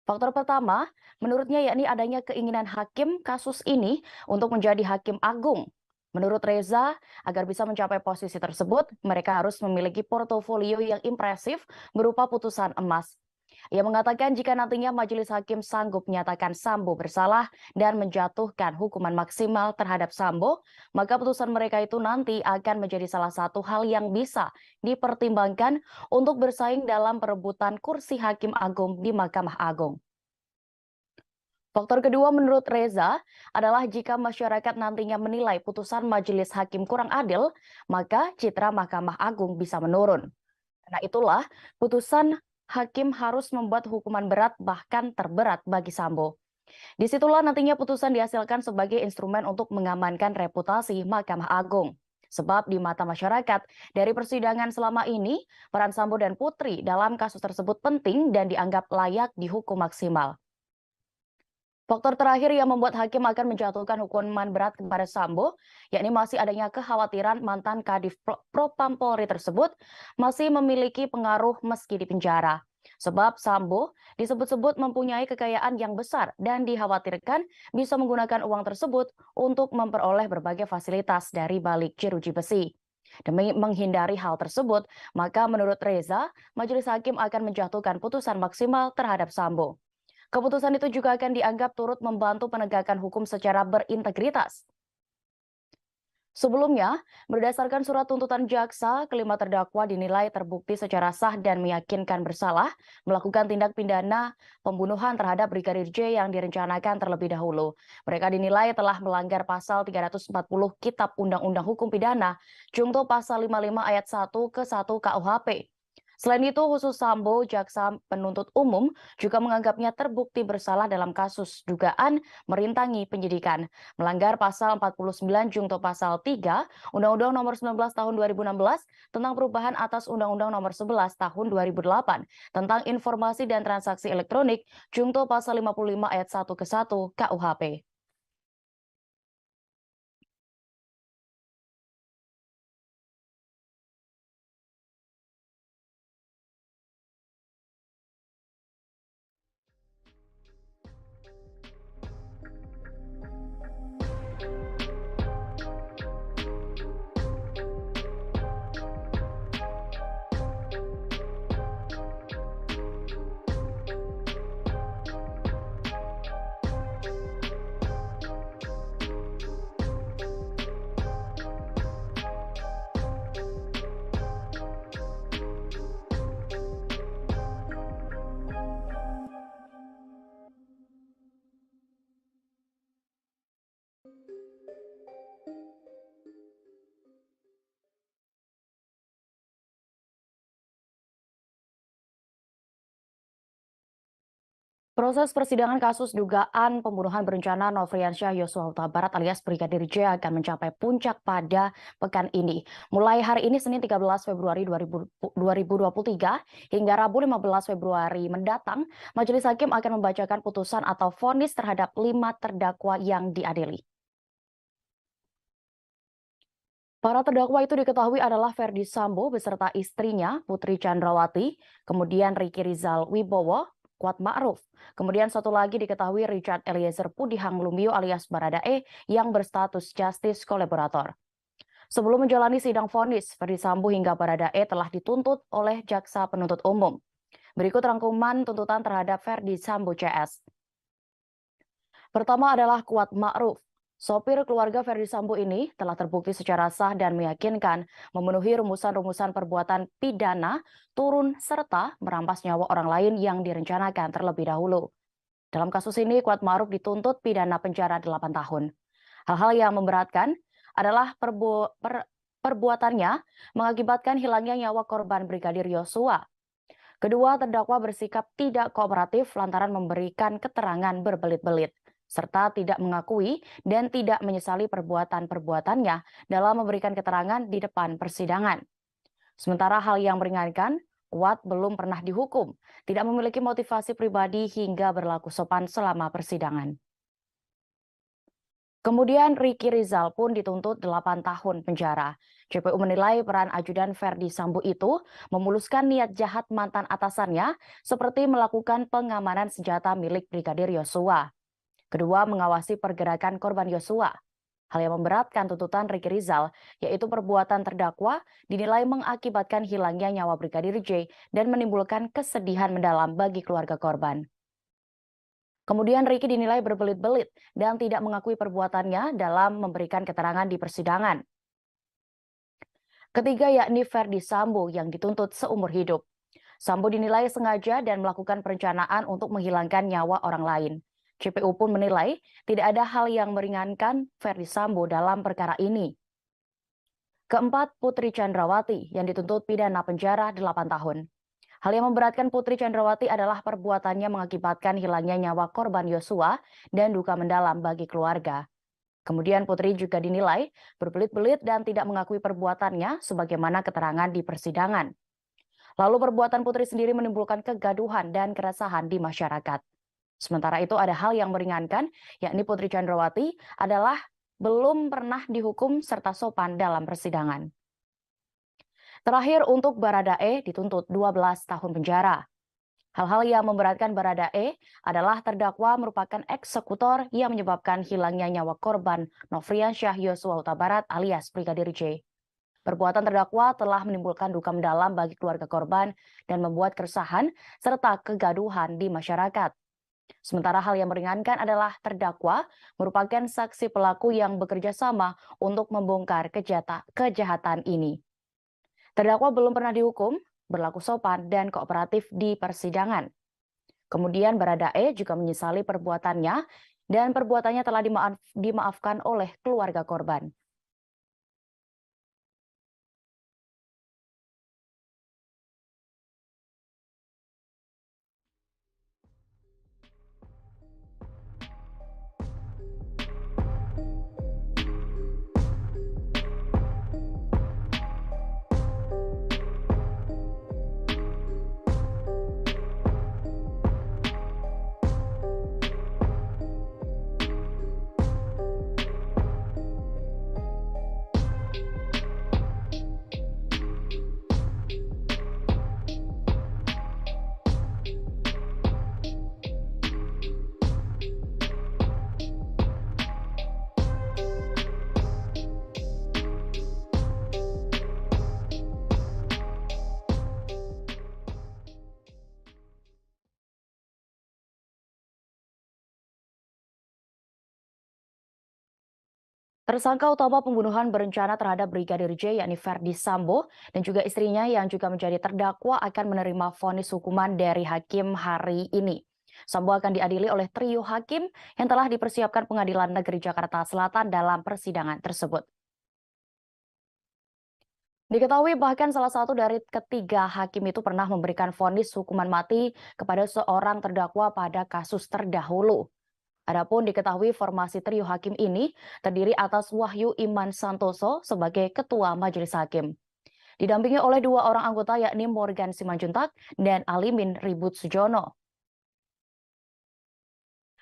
Faktor pertama, menurutnya yakni adanya keinginan hakim kasus ini untuk menjadi hakim agung. Menurut Reza, agar bisa mencapai posisi tersebut, mereka harus memiliki portofolio yang impresif berupa putusan emas. Ia mengatakan jika nantinya majelis hakim sanggup menyatakan Sambo bersalah dan menjatuhkan hukuman maksimal terhadap Sambo, maka putusan mereka itu nanti akan menjadi salah satu hal yang bisa dipertimbangkan untuk bersaing dalam perebutan kursi hakim agung di Mahkamah Agung. Faktor kedua menurut Reza adalah jika masyarakat nantinya menilai putusan majelis hakim kurang adil, maka citra Mahkamah Agung bisa menurun. Karena itulah, putusan hakim harus membuat hukuman berat bahkan terberat bagi Sambo. Disitulah nantinya putusan dihasilkan sebagai instrumen untuk mengamankan reputasi Mahkamah Agung. Sebab di mata masyarakat, dari persidangan selama ini, peran Sambo dan Putri dalam kasus tersebut penting dan dianggap layak dihukum maksimal. Faktor terakhir yang membuat hakim akan menjatuhkan hukuman berat kepada Sambo, yakni masih adanya kekhawatiran mantan Kadif Propam Polri tersebut masih memiliki pengaruh meski di penjara. Sebab Sambo disebut-sebut mempunyai kekayaan yang besar dan dikhawatirkan bisa menggunakan uang tersebut untuk memperoleh berbagai fasilitas dari balik jeruji besi. Demi menghindari hal tersebut, maka menurut Reza, majelis hakim akan menjatuhkan putusan maksimal terhadap Sambo. Keputusan itu juga akan dianggap turut membantu penegakan hukum secara berintegritas. Sebelumnya, berdasarkan surat tuntutan jaksa, kelima terdakwa dinilai terbukti secara sah dan meyakinkan bersalah melakukan tindak pidana pembunuhan terhadap Brigadir J yang direncanakan terlebih dahulu. Mereka dinilai telah melanggar pasal 340 Kitab Undang-Undang Hukum Pidana, Junto pasal 55 ayat 1 ke 1 KUHP. Selain itu, khusus Sambo, jaksa penuntut umum juga menganggapnya terbukti bersalah dalam kasus dugaan merintangi penyidikan, melanggar pasal 49 Junto pasal 3 Undang-Undang Nomor 19 Tahun 2016 tentang perubahan atas Undang-Undang Nomor 11 Tahun 2008 tentang informasi dan transaksi elektronik, Junto pasal 55 ayat 1 ke 1 KUHP. Proses persidangan kasus dugaan pembunuhan berencana Nofriansyah Yosua Huta Barat alias Brigadir J akan mencapai puncak pada pekan ini. Mulai hari ini Senin 13 Februari 2023 hingga Rabu 15 Februari mendatang, Majelis Hakim akan membacakan putusan atau vonis terhadap 5 terdakwa yang diadili. Para terdakwa itu diketahui adalah Verdi Sambo beserta istrinya Putri Chandrawati, kemudian Ricky Rizal Wibowo, Kuat Ma'ruf. Kemudian satu lagi diketahui Richard Eliezer Pudihang Lumiu alias Baradae yang berstatus justice kolaborator. Sebelum menjalani sidang vonis, Verdi Sambo hingga Baradae telah dituntut oleh jaksa penuntut umum. Berikut rangkuman tuntutan terhadap Verdi Sambo CS. Pertama adalah Kuat Ma'ruf. Sopir keluarga Verdi Sambo ini telah terbukti secara sah dan meyakinkan memenuhi rumusan-rumusan perbuatan pidana turun serta merampas nyawa orang lain yang direncanakan terlebih dahulu. Dalam kasus ini, Kuat Ma'ruf dituntut pidana penjara 8 tahun. Hal-hal yang memberatkan adalah perbuatannya mengakibatkan hilangnya nyawa korban Brigadir Yosua. Kedua terdakwa bersikap tidak kooperatif lantaran memberikan keterangan berbelit-belit. serta tidak mengakui dan tidak menyesali perbuatan-perbuatannya dalam memberikan keterangan di depan persidangan. Sementara hal yang meringankan, Kuat belum pernah dihukum, tidak memiliki motivasi pribadi hingga berlaku sopan selama persidangan. Kemudian Ricky Rizal pun dituntut 8 tahun penjara. JPU menilai peran ajudan Ferdi Sambo itu memuluskan niat jahat mantan atasannya seperti melakukan pengamanan senjata milik Brigadir Yosua. Kedua, mengawasi pergerakan korban Yosua. Hal yang memberatkan tuntutan Ricky Rizal, yaitu perbuatan terdakwa dinilai mengakibatkan hilangnya nyawa Brigadir J dan menimbulkan kesedihan mendalam bagi keluarga korban. Kemudian Ricky dinilai berbelit-belit dan tidak mengakui perbuatannya dalam memberikan keterangan di persidangan. Ketiga yakni Ferdi Sambo yang dituntut seumur hidup. Sambo dinilai sengaja dan melakukan perencanaan untuk menghilangkan nyawa orang lain. JPU pun menilai tidak ada hal yang meringankan Ferdi Sambo dalam perkara ini. Keempat, Putri Chandrawati yang dituntut pidana penjara 8 tahun. Hal yang memberatkan Putri Chandrawati adalah perbuatannya mengakibatkan hilangnya nyawa korban Yosua dan duka mendalam bagi keluarga. Kemudian Putri juga dinilai berbelit-belit dan tidak mengakui perbuatannya sebagaimana keterangan di persidangan. Lalu perbuatan Putri sendiri menimbulkan kegaduhan dan keresahan di masyarakat. Sementara itu ada hal yang meringankan, yakni Putri Chandrawati adalah belum pernah dihukum serta sopan dalam persidangan. Terakhir untuk Baradae dituntut 12 tahun penjara. Hal-hal yang memberatkan Baradae adalah terdakwa merupakan eksekutor yang menyebabkan hilangnya nyawa korban Nofriansyah Yosua Huta Barat alias Brigadir J. Perbuatan terdakwa telah menimbulkan duka mendalam bagi keluarga korban dan membuat keresahan serta kegaduhan di masyarakat. Sementara hal yang meringankan adalah terdakwa merupakan saksi pelaku yang bekerja sama untuk membongkar kejahatan ini. Terdakwa belum pernah dihukum, berlaku sopan dan kooperatif di persidangan. Kemudian Baradae juga menyesali perbuatannya dan perbuatannya telah dimaafkan oleh keluarga korban. Tersangka utama pembunuhan berencana terhadap Brigadir J yakni Ferdi Sambo dan juga istrinya yang juga menjadi terdakwa akan menerima vonis hukuman dari hakim hari ini. Sambo akan diadili oleh trio hakim yang telah dipersiapkan Pengadilan Negeri Jakarta Selatan dalam persidangan tersebut. Diketahui bahkan salah satu dari ketiga hakim itu pernah memberikan vonis hukuman mati kepada seorang terdakwa pada kasus terdahulu. Adapun diketahui formasi trio hakim ini terdiri atas Wahyu Iman Santoso sebagai Ketua Majelis Hakim. Didampingi oleh dua orang anggota yakni Morgan Simanjuntak dan Alimin Ribut Sujono.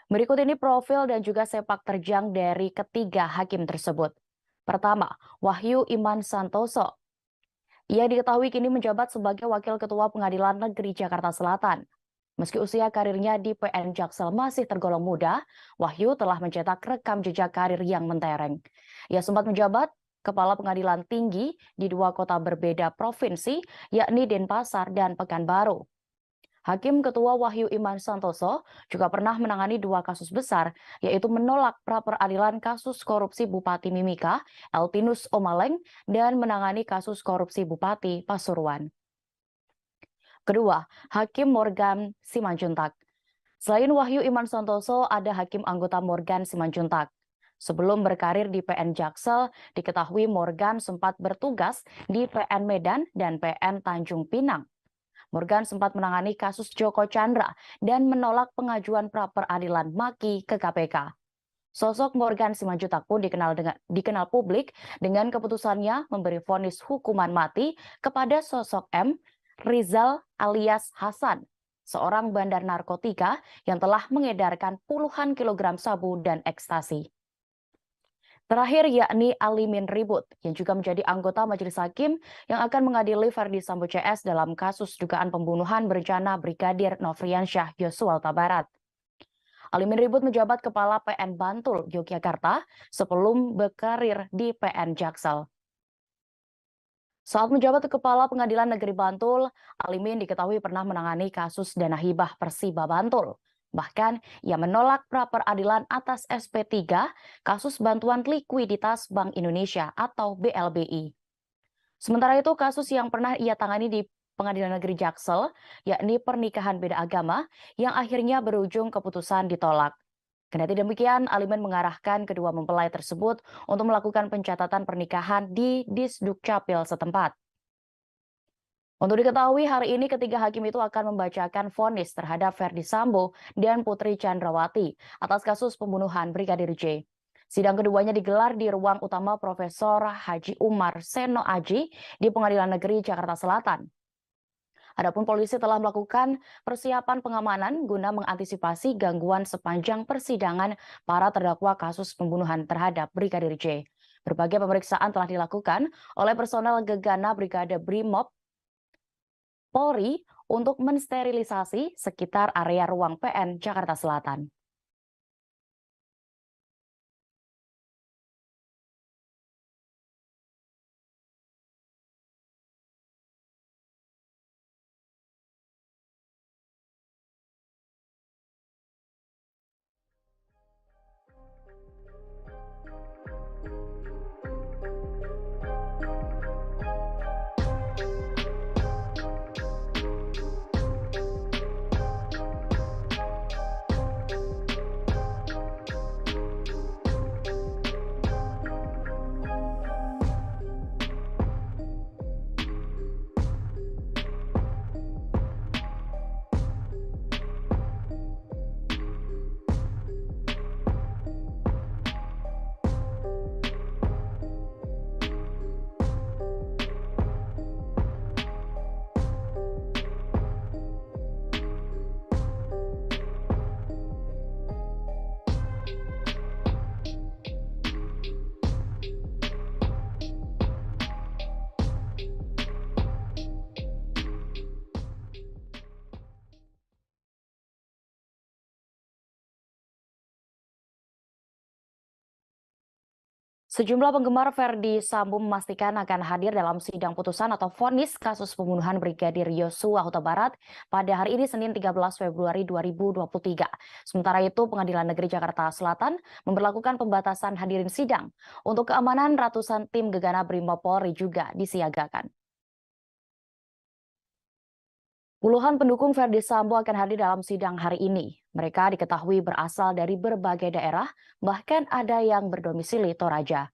Berikut ini profil dan juga sepak terjang dari ketiga hakim tersebut. Pertama, Wahyu Iman Santoso. Ia diketahui kini menjabat sebagai Wakil Ketua Pengadilan Negeri Jakarta Selatan. Meski usia karirnya di PN Jaksel masih tergolong muda, Wahyu telah mencetak rekam jejak karir yang mentereng. Ia sempat menjabat Kepala Pengadilan Tinggi di dua kota berbeda provinsi, yakni Denpasar dan Pekanbaru. Hakim Ketua Wahyu Iman Santoso juga pernah menangani dua kasus besar, yaitu menolak pra-peradilan kasus korupsi Bupati Mimika, Elpinus Omaleng, dan menangani kasus korupsi Bupati Pasuruan. Kedua, Hakim Morgan Simanjuntak. Selain Wahyu Iman Santoso, ada Hakim anggota Morgan Simanjuntak. Sebelum berkarir di PN Jaksel, diketahui Morgan sempat bertugas di PN Medan dan PN Tanjung Pinang. Morgan sempat menangani kasus Joko Chandra dan menolak pengajuan pra-peradilan Maki ke KPK. Sosok Morgan Simanjuntak pun dikenal publik dengan keputusannya memberi vonis hukuman mati kepada sosok M. Rizal alias Hasan, seorang bandar narkotika yang telah mengedarkan puluhan kilogram sabu dan ekstasi. Terakhir yakni Alimin Ribut yang juga menjadi anggota Majelis Hakim yang akan mengadili Ferdi Sambo CS dalam kasus dugaan pembunuhan berencana Brigadir Nofriansyah Yosua Huta Barat. Alimin Ribut menjabat Kepala PN Bantul, Yogyakarta sebelum berkarir di PN Jaksel. Saat menjabat Kepala Pengadilan Negeri Bantul, Alimin diketahui pernah menangani kasus dana hibah Persiba Bantul. Bahkan, ia menolak pra-peradilan atas SP3 kasus bantuan likuiditas Bank Indonesia atau BLBI. Sementara itu, kasus yang pernah ia tangani di Pengadilan Negeri Jaksel, yakni pernikahan beda agama yang akhirnya berujung keputusan ditolak. Kendati demikian, Alimin mengarahkan kedua mempelai tersebut untuk melakukan pencatatan pernikahan di Disdukcapil setempat. Untuk diketahui, hari ini ketiga hakim itu akan membacakan vonis terhadap Ferdi Sambo dan Putri Chandrawati atas kasus pembunuhan Brigadir J. Sidang keduanya digelar di ruang utama Profesor Haji Umar Seno Aji di Pengadilan Negeri Jakarta Selatan. Adapun polisi telah melakukan persiapan pengamanan guna mengantisipasi gangguan sepanjang persidangan para terdakwa kasus pembunuhan terhadap Brigadir J. Berbagai pemeriksaan telah dilakukan oleh personel Gegana Brigade Brimob Polri untuk mensterilisasi sekitar area ruang PN Jakarta Selatan. Sejumlah penggemar Ferdi Sambo memastikan akan hadir dalam sidang putusan atau vonis kasus pembunuhan Brigadir Yosua Huta Barat pada hari ini Senin 13 Februari 2023. Sementara itu, Pengadilan Negeri Jakarta Selatan memberlakukan pembatasan hadirin sidang. Untuk keamanan, ratusan tim Gegana Brimob Polri juga disiagakan. Puluhan pendukung Ferdi Sambo akan hadir dalam sidang hari ini. Mereka diketahui berasal dari berbagai daerah, bahkan ada yang berdomisili Toraja.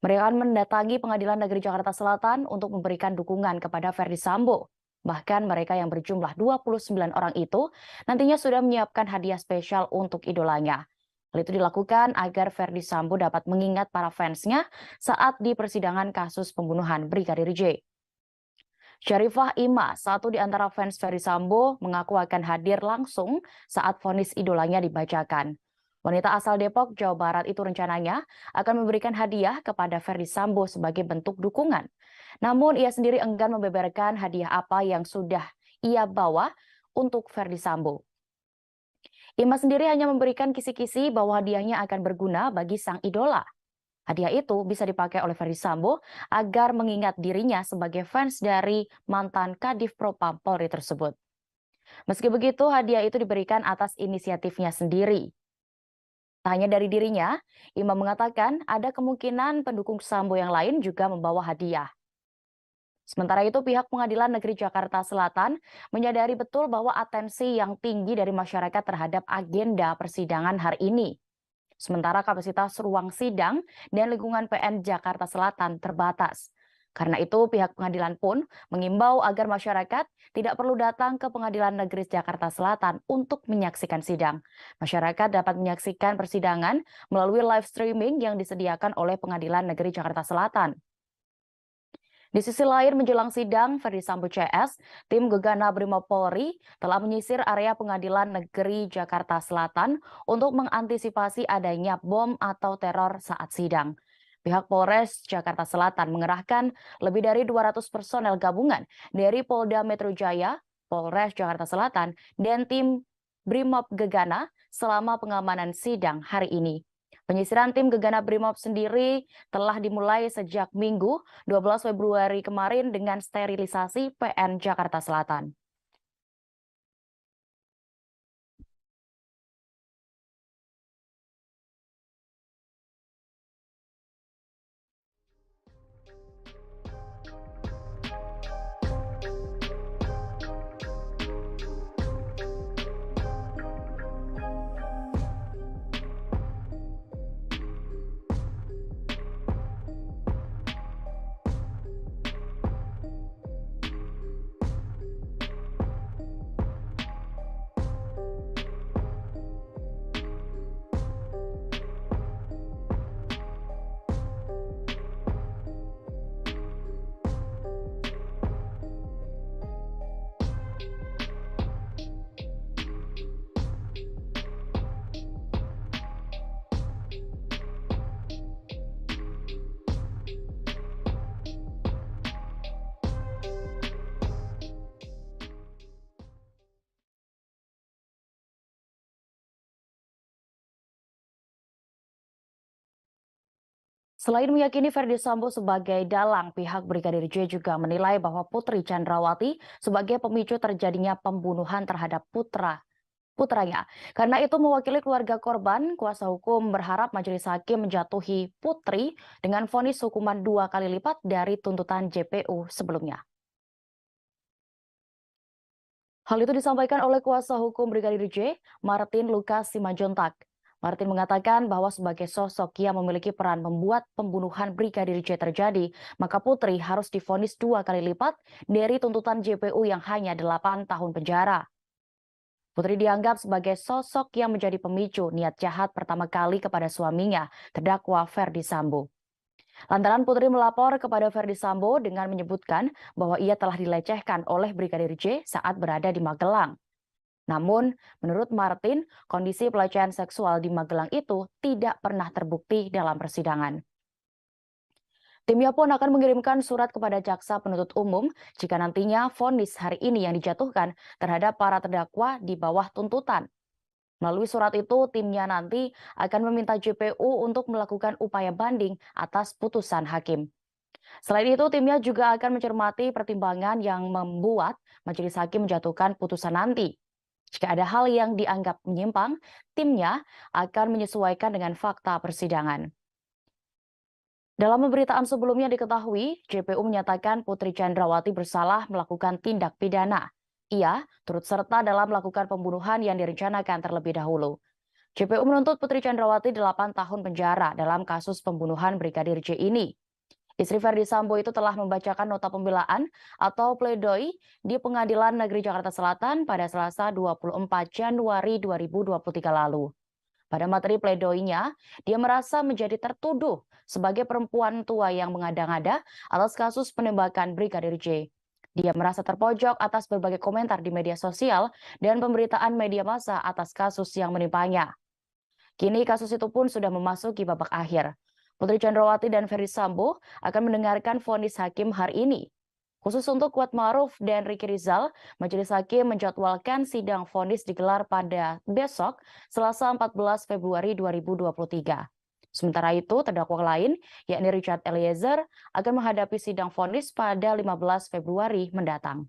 Mereka akan mendatangi Pengadilan Negeri Jakarta Selatan untuk memberikan dukungan kepada Ferdi Sambo. Bahkan mereka yang berjumlah 29 orang itu nantinya sudah menyiapkan hadiah spesial untuk idolanya. Hal itu dilakukan agar Ferdi Sambo dapat mengingat para fansnya saat di persidangan kasus pembunuhan Brigadir J. Syarifah Ima, satu di antara fans Ferdi Sambo, mengaku akan hadir langsung saat vonis idolanya dibacakan. Wanita asal Depok, Jawa Barat itu rencananya akan memberikan hadiah kepada Ferdi Sambo sebagai bentuk dukungan. Namun ia sendiri enggan membeberkan hadiah apa yang sudah ia bawa untuk Ferdi Sambo. Ima sendiri hanya memberikan kisi-kisi bahwa hadiahnya akan berguna bagi sang idola. Hadiah itu bisa dipakai oleh Ferdi Sambo agar mengingat dirinya sebagai fans dari mantan Kadif Propam Polri tersebut. Meski begitu, hadiah itu diberikan atas inisiatifnya sendiri. Tak hanya dari dirinya, Ima mengatakan ada kemungkinan pendukung Sambo yang lain juga membawa hadiah. Sementara itu, pihak Pengadilan Negeri Jakarta Selatan menyadari betul bahwa atensi yang tinggi dari masyarakat terhadap agenda persidangan hari ini. Sementara kapasitas ruang sidang dan lingkungan PN Jakarta Selatan terbatas. Karena itu, pihak pengadilan pun mengimbau agar masyarakat tidak perlu datang ke Pengadilan Negeri Jakarta Selatan untuk menyaksikan sidang. Masyarakat dapat menyaksikan persidangan melalui live streaming yang disediakan oleh Pengadilan Negeri Jakarta Selatan. Di sisi lain, menjelang sidang Ferdi Sambo CS, tim Gegana Brimob Polri telah menyisir area Pengadilan Negeri Jakarta Selatan untuk mengantisipasi adanya bom atau teror saat sidang. Pihak Polres Jakarta Selatan mengerahkan lebih dari 200 personel gabungan dari Polda Metro Jaya, Polres Jakarta Selatan, dan tim Brimob Gegana selama pengamanan sidang hari ini. Penyisiran tim Gegana Brimob sendiri telah dimulai sejak Minggu 12 Februari kemarin dengan sterilisasi PN Jakarta Selatan. Selain meyakini Ferdi Sambo sebagai dalang, pihak Brigadir J juga menilai bahwa Putri Chandrawati sebagai pemicu terjadinya pembunuhan terhadap putranya. Karena itu, mewakili keluarga korban, kuasa hukum berharap majelis hakim menjatuhi Putri dengan vonis hukuman 2 kali lipat dari tuntutan JPU sebelumnya. Hal itu disampaikan oleh kuasa hukum Brigadir J, Martin Lucas Simanjuntak. Martin mengatakan bahwa sebagai sosok yang memiliki peran membuat pembunuhan Brigadir J terjadi, maka Putri harus divonis 2 kali lipat dari tuntutan JPU yang hanya 8 tahun penjara. Putri dianggap sebagai sosok yang menjadi pemicu niat jahat pertama kali kepada suaminya, terdakwa Ferdi Sambo. Lantaran Putri melapor kepada Ferdi Sambo dengan menyebutkan bahwa ia telah dilecehkan oleh Brigadir J saat berada di Magelang. Namun, menurut Martin, kondisi pelecehan seksual di Magelang itu tidak pernah terbukti dalam persidangan. Timnya pun akan mengirimkan surat kepada jaksa penuntut umum jika nantinya vonis hari ini yang dijatuhkan terhadap para terdakwa di bawah tuntutan. Melalui surat itu, timnya nanti akan meminta JPU untuk melakukan upaya banding atas putusan hakim. Selain itu, timnya juga akan mencermati pertimbangan yang membuat majelis hakim menjatuhkan putusan nanti. Jika ada hal yang dianggap menyimpang, timnya akan menyesuaikan dengan fakta persidangan. Dalam pemberitaan sebelumnya diketahui, JPU menyatakan Putri Chandrawati bersalah melakukan tindak pidana. Ia turut serta dalam melakukan pembunuhan yang direncanakan terlebih dahulu. JPU menuntut Putri Chandrawati 8 tahun penjara dalam kasus pembunuhan Brigadir J ini. Istri Ferdi Sambo itu telah membacakan nota pembelaan atau pledoi di Pengadilan Negeri Jakarta Selatan pada Selasa 24 Januari 2023 lalu. Pada materi pledoinya, dia merasa menjadi tertuduh sebagai perempuan tua yang mengada-ngada atas kasus penembakan Brigadir J. Dia merasa terpojok atas berbagai komentar di media sosial dan pemberitaan media massa atas kasus yang menimpanya. Kini kasus itu pun sudah memasuki babak akhir. Putri Chandrawati dan Ferdi Sambo akan mendengarkan vonis hakim hari ini. Khusus untuk Kuatmaruf dan Ricky Rizal, majelis hakim menjadwalkan sidang vonis digelar pada besok, Selasa 14 Februari 2023. Sementara itu, terdakwa lain, yakni Richard Eliezer, akan menghadapi sidang vonis pada 15 Februari mendatang.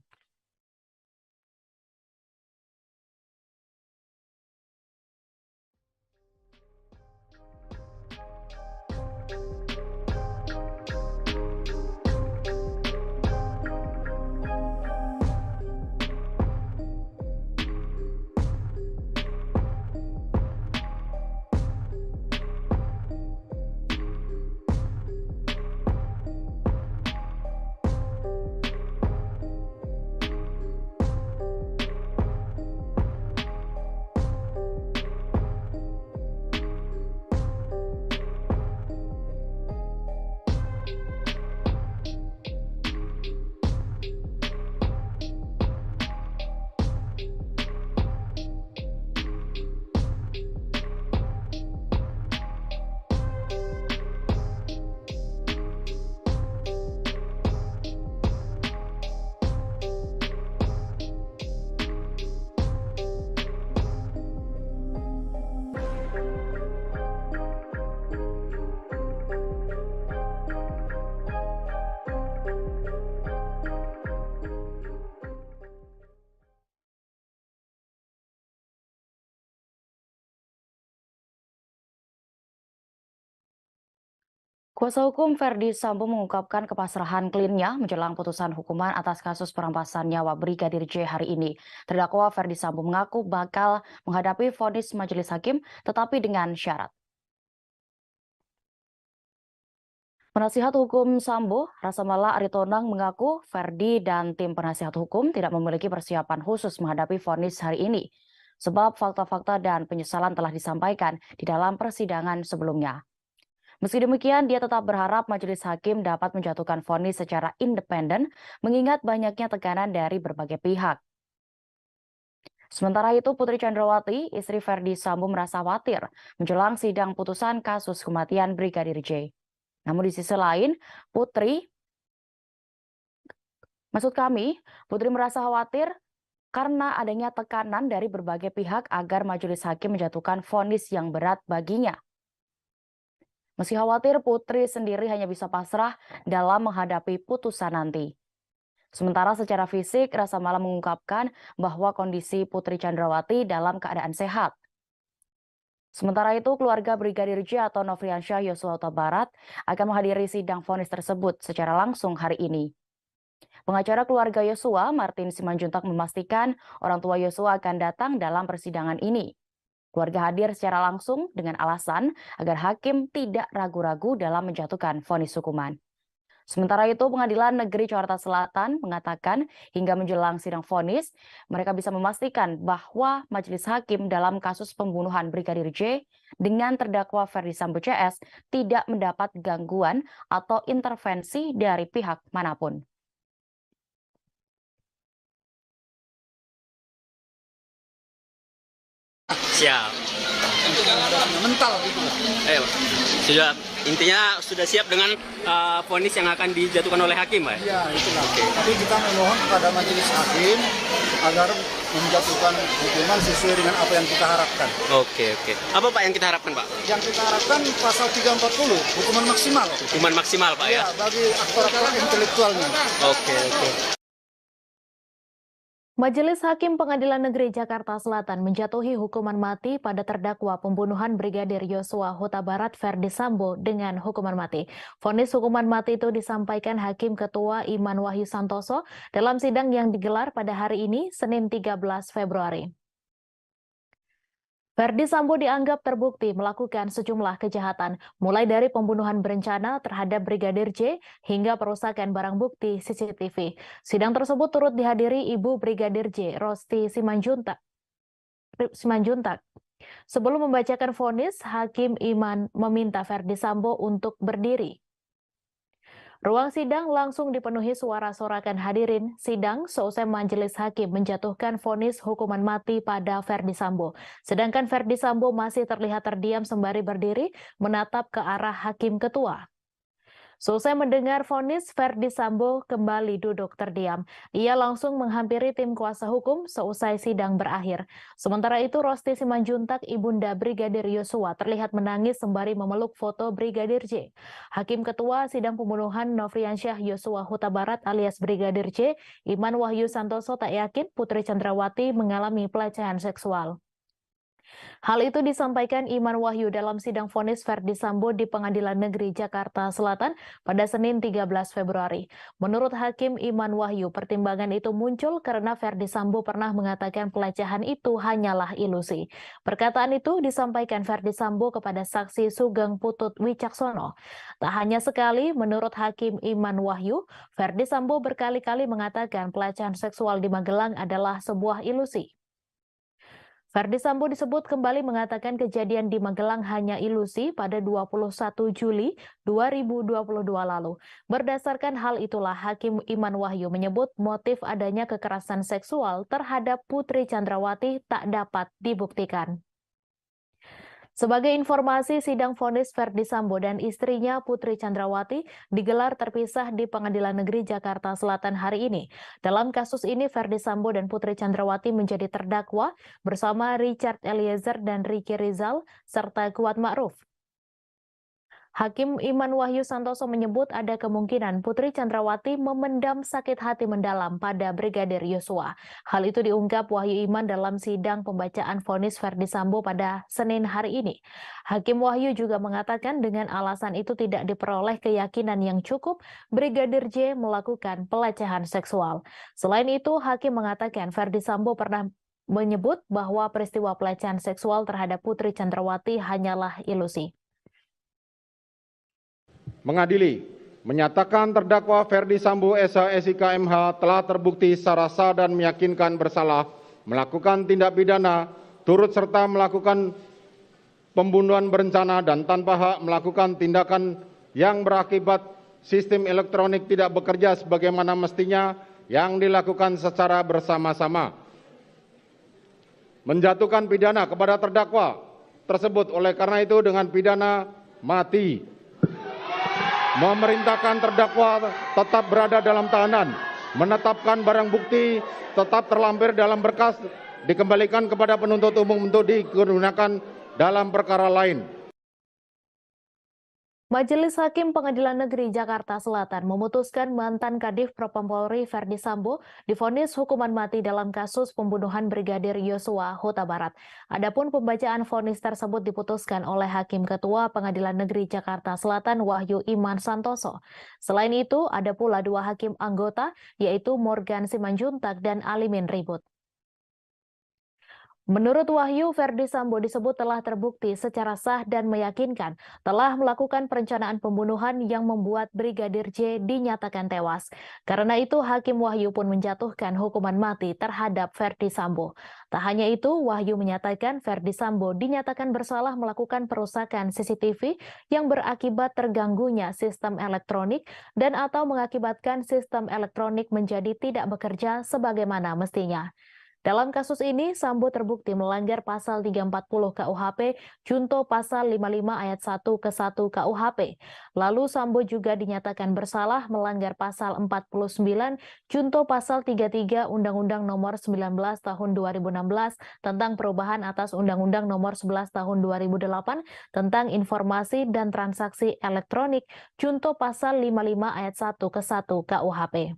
Kuasa hukum Verdi Sambo mengungkapkan kepasrahan kliennya menjelang putusan hukuman atas kasus perampasan nyawa Brigadir J hari ini. Terdakwa Verdi Sambo mengaku bakal menghadapi vonis majelis hakim, tetapi dengan syarat. Penasihat hukum Sambo, Rasamala Aritonang, mengaku Verdi dan tim penasihat hukum tidak memiliki persiapan khusus menghadapi vonis hari ini, sebab fakta-fakta dan penyesalan telah disampaikan di dalam persidangan sebelumnya. Meski demikian, dia tetap berharap majelis hakim dapat menjatuhkan vonis secara independen, mengingat banyaknya tekanan dari berbagai pihak. Sementara itu, Putri Chandrawati, istri Verdi Sambo, merasa khawatir menjelang sidang putusan kasus kematian Brigadir J. Namun di sisi lain, Putri merasa khawatir karena adanya tekanan dari berbagai pihak agar majelis hakim menjatuhkan vonis yang berat baginya. Meski khawatir, Putri sendiri hanya bisa pasrah dalam menghadapi putusan nanti. Sementara secara fisik, Rasamala mengungkapkan bahwa kondisi Putri Chandrawati dalam keadaan sehat. Sementara itu, keluarga Brigadir J atau Nofriansyah Yosua Huta Barat akan menghadiri sidang vonis tersebut secara langsung hari ini. Pengacara keluarga Yosua, Martin Simanjuntak, memastikan orang tua Yosua akan datang dalam persidangan ini. Keluarga hadir secara langsung dengan alasan agar hakim tidak ragu-ragu dalam menjatuhkan vonis hukuman. Sementara itu, Pengadilan Negeri Jakarta Selatan mengatakan hingga menjelang sidang vonis, mereka bisa memastikan bahwa majelis hakim dalam kasus pembunuhan Brigadir J dengan terdakwa Verdi Sambo CS tidak mendapat gangguan atau intervensi dari pihak manapun. Siap. Mental gitu. Sudah siap dengan vonis yang akan dijatuhkan oleh hakim, Pak? Ya, itulah. Tapi kita memohon kepada majelis hakim agar menjatuhkan hukuman sesuai dengan apa yang kita harapkan. Oke. Apa Pak yang kita harapkan, Pak? Yang kita harapkan pasal 340, hukuman maksimal. Hukuman maksimal, Pak, ya? Ya, bagi aktor-aktor intelektualnya. Oke. Majelis Hakim Pengadilan Negeri Jakarta Selatan menjatuhi hukuman mati pada terdakwa pembunuhan Brigadir Yosua Huta Barat Verdi Sambo dengan hukuman mati. Vonis hukuman mati itu disampaikan Hakim Ketua Iman Wahyu Santoso dalam sidang yang digelar pada hari ini, Senin 13 Februari. Verdi Sambo dianggap terbukti melakukan sejumlah kejahatan, mulai dari pembunuhan berencana terhadap Brigadir J hingga perusakan barang bukti CCTV. Sidang tersebut turut dihadiri Ibu Brigadir J, Rosti Simanjuntak. Sebelum membacakan vonis, Hakim Iman meminta Verdi Sambo untuk berdiri. Ruang sidang langsung dipenuhi suara sorakan hadirin sidang seusai majelis hakim menjatuhkan vonis hukuman mati pada Verdi Sambo. Sedangkan Verdi Sambo masih terlihat terdiam sembari berdiri menatap ke arah hakim ketua. Seusai mendengar vonis, Verdi Sambo kembali duduk terdiam. Ia langsung menghampiri tim kuasa hukum seusai sidang berakhir. Sementara itu, Rosti Simanjuntak, ibunda Brigadir Yosua, terlihat menangis sembari memeluk foto Brigadir J. Hakim Ketua Sidang Pembunuhan Nofriansyah Yosua Huta Barat alias Brigadir J, Iman Wahyu Santoso, tak yakin Putri Chandrawati mengalami pelecehan seksual. Hal itu disampaikan Iman Wahyu dalam sidang vonis Verdi Sambo di Pengadilan Negeri Jakarta Selatan pada Senin 13 Februari. Menurut Hakim Iman Wahyu, pertimbangan itu muncul karena Verdi Sambo pernah mengatakan pelecehan itu hanyalah ilusi. Perkataan itu disampaikan Verdi Sambo kepada saksi Sugeng Putut Wicaksono. Tak hanya sekali, menurut Hakim Iman Wahyu, Verdi Sambo berkali-kali mengatakan pelecehan seksual di Magelang adalah sebuah ilusi. Verdi Sambo disebut kembali mengatakan kejadian di Magelang hanya ilusi pada 21 Juli 2022 lalu. Berdasarkan hal itulah Hakim Iman Wahyu menyebut motif adanya kekerasan seksual terhadap Putri Chandrawati tak dapat dibuktikan. Sebagai informasi, sidang vonis Verdi Sambo dan istrinya Putri Chandrawati digelar terpisah di Pengadilan Negeri Jakarta Selatan hari ini. Dalam kasus ini, Verdi Sambo dan Putri Chandrawati menjadi terdakwa bersama Richard Eliezer dan Ricky Rizal serta Kuat Ma'ruf. Hakim Iman Wahyu Santoso menyebut ada kemungkinan Putri Chandrawati memendam sakit hati mendalam pada Brigadir Yosua. Hal itu diungkap Wahyu Iman dalam sidang pembacaan vonis Verdi Sambo pada Senin hari ini. Hakim Wahyu juga mengatakan dengan alasan itu tidak diperoleh keyakinan yang cukup Brigadir J melakukan pelecehan seksual. Selain itu, Hakim mengatakan Verdi Sambo pernah menyebut bahwa peristiwa pelecehan seksual terhadap Putri Chandrawati hanyalah ilusi. Mengadili, menyatakan terdakwa Verdi Sambo SH SIK MH telah terbukti secara sah dan meyakinkan bersalah melakukan tindak pidana turut serta melakukan pembunuhan berencana dan tanpa hak melakukan tindakan yang berakibat sistem elektronik tidak bekerja sebagaimana mestinya yang dilakukan secara bersama-sama. Menjatuhkan pidana kepada terdakwa tersebut oleh karena itu dengan pidana mati. Memerintahkan terdakwa tetap berada dalam tahanan, menetapkan barang bukti tetap terlampir dalam berkas, dikembalikan kepada penuntut umum untuk digunakan dalam perkara lain. Majelis Hakim Pengadilan Negeri Jakarta Selatan memutuskan mantan Kadif Propam Polri Verdi Sambo divonis hukuman mati dalam kasus pembunuhan Brigadir Yosua Huta Barat. Adapun pembacaan vonis tersebut diputuskan oleh Hakim Ketua Pengadilan Negeri Jakarta Selatan Wahyu Iman Santoso. Selain itu, ada pula 2 hakim anggota yaitu Morgan Simanjuntak dan Alimin Ribut. Menurut Wahyu, Verdi Sambo disebut telah terbukti secara sah dan meyakinkan telah melakukan perencanaan pembunuhan yang membuat Brigadir J dinyatakan tewas. Karena itu, Hakim Wahyu pun menjatuhkan hukuman mati terhadap Verdi Sambo. Tak hanya itu, Wahyu menyatakan Verdi Sambo dinyatakan bersalah melakukan perusakan CCTV yang berakibat terganggunya sistem elektronik dan atau mengakibatkan sistem elektronik menjadi tidak bekerja sebagaimana mestinya. Dalam kasus ini, Sambo terbukti melanggar pasal 340 KUHP, junto pasal 55 ayat 1 ke 1 KUHP. Lalu Sambo juga dinyatakan bersalah melanggar pasal 49, junto pasal 33 Undang-Undang Nomor 19 Tahun 2016 tentang perubahan atas Undang-Undang Nomor 11 Tahun 2008 tentang informasi dan transaksi elektronik, junto pasal 55 ayat 1 ke 1 KUHP.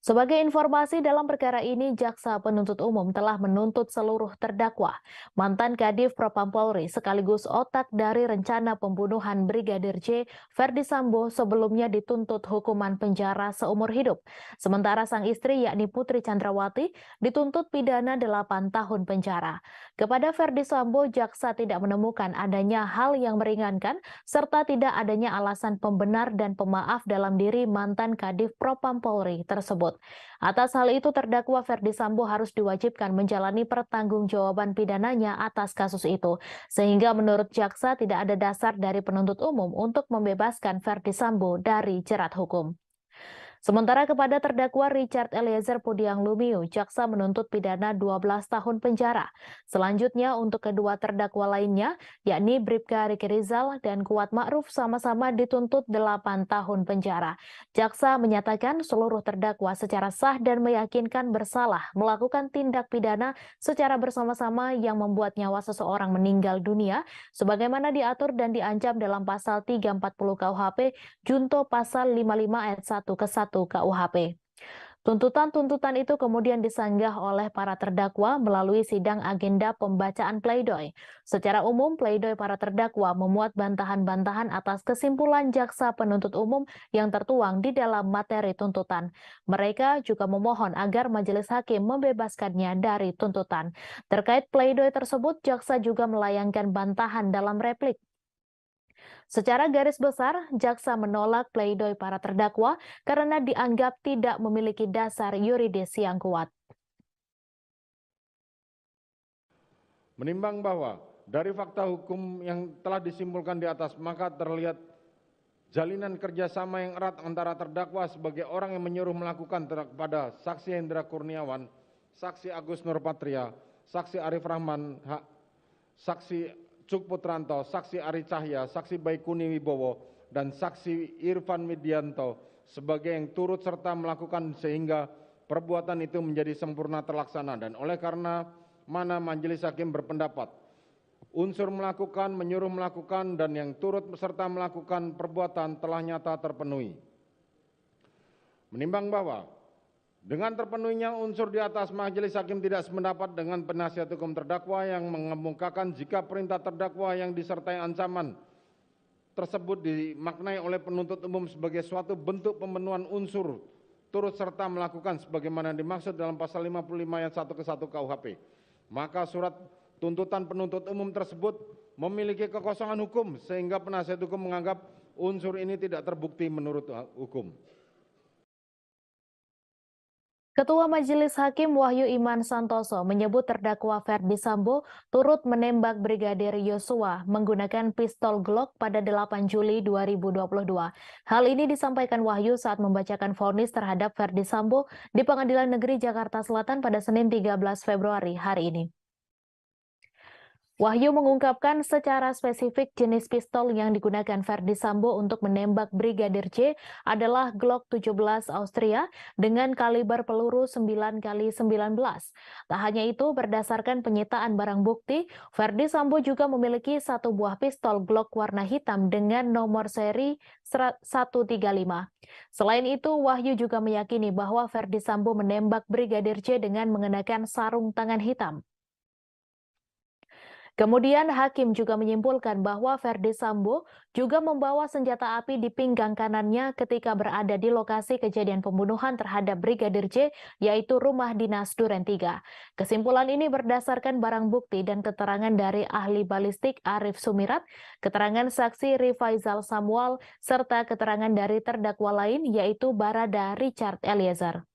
Sebagai informasi dalam perkara ini, Jaksa Penuntut Umum telah menuntut seluruh terdakwa, mantan Kadif Propam Polri sekaligus otak dari rencana pembunuhan Brigadir J, Verdi Sambo sebelumnya dituntut hukuman penjara seumur hidup. Sementara sang istri yakni Putri Chandrawati dituntut pidana 8 tahun penjara. Kepada Verdi Sambo, Jaksa tidak menemukan adanya hal yang meringankan serta tidak adanya alasan pembenar dan pemaaf dalam diri mantan Kadif Propam Polri tersebut. Atas hal itu, terdakwa Verdi Sambo harus diwajibkan menjalani pertanggungjawaban pidananya atas kasus itu. Sehingga menurut jaksa tidak ada dasar dari penuntut umum untuk membebaskan Verdi Sambo dari jerat hukum. Sementara kepada terdakwa Richard Eliezer Pudiang Lumiu, jaksa menuntut pidana 12 tahun penjara. Selanjutnya untuk kedua terdakwa lainnya, yakni Bribka Riki Rizal dan Kuat Ma'ruf sama-sama dituntut 8 tahun penjara. Jaksa menyatakan seluruh terdakwa secara sah dan meyakinkan bersalah melakukan tindak pidana secara bersama-sama yang membuat nyawa seseorang meninggal dunia, sebagaimana diatur dan diancam dalam pasal 340 KUHP, junto pasal 55 ayat 1 ke 1 KUHP. Tuntutan-tuntutan itu kemudian disanggah oleh para terdakwa melalui sidang agenda pembacaan pleidoy. Secara umum, pleidoy para terdakwa memuat bantahan-bantahan atas kesimpulan jaksa penuntut umum yang tertuang di dalam materi tuntutan. Mereka juga memohon agar majelis hakim membebaskannya dari tuntutan. Terkait pleidoy tersebut, jaksa juga melayangkan bantahan dalam replik. Secara garis besar, jaksa menolak pleidoy para terdakwa karena dianggap tidak memiliki dasar yuridis yang kuat. Menimbang bahwa dari fakta hukum yang telah disimpulkan di atas, maka terlihat jalinan kerjasama yang erat antara terdakwa sebagai orang yang menyuruh melakukan kepada saksi Hendra Kurniawan, saksi Agus Nurpatria, saksi Arif Rahman, saksi Cuk Putranto, saksi Ari Cahya, saksi Baikuni Wibowo, dan saksi Irfan Widianto sebagai yang turut serta melakukan sehingga perbuatan itu menjadi sempurna terlaksana. Dan oleh karena mana majelis hakim berpendapat unsur melakukan, menyuruh melakukan, dan yang turut serta melakukan perbuatan telah nyata terpenuhi. Menimbang bahwa dengan terpenuhinya unsur di atas, majelis hakim tidak sependapat dengan penasihat hukum terdakwa yang mengemukakan jika perintah terdakwa yang disertai ancaman tersebut dimaknai oleh penuntut umum sebagai suatu bentuk pemenuhan unsur turut serta melakukan sebagaimana dimaksud dalam pasal 55 ayat 1 ke 1 KUHP. Maka surat tuntutan penuntut umum tersebut memiliki kekosongan hukum sehingga penasihat hukum menganggap unsur ini tidak terbukti menurut hukum. Ketua Majelis Hakim Wahyu Iman Santoso menyebut terdakwa Ferdi Sambo turut menembak Brigadir Yosua menggunakan pistol Glock pada 8 Juli 2022. Hal ini disampaikan Wahyu saat membacakan vonis terhadap Ferdi Sambo di Pengadilan Negeri Jakarta Selatan pada Senin 13 Februari hari ini. Wahyu mengungkapkan secara spesifik jenis pistol yang digunakan Ferdi Sambo untuk menembak Brigadir J adalah Glock 17 Austria dengan kaliber peluru 9x19. Tak hanya itu, berdasarkan penyitaan barang bukti, Ferdi Sambo juga memiliki satu buah pistol Glock warna hitam dengan nomor seri 135. Selain itu, Wahyu juga meyakini bahwa Ferdi Sambo menembak Brigadir J dengan mengenakan sarung tangan hitam. Kemudian hakim juga menyimpulkan bahwa Ferdi Sambo juga membawa senjata api di pinggang kanannya ketika berada di lokasi kejadian pembunuhan terhadap Brigadir J, yaitu rumah dinas Duren 3. Kesimpulan ini berdasarkan barang bukti dan keterangan dari ahli balistik Arif Sumirat, keterangan saksi Rifaizal Samuel, serta keterangan dari terdakwa lain yaitu Barada Richard Eliezer.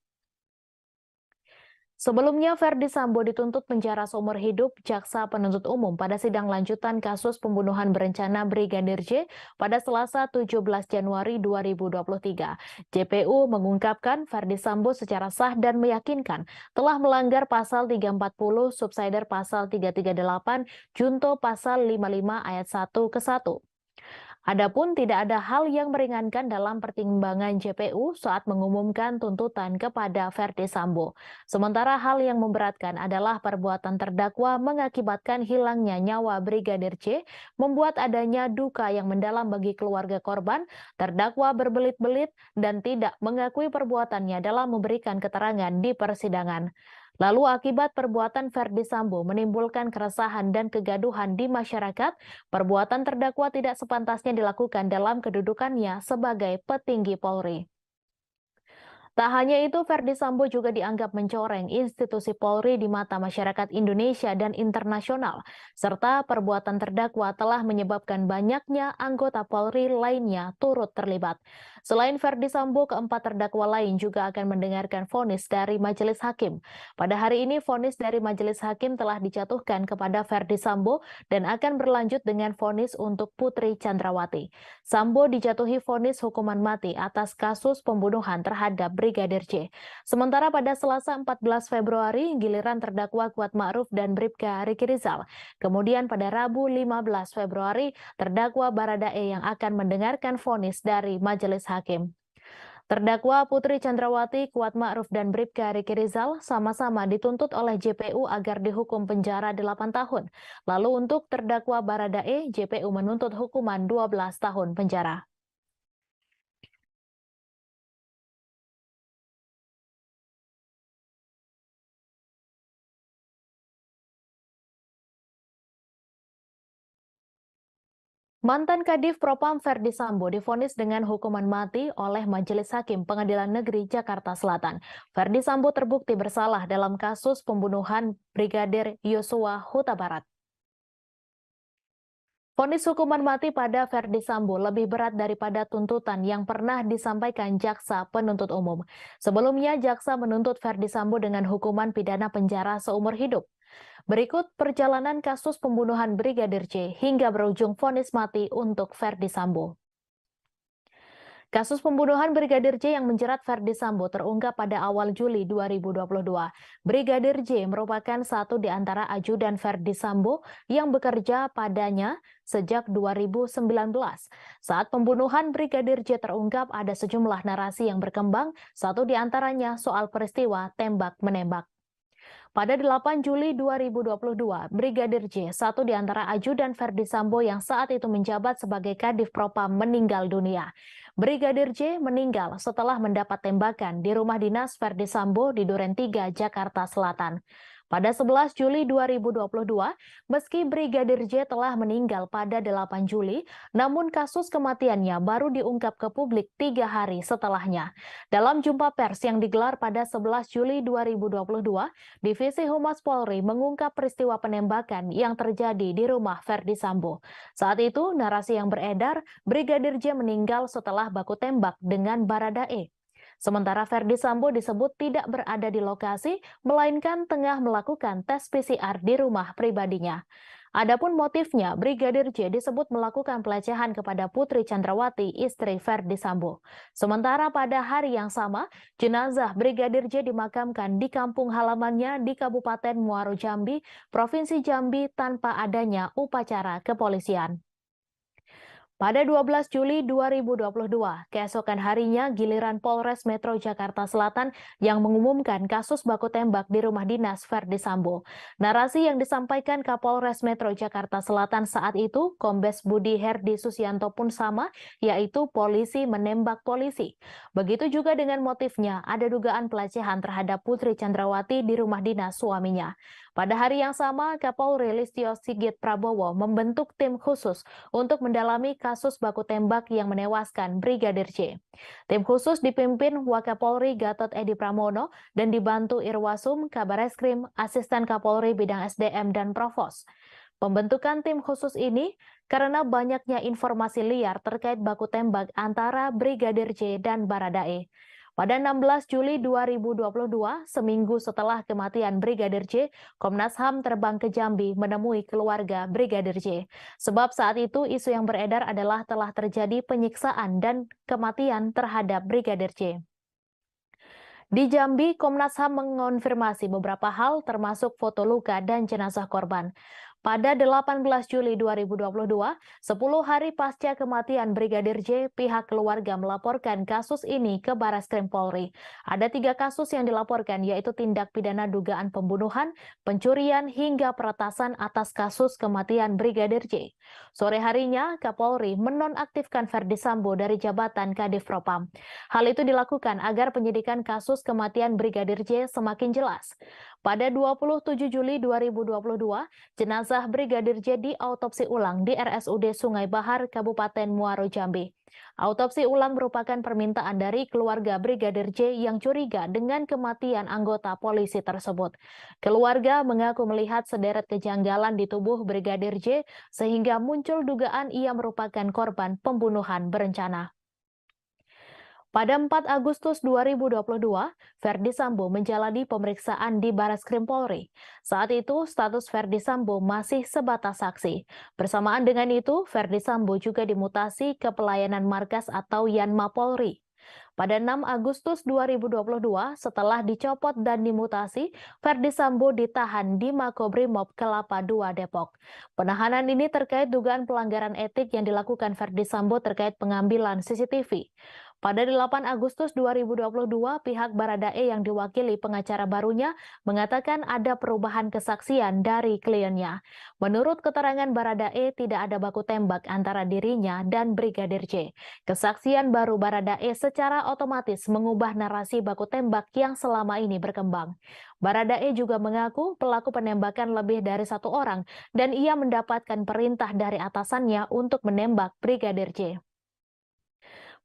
Sebelumnya, Ferdi Sambo dituntut penjara seumur hidup jaksa penuntut umum pada sidang lanjutan kasus pembunuhan berencana Brigadir J pada Selasa 17 Januari 2023. JPU mengungkapkan Ferdi Sambo secara sah dan meyakinkan telah melanggar pasal 340 subsider pasal 338 junto pasal 55 ayat 1 ke 1. Adapun tidak ada hal yang meringankan dalam pertimbangan JPU saat mengumumkan tuntutan kepada Ferdi Sambo. Sementara hal yang memberatkan adalah perbuatan terdakwa mengakibatkan hilangnya nyawa Brigadir J, membuat adanya duka yang mendalam bagi keluarga korban. Terdakwa berbelit-belit dan tidak mengakui perbuatannya dalam memberikan keterangan di persidangan. Lalu akibat perbuatan Ferdi Sambo menimbulkan keresahan dan kegaduhan di masyarakat, perbuatan terdakwa tidak sepantasnya dilakukan dalam kedudukannya sebagai petinggi Polri. Tak hanya itu, Ferdi Sambo juga dianggap mencoreng institusi Polri di mata masyarakat Indonesia dan internasional, serta perbuatan terdakwa telah menyebabkan banyaknya anggota Polri lainnya turut terlibat. Selain Ferdi Sambo, keempat terdakwa lain juga akan mendengarkan vonis dari majelis hakim. Pada hari ini, vonis dari majelis hakim telah dijatuhkan kepada Ferdi Sambo dan akan berlanjut dengan vonis untuk Putri Chandrawati. Sambo dijatuhi vonis hukuman mati atas kasus pembunuhan terhadap Brigadir J. Sementara pada Selasa 14 Februari, giliran terdakwa Kuat Ma'ruf dan Bribka Riki Rizal. Kemudian pada Rabu 15 Februari, terdakwa Barada E yang akan mendengarkan vonis dari majelis hakim. Terdakwa Putri Chandrawati, Kuat Ma'ruf, dan Bribka Riki Rizal sama-sama dituntut oleh JPU agar dihukum penjara 8 tahun. Lalu untuk terdakwa Barada E, JPU menuntut hukuman 12 tahun penjara. Mantan Kadif Propam Ferdi Sambo divonis dengan hukuman mati oleh Majelis Hakim Pengadilan Negeri Jakarta Selatan. Ferdi Sambo terbukti bersalah dalam kasus pembunuhan Brigadir Yosua Huta Barat. Vonis hukuman mati pada Ferdi Sambo lebih berat daripada tuntutan yang pernah disampaikan jaksa penuntut umum. Sebelumnya, jaksa menuntut Ferdi Sambo dengan hukuman pidana penjara seumur hidup. Berikut perjalanan kasus pembunuhan Brigadir J hingga berujung vonis mati untuk Ferdi Sambo. Kasus pembunuhan Brigadir J yang menjerat Ferdi Sambo terungkap pada awal Juli 2022. Brigadir J merupakan satu di antara ajudan Ferdi Sambo yang bekerja padanya sejak 2019. Saat pembunuhan Brigadir J terungkap, ada sejumlah narasi yang berkembang, satu di antaranya soal peristiwa tembak-menembak. Pada 8 Juli 2022, Brigadir J, satu di antara ajudan Verdi Sambo yang saat itu menjabat sebagai Kadif Propam, meninggal dunia. Brigadir J meninggal setelah mendapat tembakan di rumah dinas Verdi Sambo di Duren 3, Jakarta Selatan. Pada 11 Juli 2022, meski Brigadir J telah meninggal pada 8 Juli, namun kasus kematiannya baru diungkap ke publik 3 hari setelahnya. Dalam jumpa pers yang digelar pada 11 Juli 2022, Divisi Humas Polri mengungkap peristiwa penembakan yang terjadi di rumah Verdi Sambo. Saat itu, narasi yang beredar, Brigadir J meninggal setelah baku tembak dengan Baradae. Sementara Verdi Sambo disebut tidak berada di lokasi, melainkan tengah melakukan tes PCR di rumah pribadinya. Adapun motifnya, Brigadir J disebut melakukan pelecehan kepada Putri Chandrawati, istri Verdi Sambo. Sementara pada hari yang sama, jenazah Brigadir J dimakamkan di kampung halamannya di Kabupaten Muaro Jambi, Provinsi Jambi tanpa adanya upacara kepolisian. Pada 12 Juli 2022, keesokan harinya giliran Polres Metro Jakarta Selatan yang mengumumkan kasus baku tembak di rumah dinas Verdi Sambo. Narasi yang disampaikan Kapolres Metro Jakarta Selatan saat itu, Kombes Budi Herdi Susianto pun sama, yaitu polisi menembak polisi. Begitu juga dengan motifnya, ada dugaan pelecehan terhadap Putri Chandrawati di rumah dinas suaminya. Pada hari yang sama, Kapolri Listio Sigit Prabowo membentuk tim khusus untuk mendalami kasus baku tembak yang menewaskan Brigadir J. Tim khusus dipimpin Wakapolri Gatot Edi Pramono dan dibantu Irwasum, Kabareskrim, Asisten Kapolri Bidang SDM, dan Provos. Pembentukan tim khusus ini karena banyaknya informasi liar terkait baku tembak antara Brigadir J dan Baradae. Pada 16 Juli 2022, seminggu setelah kematian Brigadir J, Komnas HAM terbang ke Jambi menemui keluarga Brigadir J. Sebab saat itu isu yang beredar adalah telah terjadi penyiksaan dan kematian terhadap Brigadir J. Di Jambi, Komnas HAM mengonfirmasi beberapa hal termasuk foto luka dan jenazah korban. Pada 18 Juli 2022, 10 hari pasca kematian Brigadir J, pihak keluarga melaporkan kasus ini ke Barreskrim Polri. Ada 3 kasus yang dilaporkan, yaitu tindak pidana dugaan pembunuhan, pencurian, hingga peretasan atas kasus kematian Brigadir J. Sore harinya, Kapolri menonaktifkan Verdi Sambo dari jabatan Kadif Propam. Hal itu dilakukan agar penyidikan kasus kematian Brigadir J semakin jelas. Pada 27 Juli 2022, jenazah Brigadir J diautopsi ulang di RSUD Sungai Bahar, Kabupaten Muaro Jambi. Autopsi ulang merupakan permintaan dari keluarga Brigadir J yang curiga dengan kematian anggota polisi tersebut. Keluarga mengaku melihat sederet kejanggalan di tubuh Brigadir J sehingga muncul dugaan ia merupakan korban pembunuhan berencana. Pada 4 Agustus 2022, Verdi Sambo menjalani pemeriksaan di Barreskrim Polri. Saat itu, status Verdi Sambo masih sebatas saksi. Bersamaan dengan itu, Verdi Sambo juga dimutasi ke pelayanan markas atau Yanma Polri. Pada 6 Agustus 2022, setelah dicopot dan dimutasi, Verdi Sambo ditahan di Makobrimob Kelapa II Depok. Penahanan ini terkait dugaan pelanggaran etik yang dilakukan Verdi Sambo terkait pengambilan CCTV. Pada 8 Agustus 2022, pihak Baradae yang diwakili pengacara barunya mengatakan ada perubahan kesaksian dari kliennya. Menurut keterangan Baradae, tidak ada baku tembak antara dirinya dan Brigadir J. Kesaksian baru Baradae secara otomatis mengubah narasi baku tembak yang selama ini berkembang. Baradae juga mengaku pelaku penembakan lebih dari 1 orang dan ia mendapatkan perintah dari atasannya untuk menembak Brigadir J.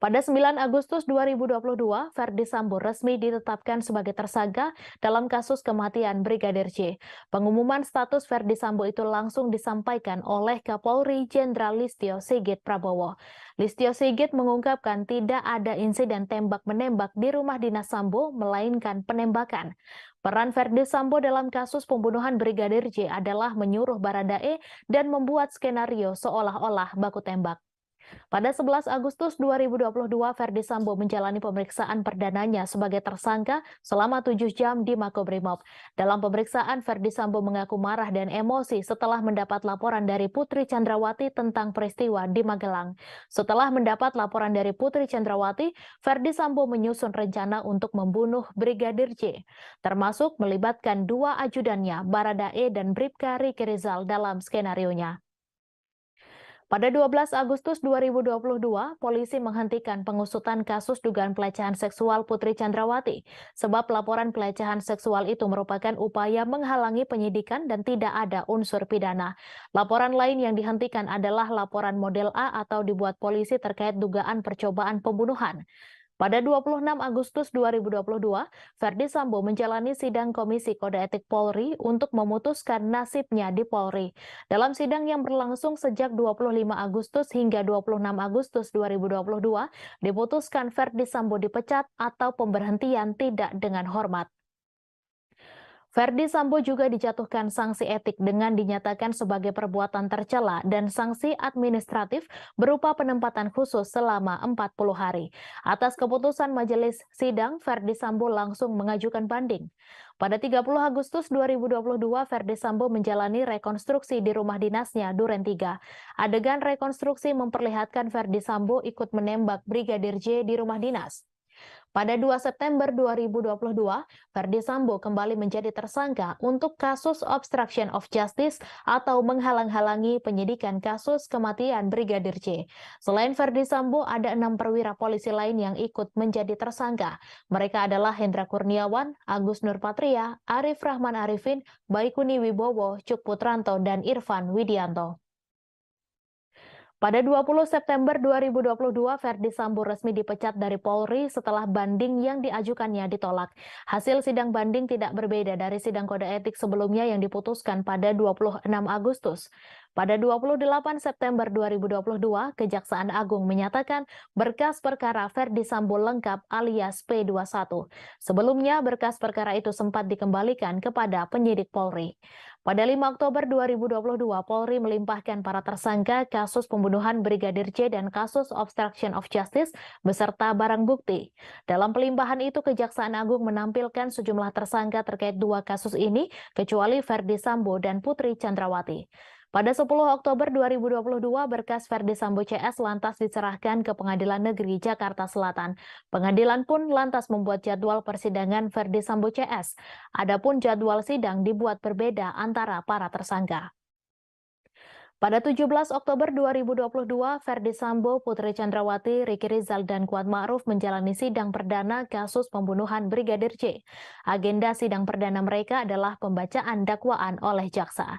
Pada 9 Agustus 2022, Verdi Sambo resmi ditetapkan sebagai tersangka dalam kasus kematian Brigadir J. Pengumuman status Verdi Sambo itu langsung disampaikan oleh Kapolri Jenderal Listio Sigit Prabowo. Listio Sigit mengungkapkan tidak ada insiden tembak-menembak di rumah dinas Sambo, melainkan penembakan. Peran Verdi Sambo dalam kasus pembunuhan Brigadir J adalah menyuruh Baradae dan membuat skenario seolah-olah baku tembak. Pada 11 Agustus 2022, Ferdi Sambo menjalani pemeriksaan perdananya sebagai tersangka selama 7 jam di Makobrimob. Dalam pemeriksaan, Ferdi Sambo mengaku marah dan emosi setelah mendapat laporan dari Putri Chandrawati tentang peristiwa di Magelang. Setelah mendapat laporan dari Putri Chandrawati, Ferdi Sambo menyusun rencana untuk membunuh Brigadir J, termasuk melibatkan 2 ajudannya, Baradae dan Bribka Riki Rizal dalam skenarionya. Pada 12 Agustus 2022, polisi menghentikan pengusutan kasus dugaan pelecehan seksual Putri Chandrawati, sebab laporan pelecehan seksual itu merupakan upaya menghalangi penyidikan dan tidak ada unsur pidana. Laporan lain yang dihentikan adalah laporan model A atau dibuat polisi terkait dugaan percobaan pembunuhan. Pada 26 Agustus 2022, Ferdi Sambo menjalani sidang Komisi Kode Etik Polri untuk memutuskan nasibnya di Polri. Dalam sidang yang berlangsung sejak 25 Agustus hingga 26 Agustus 2022, diputuskan Ferdi Sambo dipecat atau pemberhentian tidak dengan hormat. Ferdi Sambo juga dijatuhkan sanksi etik dengan dinyatakan sebagai perbuatan tercela dan sanksi administratif berupa penempatan khusus selama 40 hari. Atas keputusan majelis sidang, Ferdi Sambo langsung mengajukan banding. Pada 30 Agustus 2022, Ferdi Sambo menjalani rekonstruksi di rumah dinasnya Duren 3. Adegan rekonstruksi memperlihatkan Ferdi Sambo ikut menembak Brigadir J di rumah dinas. Pada 2 September 2022, Ferdi Sambo kembali menjadi tersangka untuk kasus obstruction of justice atau menghalang-halangi penyidikan kasus kematian Brigadir J. Selain Ferdi Sambo, ada 6 perwira polisi lain yang ikut menjadi tersangka. Mereka adalah Hendra Kurniawan, Agus Nurpatria, Arif Rahman Arifin, Baikuni Wibowo, Cuk Putranto, dan Irfan Widianto. Pada 20 September 2022, Ferdi Sambo resmi dipecat dari Polri setelah banding yang diajukannya ditolak. Hasil sidang banding tidak berbeda dari sidang kode etik sebelumnya yang diputuskan pada 26 Agustus. Pada 28 September 2022, Kejaksaan Agung menyatakan berkas perkara Ferdi Sambo lengkap alias P21. Sebelumnya, berkas perkara itu sempat dikembalikan kepada penyidik Polri. Pada 5 Oktober 2022, Polri melimpahkan para tersangka kasus pembunuhan Brigadir J dan kasus obstruction of justice beserta barang bukti. Dalam pelimpahan itu, Kejaksaan Agung menampilkan sejumlah tersangka terkait 2 kasus ini, kecuali Ferdi Sambo dan Putri Chandrawati. Pada 10 Oktober 2022, berkas Ferdi Sambo CS lantas diserahkan ke Pengadilan Negeri Jakarta Selatan. Pengadilan pun lantas membuat jadwal persidangan Ferdi Sambo CS. Adapun jadwal sidang dibuat berbeda antara para tersangka. Pada 17 Oktober 2022, Ferdi Sambo, Putri Chandrawati, Riki Rizal, dan Kuat Ma'ruf menjalani sidang perdana kasus pembunuhan Brigadir J. Agenda sidang perdana mereka adalah pembacaan dakwaan oleh jaksa.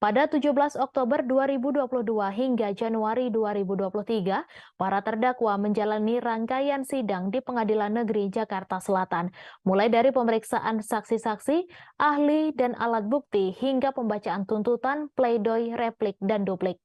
Pada 17 Oktober 2022 hingga Januari 2023, para terdakwa menjalani rangkaian sidang di Pengadilan Negeri Jakarta Selatan, mulai dari pemeriksaan saksi-saksi, ahli, dan alat bukti hingga pembacaan tuntutan, pledoi, replik, dan duplik.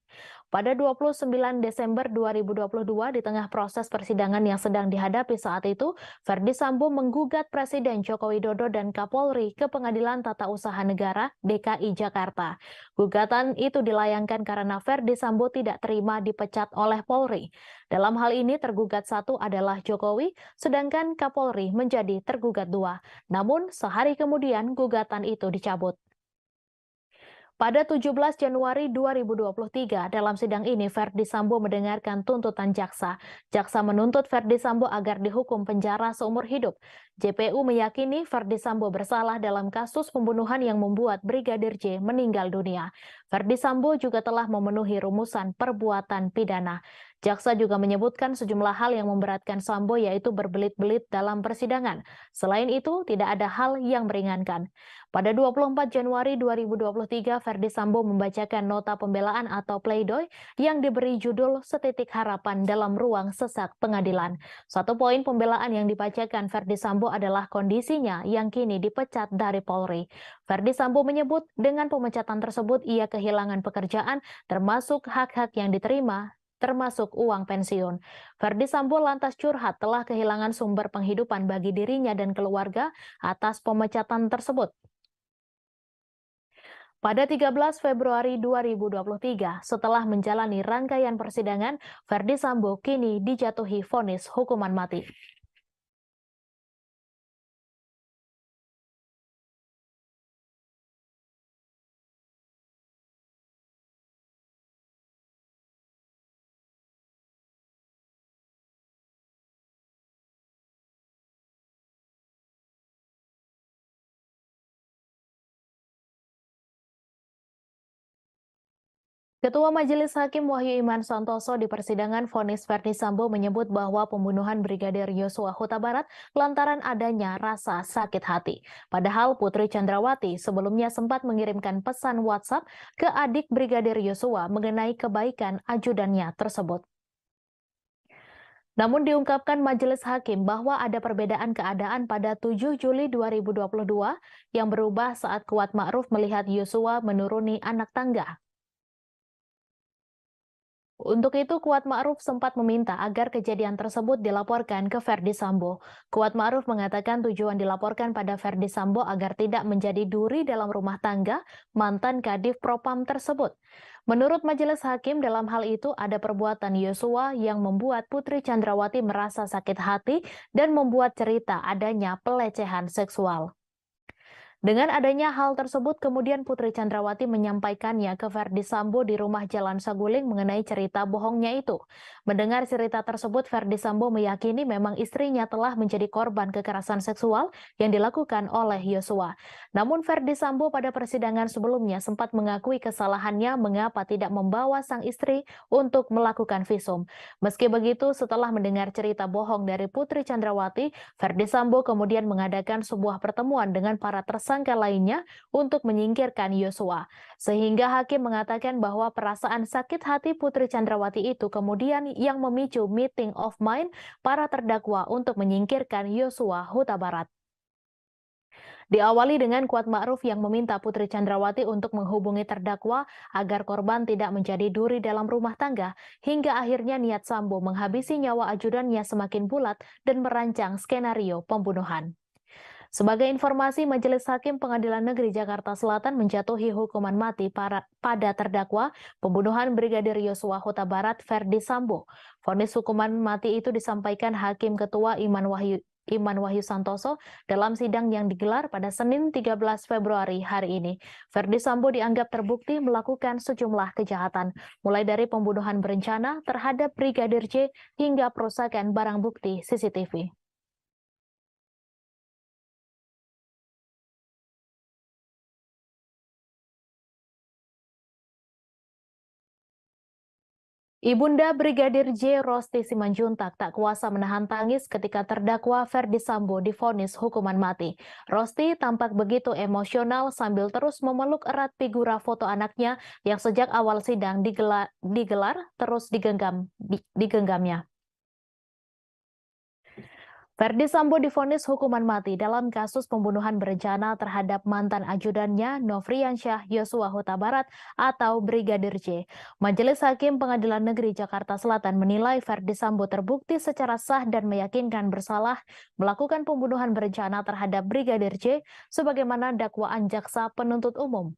Pada 29 Desember 2022, di tengah proses persidangan yang sedang dihadapi saat itu, Ferdi Sambo menggugat Presiden Joko Widodo dan Kapolri ke Pengadilan Tata Usaha Negara DKI Jakarta. Gugatan itu dilayangkan karena Ferdi Sambo tidak terima dipecat oleh Polri. Dalam hal ini tergugat 1 adalah Jokowi, sedangkan Kapolri menjadi tergugat 2. Namun sehari kemudian gugatan itu dicabut. Pada 17 Januari 2023, dalam sidang ini Ferdi Sambo mendengarkan tuntutan jaksa. Jaksa menuntut Ferdi Sambo agar dihukum penjara seumur hidup. JPU meyakini Ferdi Sambo bersalah dalam kasus pembunuhan yang membuat Brigadir J meninggal dunia. Ferdi Sambo juga telah memenuhi rumusan perbuatan pidana. Jaksa juga menyebutkan sejumlah hal yang memberatkan Sambo, yaitu berbelit-belit dalam persidangan. Selain itu, tidak ada hal yang meringankan. Pada 24 Januari 2023, Ferdi Sambo membacakan nota pembelaan atau pledoi yang diberi judul Setitik Harapan dalam ruang sesak pengadilan. 1 poin pembelaan yang dibacakan Ferdi Sambo adalah kondisinya yang kini dipecat dari Polri. Ferdi Sambo menyebut dengan pemecatan tersebut ia kehilangan pekerjaan termasuk hak-hak yang diterima, termasuk uang pensiun. Ferdi Sambo lantas curhat telah kehilangan sumber penghidupan bagi dirinya dan keluarga atas pemecatan tersebut. Pada 13 Februari 2023, setelah menjalani rangkaian persidangan, Ferdi Sambo kini dijatuhi vonis hukuman mati. Ketua Majelis Hakim Wahyu Iman Santoso di persidangan vonis Ferdi Sambo menyebut bahwa pembunuhan Brigadir Yosua Huta Barat lantaran adanya rasa sakit hati. Padahal Putri Chandrawati sebelumnya sempat mengirimkan pesan WhatsApp ke adik Brigadir Yosua mengenai kebaikan ajudannya tersebut. Namun diungkapkan Majelis Hakim bahwa ada perbedaan keadaan pada 7 Juli 2022 yang berubah saat Kuat Ma'ruf melihat Yosua menuruni anak tangga. Untuk itu, Kuat Ma'ruf sempat meminta agar kejadian tersebut dilaporkan ke Ferdi Sambo. Kuat Ma'ruf mengatakan tujuan dilaporkan pada Ferdi Sambo agar tidak menjadi duri dalam rumah tangga mantan Kadif Propam tersebut. Menurut Majelis Hakim, dalam hal itu ada perbuatan Yosua yang membuat Putri Chandrawati merasa sakit hati dan membuat cerita adanya pelecehan seksual. Dengan adanya hal tersebut, kemudian Putri Chandrawati menyampaikannya ke Ferdi Sambo di rumah Jalan Saguling mengenai cerita bohongnya itu. Mendengar cerita tersebut, Ferdi Sambo meyakini memang istrinya telah menjadi korban kekerasan seksual yang dilakukan oleh Yosua. Namun Ferdi Sambo pada persidangan sebelumnya sempat mengakui kesalahannya mengapa tidak membawa sang istri untuk melakukan visum. Meski begitu, setelah mendengar cerita bohong dari Putri Chandrawati, Ferdi Sambo kemudian mengadakan sebuah pertemuan dengan para tersangka lainnya untuk menyingkirkan Yosua. Sehingga hakim mengatakan bahwa perasaan sakit hati Putri Chandrawati itu kemudian yang memicu meeting of mind para terdakwa untuk menyingkirkan Yosua Huta Barat. Diawali dengan Kuat Ma'ruf yang meminta Putri Chandrawati untuk menghubungi terdakwa agar korban tidak menjadi duri dalam rumah tangga, hingga akhirnya niat Sambo menghabisi nyawa ajudannya semakin bulat dan merancang skenario pembunuhan. Sebagai informasi, Majelis Hakim Pengadilan Negeri Jakarta Selatan menjatuhi hukuman mati pada terdakwa pembunuhan Brigadir Yosua Huta Barat Ferdi Sambo. Vonis hukuman mati itu disampaikan Hakim Ketua Iman Wahyu Santoso dalam sidang yang digelar pada Senin 13 Februari hari ini. Ferdi Sambo dianggap terbukti melakukan sejumlah kejahatan, mulai dari pembunuhan berencana terhadap Brigadir J hingga perusakan barang bukti CCTV. Ibunda Brigadir J. Rosti Simanjuntak tak kuasa menahan tangis ketika terdakwa Ferdi Sambo divonis hukuman mati. Rosti tampak begitu emosional sambil terus memeluk erat figura foto anaknya yang sejak awal sidang digelar terus digenggamnya. Ferdi Sambo divonis hukuman mati dalam kasus pembunuhan berencana terhadap mantan ajudannya Nofriansyah Yosua Huta Barat atau Brigadir J. Majelis Hakim Pengadilan Negeri Jakarta Selatan menilai Ferdi Sambo terbukti secara sah dan meyakinkan bersalah melakukan pembunuhan berencana terhadap Brigadir J sebagaimana dakwaan jaksa penuntut umum.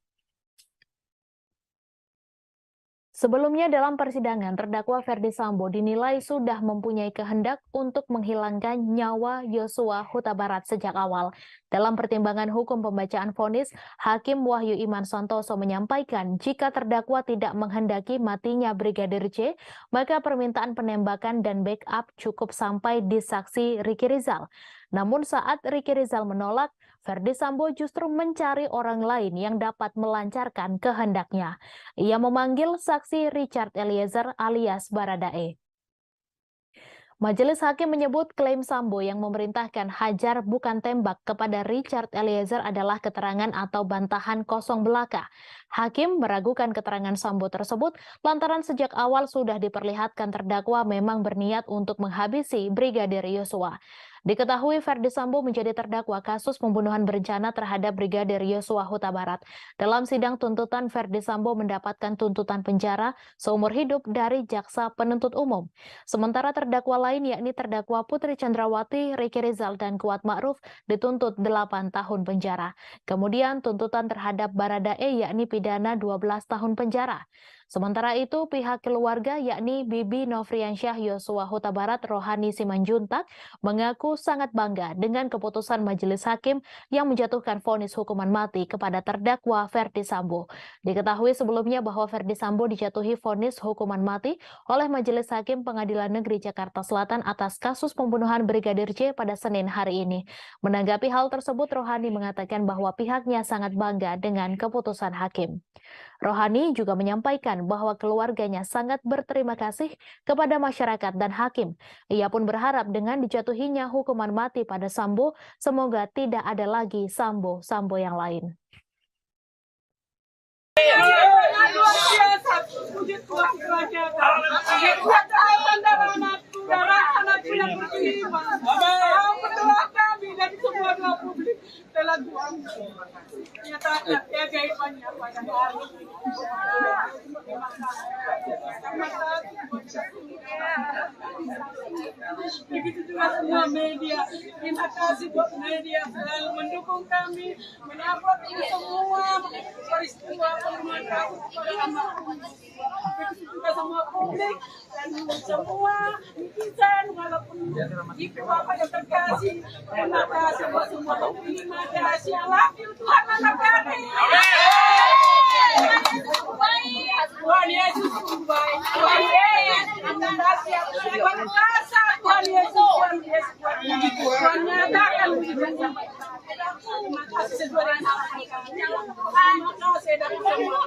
Sebelumnya dalam persidangan, terdakwa Ferdi Sambo dinilai sudah mempunyai kehendak untuk menghilangkan nyawa Yosua Huta Barat sejak awal. Dalam pertimbangan hukum pembacaan vonis, Hakim Wahyu Iman Santoso menyampaikan jika terdakwa tidak menghendaki matinya Brigadir J, maka permintaan penembakan dan backup cukup sampai di saksi Riki Rizal. Namun saat Riki Rizal menolak, Ferdi Sambo justru mencari orang lain yang dapat melancarkan kehendaknya. Ia memanggil saksi Richard Eliezer alias Baradae. Majelis Hakim menyebut klaim Sambo yang memerintahkan hajar bukan tembak kepada Richard Eliezer adalah keterangan atau bantahan kosong belaka. Hakim meragukan keterangan Sambo tersebut lantaran sejak awal sudah diperlihatkan terdakwa memang berniat untuk menghabisi Brigadir Yosua. Diketahui Ferdi Sambo menjadi terdakwa kasus pembunuhan berencana terhadap Brigadir Yosua Huta Barat. Dalam sidang tuntutan, Ferdi Sambo mendapatkan tuntutan penjara seumur hidup dari jaksa penuntut umum. Sementara terdakwa lain yakni terdakwa Putri Chandrawati, Ricky Rizal, dan Kuat Ma'ruf dituntut 8 tahun penjara. Kemudian tuntutan terhadap Baradae yakni pidana 12 tahun penjara. Sementara itu, pihak keluarga yakni Bibi Nofriansyah Yosua Huta Barat Rohani Simanjuntak mengaku sangat bangga dengan keputusan majelis hakim yang menjatuhkan vonis hukuman mati kepada terdakwa Ferdi Sambo. Diketahui sebelumnya bahwa Ferdi Sambo dijatuhi vonis hukuman mati oleh Majelis Hakim Pengadilan Negeri Jakarta Selatan atas kasus pembunuhan Brigadir J pada Senin hari ini. Menanggapi hal tersebut, Rohani mengatakan bahwa pihaknya sangat bangga dengan keputusan hakim. Rohani juga menyampaikan bahwa keluarganya sangat berterima kasih kepada masyarakat dan hakim. Ia pun berharap dengan dijatuhinya hukuman mati pada Sambo, semoga tidak ada lagi Sambo yang lain. Luar biasa, puji Tuhan kerajaan. Darah anakku yang beriman. Berdoa kami dan semua doa publik telah Tuhan nyatakan keajaibannya pada hari ini. Begitu juga semua media. Terima kasih buat media selalu mendukung kami, menyambut ini semua peristiwa pembunuhan kasus kepada almarhum. Begitu juga semua publik dan semua netizen, walaupun ibu bapak yang terkasih. Terima kasih buat semua. Terima kasih. I love you Tuhan anak kami. Tuhan Yesus baik. Tuhan Yesus berkuasa. Tuhan Yesus Tuhan nyatakan mujizatnya. Terima kasih sesuai dengan harapan kami. Terima kasih dari semua.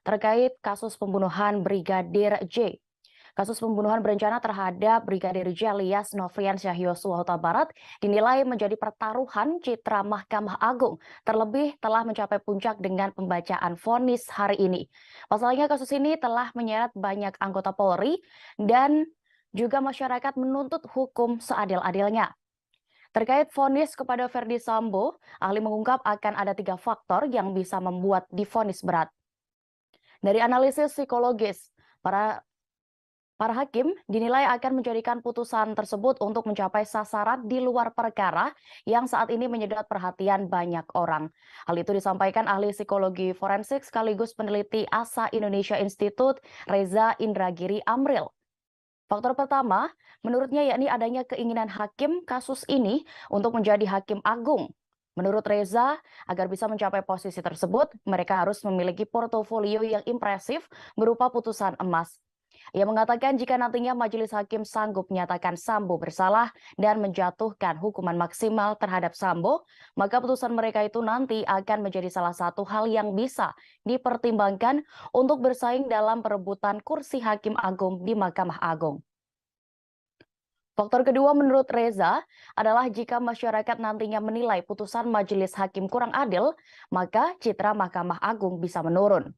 Terkait kasus pembunuhan Brigadir J. Kasus pembunuhan berencana terhadap Brigadir J alias Nofriansyah Yosua Huta Barat dinilai menjadi pertaruhan citra Mahkamah Agung, terlebih telah mencapai puncak dengan pembacaan vonis hari ini. Pasalnya kasus ini telah menyeret banyak anggota Polri dan juga masyarakat menuntut hukum seadil-adilnya. Terkait vonis kepada Ferdi Sambo, ahli mengungkap akan ada 3 faktor yang bisa membuat divonis berat. Dari analisis psikologis, para hakim dinilai akan menjadikan putusan tersebut untuk mencapai sasaran di luar perkara yang saat ini menyedot perhatian banyak orang. Hal itu disampaikan ahli psikologi forensik sekaligus peneliti ASA Indonesia Institute Reza Indragiri Amril. Faktor pertama, menurutnya yakni adanya keinginan hakim kasus ini untuk menjadi hakim agung. Menurut Reza, agar bisa mencapai posisi tersebut, mereka harus memiliki portofolio yang impresif berupa putusan emas. Ia mengatakan jika nantinya majelis hakim sanggup menyatakan Sambo bersalah dan menjatuhkan hukuman maksimal terhadap Sambo, maka putusan mereka itu nanti akan menjadi salah satu hal yang bisa dipertimbangkan untuk bersaing dalam perebutan kursi hakim agung di Mahkamah Agung. Faktor kedua menurut Reza adalah jika masyarakat nantinya menilai putusan majelis hakim kurang adil, maka citra Mahkamah Agung bisa menurun.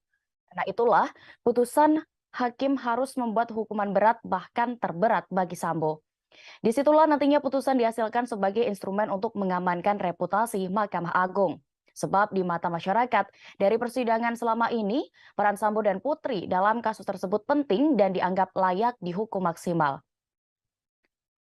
Karena itulah putusan hakim harus membuat hukuman berat bahkan terberat bagi Sambo. Disitulah nantinya putusan dihasilkan sebagai instrumen untuk mengamankan reputasi Mahkamah Agung. Sebab di mata masyarakat, dari persidangan selama ini, peran Sambo dan Putri dalam kasus tersebut penting dan dianggap layak dihukum maksimal.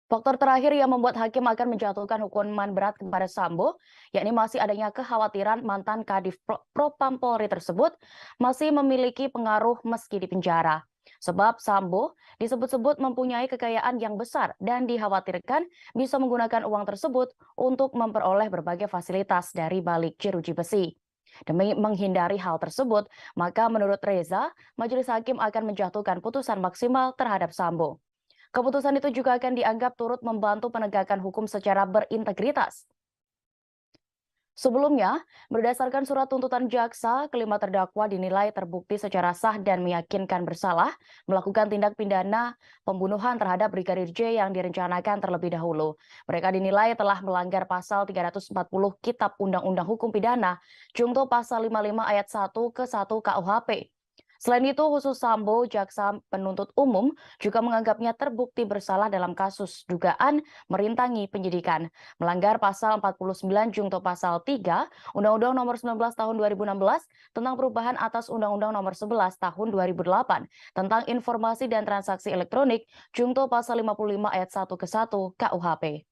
Faktor terakhir yang membuat hakim akan menjatuhkan hukuman berat kepada Sambo, yakni masih adanya kekhawatiran mantan Kadif Propam Polri tersebut masih memiliki pengaruh meski di penjara. Sebab Sambo disebut-sebut mempunyai kekayaan yang besar dan dikhawatirkan bisa menggunakan uang tersebut untuk memperoleh berbagai fasilitas dari balik jeruji besi. Demi menghindari hal tersebut, maka menurut Reza, majelis hakim akan menjatuhkan putusan maksimal terhadap Sambo. Keputusan itu juga akan dianggap turut membantu penegakan hukum secara berintegritas. Sebelumnya, berdasarkan surat tuntutan jaksa, kelima terdakwa dinilai terbukti secara sah dan meyakinkan bersalah melakukan tindak pidana pembunuhan terhadap Brigadir J yang direncanakan terlebih dahulu. Mereka dinilai telah melanggar pasal 340 Kitab Undang-Undang Hukum Pidana, Junto pasal 55 ayat 1 ke 1 KUHP. Selain itu, khusus Sambo, jaksa penuntut umum juga menganggapnya terbukti bersalah dalam kasus dugaan merintangi penyidikan, melanggar pasal 49 junto pasal 3 Undang-Undang Nomor 19 Tahun 2016 tentang perubahan atas Undang-Undang Nomor 11 Tahun 2008 tentang informasi dan transaksi elektronik junto pasal 55 ayat 1 ke 1 KUHP.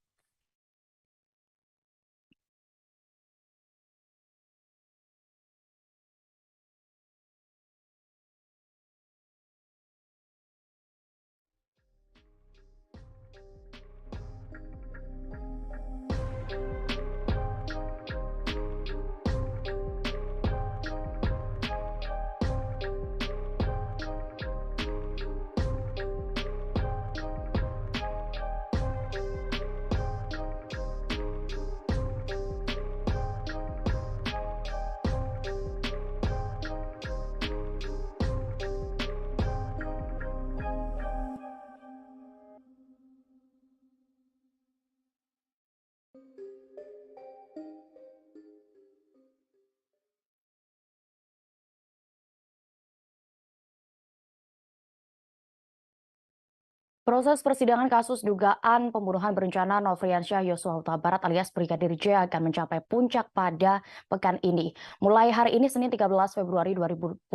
Proses persidangan kasus dugaan pembunuhan berencana Nofriansyah Yosua Huta Barat alias Brigadir J akan mencapai puncak pada pekan ini. Mulai hari ini Senin 13 Februari 2023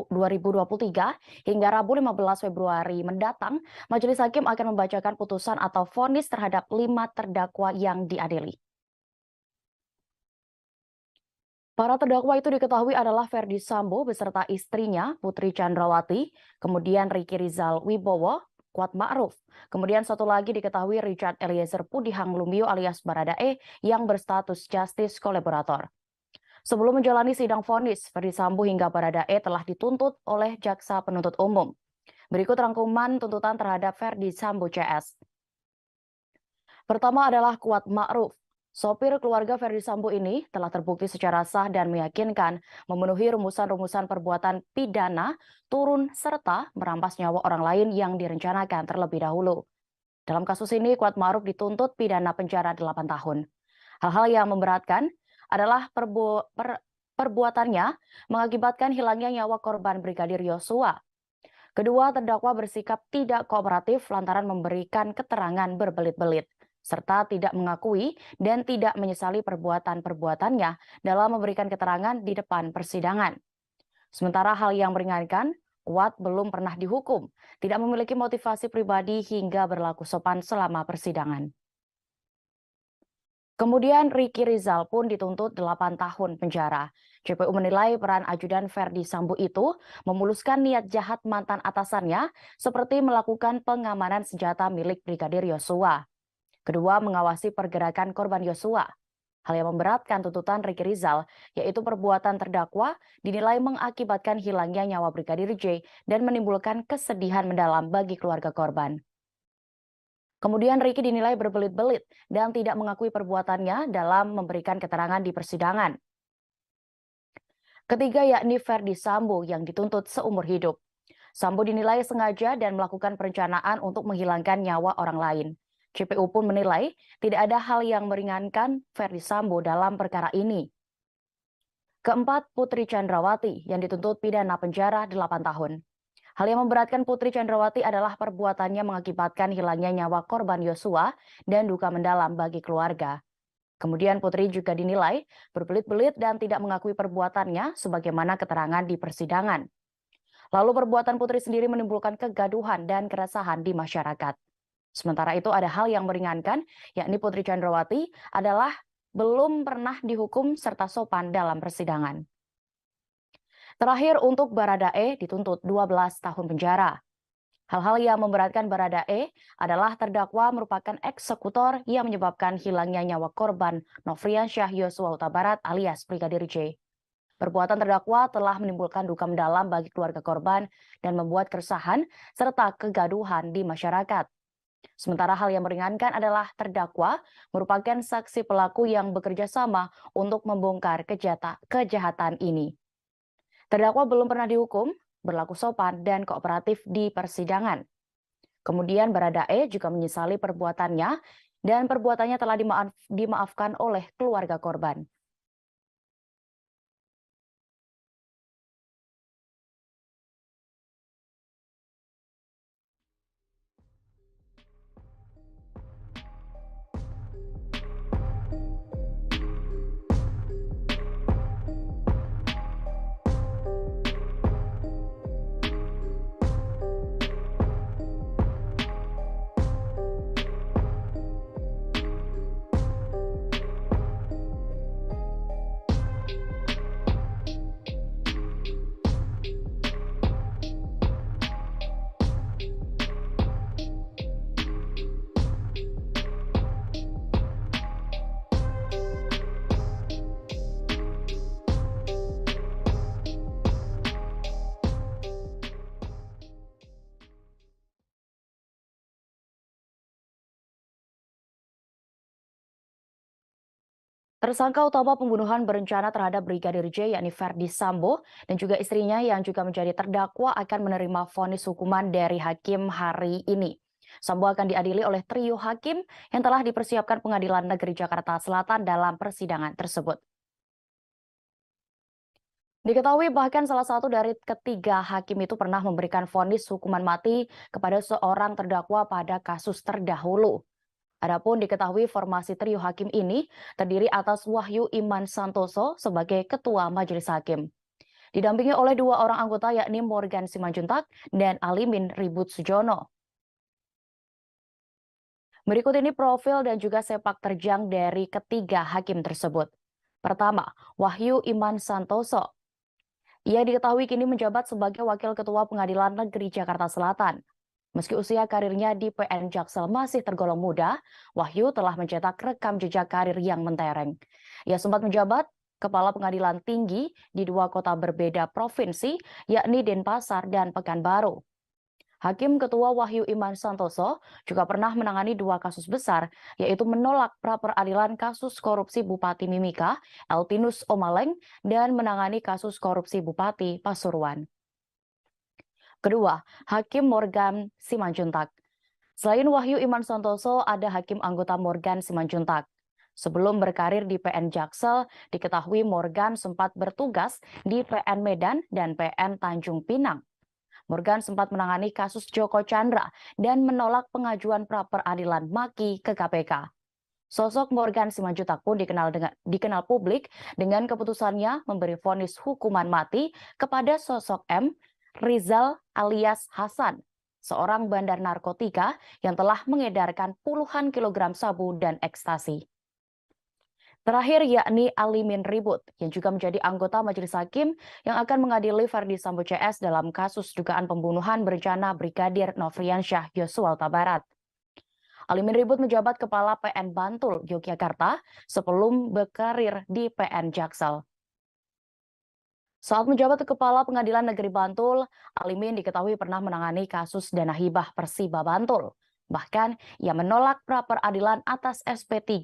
hingga Rabu 15 Februari mendatang, Majelis Hakim akan membacakan putusan atau vonis terhadap 5 terdakwa yang diadili. Para terdakwa itu diketahui adalah Ferdi Sambo beserta istrinya Putri Chandrawati, kemudian Ricky Rizal Wibowo, Kuat Ma'ruf. Kemudian satu lagi diketahui Richard Eliezer Pudihang Lumiu alias Baradae yang berstatus justice kolaborator. Sebelum menjalani sidang vonis, Ferdi Sambo hingga Baradae telah dituntut oleh jaksa penuntut umum. Berikut rangkuman tuntutan terhadap Ferdi Sambo CS. Pertama adalah Kuat Ma'ruf. Sopir keluarga Ferdi Sambo ini telah terbukti secara sah dan meyakinkan memenuhi rumusan-rumusan perbuatan pidana turun serta merampas nyawa orang lain yang direncanakan terlebih dahulu. Dalam kasus ini, Kuat Ma'ruf dituntut pidana penjara 8 tahun. Hal-hal yang memberatkan adalah perbuatannya mengakibatkan hilangnya nyawa korban Brigadir Yosua. Kedua terdakwa bersikap tidak kooperatif lantaran memberikan keterangan berbelit-belit, serta tidak mengakui dan tidak menyesali perbuatan-perbuatannya dalam memberikan keterangan di depan persidangan. Sementara hal yang meringankan, Kuat belum pernah dihukum, tidak memiliki motivasi pribadi hingga berlaku sopan selama persidangan. Kemudian Ricky Rizal pun dituntut 8 tahun penjara. JPU menilai peran ajudan Ferdi Sambo itu memuluskan niat jahat mantan atasannya seperti melakukan pengamanan senjata milik Brigadir Yosua. Kedua, mengawasi pergerakan korban Yosua. Hal yang memberatkan tuntutan Ricky Rizal, yaitu perbuatan terdakwa dinilai mengakibatkan hilangnya nyawa Brigadir J dan menimbulkan kesedihan mendalam bagi keluarga korban. Kemudian Ricky dinilai berbelit-belit dan tidak mengakui perbuatannya dalam memberikan keterangan di persidangan. Ketiga yakni Ferdi Sambo yang dituntut seumur hidup. Sambo dinilai sengaja dan melakukan perencanaan untuk menghilangkan nyawa orang lain. JPU pun menilai tidak ada hal yang meringankan Ferdi Sambo dalam perkara ini. Keempat, Putri Chandrawati yang dituntut pidana penjara 8 tahun. Hal yang memberatkan Putri Chandrawati adalah perbuatannya mengakibatkan hilangnya nyawa korban Yosua dan duka mendalam bagi keluarga. Kemudian Putri juga dinilai berbelit-belit dan tidak mengakui perbuatannya sebagaimana keterangan di persidangan. Lalu perbuatan Putri sendiri menimbulkan kegaduhan dan keresahan di masyarakat. Sementara itu ada hal yang meringankan, yakni Putri Chandrawati adalah belum pernah dihukum serta sopan dalam persidangan. Terakhir untuk Baradae dituntut 12 tahun penjara. Hal-hal yang memberatkan Baradae adalah terdakwa merupakan eksekutor yang menyebabkan hilangnya nyawa korban Nofriansyah Yosua Huta Barat alias Brigadir J. Perbuatan terdakwa telah menimbulkan duka mendalam bagi keluarga korban dan membuat keresahan serta kegaduhan di masyarakat. Sementara hal yang meringankan adalah terdakwa merupakan saksi pelaku yang bekerja sama untuk membongkar kejahatan ini. Terdakwa belum pernah dihukum, berlaku sopan dan kooperatif di persidangan. Kemudian Baradae juga menyesali perbuatannya dan perbuatannya telah dimaafkan oleh keluarga korban. Tersangka utama pembunuhan berencana terhadap Brigadir J yakni Verdi Sambo dan juga istrinya yang juga menjadi terdakwa akan menerima vonis hukuman dari hakim hari ini. Sambo akan diadili oleh trio hakim yang telah dipersiapkan Pengadilan Negeri Jakarta Selatan dalam persidangan tersebut. Diketahui bahkan salah satu dari ketiga hakim itu pernah memberikan vonis hukuman mati kepada seorang terdakwa pada kasus terdahulu. Adapun diketahui formasi trio hakim ini terdiri atas Wahyu Iman Santoso sebagai Ketua Majelis Hakim. Didampingi oleh dua orang anggota yakni Morgan Simanjuntak dan Alimin Ribut Sujono. Berikut ini profil dan juga sepak terjang dari ketiga hakim tersebut. Pertama, Wahyu Iman Santoso. Ia diketahui kini menjabat sebagai Wakil Ketua Pengadilan Negeri Jakarta Selatan. Meski usia karirnya di PN Jaksel masih tergolong muda, Wahyu telah mencetak rekam jejak karir yang mentereng. Ia sempat menjabat Kepala Pengadilan Tinggi di dua kota berbeda provinsi, yakni Denpasar dan Pekanbaru. Hakim Ketua Wahyu Iman Santoso juga pernah menangani dua kasus besar, yaitu menolak pra-peradilan kasus korupsi Bupati Mimika, Elpinus Omaleng, dan menangani kasus korupsi Bupati Pasuruan. Kedua, Hakim Morgan Simanjuntak. Selain Wahyu Iman Santoso, ada Hakim anggota Morgan Simanjuntak. Sebelum berkarir di PN Jaksel, diketahui Morgan sempat bertugas di PN Medan dan PN Tanjung Pinang. Morgan sempat menangani kasus Joko Chandra dan menolak pengajuan pra-peradilan Maki ke KPK. Sosok Morgan Simanjuntak pun dikenal publik dengan keputusannya memberi vonis hukuman mati kepada sosok M. Rizal alias Hasan, seorang bandar narkotika yang telah mengedarkan puluhan kilogram sabu dan ekstasi. Terakhir yakni Alimin Ribut, yang juga menjadi anggota Majelis Hakim yang akan mengadili Verdi Sambo CS dalam kasus dugaan pembunuhan berencana Brigadir Nofriansyah Yosua Huta Barat. Alimin Ribut menjabat Kepala PN Bantul, Yogyakarta, sebelum berkarir di PN Jaksel. Saat menjabat Kepala Pengadilan Negeri Bantul, Alimin diketahui pernah menangani kasus dana hibah Persiba Bantul. Bahkan, ia menolak pra-peradilan atas SP3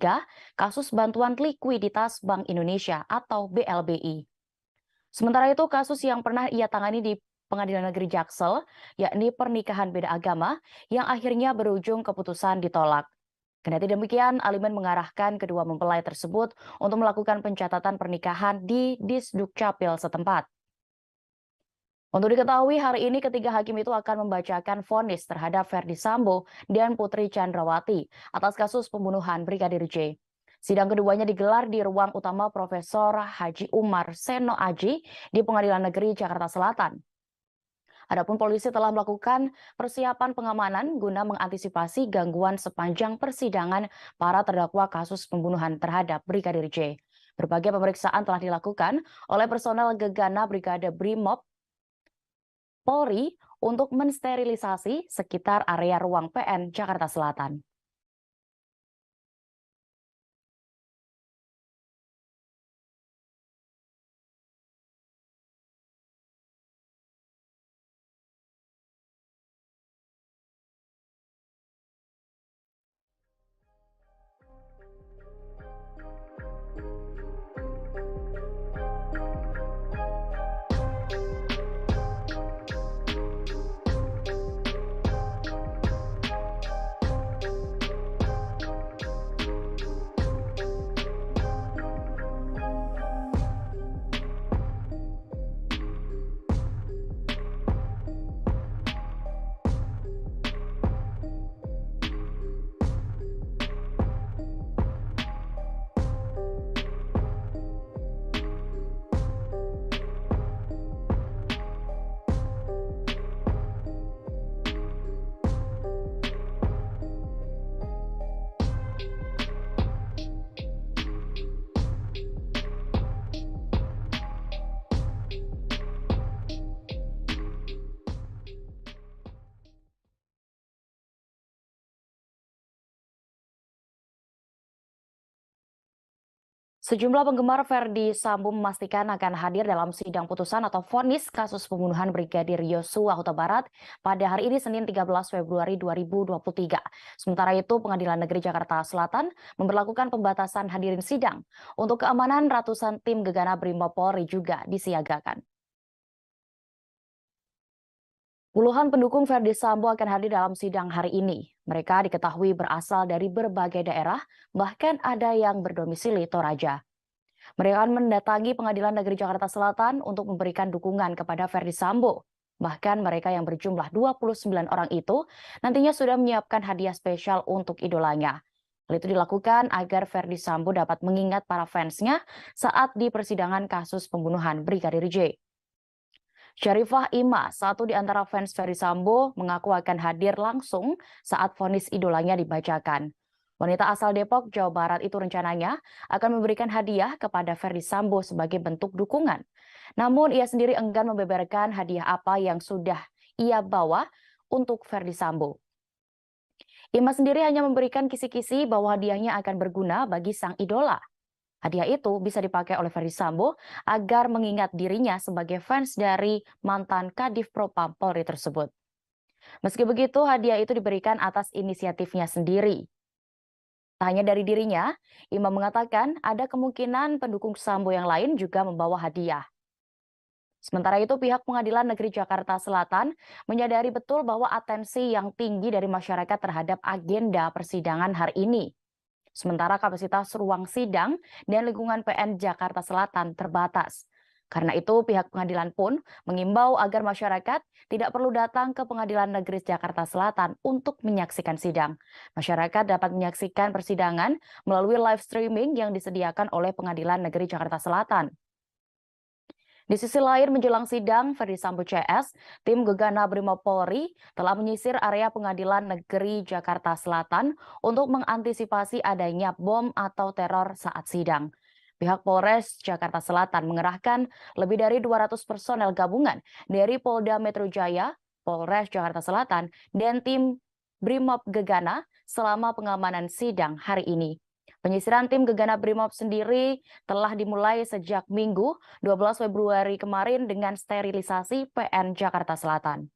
kasus bantuan likuiditas Bank Indonesia atau BLBI. Sementara itu, kasus yang pernah ia tangani di Pengadilan Negeri Jaksel, yakni pernikahan beda agama, yang akhirnya berujung keputusan ditolak. Kendati demikian, Alimin mengarahkan kedua mempelai tersebut untuk melakukan pencatatan pernikahan di Disdukcapil setempat. Untuk diketahui, hari ini ketiga hakim itu akan membacakan vonis terhadap Verdi Sambo dan Putri Chandrawati atas kasus pembunuhan Brigadir J. Sidang keduanya digelar di ruang utama Profesor Haji Umar Seno Aji di Pengadilan Negeri Jakarta Selatan. Adapun polisi telah melakukan persiapan pengamanan guna mengantisipasi gangguan sepanjang persidangan para terdakwa kasus pembunuhan terhadap Brigadir J. Berbagai pemeriksaan telah dilakukan oleh personel Gegana Brigade Brimob Polri untuk mensterilisasi sekitar area ruang PN Jakarta Selatan. Sejumlah penggemar Verdi Sambo memastikan akan hadir dalam sidang putusan atau vonis kasus pembunuhan Brigadir Yosua Huta Barat pada hari ini Senin 13 Februari 2023. Sementara itu, Pengadilan Negeri Jakarta Selatan memberlakukan pembatasan hadirin sidang. Untuk keamanan, ratusan tim gegana Brimob Polri juga disiagakan. Puluhan pendukung Verdi Sambo akan hadir dalam sidang hari ini. Mereka diketahui berasal dari berbagai daerah, bahkan ada yang berdomisili Toraja. Mereka akan mendatangi Pengadilan Negeri Jakarta Selatan untuk memberikan dukungan kepada Verdi Sambo. Bahkan mereka yang berjumlah 29 orang itu nantinya sudah menyiapkan hadiah spesial untuk idolanya. Hal itu dilakukan agar Verdi Sambo dapat mengingat para fansnya saat di persidangan kasus pembunuhan Brigadir J. Syarifah Ima, satu di antara fans Verdi Sambo, mengaku akan hadir langsung saat vonis idolanya dibacakan. Wanita asal Depok, Jawa Barat itu rencananya akan memberikan hadiah kepada Verdi Sambo sebagai bentuk dukungan. Namun ia sendiri enggan membeberkan hadiah apa yang sudah ia bawa untuk Verdi Sambo. Ima sendiri hanya memberikan kisi-kisi bahwa hadiahnya akan berguna bagi sang idola. Hadiah itu bisa dipakai oleh Verdi Sambo agar mengingat dirinya sebagai fans dari mantan Kadif Propam Polri tersebut. Meski begitu, hadiah itu diberikan atas inisiatifnya sendiri. Tak hanya dari dirinya, Ima mengatakan ada kemungkinan pendukung Sambo yang lain juga membawa hadiah. Sementara itu, pihak Pengadilan Negeri Jakarta Selatan menyadari betul bahwa atensi yang tinggi dari masyarakat terhadap agenda persidangan hari ini. Sementara kapasitas ruang sidang dan lingkungan PN Jakarta Selatan terbatas. Karena itu, pihak pengadilan pun mengimbau agar masyarakat tidak perlu datang ke Pengadilan Negeri Jakarta Selatan untuk menyaksikan sidang. Masyarakat dapat menyaksikan persidangan melalui live streaming yang disediakan oleh Pengadilan Negeri Jakarta Selatan. Di sisi lain, menjelang sidang Verdi Sambo CS, tim gegana Brimob Polri telah menyisir area Pengadilan Negeri Jakarta Selatan untuk mengantisipasi adanya bom atau teror saat sidang. Pihak Polres Jakarta Selatan mengerahkan lebih dari 200 personel gabungan dari Polda Metro Jaya, Polres Jakarta Selatan, dan tim Brimob Gegana selama pengamanan sidang hari ini. Penyisiran tim gegana Brimob sendiri telah dimulai sejak Minggu 12 Februari kemarin dengan sterilisasi PN Jakarta Selatan.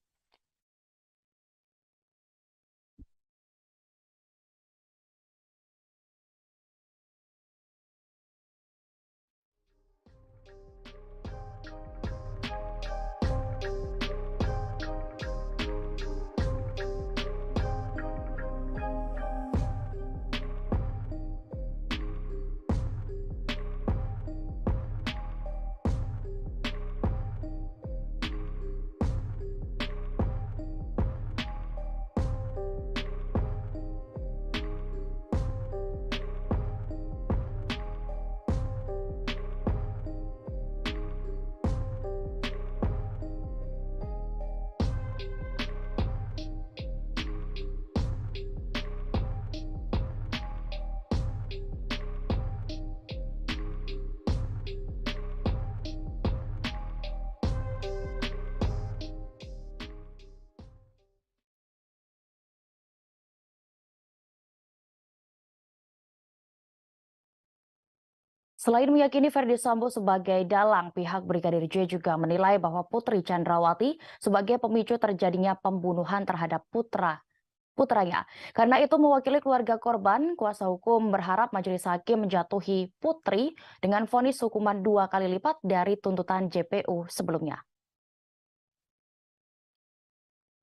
Selain meyakini Verdi Sambo sebagai dalang, pihak Brigadir J juga menilai bahwa Putri Chandrawati sebagai pemicu terjadinya pembunuhan terhadap putranya. Karena itu mewakili keluarga korban, kuasa hukum berharap majelis hakim menjatuhi Putri dengan vonis hukuman 2 kali lipat dari tuntutan JPU sebelumnya.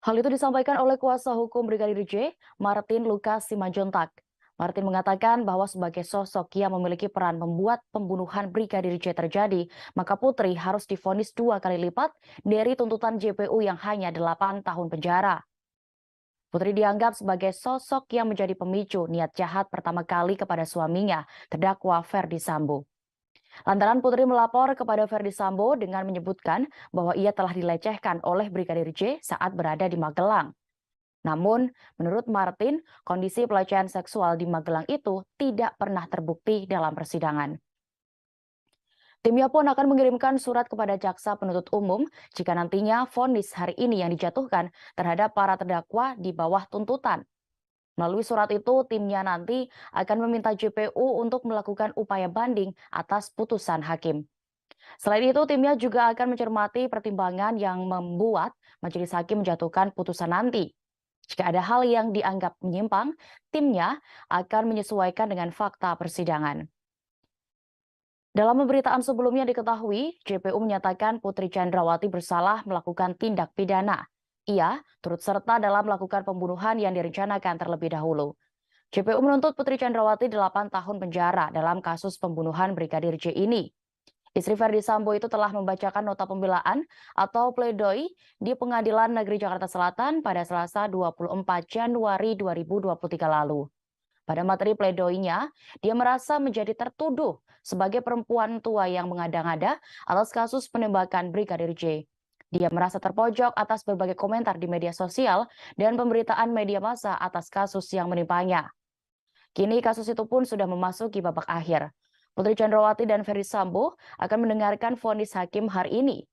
Hal itu disampaikan oleh kuasa hukum Brigadir J, Martin Lukas Simanjuntak. Martin mengatakan bahwa sebagai sosok yang memiliki peran membuat pembunuhan Brigadir J terjadi, maka Putri harus divonis 2 kali lipat dari tuntutan JPU yang hanya 8 tahun penjara. Putri dianggap sebagai sosok yang menjadi pemicu niat jahat pertama kali kepada suaminya, terdakwa Verdi Sambo. Lantaran Putri melapor kepada Verdi Sambo dengan menyebutkan bahwa ia telah dilecehkan oleh Brigadir J saat berada di Magelang. Namun, menurut Martin, kondisi pelecehan seksual di Magelang itu tidak pernah terbukti dalam persidangan. Timnya pun akan mengirimkan surat kepada jaksa penuntut umum jika nantinya vonis hari ini yang dijatuhkan terhadap para terdakwa di bawah tuntutan. Melalui surat itu, timnya nanti akan meminta JPU untuk melakukan upaya banding atas putusan hakim. Selain itu, timnya juga akan mencermati pertimbangan yang membuat majelis hakim menjatuhkan putusan nanti. Jika ada hal yang dianggap menyimpang, timnya akan menyesuaikan dengan fakta persidangan. Dalam pemberitaan sebelumnya diketahui, JPU menyatakan Putri Chandrawati bersalah melakukan tindak pidana. Ia turut serta dalam melakukan pembunuhan yang direncanakan terlebih dahulu. JPU menuntut Putri Chandrawati 8 tahun penjara dalam kasus pembunuhan Brigadir J ini. Istri Ferdi Sambo itu telah membacakan nota pembelaan atau pledoi di Pengadilan Negeri Jakarta Selatan pada Selasa 24 Januari 2023 lalu. Pada materi pledoinya, dia merasa menjadi tertuduh sebagai perempuan tua yang mengada-ngada atas kasus penembakan Brigadir J. Dia merasa terpojok atas berbagai komentar di media sosial dan pemberitaan media massa atas kasus yang menimpanya. Kini kasus itu pun sudah memasuki babak akhir. Putri Chandrawati dan Ferdi Sambo akan mendengarkan vonis hakim hari ini.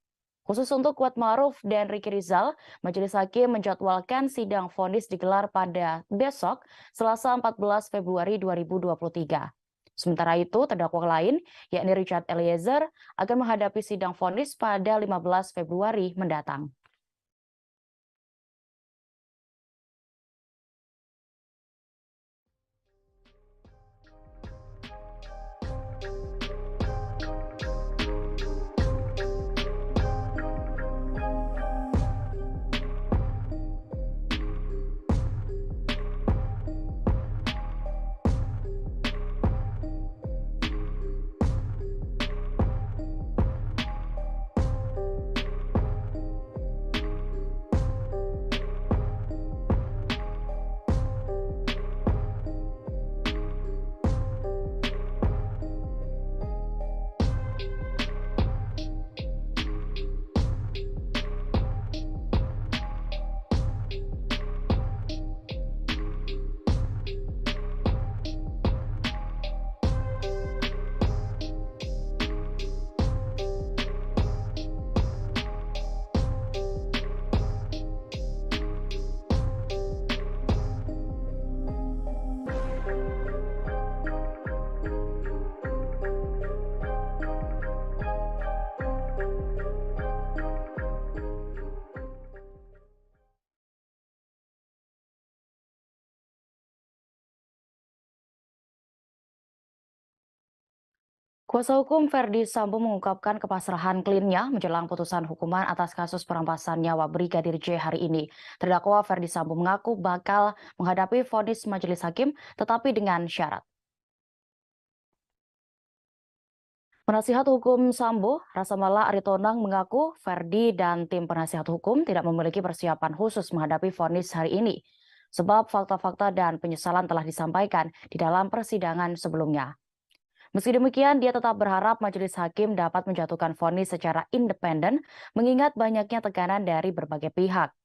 Khusus untuk Kuatmaruf dan Ricky Rizal, majelis hakim menjadwalkan sidang vonis digelar pada besok, Selasa 14 Februari 2023. Sementara itu, terdakwa lain, yakni Richard Eliezer, akan menghadapi sidang vonis pada 15 Februari mendatang. Kuasa hukum Ferdi Sambo mengungkapkan kepasrahan kliennya menjelang putusan hukuman atas kasus perampasan nyawa Brigadir J hari ini. Terdakwa Ferdi Sambo mengaku bakal menghadapi vonis majelis hakim, tetapi dengan syarat. Penasihat hukum Sambo, Rasamala Aritonang, mengaku Ferdi dan tim penasihat hukum tidak memiliki persiapan khusus menghadapi vonis hari ini, sebab fakta-fakta dan penyesalan telah disampaikan di dalam persidangan sebelumnya. Meski demikian, dia tetap berharap majelis hakim dapat menjatuhkan vonis secara independen, mengingat banyaknya tekanan dari berbagai pihak.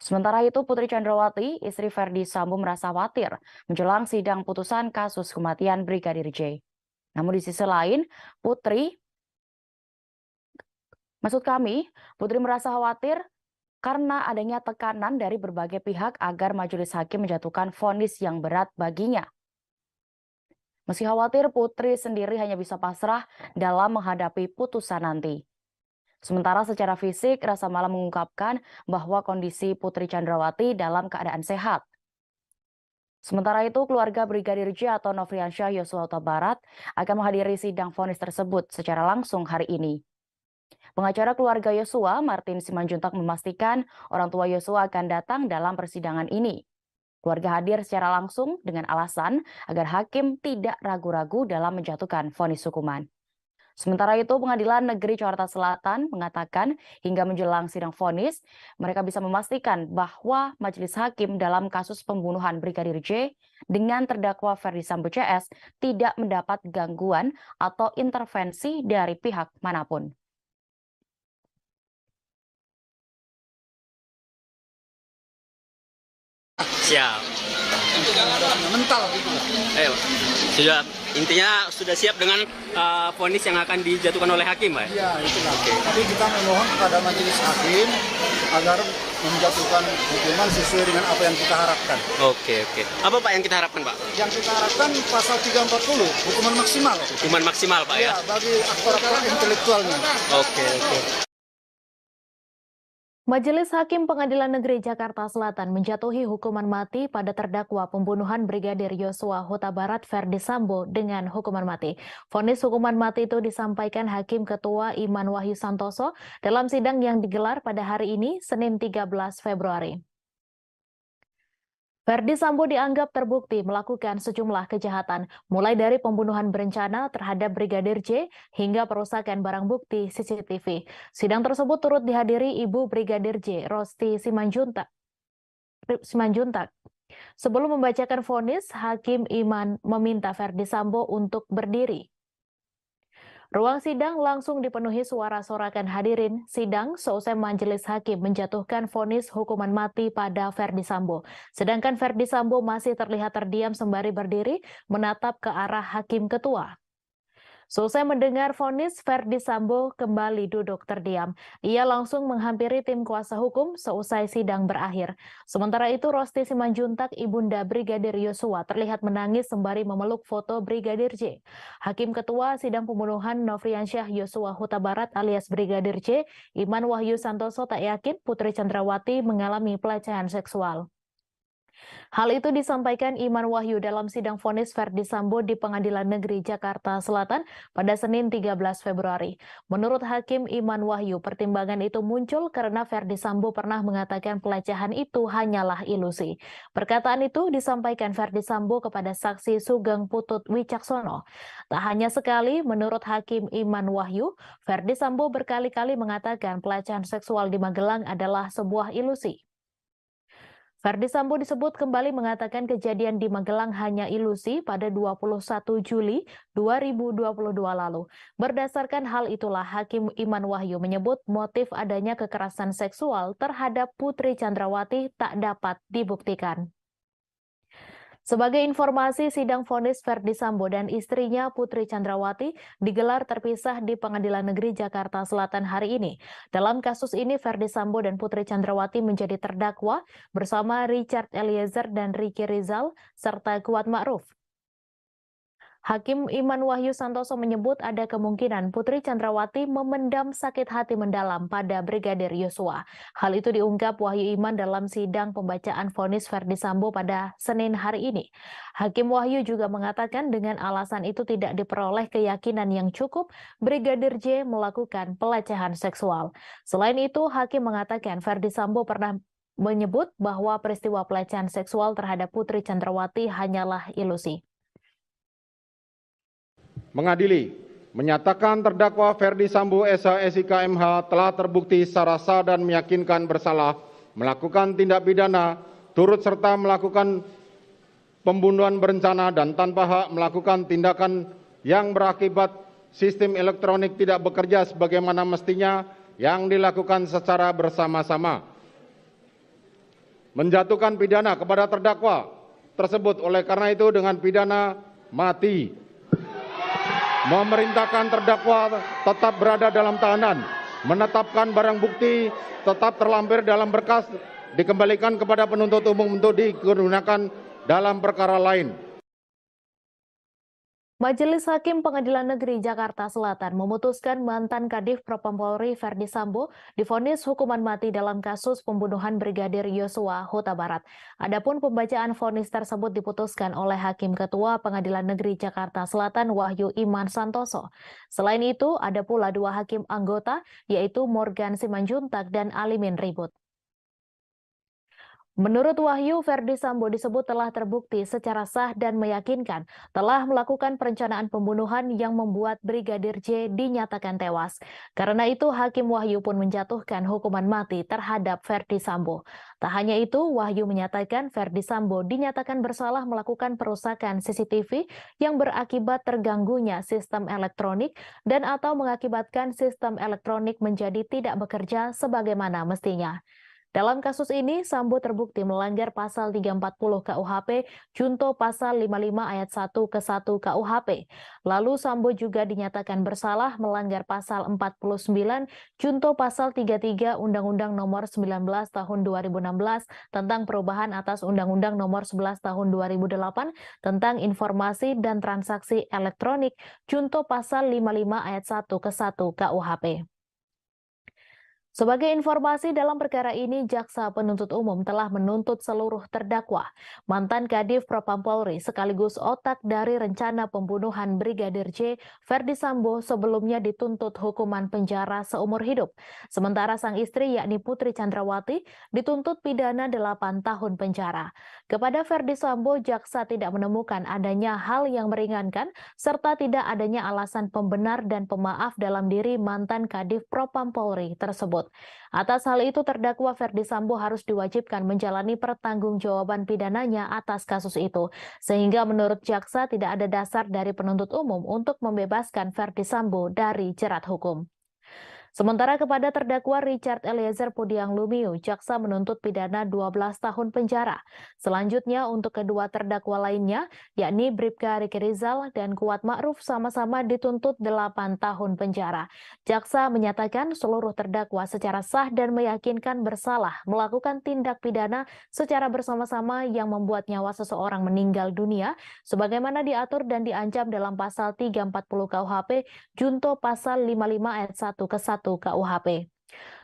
Sementara itu, Putri Chandrawati, istri Ferdi Sambo, merasa khawatir menjelang sidang putusan kasus kematian Brigadir J. Namun di sisi lain, Putri merasa khawatir karena adanya tekanan dari berbagai pihak agar majelis hakim menjatuhkan vonis yang berat baginya. Meski khawatir, Putri sendiri hanya bisa pasrah dalam menghadapi putusan nanti. Sementara secara fisik, Rasamala mengungkapkan bahwa kondisi Putri Chandrawati dalam keadaan sehat. Sementara itu, keluarga Brigadir J atau Nofriansyah Yosua Huta Barat akan menghadiri sidang vonis tersebut secara langsung hari ini. Pengacara keluarga Yosua, Martin Simanjuntak, memastikan orang tua Yosua akan datang dalam persidangan ini. Keluarga hadir secara langsung dengan alasan agar hakim tidak ragu-ragu dalam menjatuhkan vonis hukuman. Sementara itu, Pengadilan Negeri Jakarta Selatan mengatakan hingga menjelang sidang vonis, mereka bisa memastikan bahwa majelis hakim dalam kasus pembunuhan Brigadir J dengan terdakwa Ferdi Sambo CS tidak mendapat gangguan atau intervensi dari pihak manapun. Siap. Mental gitu. Sudah siap dengan vonis yang akan dijatuhkan oleh hakim, Pak? Iya, itulah. Tapi kita memohon kepada majelis hakim agar menjatuhkan hukuman sesuai dengan apa yang kita harapkan. Oke. Apa Pak yang kita harapkan, Pak? Yang kita harapkan pasal 340, hukuman maksimal. Hukuman maksimal, Pak ya? Bagi aktor-aktor intelektualnya. Oke. Majelis Hakim Pengadilan Negeri Jakarta Selatan menjatuhi hukuman mati pada terdakwa pembunuhan Brigadir Yosua Huta Barat Ferdi Sambo dengan hukuman mati. Vonis hukuman mati itu disampaikan Hakim Ketua Iman Wahyu Santoso dalam sidang yang digelar pada hari ini, Senin 13 Februari. Ferdi Sambo dianggap terbukti melakukan sejumlah kejahatan, mulai dari pembunuhan berencana terhadap Brigadir J hingga perusakan barang bukti CCTV. Sidang tersebut turut dihadiri Ibu Brigadir J, Rosti Simanjuntak. Sebelum membacakan vonis, Hakim Iman meminta Ferdi Sambo untuk berdiri. Ruang sidang langsung dipenuhi suara sorakan hadirin. Sidang seusai majelis hakim menjatuhkan vonis hukuman mati pada Ferdi Sambo. Sedangkan Ferdi Sambo masih terlihat terdiam sembari berdiri menatap ke arah hakim ketua. Seusai mendengar vonis, Ferdi Sambo kembali duduk terdiam. Ia langsung menghampiri tim kuasa hukum seusai sidang berakhir. Sementara itu, Rosti Simanjuntak, ibunda Brigadir Yosua, terlihat menangis sembari memeluk foto Brigadir J. Hakim Ketua Sidang Pembunuhan Nofriansyah Yosua Huta Barat alias Brigadir J, Iman Wahyu Santoso, tak yakin Putri Chandrawati mengalami pelecehan seksual. Hal itu disampaikan Iman Wahyu dalam sidang vonis Ferdi Sambo di Pengadilan Negeri Jakarta Selatan pada Senin 13 Februari. Menurut Hakim Iman Wahyu, pertimbangan itu muncul karena Ferdi Sambo pernah mengatakan pelecehan itu hanyalah ilusi. Perkataan itu disampaikan Ferdi Sambo kepada saksi Sugeng Putut Wicaksono. Tak hanya sekali, menurut Hakim Iman Wahyu, Ferdi Sambo berkali-kali mengatakan pelecehan seksual di Magelang adalah sebuah ilusi. Ferdi Sambo disebut kembali mengatakan kejadian di Magelang hanya ilusi pada 21 Juli 2022 lalu. Berdasarkan hal itulah Hakim Iman Wahyu menyebut motif adanya kekerasan seksual terhadap Putri Chandrawati tak dapat dibuktikan. Sebagai informasi, sidang vonis Ferdi Sambo dan istrinya Putri Chandrawati digelar terpisah di Pengadilan Negeri Jakarta Selatan hari ini. Dalam kasus ini, Ferdi Sambo dan Putri Chandrawati menjadi terdakwa bersama Richard Eliezer dan Ricky Rizal serta Kuat Ma'ruf. Hakim Iman Wahyu Santoso menyebut ada kemungkinan Putri Chandrawati memendam sakit hati mendalam pada Brigadir Yosua. Hal itu diungkap Wahyu Iman dalam sidang pembacaan vonis Ferdi Sambo pada Senin hari ini. Hakim Wahyu juga mengatakan dengan alasan itu tidak diperoleh keyakinan yang cukup Brigadir J melakukan pelecehan seksual. Selain itu, Hakim mengatakan Ferdi Sambo pernah menyebut bahwa peristiwa pelecehan seksual terhadap Putri Chandrawati hanyalah ilusi. Mengadili, menyatakan terdakwa Ferdi Sambo SH SIK MH telah terbukti secara sah dan meyakinkan bersalah melakukan tindak pidana turut serta melakukan pembunuhan berencana dan tanpa hak melakukan tindakan yang berakibat sistem elektronik tidak bekerja sebagaimana mestinya yang dilakukan secara bersama-sama. Menjatuhkan pidana kepada terdakwa tersebut oleh karena itu dengan pidana mati. Memerintahkan terdakwa tetap berada dalam tahanan, menetapkan barang bukti tetap terlampir dalam berkas, dikembalikan kepada penuntut umum untuk digunakan dalam perkara lain. Majelis Hakim Pengadilan Negeri Jakarta Selatan memutuskan mantan Kadif Propam Polri Ferdi Sambo divonis hukuman mati dalam kasus pembunuhan Brigadir Yosua Huta Barat. Adapun pembacaan vonis tersebut diputuskan oleh Hakim Ketua Pengadilan Negeri Jakarta Selatan Wahyu Iman Santoso. Selain itu, ada pula dua hakim anggota yaitu Morgan Simanjuntak dan Alimin Ribut. Menurut Wahyu, Ferdi Sambo disebut telah terbukti secara sah dan meyakinkan telah melakukan perencanaan pembunuhan yang membuat Brigadir J dinyatakan tewas. Karena itu, Hakim Wahyu pun menjatuhkan hukuman mati terhadap Ferdi Sambo. Tak hanya itu, Wahyu menyatakan Ferdi Sambo dinyatakan bersalah melakukan perusakan CCTV yang berakibat terganggunya sistem elektronik dan atau mengakibatkan sistem elektronik menjadi tidak bekerja sebagaimana mestinya. Dalam kasus ini, Sambo terbukti melanggar pasal 340 KUHP, junto pasal 55 ayat 1 ke 1 KUHP. Lalu Sambo juga dinyatakan bersalah melanggar pasal 49, junto pasal 33 Undang-Undang Nomor 19 Tahun 2016 tentang perubahan atas Undang-Undang Nomor 11 Tahun 2008 tentang informasi dan transaksi elektronik, junto pasal 55 ayat 1 ke 1 KUHP. Sebagai informasi dalam perkara ini, Jaksa Penuntut Umum telah menuntut seluruh terdakwa, mantan Kadif Propam Polri sekaligus otak dari rencana pembunuhan Brigadir J, Ferdi Sambo sebelumnya dituntut hukuman penjara seumur hidup. Sementara sang istri yakni Putri Chandrawati dituntut pidana 8 tahun penjara. Kepada Ferdi Sambo, Jaksa tidak menemukan adanya hal yang meringankan serta tidak adanya alasan pembenar dan pemaaf dalam diri mantan Kadif Propam Polri tersebut. Atas hal itu, terdakwa Ferdi Sambo harus diwajibkan menjalani pertanggungjawaban pidananya atas kasus itu, sehingga menurut jaksa tidak ada dasar dari penuntut umum untuk membebaskan Ferdi Sambo dari jerat hukum. Sementara kepada terdakwa Richard Eliezer Pudiang Lumiu, jaksa menuntut pidana 12 tahun penjara. Selanjutnya untuk kedua terdakwa lainnya, yakni Bribka Riki Rizal dan Kuat Ma'ruf sama-sama dituntut 8 tahun penjara. Jaksa menyatakan seluruh terdakwa secara sah dan meyakinkan bersalah melakukan tindak pidana secara bersama-sama yang membuat nyawa seseorang meninggal dunia, sebagaimana diatur dan diancam dalam pasal 340 KUHP, junto pasal 55 ayat 1 ke 1 KUHP.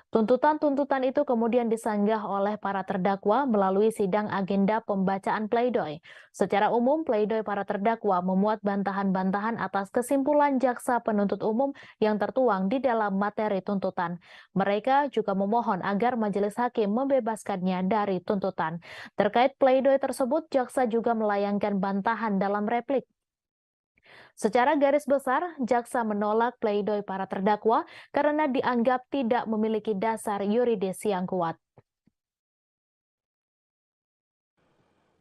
Tuntutan-tuntutan itu kemudian disanggah oleh para terdakwa melalui sidang agenda pembacaan pleidoy. Secara umum, pleidoy para terdakwa memuat bantahan-bantahan atas kesimpulan jaksa penuntut umum yang tertuang di dalam materi tuntutan. Mereka juga memohon agar majelis hakim membebaskannya dari tuntutan. Terkait pleidoy tersebut, jaksa juga melayangkan bantahan dalam replik. Secara garis besar, jaksa menolak pleidoy para terdakwa karena dianggap tidak memiliki dasar yuridis yang kuat.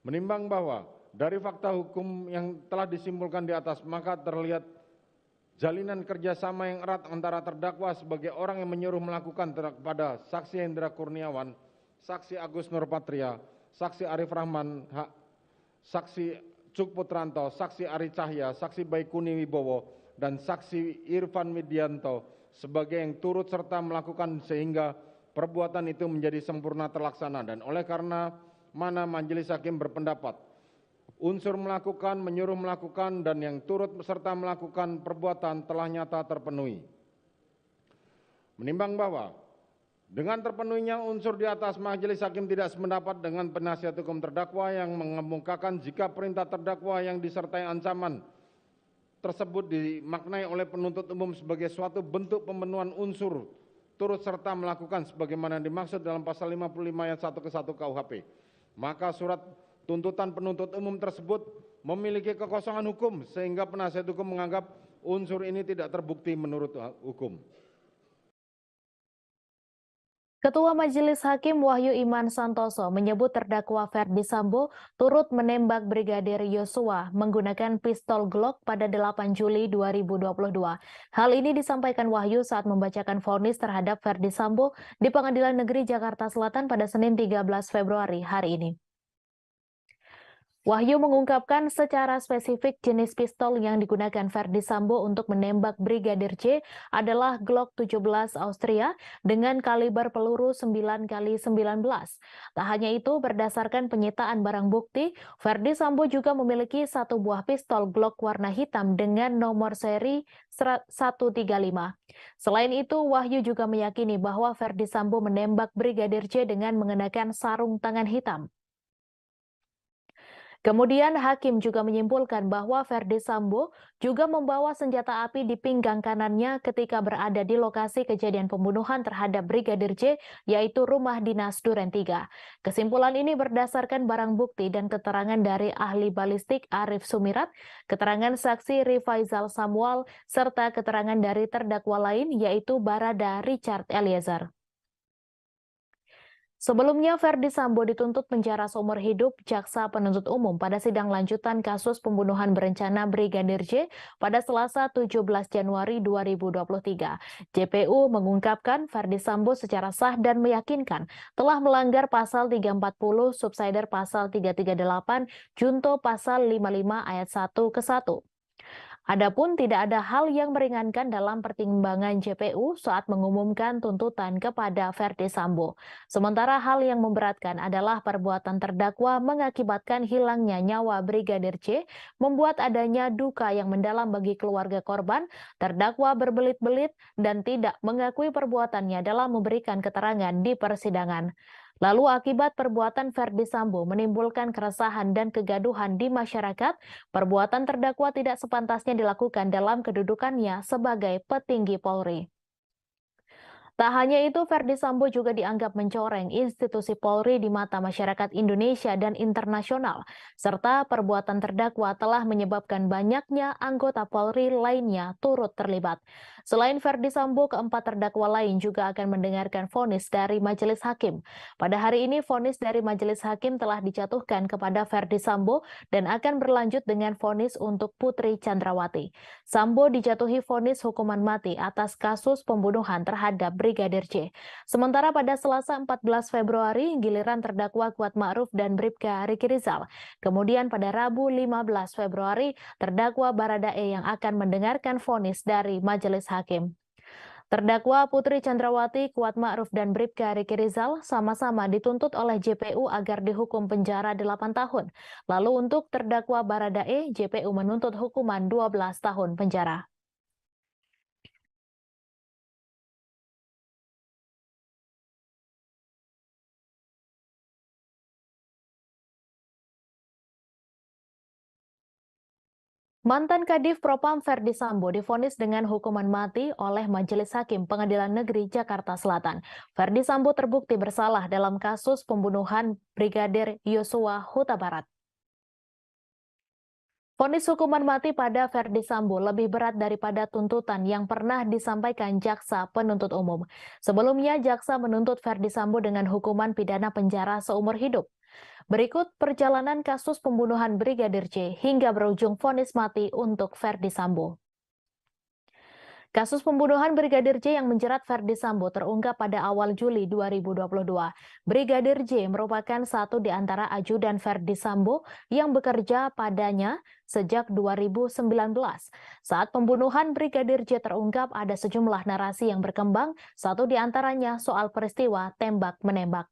Menimbang bahwa dari fakta hukum yang telah disimpulkan di atas, maka terlihat jalinan kerjasama yang erat antara terdakwa sebagai orang yang menyuruh melakukan kepada saksi Hendra Kurniawan, saksi Agus Nurpatria, saksi Arif Rahman, saksi Cuk Putranto, saksi Ari Cahya, saksi Baikuni Wibowo, dan saksi Irfan Widianto sebagai yang turut serta melakukan sehingga perbuatan itu menjadi sempurna terlaksana, dan oleh karena mana majelis hakim berpendapat unsur melakukan, menyuruh melakukan, dan yang turut serta melakukan perbuatan telah nyata terpenuhi. Menimbang bahwa dengan terpenuhinya unsur di atas, majelis hakim tidak sependapat dengan penasihat hukum terdakwa yang mengemukakan jika perintah terdakwa yang disertai ancaman tersebut dimaknai oleh penuntut umum sebagai suatu bentuk pemenuhan unsur turut serta melakukan sebagaimana dimaksud dalam pasal 55 ayat 1 ke 1 KUHP. Maka surat tuntutan penuntut umum tersebut memiliki kekosongan hukum sehingga penasihat hukum menganggap unsur ini tidak terbukti menurut hukum. Ketua Majelis Hakim Wahyu Iman Santoso menyebut terdakwa Ferdi Sambo turut menembak Brigadir Yosua menggunakan pistol Glock pada 8 Juli 2022. Hal ini disampaikan Wahyu saat membacakan vonis terhadap Ferdi Sambo di Pengadilan Negeri Jakarta Selatan pada Senin 13 Februari hari ini. Wahyu mengungkapkan secara spesifik jenis pistol yang digunakan Ferdi Sambo untuk menembak Brigadir J adalah Glock 17 Austria dengan kaliber peluru 9x19. Tak hanya itu, berdasarkan penyitaan barang bukti, Ferdi Sambo juga memiliki satu buah pistol Glock warna hitam dengan nomor seri 135. Selain itu, Wahyu juga meyakini bahwa Ferdi Sambo menembak Brigadir J dengan mengenakan sarung tangan hitam. Kemudian hakim juga menyimpulkan bahwa Ferdi Sambo juga membawa senjata api di pinggang kanannya ketika berada di lokasi kejadian pembunuhan terhadap Brigadir J, yaitu rumah dinas Duren 3. Kesimpulan ini berdasarkan barang bukti dan keterangan dari ahli balistik Arif Sumirat, keterangan saksi Rifaizal Samuel, serta keterangan dari terdakwa lain yaitu Barada Richard Eliezer. Sebelumnya, Ferdi Sambo dituntut penjara seumur hidup jaksa penuntut umum pada sidang lanjutan kasus pembunuhan berencana Brigadir J pada Selasa 17 Januari 2023. JPU mengungkapkan Ferdi Sambo secara sah dan meyakinkan telah melanggar pasal 340 subsider pasal 338 junto pasal 55 ayat 1 ke 1. Adapun tidak ada hal yang meringankan dalam pertimbangan JPU saat mengumumkan tuntutan kepada Ferdi Sambo. Sementara hal yang memberatkan adalah perbuatan terdakwa mengakibatkan hilangnya nyawa Brigadir J, membuat adanya duka yang mendalam bagi keluarga korban, terdakwa berbelit-belit dan tidak mengakui perbuatannya dalam memberikan keterangan di persidangan. Lalu akibat perbuatan Ferdi Sambo menimbulkan keresahan dan kegaduhan di masyarakat, perbuatan terdakwa tidak sepantasnya dilakukan dalam kedudukannya sebagai petinggi Polri. Tak hanya itu, Ferdi Sambo juga dianggap mencoreng institusi Polri di mata masyarakat Indonesia dan internasional, serta perbuatan terdakwa telah menyebabkan banyaknya anggota Polri lainnya turut terlibat. Selain Ferdi Sambo, keempat terdakwa lain juga akan mendengarkan vonis dari majelis hakim. Pada hari ini, vonis dari majelis hakim telah dijatuhkan kepada Ferdi Sambo dan akan berlanjut dengan vonis untuk Putri Chandrawati. Sambo dijatuhi vonis hukuman mati atas kasus pembunuhan terhadap Brigadir J. Sementara pada Selasa 14 Februari, giliran terdakwa Kuat Ma'ruf dan Bribka Riki Rizal. Kemudian pada Rabu 15 Februari, terdakwa Baradae yang akan mendengarkan vonis dari majelis hakim. Terdakwa Putri Chandrawati, Kuat Ma'ruf, dan Bribka Riki Rizal sama-sama dituntut oleh JPU agar dihukum penjara 8 tahun. Lalu untuk terdakwa Baradae, JPU menuntut hukuman 12 tahun penjara. Mantan Kadif Propam Ferdi Sambo divonis dengan hukuman mati oleh Majelis Hakim Pengadilan Negeri Jakarta Selatan. Ferdi Sambo terbukti bersalah dalam kasus pembunuhan Brigadir Yosua Huta Barat. Vonis hukuman mati pada Ferdi Sambo lebih berat daripada tuntutan yang pernah disampaikan jaksa penuntut umum. Sebelumnya, jaksa menuntut Ferdi Sambo dengan hukuman pidana penjara seumur hidup. Berikut perjalanan kasus pembunuhan Brigadir J hingga berujung vonis mati untuk Ferdi Sambo. Kasus pembunuhan Brigadir J yang menjerat Ferdi Sambo terungkap pada awal Juli 2022. Brigadir J merupakan satu di antara ajudan Ferdi Sambo yang bekerja padanya sejak 2019. Saat pembunuhan Brigadir J terungkap, ada sejumlah narasi yang berkembang, satu di antaranya soal peristiwa tembak-menembak.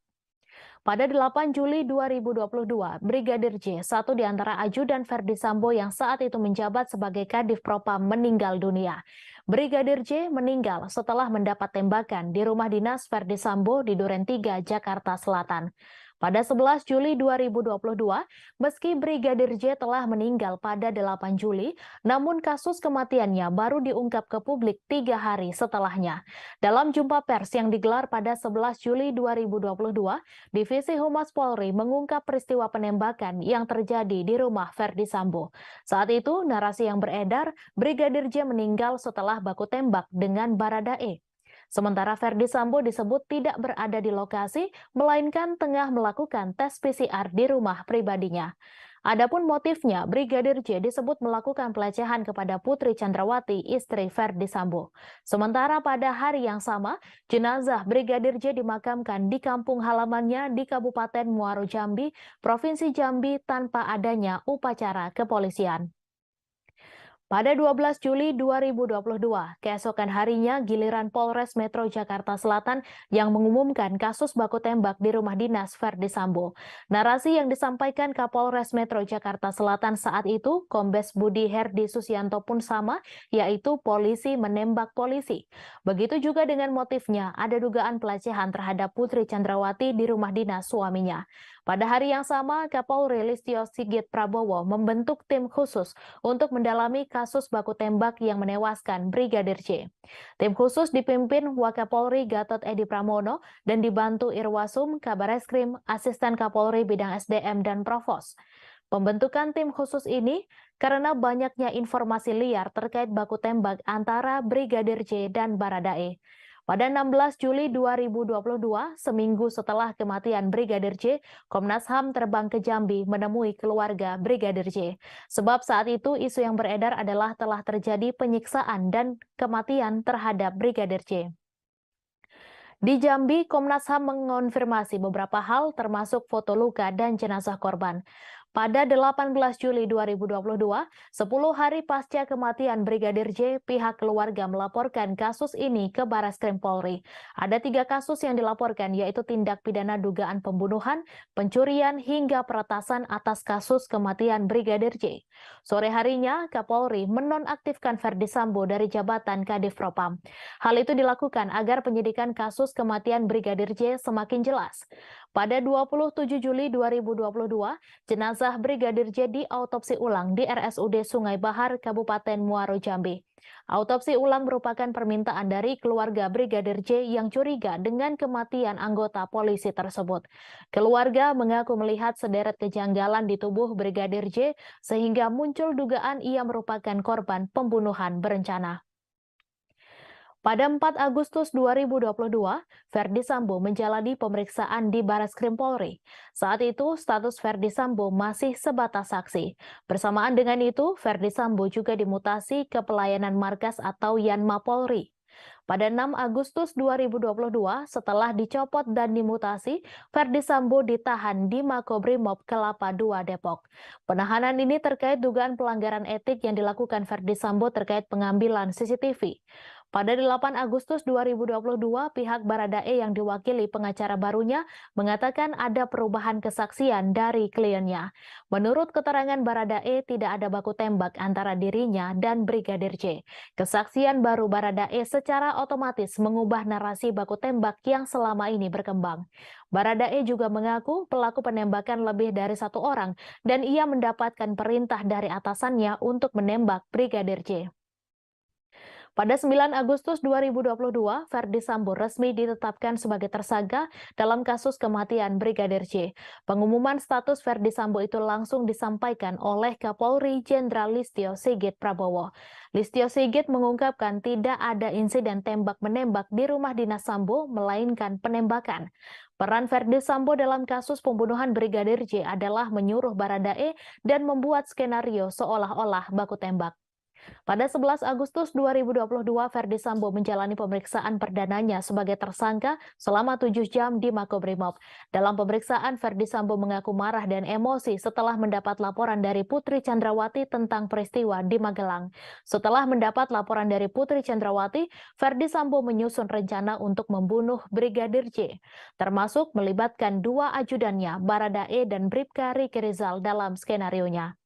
Pada 8 Juli 2022, Brigadir J, satu di antara ajudan Ferdi Sambo yang saat itu menjabat sebagai Kadif Propam, meninggal dunia. Brigadir J meninggal setelah mendapat tembakan di rumah dinas Ferdi Sambo di Duren 3, Jakarta Selatan. Pada 11 Juli 2022, meski Brigadir J telah meninggal pada 8 Juli, namun kasus kematiannya baru diungkap ke publik 3 hari setelahnya. Dalam jumpa pers yang digelar pada 11 Juli 2022, Divisi Humas Polri mengungkap peristiwa penembakan yang terjadi di rumah Ferdi Sambo. Saat itu, narasi yang beredar, Brigadir J meninggal setelah baku tembak dengan Baradae. Sementara Ferdi Sambo disebut tidak berada di lokasi, melainkan tengah melakukan tes PCR di rumah pribadinya. Adapun motifnya, Brigadir J disebut melakukan pelecehan kepada Putri Chandrawati, istri Ferdi Sambo. Sementara pada hari yang sama, jenazah Brigadir J dimakamkan di kampung halamannya di Kabupaten Muaro Jambi, Provinsi Jambi tanpa adanya upacara kepolisian. Pada 12 Juli 2022, keesokan harinya giliran Polres Metro Jakarta Selatan yang mengumumkan kasus baku tembak di rumah dinas Ferdi Sambo. Narasi yang disampaikan Kapolres Metro Jakarta Selatan saat itu, Kombes Budi Herdi Susianto pun sama, yaitu polisi menembak polisi. Begitu juga dengan motifnya, ada dugaan pelecehan terhadap Putri Chandrawati di rumah dinas suaminya. Pada hari yang sama, Kapolri Listio Sigit Prabowo membentuk tim khusus untuk mendalami kasus baku tembak yang menewaskan Brigadir J. Tim khusus dipimpin Wakapolri Gatot Edi Pramono dan dibantu Irwasum, Kabareskrim, Asisten Kapolri Bidang SDM, dan Provos. Pembentukan tim khusus ini karena banyaknya informasi liar terkait baku tembak antara Brigadir J dan Baradae. Pada 16 Juli 2022, seminggu setelah kematian Brigadir J, Komnas HAM terbang ke Jambi menemui keluarga Brigadir J. Sebab saat itu isu yang beredar adalah telah terjadi penyiksaan dan kematian terhadap Brigadir J. Di Jambi, Komnas HAM mengonfirmasi beberapa hal termasuk foto luka dan jenazah korban. Pada 18 Juli 2022, 10 hari pasca kematian Brigadir J, pihak keluarga melaporkan kasus ini ke Barreskrim Polri. Ada 3 kasus yang dilaporkan, yaitu tindak pidana dugaan pembunuhan, pencurian, hingga peretasan atas kasus kematian Brigadir J. Sore harinya, Kapolri menonaktifkan Ferdi Sambo dari jabatan Kadif Propam. Hal itu dilakukan agar penyidikan kasus kematian Brigadir J semakin jelas. Pada 27 Juli 2022, jenazah Brigadir J diautopsi ulang di RSUD Sungai Bahar, Kabupaten Muaro Jambi. Autopsi ulang merupakan permintaan dari keluarga Brigadir J yang curiga dengan kematian anggota polisi tersebut. Keluarga mengaku melihat sederet kejanggalan di tubuh Brigadir J sehingga muncul dugaan ia merupakan korban pembunuhan berencana. Pada 4 Agustus 2022, Ferdi Sambo menjalani pemeriksaan di Barreskrim Polri. Saat itu, status Ferdi Sambo masih sebatas saksi. Bersamaan dengan itu, Ferdi Sambo juga dimutasi ke pelayanan markas atau Yanma Polri. Pada 6 Agustus 2022, setelah dicopot dan dimutasi, Ferdi Sambo ditahan di Makobrimob Kelapa II Depok. Penahanan ini terkait dugaan pelanggaran etik yang dilakukan Ferdi Sambo terkait pengambilan CCTV. Pada 8 Agustus 2022, pihak Baradae yang diwakili pengacara barunya mengatakan ada perubahan kesaksian dari kliennya. Menurut keterangan Baradae, tidak ada baku tembak antara dirinya dan Brigadir J. Kesaksian baru Baradae secara otomatis mengubah narasi baku tembak yang selama ini berkembang. Baradae juga mengaku pelaku penembakan lebih dari 1 orang dan ia mendapatkan perintah dari atasannya untuk menembak Brigadir J. Pada 9 Agustus 2022, Ferdi Sambo resmi ditetapkan sebagai tersangka dalam kasus kematian Brigadir J. Pengumuman status Ferdi Sambo itu langsung disampaikan oleh Kapolri Jenderal Listio Sigit Prabowo. Listio Sigit mengungkapkan tidak ada insiden tembak-menembak di rumah dinas Sambo, melainkan penembakan. Peran Ferdi Sambo dalam kasus pembunuhan Brigadir J adalah menyuruh Baradae dan membuat skenario seolah-olah baku tembak. Pada 11 Agustus 2022, Ferdi Sambo menjalani pemeriksaan perdananya sebagai tersangka selama 7 jam di Makobrimob. Dalam pemeriksaan, Ferdi Sambo mengaku marah dan emosi setelah mendapat laporan dari Putri Chandrawati tentang peristiwa di Magelang. Setelah mendapat laporan dari Putri Chandrawati, Ferdi Sambo menyusun rencana untuk membunuh Brigadir J, termasuk melibatkan 2 ajudannya, Baradae dan Bribka Riki Rizal dalam skenarionya.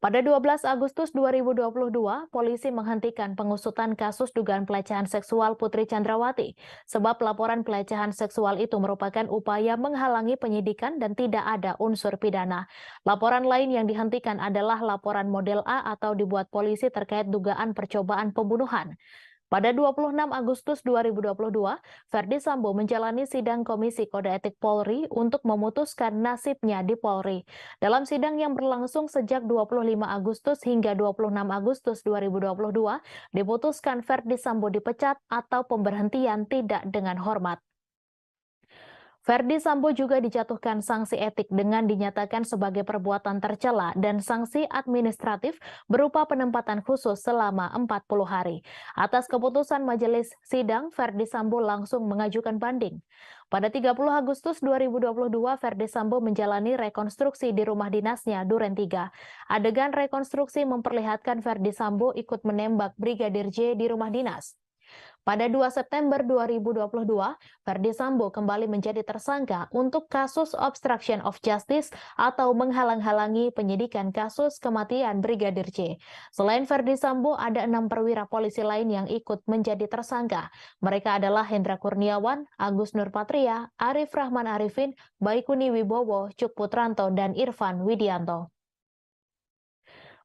Pada 12 Agustus 2022, polisi menghentikan pengusutan kasus dugaan pelecehan seksual Putri Chandrawati, sebab laporan pelecehan seksual itu merupakan upaya menghalangi penyidikan dan tidak ada unsur pidana. Laporan lain yang dihentikan adalah laporan model A atau dibuat polisi terkait dugaan percobaan pembunuhan. Pada 26 Agustus 2022, Ferdi Sambo menjalani sidang Komisi Kode Etik Polri untuk memutuskan nasibnya di Polri. Dalam sidang yang berlangsung sejak 25 Agustus hingga 26 Agustus 2022, diputuskan Ferdi Sambo dipecat atau pemberhentian tidak dengan hormat. Ferdi Sambo juga dijatuhkan sanksi etik dengan dinyatakan sebagai perbuatan tercela dan sanksi administratif berupa penempatan khusus selama 40 hari. Atas keputusan majelis sidang, Ferdi Sambo langsung mengajukan banding. Pada 30 Agustus 2022, Ferdi Sambo menjalani rekonstruksi di rumah dinasnya Duren 3. Adegan rekonstruksi memperlihatkan Ferdi Sambo ikut menembak Brigadir J di rumah dinas. Pada 2 September 2022, Ferdi Sambo kembali menjadi tersangka untuk kasus obstruction of justice atau menghalang-halangi penyidikan kasus kematian Brigadir J. Selain Ferdi Sambo, ada 6 perwira polisi lain yang ikut menjadi tersangka. Mereka adalah Hendra Kurniawan, Agus Nurpatria, Arif Rahman Arifin, Baikuni Wibowo, Cuk Putranto, dan Irfan Widianto.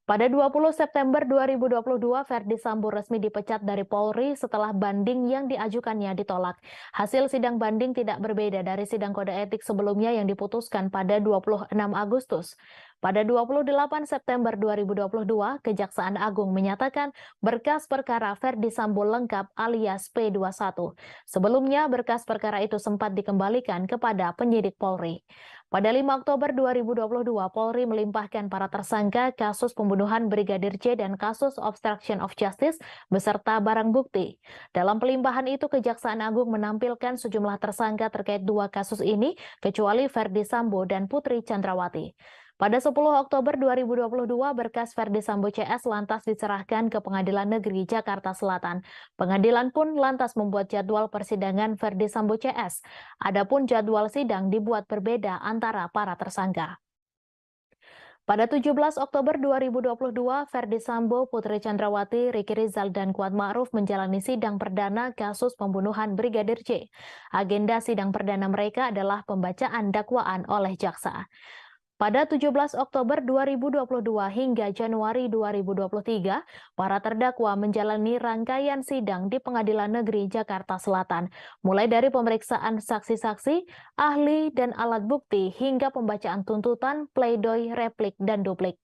Pada 20 September 2022, Ferdi Sambo resmi dipecat dari Polri setelah banding yang diajukannya ditolak. Hasil sidang banding tidak berbeda dari sidang kode etik sebelumnya yang diputuskan pada 26 Agustus. Pada 28 September 2022, Kejaksaan Agung menyatakan berkas perkara Ferdi Sambo lengkap alias P21. Sebelumnya, berkas perkara itu sempat dikembalikan kepada penyidik Polri. Pada 5 Oktober 2022, Polri melimpahkan para tersangka kasus pembunuhan Brigadir J dan kasus obstruction of justice beserta barang bukti. Dalam pelimpahan itu, Kejaksaan Agung menampilkan sejumlah tersangka terkait dua kasus ini, kecuali Ferdi Sambo dan Putri Chandrawati. Pada 10 Oktober 2022, berkas Ferdi Sambo CS lantas diserahkan ke Pengadilan Negeri Jakarta Selatan. Pengadilan pun lantas membuat jadwal persidangan Ferdi Sambo CS. Adapun jadwal sidang dibuat berbeda antara para tersangka. Pada 17 Oktober 2022, Ferdi Sambo, Putri Chandrawati, Riki Rizal, dan Kuat Ma'ruf menjalani sidang perdana kasus pembunuhan Brigadir J. Agenda sidang perdana mereka adalah pembacaan dakwaan oleh jaksa. Pada 17 Oktober 2022 hingga Januari 2023, para terdakwa menjalani rangkaian sidang di Pengadilan Negeri Jakarta Selatan, mulai dari pemeriksaan saksi-saksi, ahli, dan alat bukti hingga pembacaan tuntutan, pledoi, replik, dan duplik.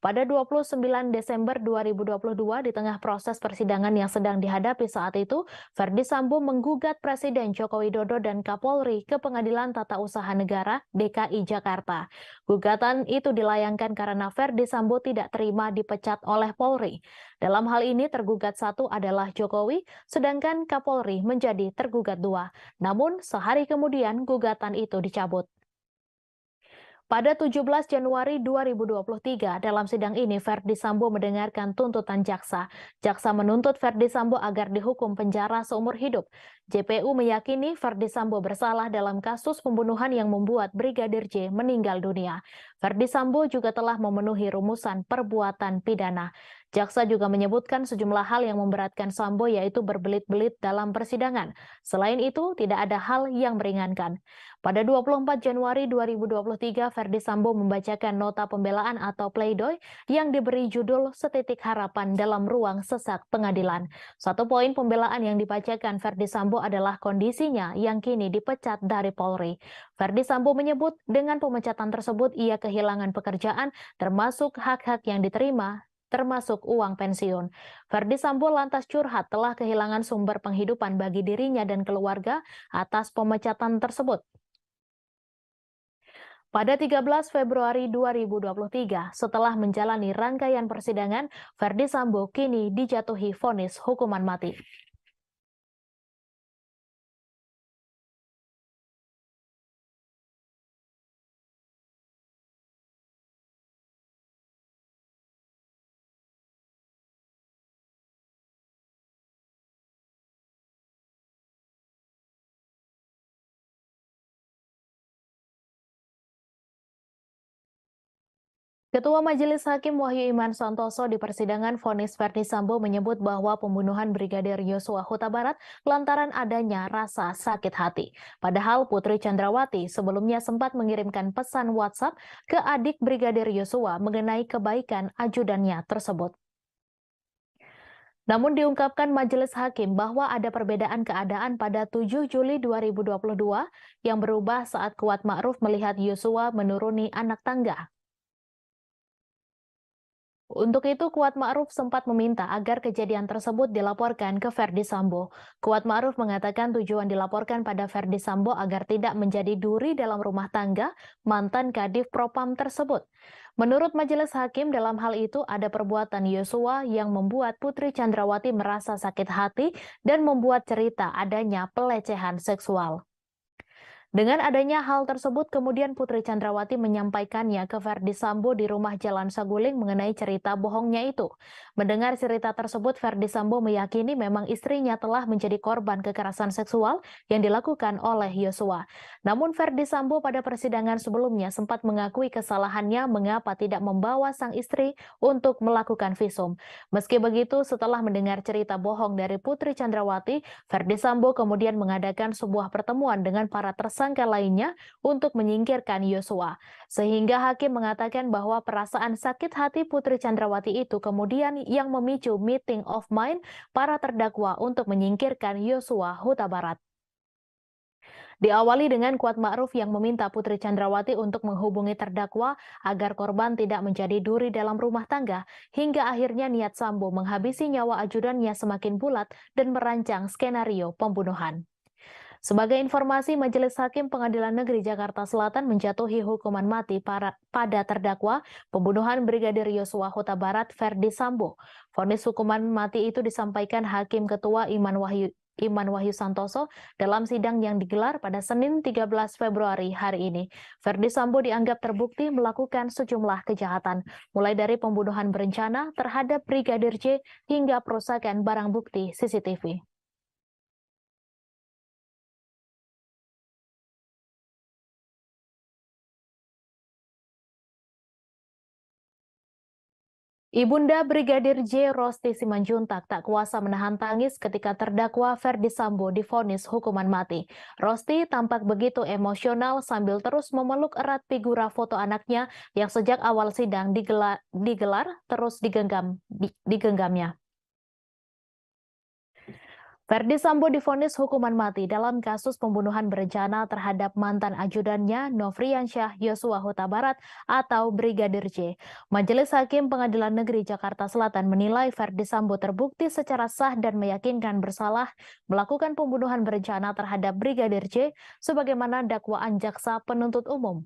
Pada 29 Desember 2022, di tengah proses persidangan yang sedang dihadapi saat itu, Ferdi Sambo menggugat Presiden Joko Widodo dan Kapolri ke Pengadilan Tata Usaha Negara DKI Jakarta. Gugatan itu dilayangkan karena Ferdi Sambo tidak terima dipecat oleh Polri. Dalam hal ini tergugat satu adalah Jokowi, sedangkan Kapolri menjadi tergugat dua. Namun sehari kemudian gugatan itu dicabut. Pada 17 Januari 2023, dalam sidang ini Ferdi Sambo mendengarkan tuntutan jaksa. Jaksa menuntut Ferdi Sambo agar dihukum penjara seumur hidup. JPU meyakini Ferdi Sambo bersalah dalam kasus pembunuhan yang membuat Brigadir J meninggal dunia. Ferdi Sambo juga telah memenuhi rumusan perbuatan pidana. Jaksa juga menyebutkan sejumlah hal yang memberatkan Sambo, yaitu berbelit-belit dalam persidangan. Selain itu, tidak ada hal yang meringankan. Pada 24 Januari 2023, Ferdi Sambo membacakan nota pembelaan atau pledoi yang diberi judul Setitik Harapan dalam ruang sesak pengadilan. Satu poin pembelaan yang dibacakan Ferdi Sambo adalah kondisinya yang kini dipecat dari Polri. Ferdi Sambo menyebut dengan pemecatan tersebut ia kehilangan pekerjaan, termasuk hak-hak yang diterima, termasuk uang pensiun. Ferdi Sambo lantas curhat telah kehilangan sumber penghidupan bagi dirinya dan keluarga atas pemecatan tersebut. Pada 13 Februari 2023, setelah menjalani rangkaian persidangan, Ferdi Sambo kini dijatuhi vonis hukuman mati. Ketua Majelis Hakim Wahyu Iman Santoso di persidangan vonis Ferdi Sambo menyebut bahwa pembunuhan Brigadir Yosua Huta Barat lantaran adanya rasa sakit hati. Padahal Putri Chandrawati sebelumnya sempat mengirimkan pesan WhatsApp ke adik Brigadir Yosua mengenai kebaikan ajudannya tersebut. Namun diungkapkan Majelis Hakim bahwa ada perbedaan keadaan pada 7 Juli 2022 yang berubah saat Kuat Ma'ruf melihat Yosua menuruni anak tangga. Untuk itu, Kuat Ma'ruf sempat meminta agar kejadian tersebut dilaporkan ke Ferdi Sambo. Kuat Ma'ruf mengatakan tujuan dilaporkan pada Ferdi Sambo agar tidak menjadi duri dalam rumah tangga mantan Kadif Propam tersebut. Menurut Majelis Hakim, dalam hal itu ada perbuatan Yosua yang membuat Putri Chandrawati merasa sakit hati dan membuat cerita adanya pelecehan seksual. Dengan adanya hal tersebut, kemudian Putri Chandrawati menyampaikannya ke Ferdi Sambo di rumah Jalan Saguling mengenai cerita bohongnya itu. Mendengar cerita tersebut, Ferdi Sambo meyakini memang istrinya telah menjadi korban kekerasan seksual yang dilakukan oleh Yosua. Namun Ferdi Sambo pada persidangan sebelumnya sempat mengakui kesalahannya mengapa tidak membawa sang istri untuk melakukan visum. Meski begitu, setelah mendengar cerita bohong dari Putri Chandrawati, Ferdi Sambo kemudian mengadakan sebuah pertemuan dengan para tersangka tersangka lainnya untuk menyingkirkan Yosua. Sehingga hakim mengatakan bahwa perasaan sakit hati Putri Chandrawati itu kemudian yang memicu meeting of mind para terdakwa untuk menyingkirkan Yosua Huta Barat. Diawali dengan Kuat Ma'ruf yang meminta Putri Chandrawati untuk menghubungi terdakwa agar korban tidak menjadi duri dalam rumah tangga, hingga akhirnya niat Sambo menghabisi nyawa ajudannya semakin bulat dan merancang skenario pembunuhan. Sebagai informasi, Majelis Hakim Pengadilan Negeri Jakarta Selatan menjatuhi hukuman mati pada terdakwa pembunuhan Brigadir Yosua Huta Barat Ferdi Sambo. Vonis hukuman mati itu disampaikan Hakim Ketua Iman Wahyu Santoso dalam sidang yang digelar pada Senin 13 Februari hari ini. Ferdi Sambo dianggap terbukti melakukan sejumlah kejahatan, mulai dari pembunuhan berencana terhadap Brigadir J hingga perusakan barang bukti CCTV. Ibunda Brigadir J, Rosti Simanjuntak, tak kuasa menahan tangis ketika terdakwa Ferdi Sambo divonis hukuman mati. Rosti tampak begitu emosional sambil terus memeluk erat figura foto anaknya yang sejak awal sidang digelar terus digenggamnya. Ferdi Sambo divonis hukuman mati dalam kasus pembunuhan berencana terhadap mantan ajudannya Nofriansyah Yosua Huta Barat atau Brigadir J. Majelis Hakim Pengadilan Negeri Jakarta Selatan menilai Ferdi Sambo terbukti secara sah dan meyakinkan bersalah melakukan pembunuhan berencana terhadap Brigadir J sebagaimana dakwaan jaksa penuntut umum.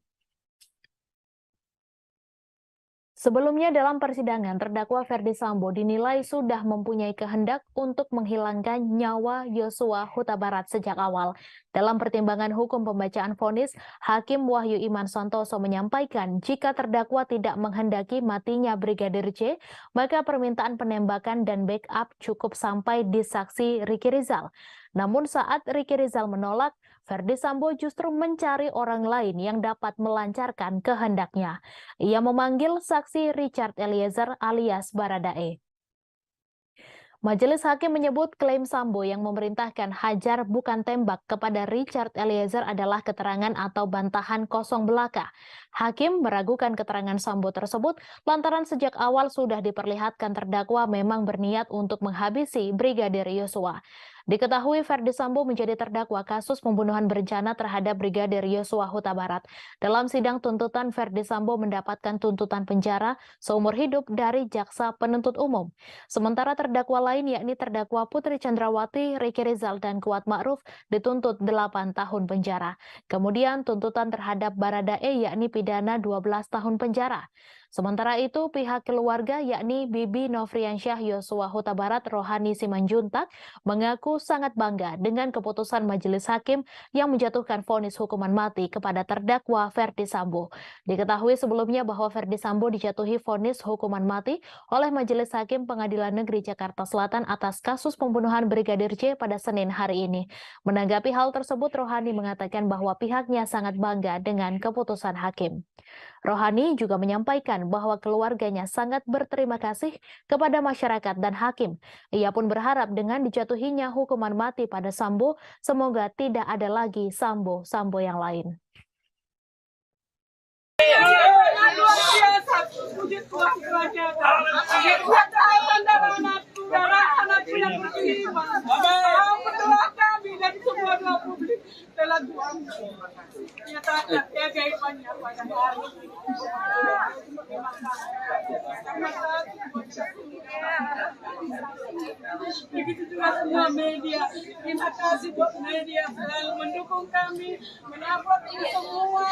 Sebelumnya dalam persidangan, terdakwa Ferdi Sambo dinilai sudah mempunyai kehendak untuk menghilangkan nyawa Yosua Huta Barat sejak awal. Dalam pertimbangan hukum pembacaan vonis, Hakim Wahyu Iman Santoso menyampaikan jika terdakwa tidak menghendaki matinya Brigadir J, maka permintaan penembakan dan backup cukup sampai di saksi Riki Rizal. Namun saat Riki Rizal menolak, Ferdi Sambo justru mencari orang lain yang dapat melancarkan kehendaknya. Ia memanggil saksi Richard Eliezer alias Baradae. Majelis Hakim menyebut klaim Sambo yang memerintahkan hajar bukan tembak kepada Richard Eliezer adalah keterangan atau bantahan kosong belaka. Hakim meragukan keterangan Sambo tersebut lantaran sejak awal sudah diperlihatkan terdakwa memang berniat untuk menghabisi Brigadir Yosua. Diketahui Ferdi Sambo menjadi terdakwa kasus pembunuhan berencana terhadap Brigadir Yosua Huta Barat. Dalam sidang tuntutan, Ferdi Sambo mendapatkan tuntutan penjara seumur hidup dari jaksa penuntut umum. Sementara terdakwa lain yakni terdakwa Putri Chandrawati, Riki Rizal, dan Kuat Ma'ruf dituntut 8 tahun penjara. Kemudian tuntutan terhadap Baradae yakni pidana 12 tahun penjara. Sementara itu, pihak keluarga yakni Bibi Nofriansyah Yosua Huta Barat Rohani Simanjuntak mengaku sangat bangga dengan keputusan Majelis Hakim yang menjatuhkan vonis hukuman mati kepada terdakwa Ferdi Sambo. Diketahui sebelumnya bahwa Ferdi Sambo dijatuhi vonis hukuman mati oleh Majelis Hakim Pengadilan Negeri Jakarta Selatan atas kasus pembunuhan Brigadir J pada Senin hari ini. Menanggapi hal tersebut, Rohani mengatakan bahwa pihaknya sangat bangga dengan keputusan hakim. Rohani juga menyampaikan bahwa keluarganya sangat berterima kasih kepada masyarakat dan hakim. Ia pun berharap dengan dijatuhinya hukuman mati pada Sambo, semoga tidak ada lagi Sambo yang lain. telah nyatakan keajaibannya pada hari ini. Begitu juga semua media. Terima kasih buat media selalu mendukung kami, menyambut ini semua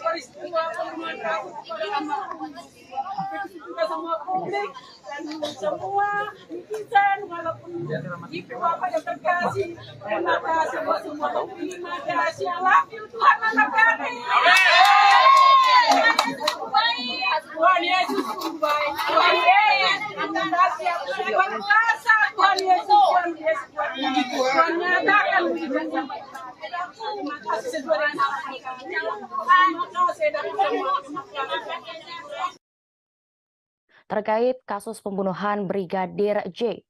peristiwa pembunuhan kasus kepada anak. Begitu juga semua publik dan semua netizen walaupun ibu bapak yang terkasih. Terima kasih buat semua. Terima kasih. I love you Tuhan anak kami. Tuhan Yesus baik. Tuhan Yesus berkuasa. Tuhan Yesus Tuhan nyatakan terima kasih sesuai dengan terima kasih dari semua. Terkait kasus pembunuhan Brigadir J.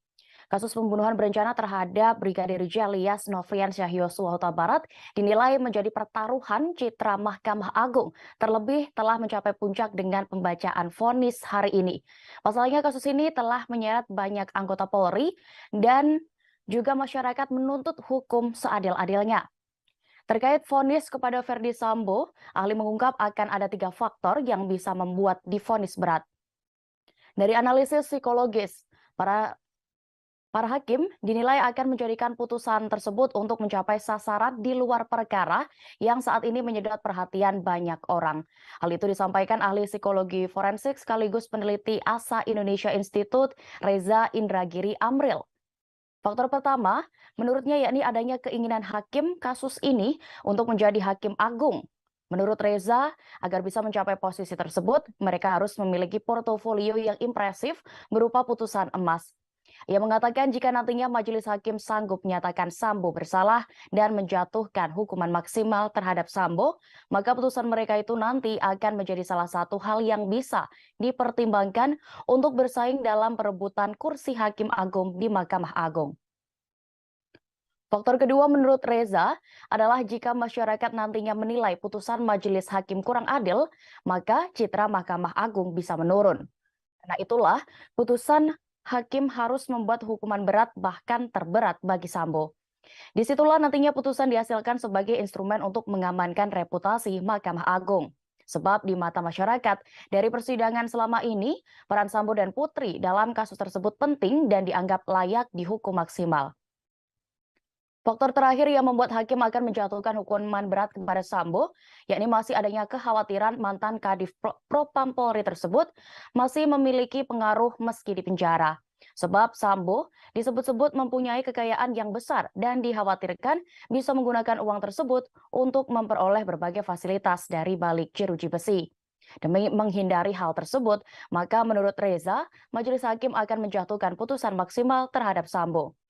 Kasus pembunuhan berencana terhadap Brigadir J alias Nofriansyah Yosua Huta Barat dinilai menjadi pertaruhan citra Mahkamah Agung, terlebih telah mencapai puncak dengan pembacaan vonis hari ini. Pasalnya kasus ini telah menyeret banyak anggota Polri dan juga masyarakat menuntut hukum seadil-adilnya. Terkait vonis kepada Ferdi Sambo, ahli mengungkap akan ada 3 faktor yang bisa membuat divonis berat. Dari analisis psikologis, Para hakim dinilai akan menjadikan putusan tersebut untuk mencapai sasaran di luar perkara yang saat ini menyedot perhatian banyak orang. Hal itu disampaikan ahli psikologi forensik sekaligus peneliti ASA Indonesia Institute, Reza Indragiri Amril. Faktor pertama, menurutnya yakni adanya keinginan hakim kasus ini untuk menjadi hakim agung. Menurut Reza, agar bisa mencapai posisi tersebut, mereka harus memiliki portofolio yang impresif berupa putusan emas. Ia mengatakan jika nantinya majelis hakim sanggup menyatakan Sambo bersalah dan menjatuhkan hukuman maksimal terhadap Sambo, maka putusan mereka itu nanti akan menjadi salah satu hal yang bisa dipertimbangkan untuk bersaing dalam perebutan kursi hakim agung di Mahkamah Agung. Faktor kedua menurut Reza adalah jika masyarakat nantinya menilai putusan majelis hakim kurang adil, maka citra Mahkamah Agung bisa menurun. Karena itulah putusan hakim harus membuat hukuman berat bahkan terberat bagi Sambo. Disitulah nantinya putusan dihasilkan sebagai instrumen untuk mengamankan reputasi Mahkamah Agung. Sebab di mata masyarakat, dari persidangan selama ini, peran Sambo dan Putri dalam kasus tersebut penting dan dianggap layak dihukum maksimal. Faktor terakhir yang membuat hakim akan menjatuhkan hukuman berat kepada Sambo, yakni masih adanya kekhawatiran mantan Kadif Propam Polri tersebut masih memiliki pengaruh meski di penjara. Sebab Sambo disebut-sebut mempunyai kekayaan yang besar dan dikhawatirkan bisa menggunakan uang tersebut untuk memperoleh berbagai fasilitas dari balik jeruji besi. Demi menghindari hal tersebut, maka menurut Reza, majelis hakim akan menjatuhkan putusan maksimal terhadap Sambo.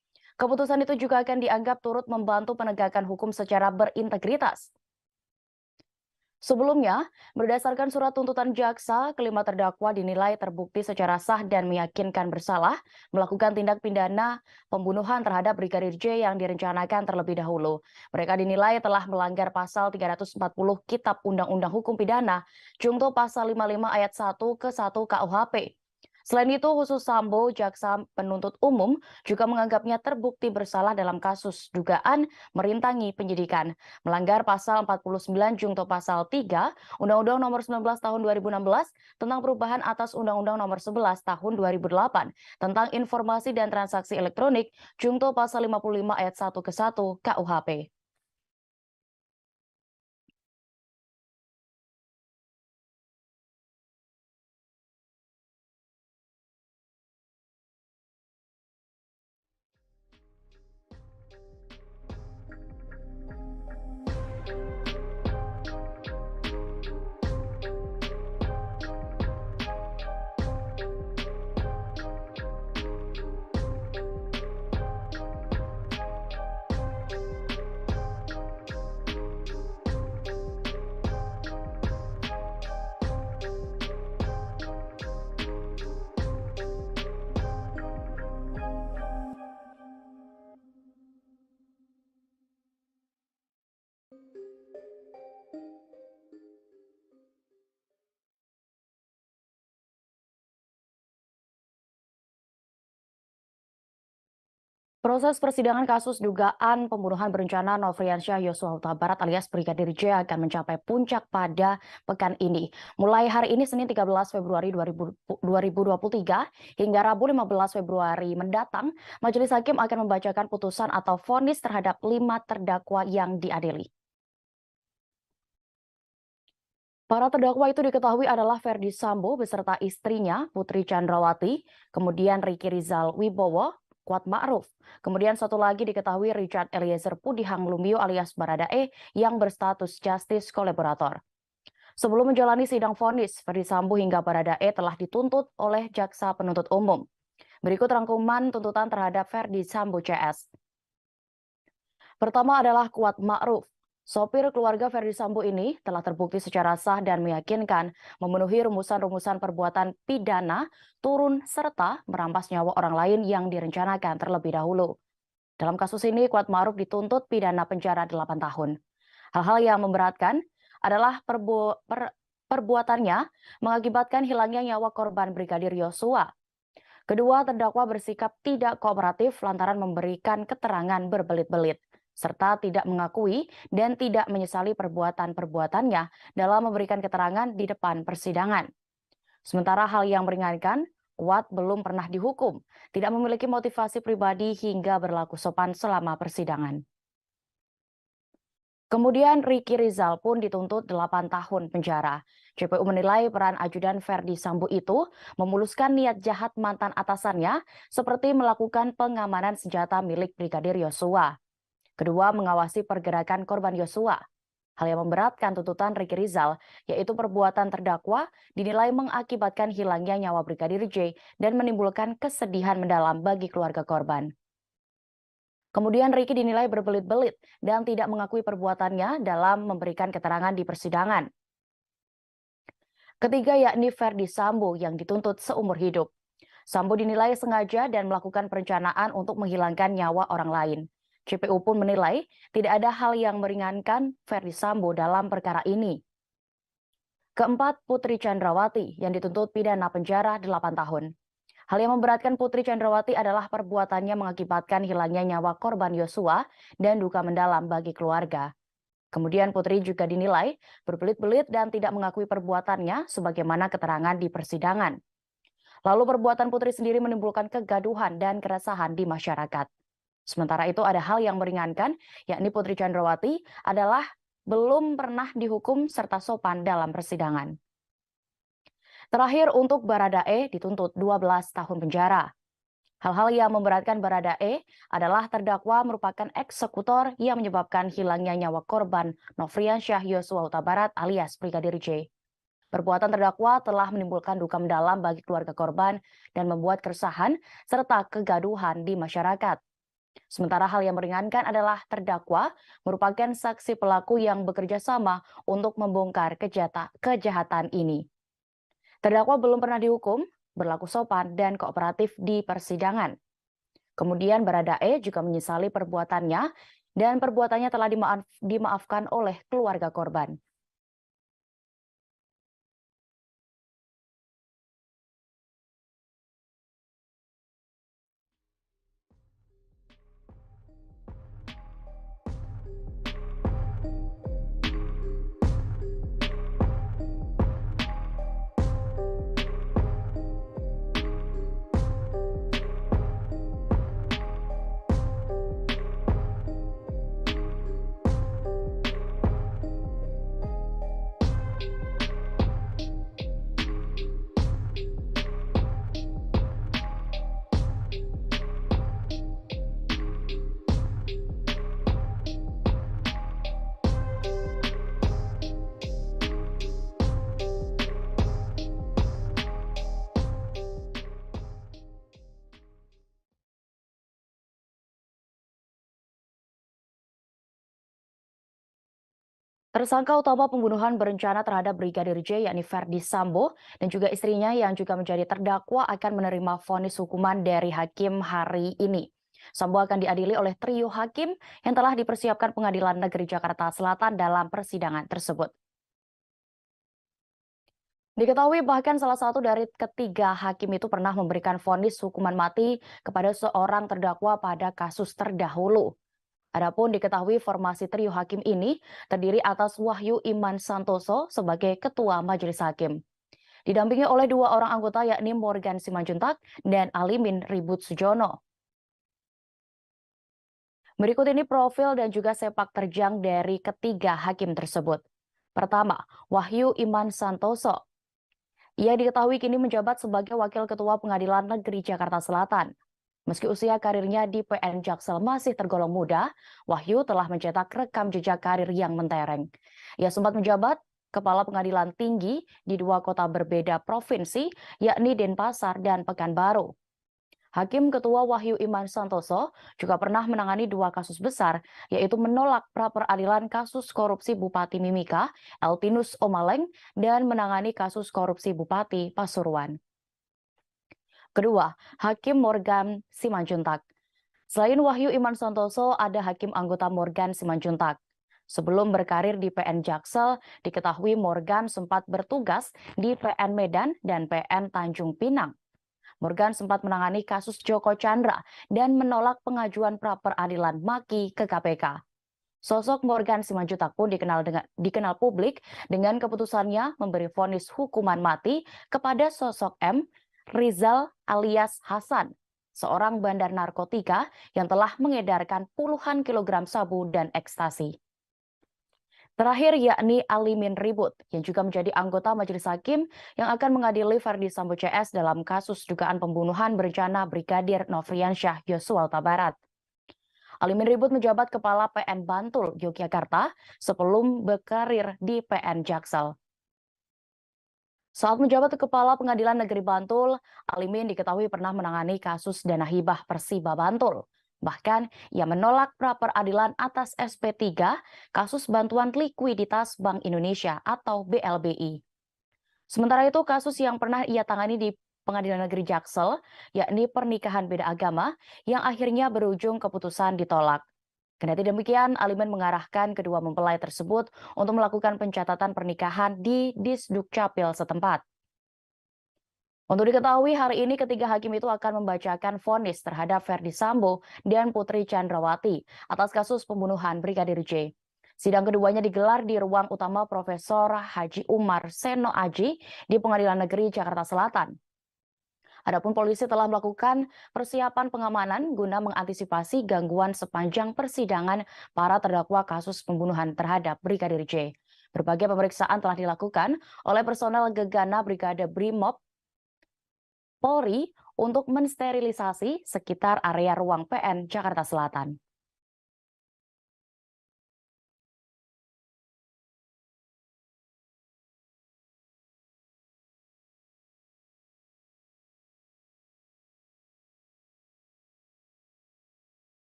Keputusan itu juga akan dianggap turut membantu penegakan hukum secara berintegritas. Sebelumnya, berdasarkan surat tuntutan jaksa, kelima terdakwa dinilai terbukti secara sah dan meyakinkan bersalah melakukan tindak pidana pembunuhan terhadap Brigadir J yang direncanakan terlebih dahulu. Mereka dinilai telah melanggar pasal 340 Kitab Undang-Undang Hukum Pidana, Jungto pasal 55 ayat 1 ke 1 KUHP. Selain itu, khusus Sambo, jaksa penuntut umum juga menganggapnya terbukti bersalah dalam kasus dugaan merintangi penyidikan, melanggar pasal 49 Jungto pasal 3 Undang-Undang Nomor 19 Tahun 2016 tentang perubahan atas Undang-Undang Nomor 11 Tahun 2008 tentang informasi dan transaksi elektronik, Jungto pasal 55 ayat 1 ke 1 KUHP. Proses persidangan kasus dugaan pembunuhan berencana Nofriansyah Yosua Huta Barat alias Brigadir J akan mencapai puncak pada pekan ini. Mulai hari ini Senin 13 Februari 2023 hingga Rabu 15 Februari mendatang, Majelis Hakim akan membacakan putusan atau vonis terhadap 5 terdakwa yang diadili. Para terdakwa itu diketahui adalah Ferdi Sambo beserta istrinya Putri Chandrawati, kemudian Ricky Rizal Wibowo, Kuat Ma'ruf. Kemudian satu lagi diketahui Richard Eliezer Pudihang Lumbio alias Baradae yang berstatus justice kolaborator. Sebelum menjalani sidang vonis, Ferdi Sambo hingga Baradae telah dituntut oleh jaksa penuntut umum. Berikut rangkuman tuntutan terhadap Ferdi Sambo CS. Pertama adalah Kuat Ma'ruf. Sopir keluarga Ferdi Sambo ini telah terbukti secara sah dan meyakinkan memenuhi rumusan-rumusan perbuatan pidana turun serta merampas nyawa orang lain yang direncanakan terlebih dahulu. Dalam kasus ini, Kuatmaruf dituntut pidana penjara 8 tahun. Hal-hal yang memberatkan adalah perbuatannya mengakibatkan hilangnya nyawa korban Brigadir Yosua. Kedua terdakwa bersikap tidak kooperatif lantaran memberikan keterangan berbelit-belit, serta tidak mengakui dan tidak menyesali perbuatan-perbuatannya dalam memberikan keterangan di depan persidangan. Sementara hal yang meringankan, Kuat belum pernah dihukum, tidak memiliki motivasi pribadi hingga berlaku sopan selama persidangan. Kemudian Ricky Rizal pun dituntut 8 tahun penjara. JPU menilai peran ajudan Ferdi Sambo itu memuluskan niat jahat mantan atasannya seperti melakukan pengamanan senjata milik Brigadir Yosua. Kedua, mengawasi pergerakan korban Yosua. Hal yang memberatkan tuntutan Ricky Rizal, yaitu perbuatan terdakwa dinilai mengakibatkan hilangnya nyawa Brigadir J dan menimbulkan kesedihan mendalam bagi keluarga korban. Kemudian Ricky dinilai berbelit-belit dan tidak mengakui perbuatannya dalam memberikan keterangan di persidangan. Ketiga yakni Ferdi Sambo yang dituntut seumur hidup. Sambo dinilai sengaja dan melakukan perencanaan untuk menghilangkan nyawa orang lain. JPU pun menilai tidak ada hal yang meringankan Ferdi Sambo dalam perkara ini. Keempat, Putri Chandrawati yang dituntut pidana penjara 8 tahun. Hal yang memberatkan Putri Chandrawati adalah perbuatannya mengakibatkan hilangnya nyawa korban Yosua dan duka mendalam bagi keluarga. Kemudian Putri juga dinilai berbelit-belit dan tidak mengakui perbuatannya sebagaimana keterangan di persidangan. Lalu perbuatan Putri sendiri menimbulkan kegaduhan dan keresahan di masyarakat. Sementara itu ada hal yang meringankan, yakni Putri Chandrawati adalah belum pernah dihukum serta sopan dalam persidangan. Terakhir untuk Baradae dituntut 12 tahun penjara. Hal-hal yang memberatkan Baradae adalah terdakwa merupakan eksekutor yang menyebabkan hilangnya nyawa korban Nofriansyah Yosua Huta Barat alias Brigadir J. Perbuatan terdakwa telah menimbulkan duka mendalam bagi keluarga korban dan membuat keresahan serta kegaduhan di masyarakat. Sementara hal yang meringankan adalah terdakwa merupakan saksi pelaku yang bekerja sama untuk membongkar kejahatan ini. Terdakwa belum pernah dihukum, berlaku sopan dan kooperatif di persidangan. Kemudian Baradae juga menyesali perbuatannya dan perbuatannya telah dimaafkan oleh keluarga korban. Tersangka utama pembunuhan berencana terhadap Brigadir J yakni Ferdi Sambo dan juga istrinya yang juga menjadi terdakwa akan menerima vonis hukuman dari hakim hari ini. Sambo akan diadili oleh trio hakim yang telah dipersiapkan Pengadilan Negeri Jakarta Selatan dalam persidangan tersebut. Diketahui bahkan salah satu dari ketiga hakim itu pernah memberikan vonis hukuman mati kepada seorang terdakwa pada kasus terdahulu. Adapun diketahui formasi trio hakim ini terdiri atas Wahyu Iman Santoso sebagai Ketua Majelis Hakim. Didampingi oleh dua orang anggota yakni Morgan Simanjuntak dan Alimin Ribut Sujono. Berikut ini profil dan juga sepak terjang dari ketiga hakim tersebut. Pertama, Wahyu Iman Santoso. Ia diketahui kini menjabat sebagai Wakil Ketua Pengadilan Negeri Jakarta Selatan. Meski usia karirnya di PN Jaksel masih tergolong muda, Wahyu telah mencetak rekam jejak karir yang mentereng. Ia sempat menjabat Kepala Pengadilan Tinggi di dua kota berbeda provinsi, yakni Denpasar dan Pekanbaru. Hakim Ketua Wahyu Iman Santoso juga pernah menangani 2 kasus besar, yaitu menolak pra-peradilan kasus korupsi Bupati Mimika, Eltinus Omaleng, dan menangani kasus korupsi Bupati Pasuruan. Kedua, Hakim Morgan Simanjuntak. Selain Wahyu Iman Santoso, ada Hakim anggota Morgan Simanjuntak. Sebelum berkarir di PN Jaksel, diketahui Morgan sempat bertugas di PN Medan dan PN Tanjung Pinang. Morgan sempat menangani kasus Joko Chandra dan menolak pengajuan pra-peradilan Maki ke KPK. Sosok Morgan Simanjuntak pun dikenal publik dengan keputusannya memberi vonis hukuman mati kepada sosok M. Rizal alias Hasan, seorang bandar narkotika yang telah mengedarkan puluhan kilogram sabu dan ekstasi. Terakhir yakni Alimin Ribut yang juga menjadi anggota Majelis Hakim yang akan mengadili Ferdi Sambo CS dalam kasus dugaan pembunuhan berencana Brigadir Nofriansyah Yosua Huta Barat. Alimin Ribut menjabat Kepala PN Bantul, Yogyakarta sebelum berkarir di PN Jaksel. Saat menjabat Kepala Pengadilan Negeri Bantul, Alimin diketahui pernah menangani kasus dana hibah Persiba Bantul. Bahkan, ia menolak pra-peradilan atas SP3 kasus bantuan likuiditas Bank Indonesia atau BLBI. Sementara itu, kasus yang pernah ia tangani di Pengadilan Negeri Jaksel, yakni pernikahan beda agama, yang akhirnya berujung keputusan ditolak. Kendati demikian, Alimin mengarahkan kedua mempelai tersebut untuk melakukan pencatatan pernikahan di Disdukcapil setempat. Untuk diketahui, hari ini ketiga hakim itu akan membacakan vonis terhadap Ferdi Sambo dan Putri Chandrawati atas kasus pembunuhan Brigadir J. Sidang keduanya digelar di ruang utama Profesor Haji Umar Seno Aji di Pengadilan Negeri Jakarta Selatan. Adapun polisi telah melakukan persiapan pengamanan guna mengantisipasi gangguan sepanjang persidangan para terdakwa kasus pembunuhan terhadap Brigadir J. Berbagai pemeriksaan telah dilakukan oleh personel Gegana Brigade Brimob Polri untuk mensterilisasi sekitar area ruang PN Jakarta Selatan.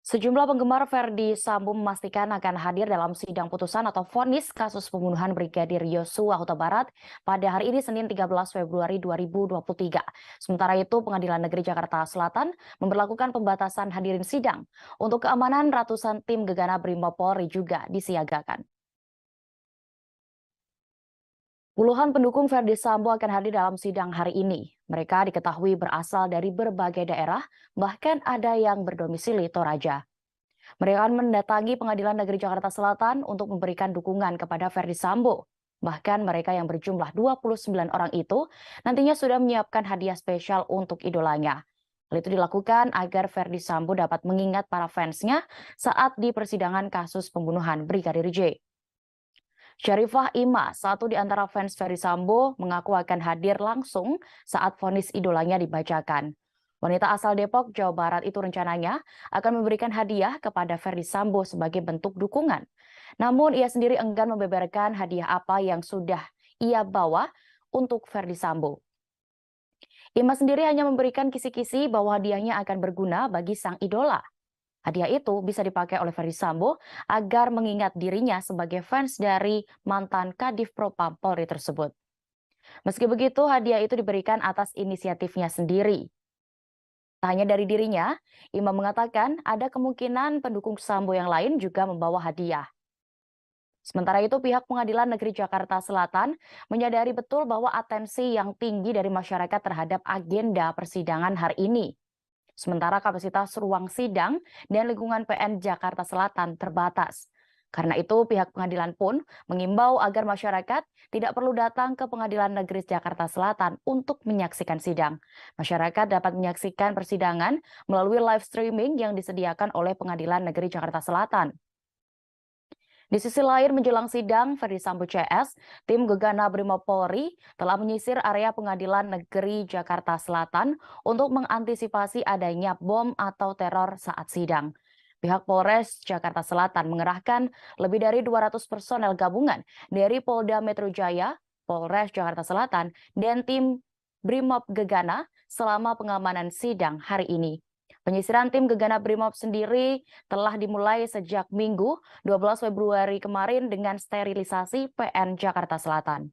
Sejumlah penggemar Ferdi Sambo memastikan akan hadir dalam sidang putusan atau vonis kasus pembunuhan Brigadir Yosua Huta Barat pada hari ini Senin 13 Februari 2023. Sementara itu, Pengadilan Negeri Jakarta Selatan memberlakukan pembatasan hadirin sidang. Untuk keamanan, ratusan tim Gegana Brimob Polri juga disiagakan. Puluhan pendukung Ferdi Sambo akan hadir dalam sidang hari ini. Mereka diketahui berasal dari berbagai daerah, bahkan ada yang berdomisili Toraja. Mereka akan mendatangi Pengadilan Negeri Jakarta Selatan untuk memberikan dukungan kepada Ferdi Sambo. Bahkan mereka yang berjumlah 29 orang itu nantinya sudah menyiapkan hadiah spesial untuk idolanya. Hal itu dilakukan agar Ferdi Sambo dapat mengingat para fansnya saat di persidangan kasus pembunuhan Brigadir J. Syarifah Ima, satu di antara fans Ferdi Sambo, mengaku akan hadir langsung saat vonis idolanya dibacakan. Wanita asal Depok, Jawa Barat itu rencananya akan memberikan hadiah kepada Ferdi Sambo sebagai bentuk dukungan. Namun ia sendiri enggan membeberkan hadiah apa yang sudah ia bawa untuk Ferdi Sambo. Ima sendiri hanya memberikan kisi-kisi bahwa hadiahnya akan berguna bagi sang idola. Hadiah itu bisa dipakai oleh Ferdi Sambo agar mengingat dirinya sebagai fans dari mantan Kadif Propam Polri tersebut. Meski begitu, hadiah itu diberikan atas inisiatifnya sendiri. Tak hanya dari dirinya, Imam mengatakan ada kemungkinan pendukung Sambo yang lain juga membawa hadiah. Sementara itu, pihak Pengadilan Negeri Jakarta Selatan menyadari betul bahwa atensi yang tinggi dari masyarakat terhadap agenda persidangan hari ini. Sementara kapasitas ruang sidang dan lingkungan PN Jakarta Selatan terbatas. Karena itu, pihak pengadilan pun mengimbau agar masyarakat tidak perlu datang ke Pengadilan Negeri Jakarta Selatan untuk menyaksikan sidang. Masyarakat dapat menyaksikan persidangan melalui live streaming yang disediakan oleh Pengadilan Negeri Jakarta Selatan. Di sisi lain, menjelang sidang Ferdi Sambo CS, tim Gegana Brimob Polri telah menyisir area Pengadilan Negeri Jakarta Selatan untuk mengantisipasi adanya bom atau teror saat sidang. Pihak Polres Jakarta Selatan mengerahkan lebih dari 200 personel gabungan dari Polda Metro Jaya, Polres Jakarta Selatan, dan tim Brimob Gegana selama pengamanan sidang hari ini. Penyisiran tim Gegana Brimob sendiri telah dimulai sejak Minggu 12 Februari kemarin dengan sterilisasi PN Jakarta Selatan.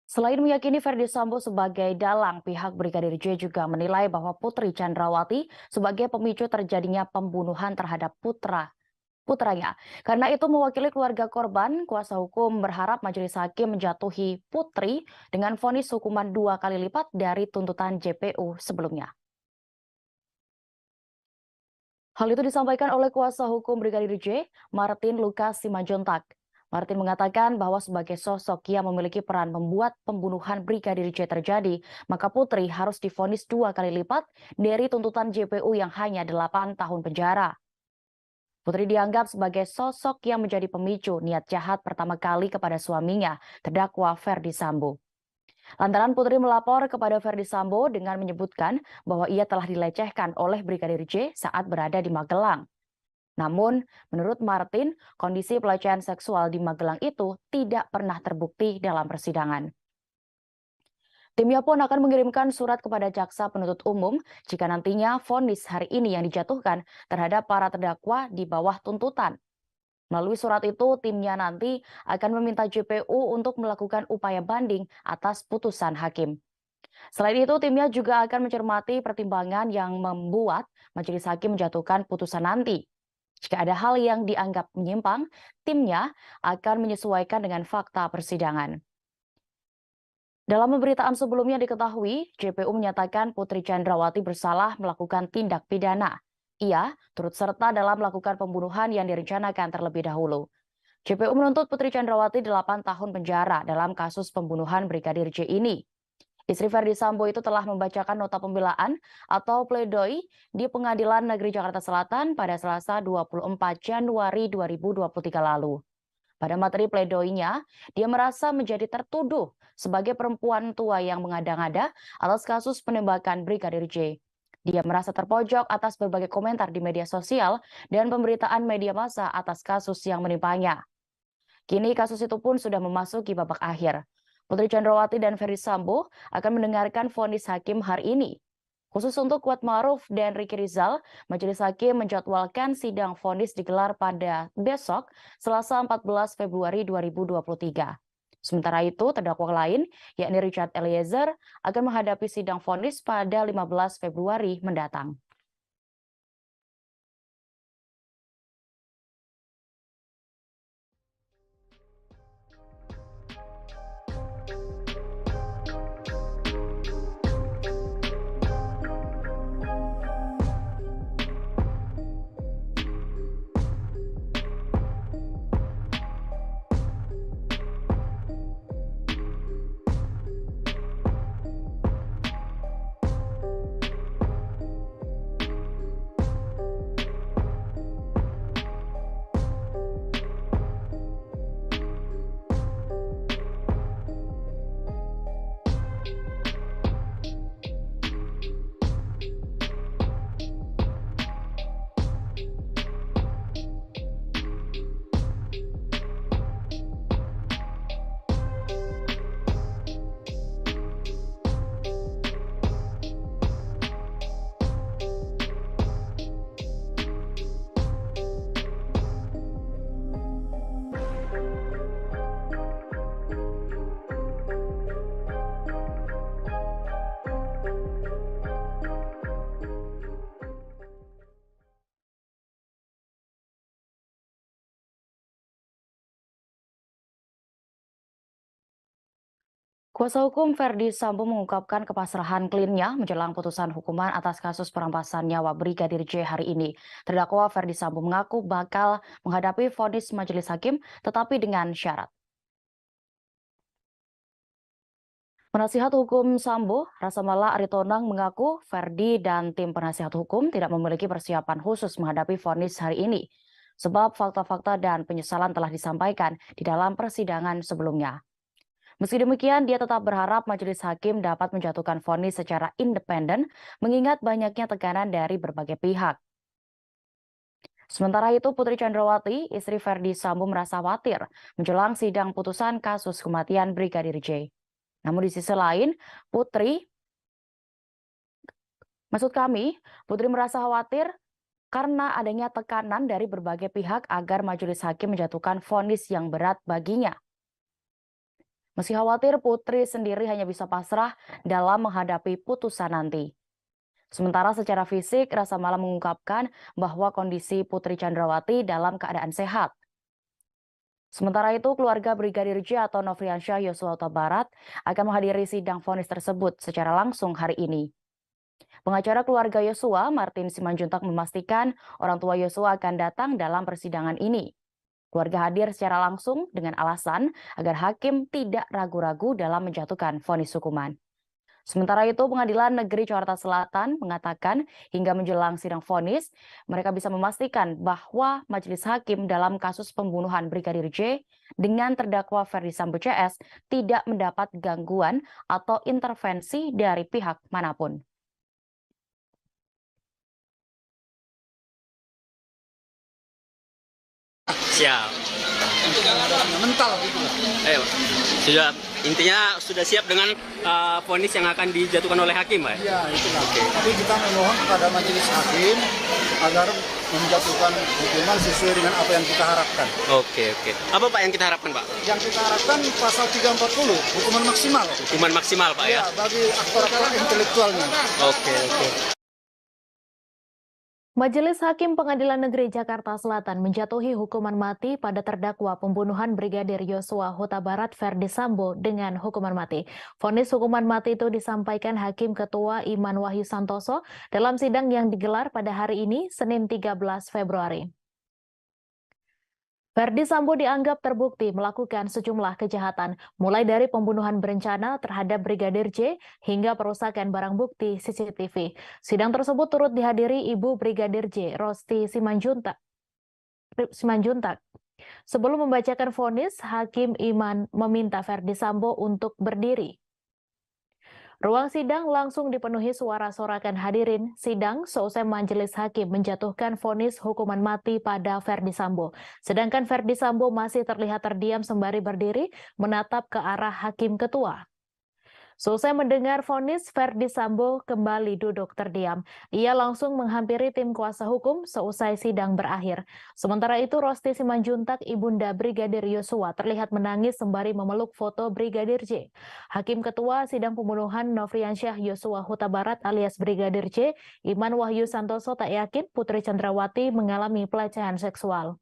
Selain meyakini Ferdi Sambo sebagai dalang, pihak Brigadir J juga menilai bahwa Putri Chandrawati sebagai pemicu terjadinya pembunuhan terhadap putranya. Karena itu mewakili keluarga korban, kuasa hukum berharap majelis hakim menjatuhi Putri dengan vonis hukuman 2 kali lipat dari tuntutan JPU sebelumnya. Hal itu disampaikan oleh kuasa hukum Brigadir J, Martin Lucas Simanjuntak. Martin mengatakan bahwa sebagai sosok yang memiliki peran membuat pembunuhan Brigadir J terjadi, maka Putri harus divonis 2 kali lipat dari tuntutan JPU yang hanya 8 tahun penjara. Putri dianggap sebagai sosok yang menjadi pemicu niat jahat pertama kali kepada suaminya, terdakwa Ferdi Sambo. Lantaran Putri melapor kepada Ferdi Sambo dengan menyebutkan bahwa ia telah dilecehkan oleh Brigadir J saat berada di Magelang. Namun, menurut Martin, kondisi pelecehan seksual di Magelang itu tidak pernah terbukti dalam persidangan. Timnya pun akan mengirimkan surat kepada jaksa penuntut umum jika nantinya vonis hari ini yang dijatuhkan terhadap para terdakwa di bawah tuntutan. Melalui surat itu, timnya nanti akan meminta JPU untuk melakukan upaya banding atas putusan hakim. Selain itu, timnya juga akan mencermati pertimbangan yang membuat majelis hakim menjatuhkan putusan nanti. Jika ada hal yang dianggap menyimpang, timnya akan menyesuaikan dengan fakta persidangan. Dalam pemberitaan sebelumnya diketahui, JPU menyatakan Putri Chandrawati bersalah melakukan tindak pidana. Ia turut serta dalam melakukan pembunuhan yang direncanakan terlebih dahulu. JPU menuntut Putri Chandrawati 8 tahun penjara dalam kasus pembunuhan Brigadir J ini. Istri Ferdi Sambo itu telah membacakan nota pembelaan atau pledoi di Pengadilan Negeri Jakarta Selatan pada Selasa 24 Januari 2023 lalu. Pada materi pledoinya, dia merasa menjadi tertuduh sebagai perempuan tua yang mengada-ngada atas kasus penembakan Brigadir J. Dia merasa terpojok atas berbagai komentar di media sosial dan pemberitaan media massa atas kasus yang menimpanya. Kini kasus itu pun sudah memasuki babak akhir. Putri Chandrawati dan Ferdi Sambo akan mendengarkan vonis hakim hari ini. Khusus untuk Kuatmaruf dan Ricky Rizal, majelis hakim menjadwalkan sidang vonis digelar pada besok, Selasa 14 Februari 2023. Sementara itu, terdakwa lain, yakni Richard Eliezer, akan menghadapi sidang vonis pada 15 Februari mendatang. Kuasa hukum Ferdi Sambo mengungkapkan kepasrahan kliennya menjelang putusan hukuman atas kasus perampasan nyawa Brigadir J hari ini. Terdakwa Ferdi Sambo mengaku bakal menghadapi vonis majelis hakim tetapi dengan syarat. Penasihat hukum Sambo, Rasamala Aritonang mengaku Ferdi dan tim penasihat hukum tidak memiliki persiapan khusus menghadapi vonis hari ini. Sebab fakta-fakta dan penyesalan telah disampaikan di dalam persidangan sebelumnya. Meski demikian, dia tetap berharap majelis hakim dapat menjatuhkan vonis secara independen, mengingat banyaknya tekanan dari berbagai pihak. Sementara itu, Putri Chandrawati, istri Ferdi Sambo merasa khawatir menjelang sidang putusan kasus kematian Brigadir J. Namun di sisi lain, Putri merasa khawatir karena adanya tekanan dari berbagai pihak agar majelis hakim menjatuhkan vonis yang berat baginya. Meski khawatir, Putri sendiri hanya bisa pasrah dalam menghadapi putusan nanti. Sementara secara fisik, Rasamala mengungkapkan bahwa kondisi Putri Chandrawati dalam keadaan sehat. Sementara itu, keluarga Brigadir J atau Nofriansyah Yosua Huta Barat akan menghadiri sidang vonis tersebut secara langsung hari ini. Pengacara keluarga Yosua, Martin Simanjuntak, memastikan orang tua Yosua akan datang dalam persidangan ini. Keluarga hadir secara langsung dengan alasan agar hakim tidak ragu-ragu dalam menjatuhkan vonis hukuman. Sementara itu, Pengadilan Negeri Jakarta Selatan mengatakan hingga menjelang sidang vonis, mereka bisa memastikan bahwa majelis hakim dalam kasus pembunuhan Brigadir J dengan terdakwa Ferdi Sambo CS tidak mendapat gangguan atau intervensi dari pihak manapun. Siap. Mental gitu. Ayo, sudah siap dengan vonis yang akan dijatuhkan oleh hakim, Pak? Ya, itulah. Tapi kita memohon kepada majelis hakim agar menjatuhkan hukuman sesuai dengan apa yang kita harapkan. Oke. Apa Pak yang kita harapkan, Pak? Yang kita harapkan pasal 340, hukuman maksimal. Hukuman maksimal, Pak, ya? Bagi aktor-aktor intelektualnya. Oke. Majelis Hakim Pengadilan Negeri Jakarta Selatan menjatuhi hukuman mati pada terdakwa pembunuhan Brigadir Yosua Huta Barat Ferdi Sambo dengan hukuman mati. Vonis hukuman mati itu disampaikan Hakim Ketua Iman Wahyu Santoso dalam sidang yang digelar pada hari ini, Senin 13 Februari. Ferdi Sambo dianggap terbukti melakukan sejumlah kejahatan, mulai dari pembunuhan berencana terhadap Brigadir J hingga perusakan barang bukti CCTV. Sidang tersebut turut dihadiri Ibu Brigadir J, Rosti Simanjuntak. Sebelum membacakan vonis, Hakim Iman meminta Ferdi Sambo untuk berdiri. Ruang sidang langsung dipenuhi suara sorakan hadirin sidang seusai majelis hakim menjatuhkan vonis hukuman mati pada Ferdi Sambo. Sedangkan Ferdi Sambo masih terlihat terdiam sembari berdiri menatap ke arah hakim ketua. Seusai mendengar vonis, Ferdi Sambo kembali duduk terdiam. Ia langsung menghampiri tim kuasa hukum seusai sidang berakhir. Sementara itu, Rosti Simanjuntak, ibunda Brigadir Yosua, terlihat menangis sembari memeluk foto Brigadir J. Hakim Ketua Sidang Pembunuhan Nofriansyah Yosua Huta Barat alias Brigadir J, Iman Wahyu Santoso, tak yakin Putri Chandrawati mengalami pelecehan seksual.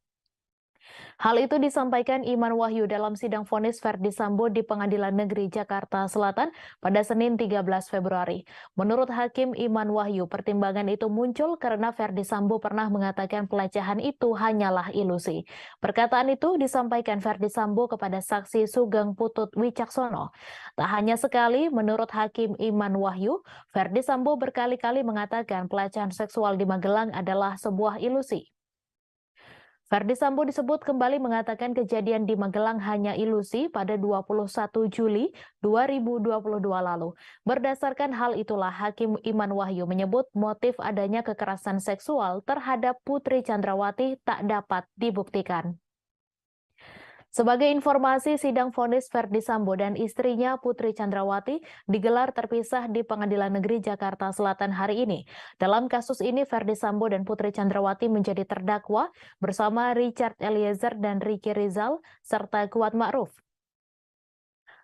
Hal itu disampaikan Iman Wahyu dalam sidang vonis Ferdi Sambo di Pengadilan Negeri Jakarta Selatan pada Senin 13 Februari. Menurut Hakim Iman Wahyu, pertimbangan itu muncul karena Ferdi Sambo pernah mengatakan pelecehan itu hanyalah ilusi. Perkataan itu disampaikan Ferdi Sambo kepada saksi Sugeng Putut Wicaksono. Tak hanya sekali, menurut Hakim Iman Wahyu, Ferdi Sambo berkali-kali mengatakan pelecehan seksual di Magelang adalah sebuah ilusi. Ferdi Sambo disebut kembali mengatakan kejadian di Magelang hanya ilusi pada 21 Juli 2022 lalu. Berdasarkan hal itulah Hakim Iman Wahyu menyebut motif adanya kekerasan seksual terhadap Putri Chandrawati tak dapat dibuktikan. Sebagai informasi, sidang vonis Ferdi Sambo dan istrinya Putri Chandrawati digelar terpisah di Pengadilan Negeri Jakarta Selatan hari ini. Dalam kasus ini, Ferdi Sambo dan Putri Chandrawati menjadi terdakwa bersama Richard Eliezer dan Ricky Rizal serta Kuat Ma'ruf.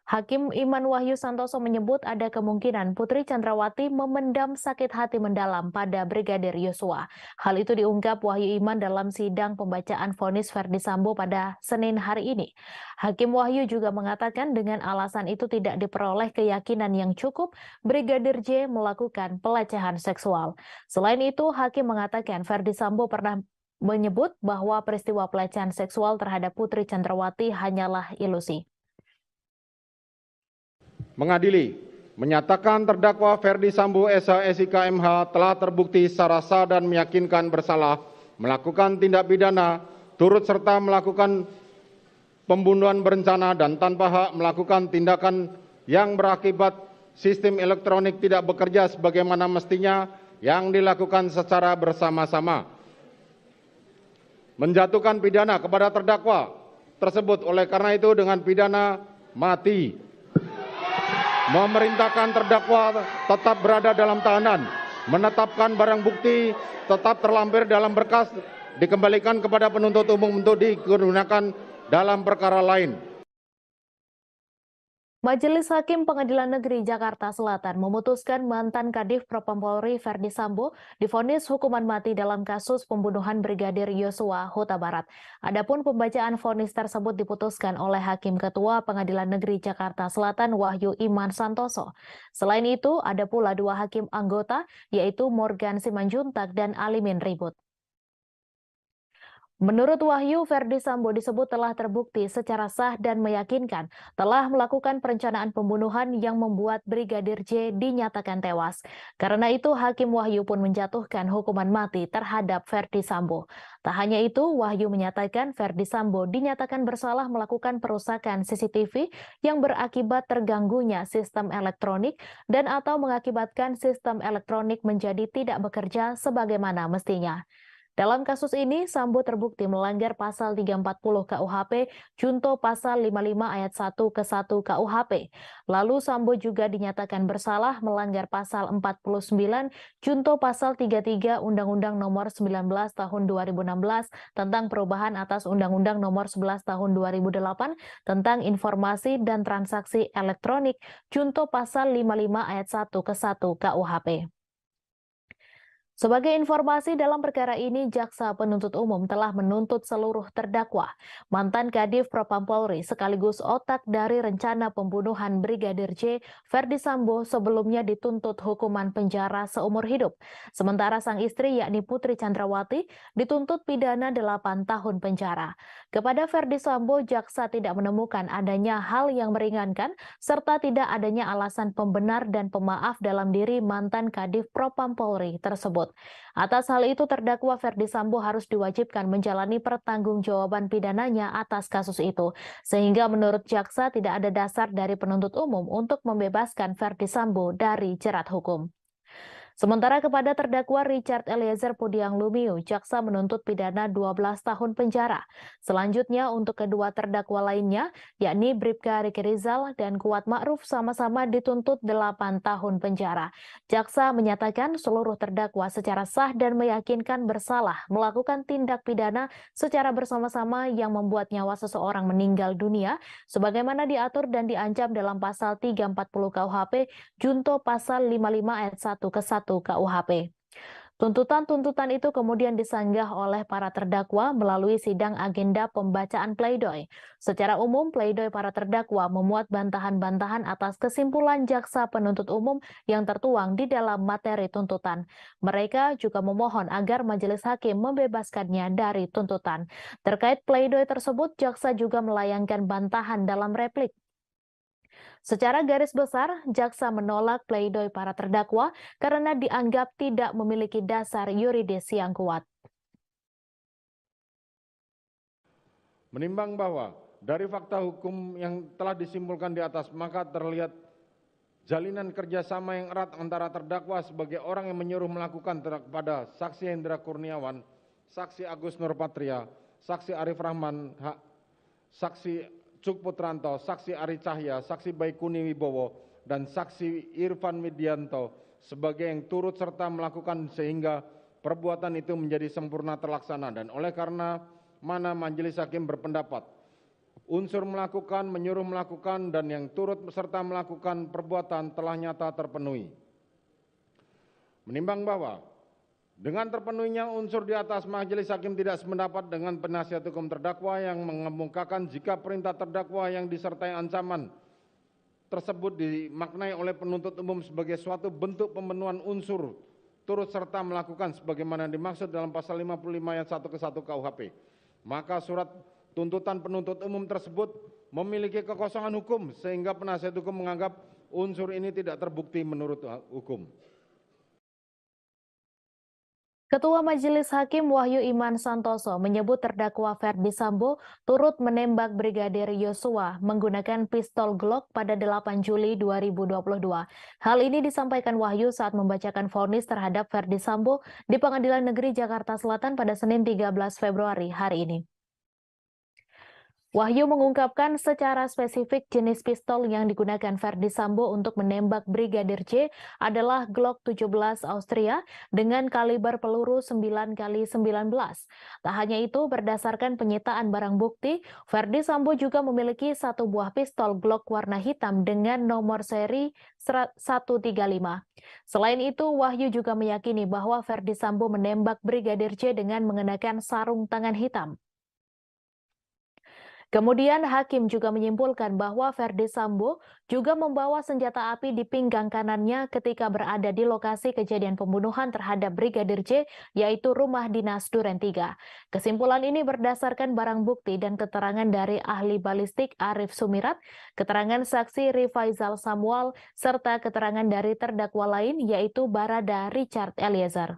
Hakim Iman Wahyu Santoso menyebut ada kemungkinan Putri Chandrawati memendam sakit hati mendalam pada Brigadir Yosua. Hal itu diungkap Wahyu Iman dalam sidang pembacaan vonis Verdi Sambo pada Senin hari ini. Hakim Wahyu juga mengatakan dengan alasan itu tidak diperoleh keyakinan yang cukup Brigadir J melakukan pelecehan seksual. Selain itu, Hakim mengatakan Verdi Sambo pernah menyebut bahwa peristiwa pelecehan seksual terhadap Putri Chandrawati hanyalah ilusi. Mengadili, menyatakan terdakwa Verdi Sambo SH MH telah terbukti secara sah dan meyakinkan bersalah melakukan tindak pidana turut serta melakukan pembunuhan berencana dan tanpa hak melakukan tindakan yang berakibat sistem elektronik tidak bekerja sebagaimana mestinya yang dilakukan secara bersama-sama. Menjatuhkan pidana kepada terdakwa tersebut oleh karena itu dengan pidana mati. Memerintahkan terdakwa tetap berada dalam tahanan, menetapkan barang bukti tetap terlampir dalam berkas, dikembalikan kepada penuntut umum untuk digunakan dalam perkara lain. Majelis Hakim Pengadilan Negeri Jakarta Selatan memutuskan mantan Kadif Propam Polri Verdi Sambo divonis hukuman mati dalam kasus pembunuhan Brigadir Yosua Huta Barat. Adapun pembacaan vonis tersebut diputuskan oleh Hakim Ketua Pengadilan Negeri Jakarta Selatan Wahyu Iman Santoso. Selain itu, ada pula 2 hakim anggota yaitu Morgan Simanjuntak dan Alimin Ribut. Menurut Wahyu, Verdi Sambo disebut telah terbukti secara sah dan meyakinkan telah melakukan perencanaan pembunuhan yang membuat Brigadir J dinyatakan tewas. Karena itu, Hakim Wahyu pun menjatuhkan hukuman mati terhadap Verdi Sambo. Tak hanya itu, Wahyu menyatakan Verdi Sambo dinyatakan bersalah melakukan perusakan CCTV yang berakibat terganggunya sistem elektronik dan atau mengakibatkan sistem elektronik menjadi tidak bekerja sebagaimana mestinya. Dalam kasus ini, Sambo terbukti melanggar pasal 340 KUHP, junto pasal 55 ayat 1 ke 1 KUHP. Lalu Sambo juga dinyatakan bersalah melanggar pasal 49, junto pasal 33 Undang-Undang Nomor 19 Tahun 2016 tentang perubahan atas Undang-Undang Nomor 11 Tahun 2008 tentang informasi dan transaksi elektronik, junto pasal 55 ayat 1 ke 1 KUHP. Sebagai informasi dalam perkara ini, Jaksa Penuntut Umum telah menuntut seluruh terdakwa, mantan Kadif Propam Polri sekaligus otak dari rencana pembunuhan Brigadir J, Verdi Sambo sebelumnya dituntut hukuman penjara seumur hidup. Sementara sang istri yakni Putri Chandrawati dituntut pidana 8 tahun penjara. Kepada Verdi Sambo, Jaksa tidak menemukan adanya hal yang meringankan serta tidak adanya alasan pembenar dan pemaaf dalam diri mantan Kadif Propam Polri tersebut. Atas hal itu, terdakwa Verdi Sambo harus diwajibkan menjalani pertanggungjawaban pidananya atas kasus itu. Sehingga menurut Jaksa tidak ada dasar dari penuntut umum untuk membebaskan Verdi Sambo dari jerat hukum. Sementara kepada terdakwa Richard Eliezer Pudiang Lumiu, Jaksa menuntut pidana 12 tahun penjara. Selanjutnya untuk kedua terdakwa lainnya, yakni Bribka Riki Rizal dan Kuat Ma'ruf sama-sama dituntut 8 tahun penjara. Jaksa menyatakan seluruh terdakwa secara sah dan meyakinkan bersalah melakukan tindak pidana secara bersama-sama yang membuat nyawa seseorang meninggal dunia, sebagaimana diatur dan diancam dalam pasal 340 KUHP, junto pasal 55 ayat 1 ke 1 KUHP. Tuntutan-tuntutan itu kemudian disanggah oleh para terdakwa melalui sidang agenda pembacaan pledoi. Secara umum, pledoi para terdakwa memuat bantahan-bantahan atas kesimpulan Jaksa Penuntut Umum yang tertuang di dalam materi tuntutan. Mereka juga memohon agar majelis hakim membebaskannya dari tuntutan. Terkait pledoi tersebut, Jaksa juga melayangkan bantahan dalam replik. Secara garis besar, Jaksa menolak pledoi para terdakwa karena dianggap tidak memiliki dasar yuridis yang kuat. Menimbang bahwa dari fakta hukum yang telah disimpulkan di atas, maka terlihat jalinan kerjasama yang erat antara terdakwa sebagai orang yang menyuruh melakukan kepada Saksi Hendra Kurniawan, Saksi Agus Nurpatria, Saksi Arif Rahman, Saksi Cuk Putranto, Saksi Ari Cahya, Saksi Baikuni Wibowo, dan Saksi Irfan Widianto sebagai yang turut serta melakukan sehingga perbuatan itu menjadi sempurna terlaksana. Dan oleh karena mana majelis hakim berpendapat unsur melakukan, menyuruh melakukan, dan yang turut serta melakukan perbuatan telah nyata terpenuhi. Menimbang bahwa dengan terpenuhinya unsur di atas, majelis hakim tidak sependapat dengan penasihat hukum terdakwa yang mengemukakan jika perintah terdakwa yang disertai ancaman tersebut dimaknai oleh penuntut umum sebagai suatu bentuk pemenuhan unsur turut serta melakukan sebagaimana dimaksud dalam pasal 55 ayat 1 ke 1 KUHP. Maka surat tuntutan penuntut umum tersebut memiliki kekosongan hukum sehingga penasihat hukum menganggap unsur ini tidak terbukti menurut hukum. Ketua Majelis Hakim Wahyu Iman Santoso menyebut terdakwa Ferdi Sambo turut menembak Brigadir Yosua menggunakan pistol Glock pada 8 Juli 2022. Hal ini disampaikan Wahyu saat membacakan vonis terhadap Ferdi Sambo di Pengadilan Negeri Jakarta Selatan pada Senin 13 Februari hari ini. Wahyu mengungkapkan secara spesifik jenis pistol yang digunakan Ferdi Sambo untuk menembak Brigadir J adalah Glock 17 Austria dengan kaliber peluru 9x19. Tak hanya itu, berdasarkan penyitaan barang bukti, Ferdi Sambo juga memiliki satu buah pistol Glock warna hitam dengan nomor seri 135. Selain itu, Wahyu juga meyakini bahwa Ferdi Sambo menembak Brigadir J dengan mengenakan sarung tangan hitam. Kemudian hakim juga menyimpulkan bahwa Ferdi Sambo juga membawa senjata api di pinggang kanannya ketika berada di lokasi kejadian pembunuhan terhadap Brigadir J, yaitu rumah dinas Duren 3. Kesimpulan ini berdasarkan barang bukti dan keterangan dari ahli balistik Arif Sumirat, keterangan saksi Rifaizal Samuel, serta keterangan dari terdakwa lain yaitu Barada Richard Eliezer.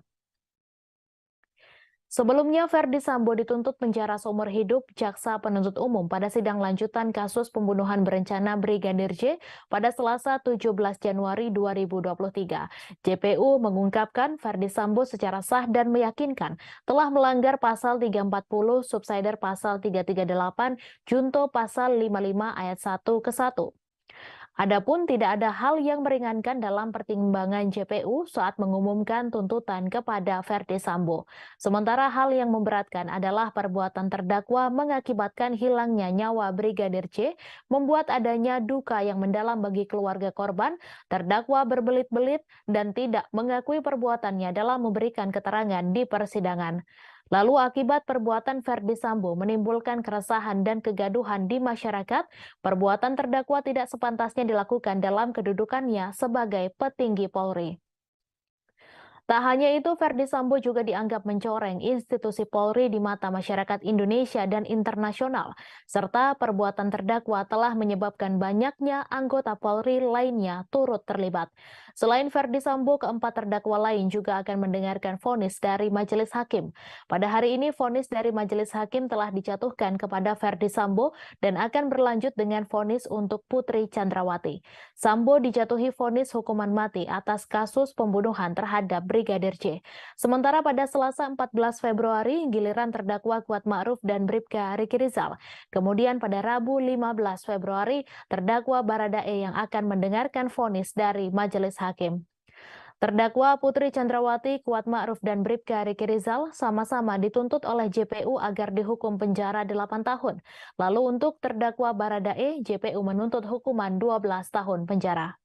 Sebelumnya, Ferdi Sambo dituntut penjara seumur hidup jaksa penuntut umum pada sidang lanjutan kasus pembunuhan berencana Brigadir J pada Selasa 17 Januari 2023. JPU mengungkapkan Ferdi Sambo secara sah dan meyakinkan telah melanggar pasal 340 subsider pasal 338 junto pasal 55 ayat 1 ke 1. Adapun tidak ada hal yang meringankan dalam pertimbangan JPU saat mengumumkan tuntutan kepada Ferdi Sambo. Sementara hal yang memberatkan adalah perbuatan terdakwa mengakibatkan hilangnya nyawa Brigadir J, membuat adanya duka yang mendalam bagi keluarga korban, terdakwa berbelit-belit dan tidak mengakui perbuatannya dalam memberikan keterangan di persidangan. Lalu akibat perbuatan Ferdi Sambo menimbulkan keresahan dan kegaduhan di masyarakat, perbuatan terdakwa tidak sepantasnya dilakukan dalam kedudukannya sebagai petinggi Polri. Tak hanya itu, Ferdi Sambo juga dianggap mencoreng institusi Polri di mata masyarakat Indonesia dan internasional, serta perbuatan terdakwa telah menyebabkan banyaknya anggota Polri lainnya turut terlibat. Selain Ferdi Sambo, keempat terdakwa lain juga akan mendengarkan vonis dari majelis hakim. Pada hari ini, vonis dari majelis hakim telah dijatuhkan kepada Ferdi Sambo dan akan berlanjut dengan vonis untuk Putri Chandrawati. Sambo dijatuhi vonis hukuman mati atas kasus pembunuhan terhadap Brigadir J. Sementara pada Selasa 14 Februari, giliran terdakwa Kuat Ma'ruf dan Bribka Riki Rizal. Kemudian pada Rabu 15 Februari, terdakwa Baradae yang akan mendengarkan vonis dari majelis hakim. Terdakwa Putri Chandrawati, Kuat Ma'ruf, dan Bribka Riki Rizal sama-sama dituntut oleh JPU agar dihukum penjara 8 tahun. Lalu untuk terdakwa Baradae, JPU menuntut hukuman 12 tahun penjara.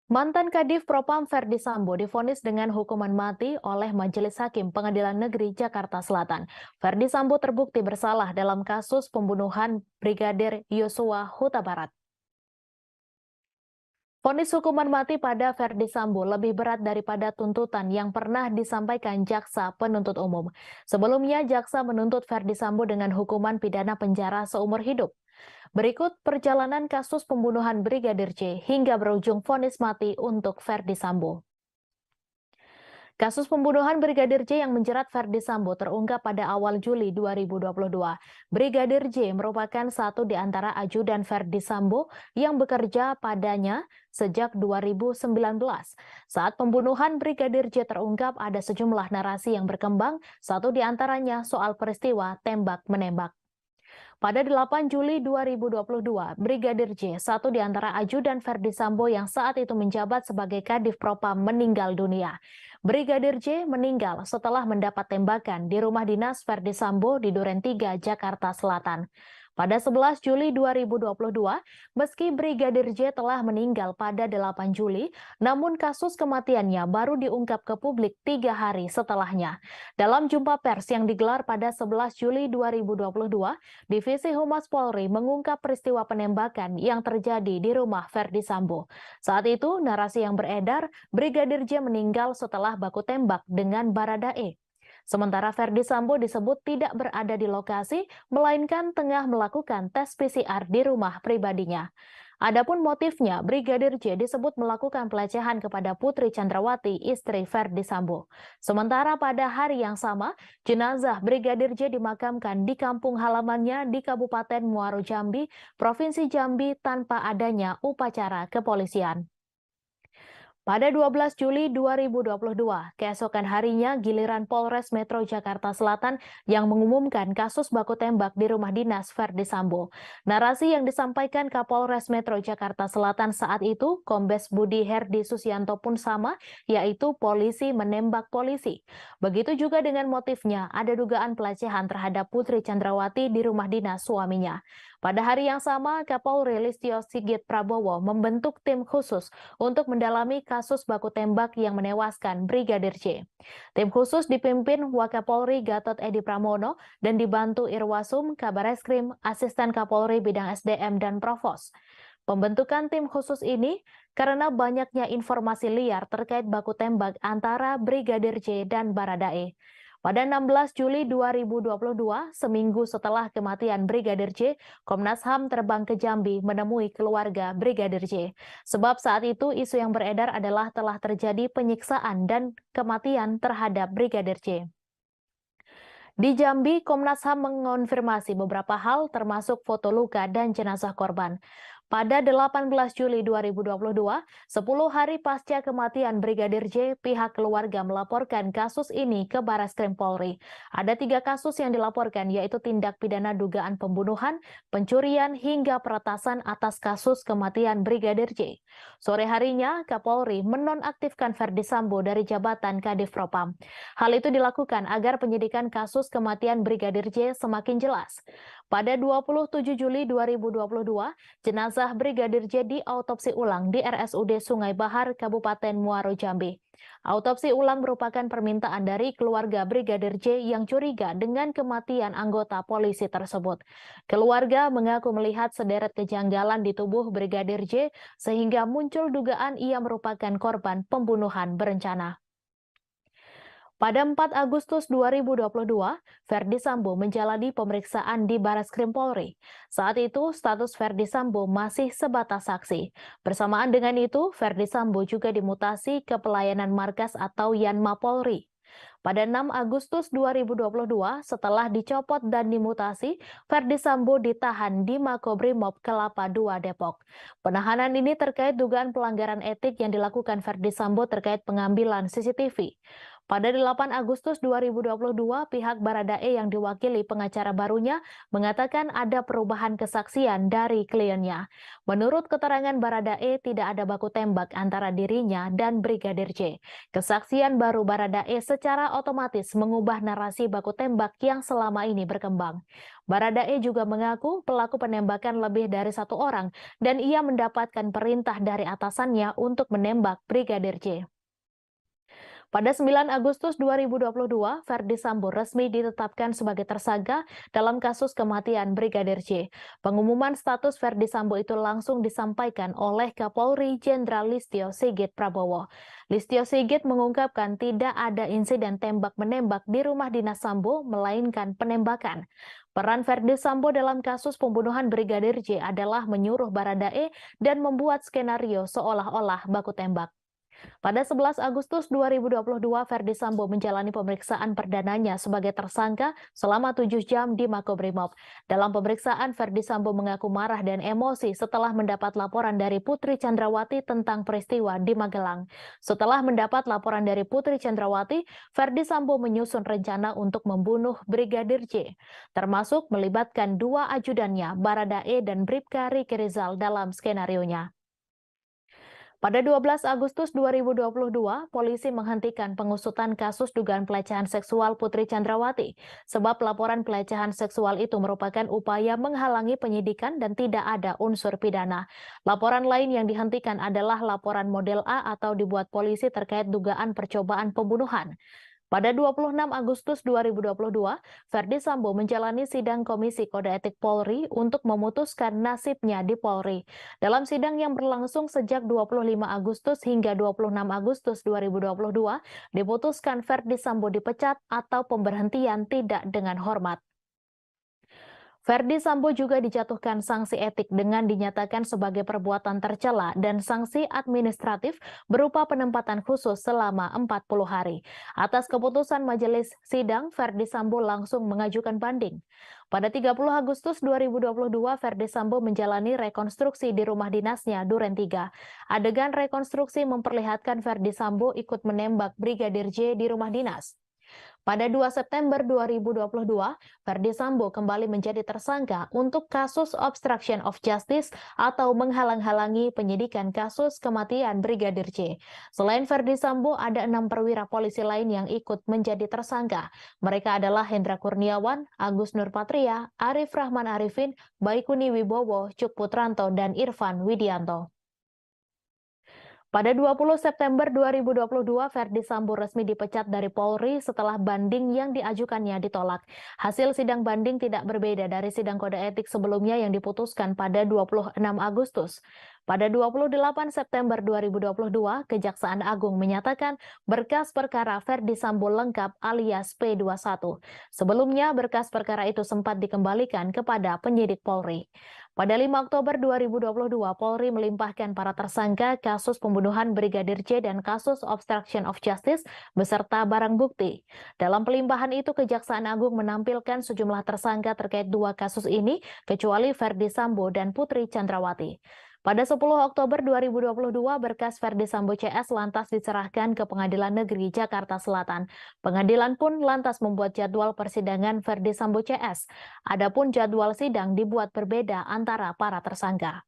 Mantan Kadif Propam Ferdi Sambo divonis dengan hukuman mati oleh Majelis Hakim Pengadilan Negeri Jakarta Selatan. Ferdi Sambo terbukti bersalah dalam kasus pembunuhan Brigadir Yosua Huta Barat. Vonis hukuman mati pada Ferdi Sambo lebih berat daripada tuntutan yang pernah disampaikan jaksa penuntut umum. Sebelumnya, jaksa menuntut Ferdi Sambo dengan hukuman pidana penjara seumur hidup. Berikut perjalanan kasus pembunuhan Brigadir J hingga berujung vonis mati untuk Ferdi Sambo. Kasus pembunuhan Brigadir J yang menjerat Ferdi Sambo terungkap pada awal Juli 2022. Brigadir J merupakan satu di antara ajudan Ferdi Sambo yang bekerja padanya sejak 2019. Saat pembunuhan Brigadir J terungkap, ada sejumlah narasi yang berkembang, satu di antaranya soal peristiwa tembak-menembak. Pada 8 Juli 2022, Brigadir J, satu di antara ajudan Verdi Sambo yang saat itu menjabat sebagai Kadif Propam, meninggal dunia. Brigadir J meninggal setelah mendapat tembakan di rumah dinas Verdi Sambo di Duren 3, Jakarta Selatan. Pada 11 Juli 2022, meski Brigadir J telah meninggal pada 8 Juli, namun kasus kematiannya baru diungkap ke publik 3 hari setelahnya. Dalam jumpa pers yang digelar pada 11 Juli 2022, Divisi Humas Polri mengungkap peristiwa penembakan yang terjadi di rumah Verdi Sambo. Saat itu, narasi yang beredar, Brigadir J meninggal setelah baku tembak dengan Baradae. Sementara Verdi Sambo disebut tidak berada di lokasi, melainkan tengah melakukan tes PCR di rumah pribadinya. Adapun motifnya, Brigadir J disebut melakukan pelecehan kepada Putri Chandrawati, istri Verdi Sambo. Sementara pada hari yang sama, jenazah Brigadir J dimakamkan di kampung halamannya di Kabupaten Muaro Jambi, Provinsi Jambi tanpa adanya upacara kepolisian. Pada 12 Juli 2022, keesokan harinya giliran Polres Metro Jakarta Selatan yang mengumumkan kasus baku tembak di rumah dinas Verdi Sambo. Narasi yang disampaikan Kapolres Metro Jakarta Selatan saat itu, Kombes Budi Herdi Susianto pun sama, yaitu polisi menembak polisi. Begitu juga dengan motifnya, ada dugaan pelecehan terhadap Putri Chandrawati di rumah dinas suaminya. Pada hari yang sama, Kapolri Listio Sigit Prabowo membentuk tim khusus untuk mendalami kasus baku tembak yang menewaskan Brigadir J. Tim khusus dipimpin Wakapolri Gatot Edi Pramono dan dibantu Irwasum, Kabareskrim, Asisten Kapolri Bidang SDM, dan Provos. Pembentukan tim khusus ini karena banyaknya informasi liar terkait baku tembak antara Brigadir J dan Baradae. Pada 16 Juli 2022, seminggu setelah kematian Brigadir J, Komnas HAM terbang ke Jambi menemui keluarga Brigadir J. Sebab saat itu isu yang beredar adalah telah terjadi penyiksaan dan kematian terhadap Brigadir J. Di Jambi, Komnas HAM mengonfirmasi beberapa hal termasuk foto luka dan jenazah korban. Pada 18 Juli 2022, 10 hari pasca kematian Brigadir J, pihak keluarga melaporkan kasus ini ke Barreskrim Polri. Ada 3 kasus yang dilaporkan, yaitu tindak pidana dugaan pembunuhan, pencurian, hingga peretasan atas kasus kematian Brigadir J. Sore harinya, Kapolri menonaktifkan Verdi Sambo dari jabatan Kadif Propam. Hal itu dilakukan agar penyidikan kasus kematian Brigadir J semakin jelas. Pada 27 Juli 2022, jenazah Brigadir J diautopsi ulang di RSUD Sungai Bahar, Kabupaten Muaro Jambi. Autopsi ulang merupakan permintaan dari keluarga Brigadir J yang curiga dengan kematian anggota polisi tersebut. Keluarga mengaku melihat sederet kejanggalan di tubuh Brigadir J sehingga muncul dugaan ia merupakan korban pembunuhan berencana. Pada 4 Agustus 2022, Verdi Sambo menjalani pemeriksaan di Barreskrim Polri. Saat itu, status Verdi Sambo masih sebatas saksi. Bersamaan dengan itu, Verdi Sambo juga dimutasi ke pelayanan markas atau Yanma Polri. Pada 6 Agustus 2022, setelah dicopot dan dimutasi, Verdi Sambo ditahan di Makobrimob Kelapa II Depok. Penahanan ini terkait dugaan pelanggaran etik yang dilakukan Verdi Sambo terkait pengambilan CCTV. Pada 8 Agustus 2022, pihak Baradae yang diwakili pengacara barunya mengatakan ada perubahan kesaksian dari kliennya. Menurut keterangan Baradae, tidak ada baku tembak antara dirinya dan Brigadir J. Kesaksian baru Baradae secara otomatis mengubah narasi baku tembak yang selama ini berkembang. Baradae juga mengaku pelaku penembakan lebih dari 1 orang dan ia mendapatkan perintah dari atasannya untuk menembak Brigadir J. Pada 9 Agustus 2022, Verdi Sambo resmi ditetapkan sebagai tersangka dalam kasus kematian Brigadir J. Pengumuman status Verdi Sambo itu langsung disampaikan oleh Kapolri Jenderal Listio Sigit Prabowo. Listio Sigit mengungkapkan tidak ada insiden tembak-menembak di rumah dinas Sambo, melainkan penembakan. Peran Verdi Sambo dalam kasus pembunuhan Brigadir J adalah menyuruh Baradae dan membuat skenario seolah-olah baku tembak. Pada 11 Agustus 2022, Ferdi Sambo menjalani pemeriksaan perdananya sebagai tersangka selama 7 jam di Makobrimob. Dalam pemeriksaan, Ferdi Sambo mengaku marah dan emosi setelah mendapat laporan dari Putri Chandrawati tentang peristiwa di Magelang. Setelah mendapat laporan dari Putri Chandrawati, Ferdi Sambo menyusun rencana untuk membunuh Brigadir J, termasuk melibatkan 2 ajudannya, Baradae dan Bribka Riki Rizal dalam skenarionya. Pada 12 Agustus 2022, polisi menghentikan pengusutan kasus dugaan pelecehan seksual Putri Chandrawati, sebab laporan pelecehan seksual itu merupakan upaya menghalangi penyidikan dan tidak ada unsur pidana. Laporan lain yang dihentikan adalah laporan model A atau dibuat polisi terkait dugaan percobaan pembunuhan. Pada 26 Agustus 2022, Ferdi Sambo menjalani sidang Komisi Kode Etik Polri untuk memutuskan nasibnya di Polri. Dalam sidang yang berlangsung sejak 25 Agustus hingga 26 Agustus 2022, diputuskan Ferdi Sambo dipecat atau pemberhentian tidak dengan hormat. Ferdi Sambo juga dijatuhkan sanksi etik dengan dinyatakan sebagai perbuatan tercela dan sanksi administratif berupa penempatan khusus selama 40 hari. Atas keputusan majelis sidang, Ferdi Sambo langsung mengajukan banding. Pada 30 Agustus 2022, Ferdi Sambo menjalani rekonstruksi di rumah dinasnya Duren 3. Adegan rekonstruksi memperlihatkan Ferdi Sambo ikut menembak Brigadir J di rumah dinas. Pada 2 September 2022, Ferdi Sambo kembali menjadi tersangka untuk kasus obstruction of justice atau menghalang-halangi penyidikan kasus kematian Brigadir J. Selain Ferdi Sambo, ada 6 perwira polisi lain yang ikut menjadi tersangka. Mereka adalah Hendra Kurniawan, Agus Nurpatria, Arif Rahman Arifin, Baikuni Wibowo, Cuk Putranto, dan Irfan Widianto. Pada 20 September 2022, Ferdi Sambo resmi dipecat dari Polri setelah banding yang diajukannya ditolak. Hasil sidang banding tidak berbeda dari sidang kode etik sebelumnya yang diputuskan pada 26 Agustus. Pada 28 September 2022, Kejaksaan Agung menyatakan berkas perkara Ferdi Sambo lengkap alias P21. Sebelumnya, berkas perkara itu sempat dikembalikan kepada penyidik Polri. Pada 5 Oktober 2022, Polri melimpahkan para tersangka kasus pembunuhan Brigadir J dan kasus obstruction of justice beserta barang bukti. Dalam pelimpahan itu, Kejaksaan Agung menampilkan sejumlah tersangka terkait 2 kasus ini, kecuali Ferdi Sambo dan Putri Chandrawati. Pada 10 Oktober 2022, berkas Ferdi Sambo CS lantas diserahkan ke Pengadilan Negeri Jakarta Selatan. Pengadilan pun lantas membuat jadwal persidangan Ferdi Sambo CS. Adapun jadwal sidang dibuat berbeda antara para tersangka.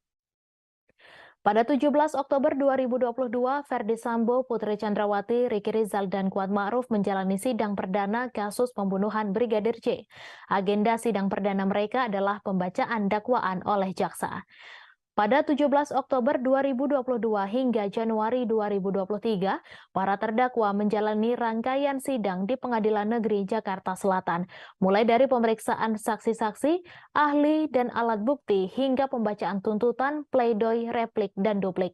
Pada 17 Oktober 2022, Ferdi Sambo, Putri Chandrawati, Riki Rizal, dan Kuat Ma'ruf menjalani sidang perdana kasus pembunuhan Brigadir J. Agenda sidang perdana mereka adalah pembacaan dakwaan oleh jaksa. Pada 17 Oktober 2022 hingga Januari 2023, para terdakwa menjalani rangkaian sidang di Pengadilan Negeri Jakarta Selatan, mulai dari pemeriksaan saksi-saksi, ahli, dan alat bukti hingga pembacaan tuntutan, pledoi, replik, dan duplik.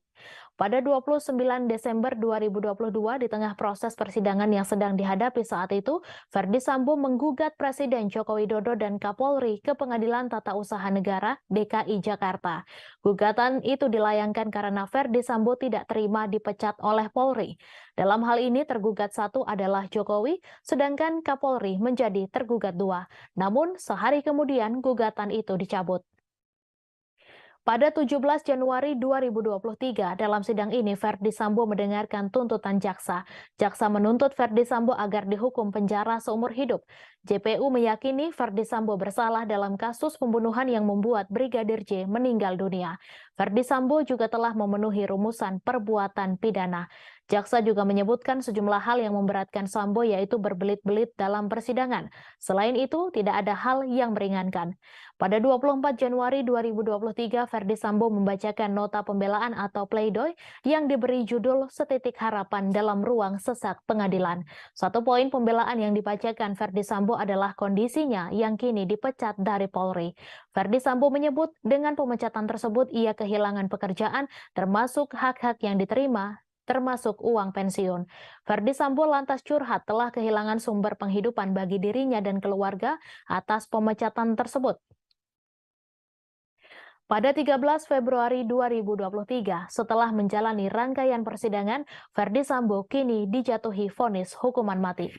Pada 29 Desember 2022, di tengah proses persidangan yang sedang dihadapi saat itu, Ferdi Sambo menggugat Presiden Joko Widodo dan Kapolri ke Pengadilan Tata Usaha Negara DKI Jakarta. Gugatan itu dilayangkan karena Ferdi Sambo tidak terima dipecat oleh Polri. Dalam hal ini tergugat 1 adalah Jokowi, sedangkan Kapolri menjadi tergugat 2. Namun sehari kemudian gugatan itu dicabut. Pada 17 Januari 2023, dalam sidang ini Ferdi Sambo mendengarkan tuntutan jaksa. Jaksa menuntut Ferdi Sambo agar dihukum penjara seumur hidup. JPU meyakini Ferdi Sambo bersalah dalam kasus pembunuhan yang membuat Brigadir J meninggal dunia. Ferdi Sambo juga telah memenuhi rumusan perbuatan pidana. Jaksa juga menyebutkan sejumlah hal yang memberatkan Sambo, yaitu berbelit-belit dalam persidangan. Selain itu, tidak ada hal yang meringankan. Pada 24 Januari 2023, Ferdi Sambo membacakan nota pembelaan atau pledoi yang diberi judul Setitik Harapan dalam ruang sesak pengadilan. Satu poin pembelaan yang dibacakan Ferdi Sambo adalah kondisinya yang kini dipecat dari Polri. Ferdi Sambo menyebut dengan pemecatan tersebut ia kehilangan pekerjaan termasuk hak-hak yang diterima, termasuk uang pensiun. Ferdi Sambo lantas curhat telah kehilangan sumber penghidupan bagi dirinya dan keluarga atas pemecatan tersebut. Pada 13 Februari 2023, setelah menjalani rangkaian persidangan, Ferdi Sambo kini dijatuhi vonis hukuman mati.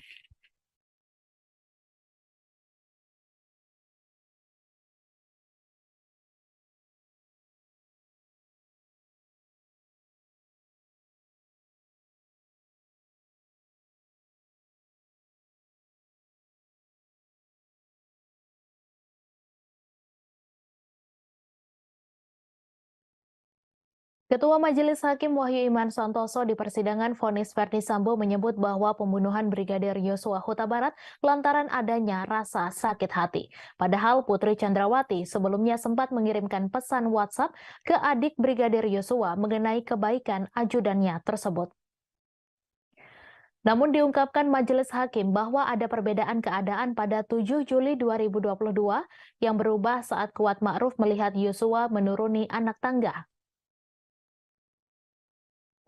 Ketua Majelis Hakim Wahyu Iman Santoso di persidangan vonis Ferdi Sambo menyebut bahwa pembunuhan Brigadir Yosua Huta Barat lantaran adanya rasa sakit hati. Padahal Putri Chandrawati sebelumnya sempat mengirimkan pesan WhatsApp ke adik Brigadir Yosua mengenai kebaikan ajudannya tersebut. Namun diungkapkan Majelis Hakim bahwa ada perbedaan keadaan pada 7 Juli 2022 yang berubah saat Kuat Ma'ruf melihat Yosua menuruni anak tangga.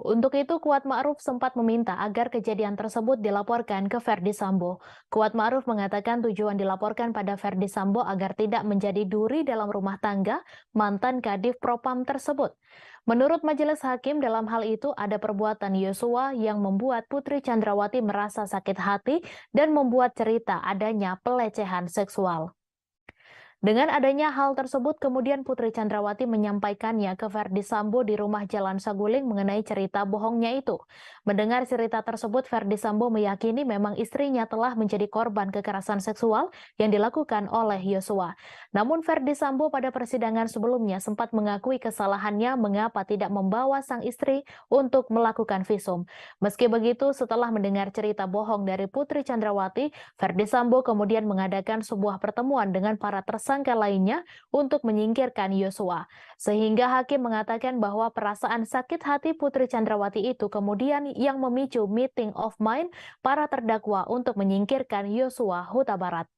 Untuk itu, Kuat Ma'ruf sempat meminta agar kejadian tersebut dilaporkan ke Ferdi Sambo. Kuat Ma'ruf mengatakan tujuan dilaporkan pada Ferdi Sambo agar tidak menjadi duri dalam rumah tangga mantan Kadif Propam tersebut. Menurut Majelis Hakim, dalam hal itu ada perbuatan Yosua yang membuat Putri Chandrawati merasa sakit hati dan membuat cerita adanya pelecehan seksual. Dengan adanya hal tersebut, kemudian Putri Chandrawati menyampaikannya ke Ferdi Sambo di rumah Jalan Saguling mengenai cerita bohongnya itu. Mendengar cerita tersebut, Ferdi Sambo meyakini memang istrinya telah menjadi korban kekerasan seksual yang dilakukan oleh Yosua. Namun Ferdi Sambo pada persidangan sebelumnya sempat mengakui kesalahannya mengapa tidak membawa sang istri untuk melakukan visum. Meski begitu, setelah mendengar cerita bohong dari Putri Chandrawati, Ferdi Sambo kemudian mengadakan sebuah pertemuan dengan para tersangka lainnya untuk menyingkirkan Yosua. Sehingga hakim mengatakan bahwa perasaan sakit hati Putri Chandrawati itu kemudian yang memicu meeting of mind para terdakwa untuk menyingkirkan Yosua Huta Barat.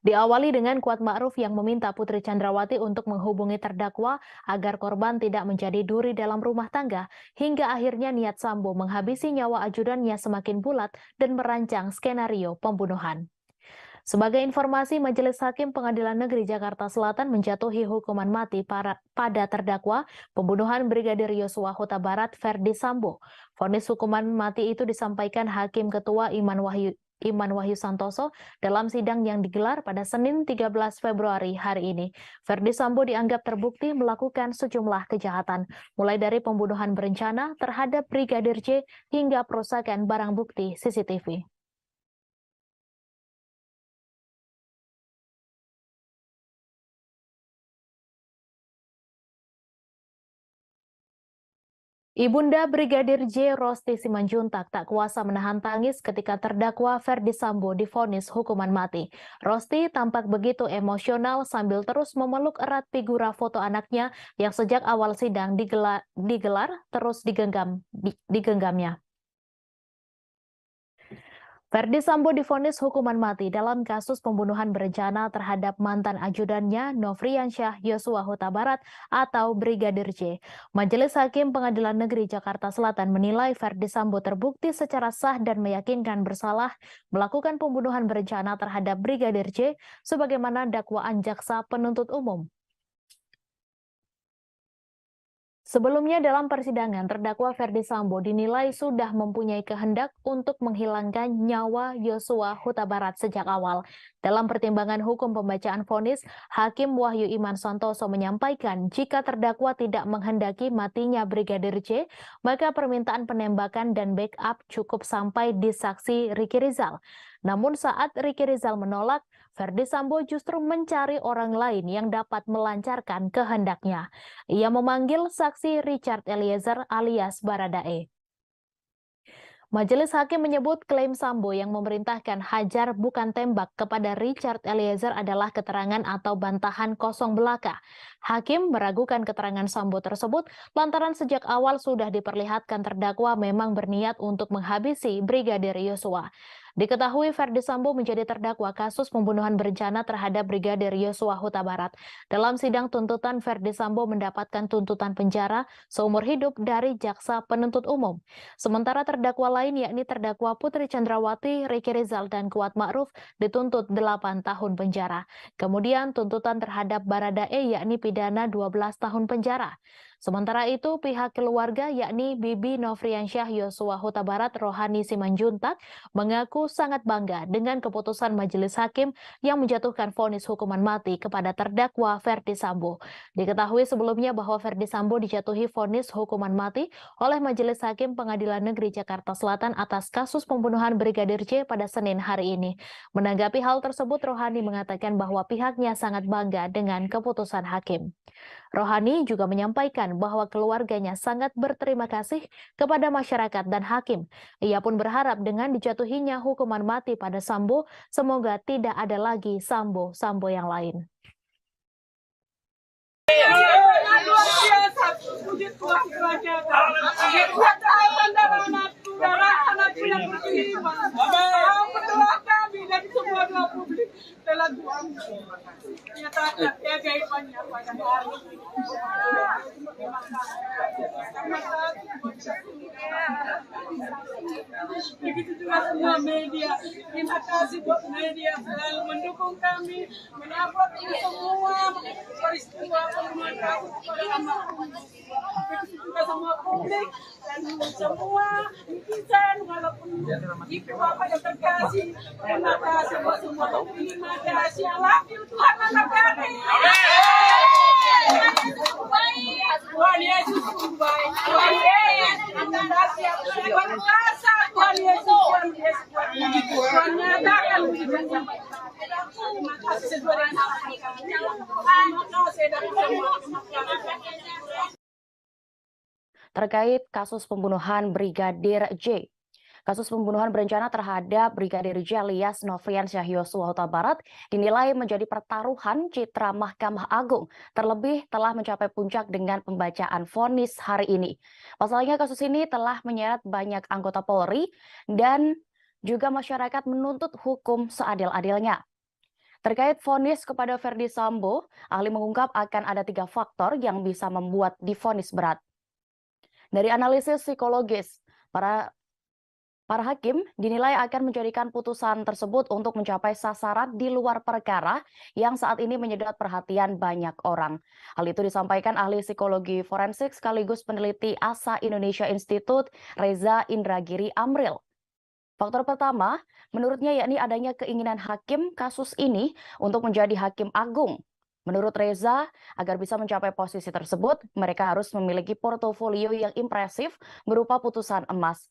Diawali dengan Kuat Ma'ruf yang meminta Putri Chandrawati untuk menghubungi terdakwa agar korban tidak menjadi duri dalam rumah tangga, hingga akhirnya niat Sambo menghabisi nyawa ajudannya semakin bulat dan merancang skenario pembunuhan. Sebagai informasi, Majelis Hakim Pengadilan Negeri Jakarta Selatan menjatuhi hukuman mati pada terdakwa pembunuhan Brigadir Yosua Huta Barat Ferdi Sambo. Vonis hukuman mati itu disampaikan Hakim Ketua Iman Wahyu Santoso dalam sidang yang digelar pada Senin 13 Februari hari ini. Ferdi Sambo dianggap terbukti melakukan sejumlah kejahatan, mulai dari pembunuhan berencana terhadap Brigadir J hingga perusakan barang bukti CCTV. Ibunda Brigadir J. Rosti Simanjuntak tak kuasa menahan tangis ketika terdakwa Ferdi Sambo divonis hukuman mati. Rosti tampak begitu emosional sambil terus memeluk erat figura foto anaknya yang sejak awal sidang digelar terus digenggamnya. Ferdi Sambo divonis hukuman mati dalam kasus pembunuhan berencana terhadap mantan ajudannya Nofriansyah Yosua Huta Barat atau Brigadir J. Majelis Hakim Pengadilan Negeri Jakarta Selatan menilai Ferdi Sambo terbukti secara sah dan meyakinkan bersalah melakukan pembunuhan berencana terhadap Brigadir J sebagaimana dakwaan jaksa penuntut umum. Sebelumnya dalam persidangan, terdakwa Ferdi Sambo dinilai sudah mempunyai kehendak untuk menghilangkan nyawa Yosua Huta Barat sejak awal. Dalam pertimbangan hukum pembacaan vonis, Hakim Wahyu Iman Santoso menyampaikan jika terdakwa tidak menghendaki matinya Brigadir J, maka permintaan penembakan dan backup cukup sampai di saksi Riki Rizal. Namun saat Riki Rizal menolak, Ferdi Sambo justru mencari orang lain yang dapat melancarkan kehendaknya. Ia memanggil saksi Richard Eliezer alias Baradae. Majelis Hakim menyebut klaim Sambo yang memerintahkan hajar bukan tembak kepada Richard Eliezer adalah keterangan atau bantahan kosong belaka. Hakim meragukan keterangan Sambo tersebut lantaran sejak awal sudah diperlihatkan terdakwa memang berniat untuk menghabisi Brigadir Yosua. Diketahui Ferdi Sambo menjadi terdakwa kasus pembunuhan berencana terhadap Brigadir Yosua Huta Barat. Dalam sidang tuntutan, Ferdi Sambo mendapatkan tuntutan penjara seumur hidup dari jaksa penuntut umum. Sementara terdakwa lain yakni terdakwa Putri Chandrawati, Ricky Rizal, dan Kuat Ma'ruf dituntut 8 tahun penjara. Kemudian tuntutan terhadap Baradae yakni pidana 12 tahun penjara. Sementara itu, pihak keluarga yakni Bibi Nofriansyah Yosua Huta Barat Rohani Simanjuntak mengaku sangat bangga dengan keputusan majelis hakim yang menjatuhkan vonis hukuman mati kepada terdakwa Ferdi Sambo. Diketahui sebelumnya bahwa Ferdi Sambo dijatuhi vonis hukuman mati oleh Majelis Hakim Pengadilan Negeri Jakarta Selatan atas kasus pembunuhan Brigadir J pada Senin hari ini. Menanggapi hal tersebut, Rohani mengatakan bahwa pihaknya sangat bangga dengan keputusan hakim. Rohani juga menyampaikan bahwa keluarganya sangat berterima kasih kepada masyarakat dan hakim. Ia pun berharap dengan dijatuhinya hukuman mati pada Sambo, semoga tidak ada lagi Sambo yang lain. Luar biasa, puji Tuhan kerajaan. Buat anak-anak yang beriman. Berdoa kami dari semua doa publik telah Tuhan nyatakan keajaibannya pada hari ini. Begitu juga semua media. Terima kasih buat media selalu mendukung kami, menupload ini semua peristiwa pembunuhan kasus kepada almarhum. Begitu juga semua publik dan semua netizen walaupun itu apa yang terkasih. Terima kasih buat semua. Terima kasih Allah Tuhan anak kami. Tuhan Yesus baik. Tuhan Yesus Tuhan kuasa. Tuhan Yesus Tuhan nyatakan mujizatnya. Terima kasih sesuai dengan harapan kami. Terima kasih dari semua. Terkait kasus pembunuhan Brigadir J. Kasus pembunuhan berencana terhadap Brigadir J alias Nofriansyah Yosua Huta Barat dinilai menjadi pertaruhan citra Mahkamah Agung, terlebih telah mencapai puncak dengan pembacaan vonis hari ini. Pasalnya kasus ini telah menyeret banyak anggota Polri dan juga masyarakat menuntut hukum seadil-adilnya. Terkait vonis kepada Ferdi Sambo, ahli mengungkap akan ada 3 faktor yang bisa membuat divonis berat. Dari analisis psikologis, para hakim dinilai akan menjadikan putusan tersebut untuk mencapai sasaran di luar perkara yang saat ini menyedot perhatian banyak orang. Hal itu disampaikan ahli psikologi forensik sekaligus peneliti ASA Indonesia Institute Reza Indragiri Amril. Faktor pertama, menurutnya yakni adanya keinginan hakim kasus ini untuk menjadi hakim agung. Menurut Reza, agar bisa mencapai posisi tersebut, mereka harus memiliki portofolio yang impresif berupa putusan emas.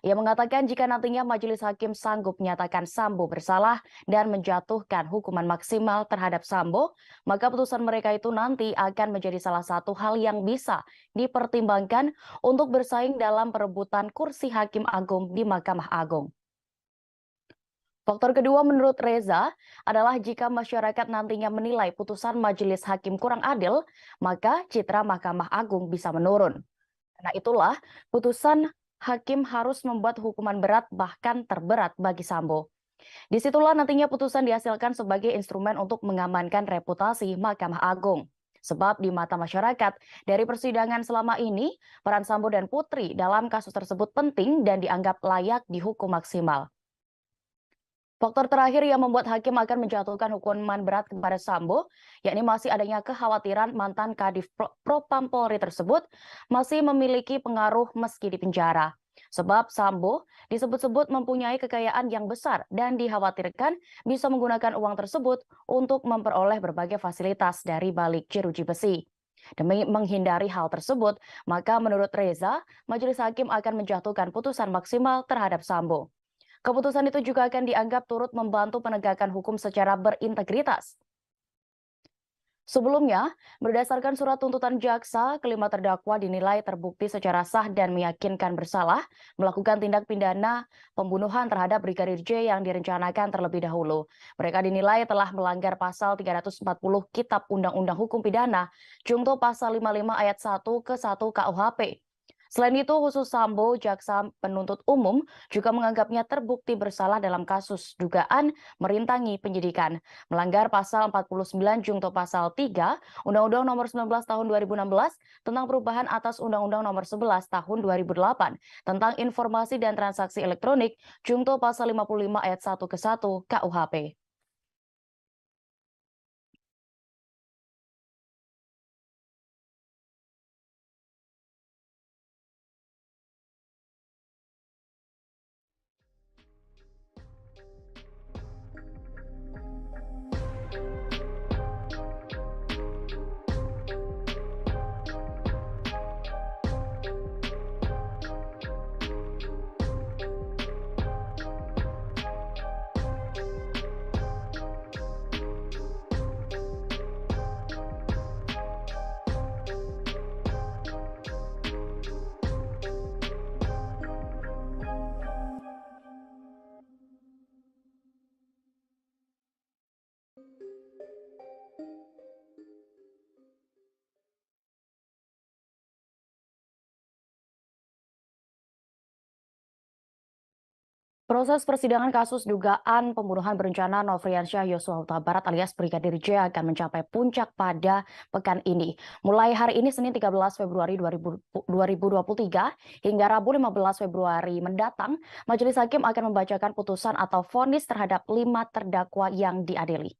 Ia mengatakan jika nantinya majelis hakim sanggup menyatakan Sambo bersalah dan menjatuhkan hukuman maksimal terhadap Sambo, maka putusan mereka itu nanti akan menjadi salah satu hal yang bisa dipertimbangkan untuk bersaing dalam perebutan kursi hakim agung di Mahkamah Agung. Faktor kedua menurut Reza adalah jika masyarakat nantinya menilai putusan majelis hakim kurang adil, maka citra Mahkamah Agung bisa menurun. Karena itulah putusan hakim harus membuat hukuman berat bahkan terberat bagi Sambo. Disitulah nantinya putusan dihasilkan sebagai instrumen untuk mengamankan reputasi Mahkamah Agung. Sebab di mata masyarakat, dari persidangan selama ini, peran Sambo dan Putri dalam kasus tersebut penting dan dianggap layak dihukum maksimal. Faktor terakhir yang membuat hakim akan menjatuhkan hukuman berat kepada Sambo, yakni masih adanya kekhawatiran mantan Kadif Propam Polri tersebut masih memiliki pengaruh meski di penjara. Sebab Sambo disebut-sebut mempunyai kekayaan yang besar dan dikhawatirkan bisa menggunakan uang tersebut untuk memperoleh berbagai fasilitas dari balik jeruji besi. Demi menghindari hal tersebut, maka menurut Reza, majelis hakim akan menjatuhkan putusan maksimal terhadap Sambo. Keputusan itu juga akan dianggap turut membantu penegakan hukum secara berintegritas. Sebelumnya, berdasarkan surat tuntutan jaksa, kelima terdakwa dinilai terbukti secara sah dan meyakinkan bersalah melakukan tindak pidana pembunuhan terhadap Brigadir J yang direncanakan terlebih dahulu. Mereka dinilai telah melanggar pasal 340 Kitab Undang-Undang Hukum Pidana, Jungto pasal 55 ayat 1 ke 1 KUHP. Selain itu, khusus Sambo, jaksa penuntut umum juga menganggapnya terbukti bersalah dalam kasus dugaan merintangi penyidikan, melanggar pasal 49 Junto pasal 3 Undang-Undang Nomor 19 Tahun 2016 tentang perubahan atas Undang-Undang Nomor 11 Tahun 2008 tentang informasi dan transaksi elektronik Junto pasal 55 ayat 1 ke 1 KUHP. Proses persidangan kasus dugaan pembunuhan berencana Nofriansyah Yosua Huta Barat alias Brigadir J akan mencapai puncak pada pekan ini. Mulai hari ini Senin 13 Februari 2023 hingga Rabu 15 Februari mendatang, Majelis Hakim akan membacakan putusan atau vonis terhadap 5 terdakwa yang diadili.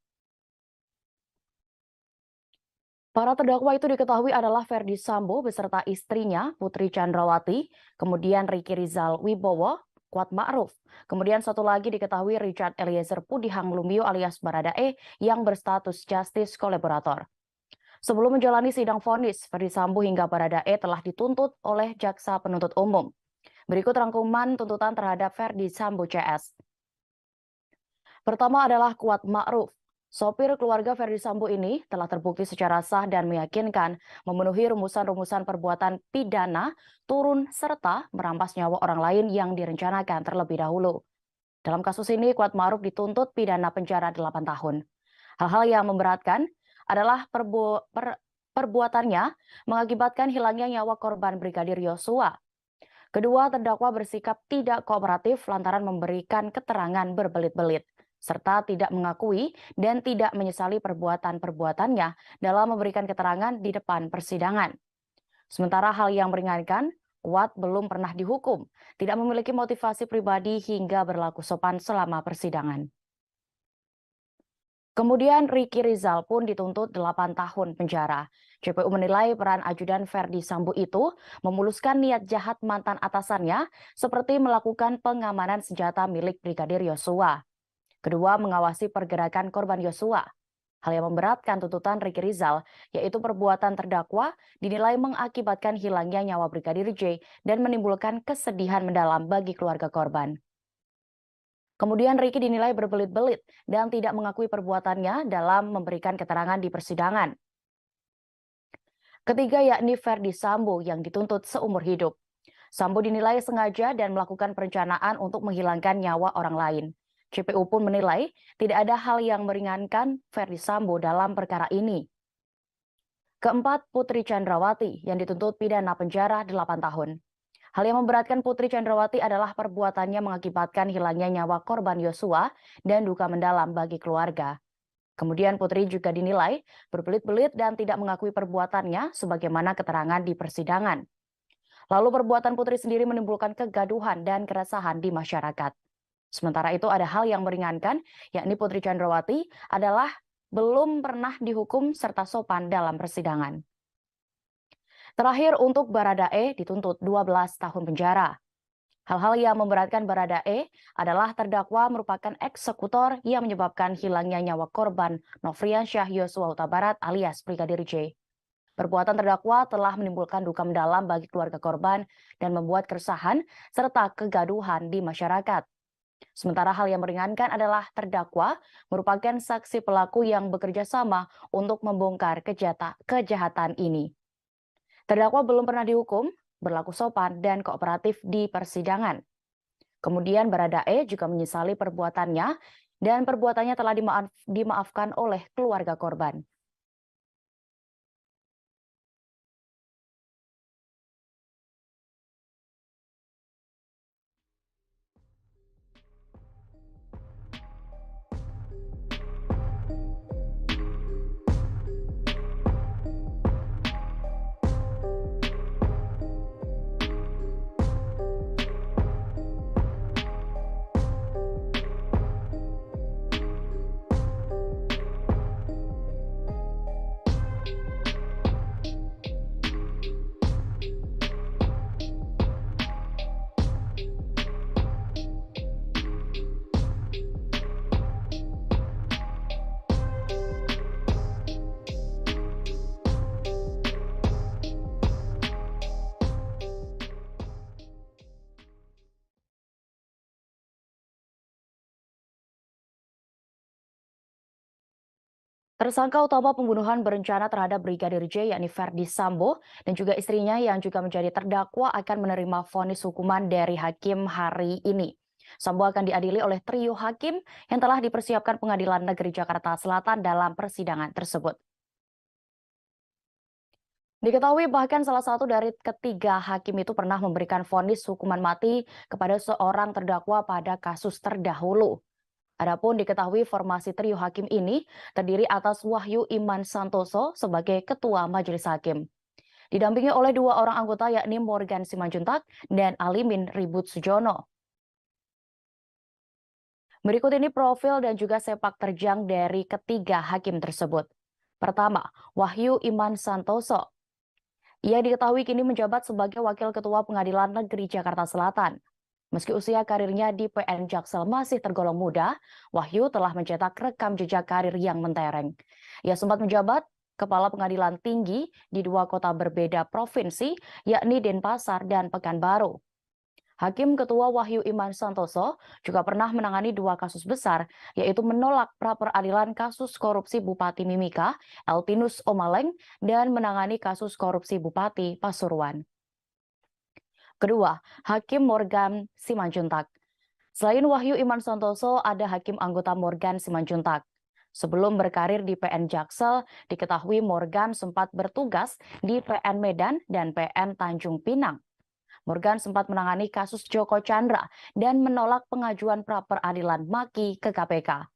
Para terdakwa itu diketahui adalah Ferdi Sambo beserta istrinya Putri Chandrawati, kemudian Ricky Rizal Wibowo, Kuat Ma'ruf. Kemudian satu lagi diketahui Richard Eliezer Pudihang Lumiu alias Baradae yang berstatus justice kolaborator. Sebelum menjalani sidang vonis, Ferdi Sambo hingga Baradae telah dituntut oleh jaksa penuntut umum. Berikut rangkuman tuntutan terhadap Ferdi Sambo CS. Pertama adalah Kuat Ma'ruf. Sopir keluarga Ferdi Sambo ini telah terbukti secara sah dan meyakinkan memenuhi rumusan-rumusan perbuatan pidana turun serta merampas nyawa orang lain yang direncanakan terlebih dahulu. Dalam kasus ini, Kuat Ma'ruf dituntut pidana penjara 8 tahun. Hal-hal yang memberatkan adalah perbuatannya mengakibatkan hilangnya nyawa korban Brigadir Yosua. Kedua, terdakwa bersikap tidak kooperatif lantaran memberikan keterangan berbelit-belit, serta tidak mengakui dan tidak menyesali perbuatan-perbuatannya dalam memberikan keterangan di depan persidangan. Sementara hal yang meringankan, Kuat belum pernah dihukum, tidak memiliki motivasi pribadi hingga berlaku sopan selama persidangan. Kemudian Ricky Rizal pun dituntut 8 tahun penjara. JPU menilai peran ajudan Ferdi Sambo itu memuluskan niat jahat mantan atasannya seperti melakukan pengamanan senjata milik Brigadir Yosua. Kedua, mengawasi pergerakan korban Yosua. Hal yang memberatkan tuntutan Ricky Rizal, yaitu perbuatan terdakwa dinilai mengakibatkan hilangnya nyawa Brigadir J dan menimbulkan kesedihan mendalam bagi keluarga korban. Kemudian Ricky dinilai berbelit-belit dan tidak mengakui perbuatannya dalam memberikan keterangan di persidangan. Ketiga, yakni Ferdi Sambo yang dituntut seumur hidup. Sambo dinilai sengaja dan melakukan perencanaan untuk menghilangkan nyawa orang lain. JPU pun menilai tidak ada hal yang meringankan Ferdi Sambo dalam perkara ini. Keempat, Putri Chandrawati yang dituntut pidana penjara 8 tahun. Hal yang memberatkan Putri Chandrawati adalah perbuatannya mengakibatkan hilangnya nyawa korban Yosua dan duka mendalam bagi keluarga. Kemudian Putri juga dinilai berbelit-belit dan tidak mengakui perbuatannya sebagaimana keterangan di persidangan. Lalu perbuatan Putri sendiri menimbulkan kegaduhan dan keresahan di masyarakat. Sementara itu ada hal yang meringankan, yakni Putri Chandrawati adalah belum pernah dihukum serta sopan dalam persidangan. Terakhir untuk Baradae dituntut 12 tahun penjara. Hal-hal yang memberatkan Baradae adalah terdakwa merupakan eksekutor yang menyebabkan hilangnya nyawa korban Nofriansyah Yosua Huta Barat alias Brigadir J. Perbuatan terdakwa telah menimbulkan duka mendalam bagi keluarga korban dan membuat keresahan serta kegaduhan di masyarakat. Sementara hal yang meringankan adalah terdakwa merupakan saksi pelaku yang bekerja sama untuk membongkar kejahatan ini. Terdakwa belum pernah dihukum, berlaku sopan dan kooperatif di persidangan. Kemudian Baradae juga menyesali perbuatannya dan perbuatannya telah dimaafkan oleh keluarga korban. Tersangka utama pembunuhan berencana terhadap Brigadir J yakni Verdi Sambo dan juga istrinya yang juga menjadi terdakwa akan menerima vonis hukuman dari hakim hari ini. Sambo akan diadili oleh trio hakim yang telah dipersiapkan Pengadilan Negeri Jakarta Selatan dalam persidangan tersebut. Diketahui bahkan salah satu dari ketiga hakim itu pernah memberikan vonis hukuman mati kepada seorang terdakwa pada kasus terdahulu. Adapun diketahui formasi trio hakim ini terdiri atas Wahyu Iman Santoso sebagai Ketua Majelis Hakim. Didampingi oleh dua orang anggota yakni Morgan Simanjuntak dan Alimin Ribut Sujono. Berikut ini profil dan juga sepak terjang dari ketiga hakim tersebut. Pertama, Wahyu Iman Santoso. Ia diketahui kini menjabat sebagai Wakil Ketua Pengadilan Negeri Jakarta Selatan. Meski usia karirnya di PN Jaksel masih tergolong muda, Wahyu telah mencetak rekam jejak karir yang mentereng. Ia sempat menjabat Kepala Pengadilan Tinggi di dua kota berbeda provinsi, yakni Denpasar dan Pekanbaru. Hakim Ketua Wahyu Iman Santoso juga pernah menangani dua kasus besar, yaitu menolak pra-peradilan kasus korupsi Bupati Mimika, Eltinus Omaleng, dan menangani kasus korupsi Bupati Pasuruan. Kedua, Hakim Morgan Simanjuntak. Selain Wahyu Iman Santoso, ada Hakim anggota Morgan Simanjuntak. Sebelum berkarir di PN Jaksel, diketahui Morgan sempat bertugas di PN Medan dan PN Tanjung Pinang. Morgan sempat menangani kasus Joko Chandra dan menolak pengajuan pra-peradilan Maki ke KPK.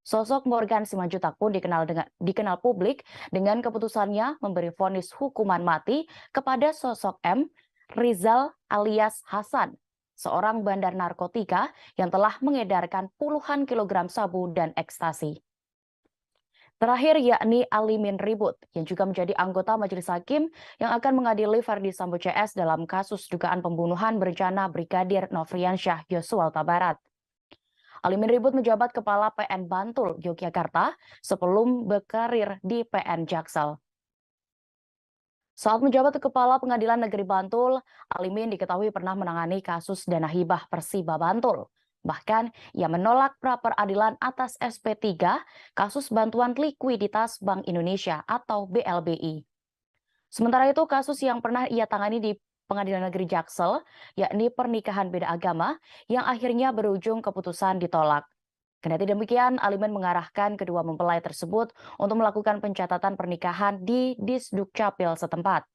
Sosok Morgan Simanjuntak pun dikenal publik dengan keputusannya memberi vonis hukuman mati kepada sosok M. Rizal alias Hasan, seorang bandar narkotika yang telah mengedarkan puluhan kilogram sabu dan ekstasi. Terakhir yakni Alimin Ribut, yang juga menjadi anggota Majelis Hakim yang akan mengadili Verdi Sambo CS dalam kasus dugaan pembunuhan berencana Brigadir Nofriansyah Yosua Huta Barat. Alimin Ribut menjabat Kepala PN Bantul, Yogyakarta, sebelum berkarir di PN Jaksel. Saat menjabat Kepala Pengadilan Negeri Bantul, Alimin diketahui pernah menangani kasus dana hibah Persiba Bantul. Bahkan, ia menolak pra-peradilan atas SP3 kasus bantuan likuiditas Bank Indonesia atau BLBI. Sementara itu, kasus yang pernah ia tangani di Pengadilan Negeri Jaksel, yakni pernikahan beda agama, yang akhirnya berujung keputusan ditolak. Kendati demikian, Alimin mengarahkan kedua mempelai tersebut untuk melakukan pencatatan pernikahan di Disdukcapil setempat.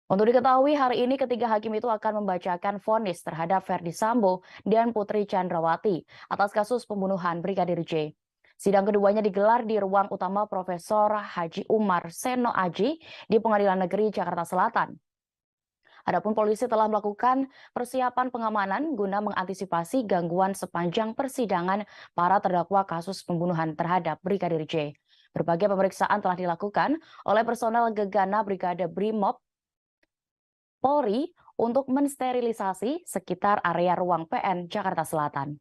Untuk diketahui, hari ini ketiga hakim itu akan membacakan vonis terhadap Verdi Sambo dan Putri Chandrawati atas kasus pembunuhan Brigadir J. Sidang keduanya digelar di ruang utama Profesor Haji Umar Seno Aji di Pengadilan Negeri Jakarta Selatan. Adapun polisi telah melakukan persiapan pengamanan guna mengantisipasi gangguan sepanjang persidangan para terdakwa kasus pembunuhan terhadap Brigadir J. Berbagai pemeriksaan telah dilakukan oleh personel Gegana Brigade Brimob Polri untuk mensterilisasi sekitar area ruang PN Jakarta Selatan.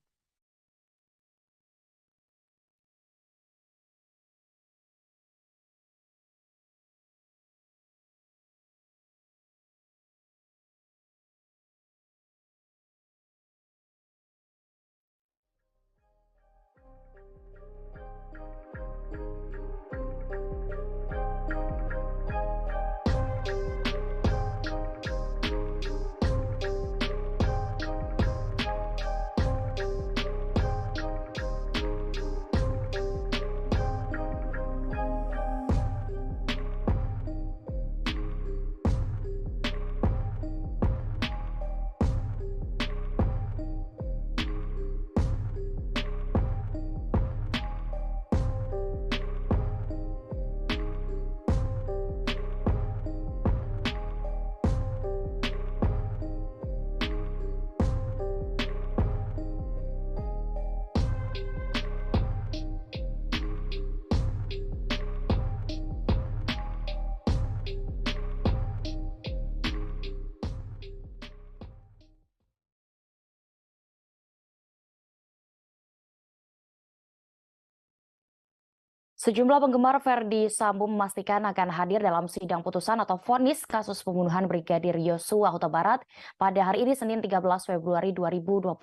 Sejumlah penggemar Verdi Sambo memastikan akan hadir dalam sidang putusan atau vonis kasus pembunuhan Brigadir Yosua Huta Barat pada hari ini Senin 13 Februari 2023.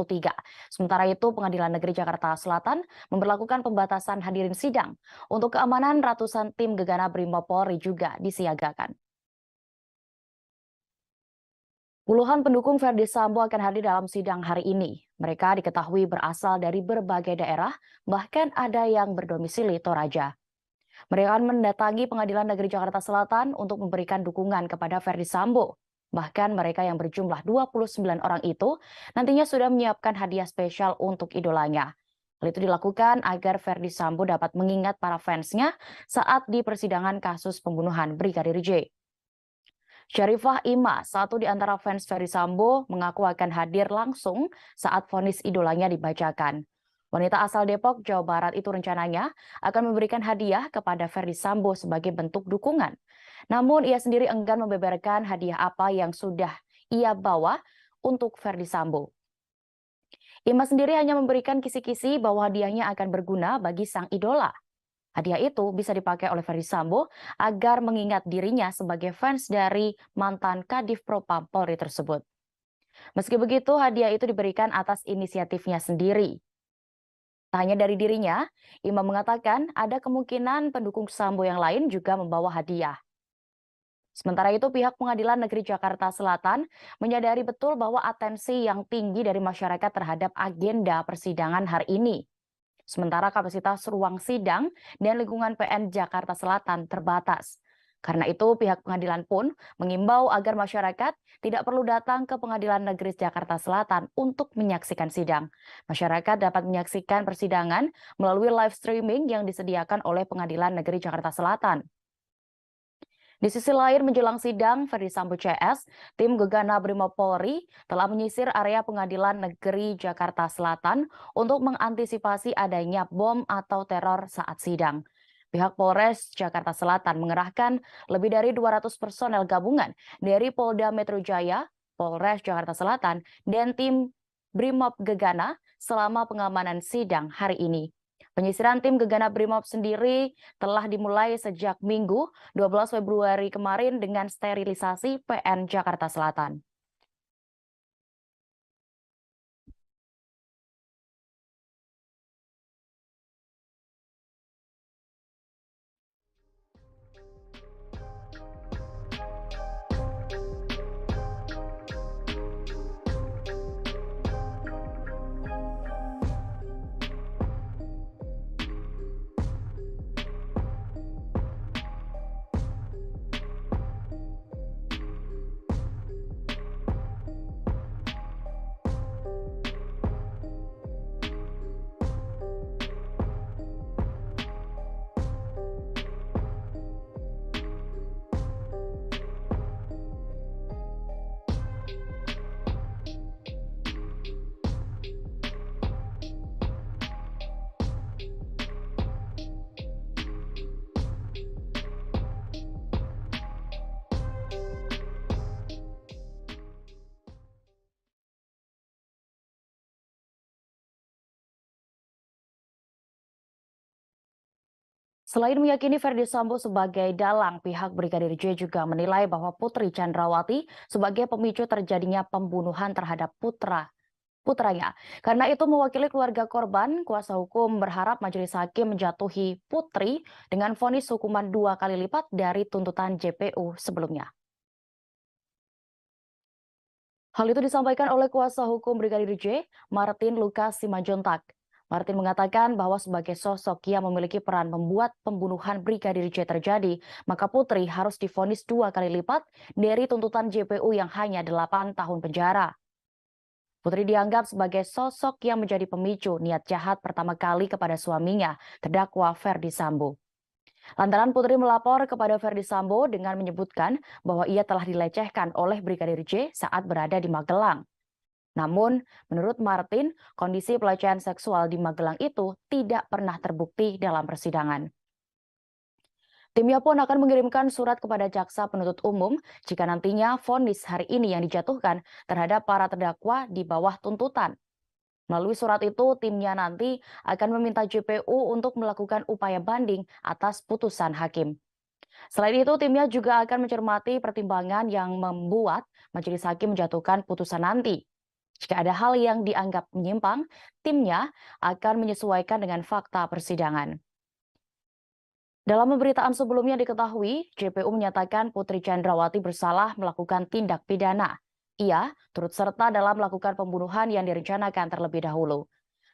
Sementara itu, Pengadilan Negeri Jakarta Selatan memberlakukan pembatasan hadirin sidang. Untuk keamanan, ratusan tim gegana Brimob Polri juga disiagakan. Puluhan pendukung Verdi Sambo akan hadir dalam sidang hari ini. Mereka diketahui berasal dari berbagai daerah, bahkan ada yang berdomisili Toraja. Mereka akan mendatangi Pengadilan Negeri Jakarta Selatan untuk memberikan dukungan kepada Verdi Sambo. Bahkan mereka yang berjumlah 29 orang itu nantinya sudah menyiapkan hadiah spesial untuk idolanya. Hal itu dilakukan agar Verdi Sambo dapat mengingat para fansnya saat di persidangan kasus pembunuhan Brigadir J. Syarifah Ima, satu di antara fans Verdi Sambo, mengaku akan hadir langsung saat vonis idolanya dibacakan. Wanita asal Depok, Jawa Barat itu rencananya akan memberikan hadiah kepada Verdi Sambo sebagai bentuk dukungan. Namun ia sendiri enggan membeberkan hadiah apa yang sudah ia bawa untuk Verdi Sambo. Ima sendiri hanya memberikan kisi-kisi bahwa hadiahnya akan berguna bagi sang idola. Hadiah itu bisa dipakai oleh Verdi Sambo agar mengingat dirinya sebagai fans dari mantan Kadif Propam Polri tersebut. Meski begitu, hadiah itu diberikan atas inisiatifnya sendiri. Tak hanya dari dirinya, Ima mengatakan ada kemungkinan pendukung Sambo yang lain juga membawa hadiah. Sementara itu, pihak Pengadilan Negeri Jakarta Selatan menyadari betul bahwa atensi yang tinggi dari masyarakat terhadap agenda persidangan hari ini. Sementara kapasitas ruang sidang dan lingkungan PN Jakarta Selatan terbatas. Karena itu, pihak pengadilan pun mengimbau agar masyarakat tidak perlu datang ke Pengadilan Negeri Jakarta Selatan untuk menyaksikan sidang. Masyarakat dapat menyaksikan persidangan melalui live streaming yang disediakan oleh Pengadilan Negeri Jakarta Selatan. Di sisi lain, menjelang sidang Verdi Sambo CS, tim gegana Brimob Polri telah menyisir area Pengadilan Negeri Jakarta Selatan untuk mengantisipasi adanya bom atau teror saat sidang. Pihak Polres Jakarta Selatan mengerahkan lebih dari 200 personel gabungan dari Polda Metro Jaya, Polres Jakarta Selatan, dan tim Brimob Gegana selama pengamanan sidang hari ini. Penyisiran tim gegana Brimob sendiri telah dimulai sejak Minggu 12 Februari kemarin dengan sterilisasi PN Jakarta Selatan. Selain meyakini Verdi Sambo sebagai dalang, pihak Brigadir J juga menilai bahwa Putri Chandrawati sebagai pemicu terjadinya pembunuhan terhadap putranya. Karena itu mewakili keluarga korban, kuasa hukum berharap majelis hakim menjatuhi Putri dengan vonis hukuman 2 kali lipat dari tuntutan JPU sebelumnya. Hal itu disampaikan oleh kuasa hukum Brigadir J, Martin Lukas Simanjuntak. Martin mengatakan bahwa sebagai sosok yang memiliki peran membuat pembunuhan Brigadir J terjadi, maka Putri harus divonis 2 kali lipat dari tuntutan JPU yang hanya 8 tahun penjara. Putri dianggap sebagai sosok yang menjadi pemicu niat jahat pertama kali kepada suaminya, terdakwa Verdi Sambo. Lantaran Putri melapor kepada Verdi Sambo dengan menyebutkan bahwa ia telah dilecehkan oleh Brigadir J saat berada di Magelang. Namun, menurut Martin, kondisi pelecehan seksual di Magelang itu tidak pernah terbukti dalam persidangan. Timnya pun akan mengirimkan surat kepada jaksa penuntut umum jika nantinya vonis hari ini yang dijatuhkan terhadap para terdakwa di bawah tuntutan. Melalui surat itu, timnya nanti akan meminta JPU untuk melakukan upaya banding atas putusan hakim. Selain itu, timnya juga akan mencermati pertimbangan yang membuat majelis hakim menjatuhkan putusan nanti. Jika ada hal yang dianggap menyimpang, timnya akan menyesuaikan dengan fakta persidangan. Dalam pemberitaan sebelumnya diketahui, JPU menyatakan Putri Chandrawati bersalah melakukan tindak pidana. Ia turut serta dalam melakukan pembunuhan yang direncanakan terlebih dahulu.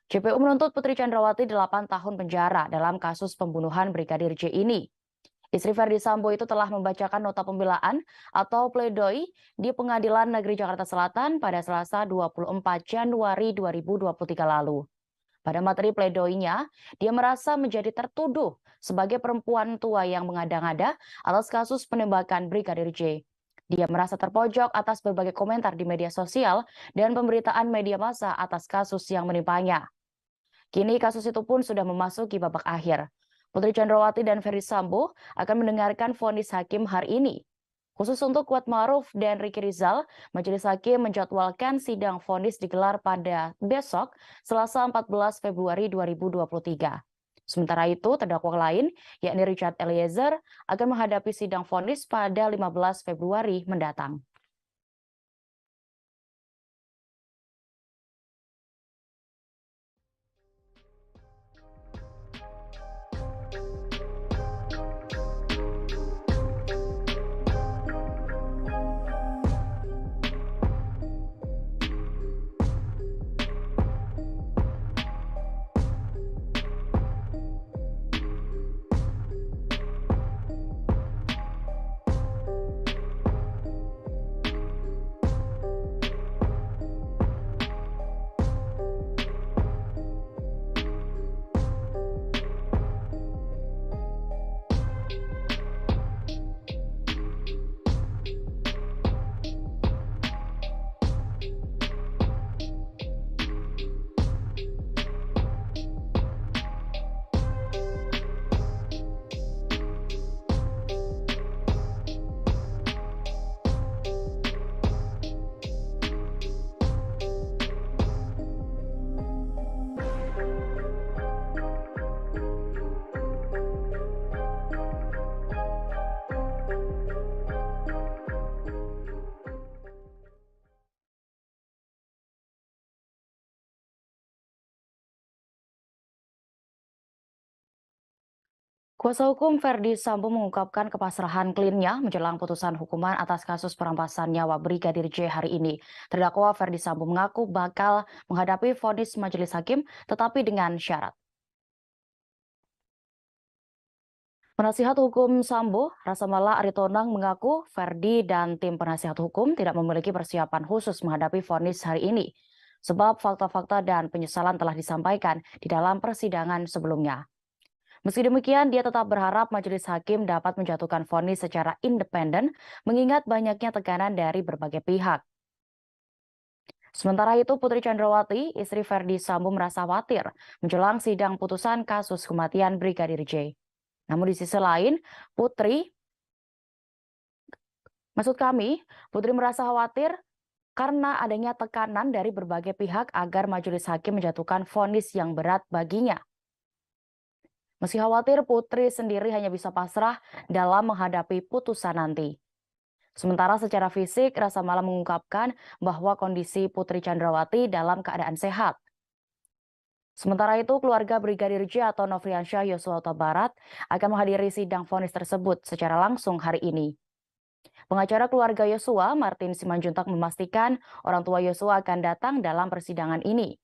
JPU menuntut Putri Chandrawati 8 tahun penjara dalam kasus pembunuhan Brigadir J ini. Istri Ferdi Sambo itu telah membacakan nota pembelaan atau pledoi di Pengadilan Negeri Jakarta Selatan pada Selasa 24 Januari 2023 lalu. Pada materi pledoinya, dia merasa menjadi tertuduh sebagai perempuan tua yang mengada-ngada atas kasus penembakan Brigadir J. Dia merasa terpojok atas berbagai komentar di media sosial dan pemberitaan media massa atas kasus yang menimpanya. Kini kasus itu pun sudah memasuki babak akhir. Putri Chandrawati dan Ferdi Sambo akan mendengarkan vonis hakim hari ini. Khusus untuk Kuatmaruf dan Ricky Rizal, majelis hakim menjadwalkan sidang vonis digelar pada besok, Selasa 14 Februari 2023. Sementara itu, terdakwa lain, yakni Richard Eliezer, akan menghadapi sidang vonis pada 15 Februari mendatang. Kuasa hukum Ferdi Sambo mengungkapkan kepasrahan kliennya menjelang putusan hukuman atas kasus perampasan nyawa Brigadir J hari ini. Terdakwa Ferdi Sambo mengaku bakal menghadapi vonis majelis hakim, tetapi dengan syarat. Penasihat hukum Sambo, Rasamala Aritonang, mengaku Ferdi dan tim penasihat hukum tidak memiliki persiapan khusus menghadapi vonis hari ini, sebab fakta-fakta dan penyesalan telah disampaikan di dalam persidangan sebelumnya. Meski demikian, dia tetap berharap majelis hakim dapat menjatuhkan vonis secara independen, mengingat banyaknya tekanan dari berbagai pihak. Sementara itu, Putri Chandrawati, istri Ferdi Sambo, merasa khawatir menjelang sidang putusan kasus kematian Brigadir J. Namun di sisi lain, Putri merasa khawatir karena adanya tekanan dari berbagai pihak agar majelis hakim menjatuhkan vonis yang berat baginya. Meski khawatir, Putri sendiri hanya bisa pasrah dalam menghadapi putusan nanti. Sementara secara fisik, Rasamala mengungkapkan bahwa kondisi Putri Chandrawati dalam keadaan sehat. Sementara itu, keluarga Brigadir J atau Nofriansyah Yosua Huta Barat akan menghadiri sidang vonis tersebut secara langsung hari ini. Pengacara keluarga Yosua, Martin Simanjuntak, memastikan orang tua Yosua akan datang dalam persidangan ini.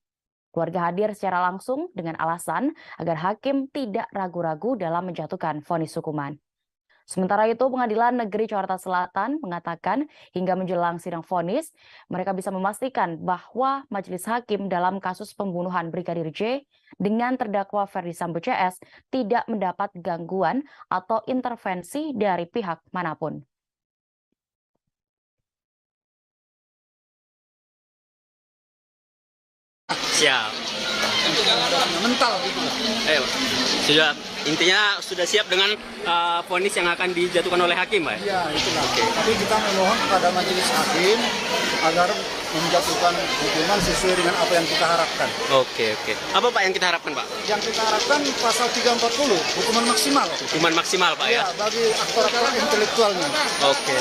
Keluarga hadir secara langsung dengan alasan agar hakim tidak ragu-ragu dalam menjatuhkan vonis hukuman. Sementara itu, Pengadilan Negeri Jakarta Selatan mengatakan hingga menjelang sidang vonis, mereka bisa memastikan bahwa majelis hakim dalam kasus pembunuhan Brigadir J dengan terdakwa Ferdi Sambo CS tidak mendapat gangguan atau intervensi dari pihak manapun. Siap. Mental gitu. Sudah, intinya sudah siap dengan vonis yang akan dijatuhkan oleh hakim, Pak? Iya, itulah. Tapi kita memohon kepada majelis hakim agar menjatuhkan hukuman sesuai dengan apa yang kita harapkan. Oke. Apa Pak yang kita harapkan, Pak? Yang kita harapkan pasal 340, hukuman maksimal. Hukuman maksimal, Pak ya? Ya, bagi aktor-aktor intelektualnya. Oke.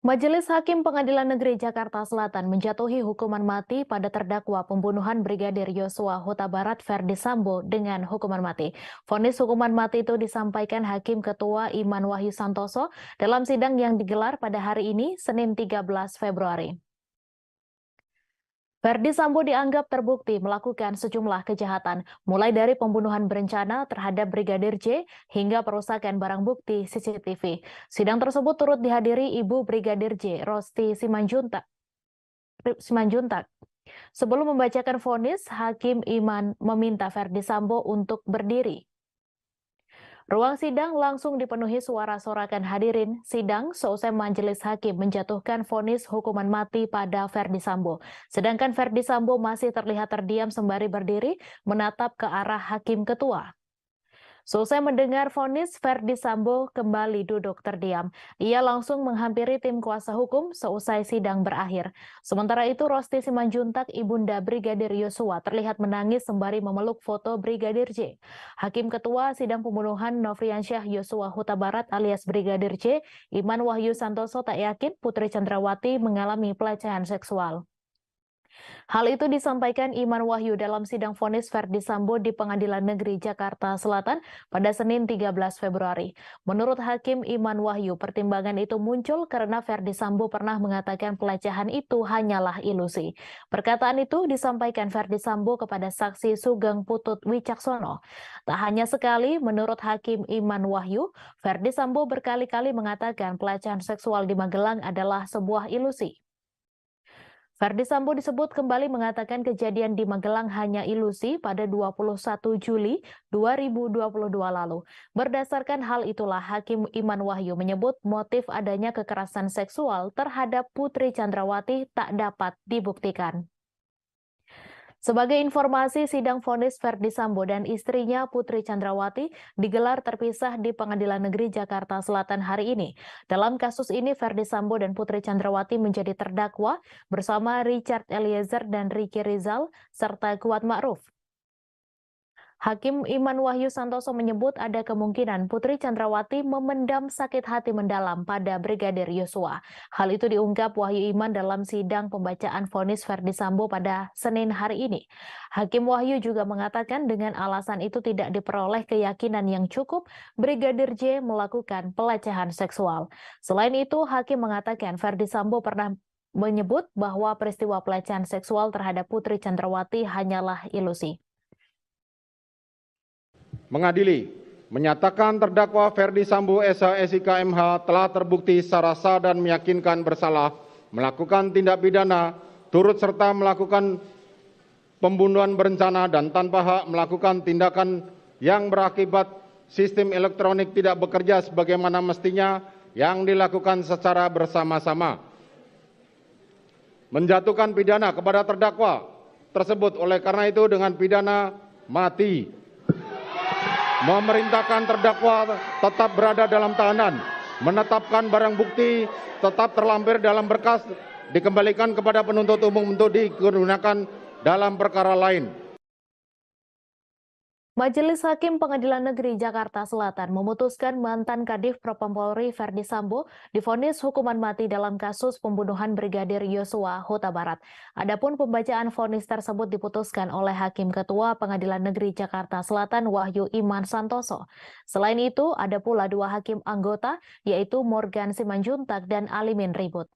Majelis Hakim Pengadilan Negeri Jakarta Selatan menjatuhi hukuman mati pada terdakwa pembunuhan Brigadir Yosua Huta Barat Ferdi Sambo dengan hukuman mati. Vonis hukuman mati itu disampaikan Hakim Ketua Iman Wahyu Santoso dalam sidang yang digelar pada hari ini, Senin 13 Februari. Ferdi Sambo dianggap terbukti melakukan sejumlah kejahatan, mulai dari pembunuhan berencana terhadap Brigadir J hingga perusakan barang bukti CCTV. Sidang tersebut turut dihadiri Ibu Brigadir J, Rosti Simanjuntak. Sebelum membacakan vonis, Hakim Iman meminta Ferdi Sambo untuk berdiri. Ruang sidang langsung dipenuhi suara sorakan hadirin sidang seusai majelis hakim menjatuhkan vonis hukuman mati pada Ferdi Sambo. Sedangkan Ferdi Sambo masih terlihat terdiam sembari berdiri menatap ke arah hakim ketua. Seusai mendengar vonis, Ferdi Sambo kembali duduk terdiam. Ia langsung menghampiri tim kuasa hukum seusai sidang berakhir. Sementara itu, Rosti Simanjuntak, ibunda Brigadir Yosua, terlihat menangis sembari memeluk foto Brigadir J. Hakim Ketua Sidang Pembunuhan Nofriansyah Yosua Huta Barat alias Brigadir J, Iman Wahyu Santoso, tak yakin Putri Chandrawati mengalami pelecehan seksual. Hal itu disampaikan Iman Wahyu dalam sidang vonis Ferdi Sambo di Pengadilan Negeri Jakarta Selatan pada Senin 13 Februari. Menurut Hakim Iman Wahyu, pertimbangan itu muncul karena Ferdi Sambo pernah mengatakan pelecehan itu hanyalah ilusi. Perkataan itu disampaikan Ferdi Sambo kepada saksi Sugeng Putut Wicaksono. Tak hanya sekali, menurut Hakim Iman Wahyu, Ferdi Sambo berkali-kali mengatakan pelecehan seksual di Magelang adalah sebuah ilusi. Ferdi Sambo disebut kembali mengatakan kejadian di Magelang hanya ilusi pada 21 Juli 2022 lalu. Berdasarkan hal itulah Hakim Iman Wahyu menyebut motif adanya kekerasan seksual terhadap Putri Chandrawati tak dapat dibuktikan. Sebagai informasi, sidang vonis Ferdi Sambo dan istrinya Putri Chandrawati digelar terpisah di Pengadilan Negeri Jakarta Selatan hari ini. Dalam kasus ini, Ferdi Sambo dan Putri Chandrawati menjadi terdakwa bersama Richard Eliezer dan Ricky Rizal serta Kuat Ma'ruf. Hakim Iman Wahyu Santoso menyebut ada kemungkinan Putri Chandrawati memendam sakit hati mendalam pada Brigadir Yosua. Hal itu diungkap Wahyu Iman dalam sidang pembacaan vonis Ferdi Sambo pada Senin hari ini. Hakim Wahyu juga mengatakan dengan alasan itu tidak diperoleh keyakinan yang cukup Brigadir J melakukan pelecehan seksual. Selain itu, Hakim mengatakan Ferdi Sambo pernah menyebut bahwa peristiwa pelecehan seksual terhadap Putri Chandrawati hanyalah ilusi. Mengadili, menyatakan terdakwa Ferdi Sambo SH SIK MH telah terbukti secara sah dan meyakinkan bersalah melakukan tindak pidana turut serta melakukan pembunuhan berencana dan tanpa hak melakukan tindakan yang berakibat sistem elektronik tidak bekerja sebagaimana mestinya yang dilakukan secara bersama-sama. Menjatuhkan pidana kepada terdakwa tersebut oleh karena itu dengan pidana mati. Memerintahkan terdakwa tetap berada dalam tahanan, menetapkan barang bukti tetap terlampir dalam berkas, dikembalikan kepada penuntut umum untuk digunakan dalam perkara lain. Majelis Hakim Pengadilan Negeri Jakarta Selatan memutuskan mantan Kadif Propam Polri Ferdi Sambo divonis hukuman mati dalam kasus pembunuhan Brigadir Yosua Huta Barat. Adapun pembacaan vonis tersebut diputuskan oleh Hakim Ketua Pengadilan Negeri Jakarta Selatan Wahyu Iman Santoso. Selain itu, ada pula dua hakim anggota, yaitu Morgan Simanjuntak dan Alimin Ribut.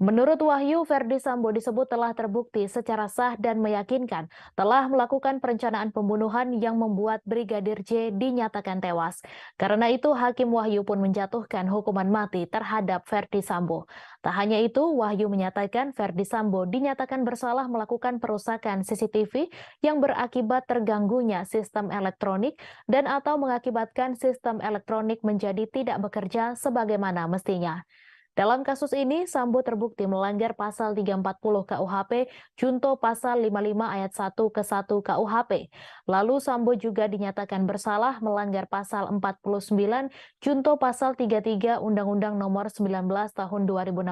Menurut Wahyu, Ferdi Sambo disebut telah terbukti secara sah dan meyakinkan telah melakukan perencanaan pembunuhan yang membuat Brigadir J dinyatakan tewas. Karena itu, Hakim Wahyu pun menjatuhkan hukuman mati terhadap Ferdi Sambo. Tak hanya itu, Wahyu menyatakan Ferdi Sambo dinyatakan bersalah melakukan perusakan CCTV yang berakibat terganggunya sistem elektronik dan atau mengakibatkan sistem elektronik menjadi tidak bekerja sebagaimana mestinya. Dalam kasus ini, Sambo terbukti melanggar pasal 340 KUHP, junto pasal 55 ayat 1 ke 1 KUHP. Lalu Sambo juga dinyatakan bersalah melanggar pasal 49, junto pasal 33 Undang-Undang Nomor 19 Tahun 2016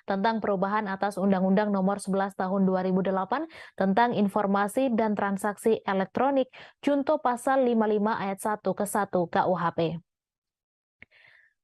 tentang perubahan atas Undang-Undang Nomor 11 Tahun 2008 tentang informasi dan transaksi elektronik, junto pasal 55 ayat 1 ke 1 KUHP.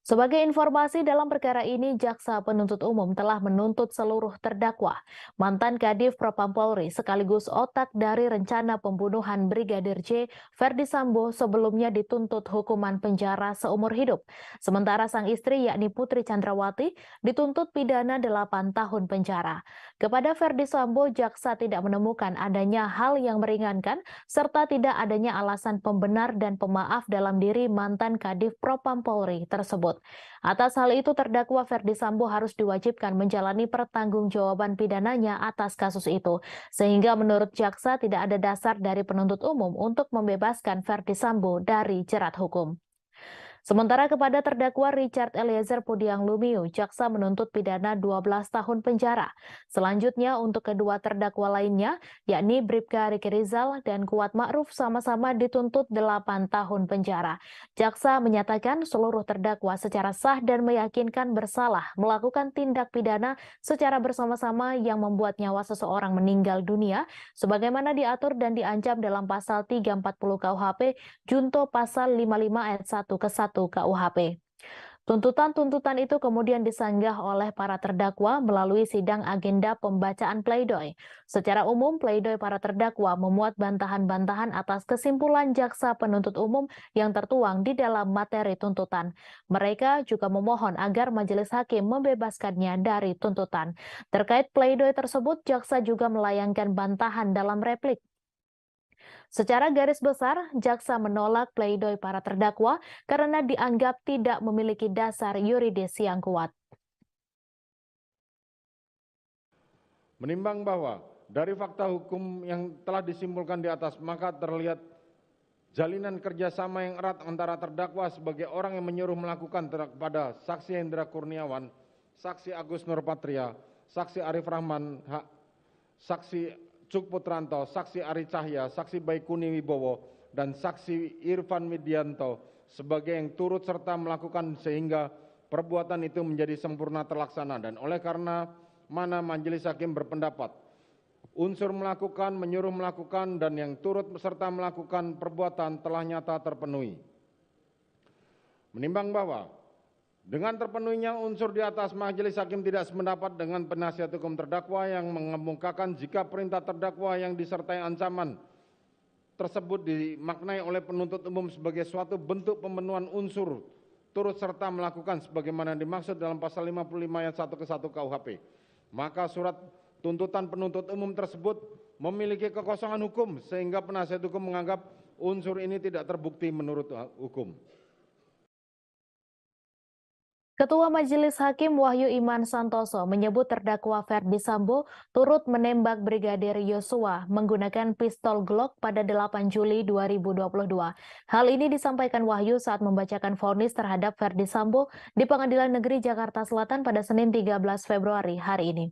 Sebagai informasi dalam perkara ini, Jaksa Penuntut Umum telah menuntut seluruh terdakwa, mantan Kadif Propam Polri sekaligus otak dari rencana pembunuhan Brigadir J, Ferdi Sambo sebelumnya dituntut hukuman penjara seumur hidup. Sementara sang istri yakni Putri Chandrawati dituntut pidana 8 tahun penjara. Kepada Ferdi Sambo, Jaksa tidak menemukan adanya hal yang meringankan serta tidak adanya alasan pembenar dan pemaaf dalam diri mantan Kadif Propam Polri tersebut. Atas hal itu, terdakwa Ferdi Sambo harus diwajibkan menjalani pertanggungjawaban pidananya atas kasus itu, sehingga menurut jaksa tidak ada dasar dari penuntut umum untuk membebaskan Ferdi Sambo dari jerat hukum. Sementara kepada terdakwa Richard Eliezer Pudiang Lumiu, jaksa menuntut pidana 12 tahun penjara. Selanjutnya untuk kedua terdakwa lainnya, yakni Bribka Riki Rizal dan Kuat Ma'ruf sama-sama dituntut 8 tahun penjara. Jaksa menyatakan seluruh terdakwa secara sah dan meyakinkan bersalah melakukan tindak pidana secara bersama-sama yang membuat nyawa seseorang meninggal dunia, sebagaimana diatur dan diancam dalam pasal 340 KUHP, junto pasal 55 ayat 1 ke 1 KUHP. Tuntutan-tuntutan itu kemudian disanggah oleh para terdakwa melalui sidang agenda pembacaan pleidoy. Secara umum, pleidoy para terdakwa memuat bantahan-bantahan atas kesimpulan jaksa penuntut umum yang tertuang di dalam materi tuntutan. Mereka juga memohon agar majelis hakim membebaskannya dari tuntutan. Terkait pleidoy tersebut, jaksa juga melayangkan bantahan dalam replik. Secara garis besar, jaksa menolak pleidoy para terdakwa karena dianggap tidak memiliki dasar yuridis yang kuat. Menimbang bahwa dari fakta hukum yang telah disimpulkan di atas, maka terlihat jalinan kerjasama yang erat antara terdakwa sebagai orang yang menyuruh melakukan kepada saksi Hendra Kurniawan, saksi Agus Nurpatria, saksi Arif Rahman, saksi Cuk Putranto, saksi Ari Cahya, saksi Baikuni Wibowo, dan saksi Irfan Widianto sebagai yang turut serta melakukan sehingga perbuatan itu menjadi sempurna terlaksana, dan oleh karena mana majelis hakim berpendapat unsur melakukan, menyuruh melakukan, dan yang turut serta melakukan perbuatan telah nyata terpenuhi. Menimbang bahwa dengan terpenuhinya unsur di atas, majelis hakim tidak sependapat dengan penasihat hukum terdakwa yang mengemukakan jika perintah terdakwa yang disertai ancaman tersebut dimaknai oleh penuntut umum sebagai suatu bentuk pemenuhan unsur turut serta melakukan sebagaimana dimaksud dalam pasal 55 ayat 1 ke 1 KUHP. Maka surat tuntutan penuntut umum tersebut memiliki kekosongan hukum sehingga penasihat hukum menganggap unsur ini tidak terbukti menurut hukum. Ketua Majelis Hakim Wahyu Iman Santoso menyebut terdakwa Ferdi Sambo turut menembak Brigadir Yosua menggunakan pistol Glock pada 8 Juli 2022. Hal ini disampaikan Wahyu saat membacakan vonis terhadap Ferdi Sambo di Pengadilan Negeri Jakarta Selatan pada Senin 13 Februari hari ini.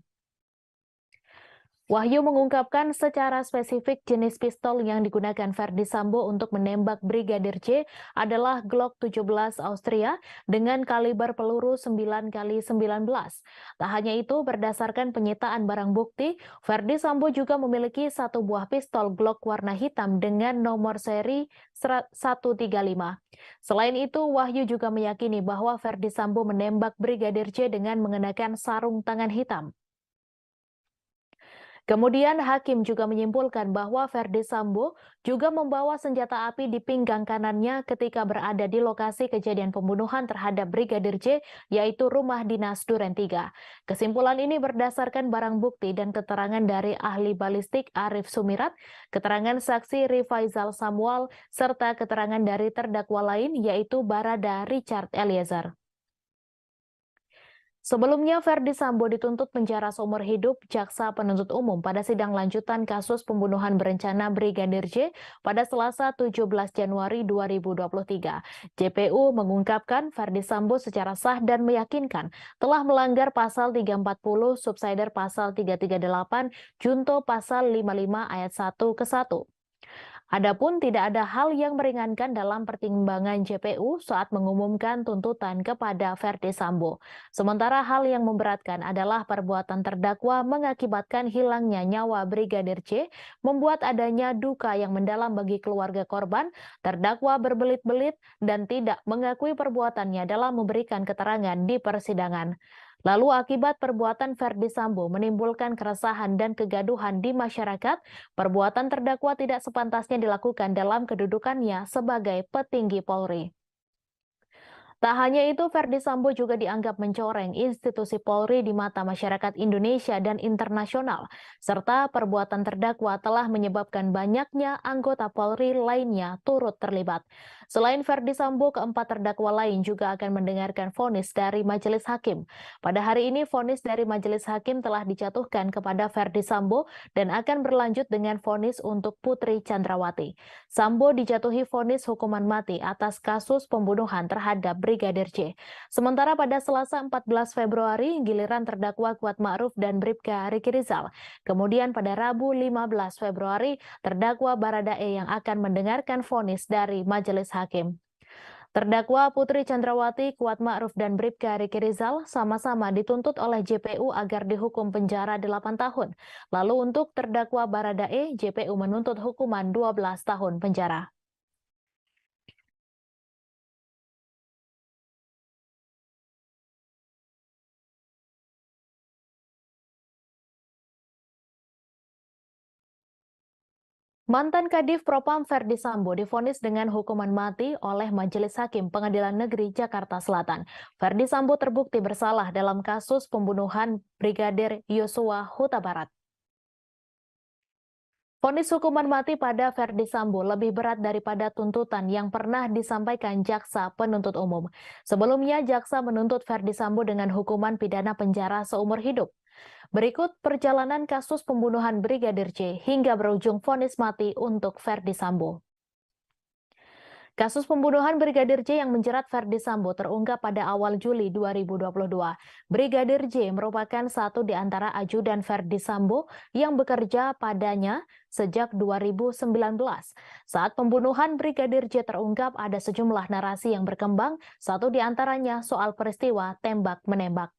Wahyu mengungkapkan secara spesifik jenis pistol yang digunakan Ferdi Sambo untuk menembak Brigadir J adalah Glock 17 Austria dengan kaliber peluru 9x19. Tak hanya itu, berdasarkan penyitaan barang bukti, Ferdi Sambo juga memiliki satu buah pistol Glock warna hitam dengan nomor seri 135. Selain itu, Wahyu juga meyakini bahwa Ferdi Sambo menembak Brigadir J dengan mengenakan sarung tangan hitam. Kemudian hakim juga menyimpulkan bahwa Ferdi Sambo juga membawa senjata api di pinggang kanannya ketika berada di lokasi kejadian pembunuhan terhadap Brigadir J, yaitu rumah dinas Duren 3. Kesimpulan ini berdasarkan barang bukti dan keterangan dari ahli balistik Arif Sumirat, keterangan saksi Rifaizal Samuel, serta keterangan dari terdakwa lain yaitu Barada Richard Eliezer. Sebelumnya, Ferdi Sambo dituntut penjara seumur hidup jaksa penuntut umum pada sidang lanjutan kasus pembunuhan berencana Brigadir J pada Selasa 17 Januari 2023. JPU mengungkapkan Ferdi Sambo secara sah dan meyakinkan telah melanggar pasal 340 subsider pasal 338 junto pasal 55 ayat 1 ke 1. Adapun tidak ada hal yang meringankan dalam pertimbangan JPU saat mengumumkan tuntutan kepada Ferdi Sambo. Sementara hal yang memberatkan adalah perbuatan terdakwa mengakibatkan hilangnya nyawa Brigadir J, membuat adanya duka yang mendalam bagi keluarga korban, terdakwa berbelit-belit dan tidak mengakui perbuatannya dalam memberikan keterangan di persidangan. Lalu akibat perbuatan Ferdi Sambo menimbulkan keresahan dan kegaduhan di masyarakat, perbuatan terdakwa tidak sepantasnya dilakukan dalam kedudukannya sebagai petinggi Polri. Tak hanya itu, Ferdi Sambo juga dianggap mencoreng institusi Polri di mata masyarakat Indonesia dan internasional, serta perbuatan terdakwa telah menyebabkan banyaknya anggota Polri lainnya turut terlibat. Selain Ferdi Sambo, keempat terdakwa lain juga akan mendengarkan vonis dari majelis hakim. Pada hari ini, vonis dari majelis hakim telah dijatuhkan kepada Ferdi Sambo dan akan berlanjut dengan vonis untuk Putri Chandrawati. Sambo dijatuhi vonis hukuman mati atas kasus pembunuhan terhadap Brigadir J. Sementara pada Selasa 14 Februari, giliran terdakwa Kuat Ma'ruf dan Bribka Riki Rizal. Kemudian pada Rabu 15 Februari, terdakwa Baradae yang akan mendengarkan vonis dari majelis hakim. Terdakwa Putri Chandrawati, Kuat Ma'ruf, dan Bribka Riki Rizal sama-sama dituntut oleh JPU agar dihukum penjara 8 tahun. Lalu untuk terdakwa Baradae, JPU menuntut hukuman 12 tahun penjara. Mantan Kadif Propam Ferdi Sambo divonis dengan hukuman mati oleh Majelis Hakim Pengadilan Negeri Jakarta Selatan. Ferdi Sambo terbukti bersalah dalam kasus pembunuhan Brigadir Yosua Huta Barat. Vonis hukuman mati pada Ferdi Sambo lebih berat daripada tuntutan yang pernah disampaikan jaksa penuntut umum. Sebelumnya, jaksa menuntut Ferdi Sambo dengan hukuman pidana penjara seumur hidup. Berikut perjalanan kasus pembunuhan Brigadir J hingga berujung vonis mati untuk Ferdi Sambo. Kasus pembunuhan Brigadir J yang menjerat Ferdi Sambo terungkap pada awal Juli 2022. Brigadir J merupakan satu di antara ajudan Ferdi Sambo yang bekerja padanya sejak 2019. Saat pembunuhan Brigadir J terungkap, ada sejumlah narasi yang berkembang, satu di antaranya soal peristiwa tembak-menembak.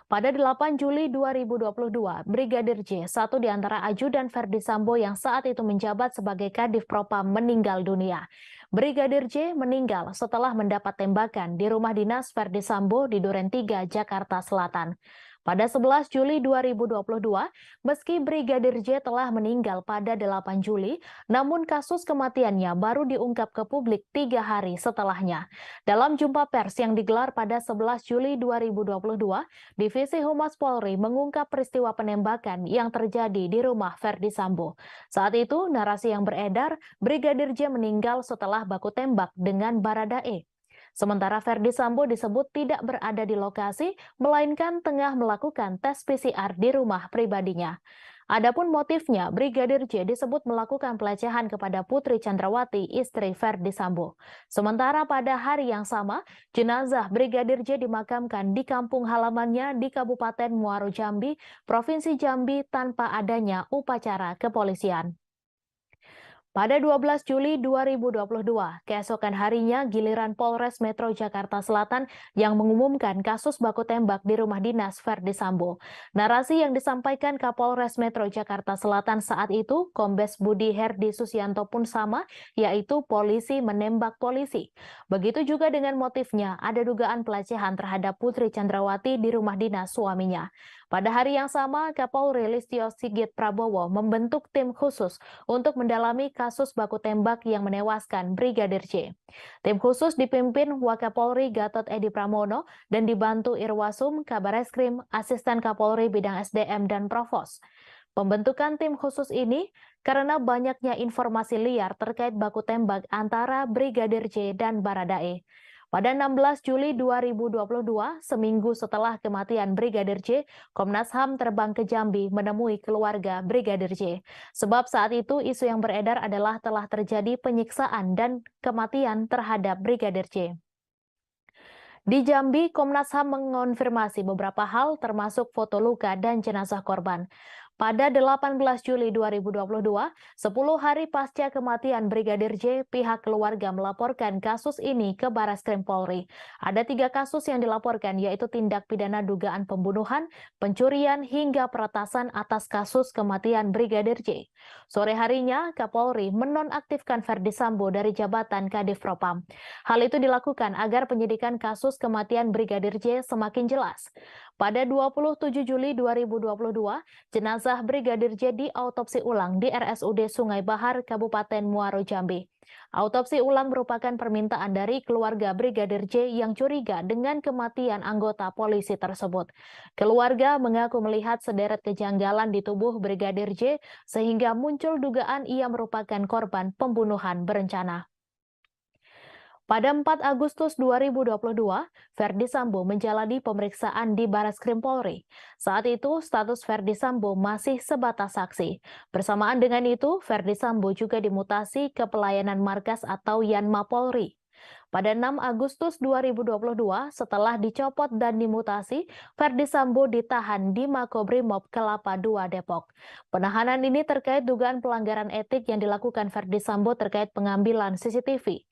Pada 8 Juli 2022, Brigadir J, satu di antara ajudan Ferdi Sambo yang saat itu menjabat sebagai Kadif Propam, meninggal dunia. Brigadir J meninggal setelah mendapat tembakan di rumah dinas Ferdi Sambo di Duren 3, Jakarta Selatan. Pada 11 Juli 2022, meski Brigadir J telah meninggal pada 8 Juli, namun kasus kematiannya baru diungkap ke publik 3 hari setelahnya. Dalam jumpa pers yang digelar pada 11 Juli 2022, Divisi Humas Polri mengungkap peristiwa penembakan yang terjadi di rumah Ferdi Sambo. Saat itu, narasi yang beredar, Brigadir J meninggal setelah baku tembak dengan Baradae. Sementara Ferdi Sambo disebut tidak berada di lokasi, melainkan tengah melakukan tes PCR di rumah pribadinya. Adapun motifnya, Brigadir J disebut melakukan pelecehan kepada Putri Chandrawati, istri Ferdi Sambo. Sementara pada hari yang sama, jenazah Brigadir J dimakamkan di kampung halamannya di Kabupaten Muaro Jambi, Provinsi Jambi tanpa adanya upacara kepolisian. Pada 12 Juli 2022, keesokan harinya giliran Polres Metro Jakarta Selatan yang mengumumkan kasus baku tembak di rumah dinas Ferdi Sambo. Narasi yang disampaikan Kapolres Metro Jakarta Selatan saat itu, Kombes Budi Herdi Susianto pun sama, yaitu polisi menembak polisi. Begitu juga dengan motifnya, ada dugaan pelecehan terhadap Putri Chandrawati di rumah dinas suaminya. Pada hari yang sama, Kapolri Listio Sigit Prabowo membentuk tim khusus untuk mendalami kasus baku tembak yang menewaskan Brigadir J. Tim khusus dipimpin Wakapolri Gatot Edi Pramono dan dibantu Irwasum, Kabareskrim, Asisten Kapolri Bidang SDM, dan Provos. Pembentukan tim khusus ini karena banyaknya informasi liar terkait baku tembak antara Brigadir J dan Baradae. Pada 16 Juli 2022, seminggu setelah kematian Brigadir J, Komnas HAM terbang ke Jambi menemui keluarga Brigadir J. Sebab saat itu isu yang beredar adalah telah terjadi penyiksaan dan kematian terhadap Brigadir J. Di Jambi, Komnas HAM mengonfirmasi beberapa hal termasuk foto luka dan jenazah korban. Pada 18 Juli 2022, 10 hari pasca kematian Brigadir J, pihak keluarga melaporkan kasus ini ke Barreskrim Polri. Ada 3 kasus yang dilaporkan, yaitu tindak pidana dugaan pembunuhan, pencurian, hingga peretasan atas kasus kematian Brigadir J. Sore harinya, Kapolri menonaktifkan Ferdi Sambo dari jabatan Kadif Propam. Hal itu dilakukan agar penyidikan kasus kematian Brigadir J semakin jelas. Pada 27 Juli 2022, jenazah Brigadir J diautopsi ulang di RSUD Sungai Bahar, Kabupaten Muaro Jambi. Autopsi ulang merupakan permintaan dari keluarga Brigadir J yang curiga dengan kematian anggota polisi tersebut. Keluarga mengaku melihat sederet kejanggalan di tubuh Brigadir J sehingga muncul dugaan ia merupakan korban pembunuhan berencana. Pada 4 Agustus 2022, Ferdi Sambo menjalani pemeriksaan di Barreskrim Polri. Saat itu, status Ferdi Sambo masih sebatas saksi. Bersamaan dengan itu, Ferdi Sambo juga dimutasi ke pelayanan markas atau Yanma Polri. Pada 6 Agustus 2022, setelah dicopot dan dimutasi, Ferdi Sambo ditahan di Makobrimob Kelapa II Depok. Penahanan ini terkait dugaan pelanggaran etik yang dilakukan Ferdi Sambo terkait pengambilan CCTV.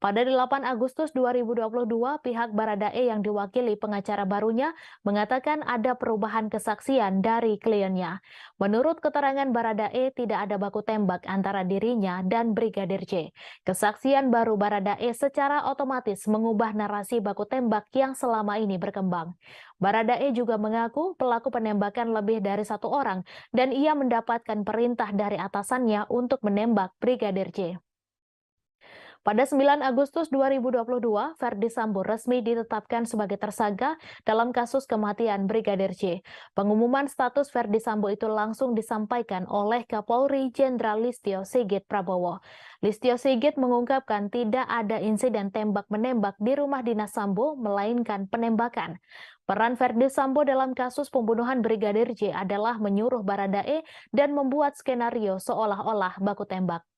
Pada 8 Agustus 2022, pihak Baradae yang diwakili pengacara barunya mengatakan ada perubahan kesaksian dari kliennya. Menurut keterangan Baradae, tidak ada baku tembak antara dirinya dan Brigadir J. Kesaksian baru Baradae secara otomatis mengubah narasi baku tembak yang selama ini berkembang. Baradae juga mengaku pelaku penembakan lebih dari 1 orang dan ia mendapatkan perintah dari atasannya untuk menembak Brigadir J. Pada 9 Agustus 2022, Ferdi Sambo resmi ditetapkan sebagai tersangka dalam kasus kematian Brigadir J. Pengumuman status Ferdi Sambo itu langsung disampaikan oleh Kapolri Jenderal Listio Sigit Prabowo. Listio Sigit mengungkapkan tidak ada insiden tembak-menembak di rumah dinas Sambo, melainkan penembakan. Peran Ferdi Sambo dalam kasus pembunuhan Brigadir J adalah menyuruh Baradae dan membuat skenario seolah-olah baku tembak.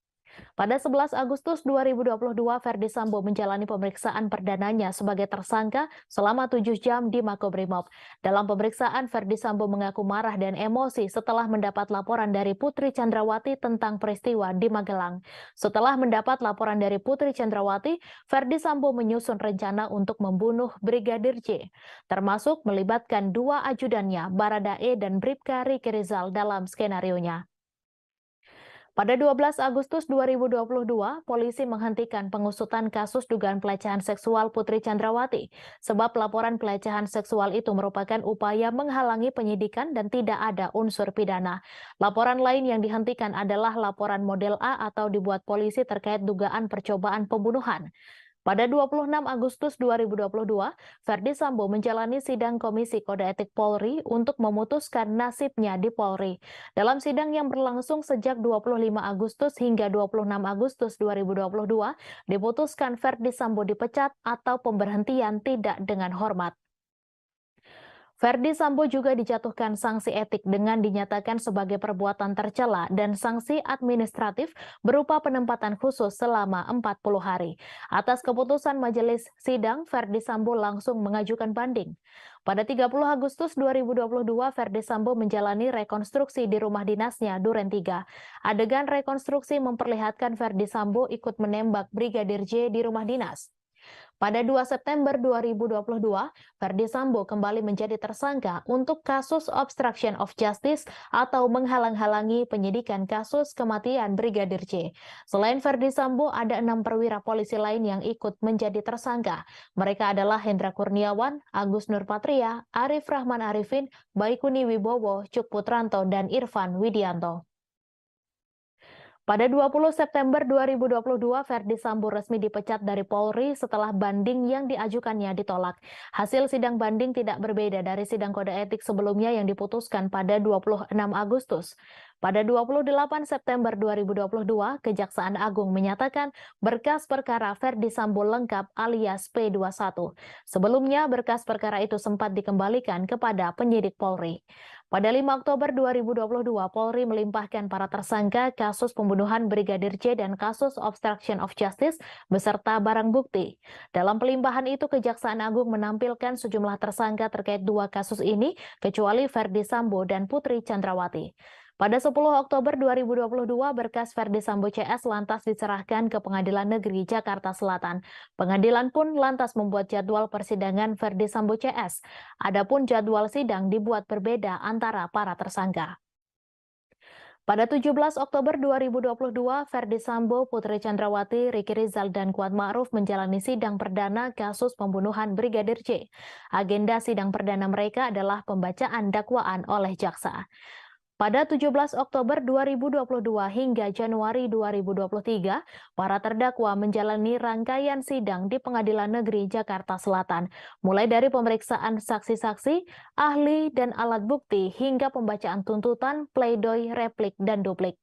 Pada 11 Agustus 2022, Ferdi Sambo menjalani pemeriksaan perdananya sebagai tersangka selama 7 jam di Makobrimob. Dalam pemeriksaan, Ferdi Sambo mengaku marah dan emosi setelah mendapat laporan dari Putri Chandrawati tentang peristiwa di Magelang. Setelah mendapat laporan dari Putri Chandrawati, Ferdi Sambo menyusun rencana untuk membunuh Brigadir J, termasuk melibatkan 2 ajudannya, Baradae dan Bribka Riki Rizal dalam skenarionya. Pada 12 Agustus 2022, polisi menghentikan pengusutan kasus dugaan pelecehan seksual Putri Chandrawati, sebab laporan pelecehan seksual itu merupakan upaya menghalangi penyidikan dan tidak ada unsur pidana. Laporan lain yang dihentikan adalah laporan model A atau dibuat polisi terkait dugaan percobaan pembunuhan. Pada 26 Agustus 2022, Ferdi Sambo menjalani sidang Komisi Kode Etik Polri untuk memutuskan nasibnya di Polri. Dalam sidang yang berlangsung sejak 25 Agustus hingga 26 Agustus 2022, diputuskan Ferdi Sambo dipecat atau pemberhentian tidak dengan hormat. Ferdi Sambo juga dijatuhkan sanksi etik dengan dinyatakan sebagai perbuatan tercela dan sanksi administratif berupa penempatan khusus selama 40 hari. Atas keputusan majelis sidang, Ferdi Sambo langsung mengajukan banding. Pada 30 Agustus 2022, Ferdi Sambo menjalani rekonstruksi di rumah dinasnya Duren 3. Adegan rekonstruksi memperlihatkan Ferdi Sambo ikut menembak Brigadir J di rumah dinas. Pada 2 September 2022, Ferdi Sambo kembali menjadi tersangka untuk kasus obstruction of justice atau menghalang-halangi penyidikan kasus kematian Brigadir J. Selain Ferdi Sambo, ada 6 perwira polisi lain yang ikut menjadi tersangka. Mereka adalah Hendra Kurniawan, Agus Nurpatria, Arif Rahman Arifin, Baikuni Wibowo, Cuk Putranto, dan Irfan Widianto. Pada 20 September 2022, Ferdi Sambo resmi dipecat dari Polri setelah banding yang diajukannya ditolak. Hasil sidang banding tidak berbeda dari sidang kode etik sebelumnya yang diputuskan pada 26 Agustus. Pada 28 September 2022, Kejaksaan Agung menyatakan berkas perkara Ferdi Sambo lengkap alias P21. Sebelumnya, berkas perkara itu sempat dikembalikan kepada penyidik Polri. Pada 5 Oktober 2022, Polri melimpahkan para tersangka kasus pembunuhan Brigadir J dan kasus obstruction of justice beserta barang bukti. Dalam pelimpahan itu, Kejaksaan Agung menampilkan sejumlah tersangka terkait 2 kasus ini, kecuali Ferdi Sambo dan Putri Chandrawati. Pada 10 Oktober 2022, berkas Ferdi Sambo CS lantas diserahkan ke Pengadilan Negeri Jakarta Selatan. Pengadilan pun lantas membuat jadwal persidangan Ferdi Sambo CS. Adapun jadwal sidang dibuat berbeda antara para tersangka. Pada 17 Oktober 2022, Ferdi Sambo, Putri Chandrawati, Ricky Rizal, dan Kuat Ma'ruf menjalani sidang perdana kasus pembunuhan Brigadir J. Agenda sidang perdana mereka adalah pembacaan dakwaan oleh jaksa. Pada 17 Oktober 2022 hingga Januari 2023, para terdakwa menjalani rangkaian sidang di Pengadilan Negeri Jakarta Selatan, mulai dari pemeriksaan saksi-saksi, ahli, dan alat bukti hingga pembacaan tuntutan, pledoi, replik, dan duplik.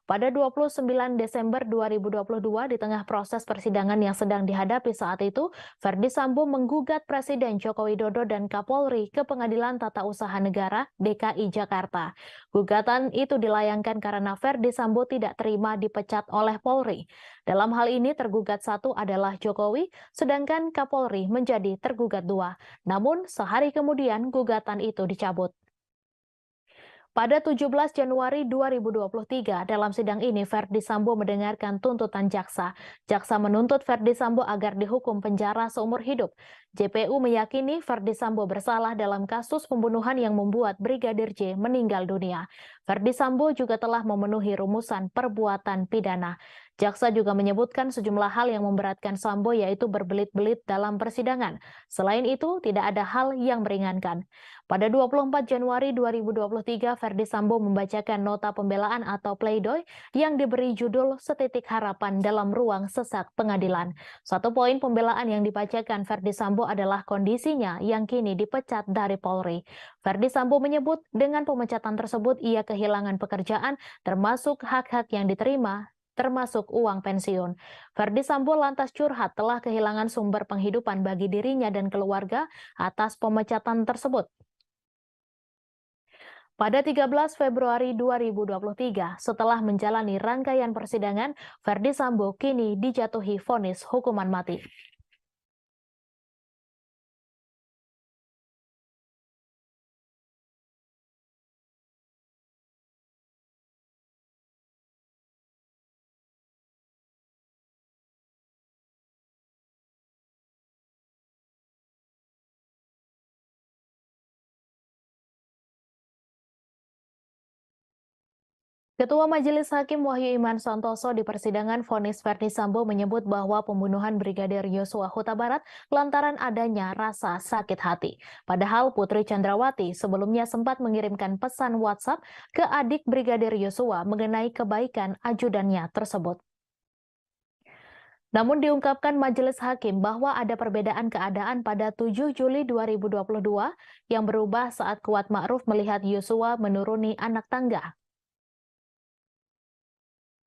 Pada 29 Desember 2022, di tengah proses persidangan yang sedang dihadapi saat itu, Ferdi Sambo menggugat Presiden Joko Widodo dan Kapolri ke Pengadilan Tata Usaha Negara DKI Jakarta. Gugatan itu dilayangkan karena Ferdi Sambo tidak terima dipecat oleh Polri. Dalam hal ini tergugat satu adalah Jokowi, sedangkan Kapolri menjadi tergugat 2. Namun sehari kemudian gugatan itu dicabut. Pada 17 Januari 2023, dalam sidang ini Ferdi Sambo mendengarkan tuntutan jaksa. Jaksa menuntut Ferdi Sambo agar dihukum penjara seumur hidup. JPU meyakini Ferdi Sambo bersalah dalam kasus pembunuhan yang membuat Brigadir J meninggal dunia. Ferdi Sambo juga telah memenuhi rumusan perbuatan pidana. Jaksa juga menyebutkan sejumlah hal yang memberatkan Sambo, yaitu berbelit-belit dalam persidangan. Selain itu, tidak ada hal yang meringankan. Pada 24 Januari 2023, Ferdi Sambo membacakan nota pembelaan atau pledoi yang diberi judul Setitik Harapan dalam ruang sesak pengadilan. Satu poin pembelaan yang dibacakan Ferdi Sambo adalah kondisinya yang kini dipecat dari Polri. Ferdi Sambo menyebut dengan pemecatan tersebut ia kehilangan pekerjaan termasuk hak-hak yang diterima, termasuk uang pensiun. Ferdi Sambo lantas curhat telah kehilangan sumber penghidupan bagi dirinya dan keluarga atas pemecatan tersebut. Pada 13 Februari 2023, setelah menjalani rangkaian persidangan, Ferdi Sambo kini dijatuhi vonis hukuman mati. Ketua Majelis Hakim Wahyu Iman Santoso di persidangan vonis Ferdi Sambo menyebut bahwa pembunuhan Brigadir Yosua Huta Barat lantaran adanya rasa sakit hati. Padahal Putri Chandrawati sebelumnya sempat mengirimkan pesan WhatsApp ke adik Brigadir Yosua mengenai kebaikan ajudannya tersebut. Namun diungkapkan Majelis Hakim bahwa ada perbedaan keadaan pada 7 Juli 2022 yang berubah saat Kuat Ma'ruf melihat Yosua menuruni anak tangga.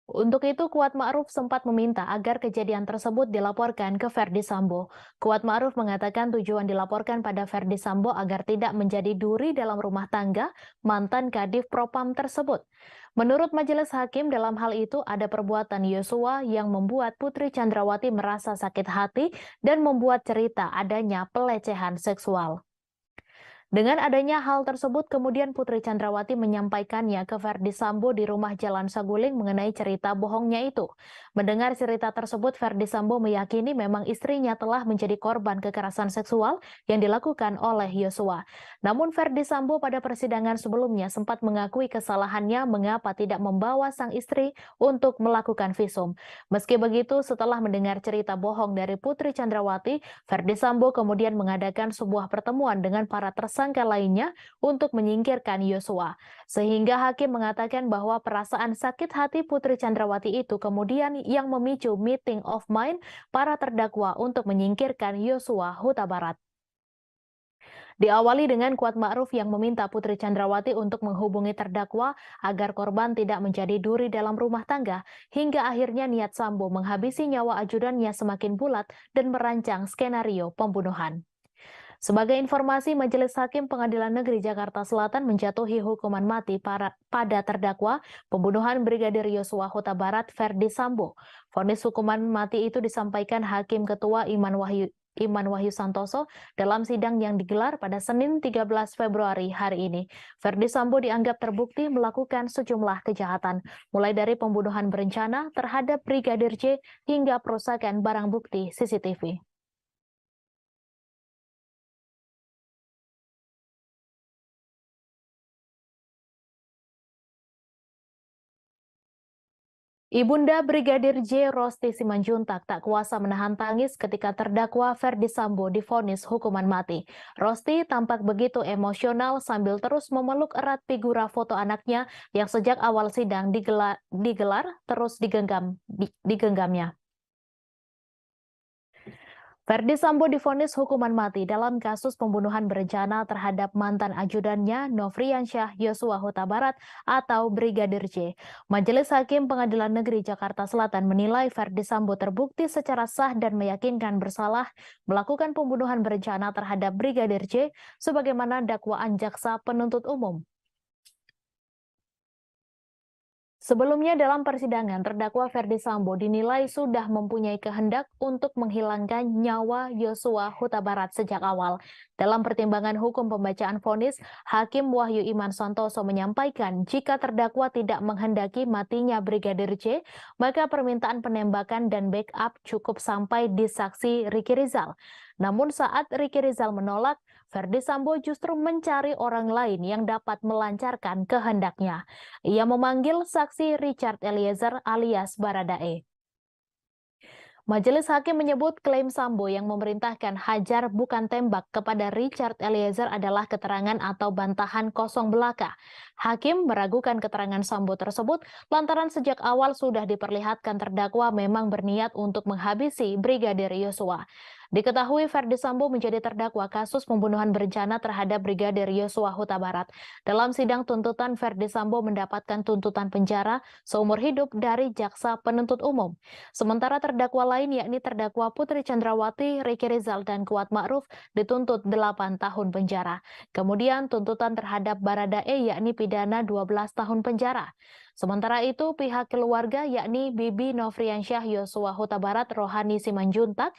Untuk itu, Kuat Ma'ruf sempat meminta agar kejadian tersebut dilaporkan ke Ferdi Sambo. Kuat Ma'ruf mengatakan tujuan dilaporkan pada Ferdi Sambo agar tidak menjadi duri dalam rumah tangga mantan Kadif Propam tersebut. Menurut Majelis Hakim, dalam hal itu ada perbuatan Yosua yang membuat Putri Chandrawati merasa sakit hati dan membuat cerita adanya pelecehan seksual. Dengan adanya hal tersebut, kemudian Putri Chandrawati menyampaikannya ke Ferdi Sambo di rumah Jalan Saguling mengenai cerita bohongnya itu. Mendengar cerita tersebut, Ferdi Sambo meyakini memang istrinya telah menjadi korban kekerasan seksual yang dilakukan oleh Yosua. Namun Ferdi Sambo pada persidangan sebelumnya sempat mengakui kesalahannya mengapa tidak membawa sang istri untuk melakukan visum. Meski begitu, setelah mendengar cerita bohong dari Putri Chandrawati, Ferdi Sambo kemudian mengadakan sebuah pertemuan dengan para tersangka lainnya untuk menyingkirkan Yosua. Sehingga hakim mengatakan bahwa perasaan sakit hati Putri Chandrawati itu kemudian yang memicu meeting of mind para terdakwa untuk menyingkirkan Yosua Huta Barat. Diawali dengan Kuat Ma'ruf yang meminta Putri Chandrawati untuk menghubungi terdakwa agar korban tidak menjadi duri dalam rumah tangga, hingga akhirnya niat Sambo menghabisi nyawa ajudannya semakin bulat dan merancang skenario pembunuhan. Sebagai informasi, Majelis Hakim Pengadilan Negeri Jakarta Selatan menjatuhi hukuman mati pada terdakwa pembunuhan Brigadir Yosua Huta Barat Ferdi Sambo. Vonis hukuman mati itu disampaikan Hakim Ketua Iman Wahyu Santoso dalam sidang yang digelar pada Senin 13 Februari hari ini. Ferdi Sambo dianggap terbukti melakukan sejumlah kejahatan, mulai dari pembunuhan berencana terhadap Brigadir J hingga perusakan barang bukti CCTV. Ibunda Brigadir J. Rosti Simanjuntak tak kuasa menahan tangis ketika terdakwa Ferdi Sambo divonis hukuman mati. Rosti tampak begitu emosional sambil terus memeluk erat figura foto anaknya yang sejak awal sidang digelar terus digenggamnya. Ferdi Sambo divonis hukuman mati dalam kasus pembunuhan berencana terhadap mantan ajudannya Nofriansyah Yosua Huta Barat atau Brigadir J. Majelis Hakim Pengadilan Negeri Jakarta Selatan menilai Ferdi Sambo terbukti secara sah dan meyakinkan bersalah melakukan pembunuhan berencana terhadap Brigadir J sebagaimana dakwaan jaksa penuntut umum. Sebelumnya dalam persidangan, terdakwa Ferdi Sambo dinilai sudah mempunyai kehendak untuk menghilangkan nyawa Yosua Huta Barat sejak awal. Dalam pertimbangan hukum pembacaan vonis, Hakim Wahyu Iman Santoso menyampaikan jika terdakwa tidak menghendaki matinya Brigadir J, maka permintaan penembakan dan backup cukup sampai di saksi Riki Rizal. Namun saat Riki Rizal menolak, Ferdi Sambo justru mencari orang lain yang dapat melancarkan kehendaknya. Ia memanggil saksi Richard Eliezer alias Baradae. Majelis Hakim menyebut klaim Sambo yang memerintahkan hajar bukan tembak kepada Richard Eliezer adalah keterangan atau bantahan kosong belaka. Hakim meragukan keterangan Sambo tersebut lantaran sejak awal sudah diperlihatkan terdakwa memang berniat untuk menghabisi Brigadir Yosua. Diketahui Ferdi Sambo menjadi terdakwa kasus pembunuhan berencana terhadap Brigadir Yosua Huta Barat. Dalam sidang tuntutan, Ferdi Sambo mendapatkan tuntutan penjara seumur hidup dari jaksa penuntut umum. Sementara terdakwa lain yakni terdakwa Putri Chandrawati, Riki Rizal, dan Kuat Ma'ruf dituntut 8 tahun penjara. Kemudian tuntutan terhadap Baradae yakni pidana 12 tahun penjara. Sementara itu pihak keluarga yakni Bibi Nofriansyah Yosua Huta Barat Rohani Simanjuntak